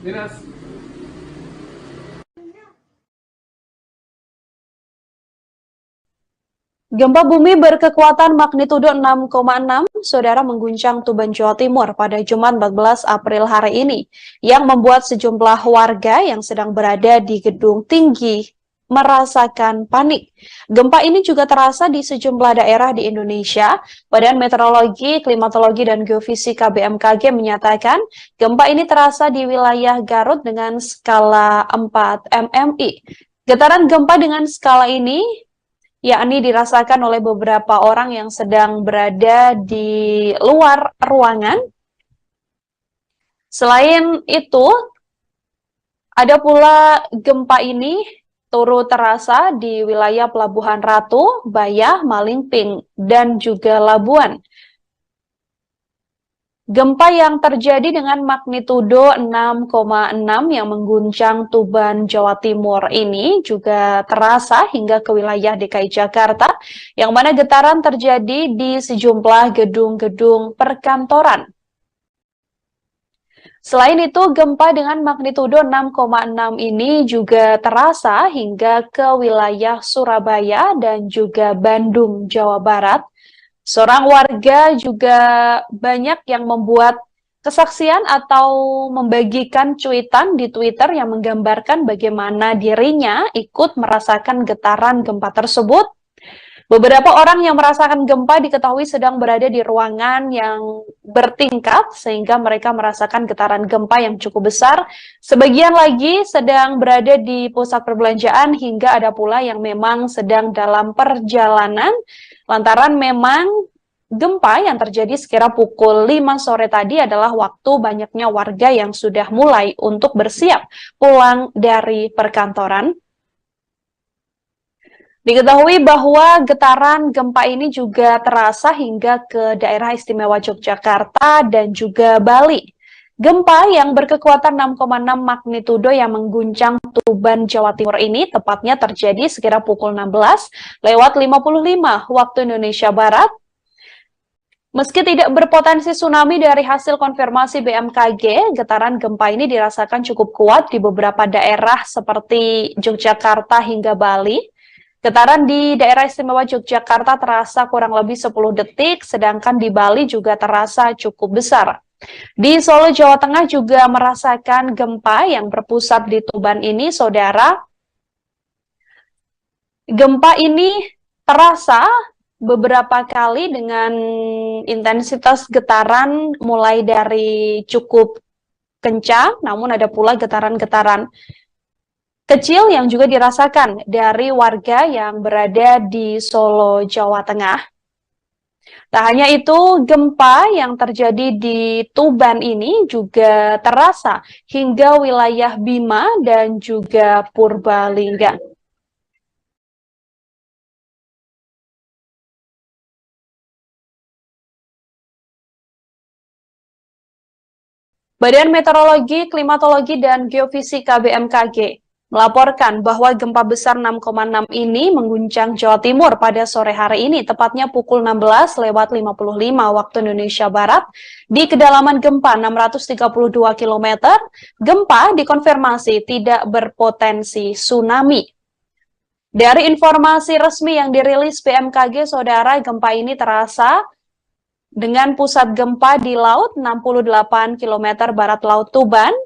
Dinas. gempa bumi berkekuatan magnitudo 6,6, saudara, mengguncang Tuban, Jawa Timur pada Jumat 14 April hari ini, yang membuat sejumlah warga yang sedang berada di gedung tinggi merasakan panik. Gempa ini juga terasa di sejumlah daerah di Indonesia. Badan Meteorologi, Klimatologi, dan Geofisika BMKG menyatakan gempa ini terasa di wilayah Garut dengan skala 4 MMI. Getaran gempa dengan skala ini yakni dirasakan oleh beberapa orang yang sedang berada di luar ruangan Selain itu, ada pula gempa ini turut terasa di wilayah Pelabuhan Ratu, Bayah, Malingping, dan juga Labuan. Gempa yang terjadi dengan magnitudo 6,6 yang mengguncang Tuban, Jawa Timur ini juga terasa hingga ke wilayah DKI Jakarta, yang mana getaran terjadi di sejumlah gedung-gedung perkantoran. Selain itu, gempa dengan magnitudo 6,6 ini juga terasa hingga ke wilayah Surabaya dan juga Bandung, Jawa Barat. Seorang warga juga banyak yang membuat kesaksian atau membagikan cuitan di Twitter yang menggambarkan bagaimana dirinya ikut merasakan getaran gempa tersebut. Beberapa orang yang merasakan gempa diketahui sedang berada di ruangan yang bertingkat sehingga mereka merasakan getaran gempa yang cukup besar. Sebagian lagi sedang berada di pusat perbelanjaan hingga ada pula yang memang sedang dalam perjalanan lantaran memang gempa yang terjadi sekira pukul 5 sore tadi adalah waktu banyaknya warga yang sudah mulai untuk bersiap pulang dari perkantoran. Diketahui bahwa getaran gempa ini juga terasa hingga ke daerah istimewa Yogyakarta dan juga Bali. Gempa yang berkekuatan 6,6 magnitudo yang mengguncang Tuban, Jawa Timur ini tepatnya terjadi sekira pukul 16:55 waktu Indonesia Barat. Meski tidak berpotensi tsunami dari hasil konfirmasi BMKG, getaran gempa ini dirasakan cukup kuat di beberapa daerah seperti Yogyakarta hingga Bali. Getaran di daerah istimewa Yogyakarta terasa kurang lebih 10 detik, sedangkan di Bali juga terasa cukup besar. Di Solo, Jawa Tengah juga merasakan gempa yang berpusat di Tuban ini, saudara. Gempa ini terasa beberapa kali dengan intensitas getaran mulai dari cukup kencang, namun ada pula getaran-getaran kecil yang juga dirasakan dari warga yang berada di Solo, Jawa Tengah. Tak hanya itu, gempa yang terjadi di Tuban ini juga terasa hingga wilayah Bima dan juga Purbalingga. Badan Meteorologi, Klimatologi, dan Geofisika BMKG melaporkan bahwa gempa besar 6,6 ini mengguncang Jawa Timur pada sore hari ini, tepatnya pukul 16:55 waktu Indonesia Barat. Di kedalaman gempa 632 km, gempa dikonfirmasi tidak berpotensi tsunami. Dari informasi resmi yang dirilis BMKG, saudara, gempa ini terasa dengan pusat gempa di laut 68 km barat laut Tuban,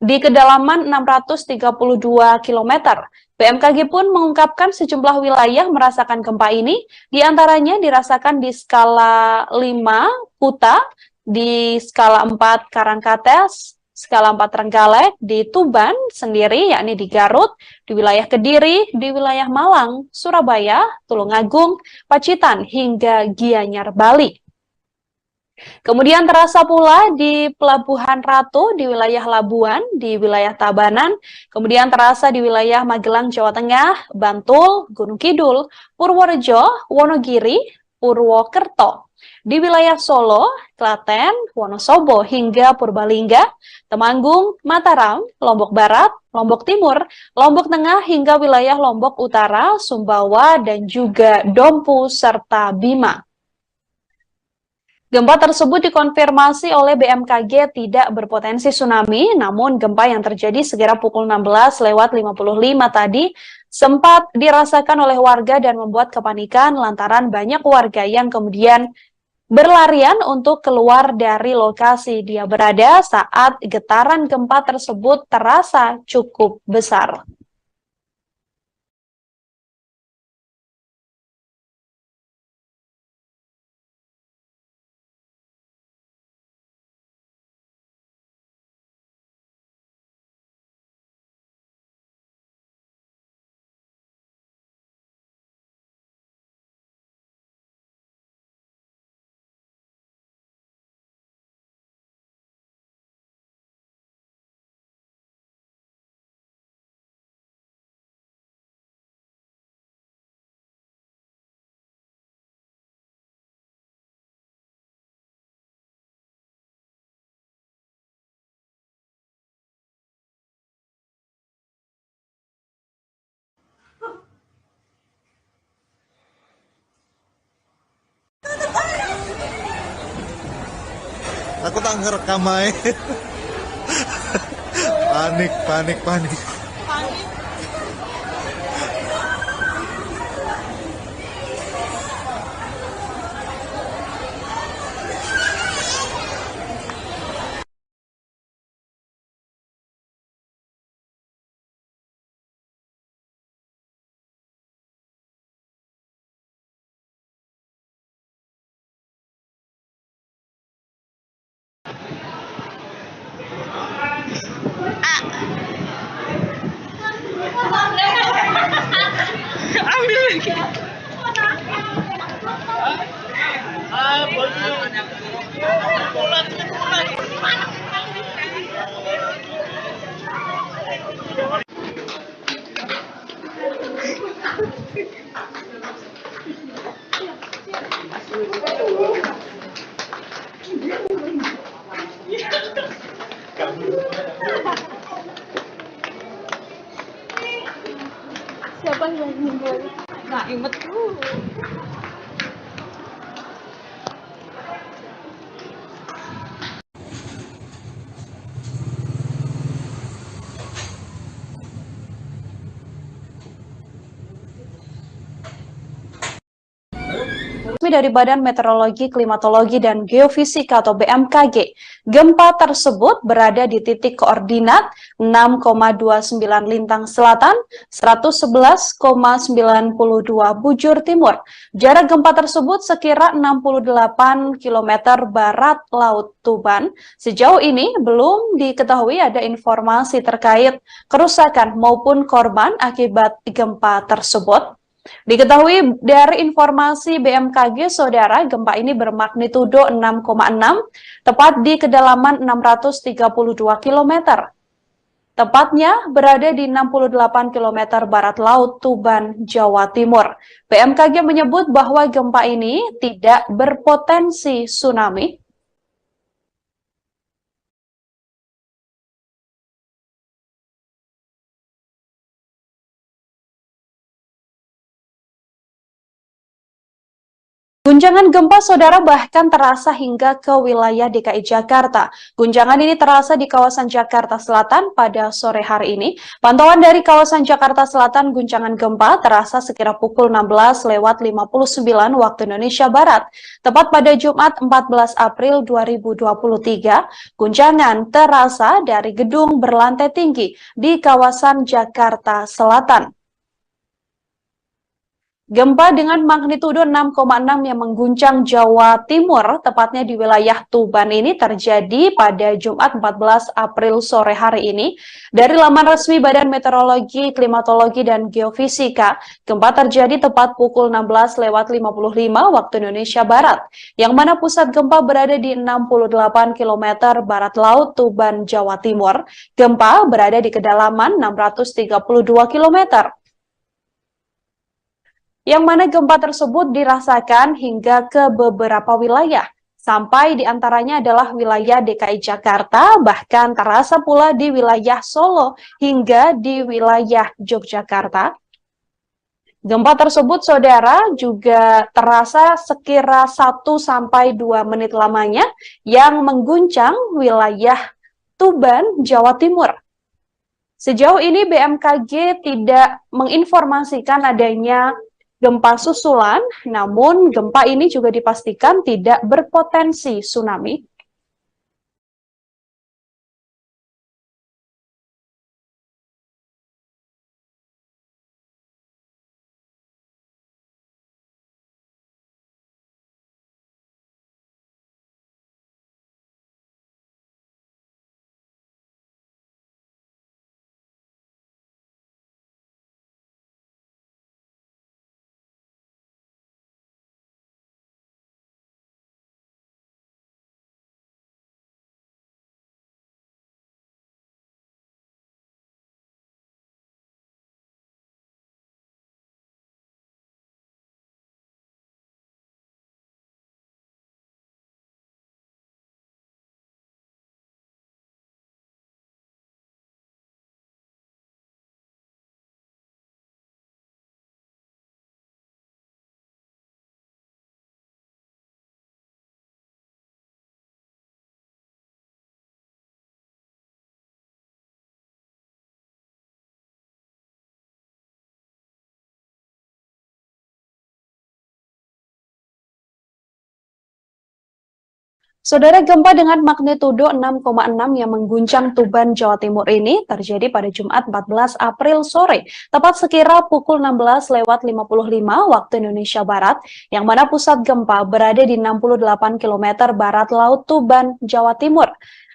di kedalaman 632 km. BMKG pun mengungkapkan sejumlah wilayah merasakan gempa ini, diantaranya dirasakan di skala 5 Kuta, di skala 4 Karangkates, skala 4 Trenggalek, di Tuban sendiri, yakni di Garut, di wilayah Kediri, di wilayah Malang, Surabaya, Tulungagung, Pacitan, hingga Gianyar, Bali. Kemudian terasa pula di Pelabuhan Ratu, di wilayah Labuan, di wilayah Tabanan, kemudian terasa di wilayah Magelang, Jawa Tengah, Bantul, Gunung Kidul, Purworejo, Wonogiri, Purwokerto. Di wilayah Solo, Klaten, Wonosobo, hingga Purbalingga, Temanggung, Mataram, Lombok Barat, Lombok Timur, Lombok Tengah, hingga wilayah Lombok Utara, Sumbawa, dan juga Dompu, serta Bima. Gempa tersebut dikonfirmasi oleh BMKG tidak berpotensi tsunami, namun gempa yang terjadi sekira pukul 16:55 tadi sempat dirasakan oleh warga dan membuat kepanikan lantaran banyak warga yang kemudian berlarian untuk keluar dari lokasi dia berada saat getaran gempa tersebut terasa cukup besar. Aku tak ngerekam aja. Panik, panik, panik. Siapa yang meninggal? Nah, inget tuh. Dari Badan Meteorologi, Klimatologi, dan Geofisika atau BMKG. Gempa tersebut berada di titik koordinat 6,29 Lintang Selatan, 111,92 Bujur Timur. Jarak gempa tersebut sekira 68 km barat Laut Tuban. Sejauh ini belum diketahui ada informasi terkait kerusakan maupun korban akibat gempa tersebut. Diketahui dari informasi BMKG, saudara, gempa ini bermagnitudo 6,6, tepat di kedalaman 632 km. Tepatnya berada di 68 km barat laut Tuban, Jawa Timur. BMKG menyebut bahwa gempa ini tidak berpotensi tsunami. Guncangan gempa, saudara, bahkan terasa hingga ke wilayah DKI Jakarta. Guncangan ini terasa di kawasan Jakarta Selatan pada sore hari ini. Pantauan dari kawasan Jakarta Selatan, guncangan gempa terasa sekira pukul 16:59 waktu Indonesia Barat. Tepat pada Jumat 14 April 2023, guncangan terasa dari gedung berlantai tinggi di kawasan Jakarta Selatan. Gempa dengan magnitudo 6,6 yang mengguncang Jawa Timur, tepatnya di wilayah Tuban ini terjadi pada Jumat 14 April sore hari ini. Dari laman resmi Badan Meteorologi, Klimatologi, dan Geofisika, gempa terjadi tepat pukul 16:55 waktu Indonesia Barat, yang mana pusat gempa berada di 68 km barat laut Tuban, Jawa Timur. Gempa berada di kedalaman 632 km. Yang mana gempa tersebut dirasakan hingga ke beberapa wilayah, sampai diantaranya adalah wilayah DKI Jakarta, bahkan terasa pula di wilayah Solo hingga di wilayah Yogyakarta. Gempa tersebut, saudara, juga terasa sekira 1-2 menit lamanya yang mengguncang wilayah Tuban, Jawa Timur. Sejauh ini BMKG tidak menginformasikan adanya gempa susulan, namun gempa ini juga dipastikan tidak berpotensi tsunami. Saudara, gempa dengan magnitudo 6,6 yang mengguncang Tuban, Jawa Timur ini terjadi pada Jumat 14 April sore, tepat sekira pukul 16:55 waktu Indonesia Barat, yang mana pusat gempa berada di 68 km barat laut Tuban, Jawa Timur.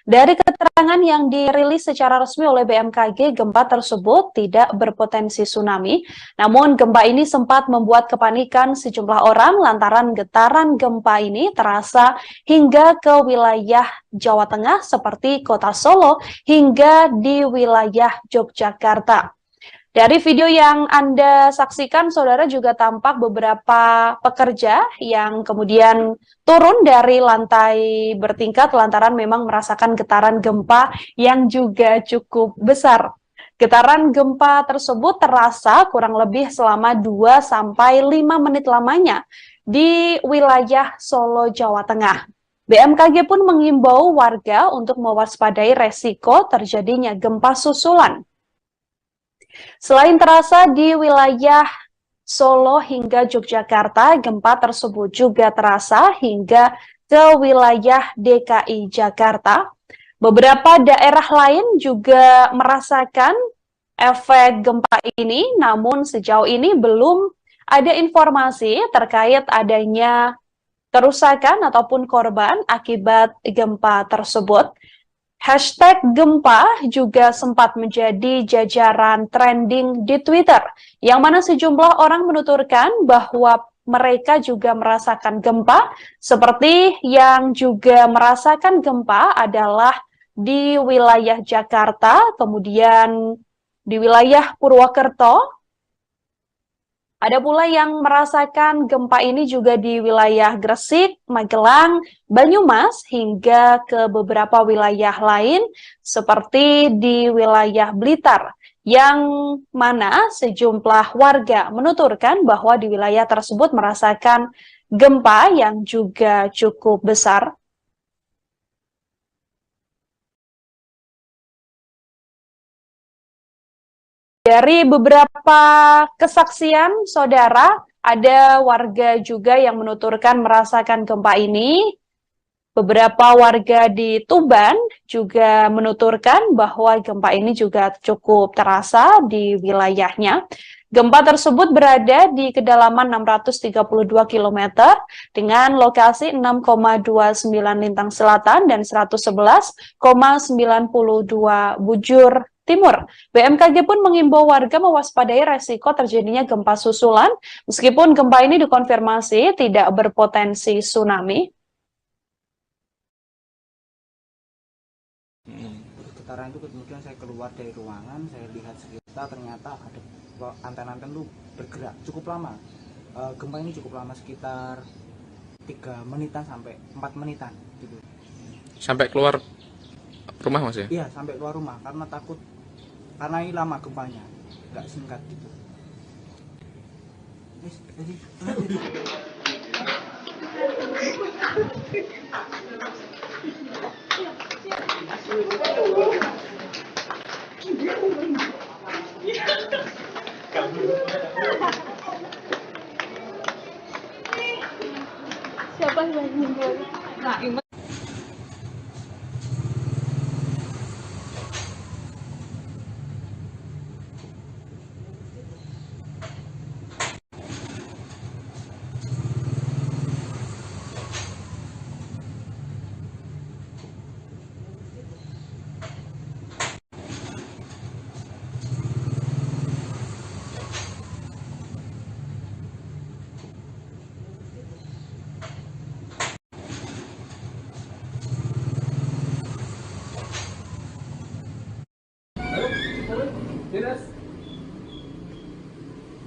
Dari keterangan yang dirilis secara resmi oleh BMKG, gempa tersebut tidak berpotensi tsunami. Namun gempa ini sempat membuat kepanikan sejumlah orang lantaran getaran gempa ini terasa hingga ke wilayah Jawa Tengah seperti Kota Solo hingga di wilayah Yogyakarta. Dari video yang Anda saksikan, saudara, juga tampak beberapa pekerja yang kemudian turun dari lantai bertingkat lantaran memang merasakan getaran gempa yang juga cukup besar. Getaran gempa tersebut terasa kurang lebih selama 2-5 menit lamanya di wilayah Solo, Jawa Tengah. BMKG pun mengimbau warga untuk mewaspadai resiko terjadinya gempa susulan. Selain terasa di wilayah Solo hingga Yogyakarta, gempa tersebut juga terasa hingga ke wilayah DKI Jakarta. Beberapa daerah lain juga merasakan efek gempa ini, namun sejauh ini belum ada informasi terkait adanya kerusakan ataupun korban akibat gempa tersebut. Hashtag gempa juga sempat menjadi jajaran trending di Twitter, yang mana sejumlah orang menuturkan bahwa mereka juga merasakan gempa, seperti yang juga merasakan gempa adalah di wilayah Jakarta, kemudian di wilayah Purwokerto. Ada pula yang merasakan gempa ini juga di wilayah Gresik, Magelang, Banyumas, hingga ke beberapa wilayah lain seperti di wilayah Blitar, yang mana sejumlah warga menuturkan bahwa di wilayah tersebut merasakan gempa yang juga cukup besar. Dari beberapa kesaksian, saudara, ada warga juga yang menuturkan merasakan gempa ini. Beberapa warga di Tuban juga menuturkan bahwa gempa ini juga cukup terasa di wilayahnya. Gempa tersebut berada di kedalaman 632 km dengan lokasi 6,29 lintang selatan dan 111,92 bujur timur. BMKG pun mengimbau warga mewaspadai resiko terjadinya gempa susulan, meskipun gempa ini dikonfirmasi tidak berpotensi tsunami. Getaran itu kemudian saya keluar dari ruangan, saya lihat sekitar, ternyata ada anten-anten itu bergerak cukup lama. Gempa ini cukup lama, sekitar 3 menitan sampai 4 menitan gitu. Sampai keluar rumah, Mas ya? Iya, sampai keluar rumah karena takut, karena ini lama gempanya, nggak singkat gitu. Siapa yang meninggal? Nah, ingat.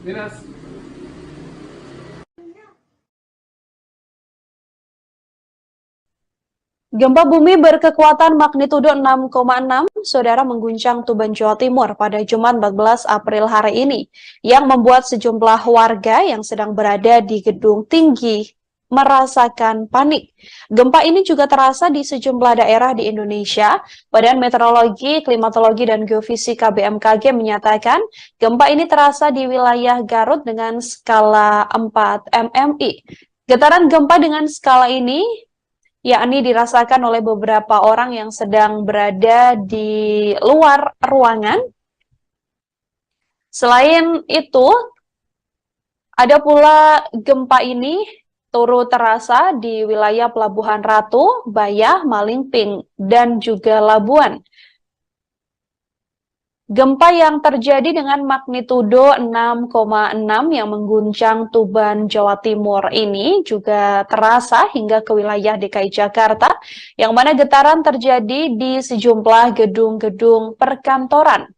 Dinas. Gempa bumi berkekuatan magnitudo 6,6, saudara, mengguncang Tuban, Jawa Timur pada Jumat 14 April hari ini, yang membuat sejumlah warga yang sedang berada di gedung tinggi merasakan panik. Gempa ini juga terasa di sejumlah daerah di Indonesia. Badan Meteorologi, Klimatologi, dan Geofisika BMKG menyatakan gempa ini terasa di wilayah Garut dengan skala 4 mmi. Getaran gempa dengan skala ini yakni dirasakan oleh beberapa orang yang sedang berada di luar ruangan. Selain itu, ada pula gempa ini turut terasa di wilayah Pelabuhan Ratu, Bayah, Malingping, dan juga Labuan. Gempa yang terjadi dengan magnitudo 6,6 yang mengguncang Tuban, Jawa Timur ini juga terasa hingga ke wilayah DKI Jakarta, yang mana getaran terjadi di sejumlah gedung-gedung perkantoran.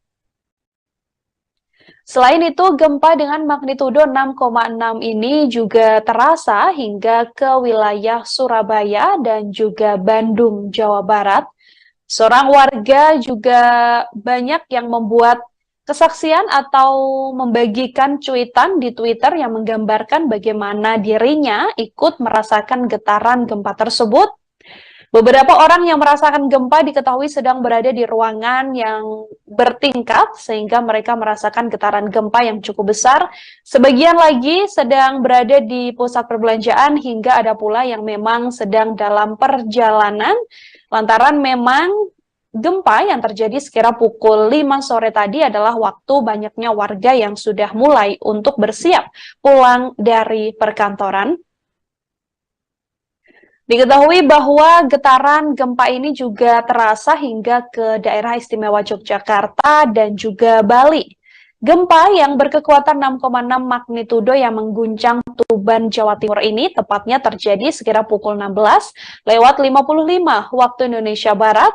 Selain itu, gempa dengan magnitudo 6,6 ini juga terasa hingga ke wilayah Surabaya dan juga Bandung, Jawa Barat. Seorang warga juga banyak yang membuat kesaksian atau membagikan cuitan di Twitter yang menggambarkan bagaimana dirinya ikut merasakan getaran gempa tersebut. Beberapa orang yang merasakan gempa diketahui sedang berada di ruangan yang bertingkat sehingga mereka merasakan getaran gempa yang cukup besar. Sebagian lagi sedang berada di pusat perbelanjaan hingga ada pula yang memang sedang dalam perjalanan lantaran memang gempa yang terjadi sekira pukul 5 sore tadi adalah waktu banyaknya warga yang sudah mulai untuk bersiap pulang dari perkantoran. Diketahui bahwa getaran gempa ini juga terasa hingga ke daerah istimewa Yogyakarta dan juga Bali. Gempa yang berkekuatan 6,6 magnitudo yang mengguncang Tuban, Jawa Timur ini tepatnya terjadi sekira pukul 16:55 waktu Indonesia Barat.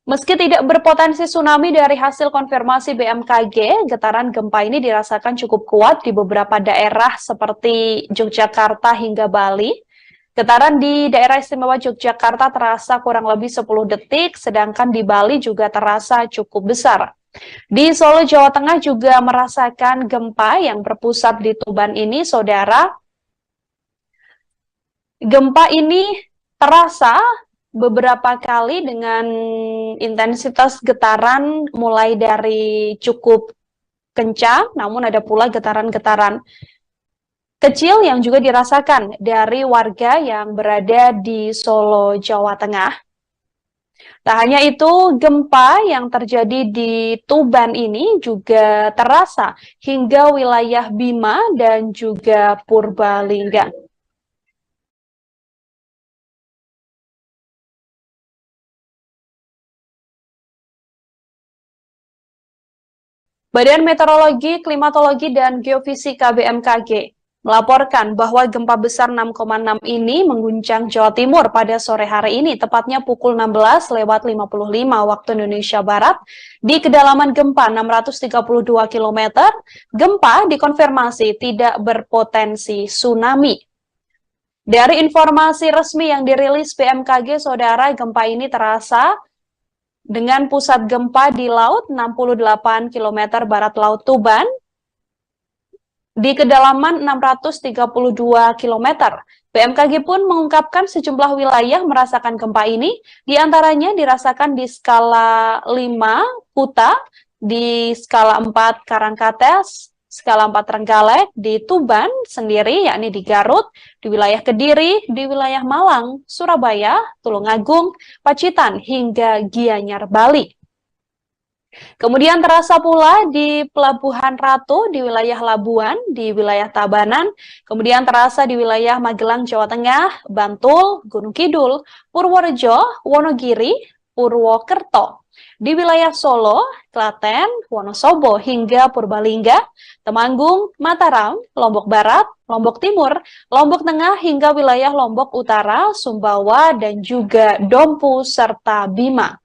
Meski tidak berpotensi tsunami dari hasil konfirmasi BMKG, getaran gempa ini dirasakan cukup kuat di beberapa daerah seperti Yogyakarta hingga Bali. Getaran di daerah istimewa Yogyakarta terasa kurang lebih 10 detik, sedangkan di Bali juga terasa cukup besar. Di Solo, Jawa Tengah juga merasakan gempa yang berpusat di Tuban ini, saudara. Gempa ini terasa beberapa kali dengan intensitas getaran mulai dari cukup kencang, namun ada pula getaran-getaran kecil yang juga dirasakan dari warga yang berada di Solo, Jawa Tengah. Tak hanya itu, gempa yang terjadi di Tuban ini juga terasa hingga wilayah Bima dan juga Purbalingga. Badan Meteorologi, Klimatologi, dan Geofisika BMKG melaporkan bahwa gempa besar 6,6 ini mengguncang Jawa Timur pada sore hari ini, tepatnya pukul 16:55 waktu Indonesia Barat, di kedalaman gempa 632 km. Gempa dikonfirmasi tidak berpotensi tsunami. Dari informasi resmi yang dirilis BMKG, saudara, gempa ini terasa dengan pusat gempa di laut 68 km barat laut Tuban, di kedalaman 632 km. BMKG pun mengungkapkan sejumlah wilayah merasakan gempa ini, diantaranya dirasakan di skala 5 Kuta, di skala 4 Karangkates, skala 4 Trenggalek, di Tuban sendiri, yakni di Garut, di wilayah Kediri, di wilayah Malang, Surabaya, Tulungagung, Pacitan, hingga Gianyar, Bali. Kemudian terasa pula di Pelabuhan Ratu, di wilayah Labuan, di wilayah Tabanan, kemudian terasa di wilayah Magelang, Jawa Tengah, Bantul, Gunung Kidul, Purworejo, Wonogiri, Purwokerto, di wilayah Solo, Klaten, Wonosobo, hingga Purbalingga, Temanggung, Mataram, Lombok Barat, Lombok Timur, Lombok Tengah, hingga wilayah Lombok Utara, Sumbawa, dan juga Dompu, serta Bima.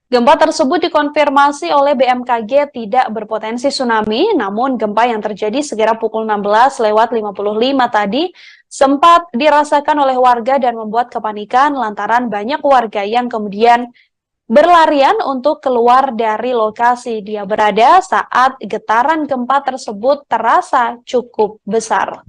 Gempa tersebut dikonfirmasi oleh BMKG tidak berpotensi tsunami, namun gempa yang terjadi sekira pukul 16:55 tadi sempat dirasakan oleh warga dan membuat kepanikan lantaran banyak warga yang kemudian berlarian untuk keluar dari lokasi dia berada saat getaran gempa tersebut terasa cukup besar.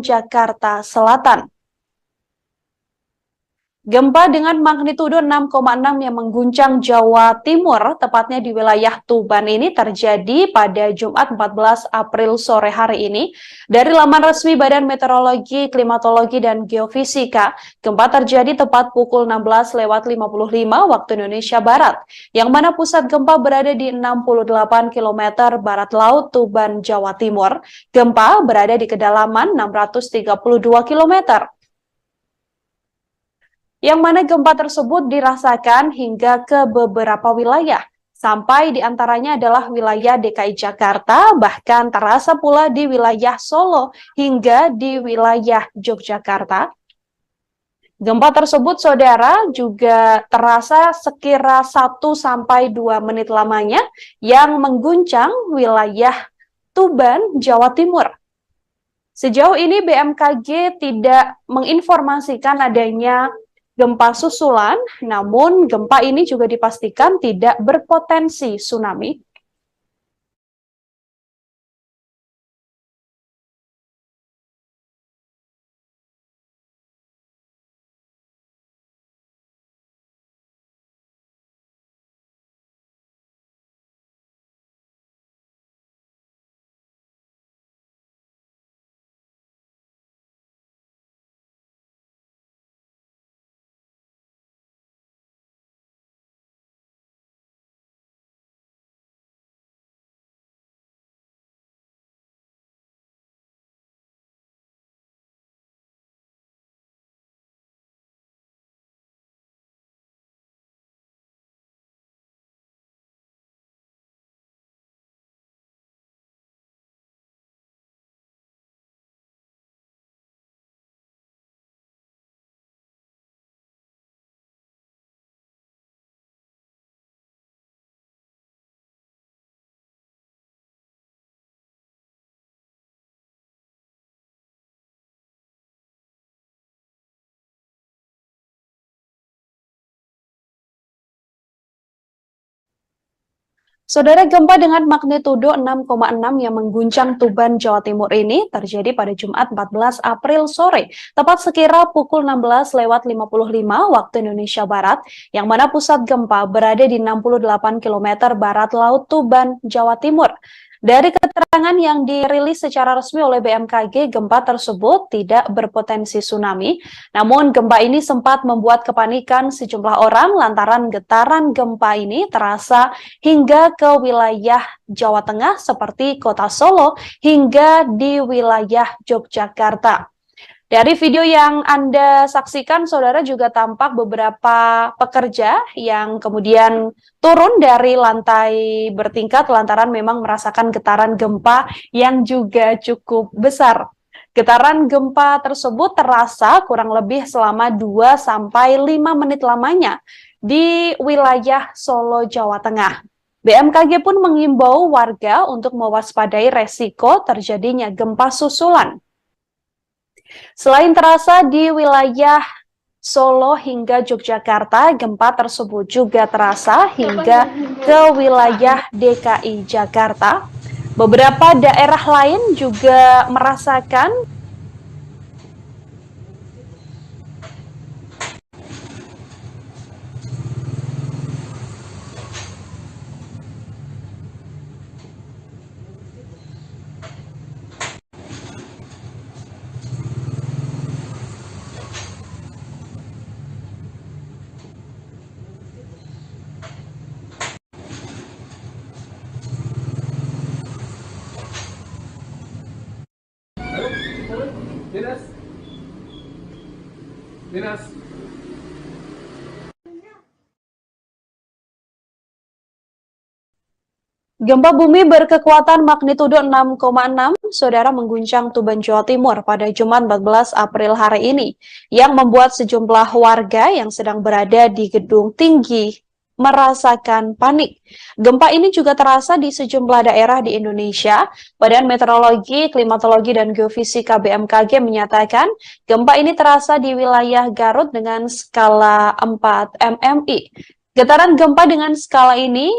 Jakarta Selatan. Gempa dengan magnitudo 6,6 yang mengguncang Jawa Timur, tepatnya di wilayah Tuban ini terjadi pada Jumat 14 April sore hari ini. Dari laman resmi Badan Meteorologi, Klimatologi, dan Geofisika, gempa terjadi tepat pukul 16:55 waktu Indonesia Barat, yang mana pusat gempa berada di 68 km barat laut Tuban, Jawa Timur. Gempa berada di kedalaman 632 km. Yang mana gempa tersebut dirasakan hingga ke beberapa wilayah, sampai diantaranya adalah wilayah DKI Jakarta, bahkan terasa pula di wilayah Solo hingga di wilayah Yogyakarta. Gempa tersebut, saudara, juga terasa sekira 1-2 menit lamanya yang mengguncang wilayah Tuban, Jawa Timur. Sejauh ini BMKG tidak menginformasikan adanya gempa susulan, namun gempa ini juga dipastikan tidak berpotensi tsunami. Saudara, gempa dengan magnitudo 6,6 yang mengguncang Tuban, Jawa Timur ini terjadi pada Jumat 14 April sore, tepat sekira pukul 16:55 waktu Indonesia Barat, yang mana pusat gempa berada di 68 km barat laut Tuban, Jawa Timur. Dari keterangan yang dirilis secara resmi oleh BMKG, gempa tersebut tidak berpotensi tsunami. Namun gempa ini sempat membuat kepanikan sejumlah orang lantaran getaran gempa ini terasa hingga ke wilayah Jawa Tengah seperti kota Solo hingga di wilayah Yogyakarta. Dari video yang Anda saksikan, saudara, juga tampak beberapa pekerja yang kemudian turun dari lantai bertingkat lantaran memang merasakan getaran gempa yang juga cukup besar. Getaran gempa tersebut terasa kurang lebih selama 2-5 menit lamanya di wilayah Solo, Jawa Tengah. BMKG pun mengimbau warga untuk mewaspadai resiko terjadinya gempa susulan. Selain terasa di wilayah Solo hingga Yogyakarta, gempa tersebut juga terasa hingga ke wilayah DKI Jakarta. Beberapa daerah lain juga merasakan Dinas. gempa bumi berkekuatan magnitudo 6,6, saudara, mengguncang Tuban, Jawa Timur pada Jumat 14 April hari ini, yang membuat sejumlah warga yang sedang berada di gedung tinggi merasakan panik. Gempa ini juga terasa di sejumlah daerah di Indonesia. Badan Meteorologi, Klimatologi, dan Geofisika BMKG menyatakan gempa ini terasa di wilayah Garut dengan skala 4 MMI. Getaran gempa dengan skala ini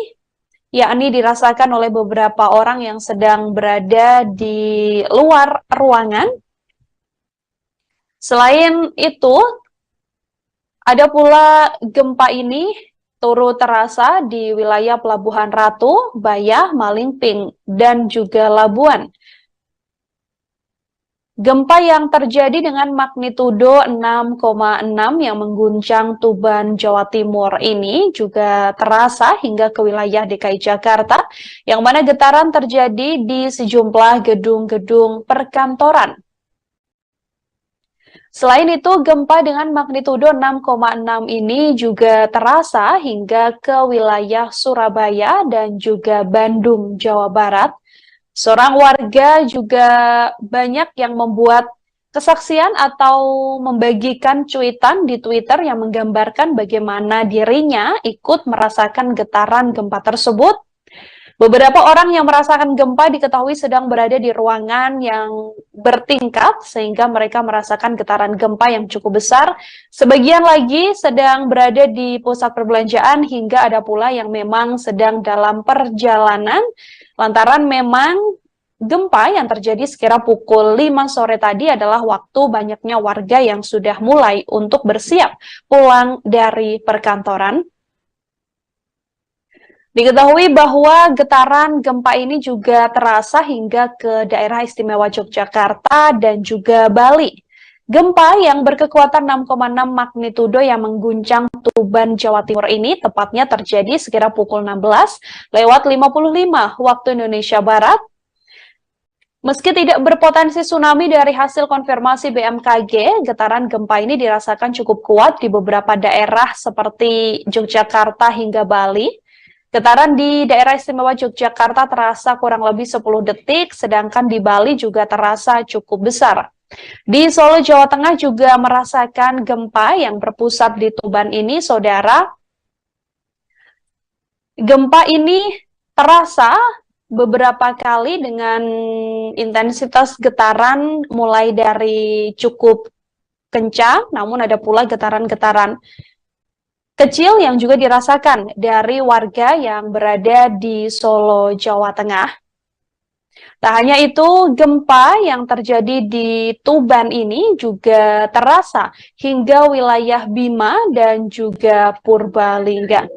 yakni dirasakan oleh beberapa orang yang sedang berada di luar ruangan Selain itu, ada pula gempa ini turut terasa di wilayah Pelabuhan Ratu, Bayah, Malingping, dan juga Labuan. Gempa yang terjadi dengan magnitudo 6,6 yang mengguncang Tuban, Jawa Timur ini juga terasa hingga ke wilayah DKI Jakarta, yang mana getaran terjadi di sejumlah gedung-gedung perkantoran. Selain itu, gempa dengan magnitudo 6,6 ini juga terasa hingga ke wilayah Surabaya dan juga Bandung, Jawa Barat. Seorang warga juga banyak yang membuat kesaksian atau membagikan cuitan di Twitter yang menggambarkan bagaimana dirinya ikut merasakan getaran gempa tersebut. Beberapa orang yang merasakan gempa diketahui sedang berada di ruangan yang bertingkat sehingga mereka merasakan getaran gempa yang cukup besar. Sebagian lagi sedang berada di pusat perbelanjaan hingga ada pula yang memang sedang dalam perjalanan lantaran memang gempa yang terjadi sekira pukul 5 sore tadi adalah waktu banyaknya warga yang sudah mulai untuk bersiap pulang dari perkantoran. Diketahui bahwa getaran gempa ini juga terasa hingga ke daerah istimewa Yogyakarta dan juga Bali. Gempa yang berkekuatan 6,6 magnitudo yang mengguncang Tuban, Jawa Timur ini tepatnya terjadi sekira pukul 16:55 waktu Indonesia Barat. Meski tidak berpotensi tsunami dari hasil konfirmasi BMKG, getaran gempa ini dirasakan cukup kuat di beberapa daerah seperti Yogyakarta hingga Bali. Getaran di daerah istimewa Yogyakarta terasa kurang lebih 10 detik, sedangkan di Bali juga terasa cukup besar. Di Solo, Jawa Tengah juga merasakan gempa yang berpusat di Tuban ini, saudara. Gempa ini terasa beberapa kali dengan intensitas getaran mulai dari cukup kencang, namun ada pula getaran-getaran kecil yang juga dirasakan dari warga yang berada di Solo, Jawa Tengah. Tak hanya itu, gempa yang terjadi di Tuban ini juga terasa hingga wilayah Bima dan juga Purbalingga.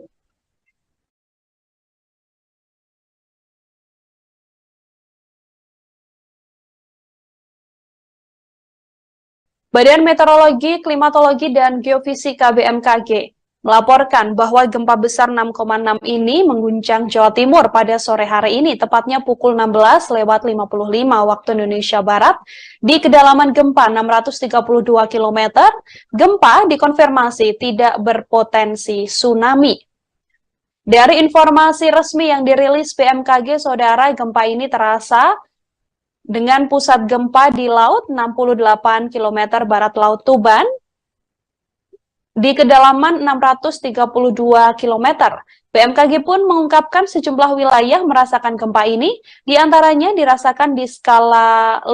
Badan Meteorologi, Klimatologi, dan Geofisika BMKG melaporkan bahwa gempa besar 6,6 ini mengguncang Jawa Timur pada sore hari ini, tepatnya pukul 16:55 waktu Indonesia Barat, di kedalaman gempa 632 km. Gempa dikonfirmasi tidak berpotensi tsunami. Dari informasi resmi yang dirilis BMKG, saudara, gempa ini terasa dengan pusat gempa di laut 68 km barat laut Tuban, di kedalaman 632 km. BMKG pun mengungkapkan sejumlah wilayah merasakan gempa ini, diantaranya dirasakan di skala 5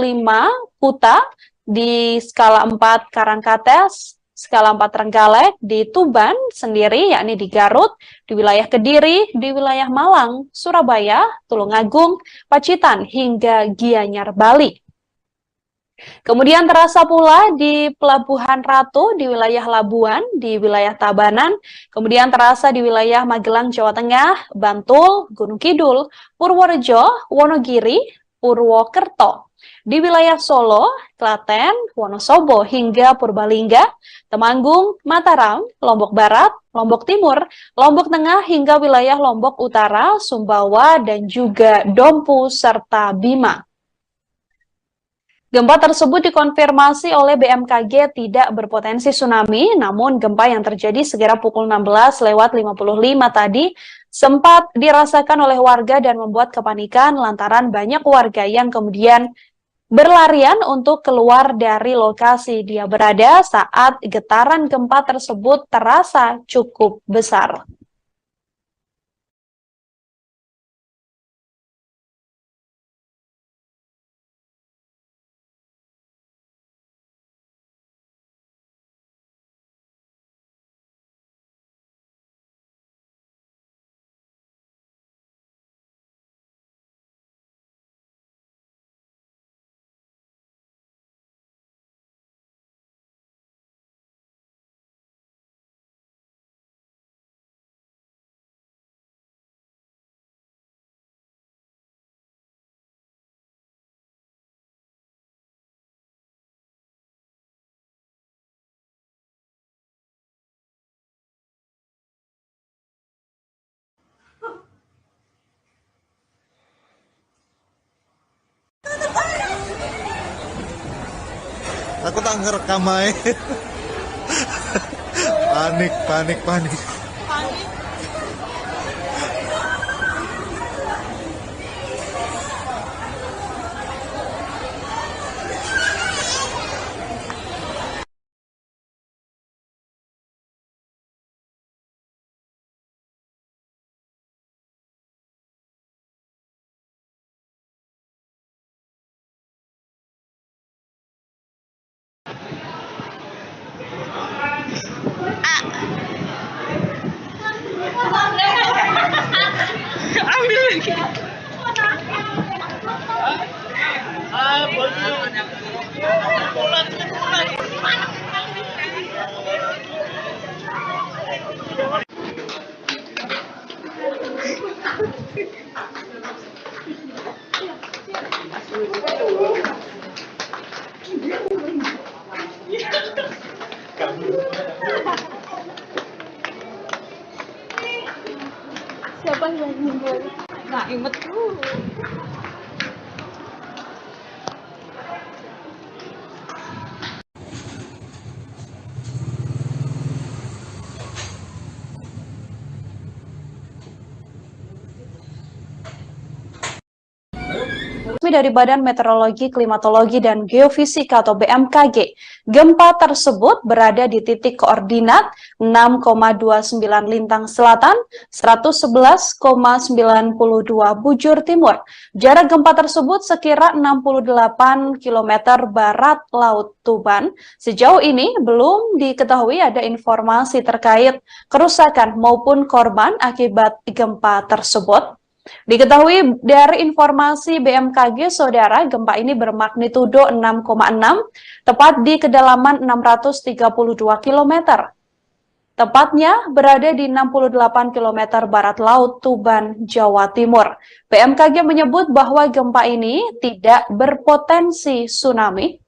Kuta, di skala 4 Karangkates, skala 4 Trenggalek, di Tuban sendiri, yakni di Garut, di wilayah Kediri, di wilayah Malang, Surabaya, Tulungagung, Pacitan, hingga Gianyar, Bali. Kemudian terasa pula di Pelabuhan Ratu, di wilayah Labuan, di wilayah Tabanan, kemudian terasa di wilayah Magelang, Jawa Tengah, Bantul, Gunung Kidul, Purworejo, Wonogiri, Purwokerto, di wilayah Solo, Klaten, Wonosobo, hingga Purbalingga, Temanggung, Mataram, Lombok Barat, Lombok Timur, Lombok Tengah, hingga wilayah Lombok Utara, Sumbawa, dan juga Dompu, serta Bima. Gempa tersebut dikonfirmasi oleh BMKG tidak berpotensi tsunami, namun gempa yang terjadi sekira pukul 16:55 tadi sempat dirasakan oleh warga dan membuat kepanikan lantaran banyak warga yang kemudian berlarian untuk keluar dari lokasi dia berada saat getaran gempa tersebut terasa cukup besar. Aku tak ngerekam aja. Panik, panik, panik. Siapa yang meninggal? Nah, imet. Resmi dari Badan Meteorologi, Klimatologi, dan Geofisika atau BMKG, gempa tersebut berada di titik koordinat 6,29 Lintang Selatan, 111,92 Bujur Timur. Jarak gempa tersebut sekira 68 km barat Laut Tuban. Sejauh ini belum diketahui ada informasi terkait kerusakan maupun korban akibat gempa tersebut. Diketahui dari informasi BMKG, saudara, gempa ini bermagnitudo 6,6, tepat di kedalaman 632 km. Tepatnya berada di 68 km barat laut Tuban, Jawa Timur. BMKG menyebut bahwa gempa ini tidak berpotensi tsunami.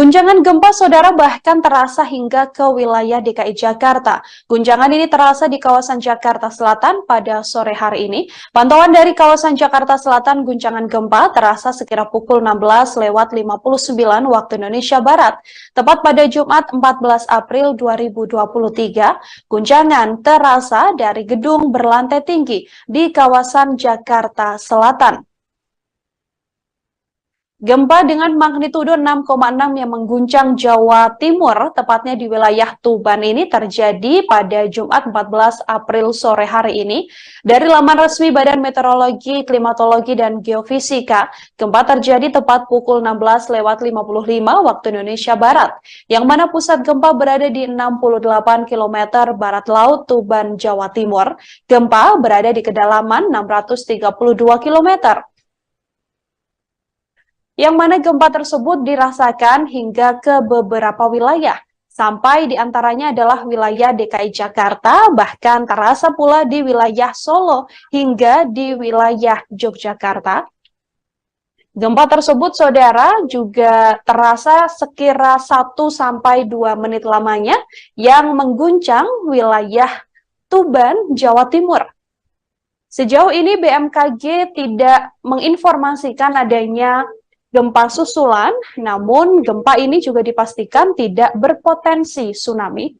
Guncangan gempa, saudara, bahkan terasa hingga ke wilayah DKI Jakarta. Guncangan ini terasa di kawasan Jakarta Selatan pada sore hari ini. Pantauan dari kawasan Jakarta Selatan, guncangan gempa terasa sekira pukul 16:59 waktu Indonesia Barat. Tepat pada Jumat 14 April 2023, guncangan terasa dari gedung berlantai tinggi di kawasan Jakarta Selatan. Gempa dengan magnitudo 6,6 yang mengguncang Jawa Timur, tepatnya di wilayah Tuban ini terjadi pada Jumat 14 April sore hari ini. Dari laman resmi Badan Meteorologi, Klimatologi, dan Geofisika, gempa terjadi tepat pukul 16:55 waktu Indonesia Barat, yang mana pusat gempa berada di 68 km barat laut Tuban, Jawa Timur. Gempa berada di kedalaman 632 km. Yang mana gempa tersebut dirasakan hingga ke beberapa wilayah, sampai diantaranya adalah wilayah DKI Jakarta, bahkan terasa pula di wilayah Solo hingga di wilayah Yogyakarta. Gempa tersebut, saudara, juga terasa sekira 1-2 menit lamanya yang mengguncang wilayah Tuban, Jawa Timur. Sejauh ini BMKG tidak menginformasikan adanya gempa susulan, namun gempa ini juga dipastikan tidak berpotensi tsunami.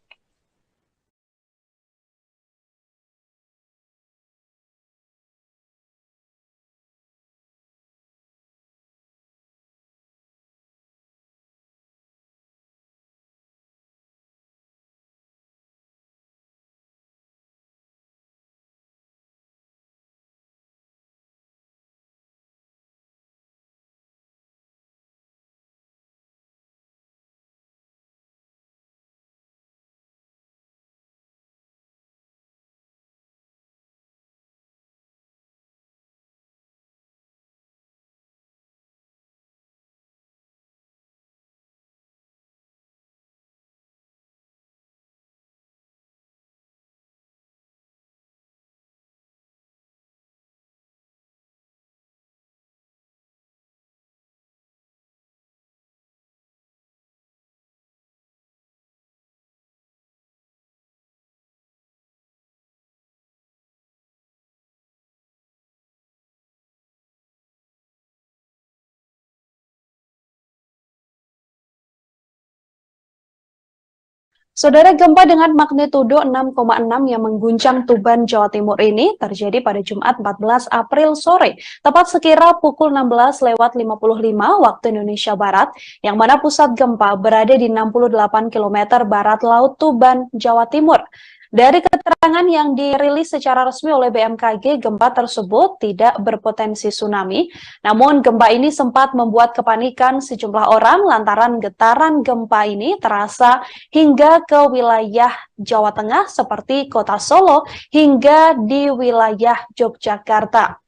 Saudara, gempa dengan magnitudo 6,6 yang mengguncang Tuban, Jawa Timur ini terjadi pada Jumat 14 April sore, tepat sekira pukul 16:55 waktu Indonesia Barat, yang mana pusat gempa berada di 68 km barat laut Tuban, Jawa Timur. Dari keterangan yang dirilis secara resmi oleh BMKG, gempa tersebut tidak berpotensi tsunami. Namun gempa ini sempat membuat kepanikan sejumlah orang lantaran getaran gempa ini terasa hingga ke wilayah Jawa Tengah seperti Kota Solo hingga di wilayah Yogyakarta.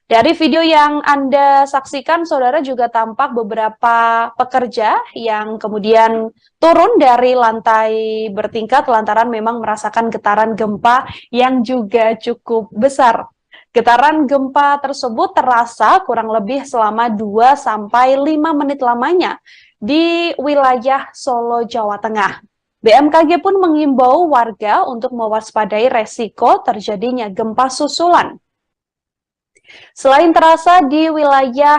Dari video yang Anda saksikan, saudara, juga tampak beberapa pekerja yang kemudian turun dari lantai bertingkat lantaran memang merasakan getaran gempa yang juga cukup besar. Getaran gempa tersebut terasa kurang lebih selama 2-5 menit lamanya di wilayah Solo, Jawa Tengah. BMKG pun mengimbau warga untuk mewaspadai resiko terjadinya gempa susulan. Selain terasa di wilayah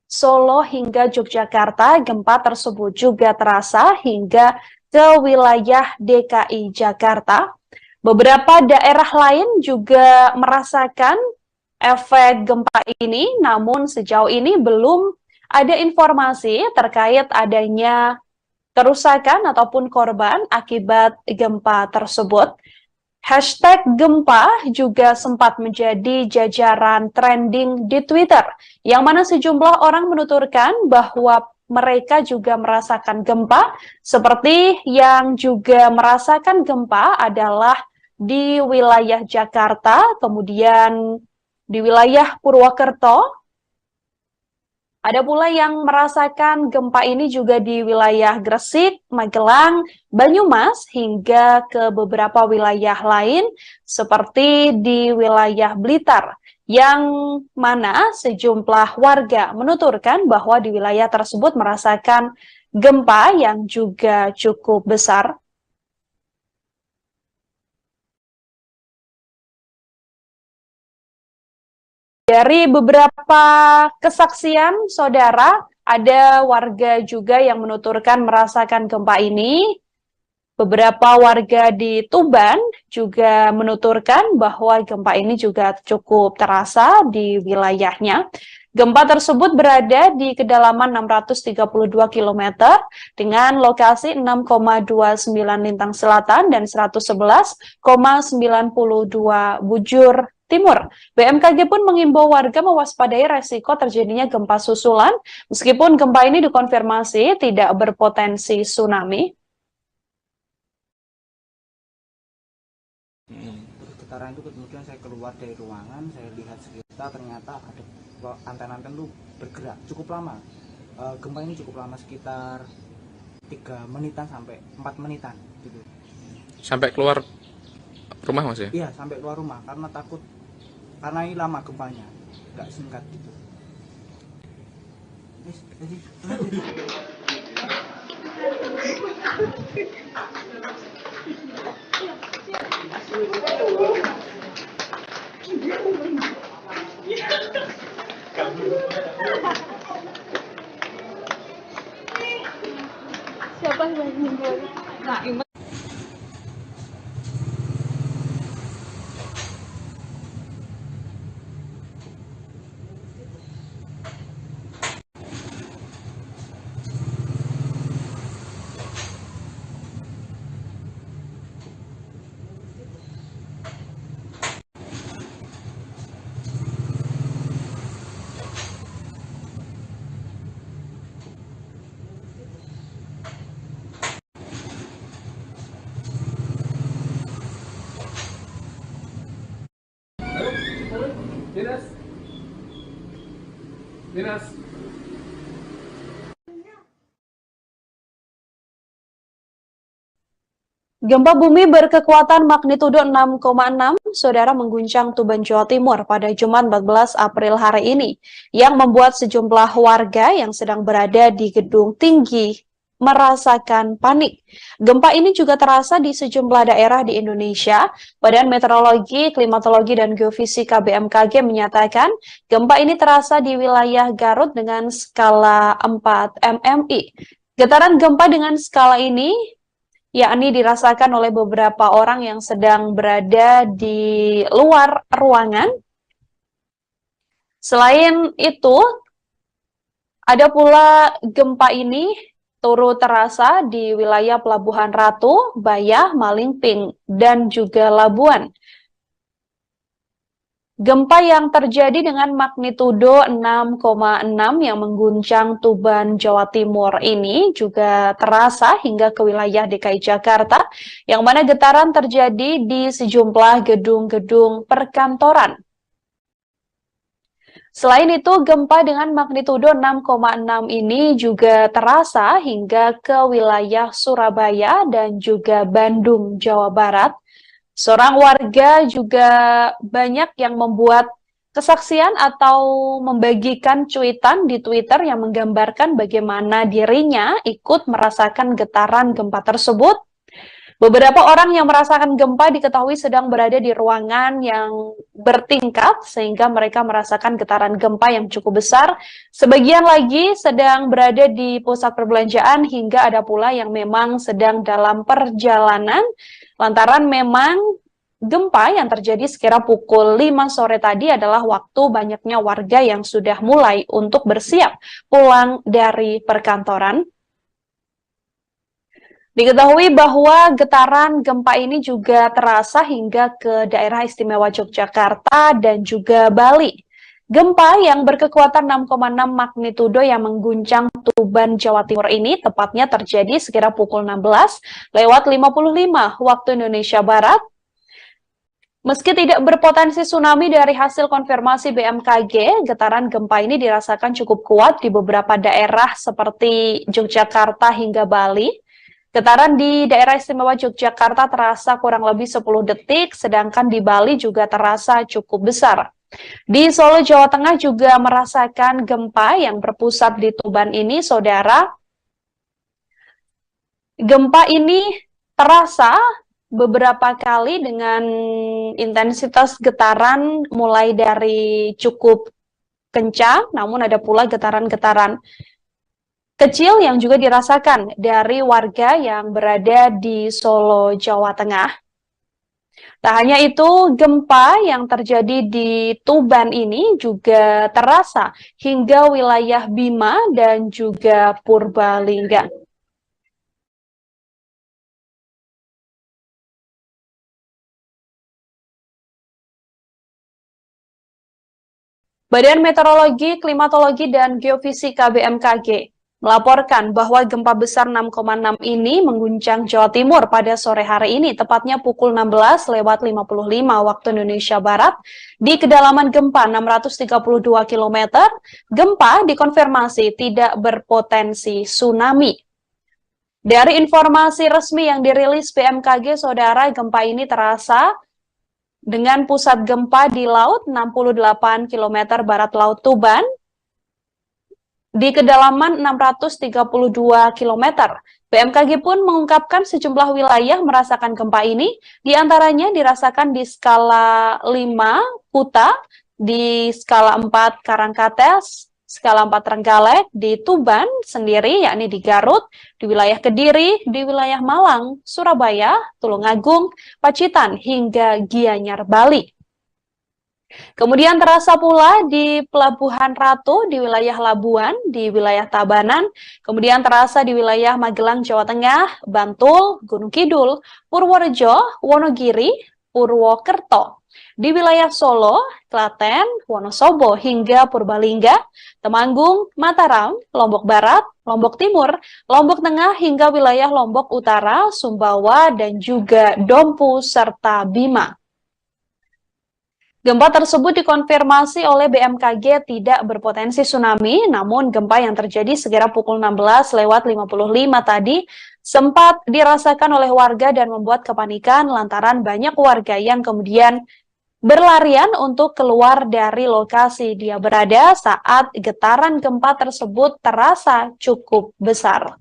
Solo hingga Yogyakarta, gempa tersebut juga terasa hingga ke wilayah DKI Jakarta. Beberapa daerah lain juga merasakan efek gempa ini, namun sejauh ini belum ada informasi terkait adanya kerusakan ataupun korban akibat gempa tersebut. Hashtag gempa juga sempat menjadi jajaran trending di Twitter, yang mana sejumlah orang menuturkan bahwa mereka juga merasakan gempa, seperti yang juga merasakan gempa adalah di wilayah Jakarta, kemudian di wilayah Purwokerto. Ada pula yang merasakan gempa ini juga di wilayah Gresik, Magelang, Banyumas, hingga ke beberapa wilayah lain seperti di wilayah Blitar, yang mana sejumlah warga menuturkan bahwa di wilayah tersebut merasakan gempa yang juga cukup besar. Dari beberapa kesaksian, saudara, ada warga juga yang menuturkan merasakan gempa ini. Beberapa warga di Tuban juga menuturkan bahwa gempa ini juga cukup terasa di wilayahnya. Gempa tersebut berada di kedalaman 632 km dengan lokasi 6,29 lintang selatan dan 111,92 bujur timur. BMKG pun mengimbau warga mewaspadai resiko terjadinya gempa susulan, meskipun gempa ini dikonfirmasi tidak berpotensi tsunami. Getaran itu kemudian saya keluar dari ruangan, saya lihat sekitar, ternyata ada anten-anten itu bergerak cukup lama. Gempa ini cukup lama, sekitar 3 menitan sampai 4 menitan gitu. Sampai keluar rumah Mas ya? Iya, sampai keluar rumah karena takut, karena ini lama gempanya, nggak singkat gitu. Siapa yang meninggal? Nah, Dinas. Gempa bumi berkekuatan magnitudo 6,6, saudara, mengguncang Tuban, Jawa Timur pada Jumat 14 April hari ini, yang membuat sejumlah warga yang sedang berada di gedung tinggi merasakan panik. Gempa ini juga terasa di sejumlah daerah di Indonesia. Badan Meteorologi, Klimatologi, dan Geofisika BMKG menyatakan gempa ini terasa di wilayah Garut dengan skala 4 mmi. Getaran gempa dengan skala ini yakni dirasakan oleh beberapa orang yang sedang berada di luar ruangan. Selain itu, ada pula gempa ini turut terasa di wilayah Pelabuhan Ratu, Bayah, Malingping, dan juga Labuan. Gempa yang terjadi dengan magnitudo 6,6 yang mengguncang Tuban, Jawa Timur ini juga terasa hingga ke wilayah DKI Jakarta, yang mana getaran terjadi di sejumlah gedung-gedung perkantoran. Selain itu, gempa dengan magnitudo 6,6 ini juga terasa hingga ke wilayah Surabaya dan juga Bandung, Jawa Barat. Seorang warga juga banyak yang membuat kesaksian atau membagikan cuitan di Twitter yang menggambarkan bagaimana dirinya ikut merasakan getaran gempa tersebut. Beberapa orang yang merasakan gempa diketahui sedang berada di ruangan yang bertingkat sehingga mereka merasakan getaran gempa yang cukup besar. Sebagian lagi sedang berada di pusat perbelanjaan hingga ada pula yang memang sedang dalam perjalanan. Lantaran memang gempa yang terjadi sekira pukul 5 sore tadi adalah waktu banyaknya warga yang sudah mulai untuk bersiap pulang dari perkantoran. Diketahui bahwa getaran gempa ini juga terasa hingga ke daerah istimewa Yogyakarta dan juga Bali. Gempa yang berkekuatan 6,6 magnitudo yang mengguncang Tuban, Jawa Timur ini tepatnya terjadi sekira pukul 16:55 waktu Indonesia Barat. Meski tidak berpotensi tsunami dari hasil konfirmasi BMKG, getaran gempa ini dirasakan cukup kuat di beberapa daerah seperti Yogyakarta hingga Bali. Getaran di daerah istimewa Yogyakarta terasa kurang lebih 10 detik, sedangkan di Bali juga terasa cukup besar. Di Solo, Jawa Tengah juga merasakan gempa yang berpusat di Tuban ini, saudara. Gempa ini terasa beberapa kali dengan intensitas getaran mulai dari cukup kencang, namun ada pula getaran-getaran kecil yang juga dirasakan dari warga yang berada di Solo, Jawa Tengah. Tak hanya itu, gempa yang terjadi di Tuban ini juga terasa hingga wilayah Bima dan juga Purbalingga. Badan Meteorologi, Klimatologi, dan Geofisika BMKG melaporkan bahwa gempa besar 6,6 ini mengguncang Jawa Timur pada sore hari ini, tepatnya pukul 16:55 waktu Indonesia Barat, di kedalaman gempa 632 km. Gempa dikonfirmasi tidak berpotensi tsunami. Dari informasi resmi yang dirilis BMKG, saudara, gempa ini terasa dengan pusat gempa di laut 68 km barat Laut Tuban, di kedalaman 632 km. BMKG pun mengungkapkan sejumlah wilayah merasakan gempa ini, diantaranya dirasakan di skala 5 Kuta, di skala 4 Karangkates, skala 4 Trenggalek, di Tuban sendiri, yakni di Garut, di wilayah Kediri, di wilayah Malang, Surabaya, Tulungagung, Pacitan, hingga Gianyar, Bali. Kemudian terasa pula di Pelabuhan Ratu, di wilayah Labuan, di wilayah Tabanan, kemudian terasa di wilayah Magelang, Jawa Tengah, Bantul, Gunung Kidul, Purworejo, Wonogiri, Purwokerto, di wilayah Solo, Klaten, Wonosobo, hingga Purbalingga, Temanggung, Mataram, Lombok Barat, Lombok Timur, Lombok Tengah, hingga wilayah Lombok Utara, Sumbawa, dan juga Dompu, serta Bima. Gempa tersebut dikonfirmasi oleh BMKG tidak berpotensi tsunami, namun gempa yang terjadi sekira pukul 16:55 tadi sempat dirasakan oleh warga dan membuat kepanikan lantaran banyak warga yang kemudian berlarian untuk keluar dari lokasi dia berada saat getaran gempa tersebut terasa cukup besar.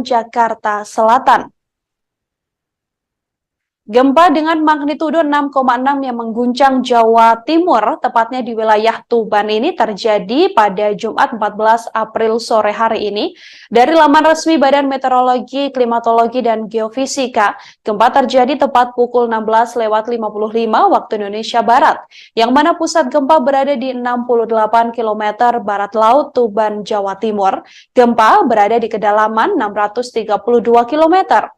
Jakarta Selatan. Gempa dengan magnitudo 6,6 yang mengguncang Jawa Timur, tepatnya di wilayah Tuban ini terjadi pada Jumat 14 April sore hari ini. Dari laman resmi Badan Meteorologi, Klimatologi, dan Geofisika, gempa terjadi tepat pukul 16:55 waktu Indonesia Barat, yang mana pusat gempa berada di 68 km barat laut Tuban, Jawa Timur. Gempa berada di kedalaman 632 km.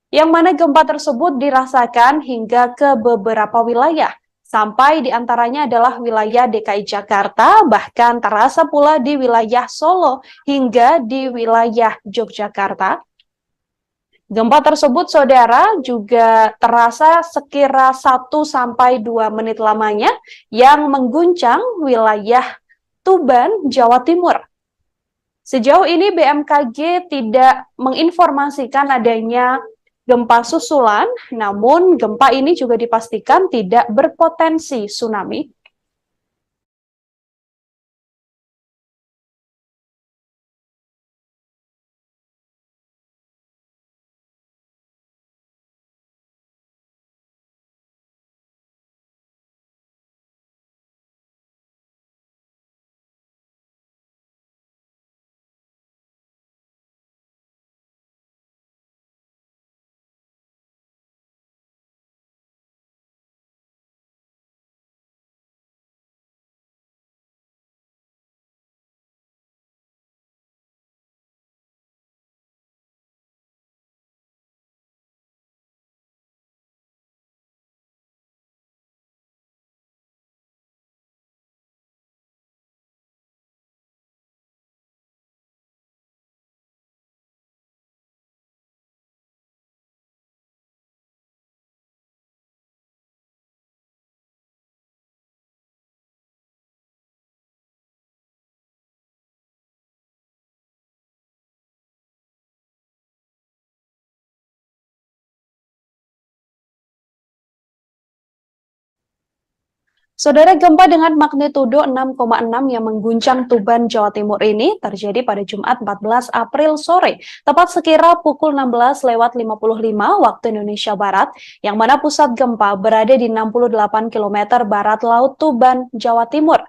Yang mana gempa tersebut dirasakan hingga ke beberapa wilayah, sampai diantaranya adalah wilayah DKI Jakarta, bahkan terasa pula di wilayah Solo hingga di wilayah Yogyakarta. Gempa tersebut, saudara, juga terasa sekira 1-2 menit lamanya yang mengguncang wilayah Tuban, Jawa Timur. Sejauh ini BMKG tidak menginformasikan adanya gempa susulan, namun gempa ini juga dipastikan tidak berpotensi tsunami. Saudara, gempa dengan magnitudo 6,6 yang mengguncang Tuban, Jawa Timur ini terjadi pada Jumat 14 April sore, tepat sekira pukul 16:55 waktu Indonesia Barat, yang mana pusat gempa berada di 68 km barat laut Tuban, Jawa Timur.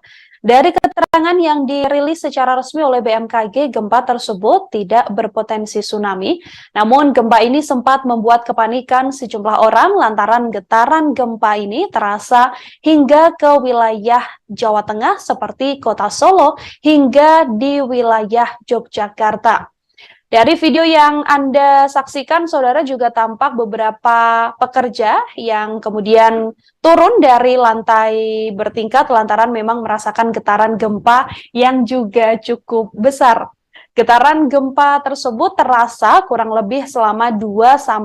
Dari keterangan yang dirilis secara resmi oleh BMKG, gempa tersebut tidak berpotensi tsunami. Namun gempa ini sempat membuat kepanikan sejumlah orang lantaran getaran gempa ini terasa hingga ke wilayah Jawa Tengah seperti kota Solo hingga di wilayah Yogyakarta. Dari video yang Anda saksikan, saudara, juga tampak beberapa pekerja yang kemudian turun dari lantai bertingkat lantaran memang merasakan getaran gempa yang juga cukup besar. Getaran gempa tersebut terasa kurang lebih selama 2-5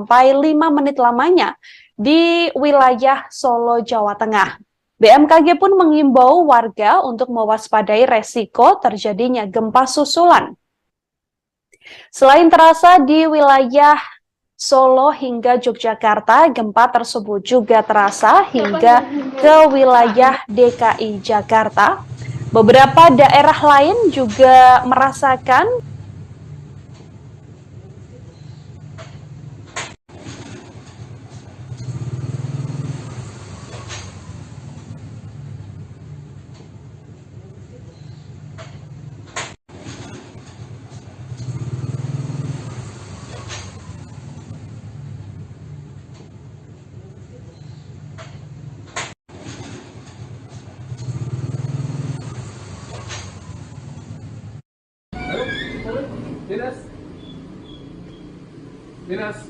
menit lamanya di wilayah Solo, Jawa Tengah. BMKG pun mengimbau warga untuk mewaspadai resiko terjadinya gempa susulan. Selain terasa di wilayah Solo hingga Yogyakarta, gempa tersebut juga terasa hingga ke wilayah DKI Jakarta. Beberapa daerah lain juga merasakan Dinas.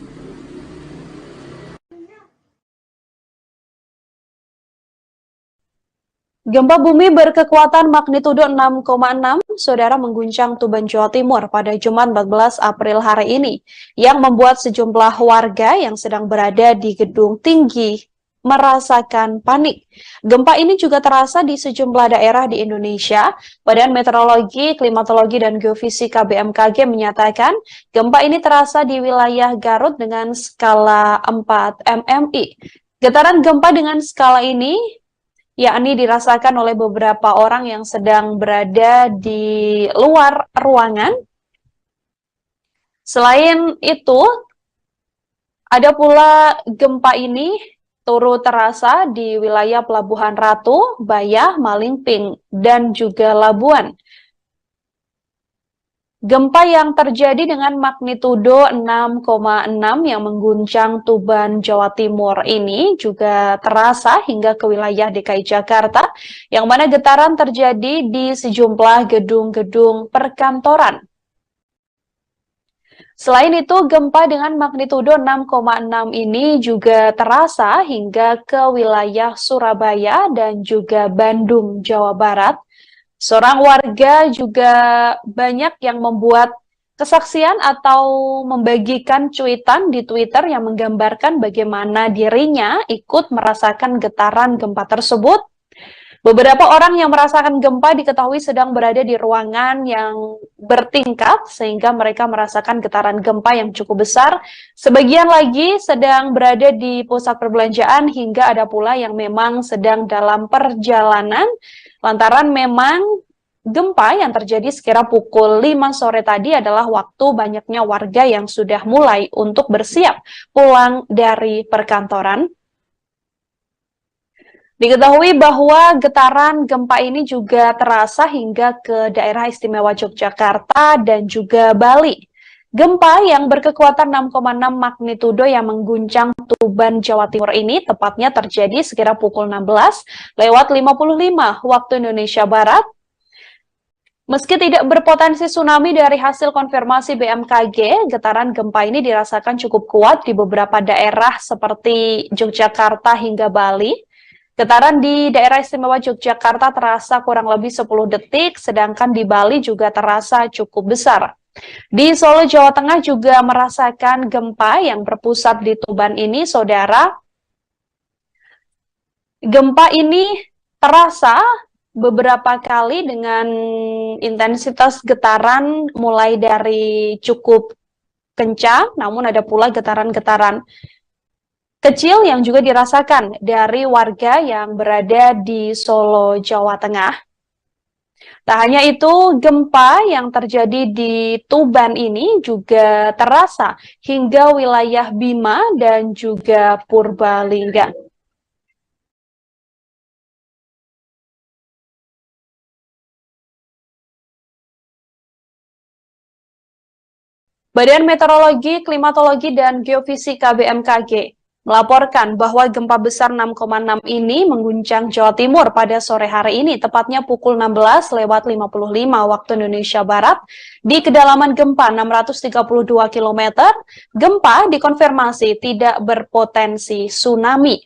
gempa bumi berkekuatan magnitudo 6,6, saudara, mengguncang Tuban, Jawa Timur pada Jumat 14 April hari ini, yang membuat sejumlah warga yang sedang berada di gedung tinggi merasakan panik. Gempa ini juga terasa di sejumlah daerah di Indonesia. Badan Meteorologi, Klimatologi, dan Geofisika BMKG menyatakan gempa ini terasa di wilayah Garut dengan skala 4 MMI. Getaran gempa dengan skala ini yakni dirasakan oleh beberapa orang yang sedang berada di luar ruangan Selain itu, ada pula gempa ini turut terasa di wilayah Pelabuhan Ratu, Bayah, Malingping, dan juga Labuan. Gempa yang terjadi dengan magnitudo 6,6 yang mengguncang Tuban, Jawa Timur ini juga terasa hingga ke wilayah DKI Jakarta, yang mana getaran terjadi di sejumlah gedung-gedung perkantoran. Selain itu, gempa dengan magnitudo 6,6 ini juga terasa hingga ke wilayah Surabaya dan juga Bandung, Jawa Barat. Seorang warga juga banyak yang membuat kesaksian atau membagikan cuitan di Twitter yang menggambarkan bagaimana dirinya ikut merasakan getaran gempa tersebut. Beberapa orang yang merasakan gempa diketahui sedang berada di ruangan yang bertingkat sehingga mereka merasakan getaran gempa yang cukup besar. Sebagian lagi sedang berada di pusat perbelanjaan hingga ada pula yang memang sedang dalam perjalanan lantaran memang gempa yang terjadi sekira pukul 5 sore tadi adalah waktu banyaknya warga yang sudah mulai untuk bersiap pulang dari perkantoran. Diketahui bahwa getaran gempa ini juga terasa hingga ke daerah istimewa Yogyakarta dan juga Bali. Gempa yang berkekuatan 6,6 magnitudo yang mengguncang Tuban, Jawa Timur ini tepatnya terjadi sekira pukul 16:55 waktu Indonesia Barat. Meski tidak berpotensi tsunami dari hasil konfirmasi BMKG, getaran gempa ini dirasakan cukup kuat di beberapa daerah seperti Yogyakarta hingga Bali. Getaran di daerah istimewa Yogyakarta terasa kurang lebih 10 detik, sedangkan di Bali juga terasa cukup besar. Di Solo, Jawa Tengah juga merasakan gempa yang berpusat di Tuban ini, saudara. Gempa ini terasa beberapa kali dengan intensitas getaran mulai dari cukup kencang, namun ada pula getaran-getaran kecil yang juga dirasakan dari warga yang berada di Solo, Jawa Tengah. Tak hanya itu, gempa yang terjadi di Tuban ini juga terasa hingga wilayah Bima dan juga Purbalingga. Badan Meteorologi, Klimatologi, dan Geofisika BMKG melaporkan bahwa gempa besar 6,6 ini mengguncang Jawa Timur pada sore hari ini, tepatnya pukul 16:55 waktu Indonesia Barat, di kedalaman gempa 632 km. Gempa dikonfirmasi tidak berpotensi tsunami.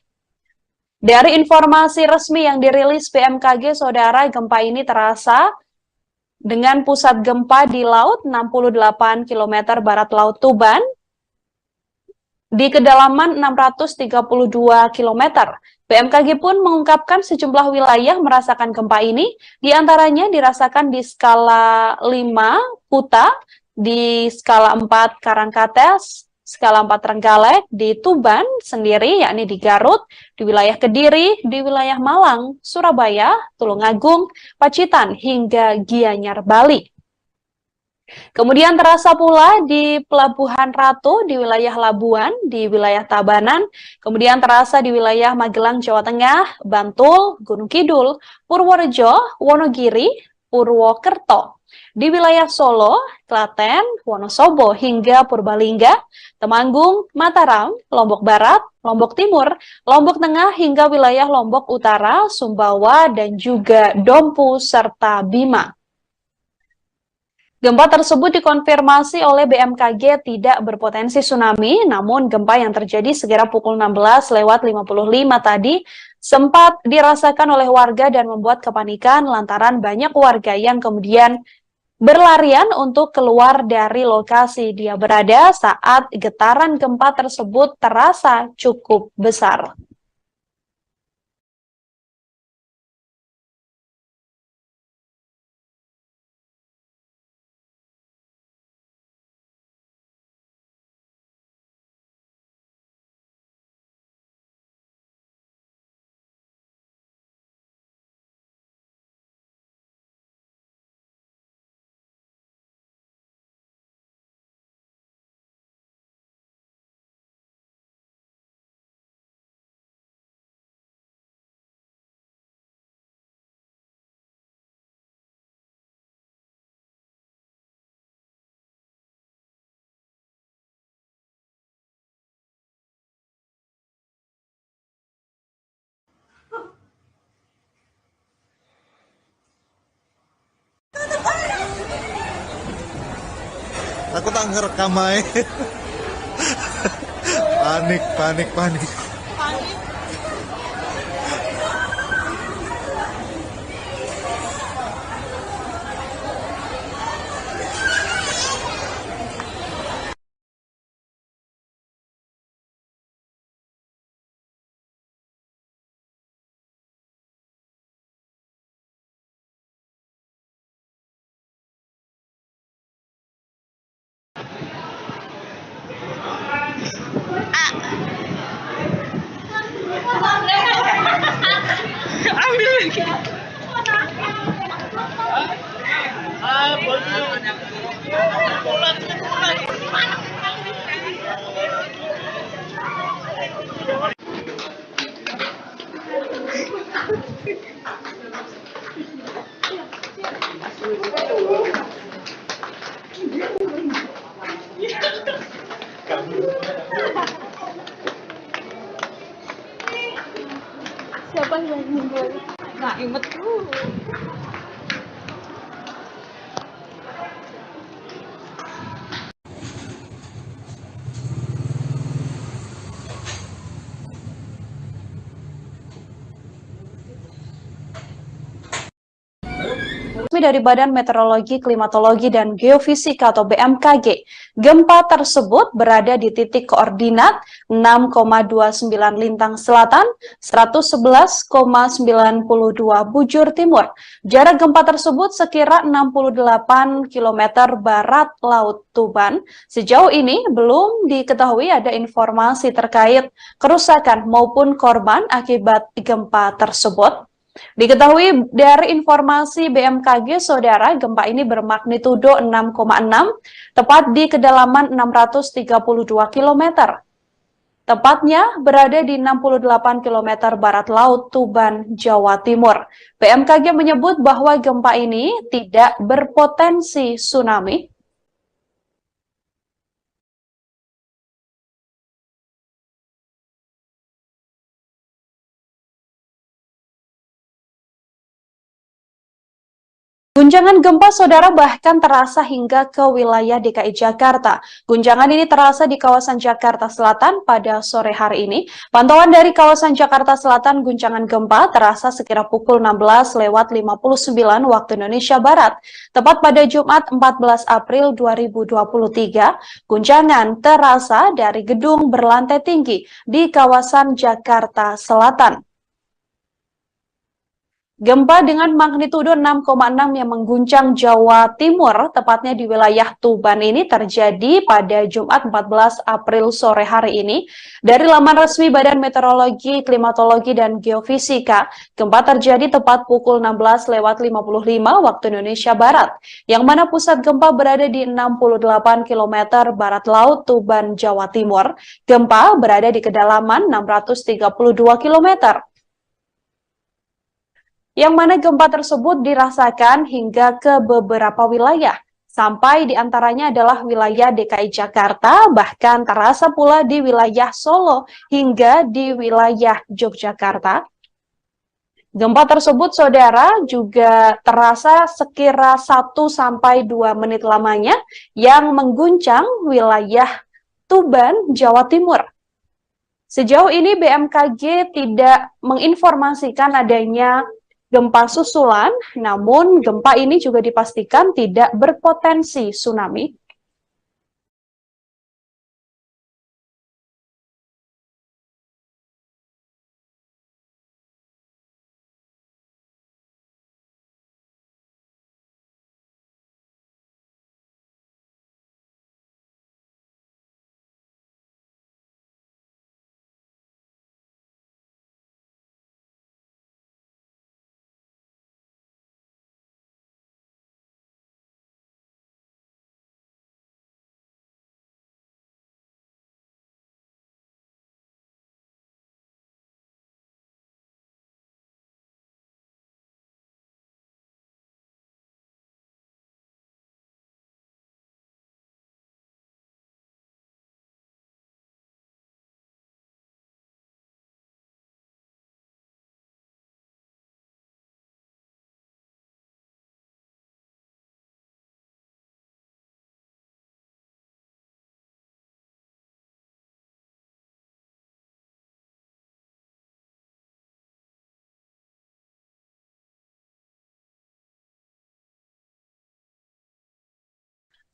Dari informasi resmi yang dirilis BMKG, saudara, gempa ini terasa dengan pusat gempa di laut 68 km barat Laut Tuban, di kedalaman 632 km. BMKG pun mengungkapkan sejumlah wilayah merasakan gempa ini, diantaranya dirasakan di skala 5 Kuta, di skala 4 Karangkates, skala 4 Trenggalek, di Tuban sendiri, yakni di Garut, di wilayah Kediri, di wilayah Malang, Surabaya, Tulungagung, Pacitan, hingga Gianyar, Bali. Kemudian terasa pula di Pelabuhan Ratu, di wilayah Labuan, di wilayah Tabanan, kemudian terasa di wilayah Magelang, Jawa Tengah, Bantul, Gunung Kidul, Purworejo, Wonogiri, Purwokerto, di wilayah Solo, Klaten, Wonosobo, hingga Purbalingga, Temanggung, Mataram, Lombok Barat, Lombok Timur, Lombok Tengah, hingga wilayah Lombok Utara, Sumbawa, dan juga Dompu, serta Bima. Gempa tersebut dikonfirmasi oleh BMKG tidak berpotensi tsunami, namun gempa yang terjadi sekira pukul 16:55 tadi sempat dirasakan oleh warga dan membuat kepanikan lantaran banyak warga yang kemudian berlarian untuk keluar dari lokasi dia berada saat getaran gempa tersebut terasa cukup besar. Aku tak ngerekam aja. Panik, panik, panik. Siapa yang meninggal? Nggak inget tuh. Resmi dari Badan Meteorologi, Klimatologi, dan Geofisika atau BMKG, gempa tersebut berada di titik koordinat 6,29 Lintang Selatan, 111,92 Bujur Timur. Jarak gempa tersebut sekira 68 km barat Laut Tuban. Sejauh ini belum diketahui ada informasi terkait kerusakan maupun korban akibat gempa tersebut. Diketahui dari informasi BMKG, saudara, gempa ini bermagnitudo 6,6, tepat di kedalaman 632 km. Tepatnya berada di 68 km barat Laut Tuban, Jawa Timur. BMKG menyebut bahwa gempa ini tidak berpotensi tsunami. Guncangan gempa, saudara, bahkan terasa hingga ke wilayah DKI Jakarta. Guncangan ini terasa di kawasan Jakarta Selatan pada sore hari ini. Pantauan dari kawasan Jakarta Selatan, guncangan gempa terasa sekira pukul 16:59 waktu Indonesia Barat. Tepat pada Jumat 14 April 2023, guncangan terasa dari gedung berlantai tinggi di kawasan Jakarta Selatan. Gempa dengan magnitudo 6,6 yang mengguncang Jawa Timur, tepatnya di wilayah Tuban ini terjadi pada Jumat 14 April sore hari ini. Dari laman resmi Badan Meteorologi, Klimatologi, dan Geofisika, gempa terjadi tepat pukul 16:55 waktu Indonesia Barat, yang mana pusat gempa berada di 68 km barat Laut Tuban, Jawa Timur. Gempa berada di kedalaman 632 km. Yang mana gempa tersebut dirasakan hingga ke beberapa wilayah, sampai diantaranya adalah wilayah DKI Jakarta, bahkan terasa pula di wilayah Solo hingga di wilayah Yogyakarta. Gempa tersebut, saudara, juga terasa sekira 1-2 menit lamanya yang mengguncang wilayah Tuban, Jawa Timur. Sejauh ini BMKG tidak menginformasikan adanya gempa susulan, namun gempa ini juga dipastikan tidak berpotensi tsunami.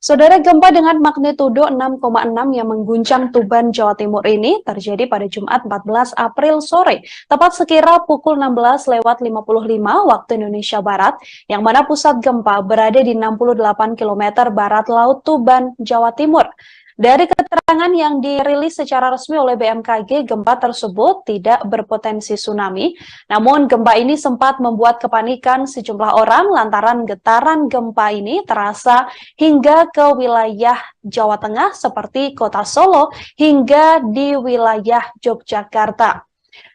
Saudara, gempa dengan magnitudo 6,6 yang mengguncang Tuban, Jawa Timur ini terjadi pada Jumat 14 April sore, tepat sekira pukul 16:55 waktu Indonesia Barat, yang mana pusat gempa berada di 68 km barat laut Tuban, Jawa Timur. Dari keterangan yang dirilis secara resmi oleh BMKG, gempa tersebut tidak berpotensi tsunami. Namun gempa ini sempat membuat kepanikan sejumlah orang lantaran getaran gempa ini terasa hingga ke wilayah Jawa Tengah seperti Kota Solo hingga di wilayah Yogyakarta.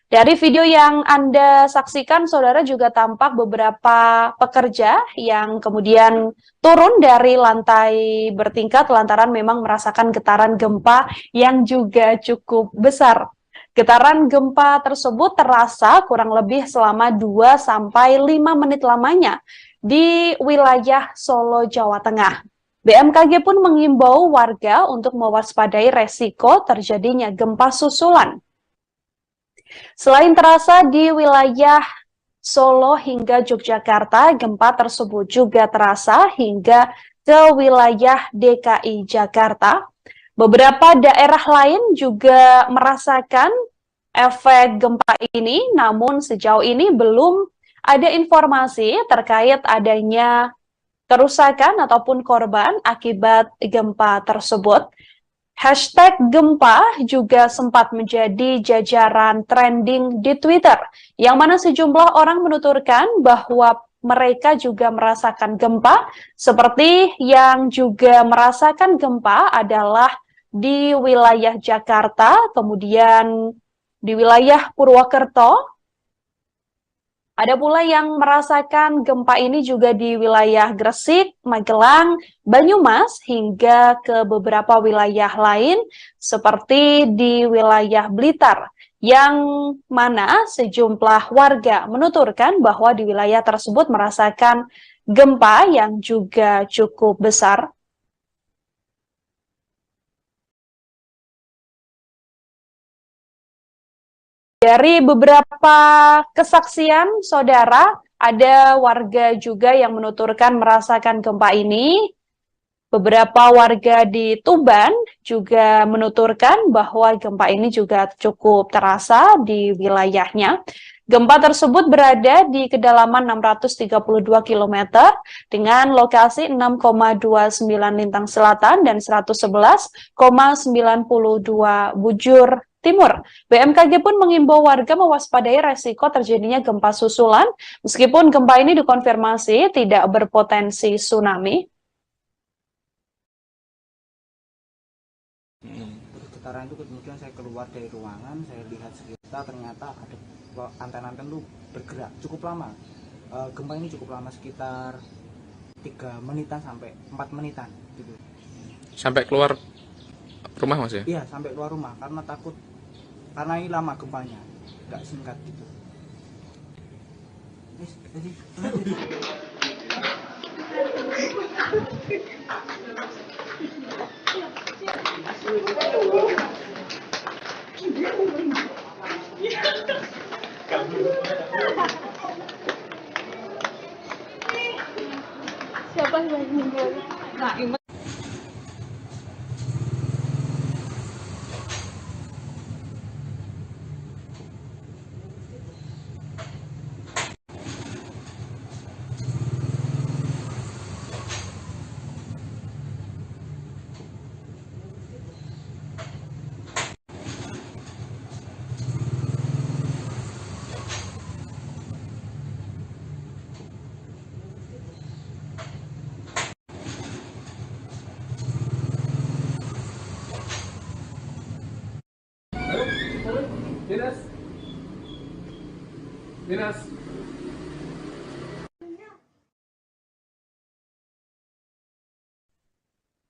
Dari video yang Anda saksikan, saudara, juga tampak beberapa pekerja yang kemudian turun dari lantai bertingkat lantaran memang merasakan getaran gempa yang juga cukup besar. Getaran gempa tersebut terasa kurang lebih selama 2-5 menit lamanya di wilayah Solo, Jawa Tengah. BMKG pun mengimbau warga untuk mewaspadai resiko terjadinya gempa susulan. Selain terasa di wilayah Solo hingga Yogyakarta, gempa tersebut juga terasa hingga ke wilayah DKI Jakarta. Beberapa daerah lain juga merasakan efek gempa ini, namun sejauh ini belum ada informasi terkait adanya kerusakan ataupun korban akibat gempa tersebut. Hashtag gempa juga sempat menjadi jajaran trending di Twitter, yang mana sejumlah orang menuturkan bahwa mereka juga merasakan gempa, seperti yang juga merasakan gempa adalah di wilayah Jakarta, kemudian di wilayah Purwokerto. Ada pula yang merasakan gempa ini juga di wilayah Gresik, Magelang, Banyumas, hingga ke beberapa wilayah lain seperti di wilayah Blitar, yang mana sejumlah warga menuturkan bahwa di wilayah tersebut merasakan gempa yang juga cukup besar. Dari beberapa kesaksian, saudara, ada warga juga yang menuturkan merasakan gempa ini. Beberapa warga di Tuban juga menuturkan bahwa gempa ini juga cukup terasa di wilayahnya. Gempa tersebut berada di kedalaman 632 km dengan lokasi 6,29 lintang selatan dan 111,92 bujur timur. BMKG pun mengimbau warga mewaspadai resiko terjadinya gempa susulan, meskipun gempa ini dikonfirmasi tidak berpotensi tsunami. Terus getaran itu kemudian saya keluar dari ruangan, saya lihat sekitar, ternyata ada anten-anten itu bergerak cukup lama. Gempa ini cukup lama, sekitar 3 menitan sampai 4 menitan gitu. Sampai keluar rumah Mas ya? Iya, sampai keluar rumah karena takut, karena ini lama gempanya, nggak singkat gitu. Siapa yang meninggal? Nah, ingat. Dinas.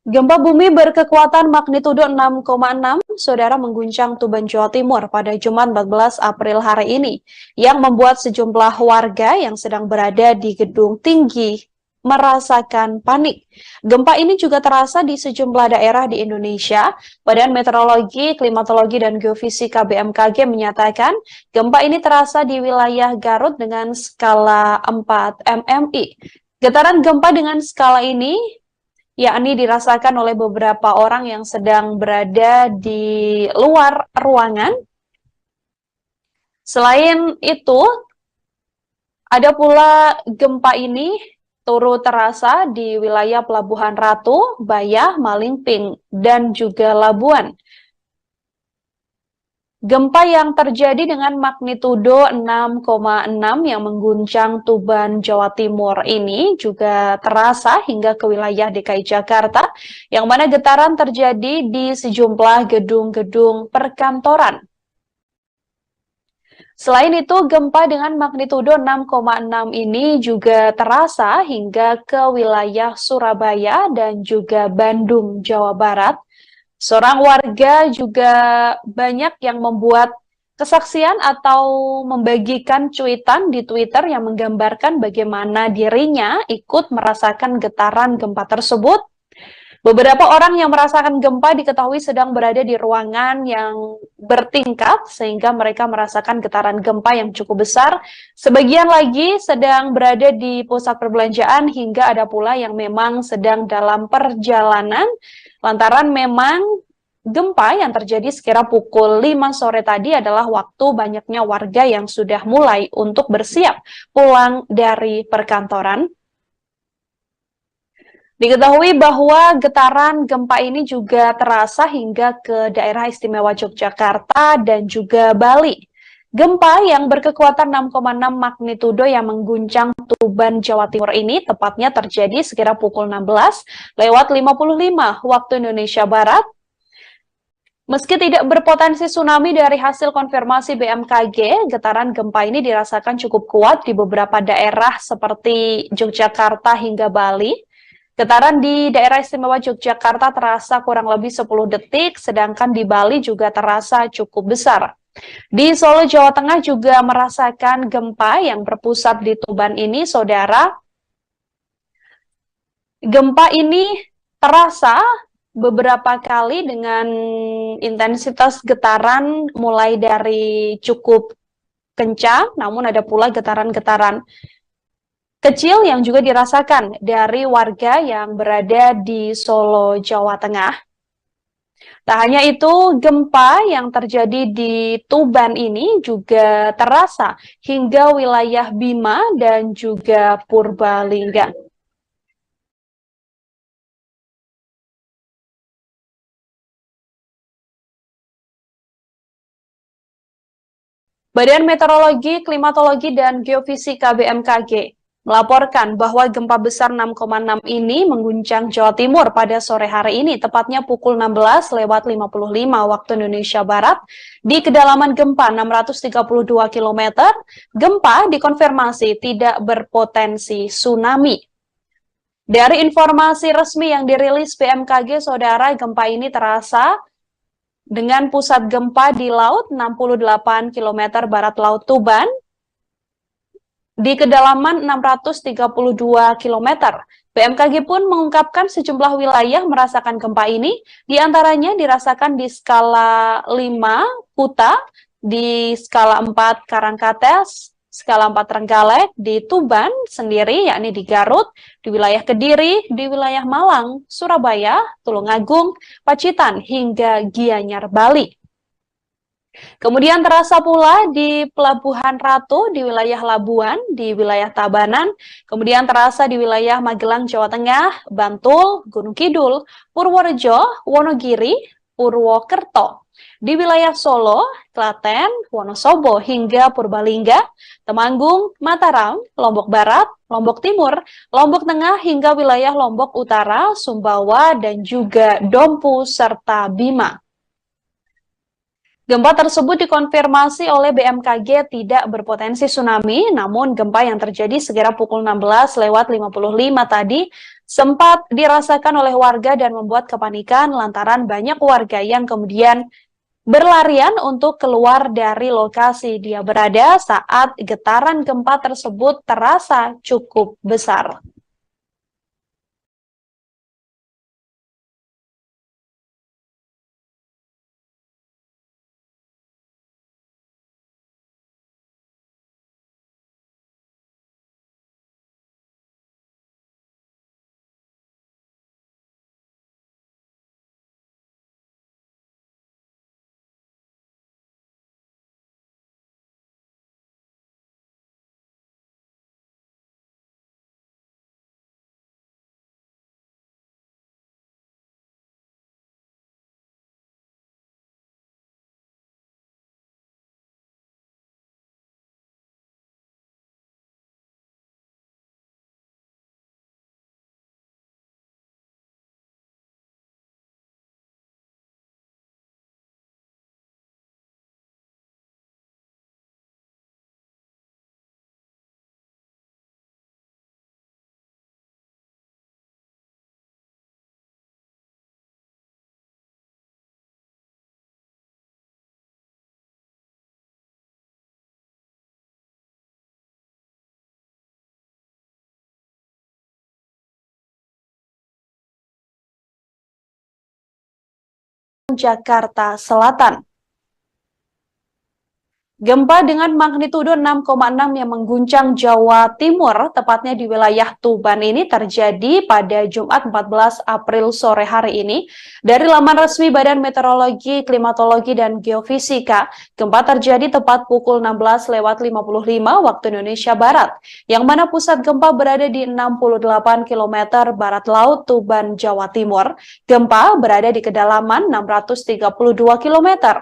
Gempa bumi berkekuatan magnitudo 6,6, saudara, mengguncang Tuban, Jawa Timur pada Jumat 14 April hari ini, yang membuat sejumlah warga yang sedang berada di gedung tinggi merasakan panik. Gempa ini juga terasa di sejumlah daerah di Indonesia. Badan Meteorologi, Klimatologi, dan Geofisika BMKG menyatakan gempa ini terasa di wilayah Garut dengan skala 4 MMI. Getaran gempa dengan skala ini yakni dirasakan oleh beberapa orang yang sedang berada di luar ruangan. Selain itu, ada pula gempa ini turut terasa di wilayah Pelabuhan Ratu, Bayah, Malingping, dan juga Labuan. Gempa yang terjadi dengan magnitudo 6,6 yang mengguncang Tuban, Jawa Timur ini juga terasa hingga ke wilayah DKI Jakarta, yang mana getaran terjadi di sejumlah gedung-gedung perkantoran. Selain itu, gempa dengan magnitudo 6,6 ini juga terasa hingga ke wilayah Surabaya dan juga Bandung, Jawa Barat. Seorang warga juga banyak yang membuat kesaksian atau membagikan cuitan di Twitter yang menggambarkan bagaimana dirinya ikut merasakan getaran gempa tersebut. Beberapa orang yang merasakan gempa diketahui sedang berada di ruangan yang bertingkat sehingga mereka merasakan getaran gempa yang cukup besar. Sebagian lagi sedang berada di pusat perbelanjaan hingga ada pula yang memang sedang dalam perjalanan lantaran memang gempa yang terjadi sekira pukul 5 sore tadi adalah waktu banyaknya warga yang sudah mulai untuk bersiap pulang dari perkantoran. Diketahui bahwa getaran gempa ini juga terasa hingga ke daerah istimewa Yogyakarta dan juga Bali. Gempa yang berkekuatan 6,6 magnitudo yang mengguncang Tuban, Jawa Timur ini tepatnya terjadi sekira pukul 16:55 waktu Indonesia Barat. Meski tidak berpotensi tsunami dari hasil konfirmasi BMKG, getaran gempa ini dirasakan cukup kuat di beberapa daerah seperti Yogyakarta hingga Bali. Getaran di daerah istimewa Yogyakarta terasa kurang lebih 10 detik, sedangkan di Bali juga terasa cukup besar. Di Solo, Jawa Tengah juga merasakan gempa yang berpusat di Tuban ini, saudara. Gempa ini terasa beberapa kali dengan intensitas getaran mulai dari cukup kencang, namun ada pula getaran-getaran kecil yang juga dirasakan dari warga yang berada di Solo, Jawa Tengah. Tak hanya itu, gempa yang terjadi di Tuban ini juga terasa hingga wilayah Bima dan juga Purbalingga. Badan Meteorologi, Klimatologi, dan Geofisika BMKG melaporkan bahwa gempa besar 6,6 ini mengguncang Jawa Timur pada sore hari ini, tepatnya pukul 16:55 waktu Indonesia Barat. Di kedalaman gempa 632 km, gempa dikonfirmasi tidak berpotensi tsunami. Dari informasi resmi yang dirilis BMKG, saudara, gempa ini terasa dengan pusat gempa di laut 68 km barat laut Tuban, di kedalaman 632 km. BMKG pun mengungkapkan sejumlah wilayah merasakan gempa ini, diantaranya dirasakan di skala 5 Kuta, di skala 4 Karangkates, skala 4 Trenggalek, di Tuban sendiri, yakni di Garut, di wilayah Kediri, di wilayah Malang, Surabaya, Tulungagung, Pacitan, hingga Gianyar, Bali. Kemudian terasa pula di Pelabuhan Ratu, di wilayah Labuan, di wilayah Tabanan, kemudian terasa di wilayah Magelang, Jawa Tengah, Bantul, Gunung Kidul, Purworejo, Wonogiri, Purwokerto. Di wilayah Solo, Klaten, Wonosobo, hingga Purbalingga, Temanggung, Mataram, Lombok Barat, Lombok Timur, Lombok Tengah, hingga wilayah Lombok Utara, Sumbawa, dan juga Dompu, serta Bima. Gempa tersebut dikonfirmasi oleh BMKG tidak berpotensi tsunami, namun gempa yang terjadi sekira pukul 16:55 tadi sempat dirasakan oleh warga dan membuat kepanikan lantaran banyak warga yang kemudian berlarian untuk keluar dari lokasi dia berada saat getaran gempa tersebut terasa cukup besar. Jakarta Selatan. Gempa dengan magnitudo 6,6 yang mengguncang Jawa Timur, tepatnya di wilayah Tuban ini terjadi pada Jumat 14 April sore hari ini. Dari laman resmi Badan Meteorologi, Klimatologi, dan Geofisika, gempa terjadi tepat pukul 16.55 waktu Indonesia Barat, yang mana pusat gempa berada di 68 km barat laut Tuban, Jawa Timur. Gempa berada di kedalaman 632 km.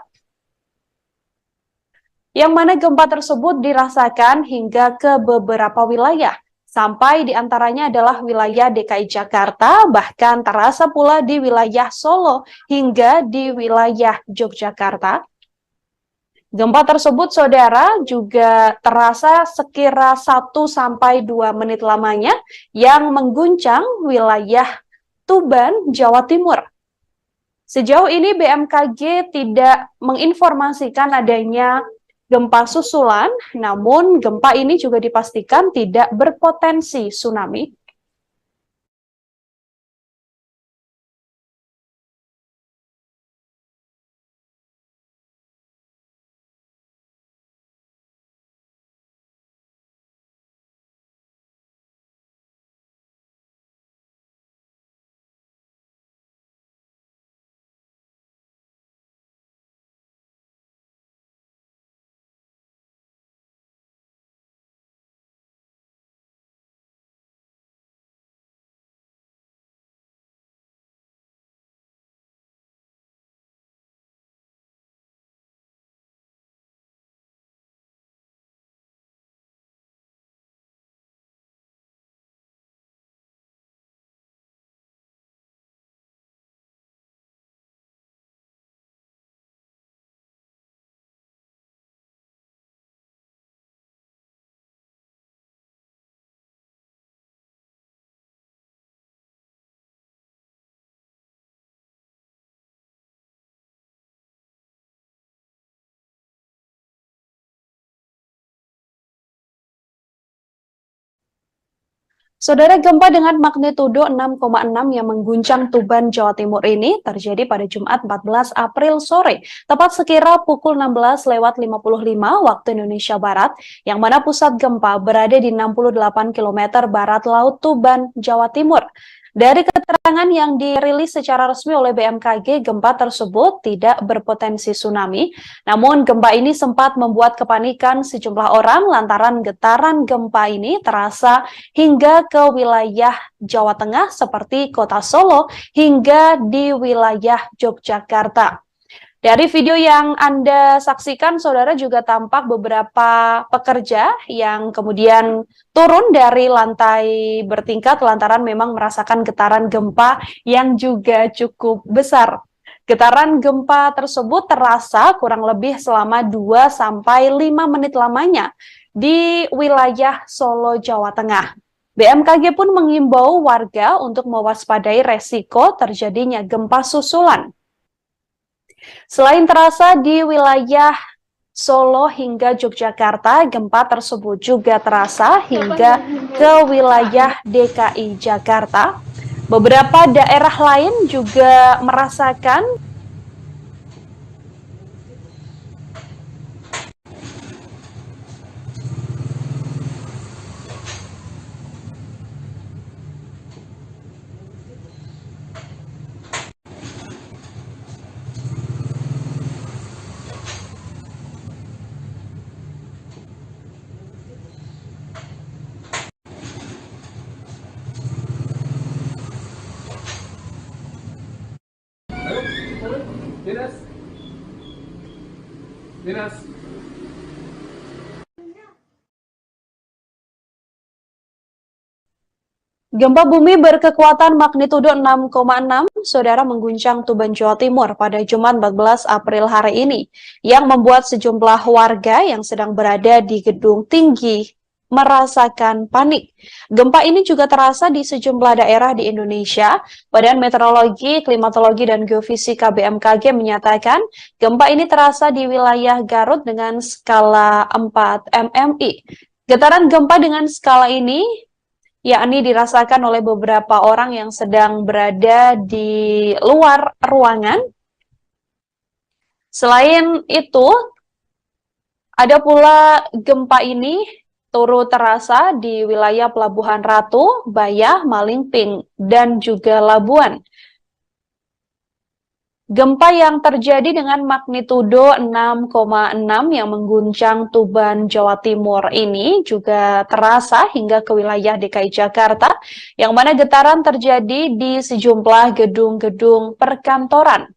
Yang mana gempa tersebut dirasakan hingga ke beberapa wilayah, sampai diantaranya adalah wilayah DKI Jakarta, bahkan terasa pula di wilayah Solo hingga di wilayah Yogyakarta. Gempa tersebut, saudara, juga terasa sekira 1-2 menit lamanya yang mengguncang wilayah Tuban, Jawa Timur. Sejauh ini BMKG tidak menginformasikan adanya gempa susulan, namun gempa ini juga dipastikan tidak berpotensi tsunami. Saudara, gempa dengan magnitudo 6,6 yang mengguncang Tuban, Jawa Timur ini terjadi pada Jumat 14 April sore, tepat sekira pukul 16.55 waktu Indonesia Barat, yang mana pusat gempa berada di 68 km barat laut Tuban, Jawa Timur. Dari keterangan yang dirilis secara resmi oleh BMKG, gempa tersebut tidak berpotensi tsunami. Namun gempa ini sempat membuat kepanikan sejumlah orang lantaran getaran gempa ini terasa hingga ke wilayah Jawa Tengah seperti kota Solo hingga di wilayah Yogyakarta. Dari video yang Anda saksikan, saudara, juga tampak beberapa pekerja yang kemudian turun dari lantai bertingkat lantaran memang merasakan getaran gempa yang juga cukup besar. Getaran gempa tersebut terasa kurang lebih selama 2-5 menit lamanya di wilayah Solo, Jawa Tengah. BMKG pun mengimbau warga untuk mewaspadai resiko terjadinya gempa susulan. Selain terasa di wilayah Solo hingga Yogyakarta, gempa tersebut juga terasa hingga ke wilayah DKI Jakarta. Beberapa daerah lain juga merasakan Dinas. gempa bumi berkekuatan magnitudo 6,6, saudara, mengguncang Tuban, Jawa Timur pada Jumat 14 April hari ini, yang membuat sejumlah warga yang sedang berada di gedung tinggi merasakan panik. Gempa ini juga terasa di sejumlah daerah di Indonesia. Badan Meteorologi, Klimatologi, dan Geofisika BMKG menyatakan gempa ini terasa di wilayah Garut dengan skala 4 MMI. Getaran gempa dengan skala ini yakni dirasakan oleh beberapa orang yang sedang berada di luar ruangan Selain itu, ada pula gempa ini turut terasa di wilayah Pelabuhan Ratu, Bayah, Malingping, dan juga Labuan. Gempa yang terjadi dengan magnitudo 6,6 yang mengguncang Tuban, Jawa Timur ini juga terasa hingga ke wilayah DKI Jakarta, yang mana getaran terjadi di sejumlah gedung-gedung perkantoran.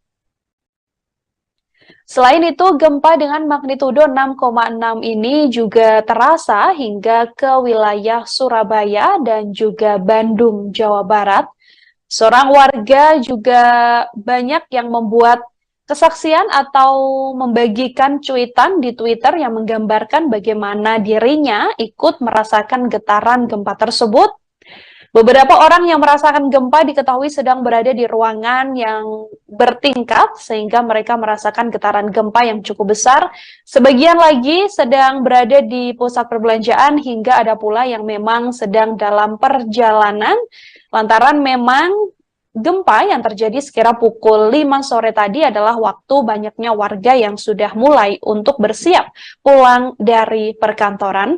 Selain itu, gempa dengan magnitudo 6,6 ini juga terasa hingga ke wilayah Surabaya dan juga Bandung, Jawa Barat. Seorang warga juga banyak yang membuat kesaksian atau membagikan cuitan di Twitter yang menggambarkan bagaimana dirinya ikut merasakan getaran gempa tersebut. Beberapa orang yang merasakan gempa diketahui sedang berada di ruangan yang bertingkat sehingga mereka merasakan getaran gempa yang cukup besar. Sebagian lagi sedang berada di pusat perbelanjaan hingga ada pula yang memang sedang dalam perjalanan lantaran memang gempa yang terjadi sekira pukul 5 sore tadi adalah waktu banyaknya warga yang sudah mulai untuk bersiap pulang dari perkantoran.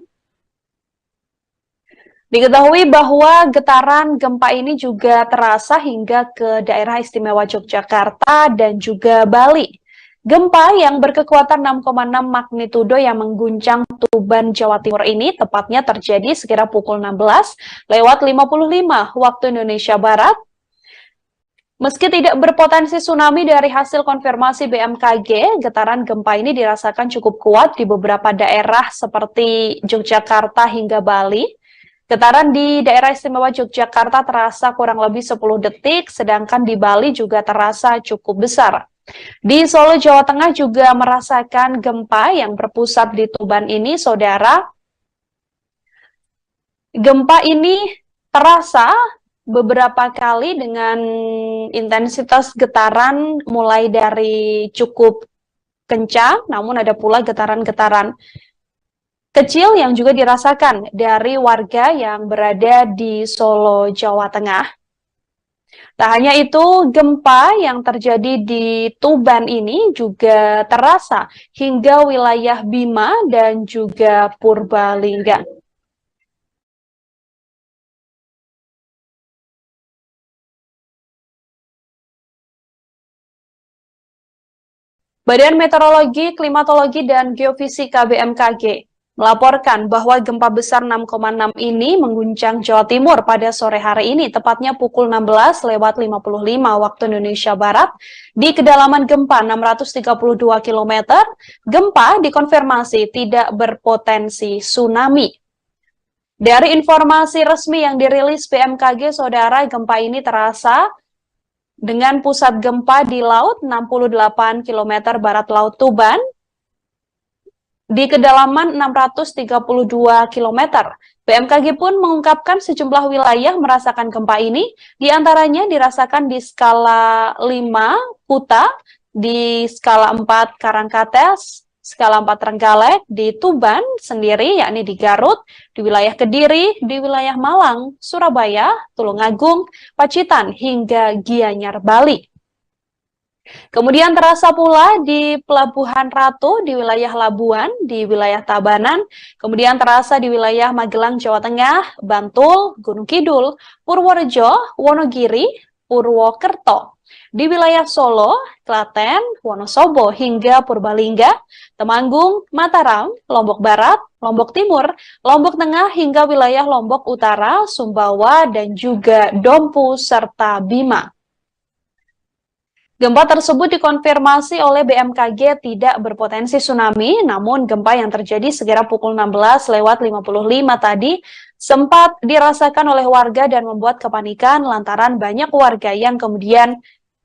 Diketahui bahwa getaran gempa ini juga terasa hingga ke daerah istimewa Yogyakarta dan juga Bali. Gempa yang berkekuatan 6,6 magnitudo yang mengguncang Tuban, Jawa Timur ini tepatnya terjadi sekira pukul 16:55 waktu Indonesia Barat. Meski tidak berpotensi tsunami dari hasil konfirmasi BMKG, getaran gempa ini dirasakan cukup kuat di beberapa daerah seperti Yogyakarta hingga Bali. Getaran di daerah istimewa Yogyakarta terasa kurang lebih 10 detik, sedangkan di Bali juga terasa cukup besar. Di Solo, Jawa Tengah juga merasakan gempa yang berpusat di Tuban ini, saudara. Gempa ini terasa beberapa kali dengan intensitas getaran mulai dari cukup kencang, namun ada pula getaran-getaran kecil yang juga dirasakan dari warga yang berada di Solo, Jawa Tengah. Tak hanya itu, gempa yang terjadi di Tuban ini juga terasa hingga wilayah Bima dan juga Purbalingga. Badan Meteorologi, Klimatologi, dan Geofisika BMKG melaporkan bahwa gempa besar 6,6 ini mengguncang Jawa Timur pada sore hari ini, tepatnya pukul 16:55 waktu Indonesia Barat. Di kedalaman gempa 632 km, gempa dikonfirmasi tidak berpotensi tsunami. Dari informasi resmi yang dirilis BMKG, saudara, gempa ini terasa dengan pusat gempa di laut 68 km barat laut Tuban, di kedalaman 632 km. BMKG pun mengungkapkan sejumlah wilayah merasakan gempa ini, diantaranya dirasakan di skala 5 Kuta, di skala 4 Karangkates, skala 4 Trenggalek, di Tuban sendiri, yakni di Garut, di wilayah Kediri, di wilayah Malang, Surabaya, Tulungagung, Pacitan, hingga Gianyar, Bali. Kemudian terasa pula di Pelabuhan Ratu, di wilayah Labuan, di wilayah Tabanan, kemudian terasa di wilayah Magelang, Jawa Tengah, Bantul, Gunung Kidul, Purworejo, Wonogiri, Purwokerto. Di wilayah Solo, Klaten, Wonosobo, hingga Purbalingga, Temanggung, Mataram, Lombok Barat, Lombok Timur, Lombok Tengah, hingga wilayah Lombok Utara, Sumbawa, dan juga Dompu, serta Bima. Gempa tersebut dikonfirmasi oleh BMKG tidak berpotensi tsunami, namun gempa yang terjadi sekira pukul 16:55 tadi sempat dirasakan oleh warga dan membuat kepanikan lantaran banyak warga yang kemudian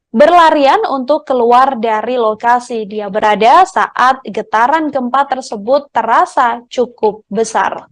berlarian untuk keluar dari lokasi dia berada saat getaran gempa tersebut terasa cukup besar.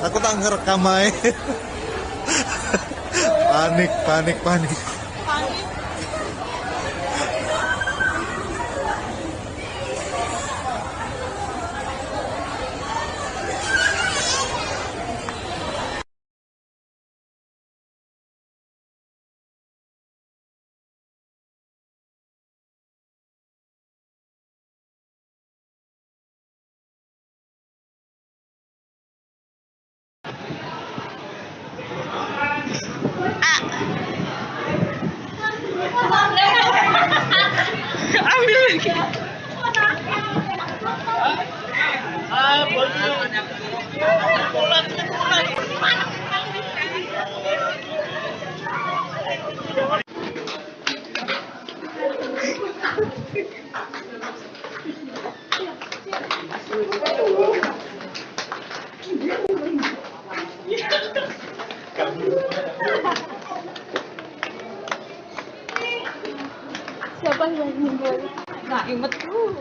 Aku tak ngerekam aja. Panik, panik, panik. Siapa yang meninggal? Nah, inget dulu.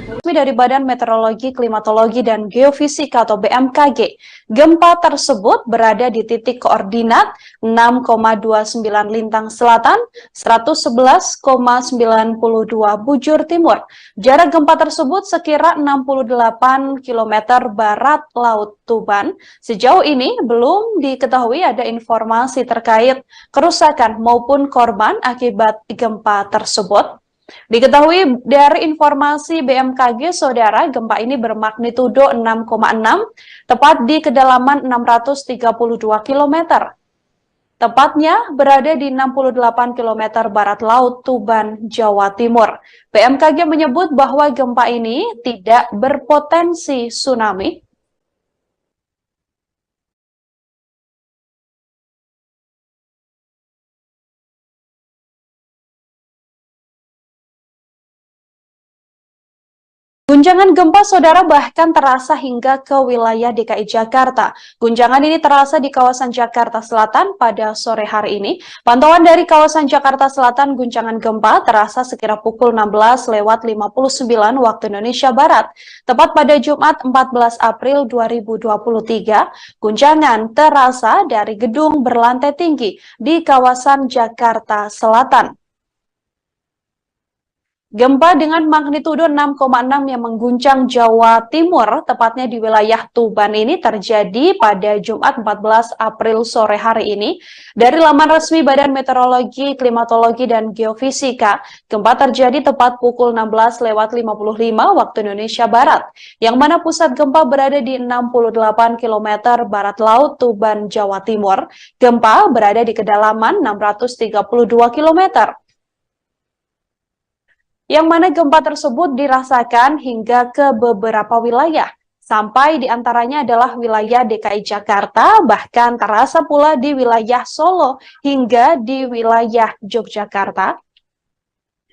Resmi dari Badan Meteorologi, Klimatologi, dan Geofisika atau BMKG, gempa tersebut berada di titik koordinat 6,29 Lintang Selatan, 111,92 bujur timur. Jarak gempa tersebut sekira 68 km barat Laut Tuban. Sejauh ini belum diketahui ada informasi terkait kerusakan maupun korban akibat gempa tersebut. Diketahui dari informasi BMKG, saudara, gempa ini bermagnitudo 6,6, tepat di kedalaman 632 km. Tepatnya berada di 68 km barat laut Tuban, Jawa Timur. BMKG menyebut bahwa gempa ini tidak berpotensi tsunami. Guncangan gempa, saudara, bahkan terasa hingga ke wilayah DKI Jakarta. Guncangan ini terasa di kawasan Jakarta Selatan pada sore hari ini. Pantauan dari kawasan Jakarta Selatan, guncangan gempa terasa sekira pukul 16:59 waktu Indonesia Barat. Tepat pada Jumat 14 April 2023, guncangan terasa dari gedung berlantai tinggi di kawasan Jakarta Selatan. Gempa dengan magnitudo 6,6 yang mengguncang Jawa Timur, tepatnya di wilayah Tuban ini terjadi pada Jumat 14 April sore hari ini. Dari laman resmi Badan Meteorologi, Klimatologi, dan Geofisika, gempa terjadi tepat pukul 16:55 waktu Indonesia Barat, yang mana pusat gempa berada di 68 km barat laut Tuban, Jawa Timur. Gempa berada di kedalaman 632 km. Yang mana gempa tersebut dirasakan hingga ke beberapa wilayah, sampai diantaranya adalah wilayah DKI Jakarta, bahkan terasa pula di wilayah Solo hingga di wilayah Yogyakarta.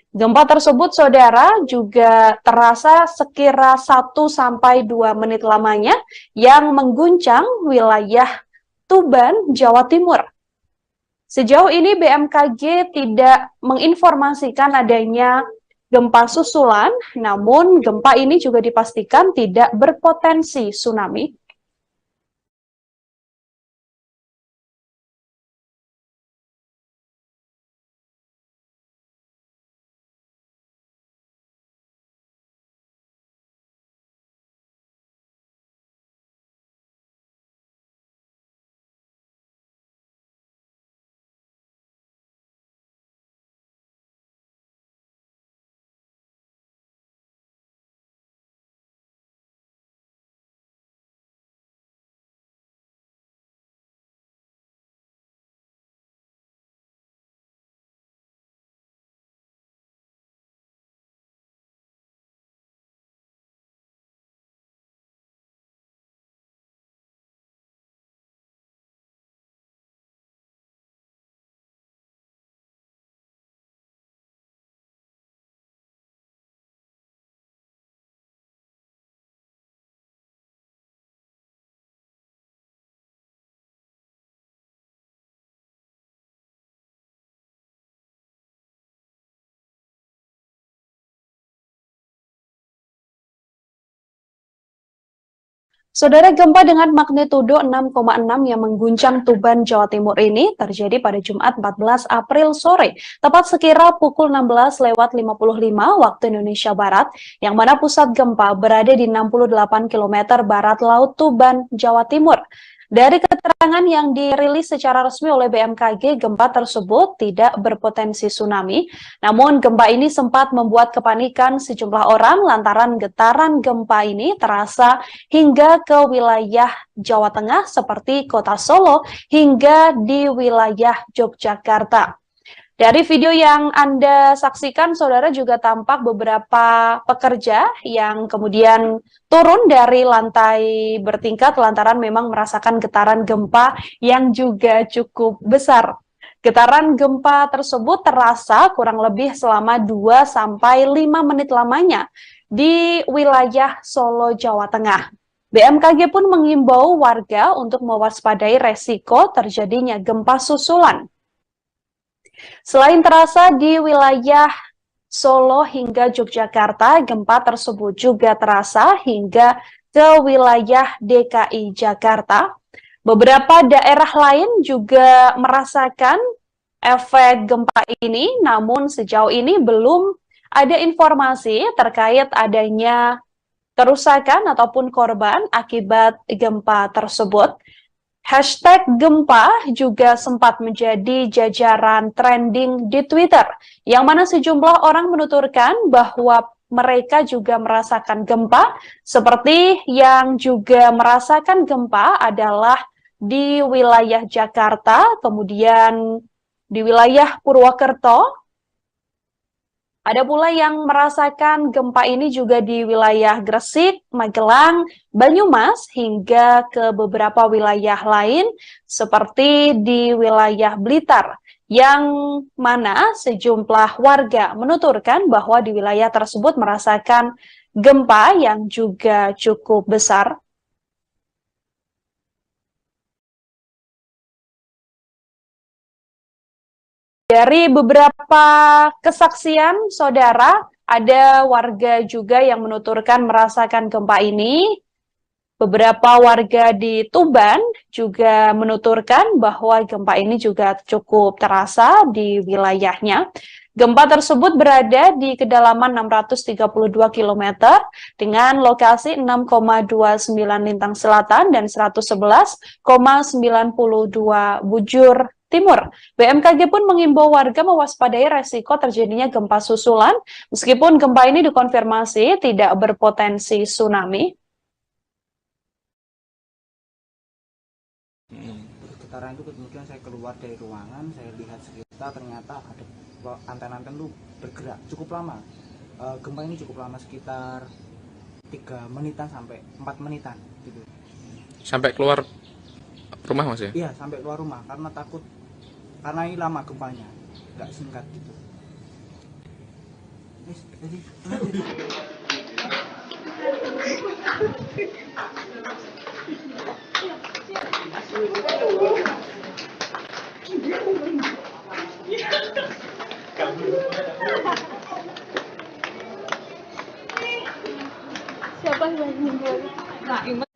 Gempa tersebut, saudara, juga terasa sekira 1-2 menit lamanya yang mengguncang wilayah Tuban, Jawa Timur. Sejauh ini BMKG tidak menginformasikan adanya gempa susulan, namun gempa ini juga dipastikan tidak berpotensi tsunami. Saudara, gempa dengan magnitudo 6,6 yang mengguncang Tuban, Jawa Timur ini terjadi pada Jumat 14 April sore, tepat sekira pukul 16:55 waktu Indonesia Barat, yang mana pusat gempa berada di 68 km barat laut Tuban, Jawa Timur. Dari keterangan yang dirilis secara resmi oleh BMKG, gempa tersebut tidak berpotensi tsunami. Namun gempa ini sempat membuat kepanikan sejumlah orang lantaran getaran gempa ini terasa hingga ke wilayah Jawa Tengah seperti kota Solo hingga di wilayah Yogyakarta. Dari video yang Anda saksikan, saudara, juga tampak beberapa pekerja yang kemudian turun dari lantai bertingkat lantaran memang merasakan getaran gempa yang juga cukup besar. Getaran gempa tersebut terasa kurang lebih selama 2-5 menit lamanya di wilayah Solo, Jawa Tengah. BMKG pun mengimbau warga untuk mewaspadai resiko terjadinya gempa susulan. Selain terasa di wilayah Solo hingga Yogyakarta, gempa tersebut juga terasa hingga ke wilayah DKI Jakarta. Beberapa daerah lain juga merasakan efek gempa ini, namun sejauh ini belum ada informasi terkait adanya kerusakan ataupun korban akibat gempa tersebut. Hashtag gempa juga sempat menjadi jajaran trending di Twitter, yang mana sejumlah orang menuturkan bahwa mereka juga merasakan gempa, seperti yang juga merasakan gempa adalah di wilayah Jakarta, kemudian di wilayah Purwokerto. Ada pula yang merasakan gempa ini juga di wilayah Gresik, Magelang, Banyumas, hingga ke beberapa wilayah lain seperti di wilayah Blitar, yang mana sejumlah warga menuturkan bahwa di wilayah tersebut merasakan gempa yang juga cukup besar. Dari beberapa kesaksian, saudara, ada warga juga yang menuturkan merasakan gempa ini. Beberapa warga di Tuban juga menuturkan bahwa gempa ini juga cukup terasa di wilayahnya. Gempa tersebut berada di kedalaman 632 km dengan lokasi 6,29 lintang selatan dan 111,92 bujur timur. BMKG pun mengimbau warga mewaspadai resiko terjadinya gempa susulan, meskipun gempa ini dikonfirmasi tidak berpotensi tsunami. Getaran itu kemudian saya keluar dari ruangan, saya lihat sekitar, ternyata ada anten-anten itu bergerak cukup lama. Gempa ini cukup lama, sekitar 3 menitan sampai 4 menitan gitu. Sampai keluar rumah, Mas ya? Iya, sampai keluar rumah karena takut, karena ini lama gempanya, nggak singkat gitu. Siapa yang meninggal? Nggak ingat.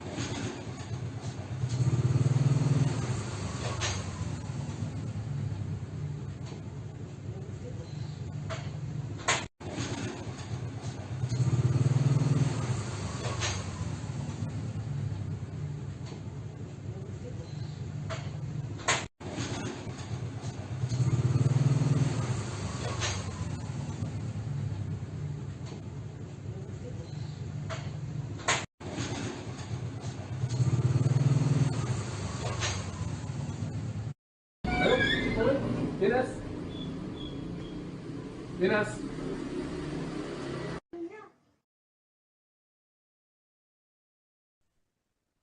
Dinas.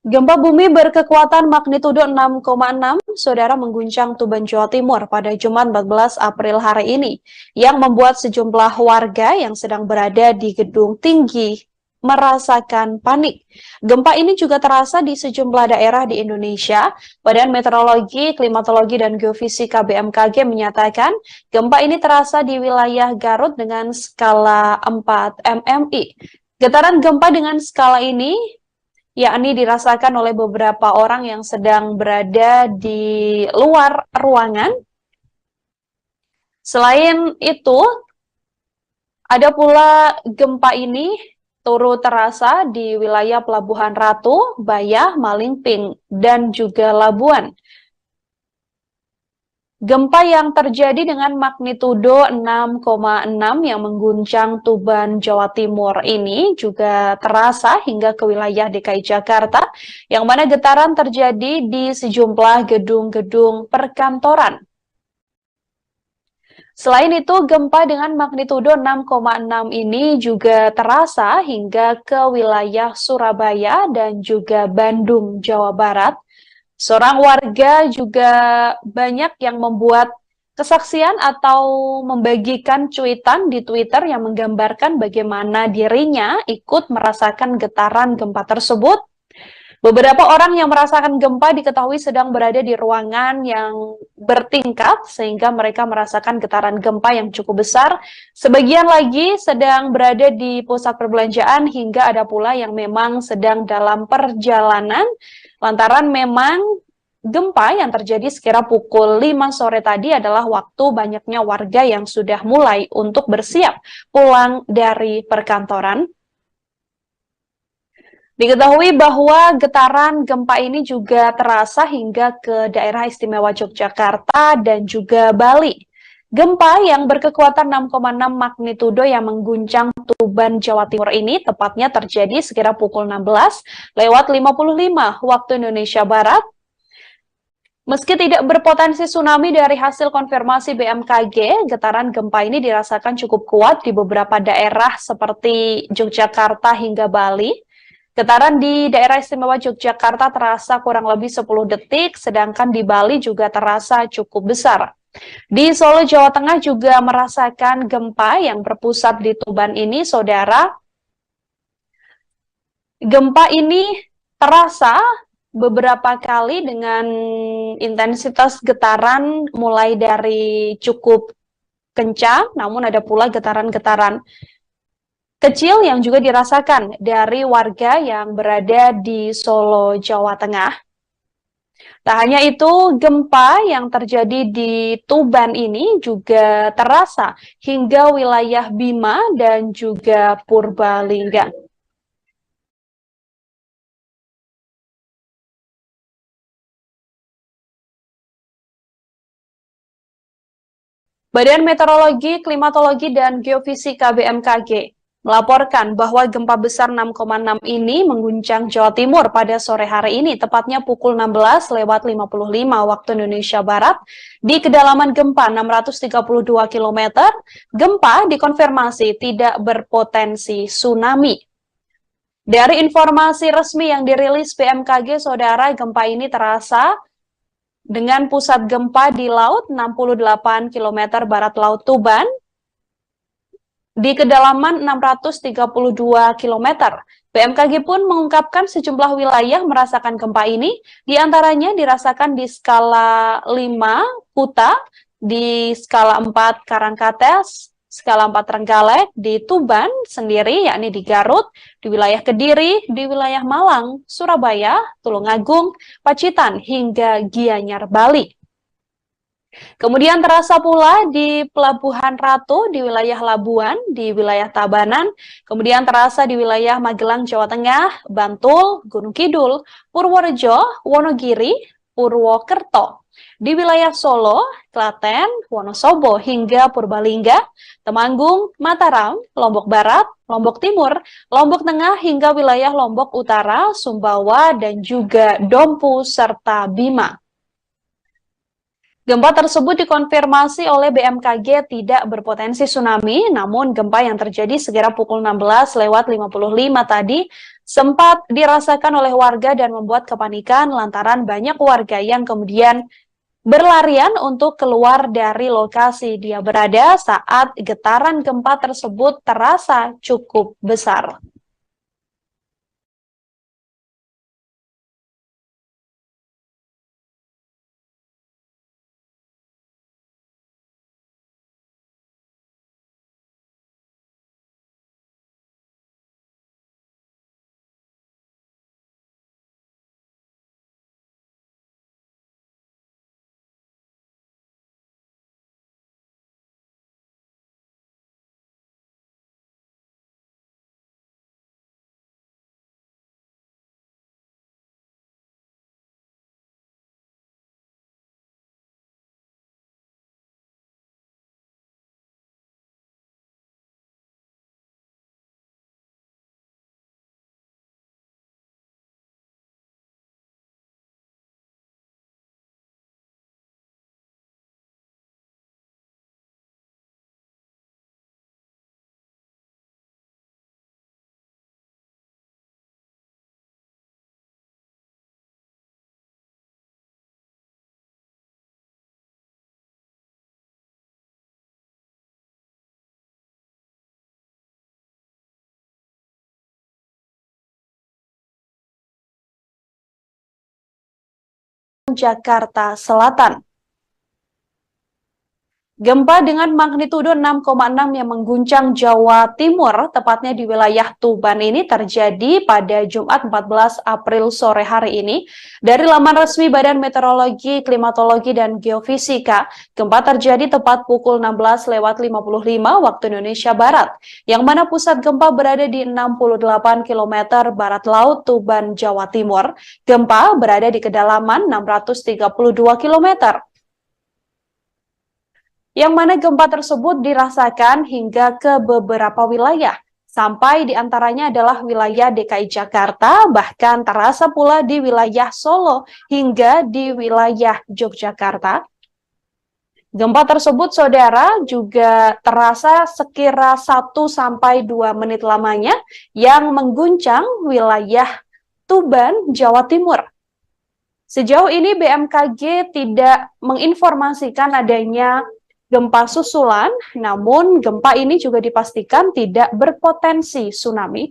Gempa bumi berkekuatan magnitudo 6,6, saudara, mengguncang Tuban, Jawa Timur pada Jumat 14 April hari ini, yang membuat sejumlah warga yang sedang berada di gedung tinggi merasakan panik. Gempa ini juga terasa di sejumlah daerah di Indonesia. Badan Meteorologi, Klimatologi, dan Geofisika BMKG menyatakan gempa ini terasa di wilayah Garut dengan skala 4 MMI. Getaran gempa dengan skala ini yakni dirasakan oleh beberapa orang yang sedang berada di luar ruangan. Selain itu, ada pula gempa ini turut terasa di wilayah Pelabuhan Ratu, Bayah, Malingping, dan juga Labuan. Gempa yang terjadi dengan magnitudo 6,6 yang mengguncang Tuban, Jawa Timur ini juga terasa hingga ke wilayah DKI Jakarta, yang mana getaran terjadi di sejumlah gedung-gedung perkantoran. Selain itu, gempa dengan magnitudo 6,6 ini juga terasa hingga ke wilayah Surabaya dan juga Bandung, Jawa Barat. Seorang warga juga banyak yang membuat kesaksian atau membagikan cuitan di Twitter yang menggambarkan bagaimana dirinya ikut merasakan getaran gempa tersebut. Beberapa orang yang merasakan gempa diketahui sedang berada di ruangan yang bertingkat sehingga mereka merasakan getaran gempa yang cukup besar. Sebagian lagi sedang berada di pusat perbelanjaan hingga ada pula yang memang sedang dalam perjalanan lantaran memang gempa yang terjadi sekira pukul 5 sore tadi adalah waktu banyaknya warga yang sudah mulai untuk bersiap pulang dari perkantoran. Diketahui bahwa getaran gempa ini juga terasa hingga ke daerah istimewa Yogyakarta dan juga Bali. Gempa yang berkekuatan 6,6 magnitudo yang mengguncang Tuban, Jawa Timur ini tepatnya terjadi sekira pukul 16:55 waktu Indonesia Barat. Meski tidak berpotensi tsunami dari hasil konfirmasi BMKG, getaran gempa ini dirasakan cukup kuat di beberapa daerah seperti Yogyakarta hingga Bali. Getaran di daerah istimewa Yogyakarta terasa kurang lebih 10 detik, sedangkan di Bali juga terasa cukup besar. Di Solo, Jawa Tengah juga merasakan gempa yang berpusat di Tuban ini, saudara. Gempa ini terasa beberapa kali dengan intensitas getaran mulai dari cukup kencang, namun ada pula getaran-getaran kecil yang juga dirasakan dari warga yang berada di Solo, Jawa Tengah. Tak hanya itu, gempa yang terjadi di Tuban ini juga terasa hingga wilayah Bima dan juga Purbalingga. Badan Meteorologi, Klimatologi, dan Geofisika BMKG melaporkan bahwa gempa besar 6,6 ini mengguncang Jawa Timur pada sore hari ini, tepatnya pukul 16:55 waktu Indonesia Barat, di kedalaman gempa 632 km. Gempa dikonfirmasi tidak berpotensi tsunami. Dari informasi resmi yang dirilis BMKG, saudara, gempa ini terasa dengan pusat gempa di laut 68 km barat laut Tuban, di kedalaman 632 km. BMKG pun mengungkapkan sejumlah wilayah merasakan gempa ini, diantaranya dirasakan di skala 5 Kuta, di skala 4 Karangkates, skala 4 Trenggalek, di Tuban sendiri, yakni di Garut, di wilayah Kediri, di wilayah Malang, Surabaya, Tulungagung, Pacitan, hingga Gianyar, Bali. Kemudian terasa pula di Pelabuhan Ratu, di wilayah Labuan, di wilayah Tabanan, kemudian terasa di wilayah Magelang, Jawa Tengah, Bantul, Gunung Kidul, Purworejo, Wonogiri, Purwokerto, di wilayah Solo, Klaten, Wonosobo, hingga Purbalingga, Temanggung, Mataram, Lombok Barat, Lombok Timur, Lombok Tengah, hingga wilayah Lombok Utara, Sumbawa, dan juga Dompu, serta Bima. Gempa tersebut dikonfirmasi oleh BMKG tidak berpotensi tsunami, namun gempa yang terjadi sekira pukul 16:55 tadi sempat dirasakan oleh warga dan membuat kepanikan lantaran banyak warga yang kemudian berlarian untuk keluar dari lokasi dia berada saat getaran gempa tersebut terasa cukup besar. Jakarta Selatan. Gempa dengan magnitudo 6,6 yang mengguncang Jawa Timur, tepatnya di wilayah Tuban ini terjadi pada Jumat 14 April sore hari ini. Dari laman resmi Badan Meteorologi, Klimatologi, dan Geofisika, gempa terjadi tepat pukul 16.55 waktu Indonesia Barat, yang mana pusat gempa berada di 68 km barat laut Tuban, Jawa Timur. Gempa berada di kedalaman 632 km. Yang mana gempa tersebut dirasakan hingga ke beberapa wilayah, sampai diantaranya adalah wilayah DKI Jakarta, bahkan terasa pula di wilayah Solo hingga di wilayah Yogyakarta. Gempa tersebut, saudara, juga terasa sekira 1-2 menit lamanya yang mengguncang wilayah Tuban, Jawa Timur. Sejauh ini BMKG tidak menginformasikan adanya gempa susulan, namun gempa ini juga dipastikan tidak berpotensi tsunami.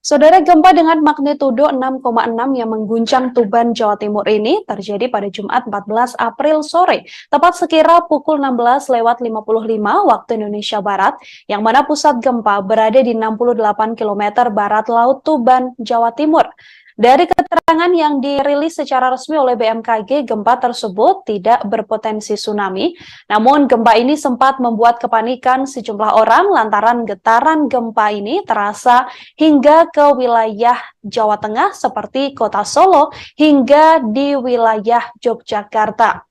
Saudara, gempa dengan magnitudo 6,6 yang mengguncang Tuban, Jawa Timur ini terjadi pada Jumat 14 April sore, tepat sekira pukul 16.55 waktu Indonesia Barat, yang mana pusat gempa berada di 68 km barat laut Tuban, Jawa Timur. Dari keterangan yang dirilis secara resmi oleh BMKG, gempa tersebut tidak berpotensi tsunami. Namun gempa ini sempat membuat kepanikan sejumlah orang lantaran getaran gempa ini terasa hingga ke wilayah Jawa Tengah seperti kota Solo hingga di wilayah Yogyakarta.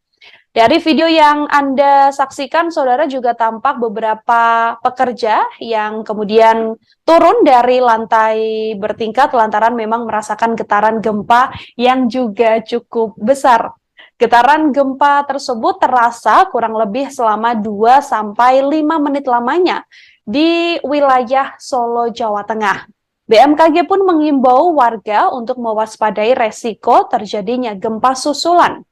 Dari video yang Anda saksikan, saudara, juga tampak beberapa pekerja yang kemudian turun dari lantai bertingkat lantaran memang merasakan getaran gempa yang juga cukup besar. Getaran gempa tersebut terasa kurang lebih selama 2-5 menit lamanya di wilayah Solo, Jawa Tengah. BMKG pun mengimbau warga untuk mewaspadai resiko terjadinya gempa susulan.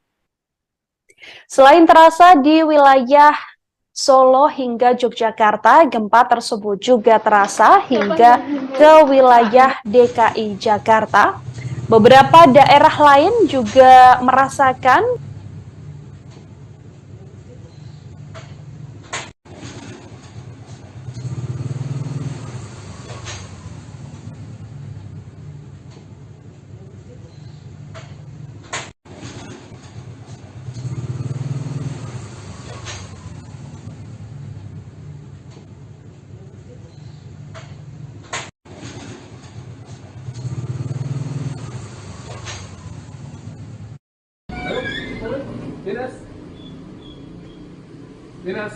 Selain terasa di wilayah Solo hingga Yogyakarta, gempa tersebut juga terasa hingga ke wilayah DKI Jakarta. Beberapa daerah lain juga merasakan Dinas.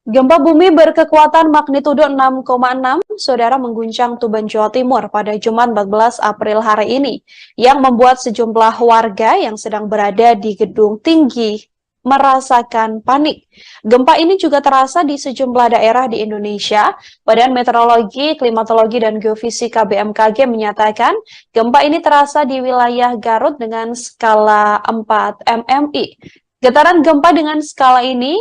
gempa bumi berkekuatan magnitudo 6,6, saudara, mengguncang Tuban, Jawa Timur pada Jumat 14 April hari ini, yang membuat sejumlah warga yang sedang berada di gedung tinggi merasakan panik. Gempa ini juga terasa di sejumlah daerah di Indonesia. Badan Meteorologi, Klimatologi, dan Geofisika BMKG menyatakan gempa ini terasa di wilayah Garut dengan skala 4 MMI. Getaran gempa dengan skala ini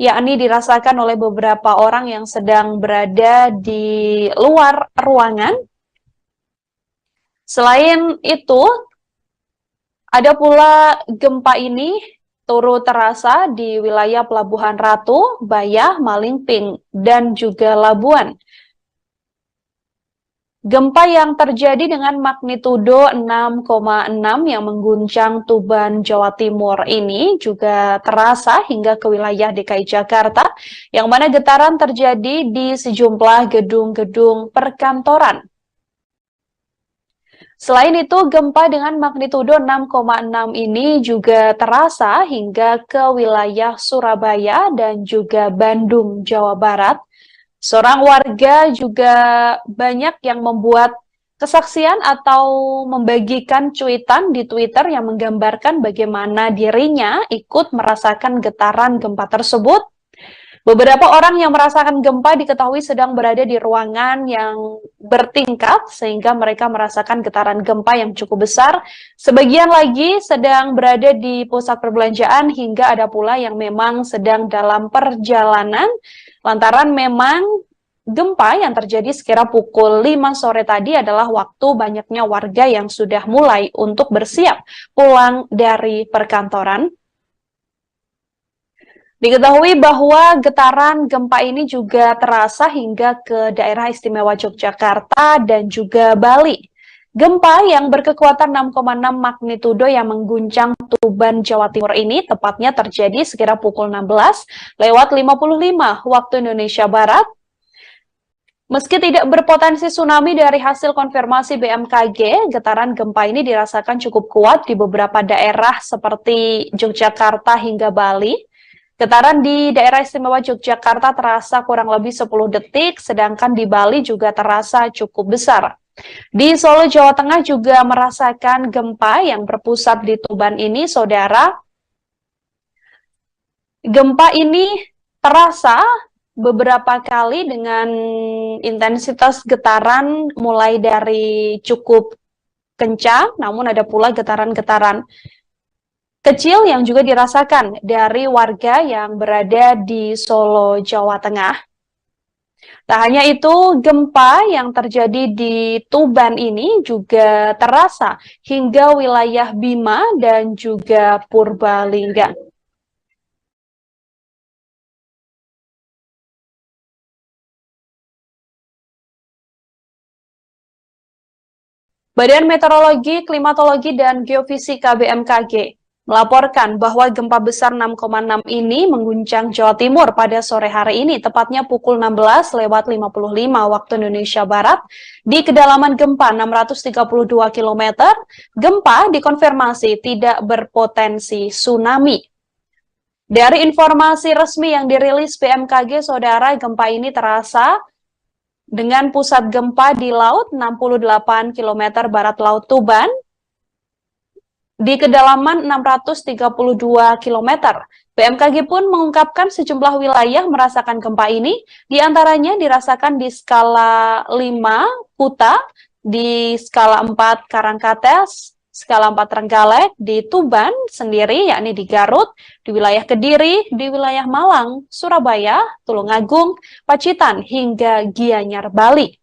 yakni dirasakan oleh beberapa orang yang sedang berada di luar ruangan Selain itu, ada pula gempa ini turut terasa di wilayah Pelabuhan Ratu, Bayah, Malingping, dan juga Labuan. Gempa yang terjadi dengan magnitudo 6,6 yang mengguncang Tuban, Jawa Timur ini juga terasa hingga ke wilayah DKI Jakarta, yang mana getaran terjadi di sejumlah gedung-gedung perkantoran. Selain itu, gempa dengan magnitudo 6,6 ini juga terasa hingga ke wilayah Surabaya dan juga Bandung, Jawa Barat. Seorang warga juga banyak yang membuat kesaksian atau membagikan cuitan di Twitter yang menggambarkan bagaimana dirinya ikut merasakan getaran gempa tersebut. Beberapa orang yang merasakan gempa diketahui sedang berada di ruangan yang bertingkat sehingga mereka merasakan getaran gempa yang cukup besar. Sebagian lagi sedang berada di pusat perbelanjaan hingga ada pula yang memang sedang dalam perjalanan lantaran memang gempa yang terjadi sekira pukul 5 sore tadi adalah waktu banyaknya warga yang sudah mulai untuk bersiap pulang dari perkantoran. Diketahui bahwa getaran gempa ini juga terasa hingga ke daerah istimewa Yogyakarta dan juga Bali. Gempa yang berkekuatan 6,6 magnitudo yang mengguncang Tuban, Jawa Timur ini tepatnya terjadi sekira pukul 16:55 waktu Indonesia Barat. Meski tidak berpotensi tsunami dari hasil konfirmasi BMKG, getaran gempa ini dirasakan cukup kuat di beberapa daerah seperti Yogyakarta hingga Bali. Getaran di daerah istimewa Yogyakarta terasa kurang lebih 10 detik, sedangkan di Bali juga terasa cukup besar. Di Solo, Jawa Tengah juga merasakan gempa yang berpusat di Tuban ini, saudara. Gempa ini terasa beberapa kali dengan intensitas getaran mulai dari cukup kencang, namun ada pula getaran-getaran kecil yang juga dirasakan dari warga yang berada di Solo, Jawa Tengah. Tak hanya itu, gempa yang terjadi di Tuban ini juga terasa hingga wilayah Bima dan juga Purbalingga. Badan Meteorologi, Klimatologi, dan Geofisika BMKG melaporkan bahwa gempa besar 6,6 ini mengguncang Jawa Timur pada sore hari ini, tepatnya pukul 16:55 waktu Indonesia Barat. Di kedalaman gempa 632 km, gempa dikonfirmasi tidak berpotensi tsunami. Dari informasi resmi yang dirilis BMKG, saudara, gempa ini terasa dengan pusat gempa di laut 68 km barat laut Tuban, di kedalaman 632 km. BMKG pun mengungkapkan sejumlah wilayah merasakan gempa ini, diantaranya dirasakan di skala 5 Kuta, di skala 4 Karangkates, skala 4 Trenggalek, di Tuban sendiri, yakni di Garut, di wilayah Kediri, di wilayah Malang, Surabaya, Tulungagung, Pacitan, hingga Gianyar, Bali.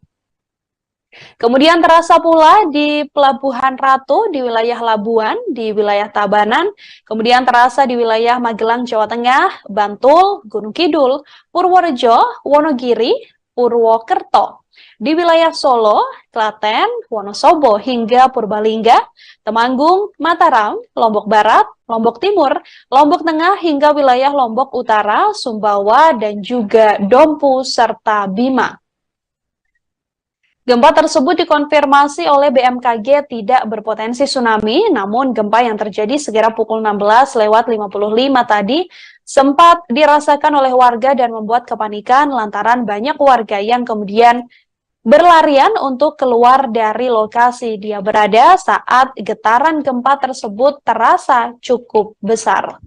Kemudian terasa pula di Pelabuhan Ratu, di wilayah Labuan, di wilayah Tabanan, kemudian terasa di wilayah Magelang, Jawa Tengah, Bantul, Gunung Kidul, Purworejo, Wonogiri, Purwokerto. Di wilayah Solo, Klaten, Wonosobo, hingga Purbalingga, Temanggung, Mataram, Lombok Barat, Lombok Timur, Lombok Tengah, hingga wilayah Lombok Utara, Sumbawa, dan juga Dompu, serta Bima. Gempa tersebut dikonfirmasi oleh BMKG tidak berpotensi tsunami, namun gempa yang terjadi sekira pukul 16:55 tadi sempat dirasakan oleh warga dan membuat kepanikan lantaran banyak warga yang kemudian berlarian untuk keluar dari lokasi dia berada saat getaran gempa tersebut terasa cukup besar.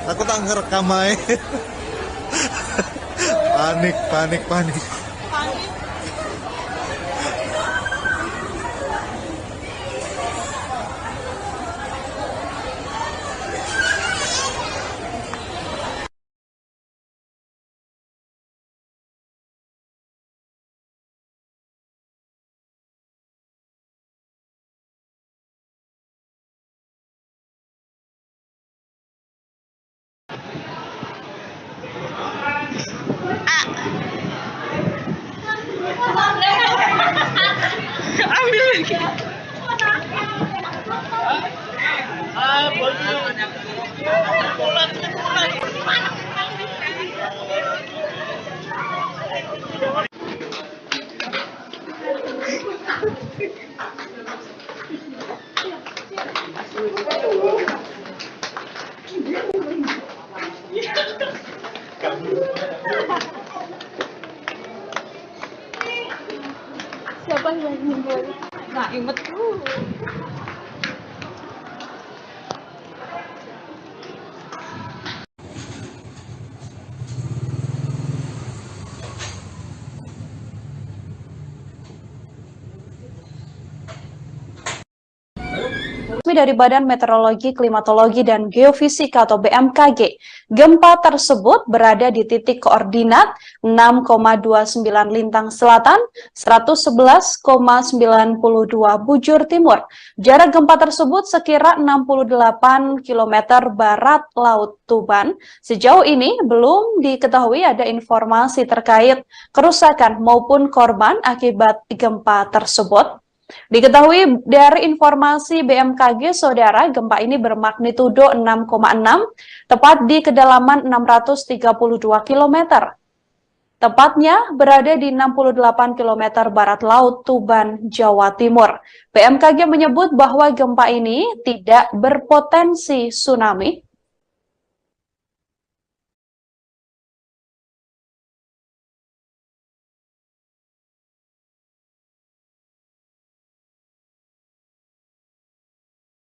Aku tak ngerekam aja. Panik. Siapa yang meninggal? Nggak inget. Resmi dari Badan Meteorologi, Klimatologi, dan Geofisika atau BMKG, gempa tersebut berada di titik koordinat 6,29 lintang selatan, 111,92 bujur timur. Jarak gempa tersebut sekira 68 km barat Laut Tuban. Sejauh ini belum diketahui ada informasi terkait kerusakan maupun korban akibat gempa tersebut. Diketahui dari informasi BMKG, saudara, gempa ini bermagnitudo 6,6, tepat di kedalaman 632 km. Tepatnya berada di 68 km barat Laut Tuban, Jawa Timur. BMKG menyebut bahwa gempa ini tidak berpotensi tsunami.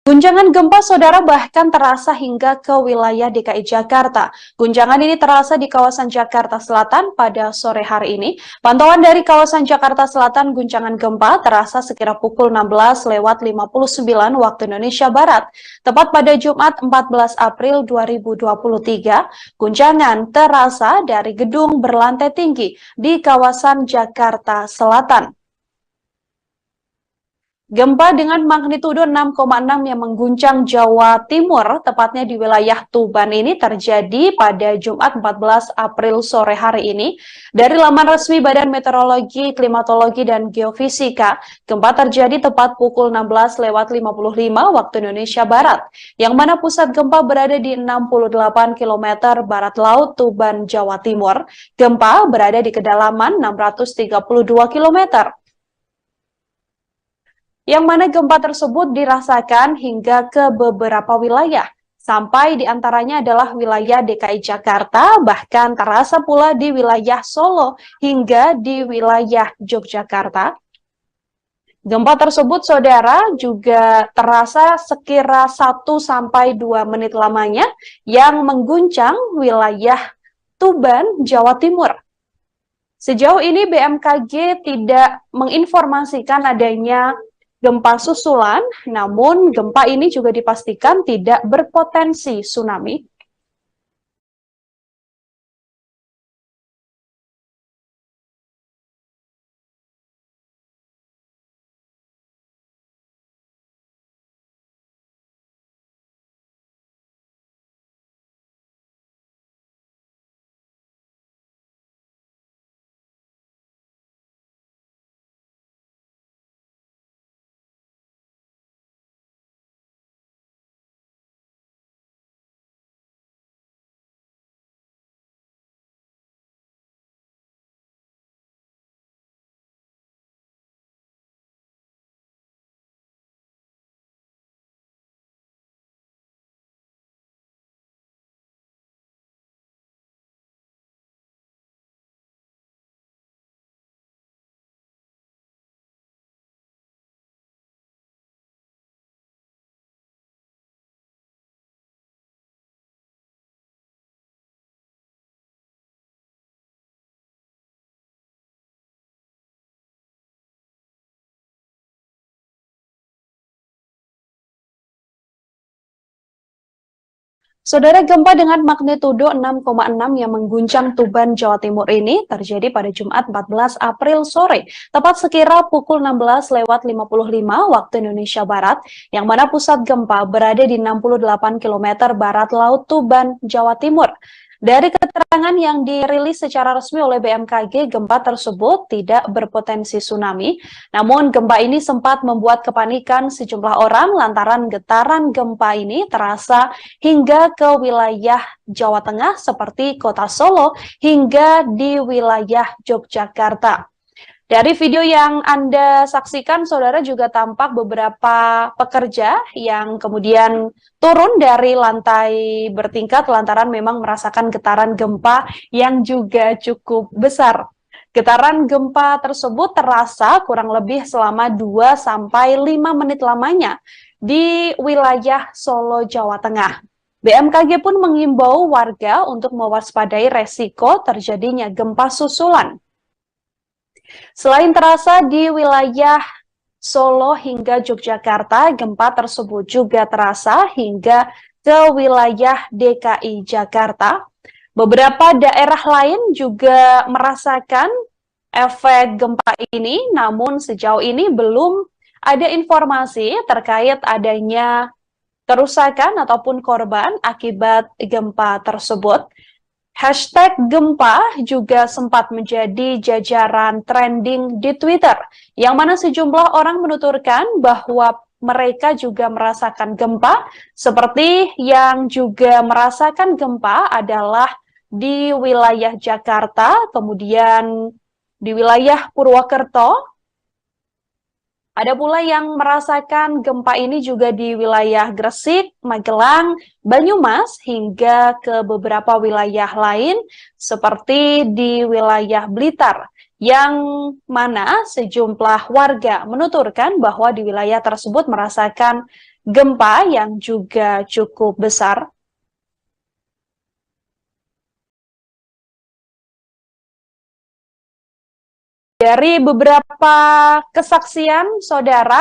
Guncangan gempa, saudara, bahkan terasa hingga ke wilayah DKI Jakarta. Guncangan ini terasa di kawasan Jakarta Selatan pada sore hari ini. Pantauan dari kawasan Jakarta Selatan, guncangan gempa terasa sekira pukul 16:59 waktu Indonesia Barat. Tepat pada Jumat 14 April 2023, guncangan terasa dari gedung berlantai tinggi di kawasan Jakarta Selatan. Gempa dengan magnitudo 6,6 yang mengguncang Jawa Timur, tepatnya di wilayah Tuban ini terjadi pada Jumat 14 April sore hari ini. Dari laman resmi Badan Meteorologi, Klimatologi, dan Geofisika, gempa terjadi tepat pukul 16:55 waktu Indonesia Barat, yang mana pusat gempa berada di 68 km barat Laut Tuban, Jawa Timur. Gempa berada di kedalaman 632 km. Yang mana gempa tersebut dirasakan hingga ke beberapa wilayah, sampai diantaranya adalah wilayah DKI Jakarta, bahkan terasa pula di wilayah Solo hingga di wilayah Yogyakarta. Gempa tersebut, saudara, juga terasa sekira 1-2 menit lamanya yang mengguncang wilayah Tuban, Jawa Timur. Sejauh ini BMKG tidak menginformasikan adanya gempa susulan, namun gempa ini juga dipastikan tidak berpotensi tsunami. Saudara, gempa dengan magnitudo 6,6 yang mengguncang Tuban, Jawa Timur ini terjadi pada Jumat 14 April sore, tepat sekira pukul 16:55 waktu Indonesia Barat, yang mana pusat gempa berada di 68 km barat laut Tuban, Jawa Timur. Dari keterangan yang dirilis secara resmi oleh BMKG, gempa tersebut tidak berpotensi tsunami. Namun gempa ini sempat membuat kepanikan sejumlah orang lantaran getaran gempa ini terasa hingga ke wilayah Jawa Tengah seperti Kota Solo hingga di wilayah Yogyakarta. Dari video yang Anda saksikan, saudara, juga tampak beberapa pekerja yang kemudian turun dari lantai bertingkat lantaran memang merasakan getaran gempa yang juga cukup besar. Getaran gempa tersebut terasa kurang lebih selama 2-5 menit lamanya di wilayah Solo, Jawa Tengah. BMKG pun mengimbau warga untuk mewaspadai resiko terjadinya gempa susulan. Selain terasa di wilayah Solo hingga Yogyakarta, gempa tersebut juga terasa hingga ke wilayah DKI Jakarta. Beberapa daerah lain juga merasakan efek gempa ini, namun sejauh ini belum ada informasi terkait adanya kerusakan ataupun korban akibat gempa tersebut. Hashtag gempa juga sempat menjadi jajaran trending di Twitter, yang mana sejumlah orang menuturkan bahwa mereka juga merasakan gempa, seperti yang juga merasakan gempa adalah di wilayah Jakarta, kemudian di wilayah Purwokerto. Ada pula yang merasakan gempa ini juga di wilayah Gresik, Magelang, Banyumas, hingga ke beberapa wilayah lain seperti di wilayah Blitar, yang mana sejumlah warga menuturkan bahwa di wilayah tersebut merasakan gempa yang juga cukup besar. Dari beberapa kesaksian, saudara,